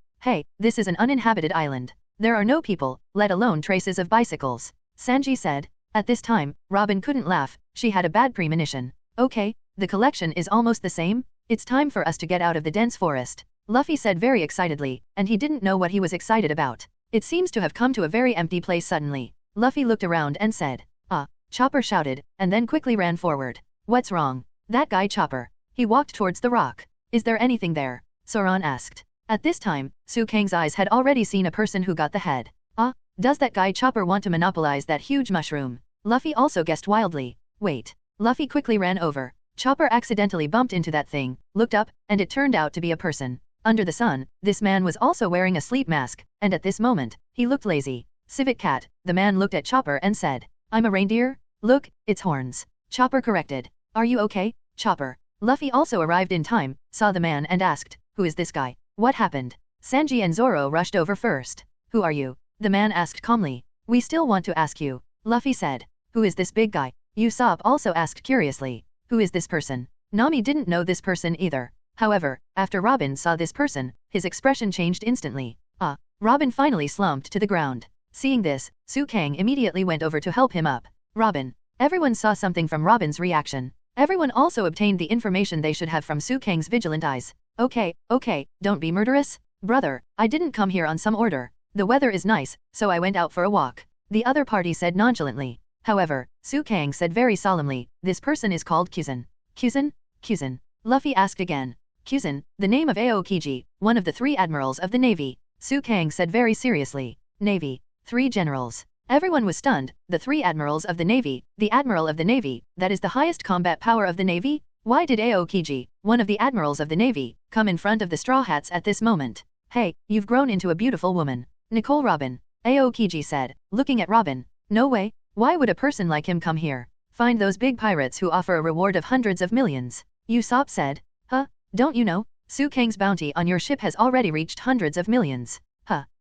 this is an uninhabited island. There are no people, let alone traces of bicycles. Sanji said. At this time, Robin couldn't laugh, she had a bad premonition. Okay, the collection is almost the same, it's time for us to get out of the dense forest. Luffy said very excitedly, and he didn't know what he was excited about. It seems to have come to a very empty place suddenly. Luffy looked around and said, Chopper shouted, and then quickly ran forward. What's wrong? That guy Chopper. He walked towards the rock. Is there anything there? Zoan asked. At this time, Sukang's eyes had already seen a person who got the head. Does that guy Chopper want to monopolize that huge mushroom? Luffy also guessed wildly. Wait. Luffy quickly ran over. Chopper accidentally bumped into that thing, looked up, and it turned out to be a person. Under the sun, this man was also wearing a sleep mask, and at this moment, he looked lazy. Civet Cat, the man looked at Chopper and said, I'm a reindeer? Look, it's horns. Chopper corrected. Are you okay, Chopper? Luffy also arrived in time, saw the man and asked, who is this guy? What happened? Sanji and Zoro rushed over first. Who are you? The man asked calmly. We still want to ask you. Luffy said. Who is this big guy? Usopp also asked curiously. Who is this person? Nami didn't know this person either. However, after Robin saw this person, his expression changed instantly. Robin finally slumped to the ground. Seeing this, Suang immediately went over to help him up. Robin. Everyone saw something from Robin's reaction. Everyone also obtained the information they should have from Suang's vigilant eyes. Okay, don't be murderous. Brother, I didn't come here on some order. The weather is nice, so I went out for a walk. The other party said nonchalantly. However, Suang said very solemnly, this person is called Kuzan. Kuzan? Luffy asked again. Kuzan, the name of Aokiji, one of the 3 admirals of the Navy. Suang said very seriously. Navy. 3 generals. Everyone was stunned. The 3 admirals of the Navy, the Admiral of the Navy, that is the highest combat power of the Navy? Why did Aokiji, one of the admirals of the Navy, come in front of the Straw Hats at this moment? Hey, you've grown into a beautiful woman. Nicole Robin. Aokiji said, looking at Robin. No way, why would a person like him come here? Find those big pirates who offer a reward of hundreds of millions. Usopp said. Don't you know? Suang's bounty on your ship has already reached hundreds of millions.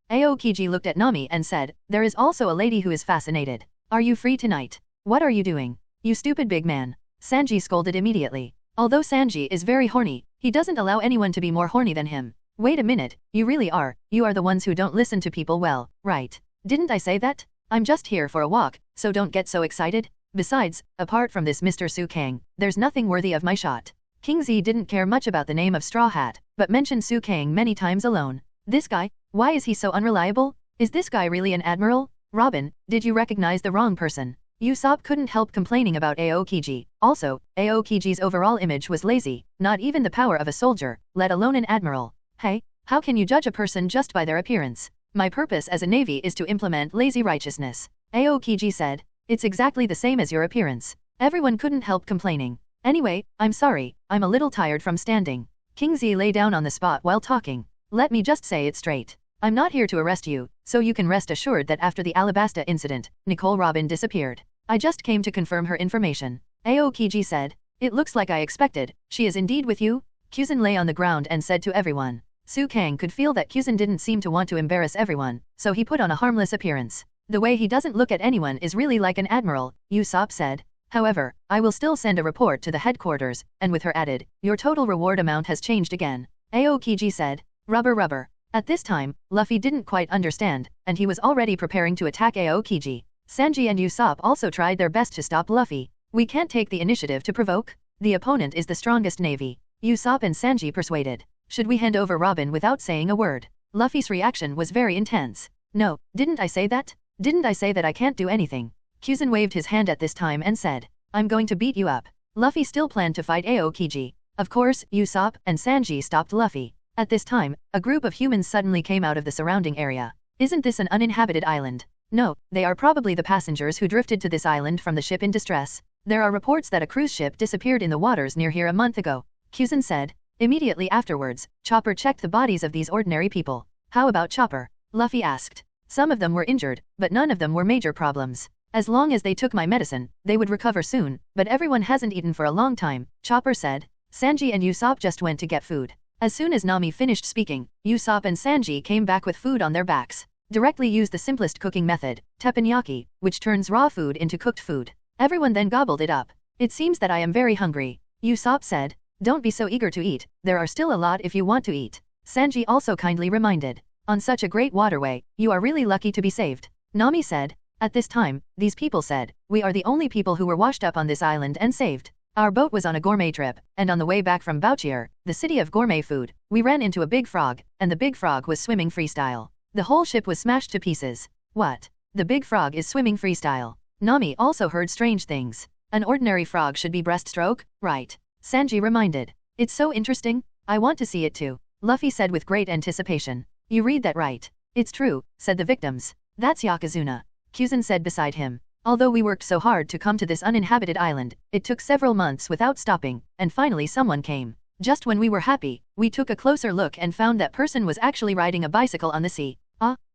Aokiji looked at Nami and said, there is also a lady who is fascinated. Are you free tonight? What are you doing? You stupid big man. Sanji scolded immediately. Although Sanji is very horny, he doesn't allow anyone to be more horny than him. Wait a minute, you really are. You are the ones who don't listen to people well, right? Didn't I say that? I'm just here for a walk, so don't get so excited. Besides, apart from this Mr. Suang, there's nothing worthy of my shot. King Z didn't care much about the name of Straw Hat, but mentioned Suang many times alone. This guy? Why is he so unreliable? Is this guy really an admiral? Robin, did you recognize the wrong person? Usopp couldn't help complaining about Aokiji. Also, Aokiji's overall image was lazy, not even the power of a soldier, let alone an admiral. Hey, how can you judge a person just by their appearance? My purpose as a navy is to implement lazy righteousness. Aokiji said. It's exactly the same as your appearance. Everyone couldn't help complaining. Anyway, I'm sorry, I'm a little tired from standing. King Z lay down on the spot while talking. Let me just say it straight. I'm not here to arrest you, so you can rest assured that after the Alabasta incident, Nicole Robin disappeared. I just came to confirm her information. Aokiji said. It looks like I expected. She is indeed with you? Kuzan lay on the ground and said to everyone. Suang could feel that Kuzan didn't seem to want to embarrass everyone, so he put on a harmless appearance. The way he doesn't look at anyone is really like an admiral, Usopp said. However, I will still send a report to the headquarters, and with her added, your total reward amount has changed again. Aokiji said. Rubber. At this time, Luffy didn't quite understand, and he was already preparing to attack Aokiji. Sanji and Usopp also tried their best to stop Luffy. We can't take the initiative to provoke. The opponent is the strongest navy. Usopp and Sanji persuaded. Should we hand over Robin without saying a word? Luffy's reaction was very intense. No, didn't I say that? Didn't I say that I can't do anything? Kuzan waved his hand at this time and said. I'm going to beat you up. Luffy still planned to fight Aokiji. Of course, Usopp and Sanji stopped Luffy. At this time, a group of humans suddenly came out of the surrounding area. Isn't this an uninhabited island? No, they are probably the passengers who drifted to this island from the ship in distress. There are reports that a cruise ship disappeared in the waters near here a month ago. Kuzan said. Immediately afterwards, Chopper checked the bodies of these ordinary people. How about Chopper? Luffy asked. Some of them were injured, but none of them were major problems. As long as they took my medicine, they would recover soon, but everyone hasn't eaten for a long time, Chopper said. Sanji and Usopp just went to get food. As soon as Nami finished speaking, Usopp and Sanji came back with food on their backs. Directly use the simplest cooking method, teppanyaki, which turns raw food into cooked food. Everyone then gobbled it up. It seems that I am very hungry, Usopp said. Don't be so eager to eat, there are still a lot if you want to eat. Sanji also kindly reminded. On such a great waterway, you are really lucky to be saved. Nami said. At this time, these people said, we are the only people who were washed up on this island and saved. Our boat was on a gourmet trip, and on the way back from Bouchier, the city of gourmet food, we ran into a big frog, and the big frog was swimming freestyle. The whole ship was smashed to pieces. What? The big frog is swimming freestyle. Nami also heard strange things. An ordinary frog should be breaststroke, right? Sanji reminded. It's so interesting, I want to see it too. Luffy said with great anticipation. You read that right. It's true, said the victims. That's Yokozuna. Kuzan said beside him. Although we worked so hard to come to this uninhabited island, it took several months without stopping, and finally someone came. Just when we were happy, we took a closer look and found that person was actually riding a bicycle on the sea.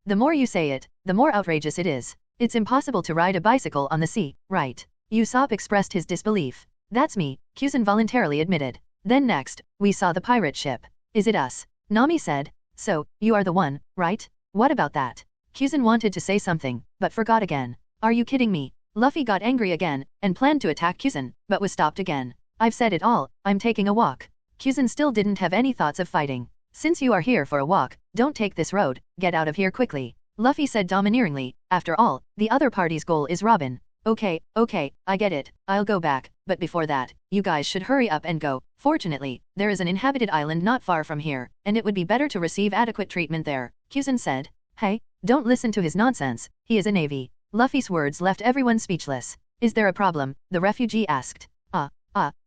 The more you say it, the more outrageous it is. It's impossible to ride a bicycle on the sea, right? Usopp expressed his disbelief. That's me, Kuzan voluntarily admitted. Then next, we saw the pirate ship. Is it us? Nami said. So, you are the one, right? What about that? Kuzan wanted to say something, but forgot again. Are you kidding me? Luffy got angry again, and planned to attack Kuzan, but was stopped again. I've said it all, I'm taking a walk. Kuzan still didn't have any thoughts of fighting. Since you are here for a walk, don't take this road, get out of here quickly. Luffy said domineeringly, after all, the other party's goal is Robin. Okay, I get it, I'll go back, but before that, you guys should hurry up and go. Fortunately, there is an inhabited island not far from here, and it would be better to receive adequate treatment there, Kuzan said. Hey, don't listen to his nonsense, he is a navy. Luffy's words left everyone speechless. Is there a problem? The refugee asked.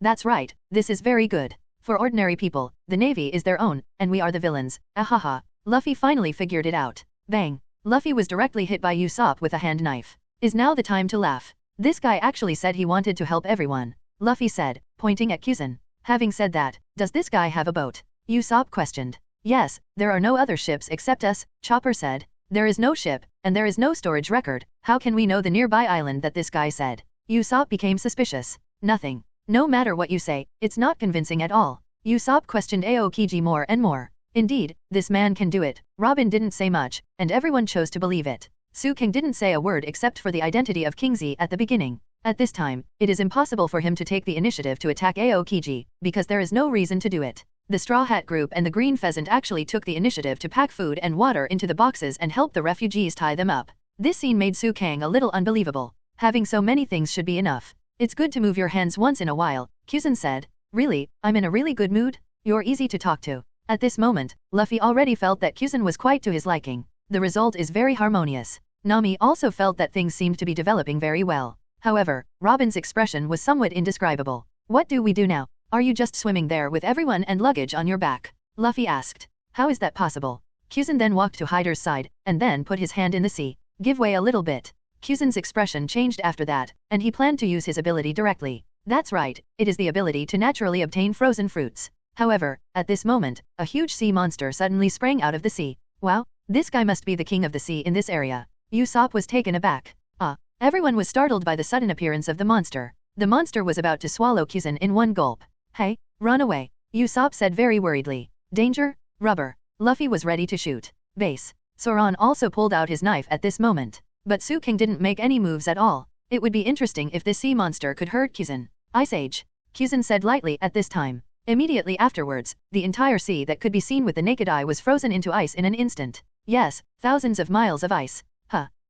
That's right, this is very good. For ordinary people, the navy is their own, and we are the villains. Ahaha. Luffy finally figured it out. Bang. Luffy was directly hit by Usopp with a hand knife. Is now the time to laugh. This guy actually said he wanted to help everyone. Luffy said, pointing at Kuzan. Having said that, does this guy have a boat? Usopp questioned. Yes, there are no other ships except us, Chopper said. There is no ship, and there is no storage record. How can we know the nearby island that this guy said? Usopp became suspicious. Nothing. No matter what you say, it's not convincing at all. Usopp questioned Aokiji more and more. Indeed, this man can do it. Robin didn't say much, and everyone chose to believe it. Suang didn't say a word except for the identity of Kingsley at the beginning. At this time, it is impossible for him to take the initiative to attack Aokiji, because there is no reason to do it. The Straw Hat Group and the Green Pheasant actually took the initiative to pack food and water into the boxes and help the refugees tie them up. This scene made Suang a little unbelievable. Having so many things should be enough. It's good to move your hands once in a while, Kuzan said. Really, I'm in a really good mood? You're easy to talk to. At this moment, Luffy already felt that Kuzan was quite to his liking. The result is very harmonious. Nami also felt that things seemed to be developing very well. However, Robin's expression was somewhat indescribable. What do we do now? Are you just swimming there with everyone and luggage on your back? Luffy asked. How is that possible? Kuzan then walked to Hyder's side, and then put his hand in the sea. Give way a little bit. Kuzan's expression changed after that, and he planned to use his ability directly. That's right, it is the ability to naturally obtain frozen fruits. However, at this moment, a huge sea monster suddenly sprang out of the sea. Wow, this guy must be the king of the sea in this area. Usopp was taken aback. Everyone was startled by the sudden appearance of the monster. The monster was about to swallow Kuzan in one gulp. Hey, run away, Usopp said very worriedly. Danger? Rubber. Luffy was ready to shoot. Base. Zoan also pulled out his knife at this moment. But Suang didn't make any moves at all. It would be interesting if this sea monster could hurt Kuzan. Ice Age. Kuzan said lightly at this time. Immediately afterwards, the entire sea that could be seen with the naked eye was frozen into ice in an instant. Yes, thousands of miles of ice.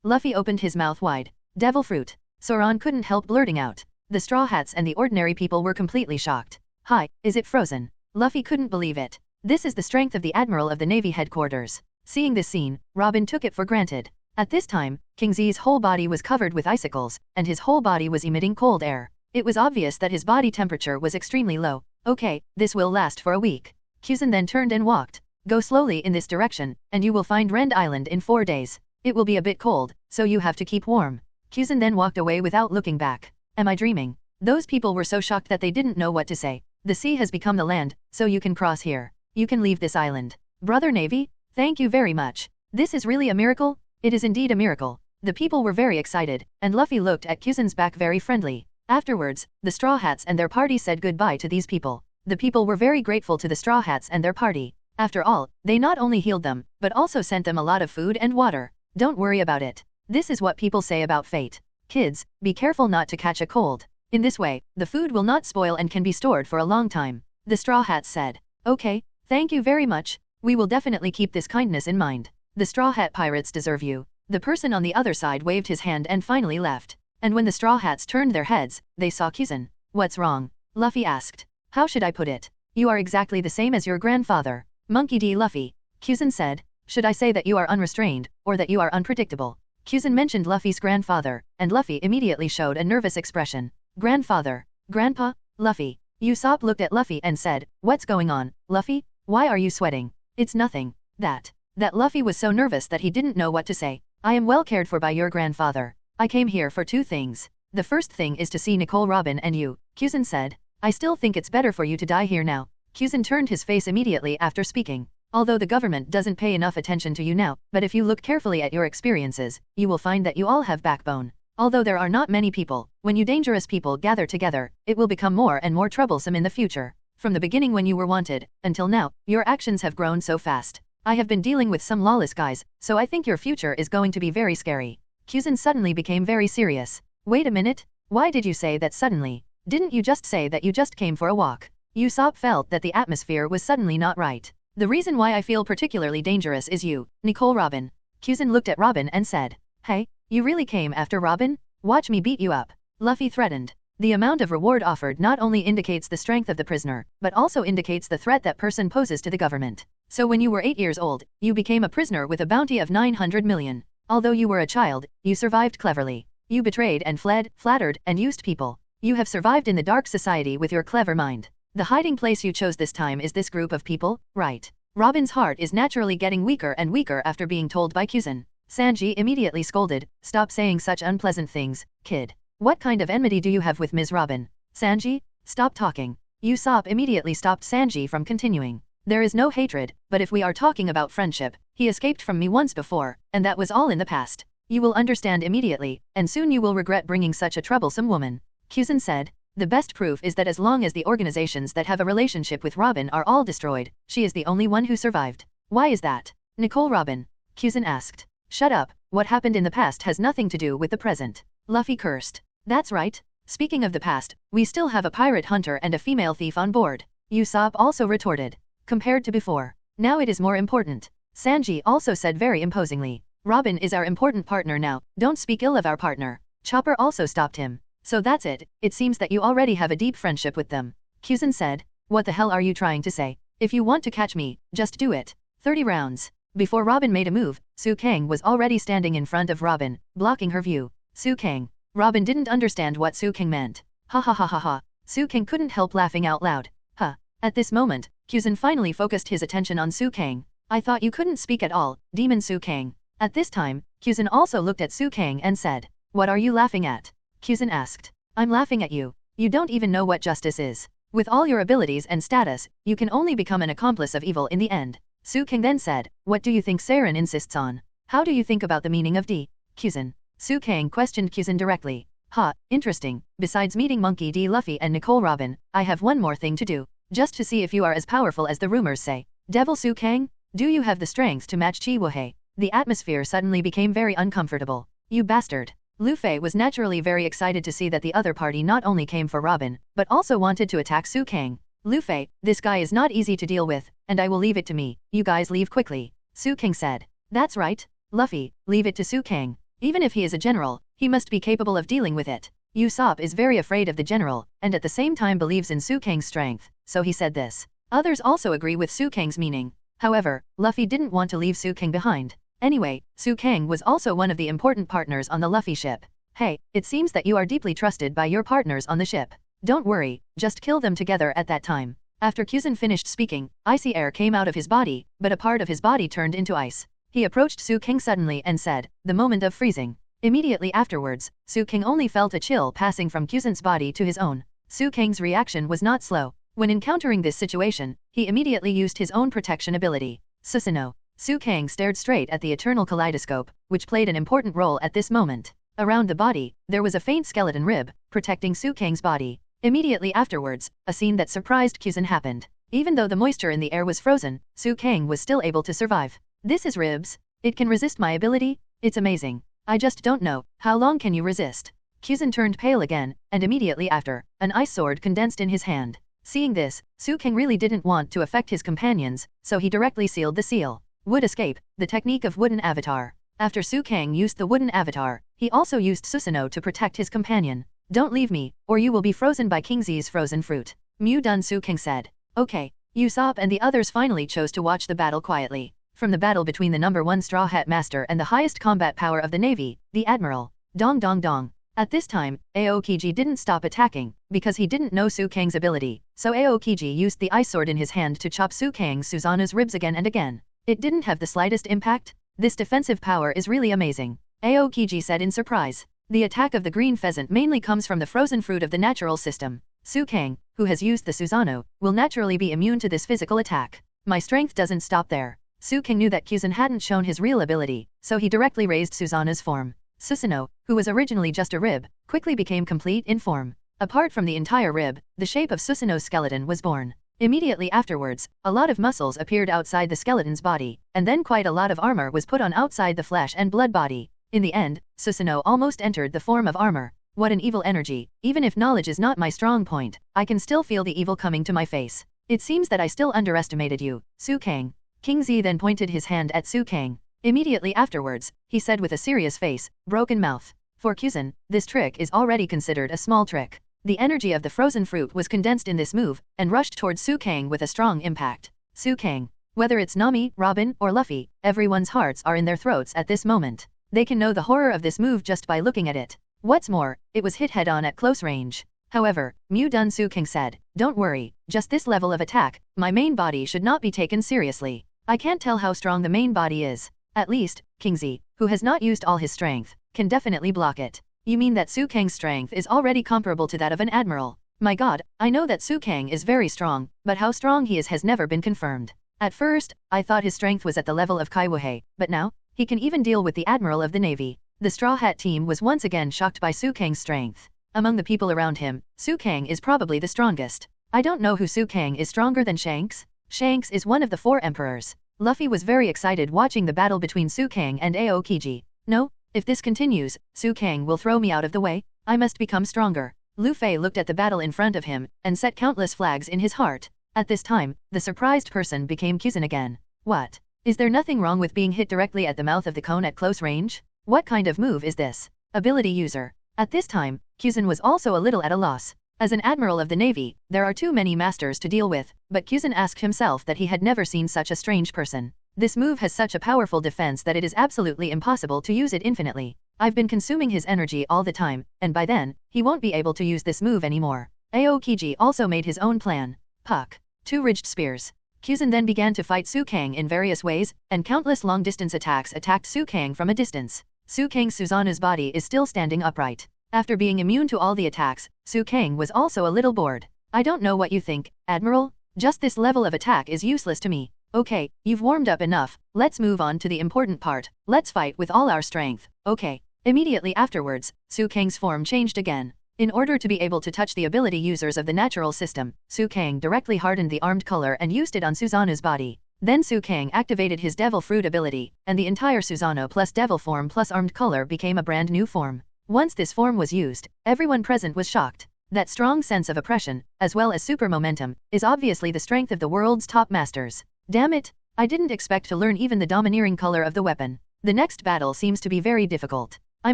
Luffy opened his mouth wide. Devil fruit. Zoan couldn't help blurting out. The Straw Hats and the ordinary people were completely shocked. Hi, is it frozen? Luffy couldn't believe it. This is the strength of the Admiral of the Navy headquarters. Seeing this scene, Robin took it for granted. At this time, Kingsley's whole body was covered with icicles, and his whole body was emitting cold air. It was obvious that his body temperature was extremely low. Okay, this will last for a week. Kuzan then turned and walked. Go slowly in this direction, and you will find Rend Island in 4 days. It will be a bit cold, so you have to keep warm. Kuzan then walked away without looking back. Am I dreaming? Those people were so shocked that they didn't know what to say. The sea has become the land, so you can cross here. You can leave this island. Brother Navy, thank you very much. This is really a miracle? It is indeed a miracle. The people were very excited, and Luffy looked at Kuzan's back very friendly. Afterwards, the Straw Hats and their party said goodbye to these people. The people were very grateful to the Straw Hats and their party. After all, they not only healed them, but also sent them a lot of food and water. Don't worry about it. This is what people say about fate. Kids, be careful not to catch a cold. In this way, the food will not spoil and can be stored for a long time. The Straw Hats said. Okay, thank you very much. We will definitely keep this kindness in mind. The Straw Hat Pirates deserve you. The person on the other side waved his hand and finally left. And when the Straw Hats turned their heads, they saw Kuzan. What's wrong? Luffy asked. How should I put it? You are exactly the same as your grandfather. Monkey D. Luffy. Kuzan said. Should I say that you are unrestrained, or that you are unpredictable? Kuzan mentioned Luffy's grandfather, and Luffy immediately showed a nervous expression. Grandfather. Grandpa? Luffy. Usopp looked at Luffy and said, what's going on, Luffy? Why are you sweating? It's nothing. That Luffy was so nervous that he didn't know what to say. I am well cared for by your grandfather. I came here for 2 things. The first thing is to see Nicole, Robin and you, Kuzan said. I still think it's better for you to die here now. Kuzan turned his face immediately after speaking. Although the government doesn't pay enough attention to you now, but if you look carefully at your experiences, you will find that you all have backbone. Although there are not many people, when you dangerous people gather together, it will become more and more troublesome in the future. From the beginning when you were wanted, until now, your actions have grown so fast. I have been dealing with some lawless guys, so I think your future is going to be very scary. Kuzan suddenly became very serious. Wait a minute, why did you say that suddenly? Didn't you just say that you just came for a walk? Usopp felt that the atmosphere was suddenly not right. The reason why I feel particularly dangerous is you, Nicole Robin. Kuzan looked at Robin and said, "Hey, you really came after Robin? Watch me beat you up." Luffy threatened. The amount of reward offered not only indicates the strength of the prisoner, but also indicates the threat that person poses to the government. So when you were 8 years old, you became a prisoner with a bounty of 900 million. Although you were a child, you survived cleverly. You betrayed and fled, flattered, and used people. You have survived in the dark society with your clever mind. The hiding place you chose this time is this group of people, right? Robin's heart is naturally getting weaker and weaker after being told by Kuzan. Sanji immediately scolded, "Stop saying such unpleasant things, kid. What kind of enmity do you have with Ms. Robin? Sanji, stop talking." Usopp immediately stopped Sanji from continuing. "There is no hatred, but if we are talking about friendship, he escaped from me once before, and that was all in the past. You will understand immediately, and soon you will regret bringing such a troublesome woman." Kuzan said, "The best proof is that as long as the organizations that have a relationship with Robin are all destroyed, she is the only one who survived." "Why is that?" Nicole Robin. Kuzan asked. "Shut up, what happened in the past has nothing to do with the present." Luffy cursed. "That's right. Speaking of the past, we still have a pirate hunter and a female thief on board." Usopp also retorted. "Compared to before, now it is more important." Sanji also said very imposingly. "Robin is our important partner now, don't speak ill of our partner." Chopper also stopped him. "So that's it seems that you already have a deep friendship with them." Kuzan said, "What the hell are you trying to say? If you want to catch me, just do it." 30 rounds. Before Robin made a move, Sutong was already standing in front of Robin, blocking her view. Sutong. Robin didn't understand what Sutong meant. Ha ha ha ha ha. Sutong couldn't help laughing out loud. Huh. At this moment, Kuzan finally focused his attention on Sutong. "I thought you couldn't speak at all, Demon Sutong." At this time, Kuzan also looked at Sutong and said, "What are you laughing at?" Kuzan asked. "I'm laughing at you. You don't even know what justice is. With all your abilities and status, you can only become an accomplice of evil in the end." Sutong then said, "What do you think Saren insists on? How do you think about the meaning of D?" Kuzan. Sutong questioned Kuzan directly. "Ha, interesting. Besides meeting Monkey D. Luffy and Nicole Robin, I have one more thing to do. Just to see if you are as powerful as the rumors say." "Devil Sutong? Do you have the strength to match Chiwohei?" The atmosphere suddenly became very uncomfortable. "You bastard." Luffy was naturally very excited to see that the other party not only came for Robin, but also wanted to attack Sutong. "Luffy, this guy is not easy to deal with, and I will leave it to me. You guys leave quickly." Sutong said. "That's right. Luffy, leave it to Sutong. Even if he is a general, he must be capable of dealing with it." Usopp is very afraid of the general, and at the same time believes in Sutong's strength, so he said this. Others also agree with Sutong's meaning. However, Luffy didn't want to leave Sutong behind. Anyway, Sutong was also one of the important partners on the Luffy ship. "Hey, it seems that you are deeply trusted by your partners on the ship. Don't worry, just kill them together at that time." After Kuzan finished speaking, icy air came out of his body, but a part of his body turned into ice. He approached Sutong suddenly and said, "The moment of freezing." Immediately afterwards, Sutong only felt a chill passing from Kuzan's body to his own. Sutong's reaction was not slow. When encountering this situation, he immediately used his own protection ability, Susanoo. Sutong stared straight at the eternal kaleidoscope, which played an important role at this moment. Around the body, there was a faint skeleton rib, protecting Sutong's body. Immediately afterwards, a scene that surprised Kuzan happened. Even though the moisture in the air was frozen, Sutong was still able to survive. "This is ribs. It can resist my ability? It's amazing. I just don't know, how long can you resist?" Kuzan turned pale again, and immediately after, an ice sword condensed in his hand. Seeing this, Sutong really didn't want to affect his companions, so he directly sealed the seal. Wood escape, the technique of wooden avatar. After Sutong used the wooden avatar, he also used Susanoo to protect his companion. "Don't leave me, or you will be frozen by King Z's frozen fruit." Mew done, Sutong said. Okay. Usopp and the others finally chose to watch the battle quietly. From the battle between the number 1 Straw Hat Master and the highest combat power of the Navy, the Admiral. Dong dong dong. At this time, Aokiji didn't stop attacking, because he didn't know Sutong's ability, so Aokiji used the ice sword in his hand to chop Susanoo's ribs again and again. It didn't have the slightest impact. "This defensive power is really amazing," Aokiji said in surprise. The attack of the green pheasant mainly comes from the frozen fruit of the natural system. Sutong, who has used the Susanoo, will naturally be immune to this physical attack. My strength doesn't stop there. Sutong knew that Kuzan hadn't shown his real ability, so he directly raised Susanoo's form. Susanoo, who was originally just a rib, quickly became complete in form. Apart from the entire rib, the shape of Susanoo's skeleton was born. Immediately afterwards, a lot of muscles appeared outside the skeleton's body, and then quite a lot of armor was put on outside the flesh and blood body. In the end, Susanoo almost entered the form of armor. What an evil energy! Even if knowledge is not my strong point, I can still feel the evil coming to my face. It seems that I still underestimated you, Suang. King Z then pointed his hand at Suang. Immediately afterwards, he said with a serious face, broken mouth. For Kuzan, this trick is already considered a small trick. The energy of the frozen fruit was condensed in this move, and rushed towards Suang with a strong impact. Suang. Whether it's Nami, Robin, or Luffy, everyone's hearts are in their throats at this moment. They can know the horror of this move just by looking at it. What's more, it was hit head-on at close range. However, Mu-dun Suang said, don't worry, just this level of attack, my main body should not be taken seriously. I can't tell how strong the main body is. At least, King Z, who has not used all his strength, can definitely block it. You mean that Suang's strength is already comparable to that of an admiral? My god, I know that Suang is very strong, but how strong he is has never been confirmed. At first, I thought his strength was at the level of Kaido, but now, he can even deal with the admiral of the navy. The Straw Hat team was once again shocked by Suang's strength. Among the people around him, Suang is probably the strongest. I don't know who Suang is stronger than Shanks. Shanks is one of the 4 emperors. Luffy was very excited watching the battle between Suang and Aokiji. No, if this continues, Suang will throw me out of the way. I must become stronger. Luffy looked at the battle in front of him, and set countless flags in his heart. At this time, the surprised person became Kuzan again. What? Is there nothing wrong with being hit directly at the mouth of the cone at close range? What kind of move is this? Ability user. At this time, Kuzan was also a little at a loss. As an admiral of the navy, there are too many masters to deal with, but Kuzan asked himself that he had never seen such a strange person. This move has such a powerful defense that it is absolutely impossible to use it infinitely. I've been consuming his energy all the time, and by then, he won't be able to use this move anymore. Aokiji also made his own plan. Puck. 2 ridged spears. Kuzan then began to fight Suang in various ways, and countless long-distance attacks attacked Suang from a distance. Suang's Susanoo's body is still standing upright. After being immune to all the attacks, Suang was also a little bored. I don't know what you think, Admiral. Just this level of attack is useless to me. Okay, you've warmed up enough, let's move on to the important part. Let's fight with all our strength. Okay. Immediately afterwards, Suang's form changed again. In order to be able to touch the ability users of the natural system, Suang directly hardened the armed color and used it on Susanoo's body. Then Suang activated his Devil Fruit ability, and the entire Susanoo plus Devil form plus armed color became a brand new form. Once this form was used, everyone present was shocked. That strong sense of oppression, as well as super momentum, is obviously the strength of the world's top masters. Damn it! I didn't expect to learn even the domineering color of the weapon. The next battle seems to be very difficult. I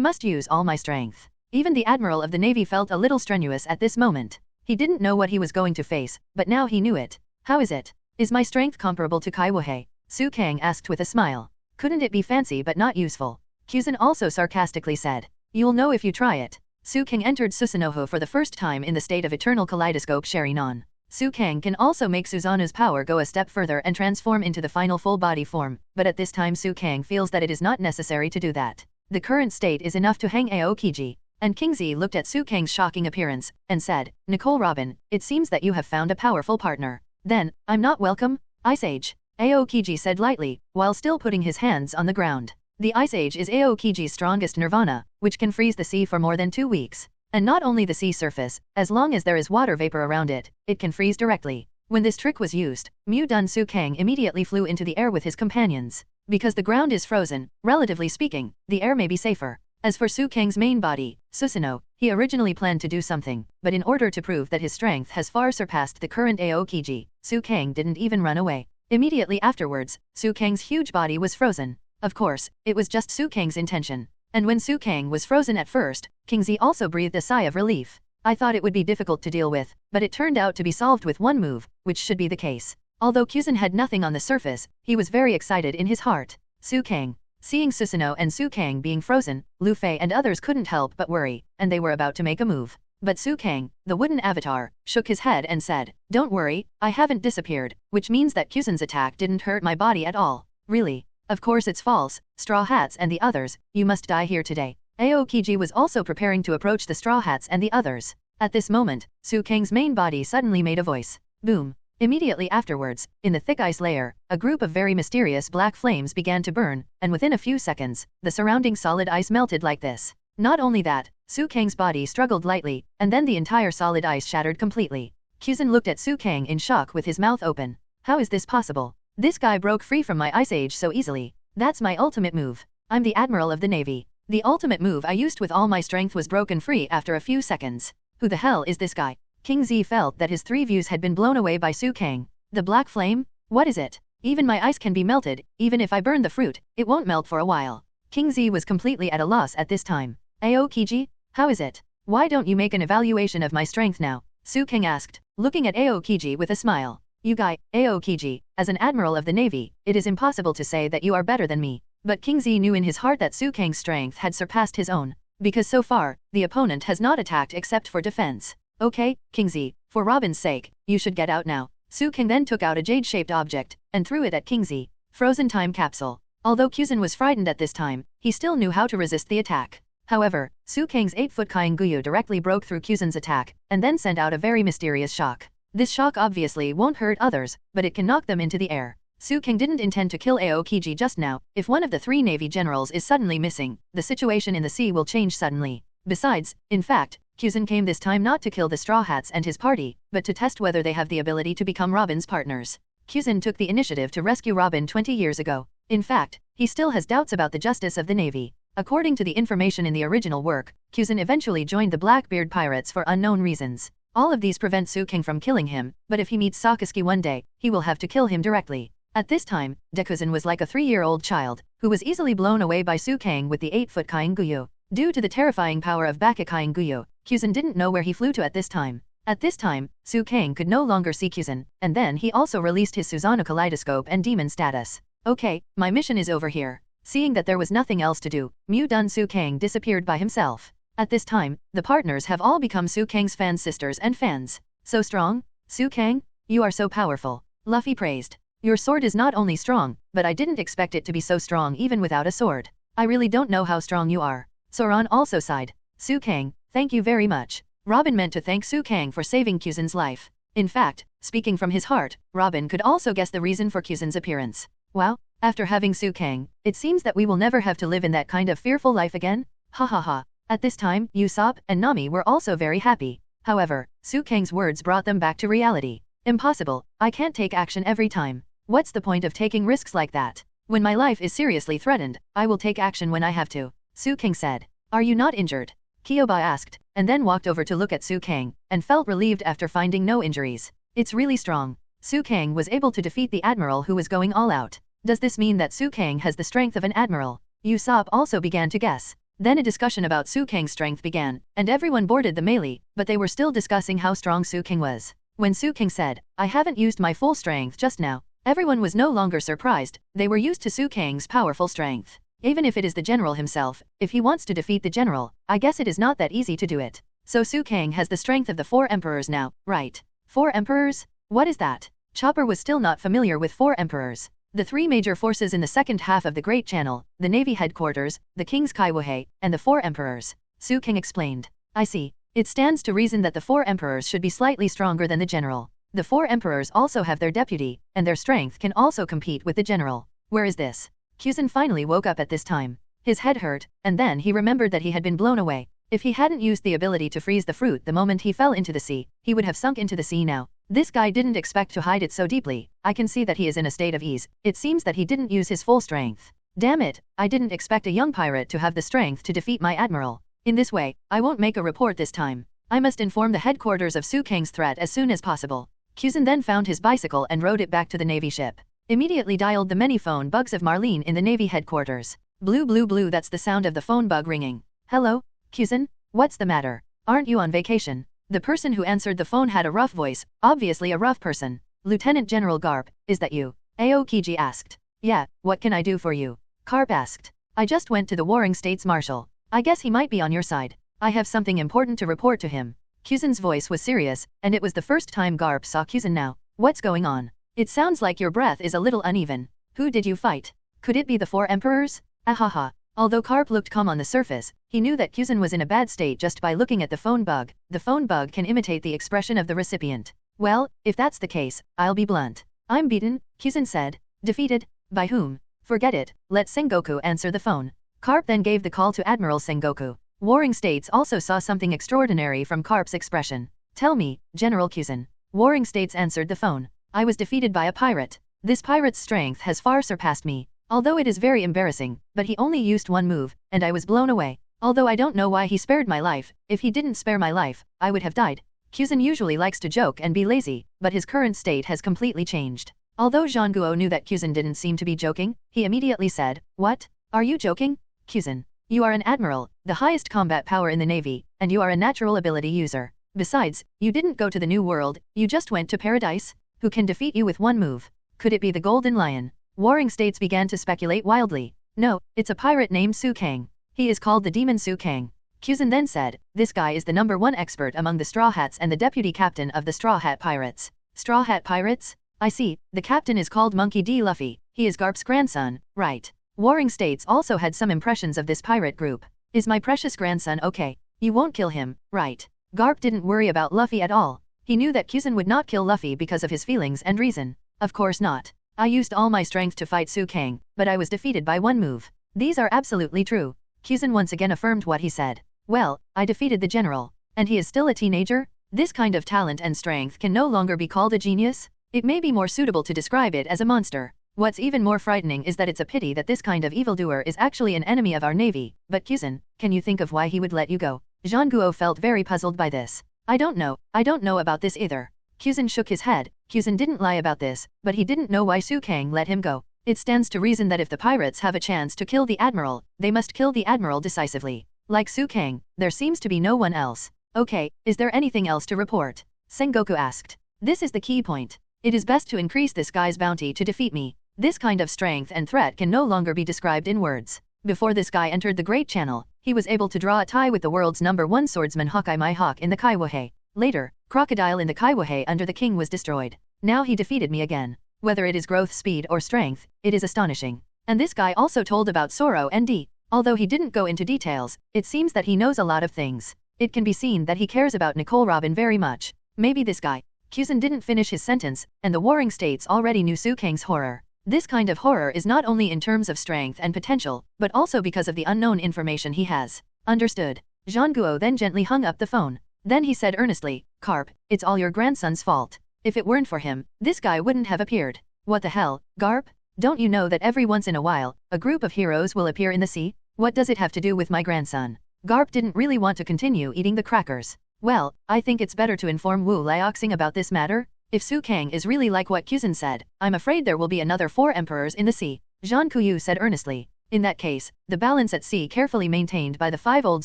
must use all my strength. Even the Admiral of the Navy felt a little strenuous at this moment. He didn't know what he was going to face, but now he knew it. How is it? Is my strength comparable to Kaido? Suang asked with a smile. Couldn't it be fancy but not useful? Kuzan also sarcastically said. You'll know if you try it. Suang entered Susanoo for the first time in the state of eternal kaleidoscope Sharinon. Suang can also make Susanoo's power go a step further and transform into the final full body form, but at this time Suang feels that it is not necessary to do that. The current state is enough to hang Aokiji. And King Z looked at Suang's shocking appearance, and said, Nicole Robin, it seems that you have found a powerful partner. Then, I'm not welcome? Ice Age. Aokiji said lightly, while still putting his hands on the ground. The Ice Age is Aokiji's strongest nirvana, which can freeze the sea for more than 2 weeks. And not only the sea surface, as long as there is water vapor around it, it can freeze directly. When this trick was used, Mu-dun Suang immediately flew into the air with his companions. Because the ground is frozen, relatively speaking, the air may be safer. As for Suang's main body, Susanoo, he originally planned to do something, but in order to prove that his strength has far surpassed the current Aokiji, Suang didn't even run away. Immediately afterwards, Suang's huge body was frozen. Of course, it was just Suang's intention. And when Suang was frozen at first, King Z also breathed a sigh of relief. I thought it would be difficult to deal with, but it turned out to be solved with one move, which should be the case. Although Kuzan had nothing on the surface, he was very excited in his heart. Suang. Seeing Susanoo and Suang being frozen, Luffy and others couldn't help but worry, and they were about to make a move. But Suang, the wooden avatar, shook his head and said, Don't worry, I haven't disappeared, which means that Kuzan's attack didn't hurt my body at all. Really? Of course it's false, Straw Hats and the others, you must die here today. Aokiji was also preparing to approach the Straw Hats and the others. At this moment, Suang's main body suddenly made a voice. Boom. Immediately afterwards, in the thick ice layer, a group of very mysterious black flames began to burn, and within a few seconds, the surrounding solid ice melted like this. Not only that, Suang's body struggled lightly, and then the entire solid ice shattered completely. Kuzan looked at Sukang in shock with his mouth open. How is this possible? This guy broke free from my ice age so easily. That's my ultimate move. I'm the Admiral of the Navy. The ultimate move I used with all my strength was broken free after a few seconds. Who the hell is this guy? King Z felt that his 3 views had been blown away by Sukang. The black flame? What is it? Even my ice can be melted, even if I burn the fruit, it won't melt for a while. King Z was completely at a loss at this time. Aokiji? How is it? Why don't you make an evaluation of my strength now? Sukang asked, looking at Aokiji with a smile. You guy, Aokiji, as an admiral of the navy, it is impossible to say that you are better than me. But King Z knew in his heart that Sukang's strength had surpassed his own. Because so far, the opponent has not attacked except for defense. Okay, King Z, for Robin's sake, you should get out now. Sukang then took out a jade-shaped object, and threw it at King Z. Frozen time capsule. Although Kuzan was frightened at this time, he still knew how to resist the attack. However, Sukang's 8-foot Kainguyu directly broke through Kuzan's attack, and then sent out a very mysterious shock. This shock obviously won't hurt others, but it can knock them into the air. Sukang didn't intend to kill Aokiji just now. If one of the 3 navy generals is suddenly missing, the situation in the sea will change suddenly. Besides, in fact, Kuzan came this time not to kill the Straw Hats and his party, but to test whether they have the ability to become Robin's partners. Kuzan took the initiative to rescue Robin 20 years ago. In fact, he still has doubts about the justice of the navy. According to the information in the original work, Kuzan eventually joined the Blackbeard pirates for unknown reasons. All of these prevent Sukang from killing him, but if he meets Sakasuke one day, he will have to kill him directly. At this time, Dekuzan was like a 3-year-old child, who was easily blown away by Sukang with the 8-foot Kainguyu. Due to the terrifying power of Baka Kainguyu, Kuzan didn't know where he flew to at this time. At this time, Sukang could no longer see Kuzan, and then he also released his Susanoo kaleidoscope and demon status. Okay, my mission is over here. Seeing that there was nothing else to do, Mu-dun Sukang disappeared by himself. At this time, the partners have all become Sukang's fan sisters and fans. So strong? Sukang? You are so powerful. Luffy praised. Your sword is not only strong, but I didn't expect it to be so strong even without a sword. I really don't know how strong you are. Soran also sighed. Sukang, thank you very much. Robin meant to thank Sukang for saving Kuzan's life. In fact, speaking from his heart, Robin could also guess the reason for Kuzan's appearance. Wow, after having Sukang, it seems that we will never have to live in that kind of fearful life again? Ha ha ha. At this time, Usopp and Nami were also very happy. However, Sukang's words brought them back to reality. Impossible, I can't take action every time. What's the point of taking risks like that? When my life is seriously threatened, I will take action when I have to. Sukang said. Are you not injured? Kyoba asked, and then walked over to look at Sukang, and felt relieved after finding no injuries. It's really strong. Sukang was able to defeat the admiral who was going all out. Does this mean that Sukang has the strength of an admiral? Usopp also began to guess. Then a discussion about Sukang's strength began, and everyone boarded the melee, but they were still discussing how strong Sukang was. When Sukang said, I haven't used my full strength just now, everyone was no longer surprised. They were used to Sukang's powerful strength. Even if it is the general himself, if he wants to defeat the general, I guess it is not that easy to do it. So Sukang has the strength of the 4 emperors now, right? 4 emperors? What is that? Chopper was still not familiar with 4 emperors. The 3 major forces in the second half of the Great Channel, the Navy headquarters, the King's Kaiwahe, and the 4 emperors. Sukang explained. I see. It stands to reason that the 4 emperors should be slightly stronger than the general. The 4 emperors also have their deputy, and their strength can also compete with the general. Where is this? Kuzan finally woke up at this time. His head hurt, and then he remembered that he had been blown away. If he hadn't used the ability to freeze the fruit the moment he fell into the sea, he would have sunk into the sea now. This guy didn't expect to hide it so deeply. I can see that he is in a state of ease. It seems that he didn't use his full strength. Damn it, I didn't expect a young pirate to have the strength to defeat my admiral. In this way, I won't make a report this time. I must inform the headquarters of Sukang's threat as soon as possible. Kuzan then found his bicycle and rode it back to the Navy ship. Immediately dialed the many phone bugs of Marlene in the Navy headquarters. Blue blue blue, that's the sound of the phone bug ringing. Hello, Kuzan? What's the matter? Aren't you on vacation? The person who answered the phone had a rough voice, obviously a rough person. Lieutenant General Garp, is that you? Aokiji asked. Yeah, what can I do for you? Garp asked. I just went to the Warring States Marshal. I guess he might be on your side. I have something important to report to him. Kuzan's voice was serious, and it was the first time Garp saw Kuzan now. What's going on? It sounds like your breath is a little uneven. Who did you fight? Could it be the 4 emperors? Ahaha. Although Garp looked calm on the surface, he knew that Kuzan was in a bad state just by looking at the phone bug. The phone bug can imitate the expression of the recipient. Well, if that's the case, I'll be blunt. I'm beaten, Kuzan said. Defeated? By whom? Forget it, let Sengoku answer the phone. Garp then gave the call to Admiral Sengoku. Warring States also saw something extraordinary from Garp's expression. Tell me, General Kuzan. Warring States answered the phone. I was defeated by a pirate. This pirate's strength has far surpassed me. Although it is very embarrassing, but he only used one move, and I was blown away. Although I don't know why he spared my life, if he didn't spare my life, I would have died. Kuzan usually likes to joke and be lazy, but his current state has completely changed. Although Zhanguo knew that Kuzan didn't seem to be joking, he immediately said, "What? Are you joking? Kuzan, you are an admiral, the highest combat power in the navy, and you are a natural ability user. Besides, you didn't go to the new world, you just went to paradise? Who can defeat you with one move? Could it be the Golden Lion?" Warring States began to speculate wildly. "No, it's a pirate named Sutong. He is called the Demon Sutong." Kuzan then said, "This guy is the #1 expert among the Straw Hats and the deputy captain of the Straw Hat Pirates." Straw Hat Pirates? I see, the captain is called Monkey D. Luffy. He is Garp's grandson, right? Warring States also had some impressions of this pirate group. Is my precious grandson okay? You won't kill him, right? Garp didn't worry about Luffy at all. He knew that Kuzan would not kill Luffy because of his feelings and reason. Of course not. I used all my strength to fight Sutong, but I was defeated by one move. These are absolutely true. Kuzan once again affirmed what he said. Well, I defeated the general. And he is still a teenager? This kind of talent and strength can no longer be called a genius? It may be more suitable to describe it as a monster. What's even more frightening is that it's a pity that this kind of evildoer is actually an enemy of our navy. But Kuzan, can you think of why he would let you go? Zhanguo felt very puzzled by this. I don't know about this either. Kuzan shook his head. Kuzan didn't lie about this, but he didn't know why Sutong let him go. It stands to reason that if the pirates have a chance to kill the admiral, they must kill the admiral decisively. Like Sutong, there seems to be no one else. Okay, is there anything else to report? Sengoku asked. This is the key point. It is best to increase this guy's bounty to defeat me. This kind of strength and threat can no longer be described in words. Before this guy entered the Great Channel, he was able to draw a tie with the world's #1 swordsman Hawkeye my Hawk in the Kaiwahe. Later, Crocodile in the Kaiwahe under the king was destroyed. Now he defeated me again. Whether it is growth speed or strength, it is astonishing. And this guy also told about Soro and D. Although he didn't go into details, it seems that he knows a lot of things. It can be seen that he cares about Nicole Robin very much. Maybe this guy. Kuzan didn't finish his sentence, and the Warring States already knew Sutong's horror. This kind of horror is not only in terms of strength and potential, but also because of the unknown information he has. Understood. Zhanguo then gently hung up the phone. Then he said earnestly, Carp, it's all your grandson's fault. If it weren't for him, this guy wouldn't have appeared. What the hell, Garp? Don't you know that every once in a while, a group of heroes will appear in the sea? What does it have to do with my grandson? Garp didn't really want to continue eating the crackers. Well, I think it's better to inform Wu Liaoxing about this matter. If Sutong is really like what Kuzan said, I'm afraid there will be another 4 emperors in the sea. Zhan Kuyu said earnestly. In that case, the balance at sea carefully maintained by the 5 old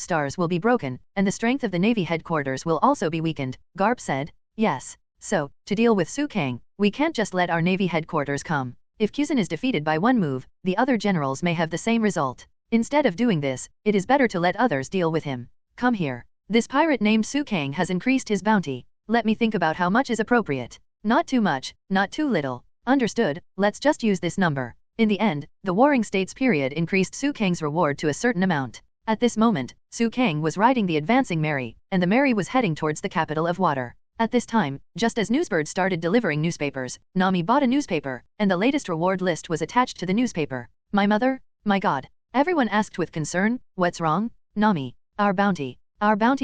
stars will be broken, and the strength of the Navy headquarters will also be weakened, Garp said. Yes. So, to deal with Sutong, we can't just let our Navy headquarters come. If Kuzan is defeated by one move, the other generals may have the same result. Instead of doing this, it is better to let others deal with him. Come here. This pirate named Sutong has increased his bounty. Let me think about how much is appropriate. Not too much, not too little. Understood, let's just use this number. In the end, the Warring States period increased Sutong's reward to a certain amount. At this moment, Sutong was riding the advancing Mary, and the Mary was heading towards the capital of water. At this time, just as Newsbird started delivering newspapers, Nami bought a newspaper, and the latest reward list was attached to the newspaper. My mother? My God. Everyone asked with concern, what's wrong? Nami, our bounty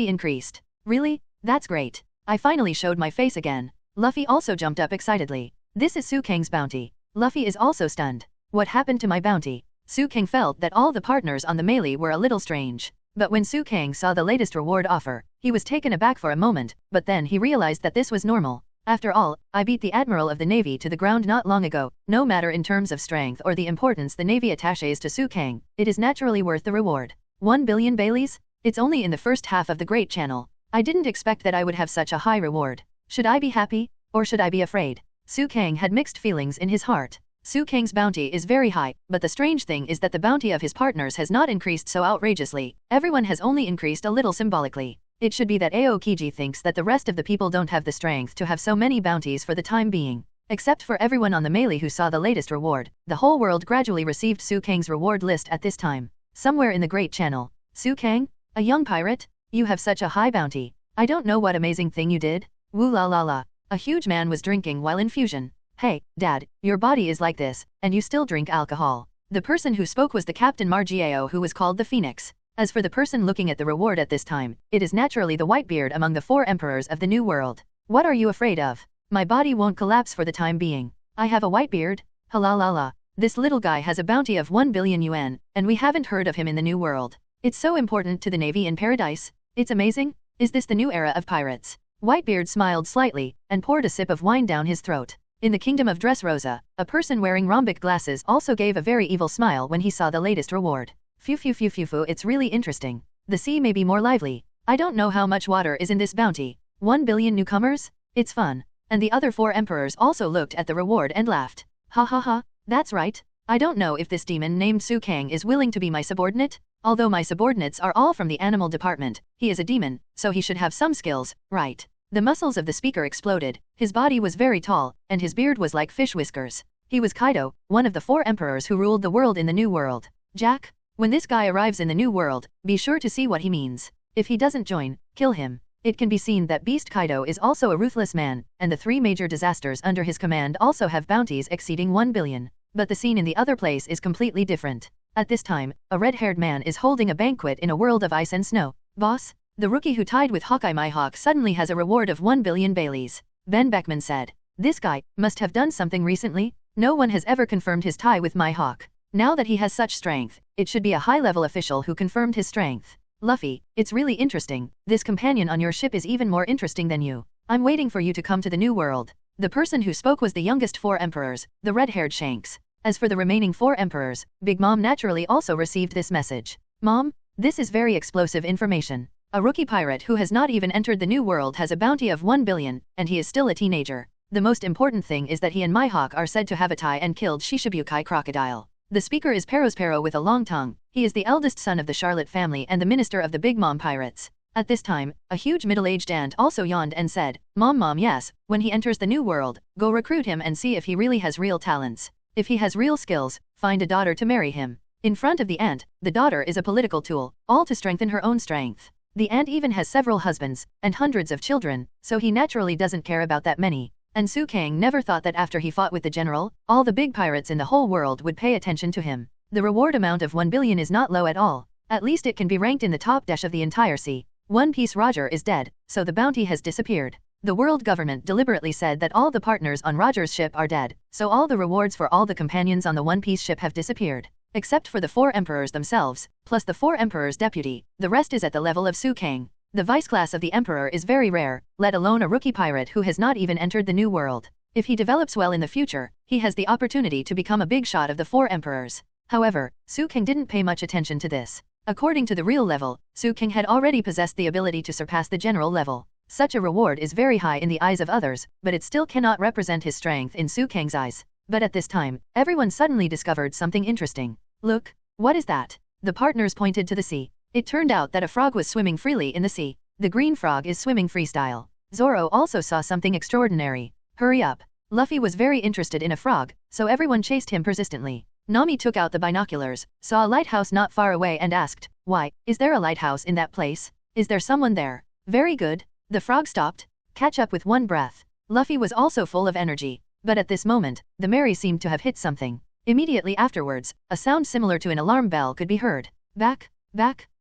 increased. Really? That's great. I finally showed my face again. Luffy also jumped up excitedly. This is Sutong's bounty. Luffy is also stunned. What happened to my bounty? Sutong felt that all the partners on the melee were a little strange. But when Sutong saw the latest reward offer, he was taken aback for a moment, but then he realized that this was normal. After all, I beat the Admiral of the Navy to the ground not long ago. No matter in terms of strength or the importance the Navy attaches to Sutong, it is naturally worth the reward. 1 billion Baileys? It's only in the first half of the Great Channel. I didn't expect that I would have such a high reward. Should I be happy? Or should I be afraid? Sutong had mixed feelings in his heart. Sutong's bounty is very high, but the strange thing is that the bounty of his partners has not increased so outrageously. Everyone has only increased a little symbolically. It should be that Aokiji thinks that the rest of the people don't have the strength to have so many bounties for the time being. Except for everyone on the melee who saw the latest reward, the whole world gradually received Sutong's reward list at this time. Somewhere in the Great Channel. Sutong? A young pirate? You have such a high bounty. I don't know what amazing thing you did. Woo la la la. A huge man was drinking while in fusion. Hey, Dad, your body is like this, and you still drink alcohol. The person who spoke was the Captain Margiao who was called the Phoenix. As for the person looking at the reward at this time, it is naturally the Whitebeard among the 4 emperors of the New World. What are you afraid of? My body won't collapse for the time being. I have a white beard. Halalala. This little guy has a bounty of 1 billion yuan, and we haven't heard of him in the New World. It's so important to the Navy in Paradise. It's amazing. Is this the new era of pirates? Whitebeard smiled slightly, and poured a sip of wine down his throat. In the kingdom of Dressrosa, a person wearing rhombic glasses also gave a very evil smile when he saw the latest reward. Phew phew phew phew phew, it's really interesting. The sea may be more lively. I don't know how much water is in this bounty. 1 billion newcomers? It's fun. And the other 4 emperors also looked at the reward and laughed. Ha ha ha, that's right. I don't know if this demon named Sutong is willing to be my subordinate. Although my subordinates are all from the animal department, he is a demon, so he should have some skills, right? The muscles of the speaker exploded. His body was very tall, and his beard was like fish whiskers. He was Kaido, one of the 4 emperors who ruled the world in the New World. Jack, when this guy arrives in the New World, be sure to see what he means. If he doesn't join, kill him. It can be seen that Beast Kaido is also a ruthless man, and the 3 major disasters under his command also have bounties exceeding 1 billion. But the scene in the other place is completely different. At this time, a red-haired man is holding a banquet in a world of ice and snow. Boss, the rookie who tied with Hawkeye Myhawk suddenly has a reward of 1 billion Baileys. Ben Beckman said. This guy must have done something recently. No one has ever confirmed his tie with Myhawk. Now that he has such strength, it should be a high-level official who confirmed his strength. Luffy, it's really interesting. This companion on your ship is even more interesting than you. I'm waiting for you to come to the New World. The person who spoke was the youngest 4 emperors, the red-haired Shanks. As for the remaining 4 emperors, Big Mom naturally also received this message. Mom, this is very explosive information. A rookie pirate who has not even entered the New World has a bounty of 1 billion, and he is still a teenager. The most important thing is that he and Myhawk are said to have a tie and killed Shishibukai crocodile. The speaker is Perospero with a long tongue. He is the eldest son of the Charlotte family and the minister of the Big Mom pirates. At this time, a huge middle-aged aunt also yawned and said, Mom, yes, when he enters the New World, go recruit him and see if he really has real talents. If he has real skills, find a daughter to marry him. In front of the aunt, the daughter is a political tool, all to strengthen her own strength. The aunt even has several husbands, and hundreds of children, so he naturally doesn't care about that many. And Sutong never thought that after he fought with the general, all the big pirates in the whole world would pay attention to him. The reward amount of 1 billion is not low at all. At least it can be ranked in the top dash of the entire sea. One Piece Roger is dead, so the bounty has disappeared. The world government deliberately said that all the partners on Roger's ship are dead, so all the rewards for all the companions on the One Piece ship have disappeared. Except for the 4 emperors themselves, plus the 4 emperors' deputy, the rest is at the level of Sutong. The vice class of the emperor is very rare, let alone a rookie pirate who has not even entered the New World. If he develops well in the future, he has the opportunity to become a big shot of the 4 emperors. However, Sutong didn't pay much attention to this. According to the real level, Sutong had already possessed the ability to surpass the general level. Such a reward is very high in the eyes of others, but it still cannot represent his strength in Sutong's eyes. But at this time, everyone suddenly discovered something interesting. Look, what is that? The partners pointed to the sea. It turned out that a frog was swimming freely in the sea. The green frog is swimming freestyle. Zoro also saw something extraordinary. Hurry up. Luffy was very interested in a frog, so everyone chased him persistently. Nami took out the binoculars, saw a lighthouse not far away and asked, why, is there a lighthouse in that place? Is there someone there? Very good. The frog stopped. Catch up with one breath. Luffy was also full of energy. But at this moment, the Mary seemed to have hit something. Immediately afterwards, a sound similar to an alarm bell could be heard. Back,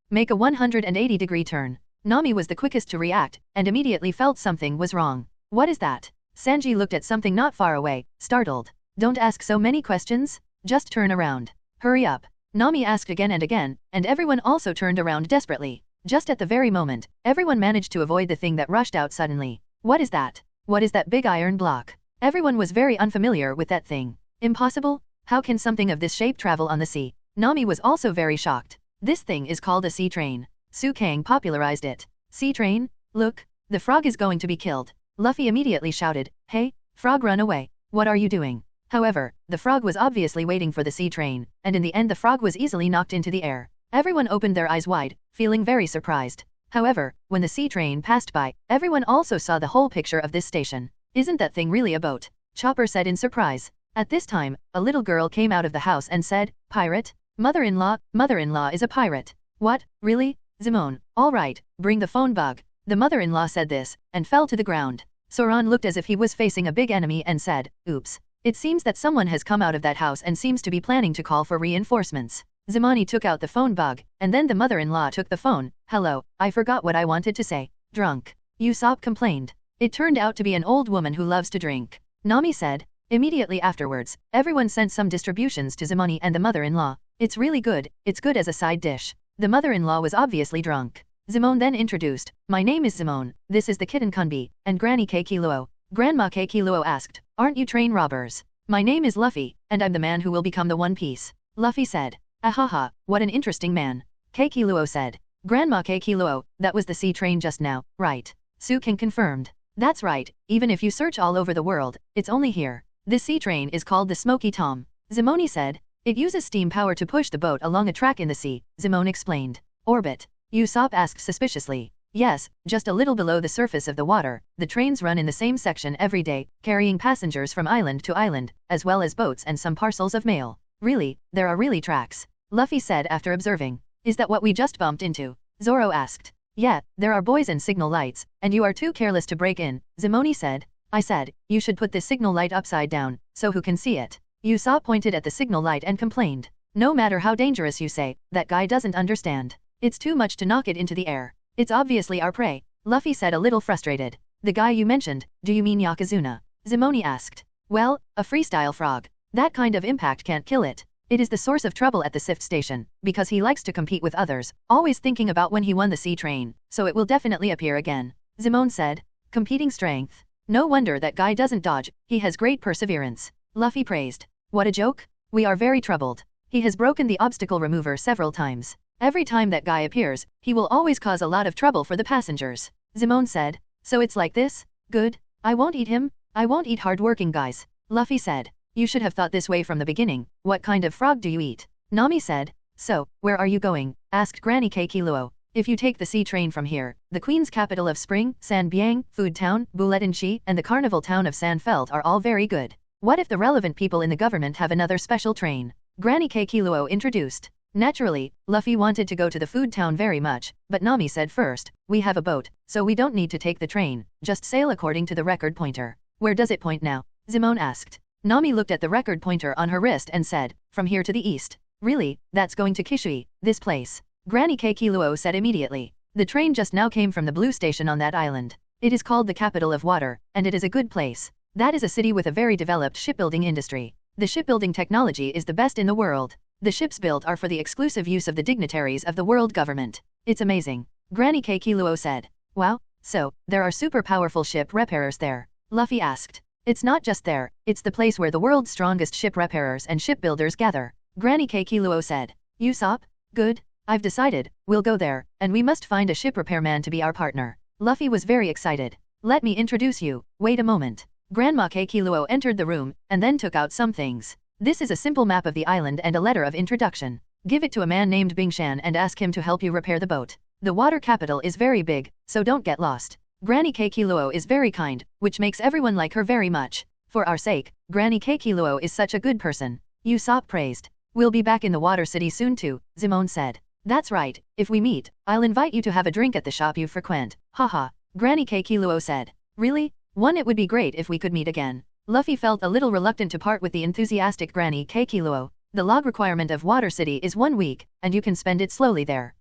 make a 180-degree turn. Nami was the quickest to react, and immediately felt something was wrong. What is that? Sanji looked at something not far away, startled. Don't ask so many questions, just turn around. Hurry up. Nami asked again and again, and everyone also turned around desperately. Just at the very moment, everyone managed to avoid the thing that rushed out suddenly. What is that? What is that big iron block? Everyone was very unfamiliar with that thing. Impossible? How can something of this shape travel on the sea? Nami was also very shocked. This thing is called a sea train. Sutong popularized it. Sea train? Look, the frog is going to be killed. Luffy immediately shouted, hey, frog, run away. What are you doing? However, the frog was obviously waiting for the sea train, and in the end the frog was easily knocked into the air. Everyone opened their eyes wide, feeling very surprised. However, when the sea train passed by, everyone also saw the whole picture of this station. Isn't that thing really a boat? Chopper said in surprise. At this time, a little girl came out of the house and said, pirate? Mother-in-law is a pirate. What, really? Zimone, all right, bring the phone bug. The mother-in-law said this, and fell to the ground. Soran looked as if he was facing a big enemy and said, oops. It seems that someone has come out of that house and seems to be planning to call for reinforcements. Zimani took out the phone bug, and then the mother-in-law took the phone. Hello, I forgot what I wanted to say. Drunk. Usopp complained. It turned out to be an old woman who loves to drink. Nami said. Immediately afterwards, everyone sent some distributions to Zemoni and the mother-in-law. It's really good, it's good as a side dish. The mother-in-law was obviously drunk. Zemon then introduced, my name is Zemon, this is the kitten Kunbi, and Granny Keikiluo. Grandma Keikiluo asked, aren't you train robbers? My name is Luffy, and I'm the man who will become the One Piece. Luffy said. Ahaha, what an interesting man. Keikiluo said. Grandma Keikiluo, that was the sea train just now, right? Suang confirmed. That's right, even if you search all over the world, it's only here. This sea train is called the Smoky Tom. Zemoni said. It uses steam power to push the boat along a track in the sea, Zemon explained. Orbit. Usopp asked suspiciously. Yes, just a little below the surface of the water, the trains run in the same section every day, carrying passengers from island to island, as well as boats and some parcels of mail. Really, there are really tracks. Luffy said after observing. Is that what we just bumped into? Zoro asked. Yeah, there are buoys and signal lights, and you are too careless to break in, Zemoni said. I said, you should put this signal light upside down, so who can see it? Usopp pointed at the signal light and complained. No matter how dangerous you say, that guy doesn't understand. It's too much to knock it into the air. It's obviously our prey, Luffy said a little frustrated. The guy you mentioned, do you mean Yokozuna? Zemoni asked. Well, a freestyle frog. That kind of impact can't kill it. It is the source of trouble at the Sift station, because he likes to compete with others, always thinking about when he won the sea train, so it will definitely appear again. Zemon said. Competing strength. No wonder that guy doesn't dodge, he has great perseverance. Luffy praised. What a joke? We are very troubled. He has broken the obstacle remover several times. Every time that guy appears, he will always cause a lot of trouble for the passengers. Zemon said. So it's like this? Good. I won't eat him. I won't eat hard-working guys. Luffy said. You should have thought this way from the beginning. What kind of frog do you eat? Nami said. So, where are you going? Asked Granny Keikiluo. If you take the sea train from here, the Queen's capital of Spring, Sanbiang, Food Town, Buletinchi, and the carnival town of Sanfeld are all very good. What if the relevant people in the government have another special train? Granny Keikiluo introduced. Naturally, Luffy wanted to go to the food town very much, but Nami said first, we have a boat, so we don't need to take the train, just sail according to the record pointer. Where does it point now? Zemon asked. Nami looked at the record pointer on her wrist and said, from here to the east. Really, that's going to Kishui, this place. Granny Keikiluo said immediately. The train just now came from the blue station on that island. It is called the capital of water, and it is a good place. That is a city with a very developed shipbuilding industry. The shipbuilding technology is the best in the world. The ships built are for the exclusive use of the dignitaries of the world government. It's amazing. Granny Keikiluo said. Wow, so, there are super powerful ship repairers there? Luffy asked. It's not just there, it's the place where the world's strongest ship repairers and shipbuilders gather. Granny Keikiluo said. Usopp? Good. I've decided, we'll go there, and we must find a ship repairman to be our partner. Luffy was very excited. Let me introduce you, wait a moment. Grandma Keikiluo entered the room, and then took out some things. This is a simple map of the island and a letter of introduction. Give it to a man named Bingshan and ask him to help you repair the boat. The water capital is very big, so don't get lost. Granny Keikiluo is very kind, which makes everyone like her very much. For our sake, Granny Keikiluo is such a good person. Usopp praised. We'll be back in the water city soon too, Zemon said. That's right, if we meet, I'll invite you to have a drink at the shop you frequent. Haha, Granny Keikiluo said. Really? It would be great if we could meet again. Luffy felt a little reluctant to part with the enthusiastic Granny Keikiluo. The log requirement of Water City is 1 week, and you can spend it slowly there.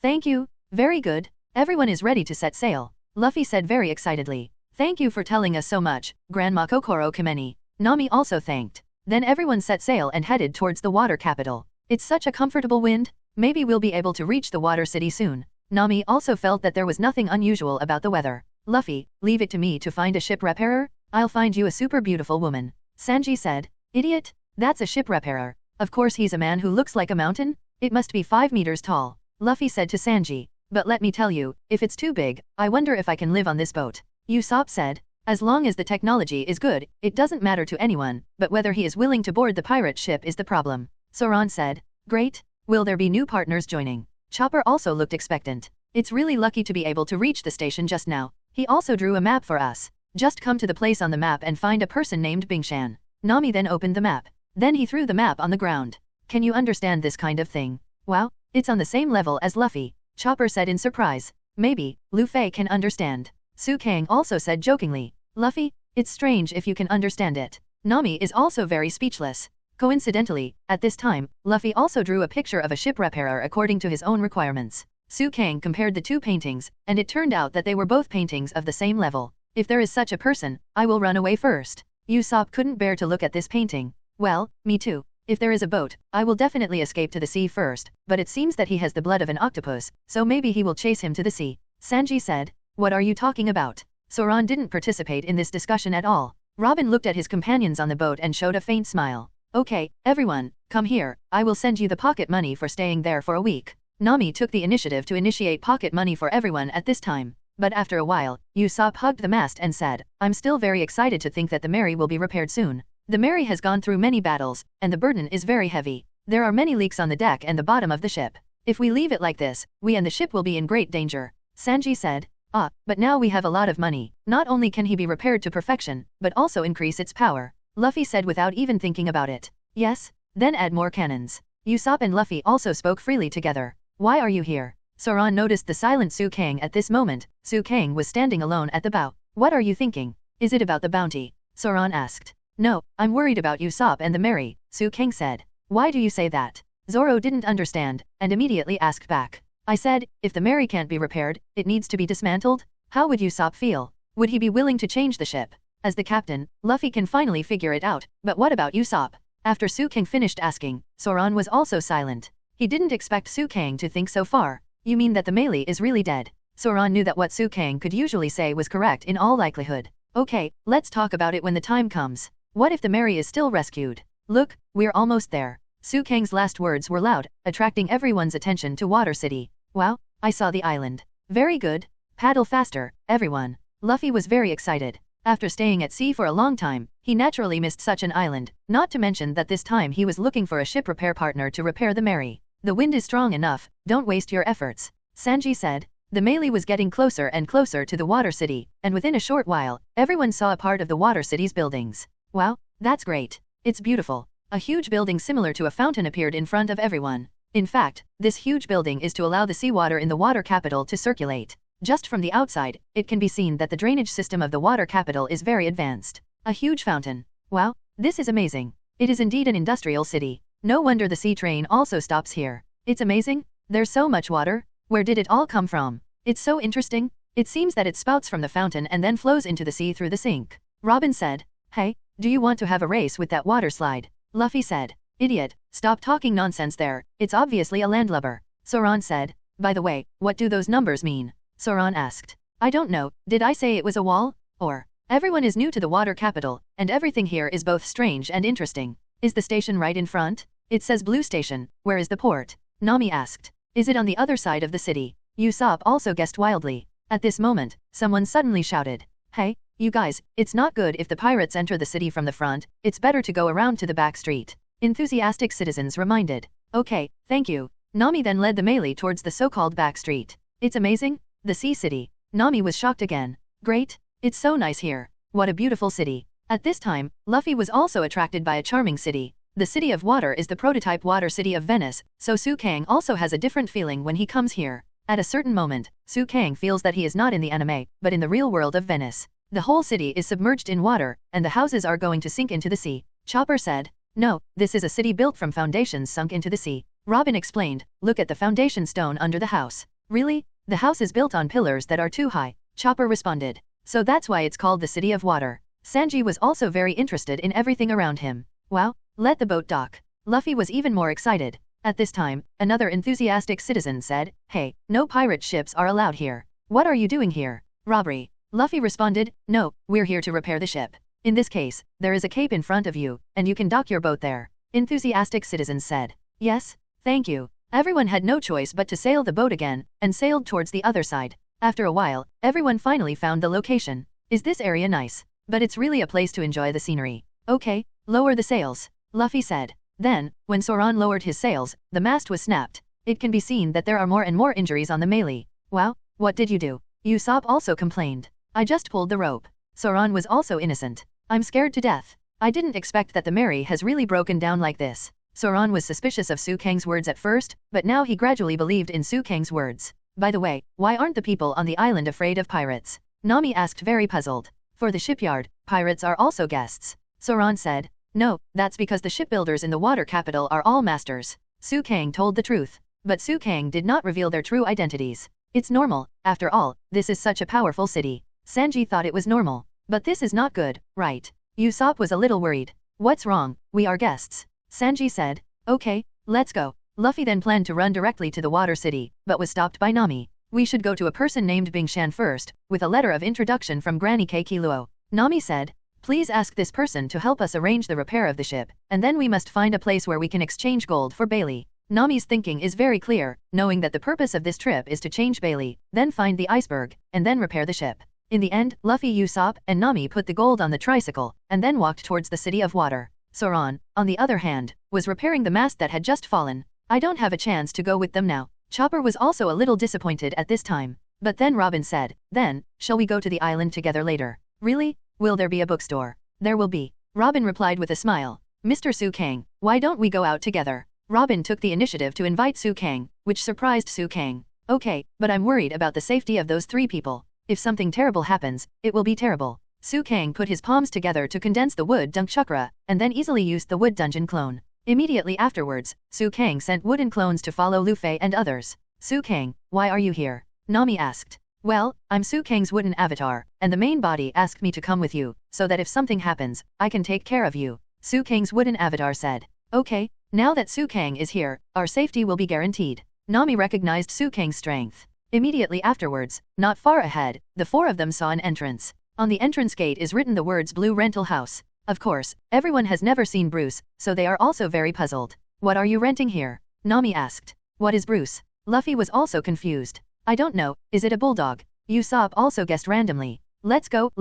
Thank you. Very good. Everyone is ready to set sail. Luffy said very excitedly. Thank you for telling us so much, Grandma Kokoro Kameni. Nami also thanked. Then everyone set sail and headed towards the water capital. It's such a comfortable wind. Maybe we'll be able to reach the water city soon. Nami also felt that there was nothing unusual about the weather. Luffy, leave it to me to find a ship repairer. I'll find you a super beautiful woman. Sanji said. Idiot. That's a ship repairer. Of course he's a man who looks like a mountain. It must be 5 meters tall. Luffy said to Sanji. But let me tell you, if it's too big, I wonder if I can live on this boat. Usopp said. As long as the technology is good, it doesn't matter to anyone, but whether he is willing to board the pirate ship is the problem. Zoan said. Great. Will there be new partners joining? Chopper also looked expectant. It's really lucky to be able to reach the station just now. He also drew a map for us. Just come to the place on the map and find a person named Bingshan. Nami then opened the map. Then he threw the map on the ground. Can you understand this kind of thing? Wow, it's on the same level as Luffy. Chopper said in surprise. Maybe, Luffy can understand. Suang also said jokingly. Luffy, it's strange if you can understand it. Nami is also very speechless. Coincidentally, at this time, Luffy also drew a picture of a ship repairer according to his own requirements. Suang compared the two paintings, and it turned out that they were both paintings of the same level. If there is such a person, I will run away first. Usopp couldn't bear to look at this painting. Well, me too. If there is a boat, I will definitely escape to the sea first, but it seems that he has the blood of an octopus, so maybe he will chase him to the sea. Sanji said. What are you talking about? Zoan didn't participate in this discussion at all. Robin looked at his companions on the boat and showed a faint smile. Okay, everyone, come here, I will send you the pocket money for staying there for a week. Nami took the initiative to initiate pocket money for everyone at this time. But after a while, Usopp hugged the mast and said, I'm still very excited to think that the Mary will be repaired soon. The Mary has gone through many battles, and the burden is very heavy. There are many leaks on the deck and the bottom of the ship. If we leave it like this, we and the ship will be in great danger. Sanji said. But now we have a lot of money. Not only can he be repaired to perfection, but also increase its power. Luffy said without even thinking about it. Yes? Then add more cannons. Usopp and Luffy also spoke freely together. Why are you here? Zoan noticed the silent Sutong at this moment. Sutong was standing alone at the bow. What are you thinking? Is it about the bounty? Zoan asked. No, I'm worried about Usopp and the Mary, Sutong said. Why do you say that? Zoro didn't understand, and immediately asked back. I said, if the Mary can't be repaired, it needs to be dismantled? How would Usopp feel? Would he be willing to change the ship? As the captain, Luffy can finally figure it out, but what about Usopp? After Sutong finished asking, Zoan was also silent. He didn't expect Sutong to think so far. You mean that the melee is really dead? Zoan knew that what Sutong could usually say was correct in all likelihood. Okay, let's talk about it when the time comes. What if the Mary is still rescued? Look, we're almost there. Sutong's last words were loud, attracting everyone's attention to Water City. Wow, I saw the island. Very good. Paddle faster, everyone. Luffy was very excited. After staying at sea for a long time, he naturally missed such an island, not to mention that this time he was looking for a ship repair partner to repair the Mary. The wind is strong enough, don't waste your efforts. Sanji said. The melee was getting closer and closer to the Water City, and within a short while, everyone saw a part of the Water City's buildings. Wow, that's great. It's beautiful. A huge building similar to a fountain appeared in front of everyone. In fact, this huge building is to allow the seawater in the water capital to circulate. Just from the outside, it can be seen that the drainage system of the water capital is very advanced. A huge fountain. Wow, this is amazing. It is indeed an industrial city. No wonder the sea train also stops here. It's amazing. There's so much water. Where did it all come from? It's so interesting. It seems that it spouts from the fountain and then flows into the sea through the sink. Robin said. Hey, do you want to have a race with that water slide? Luffy said. Idiot, stop talking nonsense there, it's obviously a landlubber. Zoan said. By the way, what do those numbers mean? Zoan asked. I don't know, did I say it was a wall? Or, everyone is new to the water capital, and everything here is both strange and interesting. Is the station right in front? It says Blue Station, where is the port? Nami asked. Is it on the other side of the city? Usopp also guessed wildly. At this moment, someone suddenly shouted. Hey, you guys, it's not good if the pirates enter the city from the front, it's better to go around to the back street. Enthusiastic citizens reminded. Okay, thank you. Nami then led the melee towards the so-called back street. It's amazing. The sea city. Nami was shocked again. Great. It's so nice here. What a beautiful city. At this time, Luffy was also attracted by a charming city. The City of Water is the prototype water city of Venice, so Sutong also has a different feeling when he comes here. At a certain moment, Sutong feels that he is not in the anime, but in the real world of Venice. The whole city is submerged in water, and the houses are going to sink into the sea. Chopper said. No, this is a city built from foundations sunk into the sea. Robin explained. Look at the foundation stone under the house. Really? The house is built on pillars that are too high. Chopper responded. So that's why it's called the City of Water. Sanji was also very interested in everything around him. Wow, let the boat dock. Luffy was even more excited. At this time, another enthusiastic citizen said, Hey, no pirate ships are allowed here. What are you doing here? Robbery. Luffy responded, No, we're here to repair the ship. In this case, there is a cape in front of you, and you can dock your boat there. Enthusiastic citizens said. Yes, thank you. Everyone had no choice but to sail the boat again, and sailed towards the other side. After a while, everyone finally found the location. Is this area nice? But it's really a place to enjoy the scenery. Okay, lower the sails. Luffy said. Then, when Zoan lowered his sails, the mast was snapped. It can be seen that there are more and more injuries on the melee. Wow, what did you do? Usopp also complained. I just pulled the rope. Zoan was also innocent. I'm scared to death. I didn't expect that the Mary has really broken down like this. Zoan was suspicious of Sutong's words at first, but now he gradually believed in Sutong's words. By the way, why aren't the people on the island afraid of pirates? Nami asked, very puzzled. For the shipyard, pirates are also guests. Zoan said. No, that's because the shipbuilders in the water capital are all masters. Sutong told the truth. But Sutong did not reveal their true identities. It's normal, after all, this is such a powerful city. Sanji thought it was normal. But this is not good, right? Usopp was a little worried. What's wrong? We are guests. Sanji said. Okay, let's go. Luffy then planned to run directly to the water city, but was stopped by Nami. We should go to a person named Bingshan first, with a letter of introduction from Granny Keikiluo. Nami said. Please ask this person to help us arrange the repair of the ship, and then we must find a place where we can exchange gold for Bailey. Nami's thinking is very clear, knowing that the purpose of this trip is to change Bailey, then find the iceberg, and then repair the ship. In the end, Luffy, Usopp, and Nami put the gold on the tricycle, and then walked towards the city of water. Zoan, on the other hand, was repairing the mast that had just fallen. I don't have a chance to go with them now. Chopper was also a little disappointed at this time. But then Robin said, then, shall we go to the island together later? Really? Will there be a bookstore? There will be. Robin replied with a smile. Mr. Sutong, why don't we go out together? Robin took the initiative to invite Sutong, which surprised Sutong. Okay, but I'm worried about the safety of those 3 people. If something terrible happens, it will be terrible. Sutong put his palms together to condense the wood dunk chakra, and then easily used the wood dungeon clone. Immediately afterwards, Sutong sent wooden clones to follow Luffy and others. Sutong, why are you here? Nami asked. Well, I'm Sukang's wooden avatar, and the main body asked me to come with you, so that if something happens, I can take care of you. Sukang's wooden avatar said. Okay, now that Sutong is here, our safety will be guaranteed. Nami recognized Sukang's strength. Immediately afterwards, not far ahead, the 4 of them saw an entrance. On the entrance gate is written the words Blue Rental House. Of course, everyone has never seen Bruce, so they are also very puzzled. What are you renting here? Nami asked. What is Bruce? Luffy was also confused. I don't know, is it a bulldog? Usopp also guessed randomly. Let's go,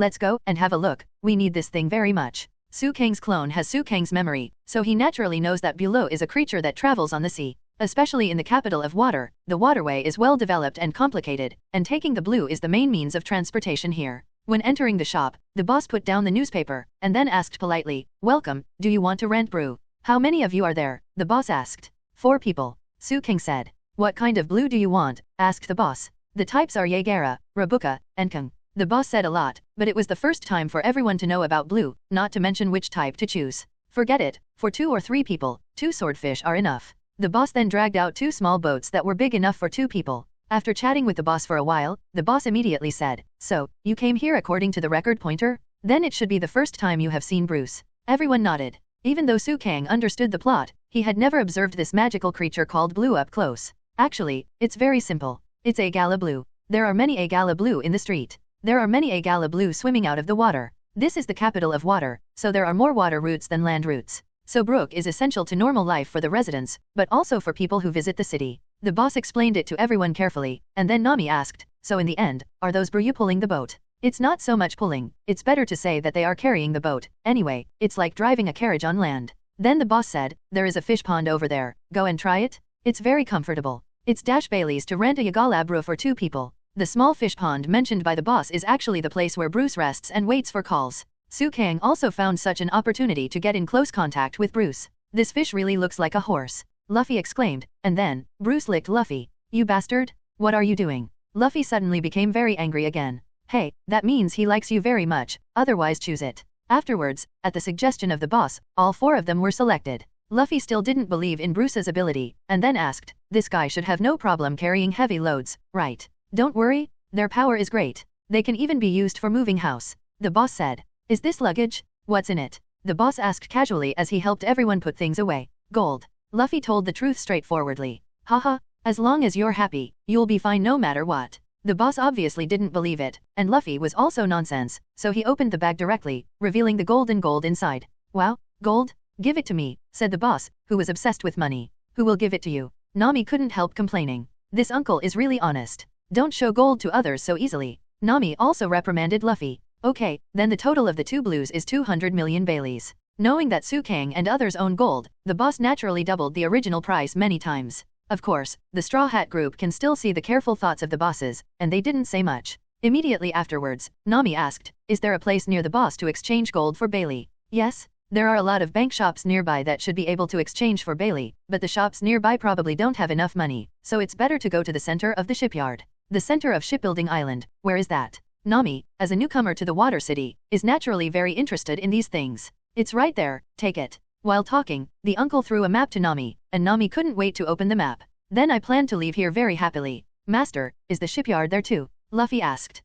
and have a look, we need this thing very much. Sukang's clone has Sukang's memory, so he naturally knows that Bulo is a creature that travels on the sea. Especially in the capital of water, the waterway is well developed and complicated, and taking the blue is the main means of transportation here. When entering the shop, the boss put down the newspaper, and then asked politely, welcome, do you want to rent brew? How many of you are there? The boss asked. 4 people. Sukang said. What kind of blue do you want? Asked the boss. The types are Jaegera, Rabuka, and Kung. The boss said a lot, but it was the first time for everyone to know about blue, not to mention which type to choose. Forget it, for 2 or 3 people, 2 swordfish are enough. The boss then dragged out 2 small boats that were big enough for 2 people. After chatting with the boss for a while, the boss immediately said, so, you came here according to the record pointer? Then it should be the first time you have seen Bruce. Everyone nodded. Even though Sukang understood the plot, he had never observed this magical creature called Blue up close. Actually, it's very simple. It's a gala blue. There are many a gala blue in the street. There are many a gala blue swimming out of the water. This is the capital of water, so there are more water routes than land routes. So brook is essential to normal life for the residents, but also for people who visit the city. The boss explained it to everyone carefully, and then Nami asked, so in the end, are those Bryu pulling the boat? It's not so much pulling, it's better to say that they are carrying the boat. Anyway, it's like driving a carriage on land. Then the boss said, there is a fish pond over there, go and try it? It's very comfortable. It's Dash Bailey's to rent a Yagalabra for 2 people. The small fish pond mentioned by the boss is actually the place where Bruce rests and waits for calls. Sukang also found such an opportunity to get in close contact with Bruce. This fish really looks like a horse. Luffy exclaimed, and then, Bruce licked Luffy. You bastard? What are you doing? Luffy suddenly became very angry again. Hey, that means he likes you very much, otherwise choose it. Afterwards, at the suggestion of the boss, all 4 of them were selected. Luffy still didn't believe in Bruce's ability, and then asked, this guy should have no problem carrying heavy loads, right? Don't worry, their power is great. They can even be used for moving house. The boss said. Is this luggage? What's in it? The boss asked casually as he helped everyone put things away. Gold. Luffy told the truth straightforwardly. Haha, as long as you're happy, you'll be fine no matter what. The boss obviously didn't believe it, and Luffy was also nonsense, so he opened the bag directly, revealing the gold inside. Wow, gold? Give it to me, said the boss, who was obsessed with money. Who will give it to you? Nami couldn't help complaining. This uncle is really honest. Don't show gold to others so easily. Nami also reprimanded Luffy. Okay, then the total of the 2 blues is 200 million Baileys. Knowing that Sukang and others own gold, the boss naturally doubled the original price many times. Of course, the Straw Hat group can still see the careful thoughts of the bosses, and they didn't say much. Immediately afterwards, Nami asked, is there a place near the boss to exchange gold for Bailey? Yes, there are a lot of bank shops nearby that should be able to exchange for Bailey, but the shops nearby probably don't have enough money, so it's better to go to the center of the shipyard. The center of Shipbuilding Island, where is that? Nami, as a newcomer to the water city, is naturally very interested in these things. It's right there, take it. While talking, the uncle threw a map to Nami, and Nami couldn't wait to open the map. Then I plan to leave here very happily. Master, is the shipyard there too? Luffy asked.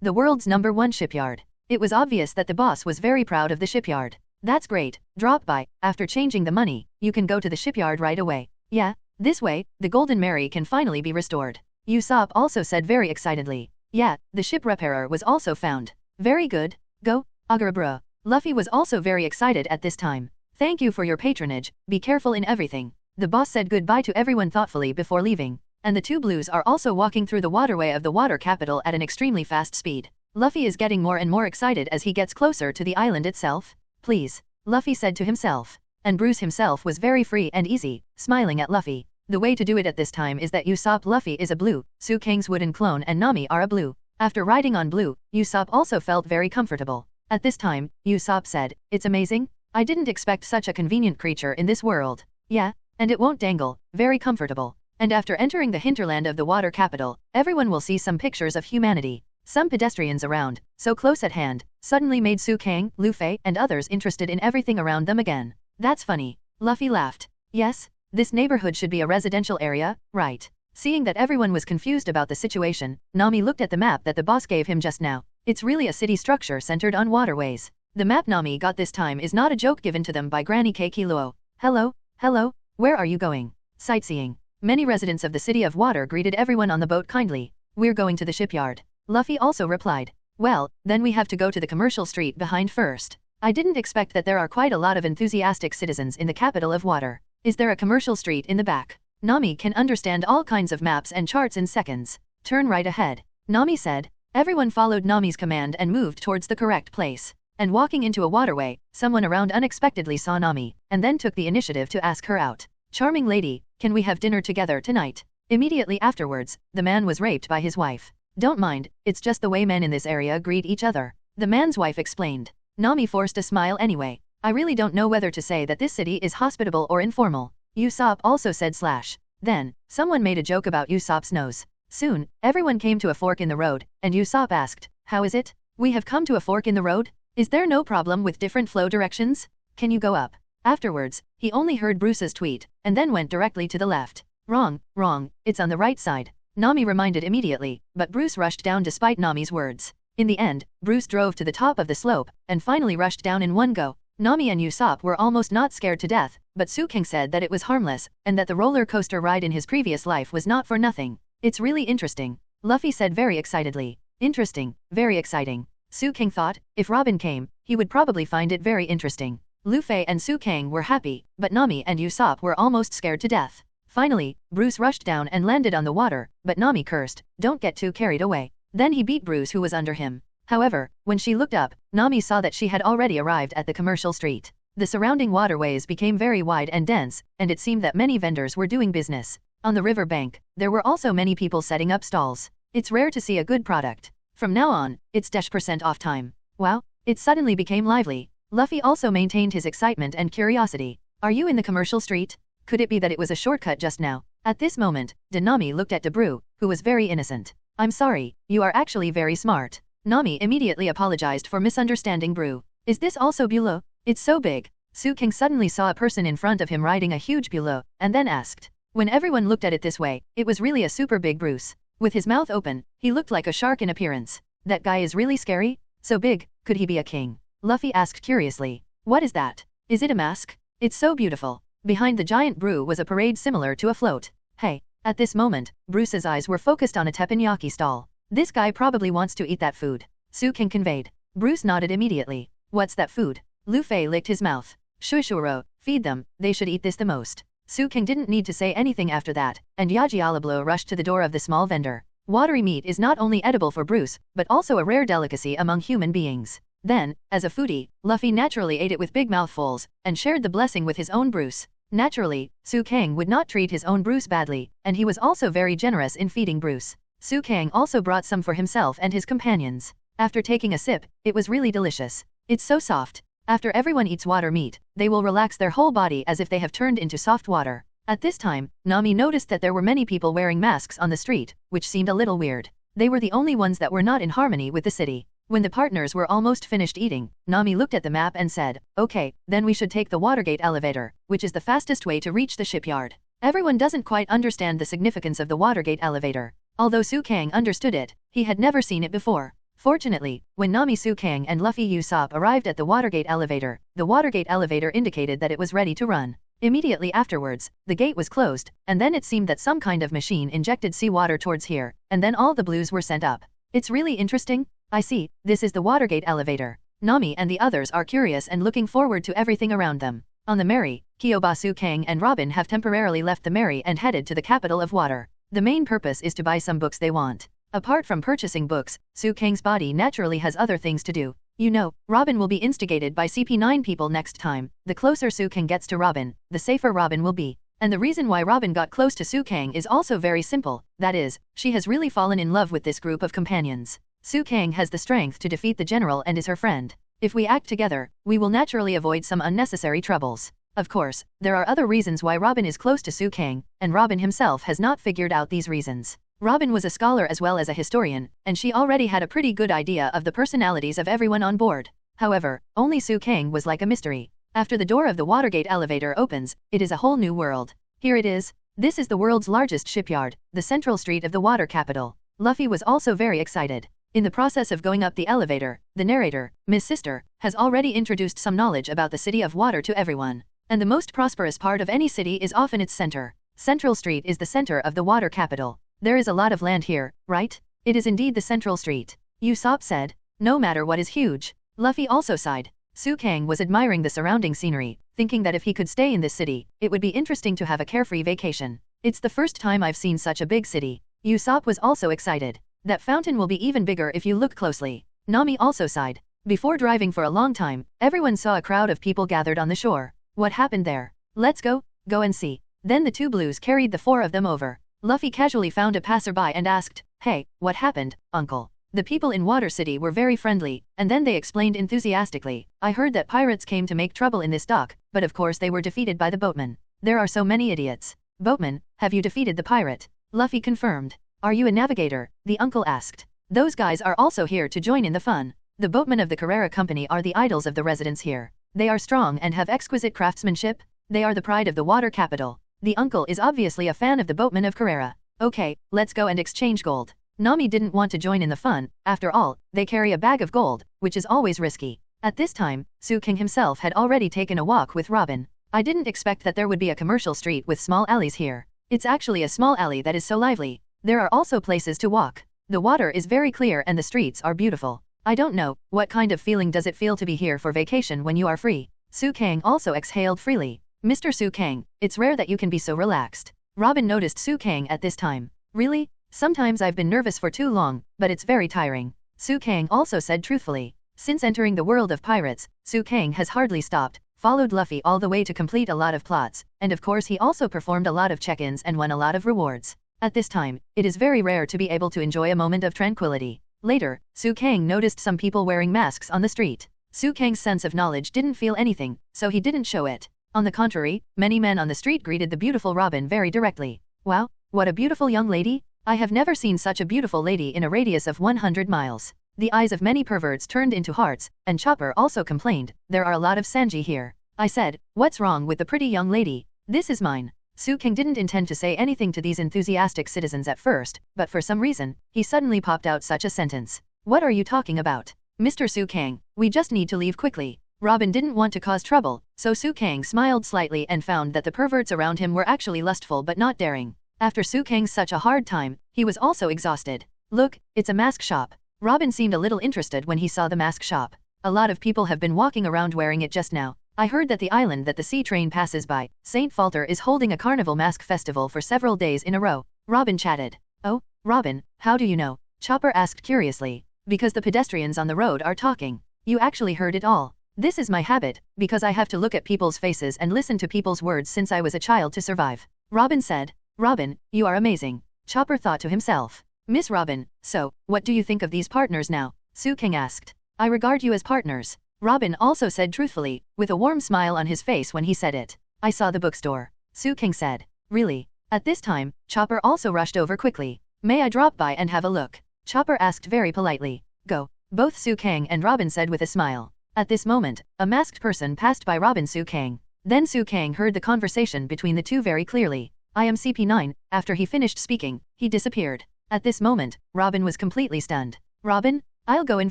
the world's #1 shipyard. It was obvious that the boss was very proud of the shipyard. That's great, drop by, after changing the money, you can go to the shipyard right away. Yeah, this way, the Golden Mary can finally be restored. Usopp also said very excitedly. Yeah, the ship repairer was also found. Very good, go, Agara bro. Luffy was also very excited at this time. Thank you for your patronage, be careful in everything. The boss said goodbye to everyone thoughtfully before leaving, and the two blues are also walking through the waterway of the water capital at an extremely fast speed. Luffy is getting more and more excited as he gets closer to the island itself. Please, Luffy said to himself. And Bruce himself was very free and easy, smiling at Luffy. The way to do it at this time is that Usopp Luffy is a blue, Sukang's wooden clone and Nami are a blue. After riding on blue, Usopp also felt very comfortable. At this time, Usopp said, "It's amazing. I didn't expect such a convenient creature in this world. Yeah, and it won't dangle, very comfortable." And after entering the hinterland of the water capital, everyone will see some pictures of humanity. Some pedestrians around, so close at hand, suddenly made Sukang, Luffy, and others interested in everything around them again. That's funny. Luffy laughed. Yes, this neighborhood should be a residential area, right? Seeing that everyone was confused about the situation, Nami looked at the map that the boss gave him just now. It's really a city structure centered on waterways. The map Nami got this time is not a joke given to them by Granny Keikiluo. Hello, where are you going? Sightseeing. Many residents of the city of water greeted everyone on the boat kindly. We're going to the shipyard. Luffy also replied. Well, then we have to go to the commercial street behind first. I didn't expect that there are quite a lot of enthusiastic citizens in the capital of water. Is there a commercial street in the back? Nami can understand all kinds of maps and charts in seconds. Turn right ahead. Nami said. Everyone followed Nami's command and moved towards the correct place. And walking into a waterway, someone around unexpectedly saw Nami, and then took the initiative to ask her out. Charming lady, can we have dinner together tonight? Immediately afterwards, the man was raped by his wife. Don't mind, it's just the way men in this area greet each other. The man's wife explained. Nami forced a smile anyway. I really don't know whether to say that this city is hospitable or informal. Usopp also said /. Then, someone made a joke about Usopp's nose. Soon, everyone came to a fork in the road, and Usopp asked, "How is it? We have come to a fork in the road? Is there no problem with different flow directions? Can you go up?" Afterwards, he only heard Bruce's tweet, and then went directly to the left. Wrong, it's on the right side. Nami reminded immediately, but Bruce rushed down despite Nami's words. In the end, Bruce drove to the top of the slope, and finally rushed down in one go. Nami and Usopp were almost not scared to death, but Sukang said that it was harmless, and that the roller coaster ride in his previous life was not for nothing. It's really interesting. Luffy said very excitedly. Interesting, very exciting. Sukang thought, if Robin came, he would probably find it very interesting. Luffy and Sukang were happy, but Nami and Usopp were almost scared to death. Finally, Bruce rushed down and landed on the water, but Nami cursed, "Don't get too carried away." Then he beat Bruce who was under him. However, when she looked up, Nami saw that she had already arrived at the commercial street. The surrounding waterways became very wide and dense, and it seemed that many vendors were doing business. On the river bank, there were also many people setting up stalls. It's rare to see a good product. From now on, it's %% off time. Wow, it suddenly became lively. Luffy also maintained his excitement and curiosity. Are you in the commercial street? Could it be that it was a shortcut just now? At this moment, Nami looked at Debrew, who was very innocent. I'm sorry, you are actually very smart. Nami immediately apologized for misunderstanding Brew. Is this also Bulow? It's so big. Sukang suddenly saw a person in front of him riding a huge Bulow, and then asked. When everyone looked at it this way, it was really a super big Bruce. With his mouth open, he looked like a shark in appearance. That guy is really scary? So big, could he be a king? Luffy asked curiously. What is that? Is it a mask? It's so beautiful. Behind the giant Brew was a parade similar to a float. Hey. At this moment, Bruce's eyes were focused on a teppanyaki stall. This guy probably wants to eat that food. Sukang conveyed. Bruce nodded immediately. What's that food? Luffy licked his mouth. Shushuro, feed them, they should eat this the most. Sukang didn't need to say anything after that, and Yajialablo rushed to the door of the small vendor. Watery meat is not only edible for Bruce, but also a rare delicacy among human beings. Then, as a foodie, Luffy naturally ate it with big mouthfuls, and shared the blessing with his own Bruce. Naturally, Sukang would not treat his own Bruce badly, and he was also very generous in feeding Bruce. Sukang also brought some for himself and his companions. After taking a sip, it was really delicious. It's so soft. After everyone eats water meat, they will relax their whole body as if they have turned into soft water. At this time, Nami noticed that there were many people wearing masks on the street, which seemed a little weird. They were the only ones that were not in harmony with the city. When the partners were almost finished eating, Nami looked at the map and said, "Okay, then we should take the Watergate elevator, which is the fastest way to reach the shipyard." Everyone doesn't quite understand the significance of the Watergate elevator. Although Sukang understood it, he had never seen it before. Fortunately, when Nami, Suang and Luffy Usopp arrived at the Watergate elevator, the Watergate elevator indicated that it was ready to run. Immediately afterwards, the gate was closed, and then it seemed that some kind of machine injected seawater towards here, and then all the blues were sent up. It's really interesting. I see, this is the Watergate elevator. Nami and the others are curious and looking forward to everything around them. On the Mary, Kyoba, Suang and Robin have temporarily left the Mary and headed to the capital of water. The main purpose is to buy some books they want. Apart from purchasing books, Suang's body naturally has other things to do. You know, Robin will be instigated by CP9 people next time. The closer Suang gets to Robin, the safer Robin will be. And the reason why Robin got close to Suang is also very simple, that is, she has really fallen in love with this group of companions. Suang has the strength to defeat the general and is her friend. If we act together, we will naturally avoid some unnecessary troubles. Of course, there are other reasons why Robin is close to Suang, and Robin himself has not figured out these reasons. Robin was a scholar as well as a historian, and she already had a pretty good idea of the personalities of everyone on board. However, only Suang was like a mystery. After the door of the Watergate elevator opens, it is a whole new world. Here it is. This is the world's largest shipyard, the central street of the water capital. Luffy was also very excited. In the process of going up the elevator, the narrator, Miss Sister, has already introduced some knowledge about the city of water to everyone. And the most prosperous part of any city is often its center. Central Street is the center of the water capital. There is a lot of land here, right? It is indeed the central street. Usopp said. No matter what is huge. Luffy also sighed. Suang was admiring the surrounding scenery, thinking that if he could stay in this city, it would be interesting to have a carefree vacation. It's the first time I've seen such a big city. Usopp was also excited. That fountain will be even bigger if you look closely. Nami also sighed. Before driving for a long time, everyone saw a crowd of people gathered on the shore. What happened there? Let's go and see. Then the two blues carried the four of them over. Luffy casually found a passerby and asked, Hey, what happened, uncle? The people in Water City were very friendly, and then they explained enthusiastically, I heard that pirates came to make trouble in this dock, but of course they were defeated by the boatmen. There are so many idiots. Boatman, have you defeated the pirate? Luffy confirmed. Are you a navigator? The uncle asked. Those guys are also here to join in the fun. The boatmen of the Carrera Company are the idols of the residents here. They are strong and have exquisite craftsmanship. They are the pride of the water capital. The uncle is obviously a fan of the boatmen of Carrera. Okay, let's go and exchange gold. Nami didn't want to join in the fun. After all, they carry a bag of gold, which is always risky. At this time, Suang himself had already taken a walk with Robin. I didn't expect that there would be a commercial street with small alleys here. It's actually a small alley that is so lively. There are also places to walk. The water is very clear and the streets are beautiful. I don't know, what kind of feeling does it feel to be here for vacation when you are free? Suang also exhaled freely. Mr. Suang, it's rare that you can be so relaxed. Robin noticed Suang at this time. Really? Sometimes I've been nervous for too long, but it's very tiring. Suang also said truthfully. Since entering the world of pirates, Suang has hardly stopped, followed Luffy all the way to complete a lot of plots, and of course he also performed a lot of check-ins and won a lot of rewards. At this time, it is very rare to be able to enjoy a moment of tranquility. Later, Suang noticed some people wearing masks on the street. Suang's sense of knowledge didn't feel anything, so he didn't show it. On the contrary, many men on the street greeted the beautiful Robin very directly. Wow, what a beautiful young lady! I have never seen such a beautiful lady in a radius of 100 miles. The eyes of many perverts turned into hearts, and Chopper also complained, there are a lot of Sanji here. I said, what's wrong with the pretty young lady? This is mine. Suang didn't intend to say anything to these enthusiastic citizens at first, but for some reason, he suddenly popped out such a sentence. What are you talking about? Mr. Suang, we just need to leave quickly. Robin didn't want to cause trouble, so Suang smiled slightly and found that the perverts around him were actually lustful but not daring. After Suang's such a hard time, he was also exhausted. Look, it's a mask shop. Robin seemed a little interested when he saw the mask shop. A lot of people have been walking around wearing it just now. I heard that the island that the sea train passes by, St. Falter, is holding a carnival mask festival for several days in a row. Robin chatted. Oh, Robin, how do you know? Chopper asked curiously. Because the pedestrians on the road are talking. You actually heard it all. This is my habit, because I have to look at people's faces and listen to people's words since I was a child to survive. Robin said. Robin, you are amazing. Chopper thought to himself. Miss Robin, so, what do you think of these partners now? Suang asked. I regard you as partners. Robin also said truthfully, with a warm smile on his face when he said it. I saw the bookstore. Suang said. Really? At this time, Chopper also rushed over quickly. May I drop by and have a look? Chopper asked very politely. Go. Both Suang and Robin said with a smile. At this moment, a masked person passed by Robin Suang. Then Suang heard the conversation between the two very clearly. I am CP9. After he finished speaking, he disappeared. At this moment, Robin was completely stunned. Robin? I'll go in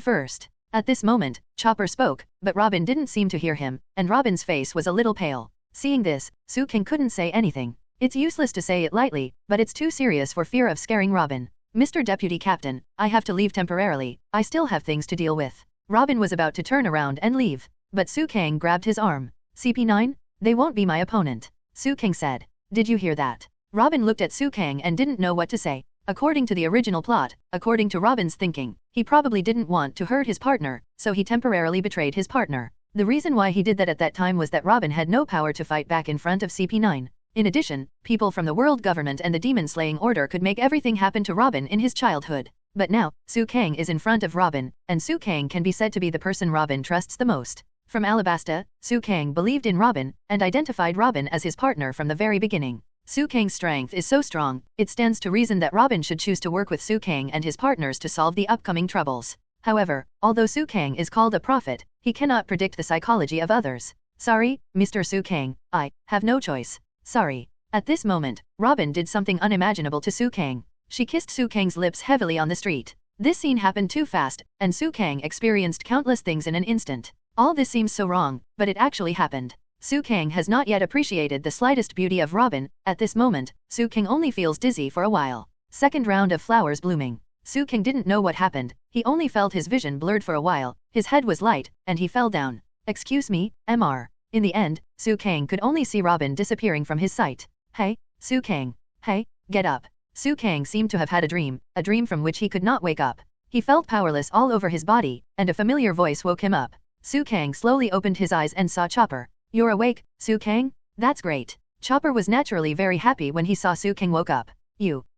first. At this moment, Chopper spoke, but Robin didn't seem to hear him, and Robin's face was a little pale. Seeing this, Suang couldn't say anything. It's useless to say it lightly, but it's too serious for fear of scaring Robin. Mr. Deputy Captain, I have to leave temporarily, I still have things to deal with. Robin was about to turn around and leave, but Suang grabbed his arm. CP9? They won't be my opponent. Suang said. Did you hear that? Robin looked at Suang and didn't know what to say. According to the original plot, according to Robin's thinking, he probably didn't want to hurt his partner, so he temporarily betrayed his partner. The reason why he did that at that time was that Robin had no power to fight back in front of CP9. In addition, people from the world government and the demon-slaying order could make everything happen to Robin in his childhood. But now, Suang is in front of Robin, and Suang can be said to be the person Robin trusts the most. From Alabasta, Suang believed in Robin, and identified Robin as his partner from the very beginning. Suang's strength is so strong, it stands to reason that Robin should choose to work with Suang and his partners to solve the upcoming troubles. However, although Suang is called a prophet, he cannot predict the psychology of others. Sorry, Mr. Suang, I have no choice. Sorry. At this moment, Robin did something unimaginable to Suang. She kissed Suang's lips heavily on the street. This scene happened too fast, and Suang experienced countless things in an instant. All this seems so wrong, but it actually happened. Suang has not yet appreciated the slightest beauty of Robin. At this moment, Suang only feels dizzy for a while. Second round of flowers blooming. Suang didn't know what happened, he only felt his vision blurred for a while, his head was light, and he fell down. Excuse me, Mr. In the end, Suang could only see Robin disappearing from his sight. Hey, Suang. Hey, get up. Suang seemed to have had a dream from which he could not wake up. He felt powerless all over his body, and a familiar voice woke him up. Suang slowly opened his eyes and saw Chopper. You're awake, Suang? That's great. Chopper was naturally very happy when he saw Suang woke up.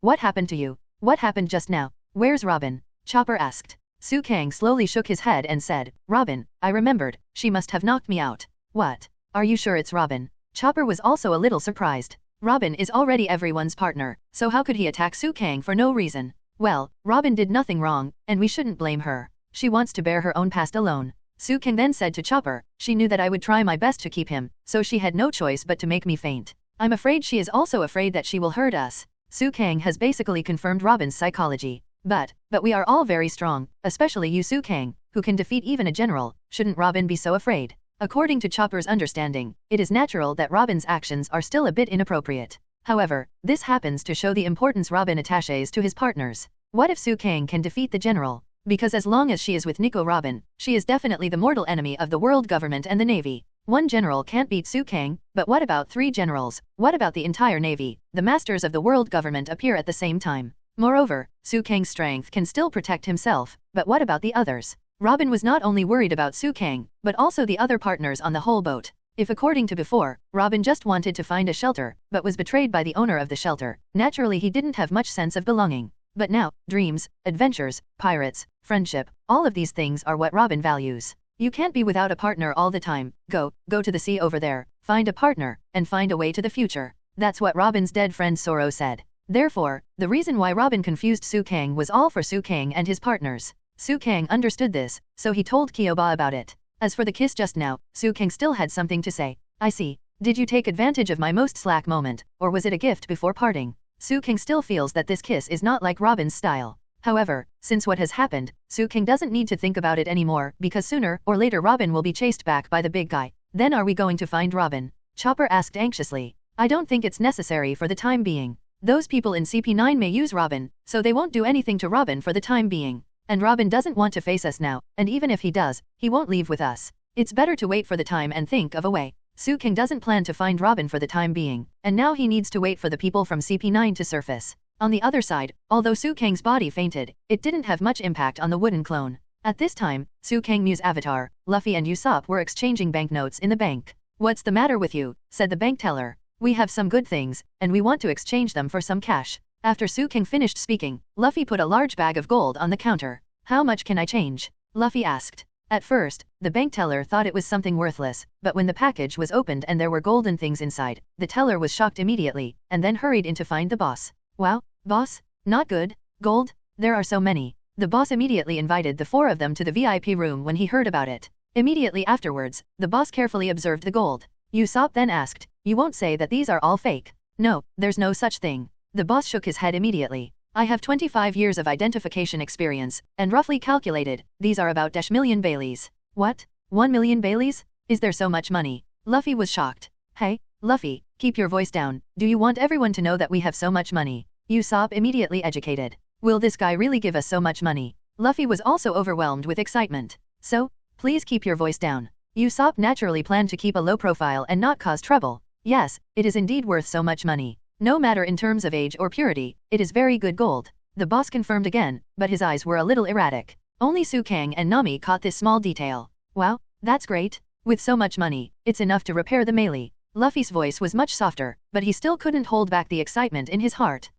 What happened to you? What happened just now? Where's Robin? Chopper asked. Suang slowly shook his head and said, Robin, I remembered, she must have knocked me out. What? Are you sure it's Robin? Chopper was also a little surprised. Robin is already everyone's partner, so how could he attack Suang for no reason? Well, Robin did nothing wrong, and we shouldn't blame her. She wants to bear her own past alone. Suang then said to Chopper, she knew that I would try my best to keep him, so she had no choice but to make me faint. I'm afraid she is also afraid that she will hurt us. Suang has basically confirmed Robin's psychology. But we are all very strong, especially you Suang, who can defeat even a general. Shouldn't Robin be so afraid? According to Chopper's understanding, it is natural that Robin's actions are still a bit inappropriate. However, this happens to show the importance Robin attaches to his partners. What if Suang can defeat the general? Because as long as she is with Nico Robin, she is definitely the mortal enemy of the world government and the navy. One general can't beat Suang, but what about 3 generals? What about the entire navy? The masters of the world government appear at the same time. Moreover, Suang's strength can still protect himself, but what about the others? Robin was not only worried about Suang, but also the other partners on the whole boat. If according to before, Robin just wanted to find a shelter, but was betrayed by the owner of the shelter, naturally he didn't have much sense of belonging. But now, dreams, adventures, pirates, friendship, all of these things are what Robin values. You can't be without a partner all the time. Go to the sea over there, find a partner, and find a way to the future. That's what Robin's dead friend Zoro said. Therefore, the reason why Robin confused Suang was all for Suang and his partners. Suang understood this, so he told Kyoba about it. As for the kiss just now, Suang still had something to say. I see. Did you take advantage of my most slack moment, or was it a gift before parting? Suang still feels that this kiss is not like Robin's style. However, since what has happened, Suang doesn't need to think about it anymore because sooner or later Robin will be chased back by the big guy. Then are we going to find Robin? Chopper asked anxiously. I don't think it's necessary for the time being. Those people in CP9 may use Robin, so they won't do anything to Robin for the time being. And Robin doesn't want to face us now, and even if he does, he won't leave with us. It's better to wait for the time and think of a way. Suang doesn't plan to find Robin for the time being, and now he needs to wait for the people from CP9 to surface. On the other side, although Suang's body fainted, it didn't have much impact on the wooden clone. At this time, Suang's avatar, Luffy and Usopp were exchanging banknotes in the bank. What's the matter with you? Said the bank teller. We have some good things, and we want to exchange them for some cash. After Suang finished speaking, Luffy put a large bag of gold on the counter. How much can I change? Luffy asked. At first, the bank teller thought it was something worthless, but when the package was opened and there were golden things inside, the teller was shocked immediately, and then hurried in to find the boss. Wow, boss? Not good? Gold? There are so many. The boss immediately invited the 4 of them to the VIP room when he heard about it. Immediately afterwards, the boss carefully observed the gold. Usopp then asked, you won't say that these are all fake? No, there's no such thing. The boss shook his head immediately. I have 25 years of identification experience, and roughly calculated, these are about -million Baileys. What? 1 million Baileys? Is there so much money? Luffy was shocked. Hey, Luffy, keep your voice down. Do you want everyone to know that we have so much money? Usopp immediately educated. Will this guy really give us so much money? Luffy was also overwhelmed with excitement. So, please keep your voice down. Usopp naturally planned to keep a low profile and not cause trouble. Yes, it is indeed worth so much money. No matter in terms of age or purity, it is very good gold. The boss confirmed again, but his eyes were a little erratic. Only Suang and Nami caught this small detail. Wow, that's great. With so much money, it's enough to repair the melee. Luffy's voice was much softer, but he still couldn't hold back the excitement in his heart.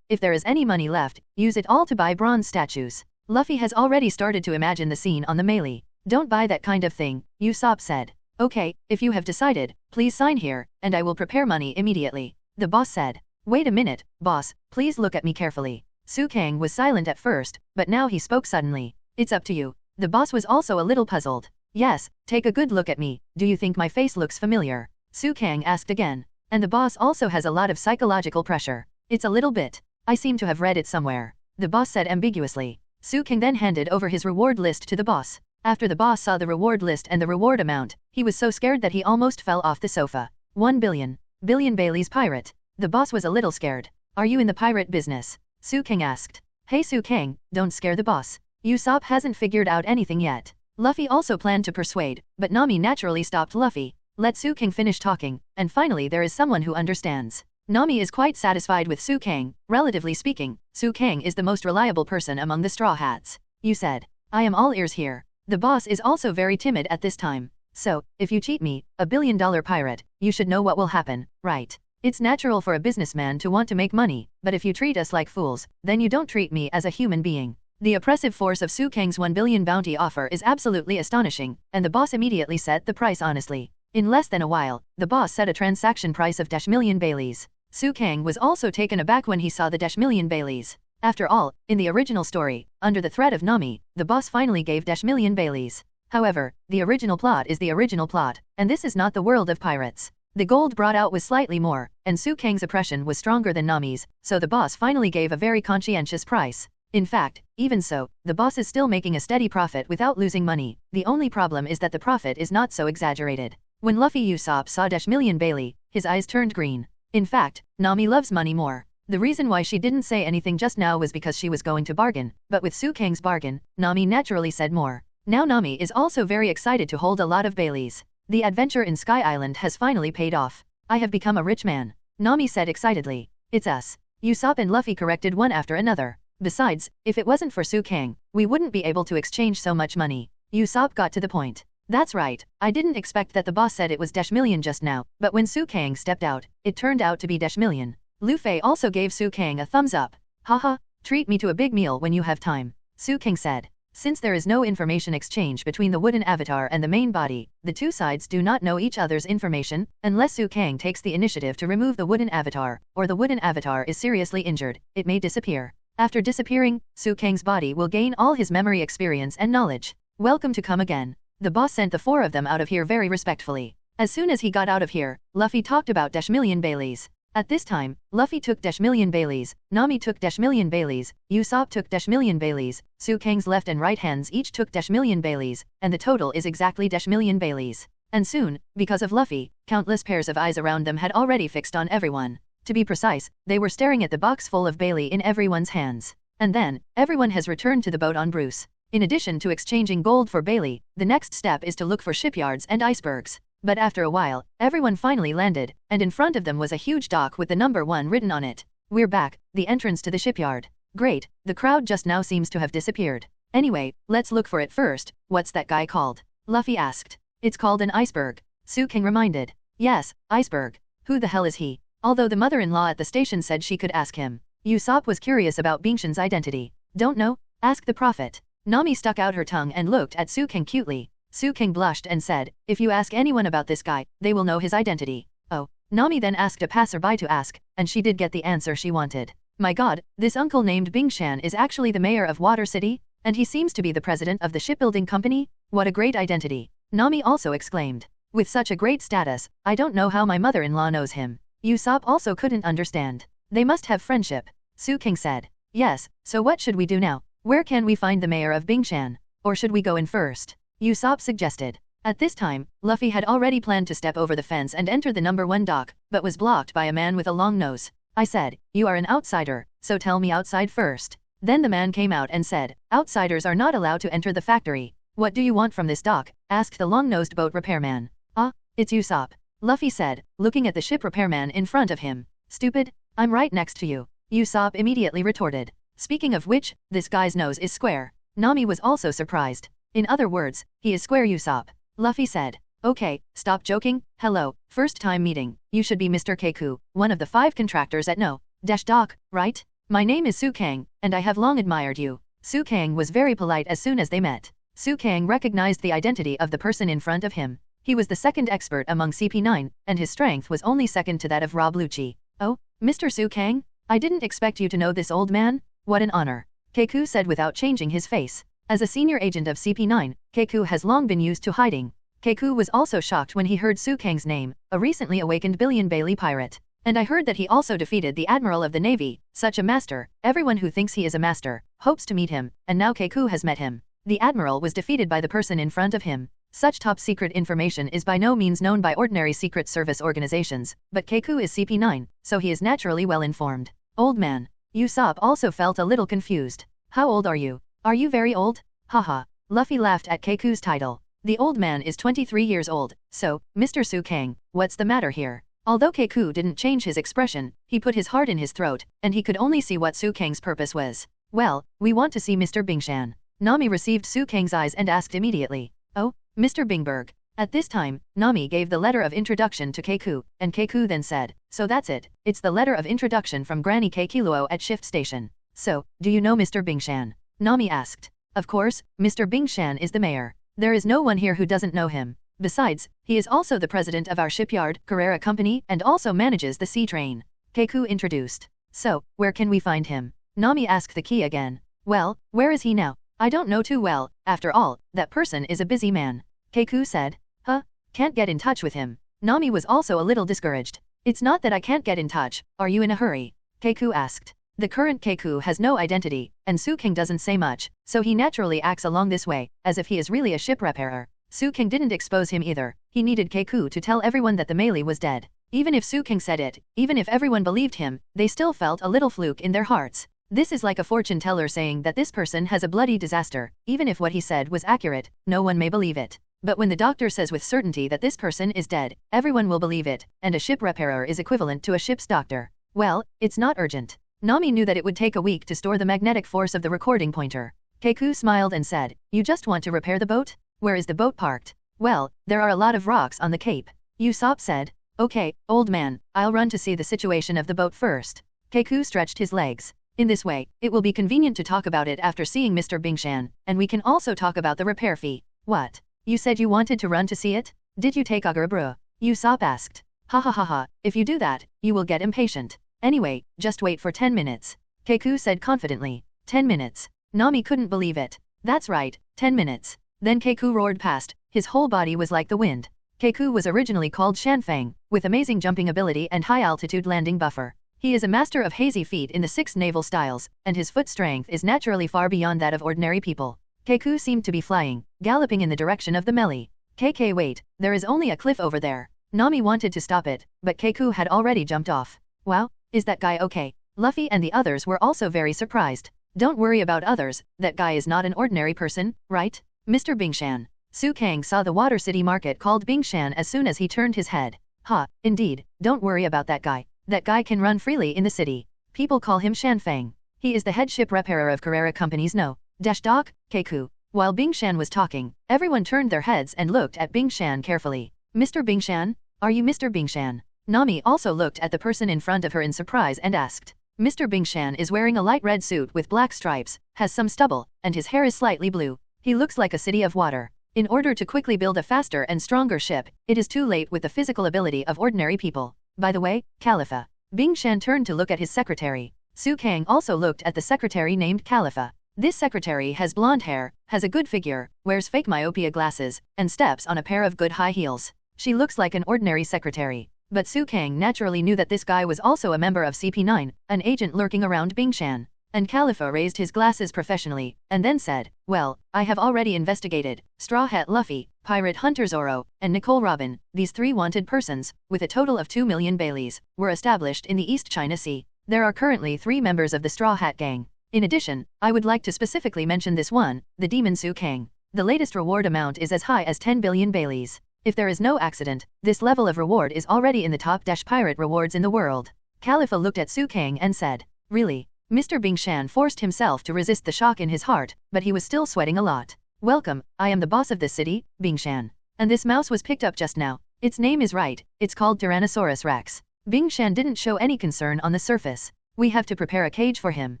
If there is any money left, use it all to buy bronze statues. Luffy has already started to imagine the scene on the melee. Don't buy that kind of thing, Usopp said. Okay, if you have decided, please sign here, and I will prepare money immediately. The boss said. Wait a minute, boss, please look at me carefully. Suang was silent at first, but now he spoke suddenly. It's up to you. The boss was also a little puzzled. Yes, take a good look at me. Do you think my face looks familiar? Suang asked again. And the boss also has a lot of psychological pressure. It's a little bit. I seem to have read it somewhere. The boss said ambiguously. Suang then handed over his reward list to the boss. After the boss saw the reward list and the reward amount, he was so scared that he almost fell off the sofa. 1 billion. Billion Bailey's pirate. The boss was a little scared. Are you in the pirate business? Suang asked. Hey Suang, don't scare the boss. Usopp hasn't figured out anything yet. Luffy also planned to persuade, but Nami naturally stopped Luffy. Let Suang finish talking, and finally there is someone who understands. Nami is quite satisfied with Suang. Relatively speaking, Suang is the most reliable person among the Straw Hats. You said. I am all ears here. The boss is also very timid at this time. So, if you cheat me, a billion-dollar pirate, you should know what will happen, right? It's natural for a businessman to want to make money, but if you treat us like fools, then you don't treat me as a human being. The oppressive force of Suang's 1 billion bounty offer is absolutely astonishing, and the boss immediately set the price honestly. In less than a while, the boss set a transaction price of -million Baileys. Suang was also taken aback when he saw the -million Baileys. After all, in the original story, under the threat of Nami, the boss finally gave -million Baileys. However, the original plot is the original plot, and this is not the world of pirates. The gold brought out was slightly more, and Suang's oppression was stronger than Nami's, so the boss finally gave a very conscientious price. In fact, even so, the boss is still making a steady profit without losing money. The only problem is that the profit is not so exaggerated. When Luffy Usopp saw -million Bailey, his eyes turned green. In fact, Nami loves money more. The reason why she didn't say anything just now was because she was going to bargain, but with Suang's bargain, Nami naturally said more. Now Nami is also very excited to hold a lot of Baileys. The adventure in Sky Island has finally paid off. I have become a rich man. Nami said excitedly. It's us. Usopp and Luffy corrected one after another. Besides, if it wasn't for Suang, we wouldn't be able to exchange so much money. Usopp got to the point. That's right, I didn't expect that the boss said it was -million just now, but when Suang stepped out, it turned out to be -million. Luffy also gave Suang a thumbs up. Haha, treat me to a big meal when you have time. Suang said. Since there is no information exchange between the wooden avatar and the main body, the two sides do not know each other's information, unless Suang takes the initiative to remove the wooden avatar, or the wooden avatar is seriously injured, it may disappear. After disappearing, Suang's body will gain all his memory experience and knowledge. Welcome to come again. The boss sent the four of them out of here very respectfully. As soon as he got out of here, Luffy talked about -million Baileys. At this time, Luffy took -million Baileys, Nami took -million Baileys, Usopp took -million Baileys, Suang's left and right hands each took -million Baileys, and the total is exactly -million Baileys. And soon, because of Luffy, countless pairs of eyes around them had already fixed on everyone. To be precise, they were staring at the box full of Bailey in everyone's hands. And then, everyone has returned to the boat on Bruce. In addition to exchanging gold for Bailey, the next step is to look for shipyards and icebergs. But after a while, everyone finally landed, and in front of them was a huge dock with the number 1 written on it. We're back, the entrance to the shipyard. Great, the crowd just now seems to have disappeared. Anyway, let's look for it first. What's that guy called? Luffy asked. It's called an iceberg. Suang reminded. Yes, iceberg. Who the hell is he? Although the mother-in-law at the station said she could ask him. Usopp was curious about Bingshan's identity. Don't know? Ask the prophet. Nami stuck out her tongue and looked at Suang cutely. Suang blushed and said, if you ask anyone about this guy, they will know his identity. Oh. Nami then asked a passerby to ask, and she did get the answer she wanted. My god, this uncle named Bingshan is actually the mayor of Water City, and he seems to be the president of the shipbuilding company? What a great identity. Nami also exclaimed. With such a great status, I don't know how my mother-in-law knows him. Usopp also couldn't understand. They must have friendship. Suang said. Yes, so what should we do now? Where can we find the mayor of Bingshan? Or should we go in first? Usopp suggested. At this time, Luffy had already planned to step over the fence and enter the number 1 dock, but was blocked by a man with a long nose. I said, you are an outsider, so tell me outside first. Then the man came out and said, outsiders are not allowed to enter the factory. What do you want from this dock? Asked the long-nosed boat repairman. Ah, it's Usopp. Luffy said, looking at the ship repairman in front of him. Stupid, I'm right next to you. Usopp immediately retorted. Speaking of which, this guy's nose is square. Nami was also surprised. In other words, he is square Usopp. Luffy said. Okay, stop joking. Hello, first time meeting. You should be Mr. Keiku, one of the 5 contractors at No. Dock, right? My name is Suang, and I have long admired you. Suang was very polite as soon as they met. Suang recognized the identity of the person in front of him. He was the second expert among CP9, and his strength was only second to that of Rob Lucci. Oh, Mr. Suang? I didn't expect you to know this old man. What an honor. Keiku said without changing his face. As a senior agent of CP9, Keiku has long been used to hiding. Keiku was also shocked when he heard Suang's name, a recently awakened Billion Bailey pirate. And I heard that he also defeated the Admiral of the Navy, such a master. Everyone who thinks he is a master, hopes to meet him, and now Keiku has met him. The Admiral was defeated by the person in front of him. Such top secret information is by no means known by ordinary secret service organizations, but Keiku is CP9, so he is naturally well informed. Old man. Usopp also felt a little confused. How old are you? Are you very old? Haha. Luffy laughed at Keiku's title. The old man is 23 years old, so, Mr. Suang, what's the matter here? Although Keiku didn't change his expression, he put his heart in his throat, and he could only see what Suang's purpose was. Well, we want to see Mr. Bingshan. Nami received Suang's eyes and asked immediately. Oh, Mr. Bingberg. At this time, Nami gave the letter of introduction to Keiku, and Keiku then said, so that's it, it's the letter of introduction from Granny Keikiluo at Shift Station. So, do you know Mr. Bingshan? Nami asked. Of course, Mr. Bingshan is the mayor. There is no one here who doesn't know him. Besides, he is also the president of our shipyard, Carrera Company, and also manages the sea train. Keiku introduced. So, where can we find him? Nami asked the key again. Well, where is he now? I don't know too well, after all, that person is a busy man. Keiku said. Huh? Can't get in touch with him. Nami was also a little discouraged. It's not that I can't get in touch, are you in a hurry? Keiku asked. The current Keiku has no identity, and Suang doesn't say much, so he naturally acts along this way, as if he is really a ship repairer. Suang didn't expose him either. He needed Keiku to tell everyone that the melee was dead. Even if Suang said it, even if everyone believed him, they still felt a little fluke in their hearts. This is like a fortune teller saying that this person has a bloody disaster. Even if what he said was accurate, no one may believe it. But when the doctor says with certainty that this person is dead, everyone will believe it, and a ship repairer is equivalent to a ship's doctor. Well, it's not urgent. Nami knew that it would take a week to store the magnetic force of the recording pointer. Keiku smiled and said, you just want to repair the boat? Where is the boat parked? Well, there are a lot of rocks on the cape. Usopp said. Okay, old man, I'll run to see the situation of the boat first. Keiku stretched his legs. In this way, it will be convenient to talk about it after seeing Mr. Bingshan, and we can also talk about the repair fee. What? You said you wanted to run to see it? Did you take Agurabru? Usopp asked. Ha ha ha ha, if you do that, you will get impatient. Anyway, just wait for 10 minutes. Keiku said confidently. 10 minutes. Nami couldn't believe it. That's right, 10 minutes. Then Keiku roared past, his whole body was like the wind. Keiku was originally called Shanfang, with amazing jumping ability and high-altitude landing buffer. He is a master of hazy feet in the 6 naval styles, and his foot strength is naturally far beyond that of ordinary people. Keiku seemed to be flying, galloping in the direction of the melee. KK wait, there is only a cliff over there. Nami wanted to stop it, but Keiku had already jumped off. Wow, is that guy okay? Luffy and the others were also very surprised. Don't worry about others, that guy is not an ordinary person, right? Mr. Bingshan. Suang saw the water city market called Bingshan as soon as he turned his head. Ha, indeed, don't worry about that guy. That guy can run freely in the city. People call him Shanfang. He is the head ship repairer of Carrera Company's No. Dock, Keiku. While Bingshan was talking, everyone turned their heads and looked at Bingshan carefully. Mr. Bingshan? Are you Mr. Bingshan? Nami also looked at the person in front of her in surprise and asked. Mr. Bingshan is wearing a light red suit with black stripes, has some stubble, and his hair is slightly blue. He looks like a city of water. In order to quickly build a faster and stronger ship, it is too late with the physical ability of ordinary people. By the way, Khalifa. Bingshan turned to look at his secretary. Suang also looked at the secretary named Khalifa. This secretary has blonde hair, has a good figure, wears fake myopia glasses, and steps on a pair of good high heels. She looks like an ordinary secretary. But Suang naturally knew that this guy was also a member of CP9, an agent lurking around Bingshan. And Khalifa raised his glasses professionally, and then said, well, I have already investigated. Straw Hat Luffy, Pirate Hunter Zoro, and Nicole Robin, these 3 wanted persons, with a total of 2 million Baileys, were established in the East China Sea. There are currently 3 members of the Straw Hat Gang. In addition, I would like to specifically mention this one, the Demon Suang. The latest reward amount is as high as 10 billion Baileys. If there is no accident, this level of reward is already in the top pirate rewards in the world. Khalifa looked at Suang and said, really? Mr. Bingshan forced himself to resist the shock in his heart, but he was still sweating a lot. Welcome, I am the boss of this city, Bingshan. And this mouse was picked up just now. Its name is right, it's called Tyrannosaurus Rex. Bingshan didn't show any concern on the surface. We have to prepare a cage for him.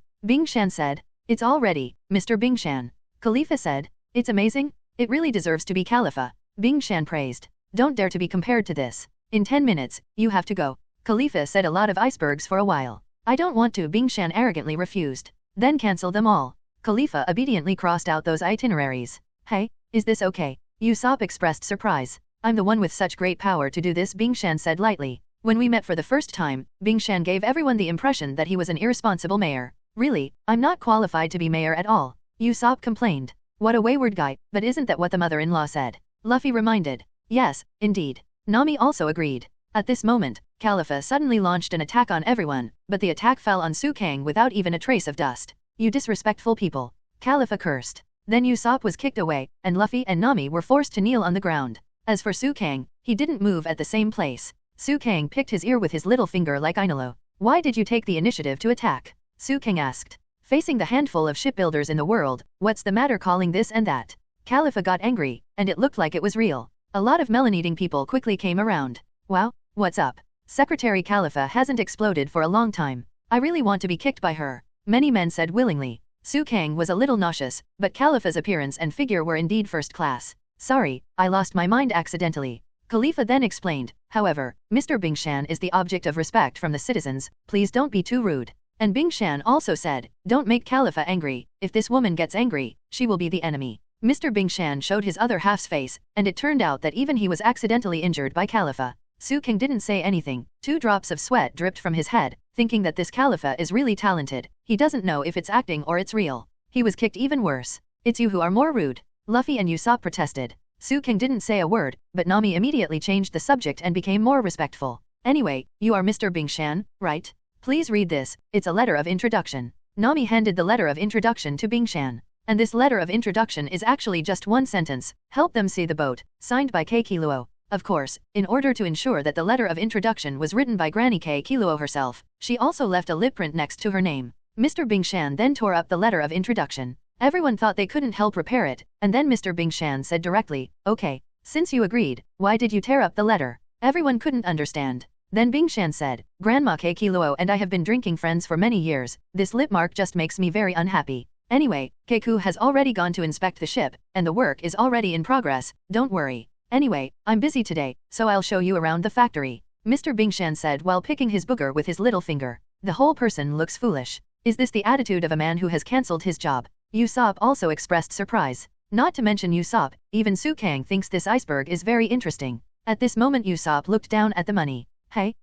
Bingshan said, it's all ready, Mr. Bingshan. Khalifa said, it's amazing, it really deserves to be Khalifa. Bingshan praised. Don't dare to be compared to this. In 10 minutes, you have to go. Khalifa said a lot of icebergs for a while. I don't want to, Bingshan arrogantly refused. Then cancel them all. Khalifa obediently crossed out those itineraries. Hey, is this okay? Usopp expressed surprise. I'm the one with such great power to do this, Bingshan said lightly. When we met for the first time, Bingshan gave everyone the impression that he was an irresponsible mayor. Really, I'm not qualified to be mayor at all. Usopp complained. What a wayward guy, but isn't that what the mother-in-law said? Luffy reminded. Yes, indeed. Nami also agreed. At this moment, Khalifa suddenly launched an attack on everyone, but the attack fell on Suang without even a trace of dust. You disrespectful people. Khalifa cursed. Then Usopp was kicked away, and Luffy and Nami were forced to kneel on the ground. As for Suang, he didn't move at the same place. Suang picked his ear with his little finger like Enel. Why did you take the initiative to attack? Suang asked. Facing the handful of shipbuilders in the world, what's the matter calling this and that? Khalifa got angry, and it looked like it was real. A lot of melon-eating people quickly came around. Wow, what's up? Secretary Khalifa hasn't exploded for a long time. I really want to be kicked by her. Many men said willingly. Suang was a little nauseous, but Khalifa's appearance and figure were indeed first class. Sorry, I lost my mind accidentally. Khalifa then explained, however, Mr. Bingshan is the object of respect from the citizens, please don't be too rude. And Bingshan also said, don't make Khalifa angry, if this woman gets angry, she will be the enemy. Mr. Bingshan showed his other half's face, and it turned out that even he was accidentally injured by Khalifa. Suang didn't say anything. 2 drops of sweat dripped from his head, thinking that this Khalifa is really talented. He doesn't know if it's acting or it's real. He was kicked even worse. It's you who are more rude. Luffy and Usopp protested. Suang didn't say a word, but Nami immediately changed the subject and became more respectful. Anyway, you are Mr. Bingshan, right? Please read this, it's a letter of introduction. Nami handed the letter of introduction to Bingshan. And this letter of introduction is actually just 1 sentence, help them see the boat, signed by Kei Kiluo. Of course, in order to ensure that the letter of introduction was written by Granny Kei Kiluo herself, she also left a lip print next to her name. Mr. Bingshan then tore up the letter of introduction. Everyone thought they couldn't help repair it, and then Mr. Bingshan said directly, okay, since you agreed, why did you tear up the letter? Everyone couldn't understand. Then Bingshan said, Grandma Kei Kiluo and I have been drinking friends for many years, this lip mark just makes me very unhappy. Anyway, Keiku has already gone to inspect the ship, and the work is already in progress, don't worry. Anyway, I'm busy today, so I'll show you around the factory. Mr. Bingshan said while picking his booger with his little finger. The whole person looks foolish. Is this the attitude of a man who has cancelled his job? Usopp also expressed surprise. Not to mention Usopp, even Suang thinks this iceberg is very interesting. At this moment Usopp looked down at the money. Hey.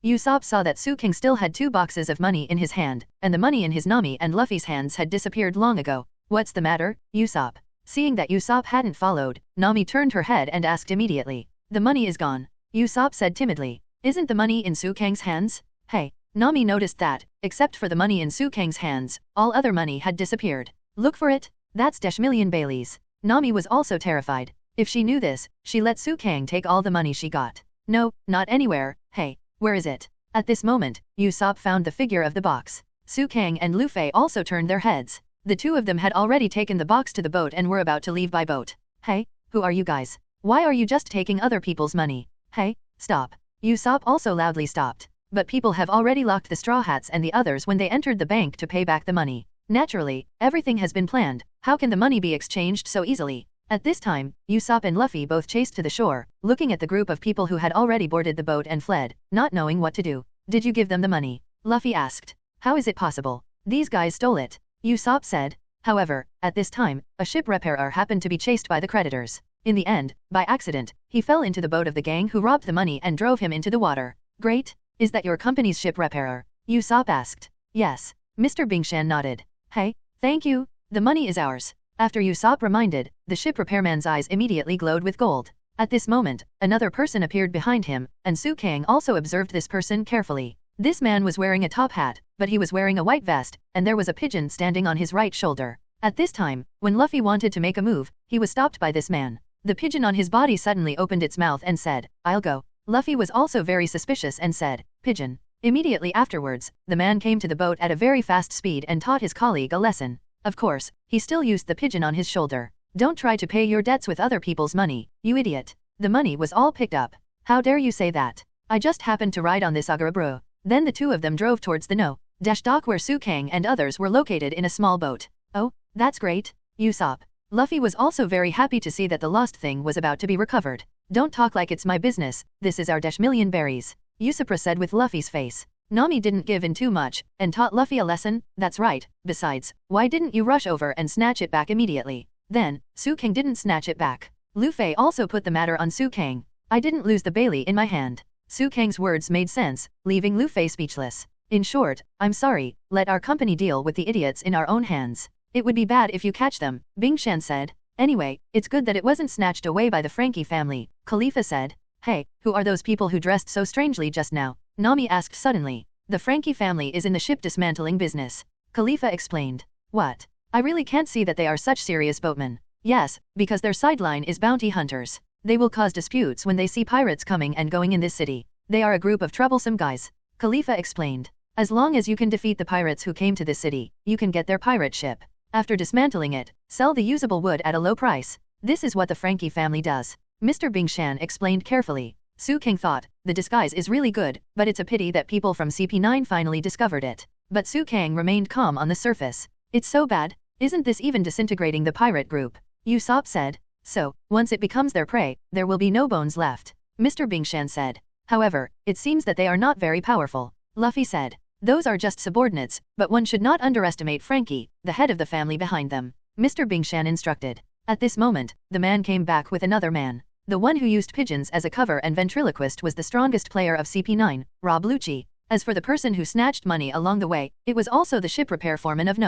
Usopp saw that Suang still had 2 boxes of money in his hand, and the money in his Nami and Luffy's hands had disappeared long ago. What's the matter, Usopp? Seeing that Usopp hadn't followed, Nami turned her head and asked immediately. The money is gone. Usopp said timidly. Isn't the money in Suang's hands? Hey. Nami noticed that, except for the money in Suang's hands, all other money had disappeared. Look for it? That's dash million Baileys. Nami was also terrified. If she knew this, she let Suang take all the money she got. No, not anywhere. Hey, where is it? At this moment, Usopp found the figure of the box. Suang and Luffy also turned their heads. The 2 of them had already taken the box to the boat and were about to leave by boat. Hey, who are you guys? Why are you just taking other people's money? Hey, stop. Usopp also loudly stopped. But people have already locked the Straw Hats and the others when they entered the bank to pay back the money. Naturally, everything has been planned. How can the money be exchanged so easily? At this time, Usopp and Luffy both chased to the shore, looking at the group of people who had already boarded the boat and fled, not knowing what to do. Did you give them the money? Luffy asked. How is it possible? These guys stole it. Usopp said. However, at this time, a ship repairer happened to be chased by the creditors. In the end, by accident, he fell into the boat of the gang who robbed the money and drove him into the water. Great. Is that your company's ship repairer? Usopp asked. Yes. Mr. Bingshan nodded. Hey, thank you, the money is ours. After Usopp reminded, the ship repairman's eyes immediately glowed with gold. At this moment, another person appeared behind him, and Suang also observed this person carefully. This man was wearing a top hat, but he was wearing a white vest, and there was a pigeon standing on his right shoulder. At this time, when Luffy wanted to make a move, he was stopped by this man. The pigeon on his body suddenly opened its mouth and said, "I'll go." Luffy was also very suspicious and said, "Pigeon." Immediately afterwards, the man came to the boat at a very fast speed and taught his colleague a lesson. Of course, he still used the pigeon on his shoulder. "Don't try to pay your debts with other people's money, you idiot." The money was all picked up. "How dare you say that? I just happened to ride on this Agara bro." Then the two of them drove towards the dock where Suang and others were located in a small boat. "Oh, that's great, Usopp." Luffy was also very happy to see that the lost thing was about to be recovered. "Don't talk like it's my business, this is our -million berries," Usopp said with Luffy's face. Nami didn't give in too much, and taught Luffy a lesson. "That's right, besides, why didn't you rush over and snatch it back immediately?" Then, Suang didn't snatch it back. Luffy also put the matter on Suang. "I didn't lose the Bailey in my hand." Suang's words made sense, leaving Luffy speechless. "In short, I'm sorry, let our company deal with the idiots in our own hands. It would be bad if you catch them," Bingshan said. "Anyway, it's good that it wasn't snatched away by the Frankie family," Khalifa said. "Hey, who are those people who dressed so strangely just now?" Nami asked suddenly. "The Frankie family is in the ship dismantling business," Khalifa explained. "What? I really can't see that they are such serious boatmen." "Yes, because their sideline is bounty hunters. They will cause disputes when they see pirates coming and going in this city. They are a group of troublesome guys," Khalifa explained. "As long as you can defeat the pirates who came to this city, you can get their pirate ship. After dismantling it, sell the usable wood at a low price. This is what the Frankie family does," Mr. Bingshan explained carefully. Suang thought, "The disguise is really good, but it's a pity that people from CP9 finally discovered it." But Suang remained calm on the surface. "It's so bad, isn't this even disintegrating the pirate group?" Usopp said. "So, once it becomes their prey, there will be no bones left," Mr. Bingshan said. "However, it seems that they are not very powerful," Luffy said. "Those are just subordinates, but one should not underestimate Frankie, the head of the family behind them," Mr. Bingshan instructed. At this moment, the man came back with another man. The one who used pigeons as a cover and ventriloquist was the strongest player of CP9, Rob Lucci. As for the person who snatched money along the way, it was also the ship repair foreman of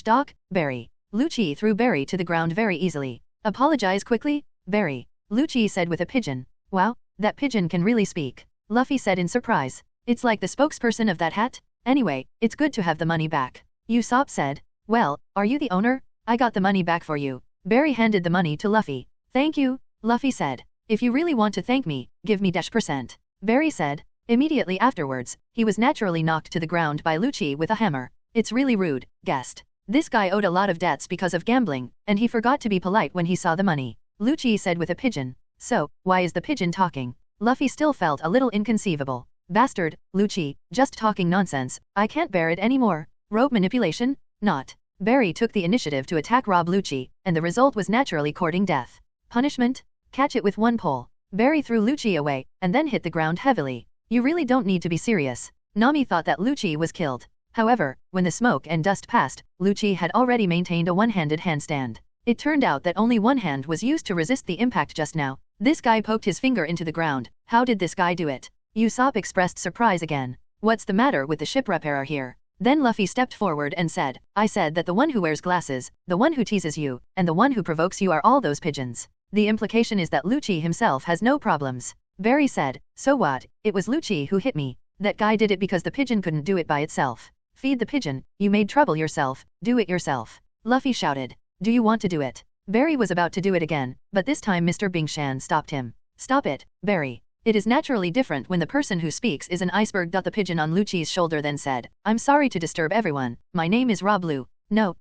dock, Barry. Lucci threw Barry to the ground very easily. "Apologize quickly, Barry," Lucci said with a pigeon. "Wow, that pigeon can really speak," Luffy said in surprise. "It's like the spokesperson of that hat? Anyway, it's good to have the money back," Usopp said. "Well, are you the owner? I got the money back for you." Barry handed the money to Luffy. "Thank you," Luffy said. "If you really want to thank me, give me %." Barry said. Immediately afterwards, he was naturally knocked to the ground by Lucci with a hammer. "It's really rude, guest. This guy owed a lot of debts because of gambling, and he forgot to be polite when he saw the money," Lucci said with a pigeon. "So, why is the pigeon talking?" Luffy still felt a little inconceivable. "Bastard, Lucci, just talking nonsense, I can't bear it anymore." "Rope manipulation? Not." Barry took the initiative to attack Rob Lucci, and the result was naturally courting death. "Punishment? Catch it with one pole." Barry threw Lucci away, and then hit the ground heavily. "You really don't need to be serious." Nami thought that Lucci was killed. However, when the smoke and dust passed, Lucci had already maintained a one-handed handstand. It turned out that only one hand was used to resist the impact just now. This guy poked his finger into the ground. "How did this guy do it?" Usopp expressed surprise again. "What's the matter with the ship repairer here?" Then Luffy stepped forward and said, "I said that the one who wears glasses, the one who teases you, and the one who provokes you are all those pigeons. The implication is that Lucci himself has no problems." Barry said, "So what? It was Lucci who hit me. That guy did it because the pigeon couldn't do it by itself." "Feed the pigeon, you made trouble yourself, do it yourself," Luffy shouted. "Do you want to do it?" Barry was about to do it again, but this time Mr. Bingshan stopped him. "Stop it, Barry. It is naturally different when the person who speaks is an iceberg." The pigeon on Lucci's shoulder then said, "I'm sorry to disturb everyone, my name is Rob Lu." No,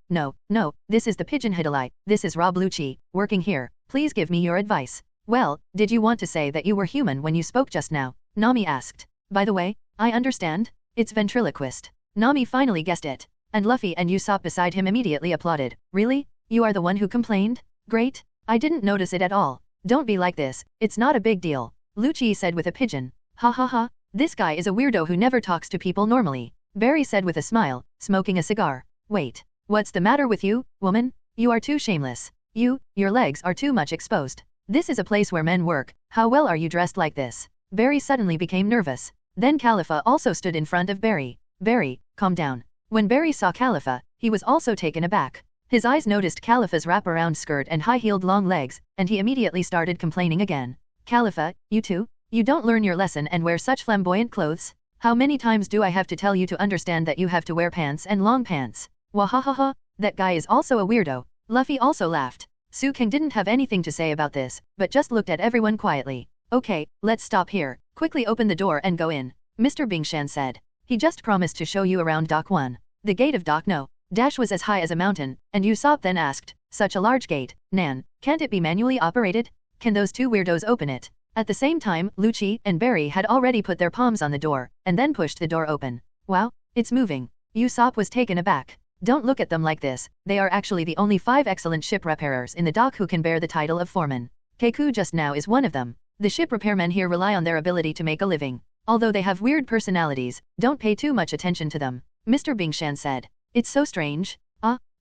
this is the pigeon Hidalite, this is Rob Lucci, working here, please give me your advice." "Well, did you want to say that you were human when you spoke just now?" Nami asked. "By the way, I understand. It's ventriloquist." Nami finally guessed it, and Luffy and Usopp beside him immediately applauded. "Really? You are the one who complained? Great. I didn't notice it at all. Don't be like this, it's not a big deal," Lucci said with a pigeon. "Ha ha ha, this guy is a weirdo who never talks to people normally," Barry said with a smile, smoking a cigar. "Wait, what's the matter with you, woman? You are too shameless. Your legs are too much exposed. This is a place where men work, how well are you dressed like this?" Barry suddenly became nervous. Then Khalifa also stood in front of Barry. "Barry, calm down. When Barry saw Khalifa, he was also taken aback. His eyes noticed Khalifa's wraparound skirt and high-heeled long legs, and he immediately started complaining again. Khalifa, you too? You don't learn your lesson and wear such flamboyant clothes? How many times do I have to tell you to understand that you have to wear pants and long pants? Wahahaha, that guy is also a weirdo. Luffy also laughed. Suang didn't have anything to say about this, but just looked at everyone quietly. Okay, let's stop here. Quickly open the door and go in, Mr. Bingshan said. He just promised to show you around Dock 1. The gate of Dock No. Dash was as high as a mountain, and Usopp then asked, such a large gate, Nan, can't it be manually operated? Can those two weirdos open it? At the same time, Lucci and Barry had already put their palms on the door, and then pushed the door open. Wow, it's moving. Usopp was taken aback. Don't look at them like this, they are actually the only 5 excellent ship repairers in the dock who can bear the title of foreman. Keiku just now is one of them. The ship repairmen here rely on their ability to make a living. Although they have weird personalities, don't pay too much attention to them, Mr. Bingshan said. It's so strange.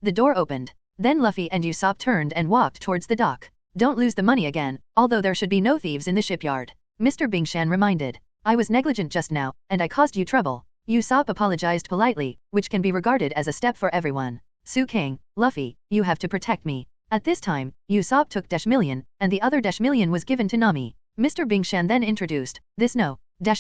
The door opened. Then Luffy and Usopp turned and walked towards the dock. Don't lose the money again, although there should be no thieves in the shipyard, Mr. Bingshan reminded. I was negligent just now, and I caused you trouble. Usopp apologized politely, which can be regarded as a step for everyone. Suang, Luffy, you have to protect me. At this time, Usopp took $1,000,000, and the other $1,000,000 was given to Nami. Mr. Bingshan then introduced, this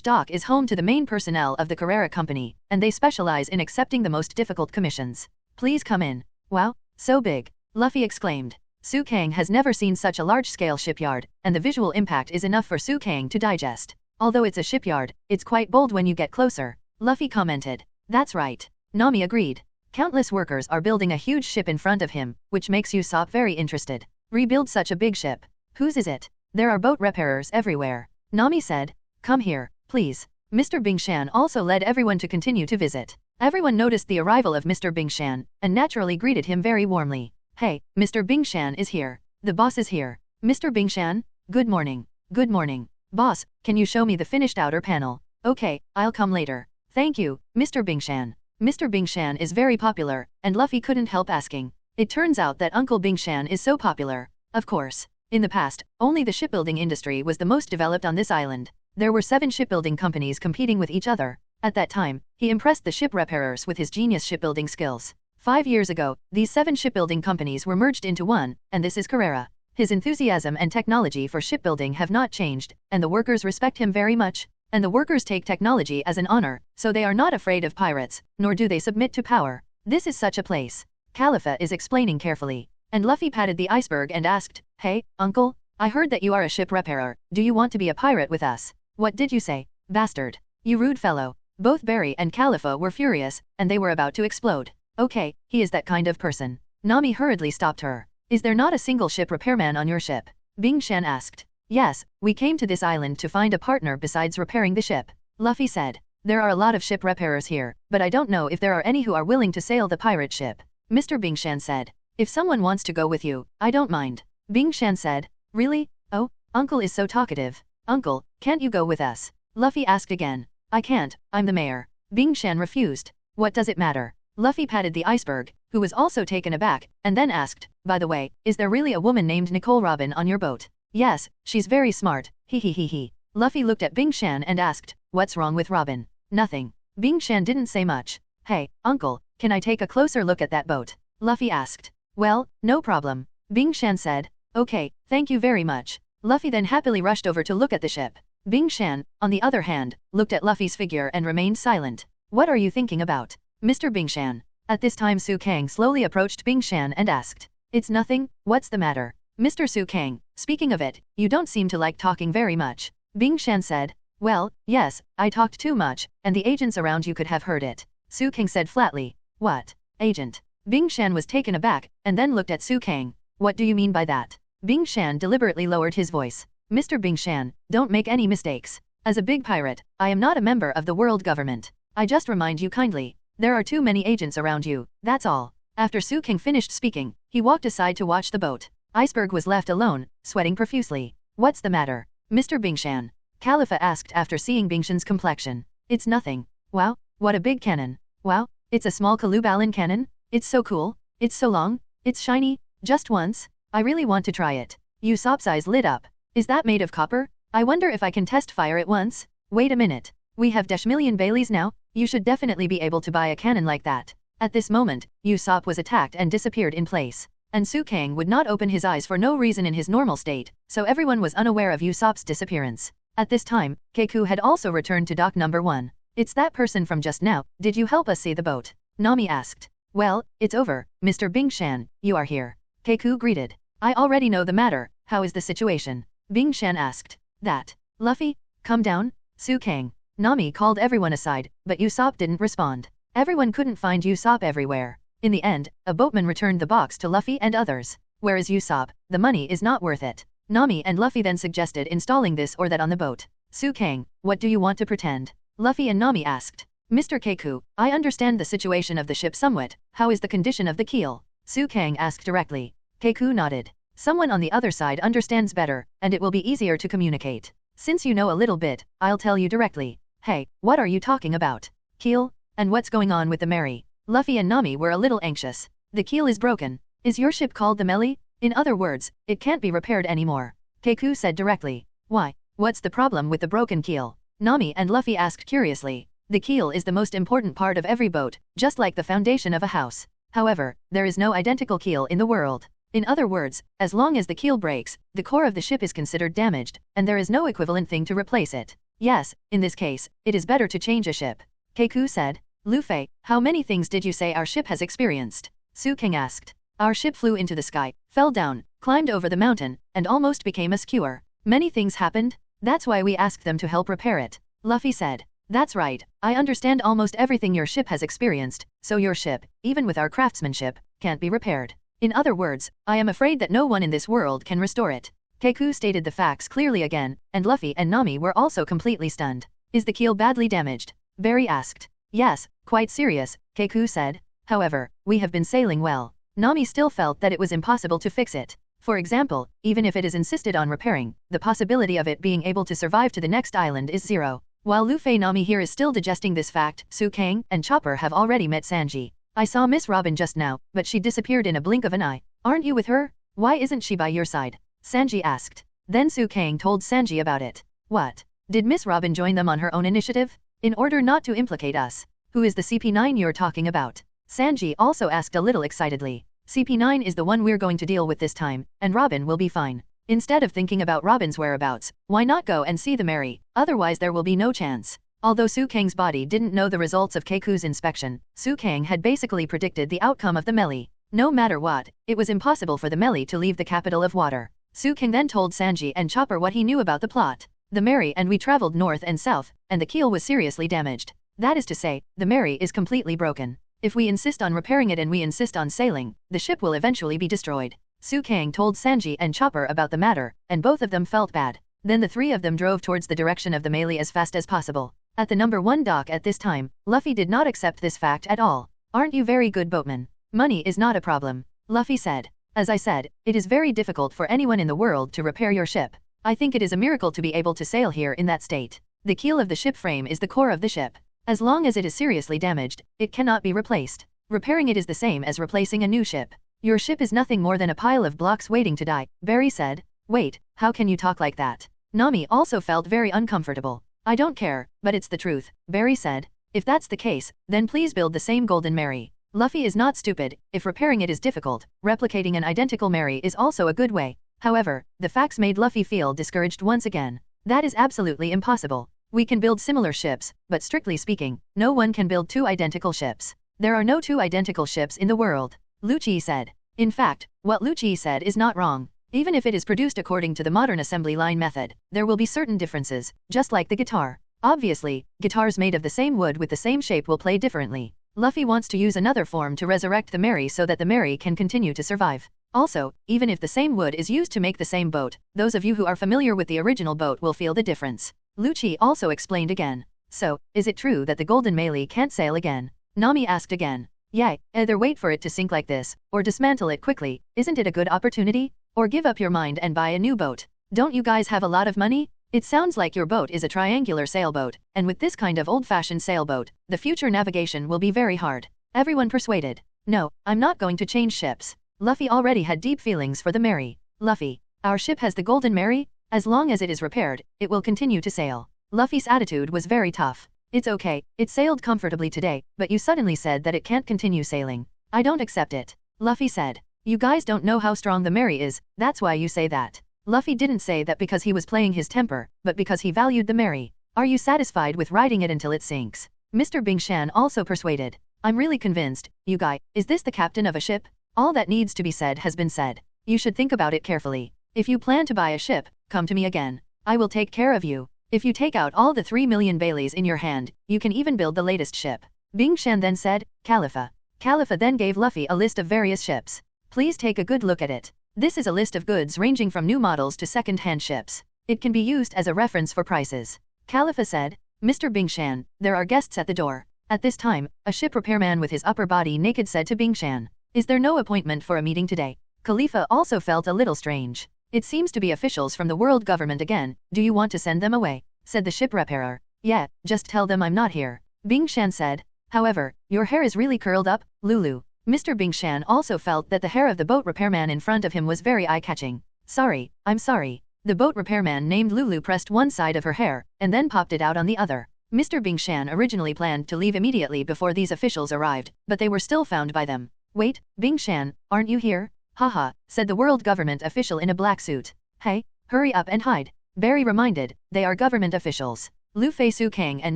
dock is home to the main personnel of the Conqueror company, and they specialize in accepting the most difficult commissions. Please come in. Wow, so big, Luffy exclaimed. Suang has never seen such a large-scale shipyard, and the visual impact is enough for Suang to digest. Although it's a shipyard, it's quite bold when you get closer, Luffy commented. That's right, Nami agreed. Countless workers are building a huge ship in front of him, which makes Usopp very interested. Rebuild such a big ship. Whose is it? There are boat repairers everywhere, Nami said. Come here, please. Mr. Bingshan also led everyone to continue to visit. Everyone noticed the arrival of Mr. Bingshan, and naturally greeted him very warmly. Hey, Mr. Bingshan is here. The boss is here. Mr. Bingshan? Good morning. Good morning. Boss, can you show me the finished outer panel? Okay, I'll come later. Thank you, Mr. Bingshan. Mr. Bingshan is very popular, and Luffy couldn't help asking. It turns out that Uncle Bingshan is so popular. Of course. In the past, only the shipbuilding industry was the most developed on this island. There were 7 shipbuilding companies competing with each other. At that time, he impressed the ship repairers with his genius shipbuilding skills. 5 years ago, these 7 shipbuilding companies were merged into one, and this is Conqueror. His enthusiasm and technology for shipbuilding have not changed, and the workers respect him very much. And the workers take technology as an honor, so they are not afraid of pirates, nor do they submit to power. This is such a place. Khalifa is explaining carefully. And Luffy patted the iceberg and asked, Hey, uncle, I heard that you are a ship repairer. Do you want to be a pirate with us? What did you say, bastard? You rude fellow. Both Barry and Khalifa were furious, and they were about to explode. Okay, he is that kind of person. Nami hurriedly stopped her. Is there not a single ship repairman on your ship? Bingshan asked. Yes, we came to this island to find a partner besides repairing the ship, Luffy said. There are a lot of ship repairers here, but I don't know if there are any who are willing to sail the pirate ship, Mr. Bingshan said. If someone wants to go with you, I don't mind. Bingshan said. Really? Oh, uncle is so talkative. Uncle, can't you go with us? Luffy asked again. I can't, I'm the mayor. Bingshan refused. What does it matter? Luffy patted the iceberg, who was also taken aback, and then asked, by the way, is there really a woman named Nicole Robin on your boat? Yes, she's very smart, he. Luffy looked at Bingshan and asked, what's wrong with Robin? Nothing. Bingshan didn't say much. Hey, uncle, can I take a closer look at that boat? Luffy asked. Well, no problem. Bingshan said. Okay, thank you very much. Luffy then happily rushed over to look at the ship. Bingshan, on the other hand, looked at Luffy's figure and remained silent. What are you thinking about, Mr. Bingshan? At this time Suang slowly approached Bingshan and asked. It's nothing, what's the matter? Mr. Suang, speaking of it, you don't seem to like talking very much. Bingshan said. Well, yes, I talked too much, and the agents around you could have heard it. Suang said flatly. What? Agent? Bingshan was taken aback, and then looked at Suang. What do you mean by that? Bingshan deliberately lowered his voice. Mr. Bingshan, don't make any mistakes. As a big pirate, I am not a member of the world government. I just remind you kindly. There are too many agents around you, that's all. After Suang finished speaking, he walked aside to watch the boat. Iceberg was left alone, sweating profusely. What's the matter, Mr. Bingshan? Khalifa asked after seeing Bingshan's complexion. It's nothing. Wow, what a big cannon. Wow, it's a small Kalubalan cannon? It's so cool. It's so long. It's shiny. Just once. I really want to try it. Usopp's eyes lit up. Is that made of copper? I wonder if I can test fire it once? Wait a minute. We have $1,000,000 Baileys now? You should definitely be able to buy a cannon like that. At this moment, Usopp was attacked and disappeared in place. And Suang would not open his eyes for no reason in his normal state, so everyone was unaware of Usopp's disappearance. At this time, Keiku had also returned to dock number 1. It's that person from just now, did you help us see the boat? Nami asked. Well, it's over, Mr. Bingshan, you are here. Keiku greeted. I already know the matter, how is the situation? Bingshan asked. That. Luffy? Come down? Suang. Nami called everyone aside, but Usopp didn't respond. Everyone couldn't find Usopp everywhere. In the end, a boatman returned the box to Luffy and others. Where is Usopp? The money is not worth it. Nami and Luffy then suggested installing this or that on the boat. Suang, what do you want to pretend? Luffy and Nami asked. Mr. Keiku, I understand the situation of the ship somewhat, how is the condition of the keel? Suang asked directly. Keiku nodded. Someone on the other side understands better, and it will be easier to communicate. Since you know a little bit, I'll tell you directly. Hey, what are you talking about? Keel? And what's going on with the Mary? Luffy and Nami were a little anxious. The keel is broken. Is your ship called the Melee? In other words, it can't be repaired anymore. Keiku said directly. Why? What's the problem with the broken keel? Nami and Luffy asked curiously. The keel is the most important part of every boat, just like the foundation of a house. However, there is no identical keel in the world. In other words, as long as the keel breaks, the core of the ship is considered damaged, and there is no equivalent thing to replace it. Yes, in this case, it is better to change a ship. Keiku said. Luffy, how many things did you say our ship has experienced? Suang asked. Our ship flew into the sky, fell down, climbed over the mountain, and almost became a skewer. Many things happened. That's why we asked them to help repair it. Luffy said. That's right, I understand almost everything your ship has experienced, so your ship, even with our craftsmanship, can't be repaired. In other words, I am afraid that no one in this world can restore it. Keiku stated the facts clearly again, and Luffy and Nami were also completely stunned. Is the keel badly damaged? Barry asked. Yes, quite serious, Keiku said. However, we have been sailing well. Nami still felt that it was impossible to fix it. For example, even if it is insisted on repairing, the possibility of it being able to survive to the next island is 0. While Luffy Nami here is still digesting this fact, Suang and Chopper have already met Sanji. I saw Miss Robin just now, but she disappeared in a blink of an eye. Aren't you with her? Why isn't she by your side? Sanji asked. Then Suang told Sanji about it. What? Did Miss Robin join them on her own initiative? In order not to implicate us. Who is the CP9 you're talking about? Sanji also asked a little excitedly. CP9 is the one we're going to deal with this time, and Robin will be fine. Instead of thinking about Robin's whereabouts, why not go and see the Mary, otherwise there will be no chance. Although Suang's body didn't know the results of Keiku's inspection, Suang had basically predicted the outcome of the melee. No matter what, it was impossible for the melee to leave the capital of water. Suang then told Sanji and Chopper what he knew about the plot. The Mary and we traveled north and south, and the keel was seriously damaged. That is to say, the Mary is completely broken. If we insist on repairing it and we insist on sailing, the ship will eventually be destroyed. Suang told Sanji and Chopper about the matter, and both of them felt bad. Then the three of them drove towards the direction of the melee as fast as possible. At the number 1 dock at this time, Luffy did not accept this fact at all. Aren't you very good boatman? Money is not a problem. Luffy said. As I said, it is very difficult for anyone in the world to repair your ship. I think it is a miracle to be able to sail here in that state. The keel of the ship frame is the core of the ship. As long as it is seriously damaged, it cannot be replaced. Repairing it is the same as replacing a new ship. Your ship is nothing more than a pile of blocks waiting to die, Barry said. Wait, how can you talk like that? Nami also felt very uncomfortable. I don't care, but it's the truth, Barry said. If that's the case, then please build the same Golden Mary. Luffy is not stupid. If repairing it is difficult, replicating an identical Mary is also a good way. However, the facts made Luffy feel discouraged once again. That is absolutely impossible. We can build similar ships, but strictly speaking, no one can build 2 identical ships. There are no 2 identical ships in the world, Lucci said. In fact, what Lucci said is not wrong. Even if it is produced according to the modern assembly line method, there will be certain differences, just like the guitar. Obviously, guitars made of the same wood with the same shape will play differently. Luffy wants to use another form to resurrect the Mary so that the Mary can continue to survive. Also, even if the same wood is used to make the same boat, those of you who are familiar with the original boat will feel the difference. Lucci also explained again. So, is it true that the Golden Melee can't sail again? Nami asked again. Yeah, either wait for it to sink like this, or dismantle it quickly, isn't it a good opportunity? Or give up your mind and buy a new boat. Don't you guys have a lot of money? It sounds like your boat is a triangular sailboat, and with this kind of old-fashioned sailboat, the future navigation will be very hard. Everyone persuaded. No, I'm not going to change ships. Luffy already had deep feelings for the Mary. Luffy, our ship has the Golden Mary? As long as it is repaired, it will continue to sail. Luffy's attitude was very tough. It's okay, it sailed comfortably today, but you suddenly said that it can't continue sailing. I don't accept it. Luffy said. You guys don't know how strong the Mary is, that's why you say that. Luffy didn't say that because he was playing his temper, but because he valued the Mary. Are you satisfied with riding it until it sinks? Mr. Bingshan also persuaded. I'm really convinced, you guy, is this the captain of a ship? All that needs to be said has been said. You should think about it carefully. If you plan to buy a ship, come to me again. I will take care of you. If you take out all the 3 million Baileys in your hand, you can even build the latest ship. Bingshan then said, Khalifa. Khalifa then gave Luffy a list of various ships. Please take a good look at it. This is a list of goods ranging from new models to second-hand ships. It can be used as a reference for prices. Khalifa said, Mr. Bingshan, there are guests at the door. At this time, a ship repairman with his upper body naked said to Bingshan, is there no appointment for a meeting today? Khalifa also felt a little strange. It seems to be officials from the world government again, do you want to send them away? Said the ship repairer. Yeah, just tell them I'm not here. Bingshan said. However, your hair is really curled up, Lulu. Mr. Bingshan also felt that the hair of the boat repairman in front of him was very eye-catching. Sorry, I'm sorry. The boat repairman named Lulu pressed one side of her hair, and then popped it out on the other. Mr. Bingshan originally planned to leave immediately before these officials arrived, but they were still found by them. Wait, Bingshan, aren't you here? Haha, said the world government official in a black suit. Hey, hurry up and hide. Barry reminded, they are government officials. Luffy, Sukang and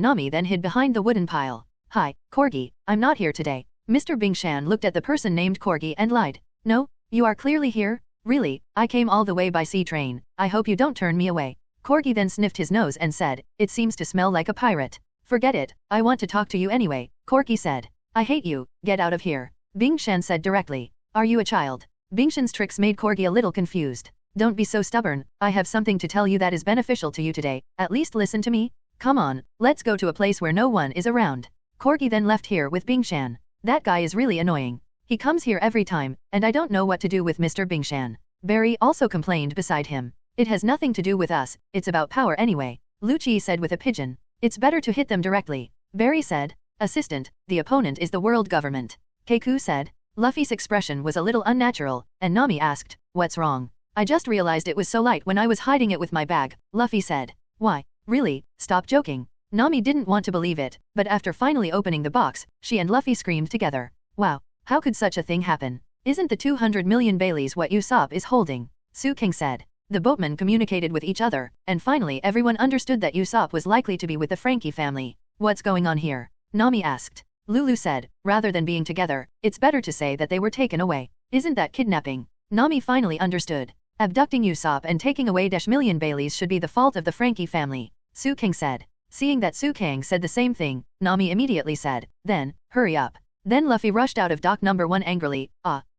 Nami then hid behind the wooden pile. Hi, Corgi, I'm not here today. Mr. Bingshan looked at the person named Corgi and lied. No, you are clearly here? Really, I came all the way by sea train, I hope you don't turn me away. Corgi then sniffed his nose and said, it seems to smell like a pirate. Forget it, I want to talk to you anyway, Corgi said. I hate you, get out of here. Bingshan said directly. Are you a child? Bingshan's tricks made Corgi a little confused. Don't be so stubborn, I have something to tell you that is beneficial to you today, at least listen to me. Come on, let's go to a place where no one is around. Corgi then left here with Bingshan. That guy is really annoying. He comes here every time, and I don't know what to do with Mr. Bingshan. Barry also complained beside him. It has nothing to do with us, it's about power anyway. Lucci said with a pigeon. It's better to hit them directly. Barry said. Assistant, the opponent is the world government. Keiku said. Luffy's expression was a little unnatural, and Nami asked, what's wrong? I just realized it was so light when I was hiding it with my bag, Luffy said. Why? Really? Stop joking. Nami didn't want to believe it, but after finally opening the box, she and Luffy screamed together. Wow, how could such a thing happen? Isn't the 200 million Baileys what Usopp is holding? Suang said. The boatmen communicated with each other, and finally everyone understood that Usopp was likely to be with the Frankie family. What's going on here? Nami asked. Lulu said, rather than being together, it's better to say that they were taken away. Isn't that kidnapping? Nami finally understood. Abducting Usopp and taking away -million Baileys should be the fault of the Frankie family. Suang said. Seeing that Sukang said the same thing, Nami immediately said, then, hurry up. Then Luffy rushed out of dock number 1 angrily,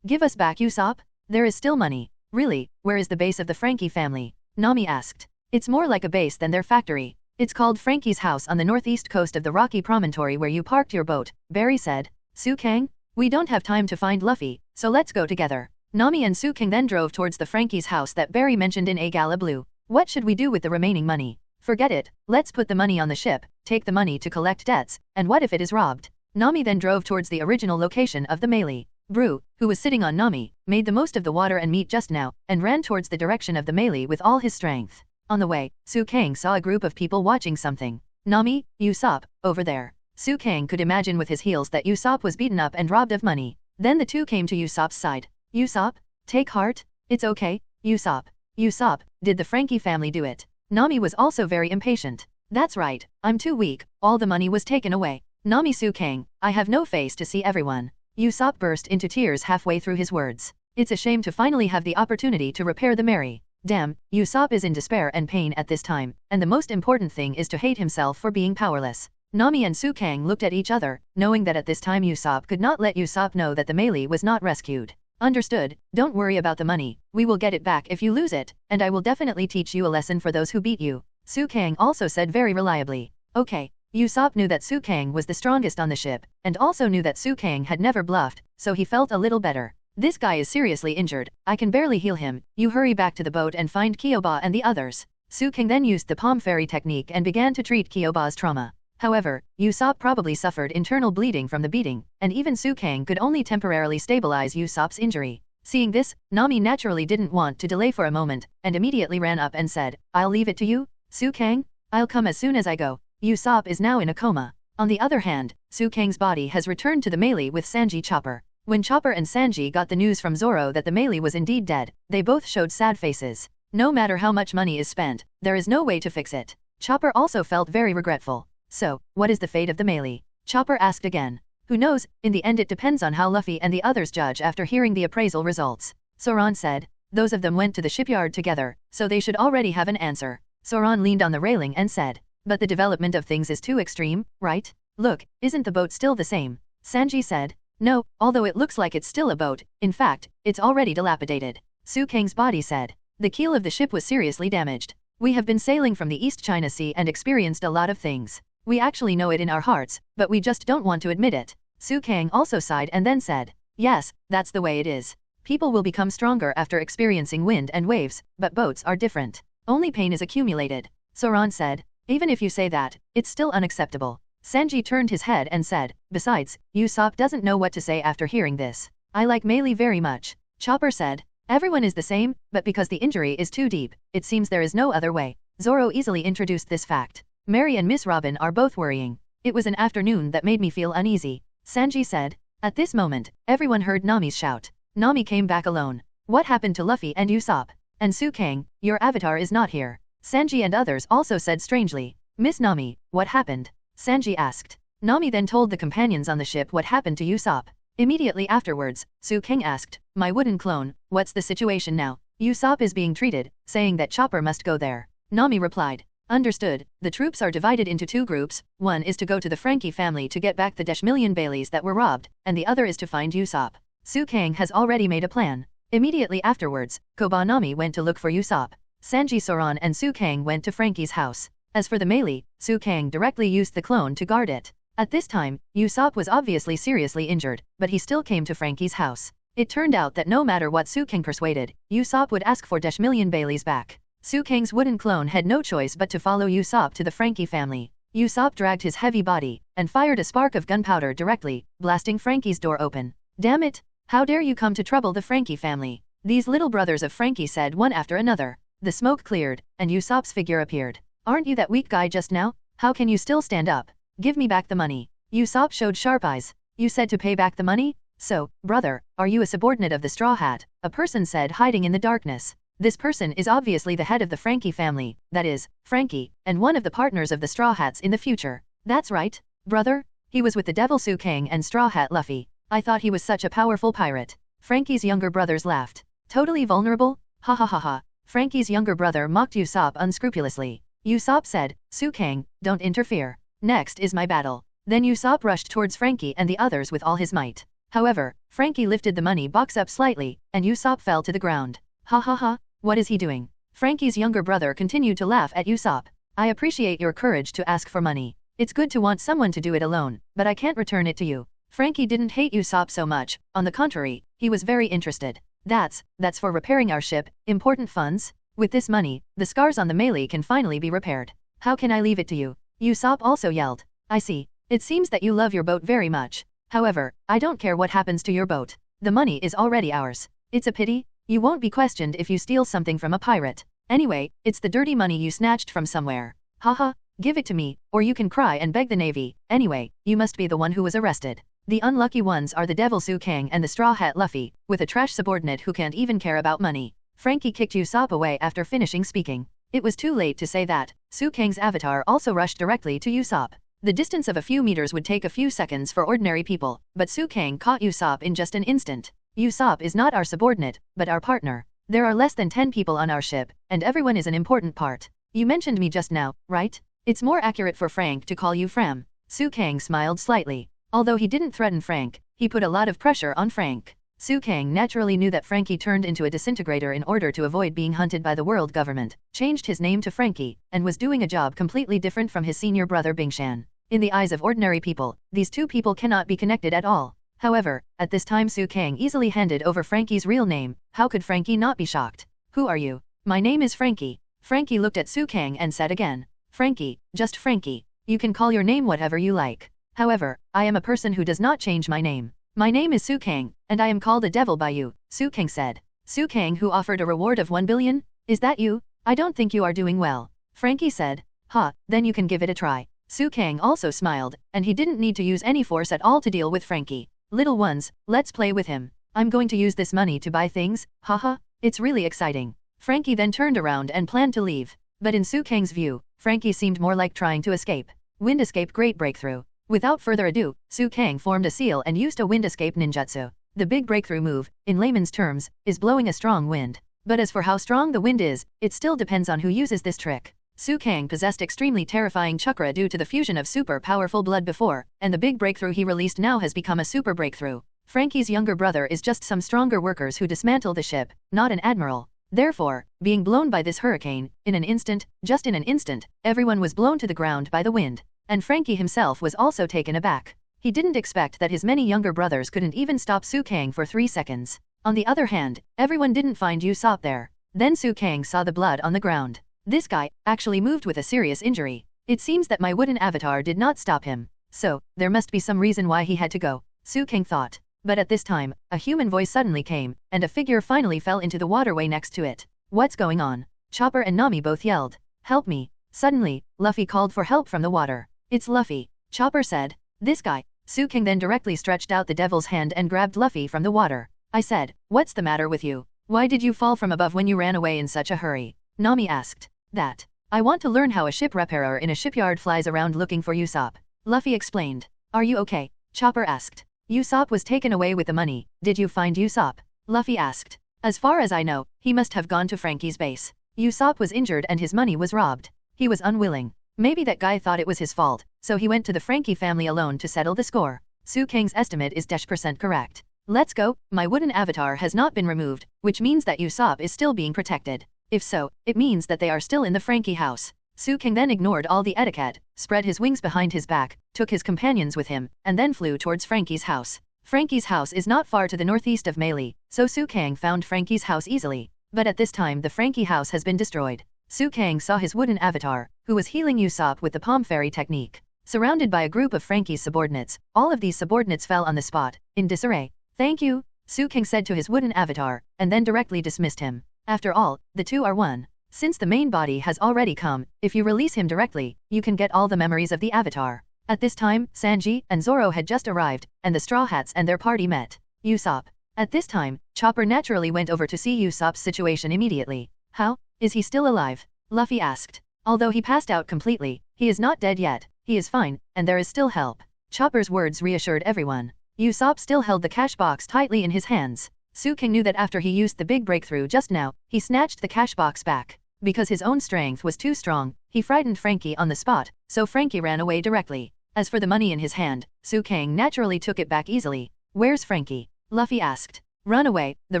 give us back Usopp? There is still money. Really, where is the base of the Frankie family? Nami asked. It's more like a base than their factory. It's called Frankie's house on the northeast coast of the rocky promontory where you parked your boat, Barry said. Sukang? We don't have time to find Luffy, so let's go together. Nami and Sukang then drove towards the Frankie's house that Barry mentioned in A Gala Blue. What should we do with the remaining money? Forget it, let's put the money on the ship, take the money to collect debts, and what if it is robbed? Nami then drove towards the original location of the melee. Brew, who was sitting on Nami, made the most of the water and meat just now, and ran towards the direction of the melee with all his strength. On the way, Sukang saw a group of people watching something. Nami, Usopp, over there. Sukang could imagine with his heels that Usopp was beaten up and robbed of money. Then the two came to Usopp's side. Usopp, take heart, it's okay, Usopp. Usopp, did the Frankie family do it? Nami was also very impatient. That's right, I'm too weak, all the money was taken away. Nami Sukang, I have no face to see everyone. Usopp burst into tears halfway through his words. It's a shame to finally have the opportunity to repair the Mary. Damn, Usopp is in despair and pain at this time, and the most important thing is to hate himself for being powerless. Nami and Sukang looked at each other, knowing that at this time Usopp could not let Usopp know that the melee was not rescued. Understood, don't worry about the money, we will get it back if you lose it, and I will definitely teach you a lesson for those who beat you. Sukang also said very reliably. Okay. Usopp knew that Sukang was the strongest on the ship, and also knew that Sukang had never bluffed, so he felt a little better. This guy is seriously injured, I can barely heal him, you hurry back to the boat and find Kyoba and the others. Sukang then used the palm fairy technique and began to treat Kyoba's trauma. However, Usopp probably suffered internal bleeding from the beating, and even Sukang could only temporarily stabilize Usopp's injury. Seeing this, Nami naturally didn't want to delay for a moment, and immediately ran up and said, I'll leave it to you, Sukang? I'll come as soon as I go. Usopp is now in a coma. On the other hand, Sukang's body has returned to the melee with Sanji Chopper. When Chopper and Sanji got the news from Zoro that the melee was indeed dead, they both showed sad faces. No matter how much money is spent, there is no way to fix it. Chopper also felt very regretful. So, what is the fate of the melee? Chopper asked again. Who knows, in the end it depends on how Luffy and the others judge after hearing the appraisal results. Zoan said. Those of them went to the shipyard together, so they should already have an answer. Zoan leaned on the railing and said. But the development of things is too extreme, right? Look, isn't the boat still the same? Sanji said. No, although it looks like it's still a boat, in fact, it's already dilapidated. Sukang's body said. The keel of the ship was seriously damaged. We have been sailing from the East China Sea and experienced a lot of things. We actually know it in our hearts, but we just don't want to admit it. Sukang also sighed and then said. Yes, that's the way it is. People will become stronger after experiencing wind and waves, but boats are different. Only pain is accumulated. Zoan said. Even if you say that, it's still unacceptable. Sanji turned his head and said, besides, Usopp doesn't know what to say after hearing this. I like melee very much. Chopper said. Everyone is the same, but because the injury is too deep, it seems there is no other way. Zoro easily introduced this fact. Mary and Miss Robin are both worrying. It was an afternoon that made me feel uneasy. Sanji said. At this moment, everyone heard Nami's shout. Nami came back alone. What happened to Luffy and Usopp? And Sukang, your avatar is not here. Sanji and others also said strangely. Miss Nami, what happened? Sanji asked. Nami then told the companions on the ship what happened to Usopp. Immediately afterwards, Sukang asked, my wooden clone, what's the situation now? Usopp is being treated, saying that Chopper must go there. Nami replied. Understood, the troops are divided into two groups, one is to go to the Frankie family to get back the -million Baileys that were robbed, and the other is to find Usopp. Sukang has already made a plan. Immediately afterwards, Kobanami went to look for Usopp. Sanji Soran and Sukang went to Frankie's house. As for the melee, Sukang directly used the clone to guard it. At this time, Usopp was obviously seriously injured, but he still came to Frankie's house. It turned out that no matter what Sukang persuaded, Usopp would ask for -million Baileys back. Sukang's wooden clone had no choice but to follow Usopp to the Frankie family. Usopp dragged his heavy body, and fired a spark of gunpowder directly, blasting Frankie's door open. Damn it! How dare you come to trouble the Frankie family? These little brothers of Frankie said one after another. The smoke cleared, and Usopp's figure appeared. Aren't you that weak guy just now? How can you still stand up? Give me back the money. Usopp showed sharp eyes. You said to pay back the money? So, brother, are you a subordinate of the Straw Hat? A person said hiding in the darkness. This person is obviously the head of the Frankie family, that is, Frankie, and one of the partners of the Straw Hats in the future. That's right, brother. He was with the Devil Sukang and Straw Hat Luffy. I thought he was such a powerful pirate. Frankie's younger brothers laughed. Totally vulnerable? Ha ha ha ha. Frankie's younger brother mocked Usopp unscrupulously. Usopp said, Sukang, don't interfere. Next is my battle. Then Usopp rushed towards Frankie and the others with all his might. However, Frankie lifted the money box up slightly, and Usopp fell to the ground. Ha ha ha, what is he doing? Frankie's younger brother continued to laugh at Usopp. I appreciate your courage to ask for money. It's good to want someone to do it alone, but I can't return it to you. Frankie didn't hate Usopp so much, on the contrary, he was very interested. That's for repairing our ship, important funds. With this money, the scars on the melee can finally be repaired. How can I leave it to you? Usopp also yelled. I see. It seems that you love your boat very much. However, I don't care what happens to your boat. The money is already ours. It's a pity. You won't be questioned if you steal something from a pirate. Anyway, it's the dirty money you snatched from somewhere. Haha, give it to me, or you can cry and beg the Navy. Anyway, you must be the one who was arrested. The unlucky ones are the Devil Sukang and the Straw Hat Luffy, with a trash subordinate who can't even care about money. Frankie kicked Usopp away after finishing speaking. It was too late to say that. Sukang's avatar also rushed directly to Usopp. The distance of a few meters would take a few seconds for ordinary people, but Sukang caught Usopp in just an instant. Usopp is not our subordinate, but our partner. There are less than 10 people on our ship, and everyone is an important part. You mentioned me just now, right? It's more accurate for Frank to call you Fram. Sukang smiled slightly. Although he didn't threaten Frank, he put a lot of pressure on Frank. Sukang naturally knew that Frankie turned into a disintegrator in order to avoid being hunted by the world government, changed his name to Frankie, and was doing a job completely different from his senior brother Bingshan. In the eyes of ordinary people, these two people cannot be connected at all. However, at this time Sukang easily handed over Frankie's real name. How could Frankie not be shocked? Who are you? My name is Frankie. Frankie looked at Sukang and said again. Frankie, just Frankie. You can call your name whatever you like. However, I am a person who does not change my name. My name is Sukang, and I am called a devil by you, Sukang said. Sukang, who offered a reward of 1 billion? Is that you? I don't think you are doing well. Frankie said. Ha, then you can give it a try. Suang also smiled, and he didn't need to use any force at all to deal with Frankie. Little ones, let's play with him. I'm going to use this money to buy things, haha, it's really exciting. Frankie then turned around and planned to leave. But in Suang's view, Frankie seemed more like trying to escape. Wind escape great breakthrough. Without further ado, Suang formed a seal and used a wind escape ninjutsu. The big breakthrough move, in layman's terms, is blowing a strong wind. But as for how strong the wind is, it still depends on who uses this trick. Suang possessed extremely terrifying chakra due to the fusion of super powerful blood before, and the big breakthrough he released now has become a super breakthrough. Frankie's younger brother is just some stronger workers who dismantle the ship, not an admiral. Therefore, being blown by this hurricane, in an instant, just in an instant, everyone was blown to the ground by the wind. And Frankie himself was also taken aback. He didn't expect that his many younger brothers couldn't even stop Suang for 3 seconds. On the other hand, everyone didn't find Usopp there. Then Suang saw the blood on the ground. This guy actually moved with a serious injury. It seems that my wooden avatar did not stop him. So, there must be some reason why he had to go, Suang thought. But at this time, a human voice suddenly came, and a figure finally fell into the waterway next to it. What's going on? Chopper and Nami both yelled. Help me. Suddenly, Luffy called for help from the water. It's Luffy, Chopper said. This guy. Suang then directly stretched out the devil's hand and grabbed Luffy from the water. I said, what's the matter with you? Why did you fall from above when you ran away in such a hurry? Nami asked. That. I want to learn how a ship repairer in a shipyard flies around looking for Usopp. Luffy explained. Are you okay? Chopper asked. Usopp was taken away with the money. Did you find Usopp? Luffy asked. As far as I know, he must have gone to Frankie's base. Usopp was injured and his money was robbed. He was unwilling. Maybe that guy thought it was his fault, so he went to the Frankie family alone to settle the score. Suang's estimate is -% correct. Let's go. My wooden avatar has not been removed, which means that Usopp is still being protected. If so, it means that they are still in the Frankie house. Suang then ignored all the etiquette, spread his wings behind his back, took his companions with him, and then flew towards Frankie's house. Frankie's house is not far to the northeast of Meili, so Suang found Frankie's house easily. But at this time the Frankie house has been destroyed. Suang saw his wooden avatar, who was healing Usopp with the palm fairy technique. Surrounded by a group of Frankie's subordinates, all of these subordinates fell on the spot, in disarray. Thank you, Suang said to his wooden avatar, and then directly dismissed him. After all, the two are one. Since the main body has already come, if you release him directly, you can get all the memories of the avatar. At this time, Sanji and Zoro had just arrived, and the Straw Hats and their party met. Usopp. At this time, Chopper naturally went over to see Usopp's situation immediately. How? Is he still alive? Luffy asked. Although he passed out completely, he is not dead yet, he is fine, and there is still help. Chopper's words reassured everyone. Usopp still held the cash box tightly in his hands. Suang knew that after he used the big breakthrough just now, he snatched the cash box back. Because his own strength was too strong, he frightened Frankie on the spot, so Frankie ran away directly. As for the money in his hand, Suang naturally took it back easily. Where's Frankie? Luffy asked. Run away, the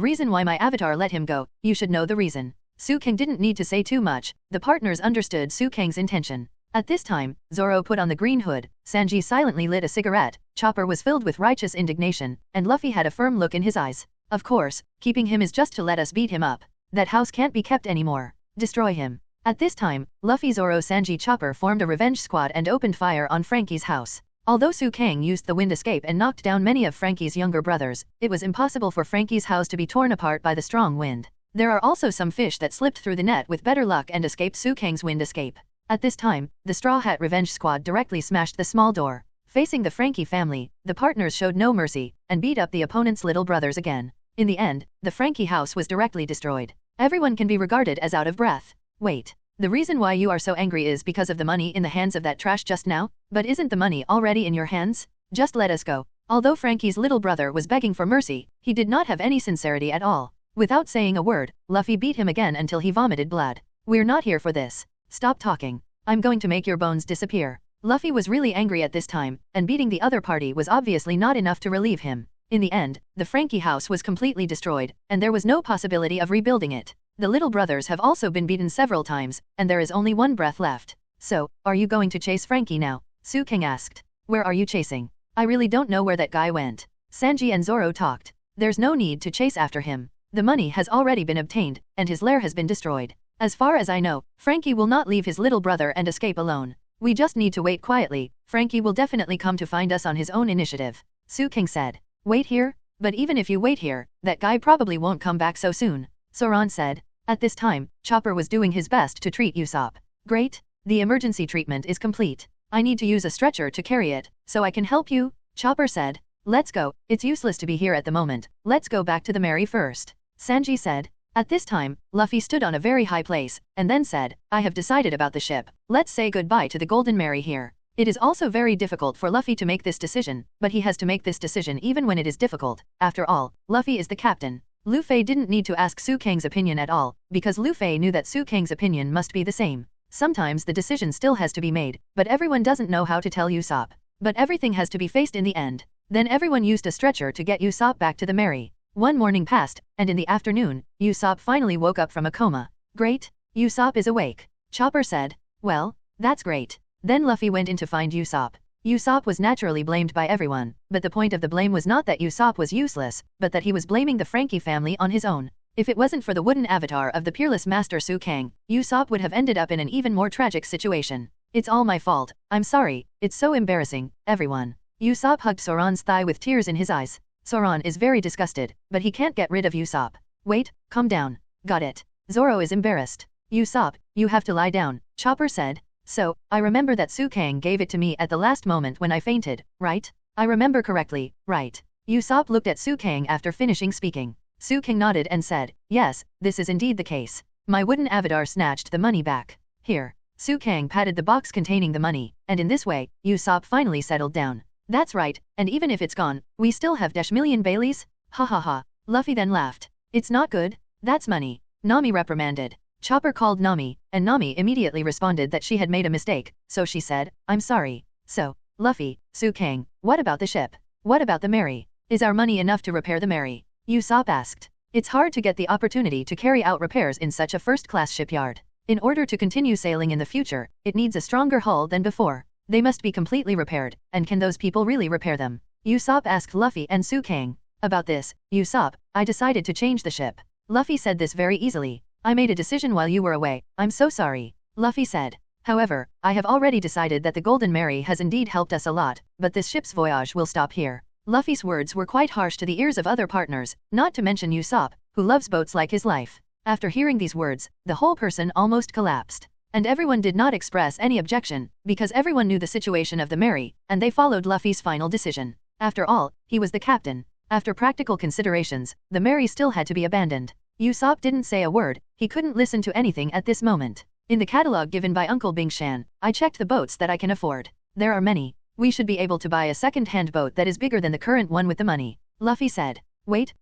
reason why my avatar let him go, you should know the reason. Suang didn't need to say too much, the partners understood Suang's intention. At this time, Zoro put on the green hood, Sanji silently lit a cigarette, Chopper was filled with righteous indignation, and Luffy had a firm look in his eyes. Of course, keeping him is just to let us beat him up. That house can't be kept anymore. Destroy him. At this time, Luffy, Zoro, Sanji, Chopper formed a revenge squad and opened fire on Frankie's house. Although Suang used the wind escape and knocked down many of Frankie's younger brothers, it was impossible for Frankie's house to be torn apart by the strong wind. There are also some fish that slipped through the net with better luck and escaped Suang's wind escape. At this time, the Straw Hat Revenge Squad directly smashed the small door. Facing the Frankie family, the partners showed no mercy, and beat up the opponent's little brothers again. In the end, the Frankie house was directly destroyed. Everyone can be regarded as out of breath. Wait. The reason why you are so angry is because of the money in the hands of that trash just now? But isn't the money already in your hands? Just let us go. Although Frankie's little brother was begging for mercy, he did not have any sincerity at all. Without saying a word, Luffy beat him again until he vomited blood. We're not here for this. Stop talking. I'm going to make your bones disappear. Luffy was really angry at this time, and beating the other party was obviously not enough to relieve him. In the end, the Frankie house was completely destroyed, and there was no possibility of rebuilding it. The little brothers have also been beaten several times, and there is only one breath left. So, are you going to chase Frankie now? Suang asked. Where are you chasing? I really don't know where that guy went. Sanji and Zoro talked. There's no need to chase after him. The money has already been obtained, and his lair has been destroyed. As far as I know, Frankie will not leave his little brother and escape alone. We just need to wait quietly. Frankie will definitely come to find us on his own initiative. Suang said. Wait here? But even if you wait here, that guy probably won't come back so soon. Zoan said. At this time, Chopper was doing his best to treat Usopp. Great. The emergency treatment is complete. I need to use a stretcher to carry it, so I can help you, Chopper said. Let's go, it's useless to be here at the moment, let's go back to the Mary first, Sanji said. At this time, Luffy stood on a very high place, and then said, I have decided about the ship, let's say goodbye to the Golden Mary here. It is also very difficult for Luffy to make this decision, but he has to make this decision even when it is difficult. After all, Luffy is the captain. Luffy didn't need to ask Sukang's opinion at all, because Luffy knew that Sukang's opinion must be the same. Sometimes the decision still has to be made, but everyone doesn't know how to tell Usopp. But everything has to be faced in the end. Then everyone used a stretcher to get Usopp back to the Mary. One morning passed, and in the afternoon, Usopp finally woke up from a coma. Great, Usopp is awake, Chopper said. Well, that's great. Then Luffy went in to find Usopp. Usopp was naturally blamed by everyone, but the point of the blame was not that Usopp was useless, but that he was blaming the Frankie family on his own. If it wasn't for the wooden avatar of the peerless master Sukang, Usopp would have ended up in an even more tragic situation. It's all my fault, I'm sorry, it's so embarrassing, everyone. Usopp hugged Soran's thigh with tears in his eyes. Soran is very disgusted, but he can't get rid of Usopp. Wait, calm down. Got it. Zoro is embarrassed. Usopp, you have to lie down, Chopper said. So, I remember that Sukang gave it to me at the last moment when I fainted, right? I remember correctly, right? Usopp looked at Sukang after finishing speaking. Sukang nodded and said, yes, this is indeed the case. My wooden avatar snatched the money back. Here. Sukang patted the box containing the money, and in this way, Usopp finally settled down. That's right, and even if it's gone, we still have dash million Baileys? Ha ha ha. Luffy then laughed. It's not good, that's money. Nami reprimanded. Chopper called Nami, and Nami immediately responded that she had made a mistake, so she said, I'm sorry. So, Luffy, Sukang, what about the ship? What about the Mary? Is our money enough to repair the Mary? Usopp asked. It's hard to get the opportunity to carry out repairs in such a first-class shipyard. In order to continue sailing in the future, it needs a stronger hull than before. They must be completely repaired, and can those people really repair them? Usopp asked Luffy and Sukang. About this, Usopp, I decided to change the ship. Luffy said this very easily. I made a decision while you were away, I'm so sorry. Luffy said. However, I have already decided that the Golden Mary has indeed helped us a lot, but this ship's voyage will stop here. Luffy's words were quite harsh to the ears of other partners, not to mention Usopp, who loves boats like his life. After hearing these words, the whole person almost collapsed. And everyone did not express any objection, because everyone knew the situation of the Mary, and they followed Luffy's final decision. After all, he was the captain. After practical considerations, the Mary still had to be abandoned. Usopp didn't say a word, he couldn't listen to anything at this moment. In the catalogue given by Uncle Bingshan, I checked the boats that I can afford. There are many. We should be able to buy a second-hand boat that is bigger than the current one with the money. Luffy said. Wait,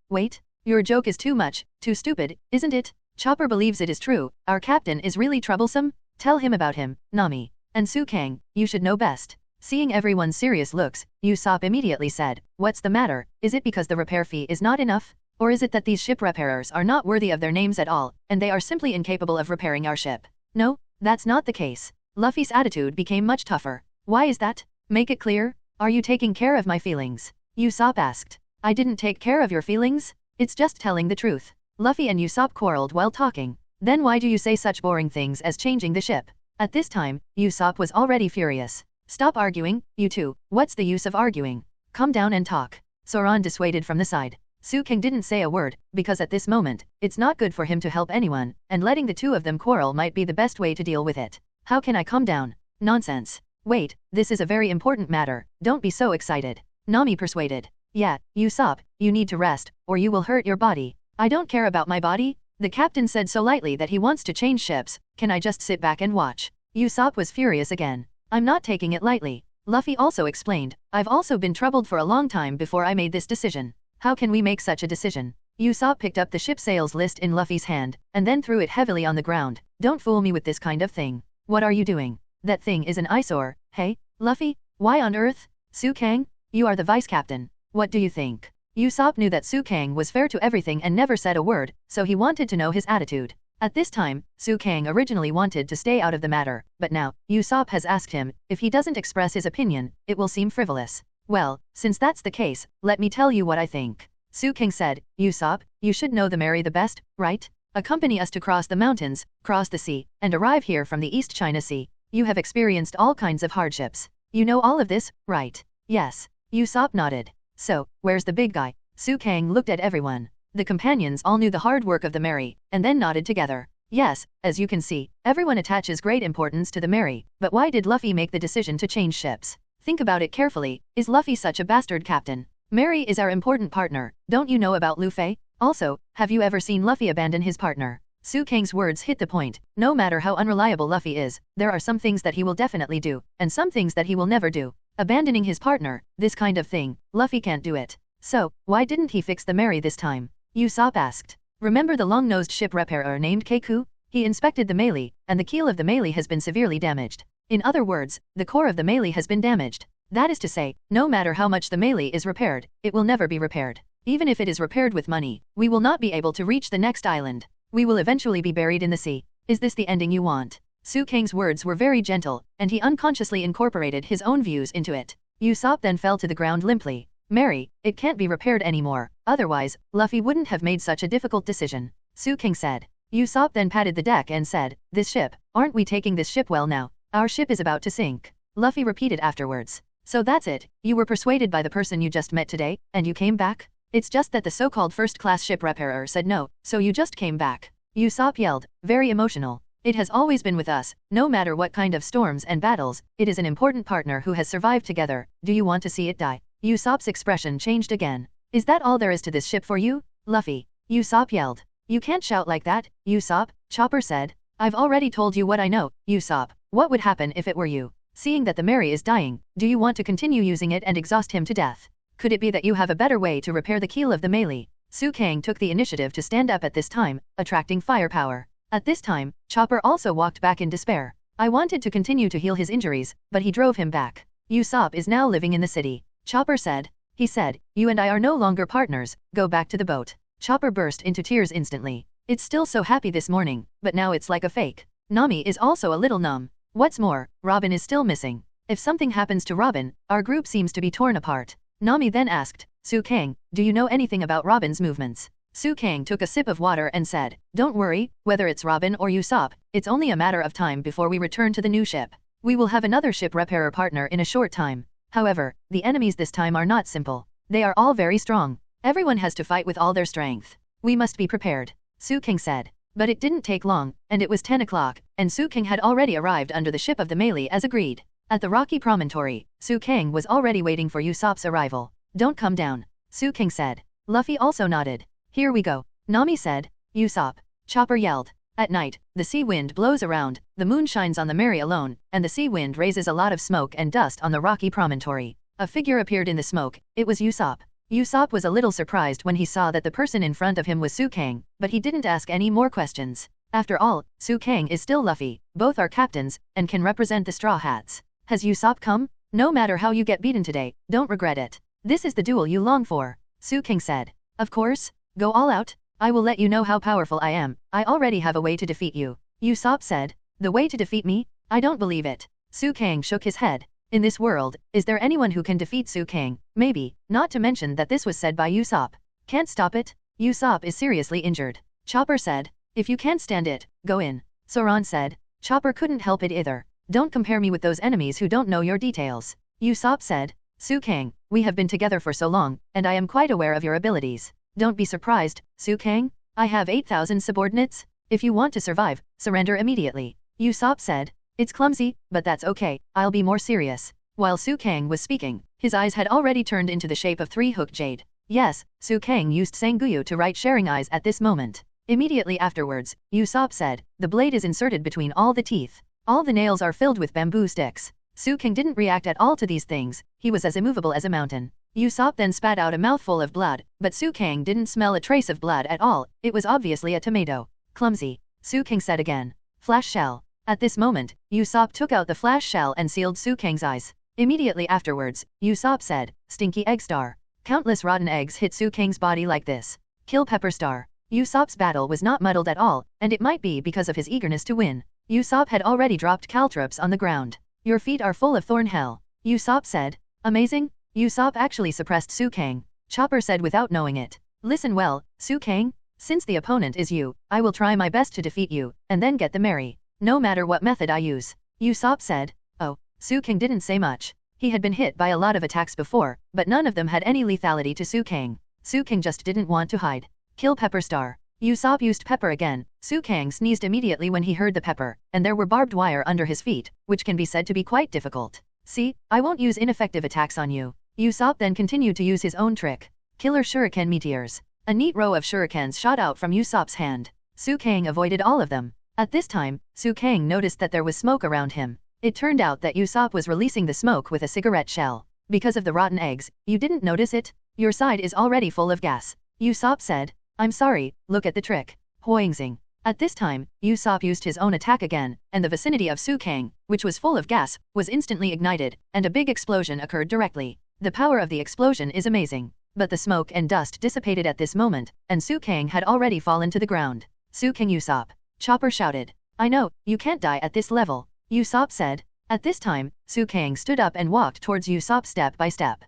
your joke is too much, too stupid, isn't it? Chopper believes it is true, our captain is really troublesome? Tell him about him, Nami. And Sukang, you should know best. Seeing everyone's serious looks, Usopp immediately said, what's the matter, is it because the repair fee is not enough? Or is it that these ship repairers are not worthy of their names at all, and they are simply incapable of repairing our ship? No, that's not the case. Luffy's attitude became much tougher. Why is that? Make it clear. Are you taking care of my feelings? Usopp asked. I didn't take care of your feelings? It's just telling the truth. Luffy and Usopp quarreled while talking. Then why do you say such boring things as changing the ship? At this time, Usopp was already furious. Stop arguing, you two, what's the use of arguing? Come down and talk. Soran dissuaded from the side. Sukang didn't say a word, because at this moment, it's not good for him to help anyone, and letting the two of them quarrel might be the best way to deal with it. How can I calm down? Nonsense. Wait, this is a very important matter, don't be so excited. Nami persuaded. Yeah, Usopp, you need to rest, or you will hurt your body. I don't care about my body. The captain said so lightly that he wants to change ships, can I just sit back and watch? Usopp was furious again. I'm not taking it lightly. Luffy also explained, I've also been troubled for a long time before I made this decision. How can we make such a decision? Usopp picked up the ship sales list in Luffy's hand, and then threw it heavily on the ground. Don't fool me with this kind of thing. What are you doing? That thing is an eyesore, hey, Luffy? Why on earth? Sukang, you are the vice captain. What do you think? Usopp knew that Sukang was fair to everything and never said a word, so he wanted to know his attitude. At this time, Sukang originally wanted to stay out of the matter, but now, Usopp has asked him, if he doesn't express his opinion, it will seem frivolous. Well, since that's the case, let me tell you what I think. Sukang said, Usopp, you should know the Mary the best, right? Accompany us to cross the mountains, cross the sea, and arrive here from the East China Sea. You have experienced all kinds of hardships. You know all of this, right? Yes. Usopp nodded. So, where's the big guy? Sukang looked at everyone. The companions all knew the hard work of the Mary, and then nodded together. Yes, as you can see, everyone attaches great importance to the Mary, but why did Luffy make the decision to change ships? Think about it carefully, is Luffy such a bastard captain? Mary is our important partner, don't you know about Luffy? Also, have you ever seen Luffy abandon his partner? Sukang's words hit the point. No matter how unreliable Luffy is, there are some things that he will definitely do, and some things that he will never do. Abandoning his partner, this kind of thing, Luffy can't do it. So, why didn't he fix the Mary this time? Usopp asked. Remember the long-nosed ship repairer named Keiku? He inspected the melee, and the keel of the melee has been severely damaged. In other words, the core of the melee has been damaged. That is to say, no matter how much the melee is repaired, it will never be repaired. Even if it is repaired with money, we will not be able to reach the next island. We will eventually be buried in the sea. Is this the ending you want? Sukang's words were very gentle, and he unconsciously incorporated his own views into it. Usopp then fell to the ground limply. Mary, it can't be repaired anymore, otherwise, Luffy wouldn't have made such a difficult decision. Sukang said. Usopp then patted the deck and said, this ship, aren't we taking this ship well now? Our ship is about to sink. Luffy repeated afterwards. So that's it, you were persuaded by the person you just met today, and you came back? It's just that the so-called first-class ship repairer said no, so you just came back. Usopp yelled, very emotional. It has always been with us, no matter what kind of storms and battles, it is an important partner who has survived together. Do you want to see it die? Usopp's expression changed again. Is that all there is to this ship for you, Luffy? Usopp yelled. You can't shout like that, Usopp, Chopper said. I've already told you what I know, Usopp. What would happen if it were you? Seeing that the Mary is dying, do you want to continue using it and exhaust him to death? Could it be that you have a better way to repair the keel of the melee? Sukang took the initiative to stand up at this time, attracting firepower. At this time, Chopper also walked back in despair. I wanted to continue to heal his injuries, but he drove him back. Usopp is now living in the city. Chopper said. He said, you and I are no longer partners, go back to the boat. Chopper burst into tears instantly. It's still so happy this morning, but now it's like a fake. Nami is also a little numb. What's more, Robin is still missing. If something happens to Robin, our group seems to be torn apart. Nami then asked, Sukang, do you know anything about Robin's movements? Sukang took a sip of water and said, don't worry, whether it's Robin or Usopp, it's only a matter of time before we return to the new ship. We will have another ship repairer partner in a short time. However, the enemies this time are not simple. They are all very strong. Everyone has to fight with all their strength. We must be prepared. Sukang said. But it didn't take long, and it was 10 o'clock, and Sukang had already arrived under the ship of the melee as agreed. At the rocky promontory, Sukang was already waiting for Usopp's arrival. Don't come down, Sukang said. Luffy also nodded. Here we go, Nami said. Usopp. Chopper yelled. At night, the sea wind blows around, the moon shines on the Mary alone, and the sea wind raises a lot of smoke and dust on the rocky promontory. A figure appeared in the smoke. It was Usopp. Usopp was a little surprised when he saw that the person in front of him was Sukang, but he didn't ask any more questions. After all, Sukang is still Luffy, both are captains, and can represent the Straw Hats. Has Usopp come? No matter how you get beaten today, don't regret it. This is the duel you long for, Sukang said. Of course, go all out. I will let you know how powerful I am. I already have a way to defeat you, Usopp said. The way to defeat me? I don't believe it. Sukang shook his head. In this world, is there anyone who can defeat Sukang? Maybe, not to mention that this was said by Usopp. Can't stop it? Usopp is seriously injured. Chopper said. If you can't stand it, go in. Zoan said. Chopper couldn't help it either. Don't compare me with those enemies who don't know your details. Usopp said. Sukang, we have been together for so long, and I am quite aware of your abilities. Don't be surprised, Sukang. I have 8,000 subordinates. If you want to survive, surrender immediately. Usopp said. It's clumsy, but that's okay, I'll be more serious. While Sukang was speaking, his eyes had already turned into the shape of three-hooked jade. Yes, Sukang used Sengoku to write sharing eyes at this moment. Immediately afterwards, Usopp said, the blade is inserted between all the teeth. All the nails are filled with bamboo sticks. Sukang didn't react at all to these things, he was as immovable as a mountain. Usopp then spat out a mouthful of blood, but Sukang didn't smell a trace of blood at all, it was obviously a tomato. Clumsy, Sukang said again. Flash shell. At this moment, Usopp took out the flash shell and sealed Sukang's eyes. Immediately afterwards, Usopp said, Stinky Egg Star. Countless rotten eggs hit Sukang's body like this. Kill Pepper Star. Usopp's battle was not muddled at all, and it might be because of his eagerness to win. Usopp had already dropped caltrops on the ground. Your feet are full of thorn hell, Usopp said. Amazing? Usopp actually suppressed Sukang. Chopper said without knowing it. Listen well, Sukang. Since the opponent is you, I will try my best to defeat you, and then get the Mary. No matter what method I use, Usopp said. Oh, Sukang didn't say much. He had been hit by a lot of attacks before, but none of them had any lethality to Sukang. Sukang just didn't want to hide. Kill Pepper Star. Usopp used pepper again. Suang sneezed immediately when he heard the pepper, and there were barbed wire under his feet, which can be said to be quite difficult. See, I won't use ineffective attacks on you. Usopp then continued to use his own trick. Killer shuriken meteors. A neat row of shurikens shot out from Usopp's hand. Suang avoided all of them. At this time, Suang noticed that there was smoke around him. It turned out that Usopp was releasing the smoke with a cigarette shell. Because of the rotten eggs, you didn't notice it? Your side is already full of gas. Usopp said. I'm sorry, look at the trick. Hoingzing. At this time, Usopp used his own attack again, and the vicinity of Suang, which was full of gas, was instantly ignited, and a big explosion occurred directly. The power of the explosion is amazing. But the smoke and dust dissipated at this moment, and Suang had already fallen to the ground. Suang Usopp. Chopper shouted. I know, you can't die at this level. Usopp said. At this time, Suang stood up and walked towards Usopp step by step.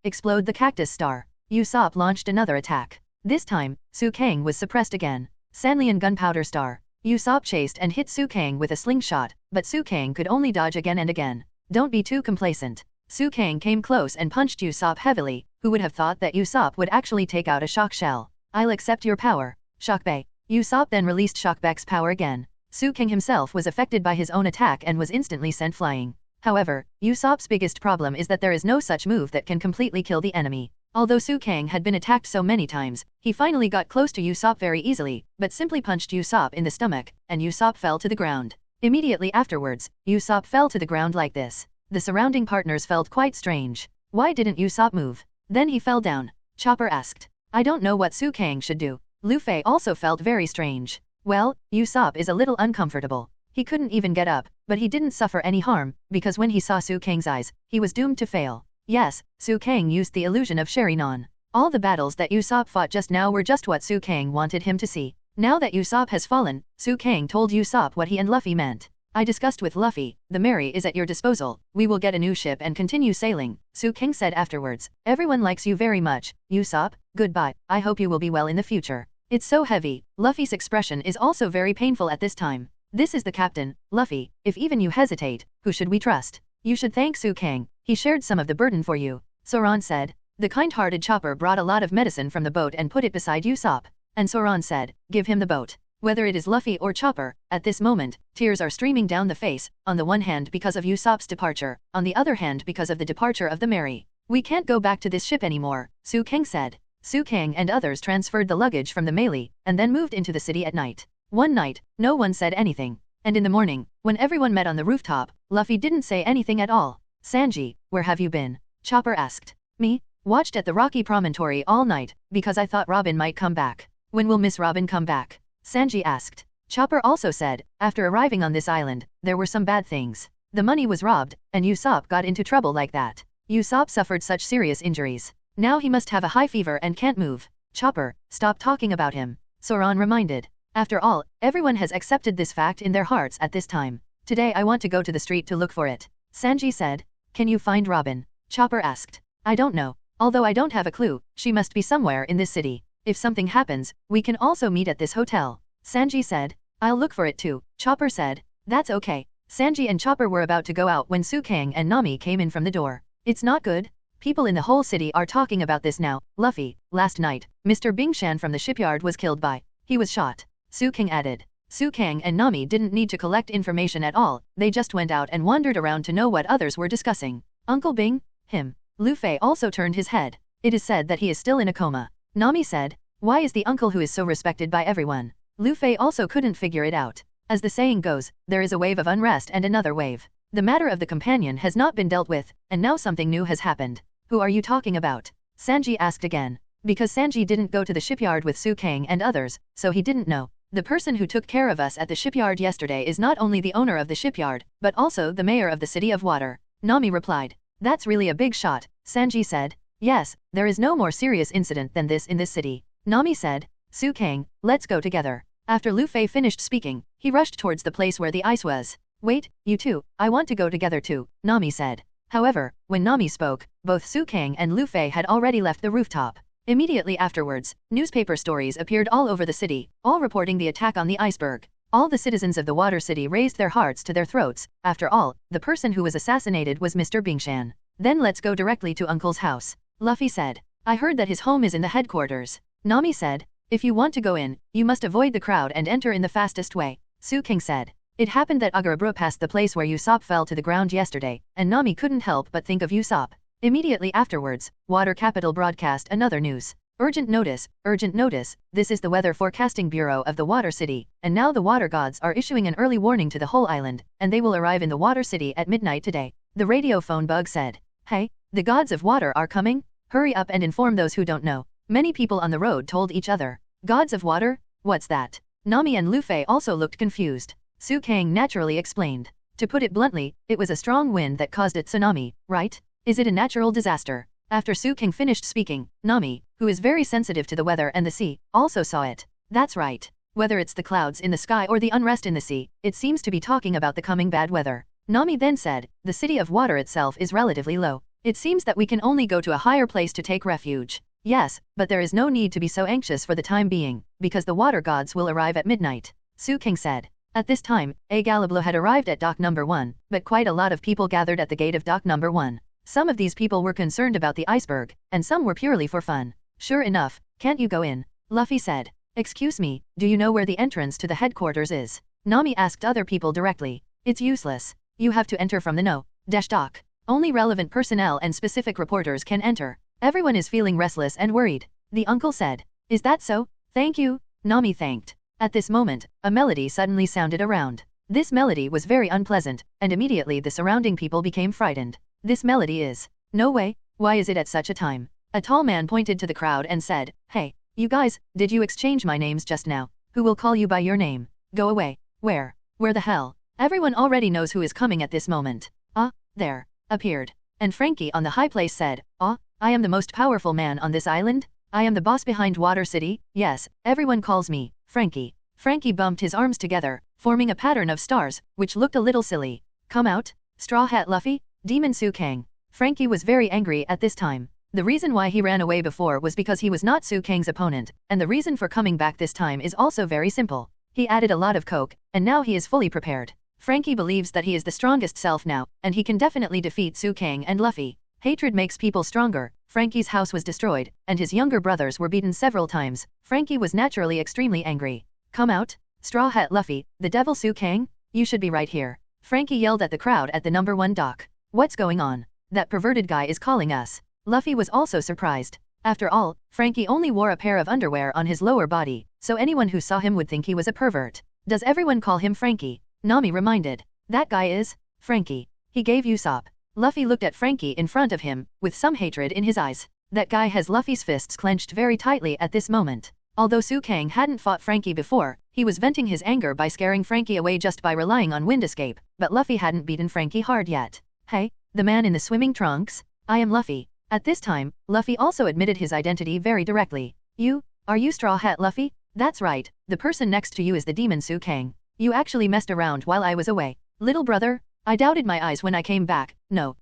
Explode the cactus star. Usopp launched another attack. This time, Suang was suppressed again. Sanlian gunpowder star. Usopp chased and hit Suang with a slingshot, but Suang could only dodge again and again. Don't be too complacent. Suang came close and punched Usopp heavily. Who would have thought that Usopp would actually take out a shock shell? I'll accept your power. Shockbay. Usopp then released Shockback's power again. Suang himself was affected by his own attack and was instantly sent flying. However, Usopp's biggest problem is that there is no such move that can completely kill the enemy. Although Suang had been attacked so many times, he finally got close to Usopp very easily, but simply punched Usopp in the stomach, and Usopp fell to the ground. Immediately afterwards, Usopp fell to the ground like this. The surrounding partners felt quite strange. Why didn't Usopp move? Then he fell down. Chopper asked. I don't know what Suang should do. Luffy also felt very strange. Well, Usopp is a little uncomfortable. He couldn't even get up, but he didn't suffer any harm, because when he saw Suang's eyes, he was doomed to fail. Yes, Suang used the illusion of Sharinon. All the battles that Usopp fought just now were just what Suang wanted him to see. Now that Usopp has fallen, Suang told Usopp what he and Luffy meant. I discussed with Luffy, the Mary is at your disposal, we will get a new ship and continue sailing, Suang said afterwards. Everyone likes you very much, Usopp, goodbye, I hope you will be well in the future. It's so heavy. Luffy's expression is also very painful at this time. This is the captain, Luffy, if even you hesitate, who should we trust? You should thank Suang, he shared some of the burden for you, Zoan said. The kind-hearted Chopper brought a lot of medicine from the boat and put it beside Usopp. And Zoan said, give him the boat. Whether it is Luffy or Chopper, at this moment, tears are streaming down the face, on the one hand because of Usopp's departure, on the other hand because of the departure of the Mary. We can't go back to this ship anymore, Suang said. Suang and others transferred the luggage from the melee, and then moved into the city at night. One night, no one said anything. And in the morning, when everyone met on the rooftop, Luffy didn't say anything at all. Sanji, where have you been? Chopper asked. Me? Watched at the rocky promontory all night, because I thought Robin might come back. When will Miss Robin come back? Sanji asked. Chopper also said, after arriving on this island, there were some bad things. The money was robbed, and Usopp got into trouble like that. Usopp suffered such serious injuries. Now he must have a high fever and can't move. Chopper, stop talking about him. Zoan reminded. After all, everyone has accepted this fact in their hearts at this time. Today I want to go to the street to look for it. Sanji said. Can you find Robin? Chopper asked. I don't know. Although I don't have a clue, she must be somewhere in this city. If something happens, we can also meet at this hotel. Sanji said. I'll look for it too, Chopper said. That's okay. Sanji and Chopper were about to go out when Suang and Nami came in from the door. It's not good. People in the whole city are talking about this now. Luffy, last night, Mr. Bingshan from the shipyard was killed by. He was shot. Suang added. Suang and Nami didn't need to collect information at all, they just went out and wandered around to know what others were discussing. Uncle Bing? Him. Luffy also turned his head. It is said that he is still in a coma. Nami said. Why is the uncle who is so respected by everyone? Luffy also couldn't figure it out. As the saying goes, there is a wave of unrest and another wave. The matter of the companion has not been dealt with, and now something new has happened. Who are you talking about? Sanji asked again. Because Sanji didn't go to the shipyard with Suang and others, so he didn't know. The person who took care of us at the shipyard yesterday is not only the owner of the shipyard, but also the mayor of the city of water. Nami replied. That's really a big shot, Sanji said. Yes, there is no more serious incident than this in this city. Nami said. Suang, let's go together. After Luffy finished speaking, he rushed towards the place where the ice was. Wait, you two, I want to go together too, Nami said. However, when Nami spoke, both Suang and Luffy had already left the rooftop. Immediately afterwards, newspaper stories appeared all over the city, all reporting the attack on the iceberg. All the citizens of the water city raised their hearts to their throats. After all, the person who was assassinated was Mr. Bingshan. Then let's go directly to Uncle's house. Luffy said. I heard that his home is in the headquarters. Nami said. If you want to go in, you must avoid the crowd and enter in the fastest way, Suang said. It happened that Agurabura passed the place where Usopp fell to the ground yesterday, and Nami couldn't help but think of Usopp. Immediately afterwards, Water Capital broadcast another news. Urgent notice, this is the Weather Forecasting Bureau of the Water City, and now the Water Gods are issuing an early warning to the whole island, and they will arrive in the Water City at midnight today. The radio phone bug said. Hey, the gods of water are coming? Hurry up and inform those who don't know. Many people on the road told each other. Gods of water? What's that? Nami and Luffy also looked confused. Suang naturally explained. To put it bluntly, it was a strong wind that caused a tsunami, right? Is it a natural disaster? After Suang finished speaking, Nami, who is very sensitive to the weather and the sea, also saw it. That's right. Whether it's the clouds in the sky or the unrest in the sea, it seems to be talking about the coming bad weather. Nami then said, the city of water itself is relatively low. It seems that we can only go to a higher place to take refuge. Yes, but there is no need to be so anxious for the time being, because the water gods will arrive at midnight, Suang said. At this time, a Galablo had arrived at dock number 1, but quite a lot of people gathered at the gate of dock number 1. Some of these people were concerned about the iceberg, and some were purely for fun. Sure enough, can't you go in? Luffy said. Excuse me, do you know where the entrance to the headquarters is? Nami asked other people directly. It's useless. You have to enter from the dock. Only relevant personnel and specific reporters can enter. Everyone is feeling restless and worried. The uncle said. Is that so? Thank you, Nami thanked. At this moment, a melody suddenly sounded around. This melody was very unpleasant, and immediately the surrounding people became frightened. This melody is. No way, why is it at such a time? A tall man pointed to the crowd and said, Hey, you guys, did you exchange my names just now? Who will call you by your name? Go away. Where? Where the hell? Everyone already knows who is coming at this moment. There. Appeared. And Frankie on the high place said, I am the most powerful man on this island? I am the boss behind Water City, yes, everyone calls me Frankie. Frankie bumped his arms together, forming a pattern of stars, which looked a little silly. Come out, Straw Hat Luffy, Demon Suang. Frankie was very angry at this time. The reason why he ran away before was because he was not Suang's opponent, and the reason for coming back this time is also very simple. He added a lot of coke, and now he is fully prepared. Frankie believes that he is the strongest self now, and he can definitely defeat Suang and Luffy. Hatred makes people stronger. Frankie's house was destroyed, and his younger brothers were beaten several times. Frankie was naturally extremely angry. Come out, Straw Hat Luffy, the devil Suang? You should be right here. Frankie yelled at the crowd at the number 1 dock. What's going on? That perverted guy is calling us. Luffy was also surprised. After all, Frankie only wore a pair of underwear on his lower body, so anyone who saw him would think he was a pervert. Does everyone call him Frankie? Nami reminded. That guy is Frankie. He gave Usopp. Luffy looked at Frankie in front of him, with some hatred in his eyes. That guy has Luffy's fists clenched very tightly at this moment. Although Suang hadn't fought Frankie before, he was venting his anger by scaring Frankie away just by relying on wind escape, but Luffy hadn't beaten Frankie hard yet. Hey, the man in the swimming trunks? I am Luffy. At this time, Luffy also admitted his identity very directly. Are you Straw Hat Luffy? That's right, the person next to you is the demon Suang. You actually messed around while I was away. Little brother, I doubted my eyes when I came back. No,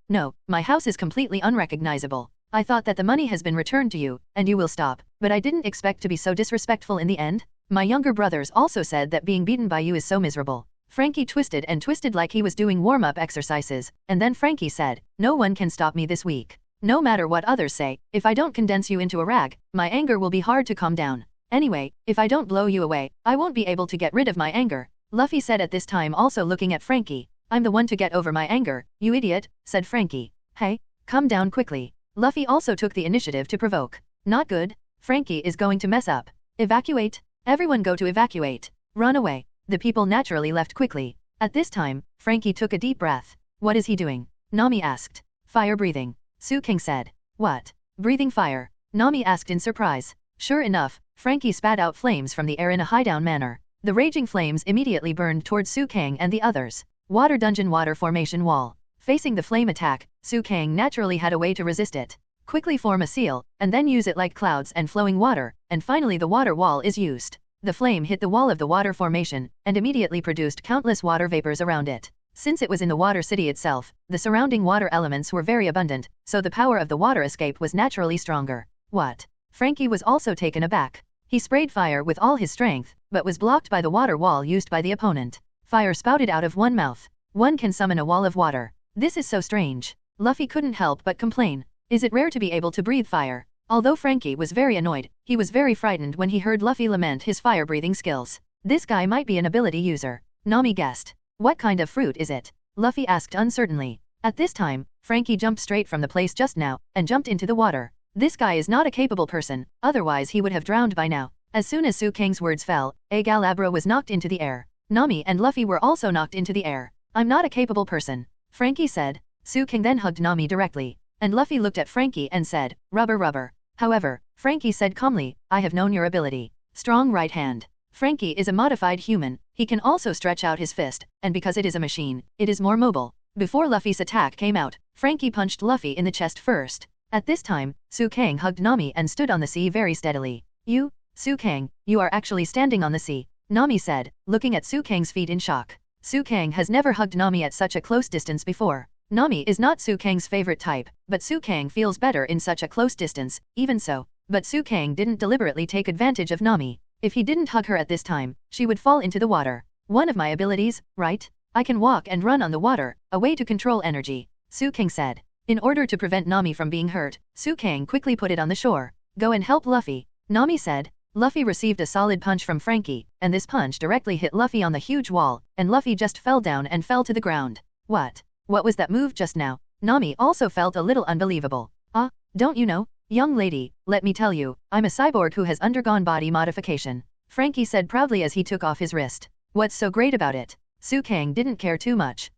my house is completely unrecognizable. I thought that the money has been returned to you, and you will stop, but I didn't expect to be so disrespectful in the end. My younger brothers also said that being beaten by you is so miserable. Frankie twisted and twisted like he was doing warm-up exercises, and then Frankie said, no one can stop me this week. No matter what others say, if I don't condense you into a rag, my anger will be hard to calm down. Anyway, if I don't blow you away, I won't be able to get rid of my anger, Luffy said at this time, also looking at Frankie. I'm the one to get over my anger, you idiot, said Frankie. Hey, come down quickly. Luffy also took the initiative to provoke. Not good. Frankie is going to mess up. Evacuate. Everyone go to evacuate. Run away. The people naturally left quickly. At this time, Frankie took a deep breath. What is he doing? Nami asked. Fire breathing. Suang said. What? Breathing fire? Nami asked in surprise. Sure enough, Frankie spat out flames from the air in a high-down manner. The raging flames immediately burned towards Suang and the others. Water dungeon water formation wall. Facing the flame attack, Suang naturally had a way to resist it. Quickly form a seal, and then use it like clouds and flowing water, and finally the water wall is used. The flame hit the wall of the water formation, and immediately produced countless water vapors around it. Since it was in the water city itself, the surrounding water elements were very abundant, so the power of the water escape was naturally stronger. What? Frankie was also taken aback. He sprayed fire with all his strength, but was blocked by the water wall used by the opponent. Fire spouted out of one mouth. One can summon a wall of water. This is so strange. Luffy couldn't help but complain. Is it rare to be able to breathe fire? Although Frankie was very annoyed, he was very frightened when he heard Luffy lament his fire-breathing skills. This guy might be an ability user. Nami guessed. What kind of fruit is it? Luffy asked uncertainly. At this time, Frankie jumped straight from the place just now, and jumped into the water. This guy is not a capable person, otherwise he would have drowned by now. As soon as Sukang's words fell, a Galabra was knocked into the air. Nami and Luffy were also knocked into the air. I'm not a capable person, Frankie said. Sukang then hugged Nami directly, and Luffy looked at Frankie and said, rubber rubber. However, Frankie said calmly, I have known your ability. Strong right hand. Frankie is a modified human, he can also stretch out his fist, and because it is a machine, it is more mobile. Before Luffy's attack came out, Frankie punched Luffy in the chest first. At this time, Sukang hugged Nami and stood on the sea very steadily. You, Sukang, you are actually standing on the sea, Nami said, looking at Sukang's feet in shock. Sukang has never hugged Nami at such a close distance before. Nami is not Sukang's favorite type, but Sukang feels better in such a close distance, even so. But Sukang didn't deliberately take advantage of Nami. If he didn't hug her at this time, she would fall into the water. One of my abilities, right? I can walk and run on the water, a way to control energy, Sukang said. In order to prevent Nami from being hurt, Sukang quickly put it on the shore. Go and help Luffy, Nami said. Luffy received a solid punch from Frankie, and this punch directly hit Luffy on the huge wall, and Luffy just fell down and fell to the ground. What was that move just now? Nami also felt a little unbelievable. Don't you know? Young lady, let me tell you, I'm a cyborg who has undergone body modification, Frankie said proudly as he took off his wrist. What's so great about it? Sukang didn't care too much.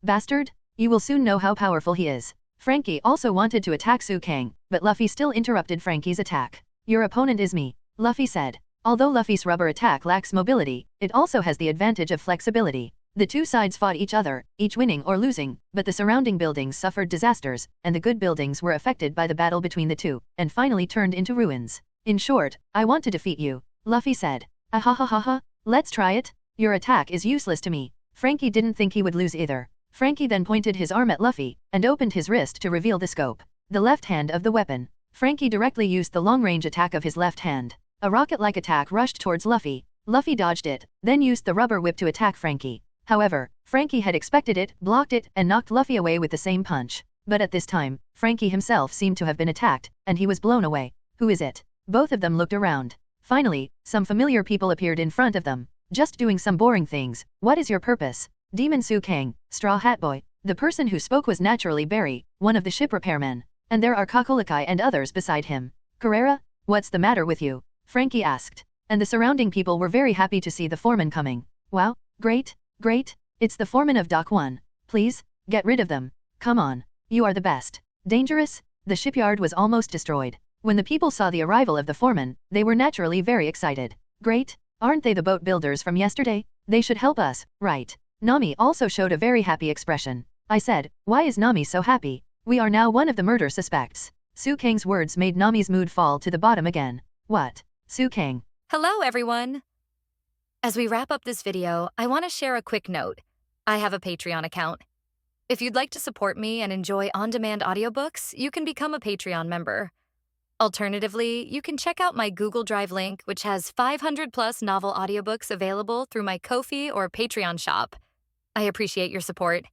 Bastard, you will soon know how powerful he is. Frankie also wanted to attack Sukang, but Luffy still interrupted Frankie's attack. Your opponent is me, Luffy said. Although Luffy's rubber attack lacks mobility, it also has the advantage of flexibility. The two sides fought each other, each winning or losing, but the surrounding buildings suffered disasters, and the good buildings were affected by the battle between the two, and finally turned into ruins. In short, I want to defeat you, Luffy said. Ahahaha, let's try it. Your attack is useless to me. Frankie didn't think he would lose either. Frankie then pointed his arm at Luffy, and opened his wrist to reveal the scope. The left hand of the weapon. Frankie directly used the long-range attack of his left hand. A rocket-like attack rushed towards Luffy. Luffy dodged it, then used the rubber whip to attack Frankie. However, Frankie had expected it, blocked it, and knocked Luffy away with the same punch. But at this time, Frankie himself seemed to have been attacked, and he was blown away. Who is it? Both of them looked around. Finally, some familiar people appeared in front of them. Just doing some boring things. What is your purpose? Demon Sukang, Straw Hat Boy. The person who spoke was naturally Barry, one of the ship repairmen. And there are Kakolikai and others beside him. Carrera, what's the matter with you? Frankie asked. And the surrounding people were very happy to see the foreman coming. Wow, great. Great, it's the foreman of Dock 1. Please, get rid of them. Come on, you are the best. Dangerous? The shipyard was almost destroyed. When the people saw the arrival of the foreman, they were naturally very excited. Great, aren't they the boat builders from yesterday? They should help us, right? Nami also showed a very happy expression. I said, why is Nami so happy? We are now one of the murder suspects. Sukang's words made Nami's mood fall to the bottom again. What? Sukang. Hello, everyone. As we wrap up this video, I want to share a quick note. I have a Patreon account. If you'd like to support me and enjoy on-demand audiobooks, you can become a Patreon member. Alternatively, you can check out my Google Drive link, which has 500+ novel audiobooks available through my Ko-fi or Patreon shop. I appreciate your support.